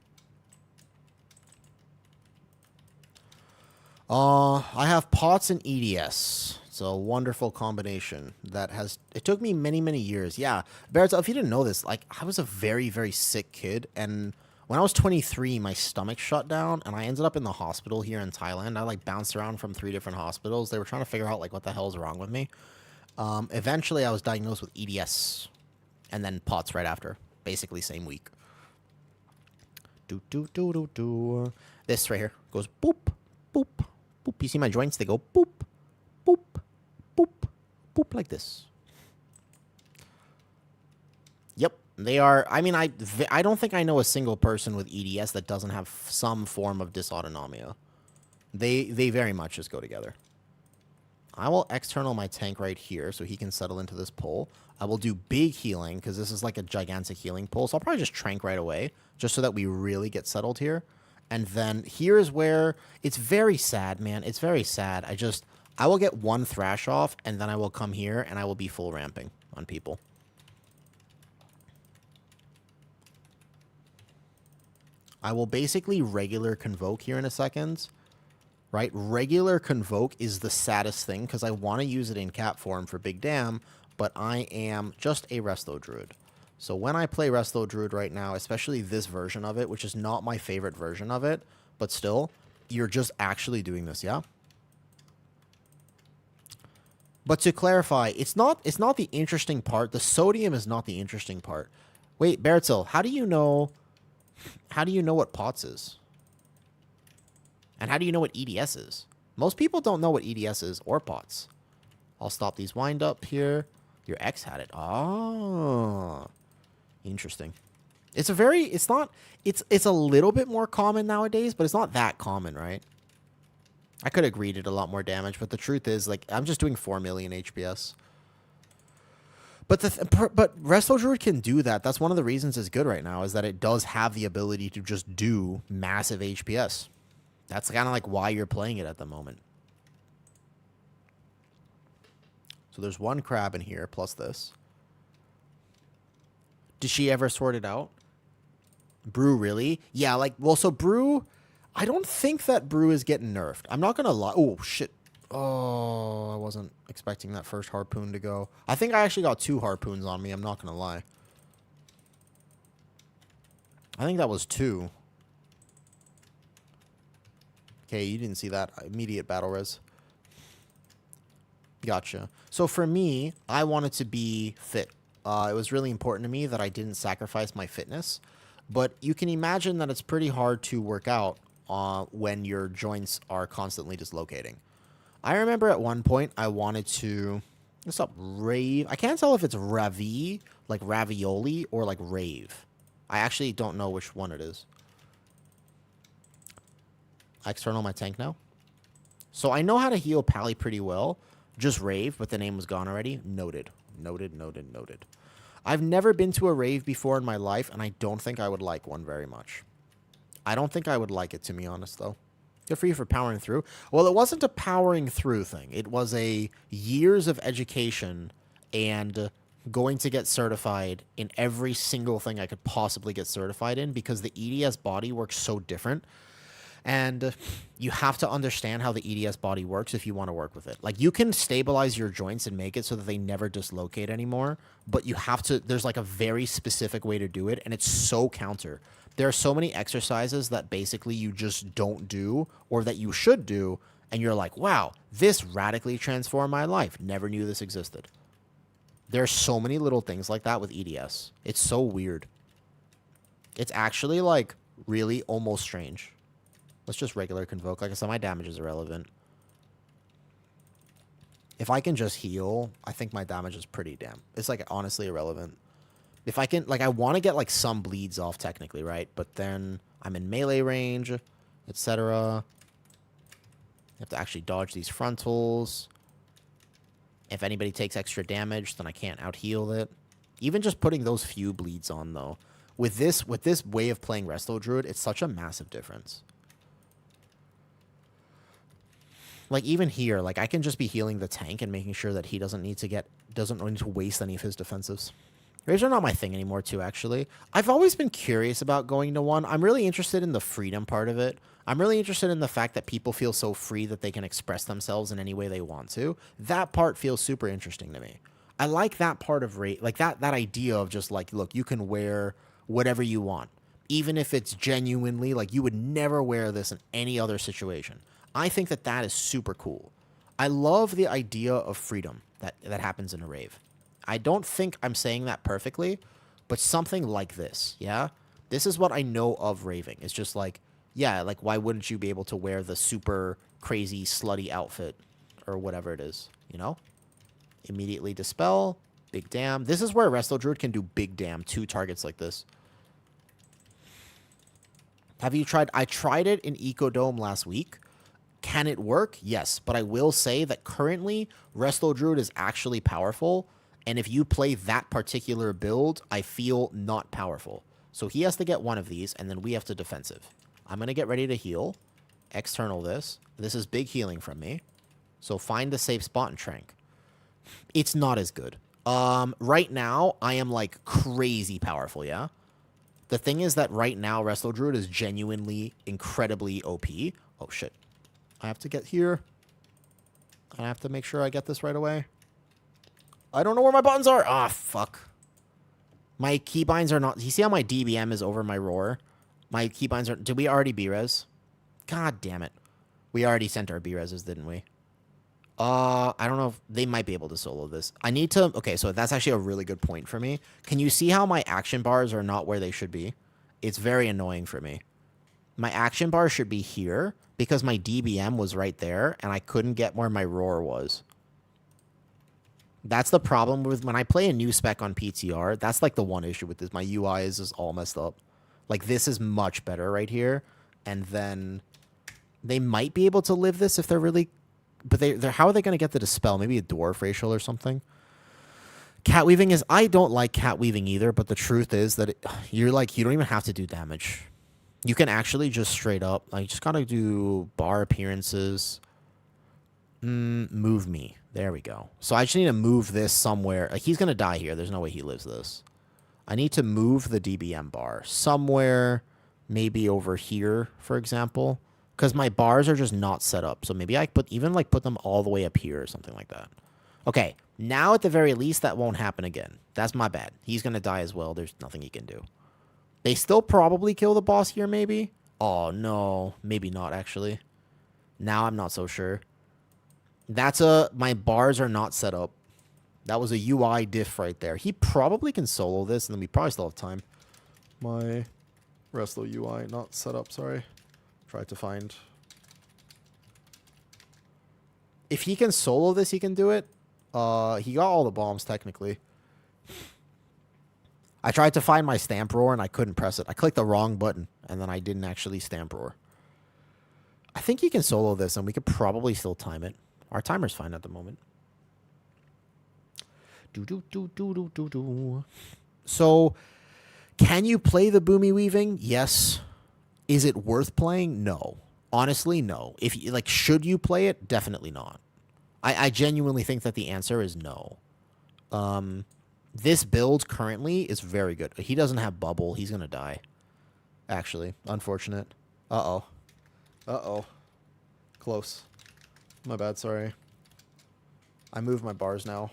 I have pots and EDS. It's a wonderful combination that has... It took me many, many years. Yeah, Barrett, if you didn't know this, like, I was a very, very sick kid, and when I was 23, my stomach shut down, and I ended up in the hospital here in Thailand. I, like, bounced around from 3 different hospitals. They were trying to figure out, like, what the hell's wrong with me. Eventually, I was diagnosed with EDS, and then POTS right after. Basically, same week. This right here goes boop, boop, boop. You see my joints? They go boop, boop, boop, boop, like this. Yep, they are. I mean, I don't think I know a single person with EDS that doesn't have some form of dysautonomia. They very much just go together. I will external my tank right here so he can settle into this pole. I will do big healing because this is like a gigantic healing pole. So I'll probably just trank right away just so that we really get settled here. And then here is where it's very sad, man. It's very sad. I will get 1 thrash off and then I will come here and I will be full ramping on people. I will basically regular convoke here in a second. Right? Regular convoke is the saddest thing because I want to use it in cap form for big dam, but I am just a Resto Druid. So when I play Resto Druid right now, especially this version of it, which is not my favorite version of it, but still, you're just actually doing this, yeah? But to clarify, it's not the interesting part. The sodium is not the interesting part. Wait, Bertil, how do you know what POTS is? And how do you know what EDS is? Most people don't know what EDS is or POTS. I'll stop these wind up here. Your ex had it. Oh. Interesting. It's a little bit more common nowadays, but it's not that common, right? I could have greeted a lot more damage, but the truth is, like, I'm just doing 4 million HPS. But but Resto Druid can do that. That's one of the reasons it's good right now, is that it does have the ability to just do massive HPS. That's kind of like why you're playing it at the moment. So there's 1 crab in here, plus this. Did she ever sort it out? Brew, really? Yeah, like, well, so Brew... I don't think that Brew is getting nerfed. I'm not going to lie. Oh, shit. Oh, I wasn't expecting that first harpoon to go. I think I actually got 2 harpoons on me. I'm not going to lie. I think that was 2. Okay, you didn't see that. Immediate battle res. Gotcha. So for me, I wanted to be fit. It was really important to me that I didn't sacrifice my fitness. But you can imagine that it's pretty hard to work out when your joints are constantly dislocating. I remember at one point I wanted to... What's up, rave? I can't tell if it's ravi, like ravioli, or like rave. I actually don't know which one it is. I external my tank now. So I know how to heal Pally pretty well. Just rave, but the name was gone already. Noted. Noted, noted, noted. I've never been to a rave before in my life, and I don't think I would like one very much. I don't think I would like it, to be honest, though. Good for you for powering through. Well, it wasn't a powering through thing. It was a years of education and going to get certified in every single thing I could possibly get certified in because the EDS body works so different. And you have to understand how the EDS body works if you want to work with it. Like, you can stabilize your joints and make it so that they never dislocate anymore, but you have to, there's like a very specific way to do it, and it's so counter. There are so many exercises that basically you just don't do, or that you should do, and you're like, wow, this radically transformed my life. Never knew this existed. There are so many little things like that with EDS. It's so weird. It's actually, like, really almost strange. Let's just regular convoke. Like I said, my damage is irrelevant. If I can just heal, I think my damage is pretty damn. It's, like, honestly irrelevant. If I can, like, I want to get, like, some bleeds off technically, right? But then I'm in melee range, etc. You have to actually dodge these frontals. If anybody takes extra damage, then I can't out-heal it. Even just putting those few bleeds on, though. With this way of playing Resto Druid, it's such a massive difference. Like, even here, like, I can just be healing the tank and making sure that he doesn't need to waste any of his defensives. Raves are not my thing anymore, too, actually. I've always been curious about going to one. I'm really interested in the freedom part of it. I'm really interested in the fact that people feel so free that they can express themselves in any way they want to. That part feels super interesting to me. I like that part of like that idea of just like, look, you can wear whatever you want, even if it's genuinely like you would never wear this in any other situation. I think that that is super cool. I love the idea of freedom that happens in a rave. I don't think I'm saying that perfectly, but something like this, yeah? This is what I know of raving. It's just like, yeah, like, why wouldn't you be able to wear the super crazy slutty outfit or whatever it is, you know? Immediately dispel, big damn. This is where Resto Druid can do big damn, 2 targets like this. Have you tried? I tried it in Ecodome last week. Can it work? Yes, but I will say that currently Resto Druid is actually powerful, and if you play that particular build, I feel not powerful. So he has to get one of these, and then we have to defensive. I'm going to get ready to heal. External this. This is big healing from me. So find the safe spot and trank. It's not as good. Right now, I am, like, crazy powerful, yeah? The thing is that right now, Resto Druid is genuinely incredibly OP. Oh, shit. I have to get here. I have to make sure I get this right away. I don't know where my buttons are. Ah, fuck. My keybinds are not... You see how my DBM is over my roar? My keybinds are... Did we already B-res? God damn it. We already sent our B-reses, didn't we? I don't know if... They might be able to solo this. I need to... Okay, so that's actually a really good point for me. Can you see how my action bars are not where they should be? It's very annoying for me. My action bar should be here because my DBM was right there, and I couldn't get where my roar was. That's the problem with when I play a new spec on PTR. That's like the one issue with this. My UI is just all messed up. Like, this is much better right here. And then they might be able to live this if they're really... But they're how are they going to get the dispel? Maybe a dwarf racial or something? Cat weaving is... I don't like cat weaving either, but the truth is that you're like... You don't even have to do damage. You can actually just straight up... Like, just gotta do bar appearances. Move me. There we go. So I just need to move this somewhere. Like, he's going to die here. There's no way he lives this. I need to move the DBM bar somewhere, maybe over here, for example, because my bars are just not set up. So maybe I put them all the way up here or something like that. Okay, now at the very least, that won't happen again. That's my bad. He's going to die as well. There's nothing he can do. They still probably kill the boss here, maybe? Oh, no. Maybe not, actually. Now I'm not so sure. My bars are not set up. That was a UI diff right there. He probably can solo this, and then we probably still have time. My Resto UI not set up, sorry. Tried to find. If he can solo this, he can do it. He got all the bombs, technically. I tried to find my stamp roar, and I couldn't press it. I clicked the wrong button, and then I didn't actually stamp roar. I think he can solo this, and we could probably still time it. Our timer's fine at the moment. So, can you play the Boomy Weaving? Yes. Is it worth playing? No. Honestly, no. If you, like, should you play it? Definitely not. I genuinely think that the answer is no. This build currently is very good. He doesn't have bubble. He's gonna die. Actually, unfortunate. Uh-oh. Uh-oh. Close. My bad, sorry. I moved my bars now.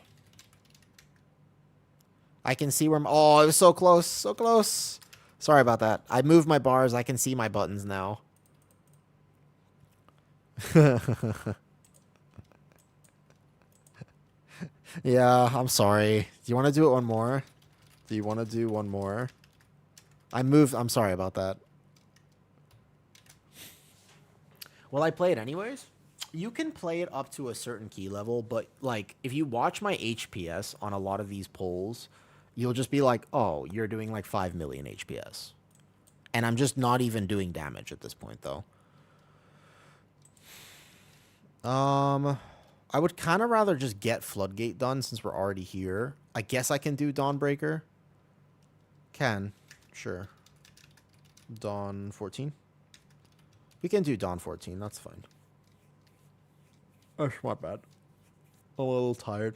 I can see where oh, it was so close. So close. Sorry about that. I moved my bars. I can see my buttons now. Yeah, I'm sorry. Do you want to do it one more? Do you want to do one more? I'm sorry about that. Will I play it anyways? You can play it up to a certain key level, but, like, if you watch my HPS on a lot of these polls, you'll just be like, oh, you're doing, like, 5 million HPS. And I'm just not even doing damage at this point, though. I would kind of rather just get Floodgate done since we're already here. I guess I can do Dawnbreaker. Can. Sure. Dawn 14? We can do Dawn 14. That's fine. That's my bad. I'm a little tired.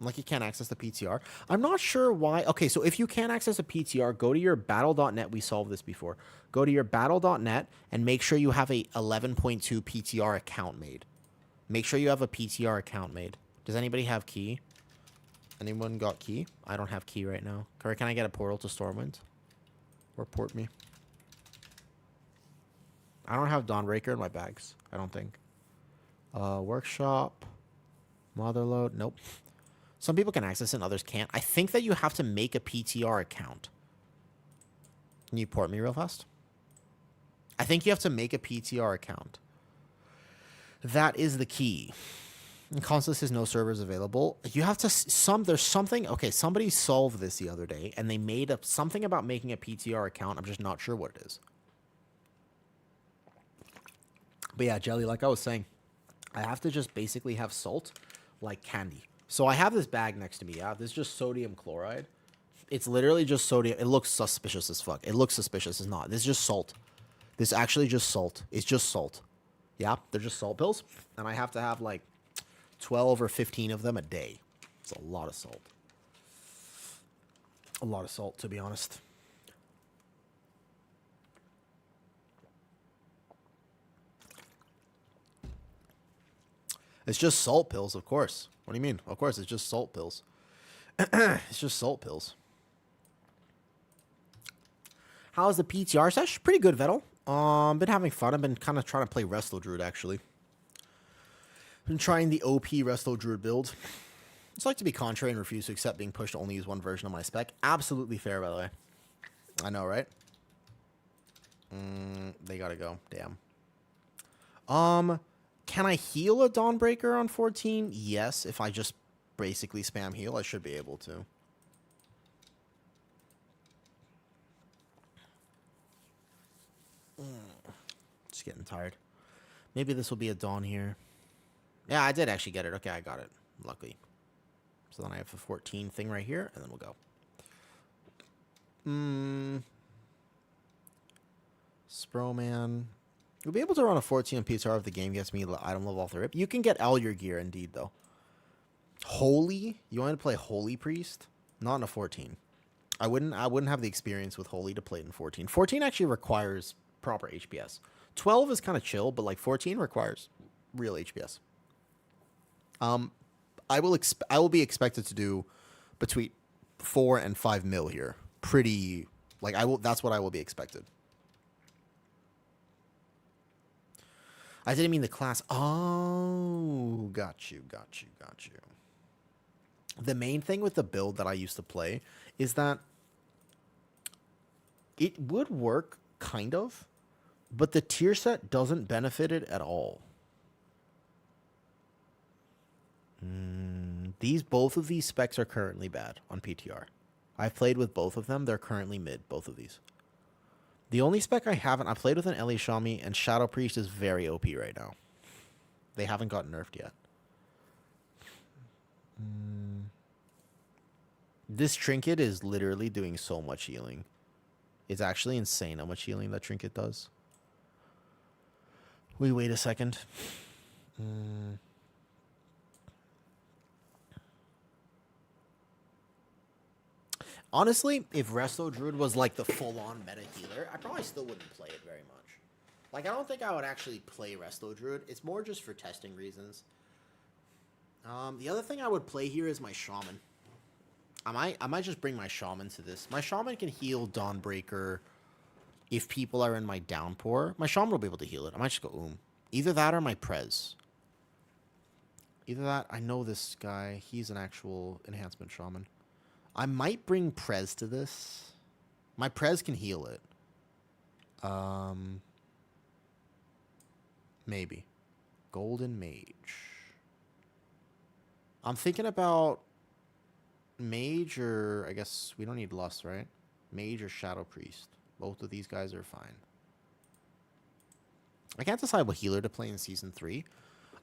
Like you can't access the PTR. I'm not sure why. Okay, so if you can't access a PTR, go to your battle.net. We solved this before. Go to your battle.net and make sure you have a 11.2 PTR account made. Make sure you have a PTR account made. Does anybody have key? Anyone got key? I don't have key right now. Or can I get a portal to Stormwind? Or port me? I don't have Dawnbreaker in my bags. I don't think. Workshop. Motherlode. Nope. Some people can access it and others can't. I think that you have to make a PTR account. Can you port me real fast? I think you have to make a PTR account. That is the key. And console says no servers available. You have to there's something. Okay, somebody solved this the other day and they made up something about making a PTR account. I'm just not sure what it is. But yeah, Jelly, like I was saying, I have to just basically have salt like candy. So I have this bag next to me, yeah? This is just sodium chloride. It's literally just sodium. It looks suspicious as fuck. It looks suspicious. It's not. This is just salt. This is actually just salt. It's just salt. Yeah? They're just salt pills. And I have to have like 12 or 15 of them a day. It's a lot of salt. A lot of salt, to be honest. It's just salt pills, of course. What do you mean? Of course, it's just salt pills. It's just salt pills. How's the PTR sesh? Pretty good, Vettel. Been having fun. I've been kind of trying to play Resto Druid, actually. Been trying the OP Resto Druid build. It's like to be contrary and refuse to accept being pushed to only use one version of my spec. Absolutely fair, by the way. I know, right? They gotta go. Damn. Can I heal a Dawnbreaker on 14? Yes, if I just basically spam heal, I should be able to. Just getting tired. Maybe this will be a Dawn here. Yeah, I did actually get it. Okay, I got it. Luckily. So then I have the 14 thing right here, and then we'll go. Sproman. You'll be able to run a 14 on PTR if the game gets me item level off the rip. You can get all your gear, indeed, though. Holy? You want to play Holy Priest? Not in a 14. I wouldn't have the experience with Holy to play it in 14. 14 actually requires proper HPS. 12 is kind of chill, but like 14 requires real HPS. I will be expected to do between 4 and 5 mil here. Pretty like that's what I will be expected. I didn't mean the class. Oh, got you. The main thing with the build that I used to play is that it would work, kind of, but the tier set doesn't benefit it at all. Both of these specs are currently bad on PTR. I've played with both of them. They're currently mid, both of these. The only spec I haven't, I played with an Ellie Shami, and Shadow Priest is very OP right now. They haven't gotten nerfed yet. This trinket is literally doing so much healing. It's actually insane how much healing that trinket does. Wait a second. Honestly, if Resto Druid was like the full-on meta healer, I probably still wouldn't play it very much. Like, I don't think I would actually play Resto Druid. It's more just for testing reasons. The other thing I would play here is my Shaman. I might just bring my Shaman to this. My Shaman can heal Dawnbreaker if people are in my Downpour. My Shaman will be able to heal it. I might just go Either that or my Prez. Either that. I know this guy. He's an actual enhancement Shaman. I might bring Prez to this. My Prez can heal it. Maybe. Golden Mage. I'm thinking about Mage or... I guess we don't need Lust, right? Mage or Shadow Priest. Both of these guys are fine. I can't decide what healer to play in Season 3.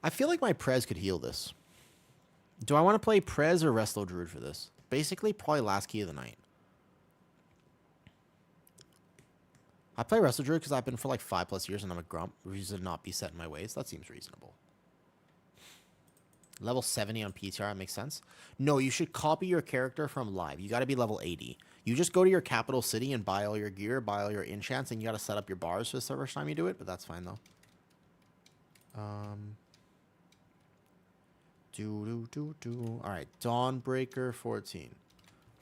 I feel like my Prez could heal this. Do I want to play Prez or Resto Druid for this? Basically, probably last key of the night. I play Resto Druid because I've been for like 5+ years and I'm a grump. Reason to not be set in my ways. That seems reasonable. Level 70 on PTR, makes sense. No, you should copy your character from live. You got to be level 80. You just go to your capital city and buy all your gear, buy all your enchants, and you got to set up your bars for the first time you do it, but that's fine, though. All right, Dawnbreaker 14.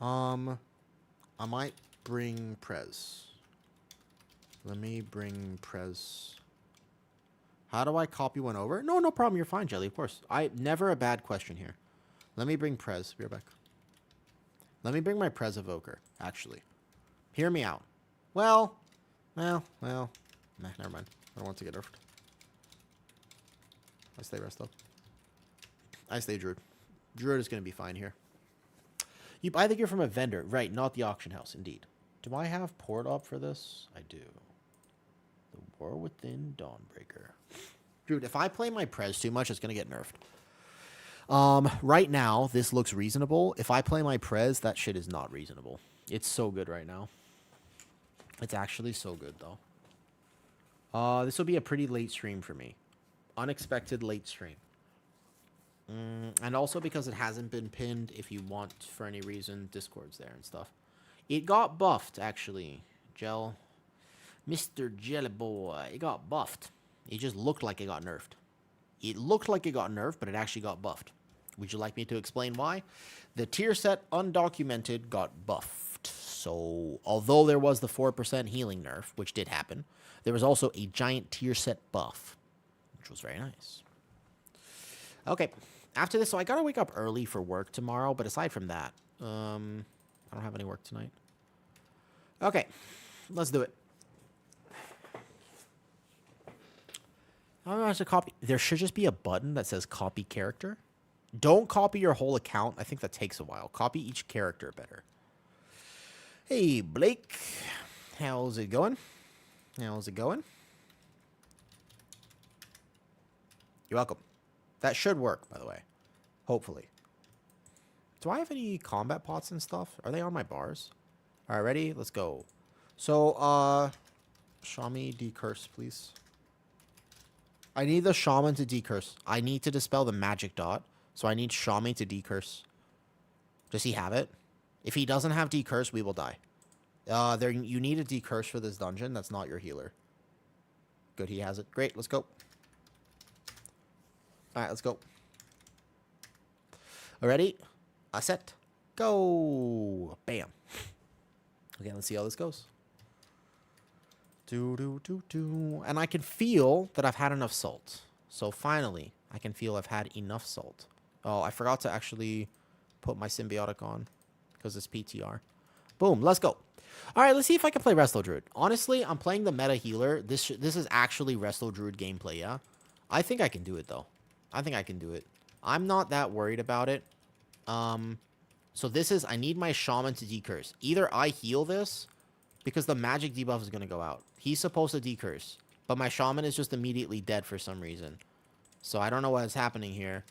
I might bring Prez. Let me bring Prez. How do I copy one over? No, no problem. You're fine, Jelly, of course. Never a bad question here. Let me bring Prez. Be right back. Let me bring my Prez Evoker, actually. Hear me out. Well. Nah, never mind. I don't want to get nerfed. I stay Resto. I stay Druid. Druid is going to be fine here. You buy the gear from a vendor. Right, not the auction house, indeed. Do I have port up for this? I do. The War Within Dawnbreaker. Dude, if I play my Prez too much, it's going to get nerfed. Right now, this looks reasonable. If I play my Prez, that shit is not reasonable. It's so good right now. It's actually so good, though. This will be a pretty late stream for me. Unexpected late stream. And also because it hasn't been pinned, if you want, for any reason, Discord's there and stuff. It got buffed, actually. Mr. Jelly Boy. It got buffed. It just looked like it got nerfed. It looked like it got nerfed, but it actually got buffed. Would you like me to explain why? The tier set undocumented got buffed. So, although there was the 4% healing nerf, which did happen, there was also a giant tier set buff, which was very nice. Okay, after this, so I gotta wake up early for work tomorrow, but aside from that, I don't have any work tonight. Okay, let's do it. I'm going to copy. There should just be a button that says copy character. Don't copy your whole account. I think that takes a while. Copy each character better. Hey, Blake. How's it going? How's it going? You're welcome. That should work, by the way. Hopefully. Do I have any combat pots and stuff? Are they on my bars? All right, ready? Let's go. So, Shami, decurse, please. I need the Shaman to decurse. I need to dispel the magic dot. So I need Shami to decurse. Does he have it? If he doesn't have decurse, we will die. You need a decurse for this dungeon. That's not your healer. Good, he has it. Great, let's go. Alright, let's go. Ready? Set. Go. Bam. Okay, let's see how this goes. And I can feel that I've had enough salt. So finally, I can feel I've had enough salt. Oh, I forgot to actually put my symbiotic on because it's PTR. Boom, let's go. All right, let's see if I can play Resto Druid. Honestly, I'm playing the meta healer. This is actually Resto Druid gameplay, yeah? I think I can do it, though. I think I can do it. I'm not that worried about it. So this is, I need my Shaman to decurse. Either I heal this, because the magic debuff is going to go out. He's supposed to decurse, but my Shaman is just immediately dead for some reason. So I don't know what is happening here.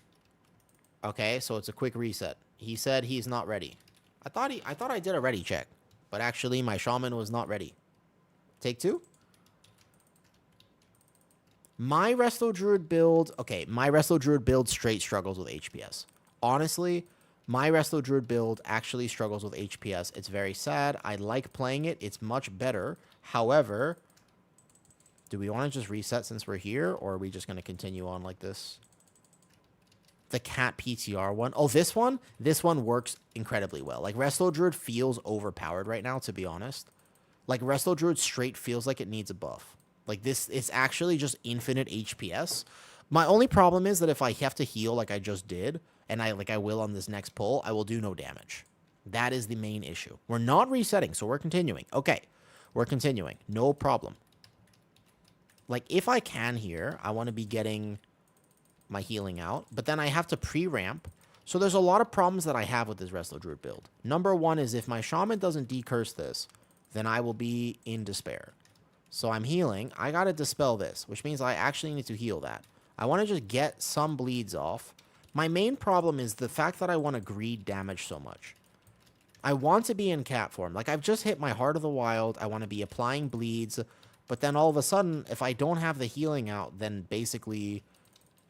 Okay, so it's a quick reset. He said he's not ready. I thought I did a ready check, but actually my Shaman was not ready. Take two. My Resto Druid build, okay, my Resto Druid build straight struggles with HPS. Honestly, my Resto Druid build actually struggles with HPS. It's very sad. I like playing it. It's much better. However, do we want to just reset since we're here, or are we just going to continue on like this? The cat PTR one. Oh, this one? This one works incredibly well. Like, Resto Druid feels overpowered right now, to be honest. Like, Resto Druid straight feels like it needs a buff. Like, this, it's actually just infinite HPS. My only problem is that if I have to heal like I just did, and I will on this next pull, I will do no damage. That is the main issue. We're not resetting, so we're continuing. Okay, we're continuing. No problem. Like, if I can here, I want to be getting my healing out, but then I have to pre-ramp. So there's a lot of problems that I have with this Resto Druid build. Number one is if my Shaman doesn't decurse this, then I will be in despair. So I'm healing. I got to dispel this, which means I actually need to heal that. I want to just get some bleeds off. My main problem is the fact that I want to greed damage so much. I want to be in cat form. Like, I've just hit my Heart of the Wild. I want to be applying bleeds. But then all of a sudden, if I don't have the healing out, then basically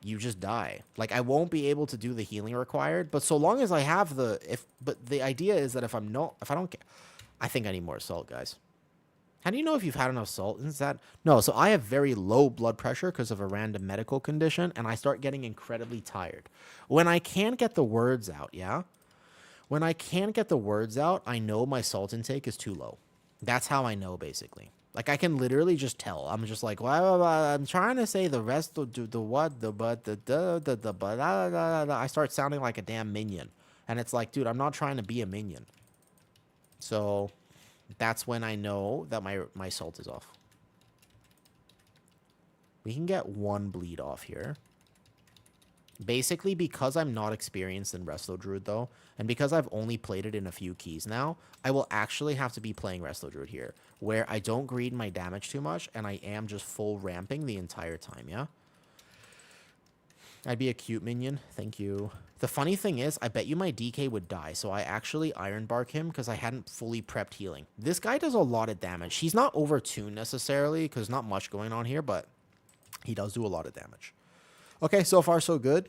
you just die. Like, I won't be able to do the healing required, but so long as I have but the idea is that if I don't get, I think I need more salt, guys. How do you know if you've had enough salt? Is that, no, so I have very low blood pressure because of a random medical condition, and I start getting incredibly tired. When I can't get the words out, yeah? When I can't get the words out, I know my salt intake is too low. That's how I know, basically. Like, I can literally just tell. I'm just like, well, I'm trying to say the rest of the what, the but, the but, I start sounding like a damn minion. And it's like, dude, I'm not trying to be a minion. So, that's when I know that my salt is off. We can get one bleed off here. Basically, because I'm not experienced in Resto Druid, though, and because I've only played it in a few keys now, I will actually have to be playing Resto Druid here, where I don't greed my damage too much, and I am just full ramping the entire time, yeah? I'd be a cute minion. Thank you. The funny thing is, I bet you my DK would die, so I actually Iron Bark him because I hadn't fully prepped healing. This guy does a lot of damage. He's not overtuned necessarily, because not much going on here, but he does do a lot of damage. Okay, so far so good.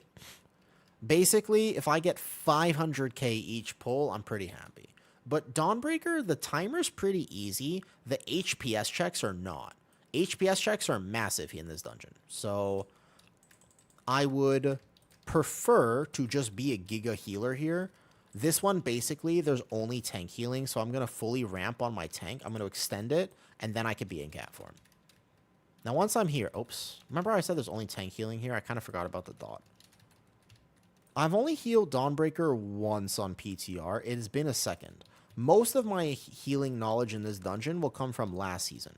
Basically, if I get 500k each pull, I'm pretty happy. But Dawnbreaker, the timer's pretty easy. The HPS checks are not. HPS checks are massive in this dungeon. So I would prefer to just be a Giga healer here. This one, basically, there's only tank healing, so I'm going to fully ramp on my tank. I'm going to extend it, and then I could be in cat form. Now, once I'm here... Oops. Remember I said there's only tank healing here? I kind of forgot about the dot. I've only healed Dawnbreaker once on PTR. It has been a second. Most of my healing knowledge in this dungeon will come from last season.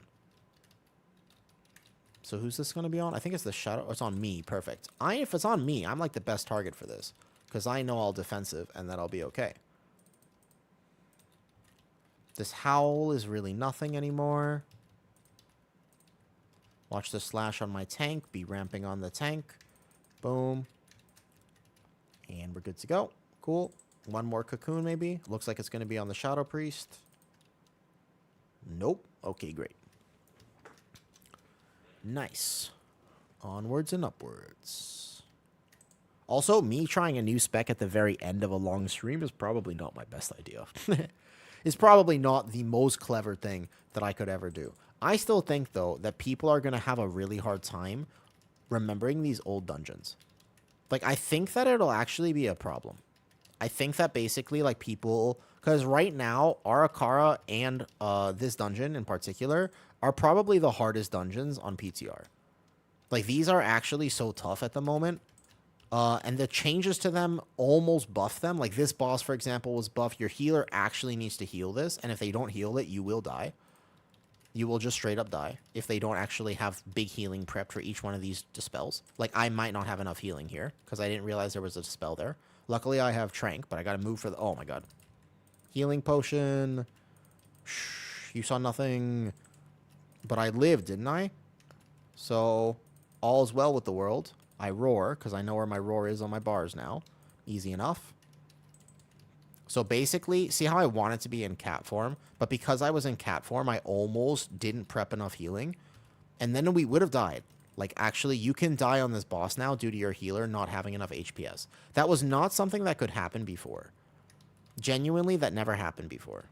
So who's this going to be on? I think it's the Shadow. Oh, it's on me. Perfect. If it's on me, I'm like the best target for this. Because I know I'll defensive and that I'll be okay. This Howl is really nothing anymore. Watch the slash on my tank. Be ramping on the tank. Boom. And we're good to go. Cool. One more cocoon, maybe. Looks like it's going to be on the Shadow Priest. Nope. Okay, great. Nice. Onwards and upwards. Also, me trying a new spec at the very end of a long stream is probably not my best idea. It's probably not the most clever thing that I could ever do. I still think, though, that people are going to have a really hard time remembering these old dungeons. Like, I think that it'll actually be a problem. I think that basically, like, people... Because right now, Arakara and this dungeon in particular are probably the hardest dungeons on PTR. Like, these are actually so tough at the moment. And the changes to them almost buff them. Like, this boss, for example, was buffed. Your healer actually needs to heal this. And if they don't heal it, you will die. You will just straight up die if they don't actually have big healing prepped for each one of these dispels. Like, I might not have enough healing here because I didn't realize there was a dispel there. Luckily, I have Trank, but I got to move for the... Oh, my God. Healing potion. Shh, you saw nothing. But I lived, didn't I? So, all's well with the world. I roar because I know where my roar is on my bars now. Easy enough. So basically, see how I wanted to be in cat form? But because I was in cat form, I almost didn't prep enough healing. And then we would have died. Like, actually, you can die on this boss now due to your healer not having enough HPS. That was not something that could happen before. Genuinely, that never happened before.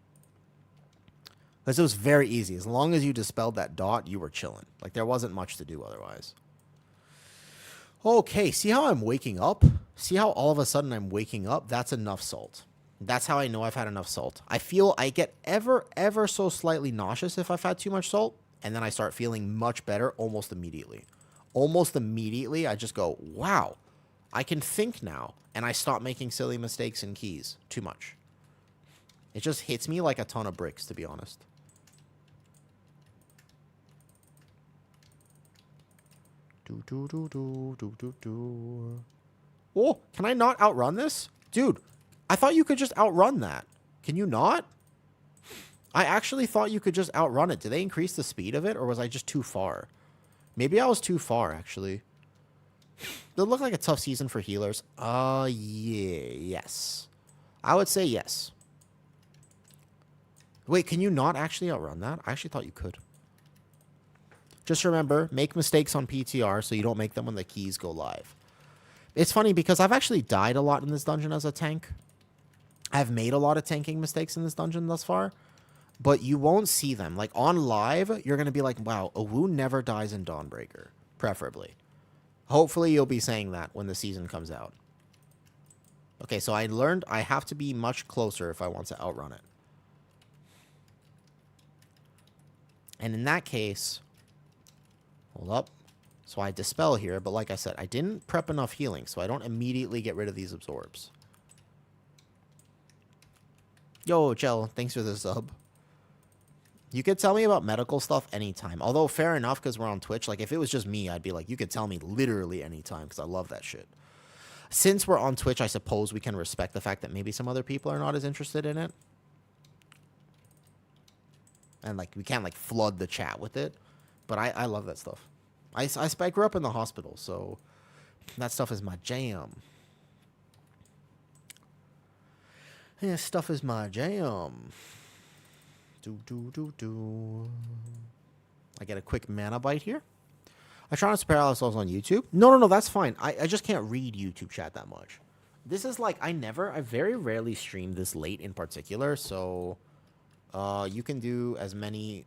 Because it was very easy. As long as you dispelled that dot, you were chilling. Like, there wasn't much to do otherwise. Okay, see how I'm waking up? See how all of a sudden I'm waking up? That's enough salt. That's how I know I've had enough salt. I feel I get ever so slightly nauseous if I've had too much salt, and then I start feeling much better almost immediately. Almost immediately, I just go, wow, I can think now, and I stop making silly mistakes in keys too much. It just hits me like a ton of bricks, to be honest. Oh, can I not outrun this? Dude, I thought you could just outrun that. Can you not? I actually thought you could just outrun it. Did they increase the speed of it, or was I just too far? Maybe I was too far, actually. It looked like a tough season for healers. Yeah, yes. I would say yes. Wait, can you not actually outrun that? I actually thought you could. Just remember, make mistakes on PTR so you don't make them when the keys go live. It's funny because I've actually died a lot in this dungeon as a tank. I've made a lot of tanking mistakes in this dungeon thus far, but you won't see them. Like, on live, you're going to be like, wow, Awu never dies in Dawnbreaker, preferably. Hopefully, you'll be saying that when the season comes out. Okay, so I learned I have to be much closer if I want to outrun it. And in that case, hold up. So I dispel here, but like I said, I didn't prep enough healing, so I don't immediately get rid of these absorbs. Yo, Chell, thanks for the sub. You could tell me about medical stuff anytime. Although, fair enough, because we're on Twitch. Like, if it was just me, I'd be like, you could tell me literally anytime, because I love that shit. Since we're on Twitch, I suppose we can respect the fact that maybe some other people are not as interested in it. And, like, we can't, like, flood the chat with it. But I love that stuff. I grew up in the hospital, so that stuff is my jam. Yeah, stuff is my jam. I get a quick mana bite here. I try not to paralyze ourselves on YouTube. No, that's fine. I just can't read YouTube chat that much. This is like, I very rarely stream this late in particular, so you can do as many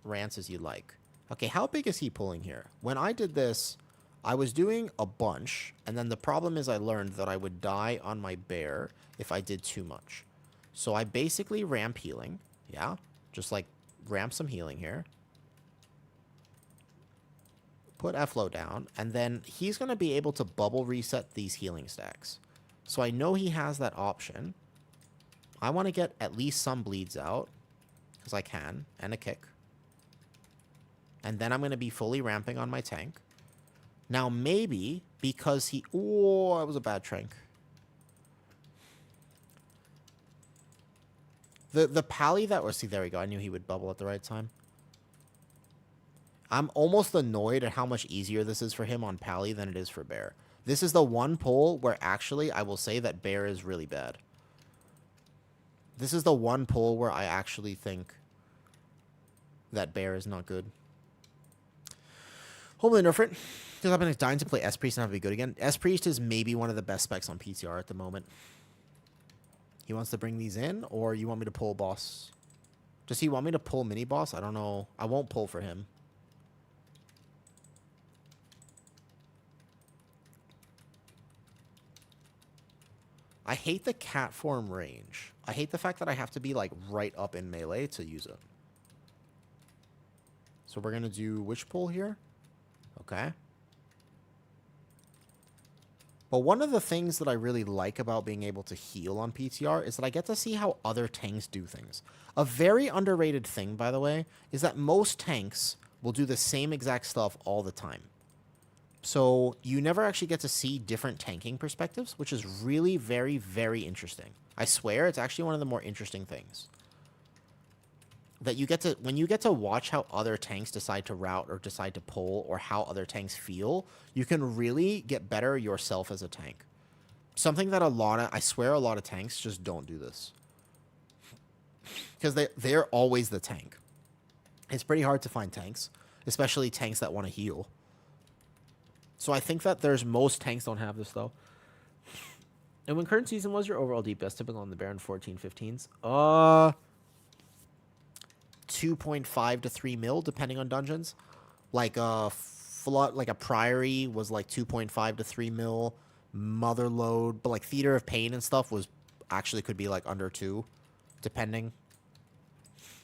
rants as you like. Okay, how big is he pulling here? When I did this, I was doing a bunch, and then the problem is I learned that I would die on my bear if I did too much. So I basically ramp healing, yeah? Just like ramp some healing here. Put F-Low down, and then he's going to be able to bubble reset these healing stacks. So I know he has that option. I want to get at least some bleeds out, because I can, and a kick. And then I'm going to be fully ramping on my tank. Now, maybe, because he... Oh, that was a bad trank. The pally that was... See, there we go. I knew he would bubble at the right time. I'm almost annoyed at how much easier this is for him on pally than it is for bear. This is the one pull where actually I will say that bear is really bad. This is the one pull where I actually think that bear is not good. Hopefully nerf it, because I've been dying to play S-Priest and have to be good again. S-Priest is maybe one of the best specs on PTR at the moment. He wants to bring these in, or you want me to pull boss? Does he want me to pull mini boss? I don't know. I won't pull for him. I hate the cat form range. I hate the fact that I have to be like right up in melee to use it. So we're going to do which pull here? Okay. But one of the things that I really like about being able to heal on PTR is that I get to see how other tanks do things. A very underrated thing, by the way, is that most tanks will do the same exact stuff all the time. So you never actually get to see different tanking perspectives, which is really very, very interesting. I swear it's actually one of the more interesting things. That you get to, when you get to watch how other tanks decide to route or decide to pull or how other tanks feel, you can really get better yourself as a tank. Something that I swear a lot of tanks just don't do this. Because they're always the tank. It's pretty hard to find tanks, especially tanks that want to heal. So I think that most tanks don't have this though. And when current season was your overall DPS typical on the Baron 14-15s? 2.5 to 3 mil, depending on dungeons. Like a Priory was like 2.5 to 3 mil. Motherlode, but like Theater of Pain and stuff was actually could be like under 2, depending.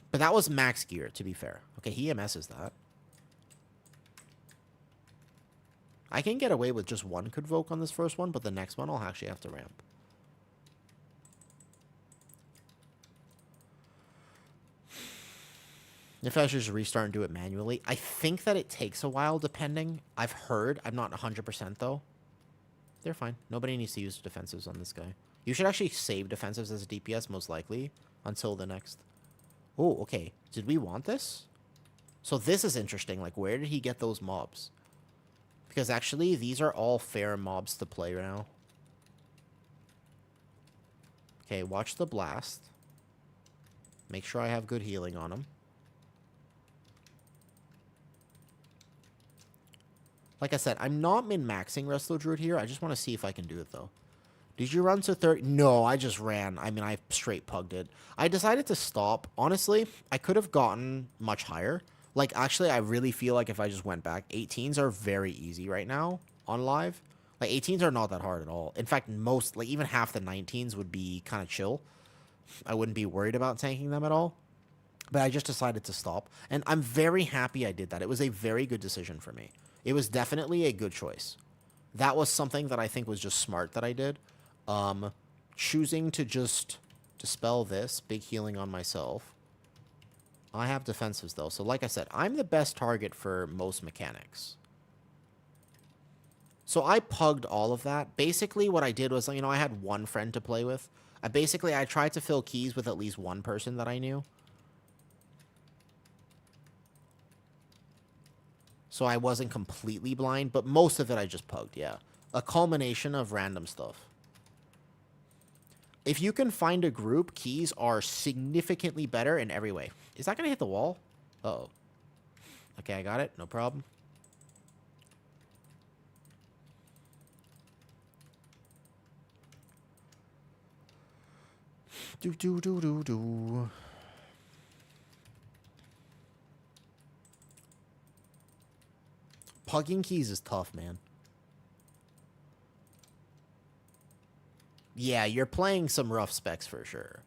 But that was max gear, to be fair. Okay, he EMSs that. I can get away with just one Convoke on this first one, but the next one I'll actually have to ramp. If I should just restart and do it manually. I think that it takes a while, depending. I've heard. I'm not 100% though. They're fine. Nobody needs to use defensives on this guy. You should actually save defensives as a DPS, most likely, until the next. Oh, okay. Did we want this? So this is interesting. Like, where did he get those mobs? Because actually, these are all fair mobs to play right now. Okay, watch the blast. Make sure I have good healing on him. Like I said, I'm not min-maxing Resto Druid here. I just want to see if I can do it, though. Did you run to 30? No, I just ran. I mean, I straight pugged it. I decided to stop. Honestly, I could have gotten much higher. Like, actually, I really feel like if I just went back, 18s are very easy right now on live. Like, 18s are not that hard at all. In fact, most, like, even half the 19s would be kind of chill. I wouldn't be worried about tanking them at all. But I just decided to stop. And I'm very happy I did that. It was a very good decision for me. It was definitely a good choice. That was something that I think was just smart that I did. Choosing to just dispel this, big healing on myself. I have defensives, though. So like I said, I'm the best target for most mechanics. So I pugged all of that. Basically, what I did was, you know, I had one friend to play with. I tried to fill keys with at least one person that I knew. So I wasn't completely blind, but most of it I just pugged, yeah. A culmination of random stuff. If you can find a group, keys are significantly better in every way. Is that going to hit the wall? Uh-oh. Okay, I got it. No problem. Do. Pugging keys is tough, man. Yeah, you're playing some rough specs for sure.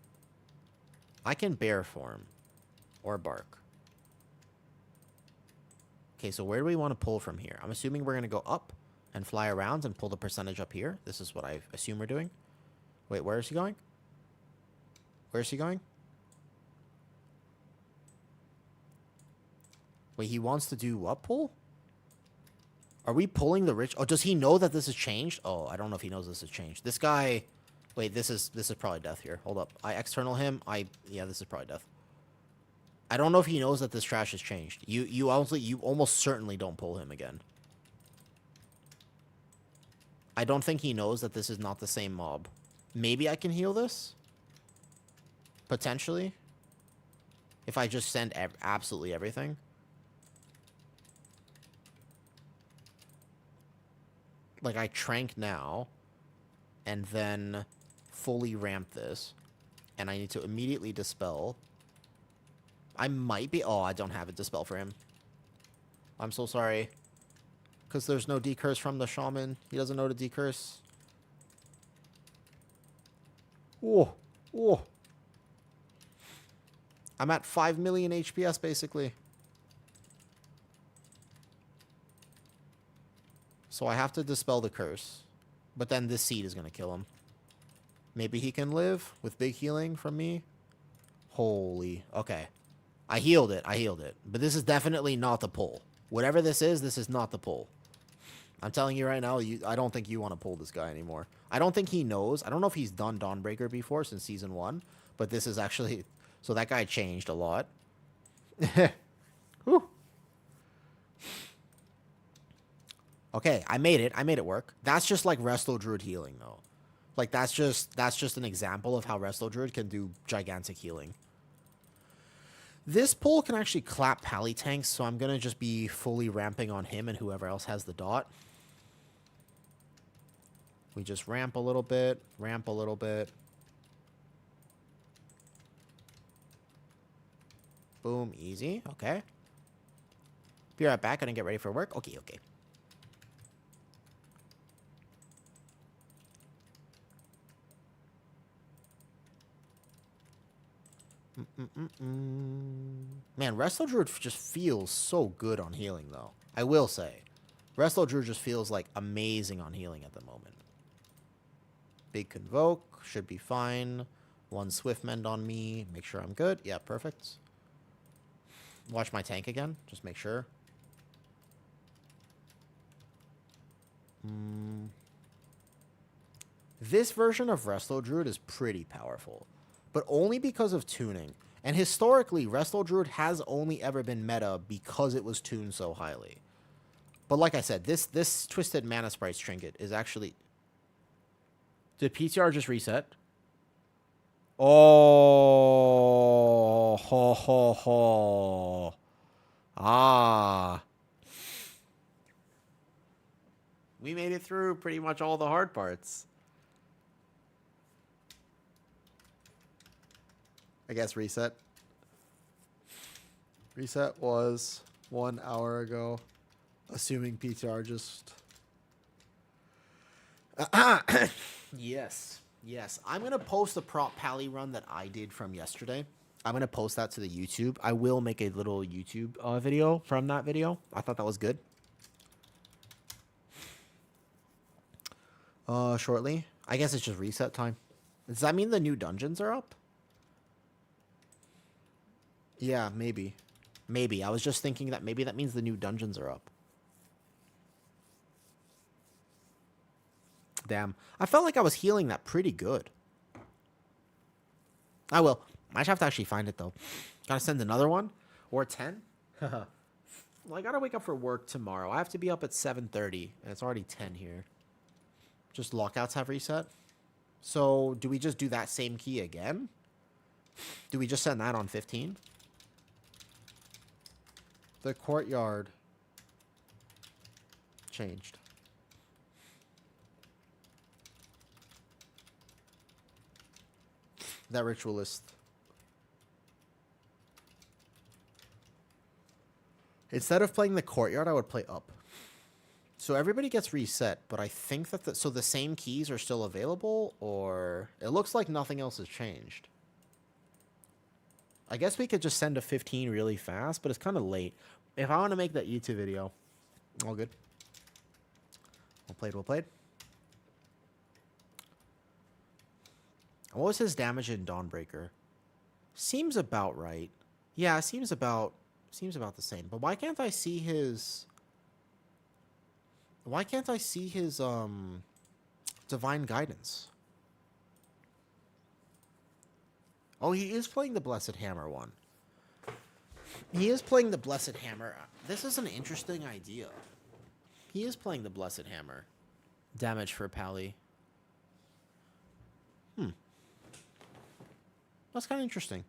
I can bear form. Or bark. Okay, so where do we want to pull from here? I'm assuming we're going to go up and fly around and pull the percentage up here. This is what I assume we're doing. Wait, where is he going? Where is he going? Wait, he wants to do what pull? Are we pulling the rich? Oh, does he know that this has changed? Oh, I don't know if he knows this has changed. This guy... Wait, this is probably death here. Hold up. I external him. Yeah, this is probably death. I don't know if he knows that this trash has changed. You almost certainly don't pull him again. I don't think he knows that this is not the same mob. Maybe I can heal this? Potentially. If I just send absolutely everything. Like, I trank now. And then fully ramp this. And I need to immediately dispel. I might be... Oh, I don't have a dispel for him. I'm so sorry. Because there's no decurse from the shaman. He doesn't know to decurse. Oh. Oh. I'm at 5 million HPS, basically. So I have to dispel the curse. But then this seed is going to kill him. Maybe he can live with big healing from me. Holy. Okay. I healed it. But this is definitely not the pull. Whatever this is not the pull. I'm telling you right now, I don't think you want to pull this guy anymore. I don't think he knows. I don't know if he's done Dawnbreaker before since Season 1. But this is actually... So that guy changed a lot. Whew. Okay, I made it work. That's just like Resto Druid healing, though. Like, that's just an example of how Resto Druid can do gigantic healing. This pull can actually clap Pally tanks, so I'm going to just be fully ramping on him and whoever else has the dot. We just ramp a little bit, ramp a little bit. Boom, easy. Okay. Be right back. Gonna get ready for work. Okay, okay. Man, Resto Druid just feels so good on healing, though. I will say. Resto Druid just feels, like, amazing on healing at the moment. Big Convoke. Should be fine. One Swift Mend on me. Make sure I'm good. Yeah, perfect. Watch my tank again. Just make sure. This version of Resto Druid is pretty powerful. But only because of tuning. And historically, Resto Druid has only ever been meta because it was tuned so highly. But like I said, this Twisted Mana Sprites trinket is actually... Did PTR just reset? Oh, ho, ho, ho. Ah. We made it through pretty much all the hard parts. I guess reset. Reset was 1 hour ago. Assuming PTR just... Yes. Yes. I'm going to post the prop pally run that I did from yesterday. I'm going to post that to the YouTube. I will make a little YouTube video from that video. I thought that was good. Shortly. I guess it's just reset time. Does that mean the new dungeons are up? Yeah, maybe. Maybe. I was just thinking that maybe that means the new dungeons are up. Damn. I felt like I was healing that pretty good. I will. I have to actually find it, though. Gotta send another one? Or 10? Well, I gotta wake up for work tomorrow. I have to be up at 7:30, and it's already 10 here. Just lockouts have reset. So, do we just do that same key again? Do we just send that on 15? The courtyard changed. That ritualist. Instead of playing the courtyard, I would play up. So everybody gets reset, but I think that so the same keys are still available, or it looks like nothing else has changed. I guess we could just send a 15 really fast, but it's kind of late. If I want to make that YouTube video, all good. Well played, well played. What was his damage in Dawnbreaker? Seems about right. Yeah, seems about the same. But why can't I see his... Why can't I see his Divine Guidance? Oh, he is playing the Blessed Hammer one. He is playing the Blessed Hammer. This is an interesting idea. He is playing the Blessed Hammer. Damage for Pally. That's kind of interesting.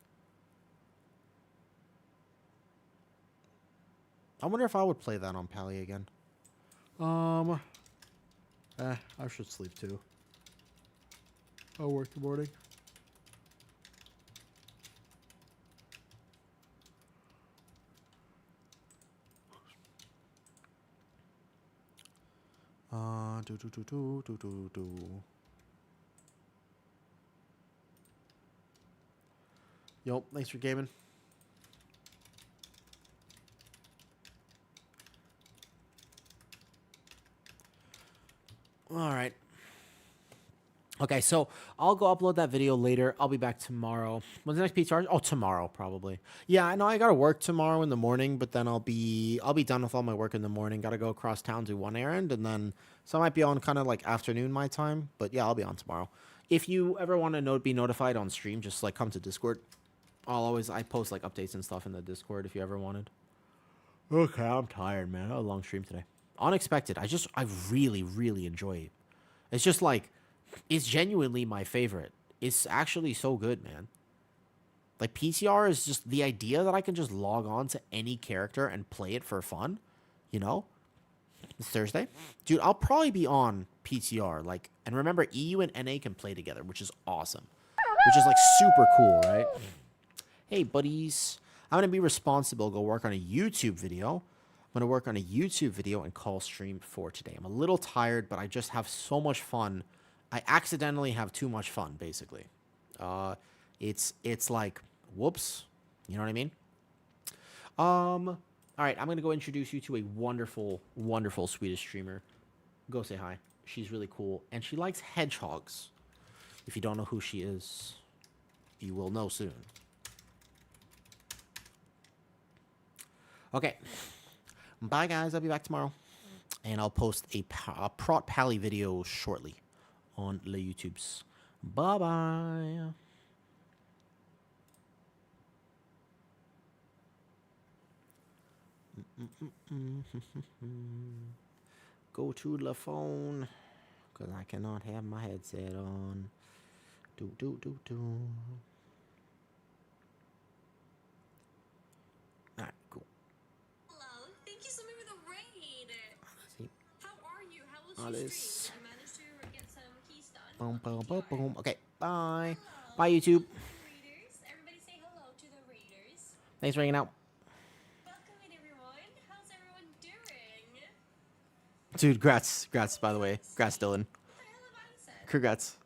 I wonder if I would play that on Pally again. I should sleep too. I'll work the morning. Yo, thanks for gaming. All right. Okay, so I'll go upload that video later. I'll be back tomorrow. When's the next PTR? Oh, tomorrow probably. Yeah, I know I gotta work tomorrow in the morning, but then I'll be done with all my work in the morning. Gotta go across town, do one errand, and then so I might be on kind of like afternoon my time. But yeah, I'll be on tomorrow. If you ever want to be notified on stream, just like come to Discord. I post like updates and stuff in the Discord if you ever wanted. Okay, I'm tired, man. I had a long stream today. Unexpected. I really, really enjoy it. It's just like, it's genuinely my favorite. It's actually so good, man. Like, PTR is just the idea that I can just log on to any character and play it for fun. You know? It's Thursday. Dude, I'll probably be on PTR. Like, and remember, EU and NA can play together, which is awesome. Which is, like, super cool, right? Hey, buddies. I'm going to be responsible. Go work on a YouTube video. I'm going to work on a YouTube video and call stream for today. I'm a little tired, but I just have so much fun. I accidentally have too much fun, basically. It's like, whoops. You know what I mean? All right, I'm going to go introduce you to a wonderful, wonderful Swedish streamer. Go say hi. She's really cool, and she likes hedgehogs. If you don't know who she is, you will know soon. Okay. Bye, guys. I'll be back tomorrow. And I'll post a Prot Pally video shortly on the YouTubes. Bye-bye. Go to the phone, because I cannot have my headset on. Alright, cool. Hello, thank you so much for the raid. How are you? How was Alice. Boom, boom, boom, boom. Okay, bye. Bye, YouTube. Everybody say hello to the readers. Thanks for hanging out. Welcome in, everyone. How's everyone doing? Dude, grats, by the way. Grats, Dylan. What the hell have I said? Congrats.